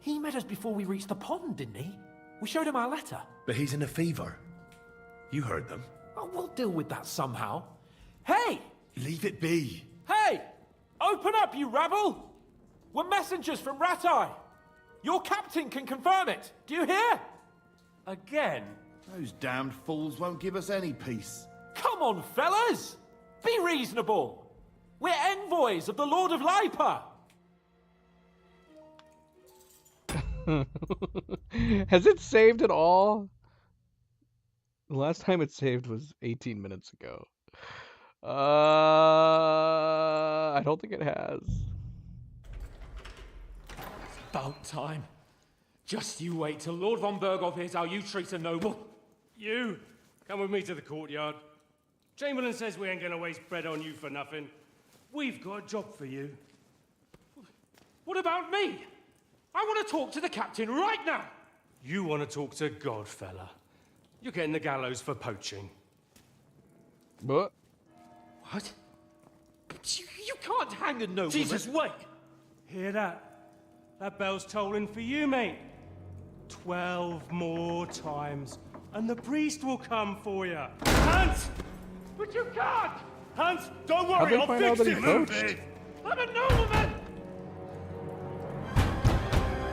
He met us before we reached the pond, didn't he? We showed him our letter. But he's in a fever. You heard them. Oh, we'll deal with that somehow. Hey! Leave it be. Hey! Open up, you rabble! We're messengers from Ratai. Your captain can confirm it. Do you hear? Again? Those damned fools won't give us any peace. Come on, fellas! Be reasonable! We're envoys of the Lord of Lipa! Has it saved at all? The last time it saved was 18 minutes ago. I don't think it has. It's about time. Just you wait till Lord von Berghoff hears how you treat a noble. You, come with me to the courtyard. Chamberlain says we ain't gonna waste bread on you for nothing. We've got a job for you. What about me? I want to talk to the captain right now. You want to talk to God, fella. You're getting the gallows for poaching. What? What? But you can't hang a nobleman. Jesus, wait! Hear that? That bell's tolling for you, mate. 12 more times, and the priest will come for you. Hans! But you can't! Hans, don't How'd worry, they I'll find out fix that he it. poached? I'm a nobleman!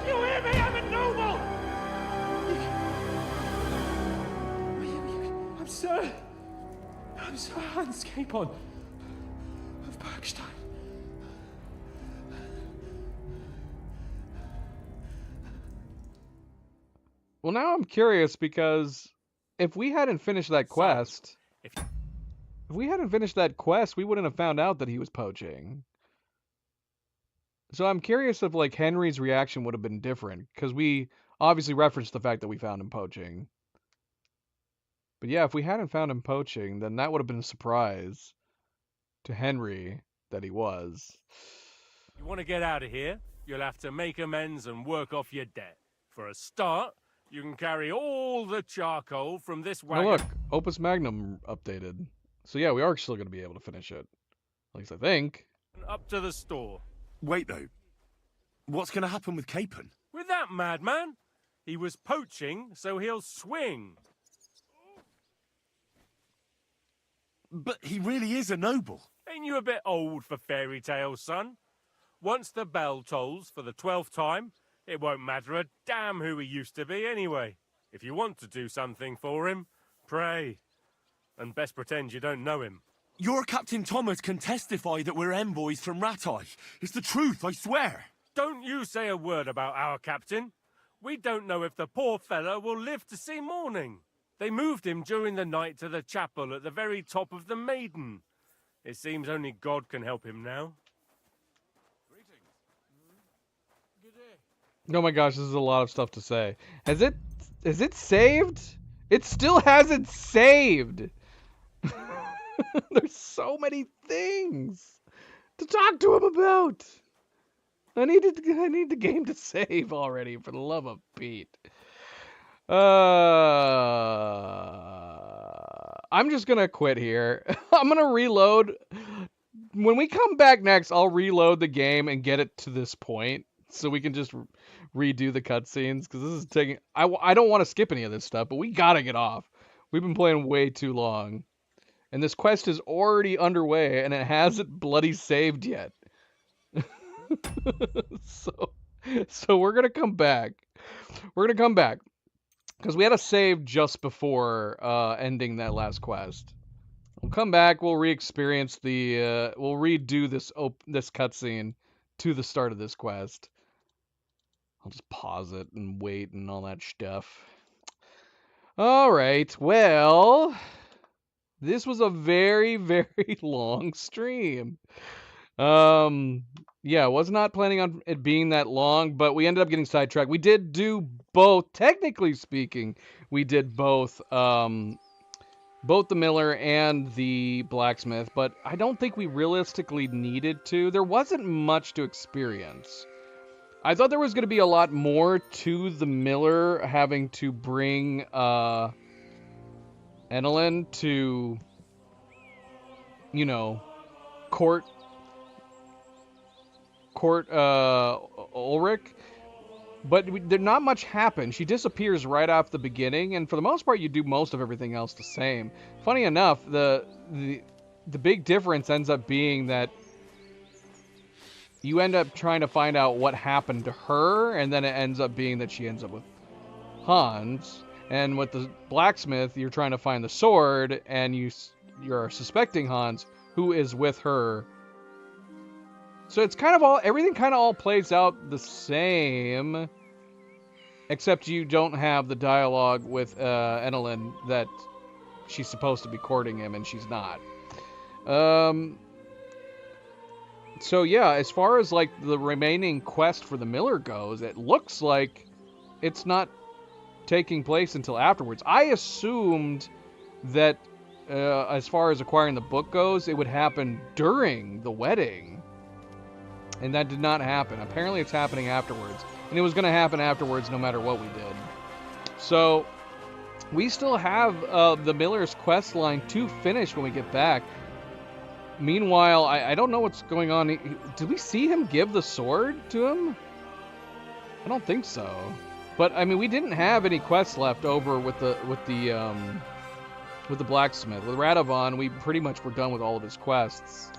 Do you hear me? I'm a noble! I'm Sir Hans Capon of Bergstein. Well, now I'm curious because if we hadn't finished that quest, if we hadn't finished that quest, we wouldn't have found out that he was poaching. So I'm curious if like Henry's reaction would have been different because we obviously referenced the fact that we found him poaching. But yeah, if we hadn't found him poaching, then that would have been a surprise to Henry that he was. You want to get out of here? You'll have to make amends and work off your debt. For a start, you can carry all the charcoal from this Oh wagon. look, Opus Magnum updated. So yeah, we are still going to be able to finish it. At least I think. Up to the store. Wait, though. What's going to happen with Capon? With that madman? He was poaching, so he'll swing. But he really is a noble. Ain't you a bit old for fairy tales, son? Once the bell tolls for the 12th time, it won't matter a damn who he used to be anyway. If you want to do something for him, pray. And best pretend you don't know him. Your Captain Thomas can testify that we're envoys from Rattay. It's the truth, I swear. Don't you say a word about our captain. We don't know if the poor fellow will live to see morning. They moved him during the night to the chapel at the very top of the Maiden. It seems only God can help him now. Oh my gosh, this is a lot of stuff to say. Is it saved? It still hasn't saved. There's so many things to talk to him about. I need the game to save already, for the love of Pete. I'm just gonna quit here. I'm gonna reload. When we come back next, I'll reload the game and get it to this point, so we can just redo the cutscenes, because this is taking... I don't want to skip any of this stuff, but we gotta get off. We've been playing way too long. And this quest is already underway, and it hasn't bloody saved yet. So we're gonna come back. We're gonna come back. Because we had a save just before ending that last quest. We'll come back, we'll re-experience the... we'll redo this cutscene to the start of this quest. I'll just pause it and wait and all that stuff. Alright, well... This was a very, very long stream. Yeah, I was not planning on it being that long, but we ended up getting sidetracked. We did do both, technically speaking, we did both the miller and the blacksmith, but I don't think we realistically needed to. There wasn't much to experience. I thought there was going to be a lot more to the miller having to bring Enelin to, you know, court Ulrich, but not much happened. She disappears right off the beginning, and for the most part, you do most of everything else the same. Funny enough, the big difference ends up being that you end up trying to find out what happened to her, and then it ends up being that she ends up with Hans. And with the blacksmith, you're trying to find the sword, and you're suspecting Hans, who is with her. So it's kind of everything kind of all plays out the same, except you don't have the dialogue with Enelin that she's supposed to be courting him, and she's not. So yeah, as far as like the remaining quest for the miller goes, it looks like it's not taking place until afterwards. I assumed that as far as acquiring the book goes, it would happen during the wedding. And that did not happen. Apparently it's happening afterwards. And it was going to happen afterwards no matter what we did. So we still have the miller's quest line to finish when we get back. Meanwhile, I don't know what's going on. Did we see him give the sword to him? I don't think so. But I mean, we didn't have any quests left over with the blacksmith. With Radovan, we pretty much were done with all of his quests.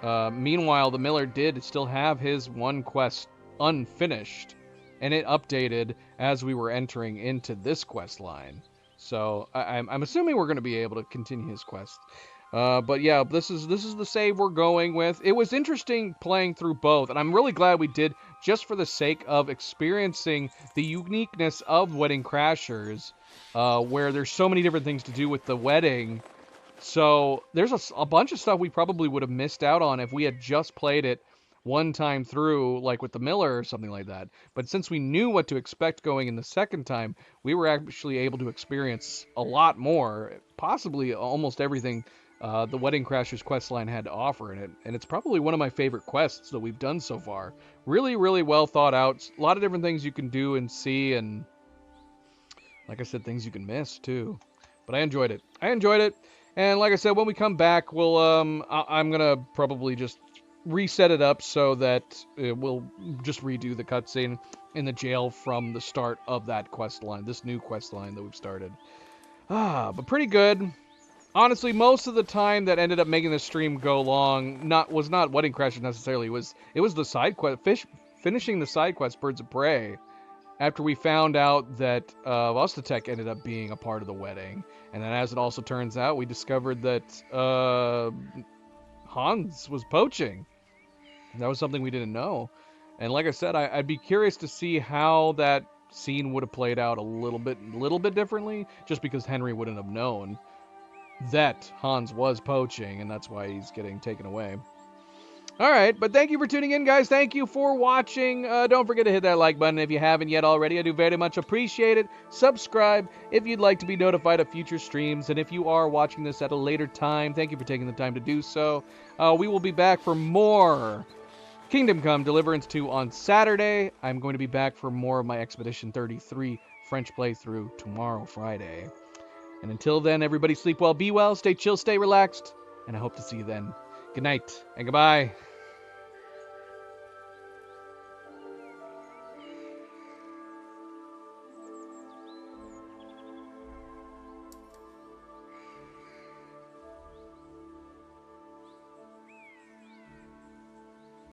Meanwhile, the miller did still have his one quest unfinished, and it updated as we were entering into this quest line. So I'm assuming we're going to be able to continue his quest. But yeah, this is the save we're going with. It was interesting playing through both, and I'm really glad we did, just for the sake of experiencing the uniqueness of Wedding Crashers, where there's so many different things to do with the wedding. So there's a bunch of stuff we probably would have missed out on if we had just played it one time through, like with the Miller or something like that. But since we knew what to expect going in the second time, we were actually able to experience a lot more, possibly almost everything the Wedding Crashers questline had to offer in it. And it's probably one of my favorite quests that we've done so far. Really, really well thought out. A lot of different things you can do and see, and like I said, things you can miss too. But I enjoyed it. And like I said, when we come back, we'll I'm gonna probably just reset it up so that we'll just redo the cutscene in the jail from the start of that quest line, this new quest line that we've started. But pretty good. Honestly, most of the time that ended up making the stream go long was not Wedding Crashers necessarily. It was the side quest, finishing the side quest Birds of Prey. After we found out that Ostatek ended up being a part of the wedding. And then as it also turns out, we discovered that Hans was poaching. That was something we didn't know. And like I said, I'd be curious to see how that scene would have played out a little bit differently, just because Henry wouldn't have known that Hans was poaching, and that's why he's getting taken away. Alright, but thank you for tuning in, guys. Thank you for watching. Don't forget to hit that like button if you haven't yet already. I do very much appreciate it. Subscribe if you'd like to be notified of future streams. And if you are watching this at a later time, thank you for taking the time to do so. We will be back for more Kingdom Come Deliverance 2 on Saturday. I'm going to be back for more of my Expedition 33 French playthrough tomorrow, Friday. And until then, everybody sleep well, be well, stay chill, stay relaxed, and I hope to see you then. Good night and goodbye.